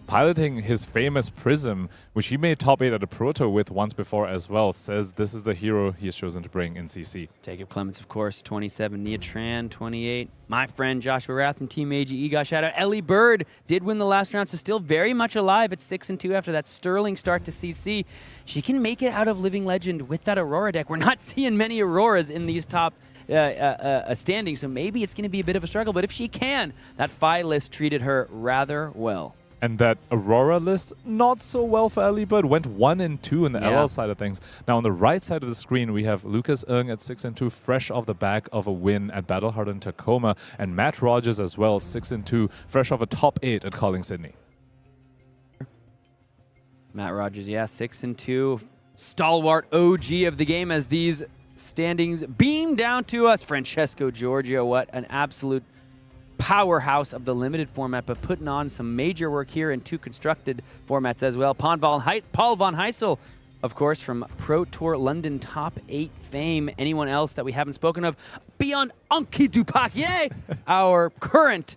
piloting his famous Prism, which he made top 8 at a Proto with once before as well, says this is the hero he has chosen to bring in CC. Jacob Clements, of course, 27. Nia Tran, 28. My friend Joshua Rath from Team AGE got shout out. Elly Bird did win the last round, so still very much alive at 6-2 after that sterling start to CC. She can make it out of Living Legend with that Aurora deck. We're not seeing many Auroras in these top standing, so maybe it's going to be a bit of a struggle, but if she can, that Phi list treated her rather well. And that Aurora list, not so well for Elly Bird, went 1-2 in the LL side of things. Now on the right side of the screen, we have Lucas Ng at 6-2, fresh off the back of a win at Battle Hard in Tacoma, and Matt Rogers as well, 6-2, fresh off a top 8 at Calling Sydney. Matt Rogers, 6-2, stalwart OG of the game as these standings beam down to us. Francesco Giorgio, what an absolute powerhouse of the limited format, but putting on some major work here in 2 constructed formats as well. Paul von Heysel, of course, from Pro Tour London top 8 fame. Anyone else that we haven't spoken of beyond Anki Dupac, our current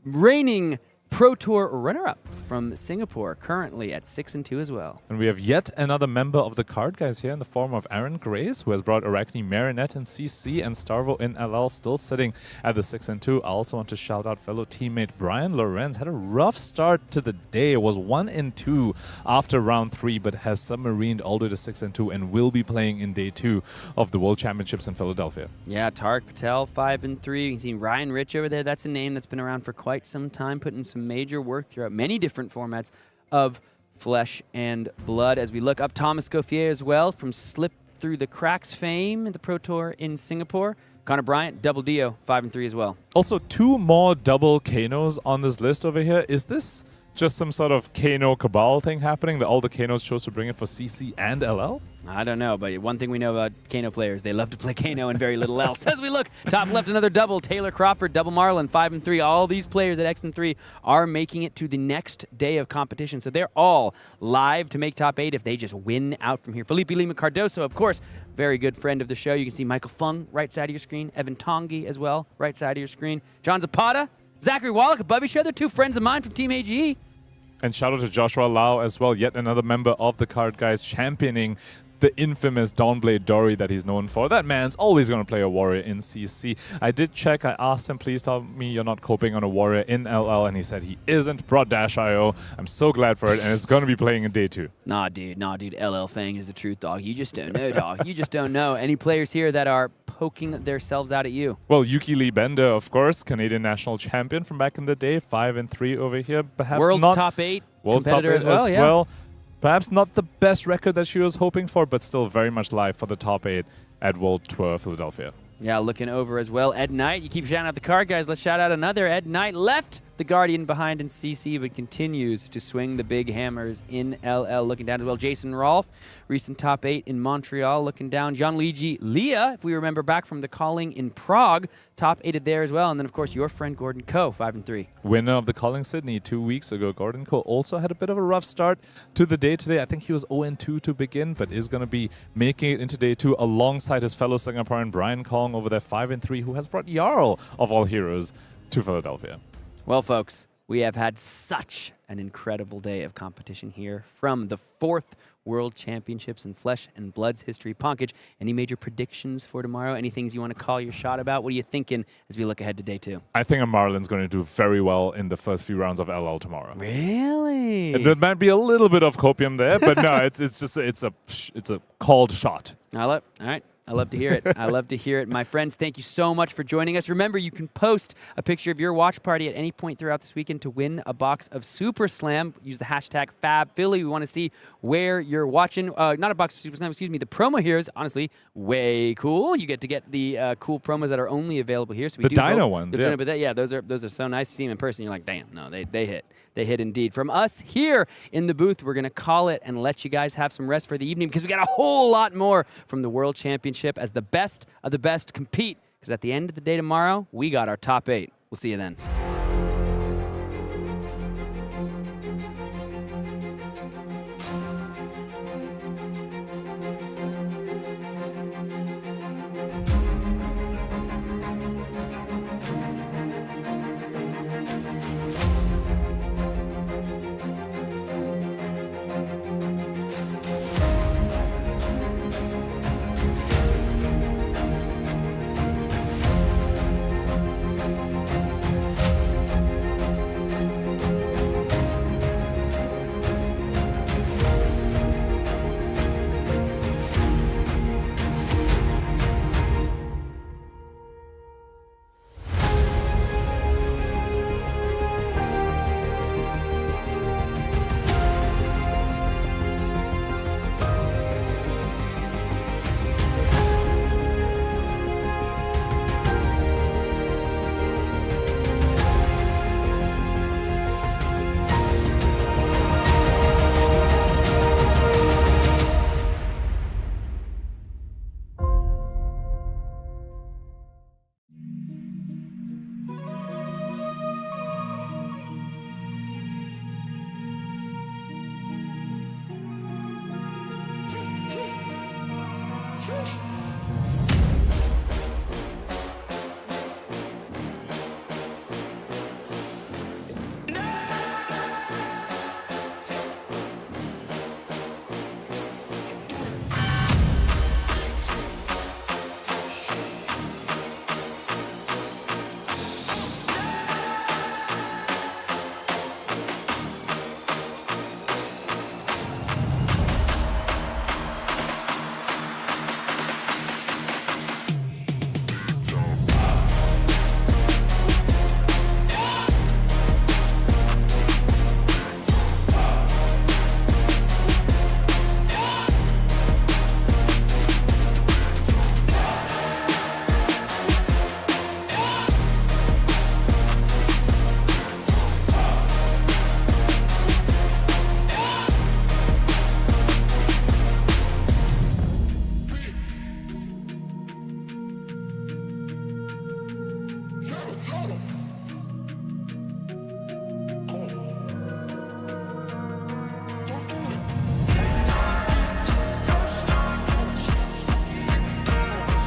reigning Pro Tour runner-up from Singapore, currently at 6-2 as well. And we have yet another member of the Card Guys here in the form of Aaron Grace, who has brought Arachne Marinette in CC and Starvo in LL, still sitting at the 6-2. I also want to shout out fellow teammate Brian Lorenz. Had a rough start to the day. It was 1-2 after round 3, but has submarined all the way to 6-2 and will be playing in day 2 of the World Championships in Philadelphia. Yeah, Tarek Patel, 5-3. You can see Ryan Rich over there. That's a name that's been around for quite some time, putting some major work throughout many different formats of Flesh and Blood. As we look up, Thomas Gauffier as well from Slip Through the Cracks fame in the Pro Tour in Singapore. Connor Bryant, double Dio, 5-3 as well. Also, 2 more double Kanos on this list over here. Is this just some sort of Kano Cabal thing happening that all the Kanos chose to bring it for CC and LL? I don't know, but one thing we know about Kano players, they love to play Kano and very little else. As we look, top left, another double. Taylor Crawford, double Marlin, 5-3. All these players at X3 are making it to the next day of competition, so they're all live to make top 8 if they just win out from here. Felipe Lima Cardoso, of course, very good friend of the show. You can see Michael Fung, right side of your screen. Evan Tongi as well, right side of your screen. John Zapata, Zachary Wallach, Bubby Show. They're 2 friends of mine from Team AGE. And shout out to Joshua Lau as well, yet another member of the Card Guys championing the infamous Dawnblade Dory that he's known for. That man's always going to play a warrior in CC. I did check. I asked him, please tell me you're not coping on a warrior in LL, and he said he isn't. Brought Dash.io. I'm so glad for it, and it's going to be playing in day 2. Nah, dude. LL Fang is the truth, dog. You just don't know, dog. You just don't know. Any players here that are poking themselves out at you? Well, Yuki Lee Bender, of course, Canadian national champion from back in the day, 5-3 over here. Perhaps World's not top 8 World's top 8 competitor as well. Perhaps not the best record that she was hoping for, but still very much live for the top 8 at World Tour Philadelphia. Yeah, looking over as well. Ed Knight, you keep shouting out the Card Guys. Let's shout out another. Ed Knight left the the Guardian behind in CC, but continues to swing the big hammers in LL. Looking down as well, Jason Rolfe, recent top 8 in Montreal. Looking down, Gianluigi Lia, if we remember back from the calling in Prague, top 8'd there as well. And then, of course, your friend Gordon Ko, 5-3. Winner of the calling Sydney 2 weeks ago. Gordon Ko also had a bit of a rough start to the day today. I think he was 0-2 to begin, but is going to be making it into day 2 alongside his fellow Singaporean Brian Kong over there, 5-3, who has brought Jarl of all heroes to Philadelphia. Well, folks, we have had such an incredible day of competition here from the 4th World Championships in Flesh and Blood's history. Pankaj, any major predictions for tomorrow? Any things you want to call your shot about? What are you thinking as we look ahead to day 2? I think Marlin's going to do very well in the first few rounds of LL tomorrow. Really? And there might be a little bit of copium there, but no, it's a called shot. All right. I love to hear it. I love to hear it. My friends, thank you so much for joining us. Remember, you can post a picture of your watch party at any point throughout this weekend to win a box of Super Slam. Use the hashtag FabPhilly. We want to see where you're watching. Not a box of Super Slam, excuse me. The promo here is honestly way cool. You get the cool promos that are only available here. So we the Dino ones, yeah. Those are so nice to see them in person. You're like, damn, no, they hit. They hit indeed. From us here in the booth, we're going to call it and let you guys have some rest for the evening because we got a whole lot more from the World Championship as the best of the best compete. Because at the end of the day tomorrow, we got our top 8. We'll see you then.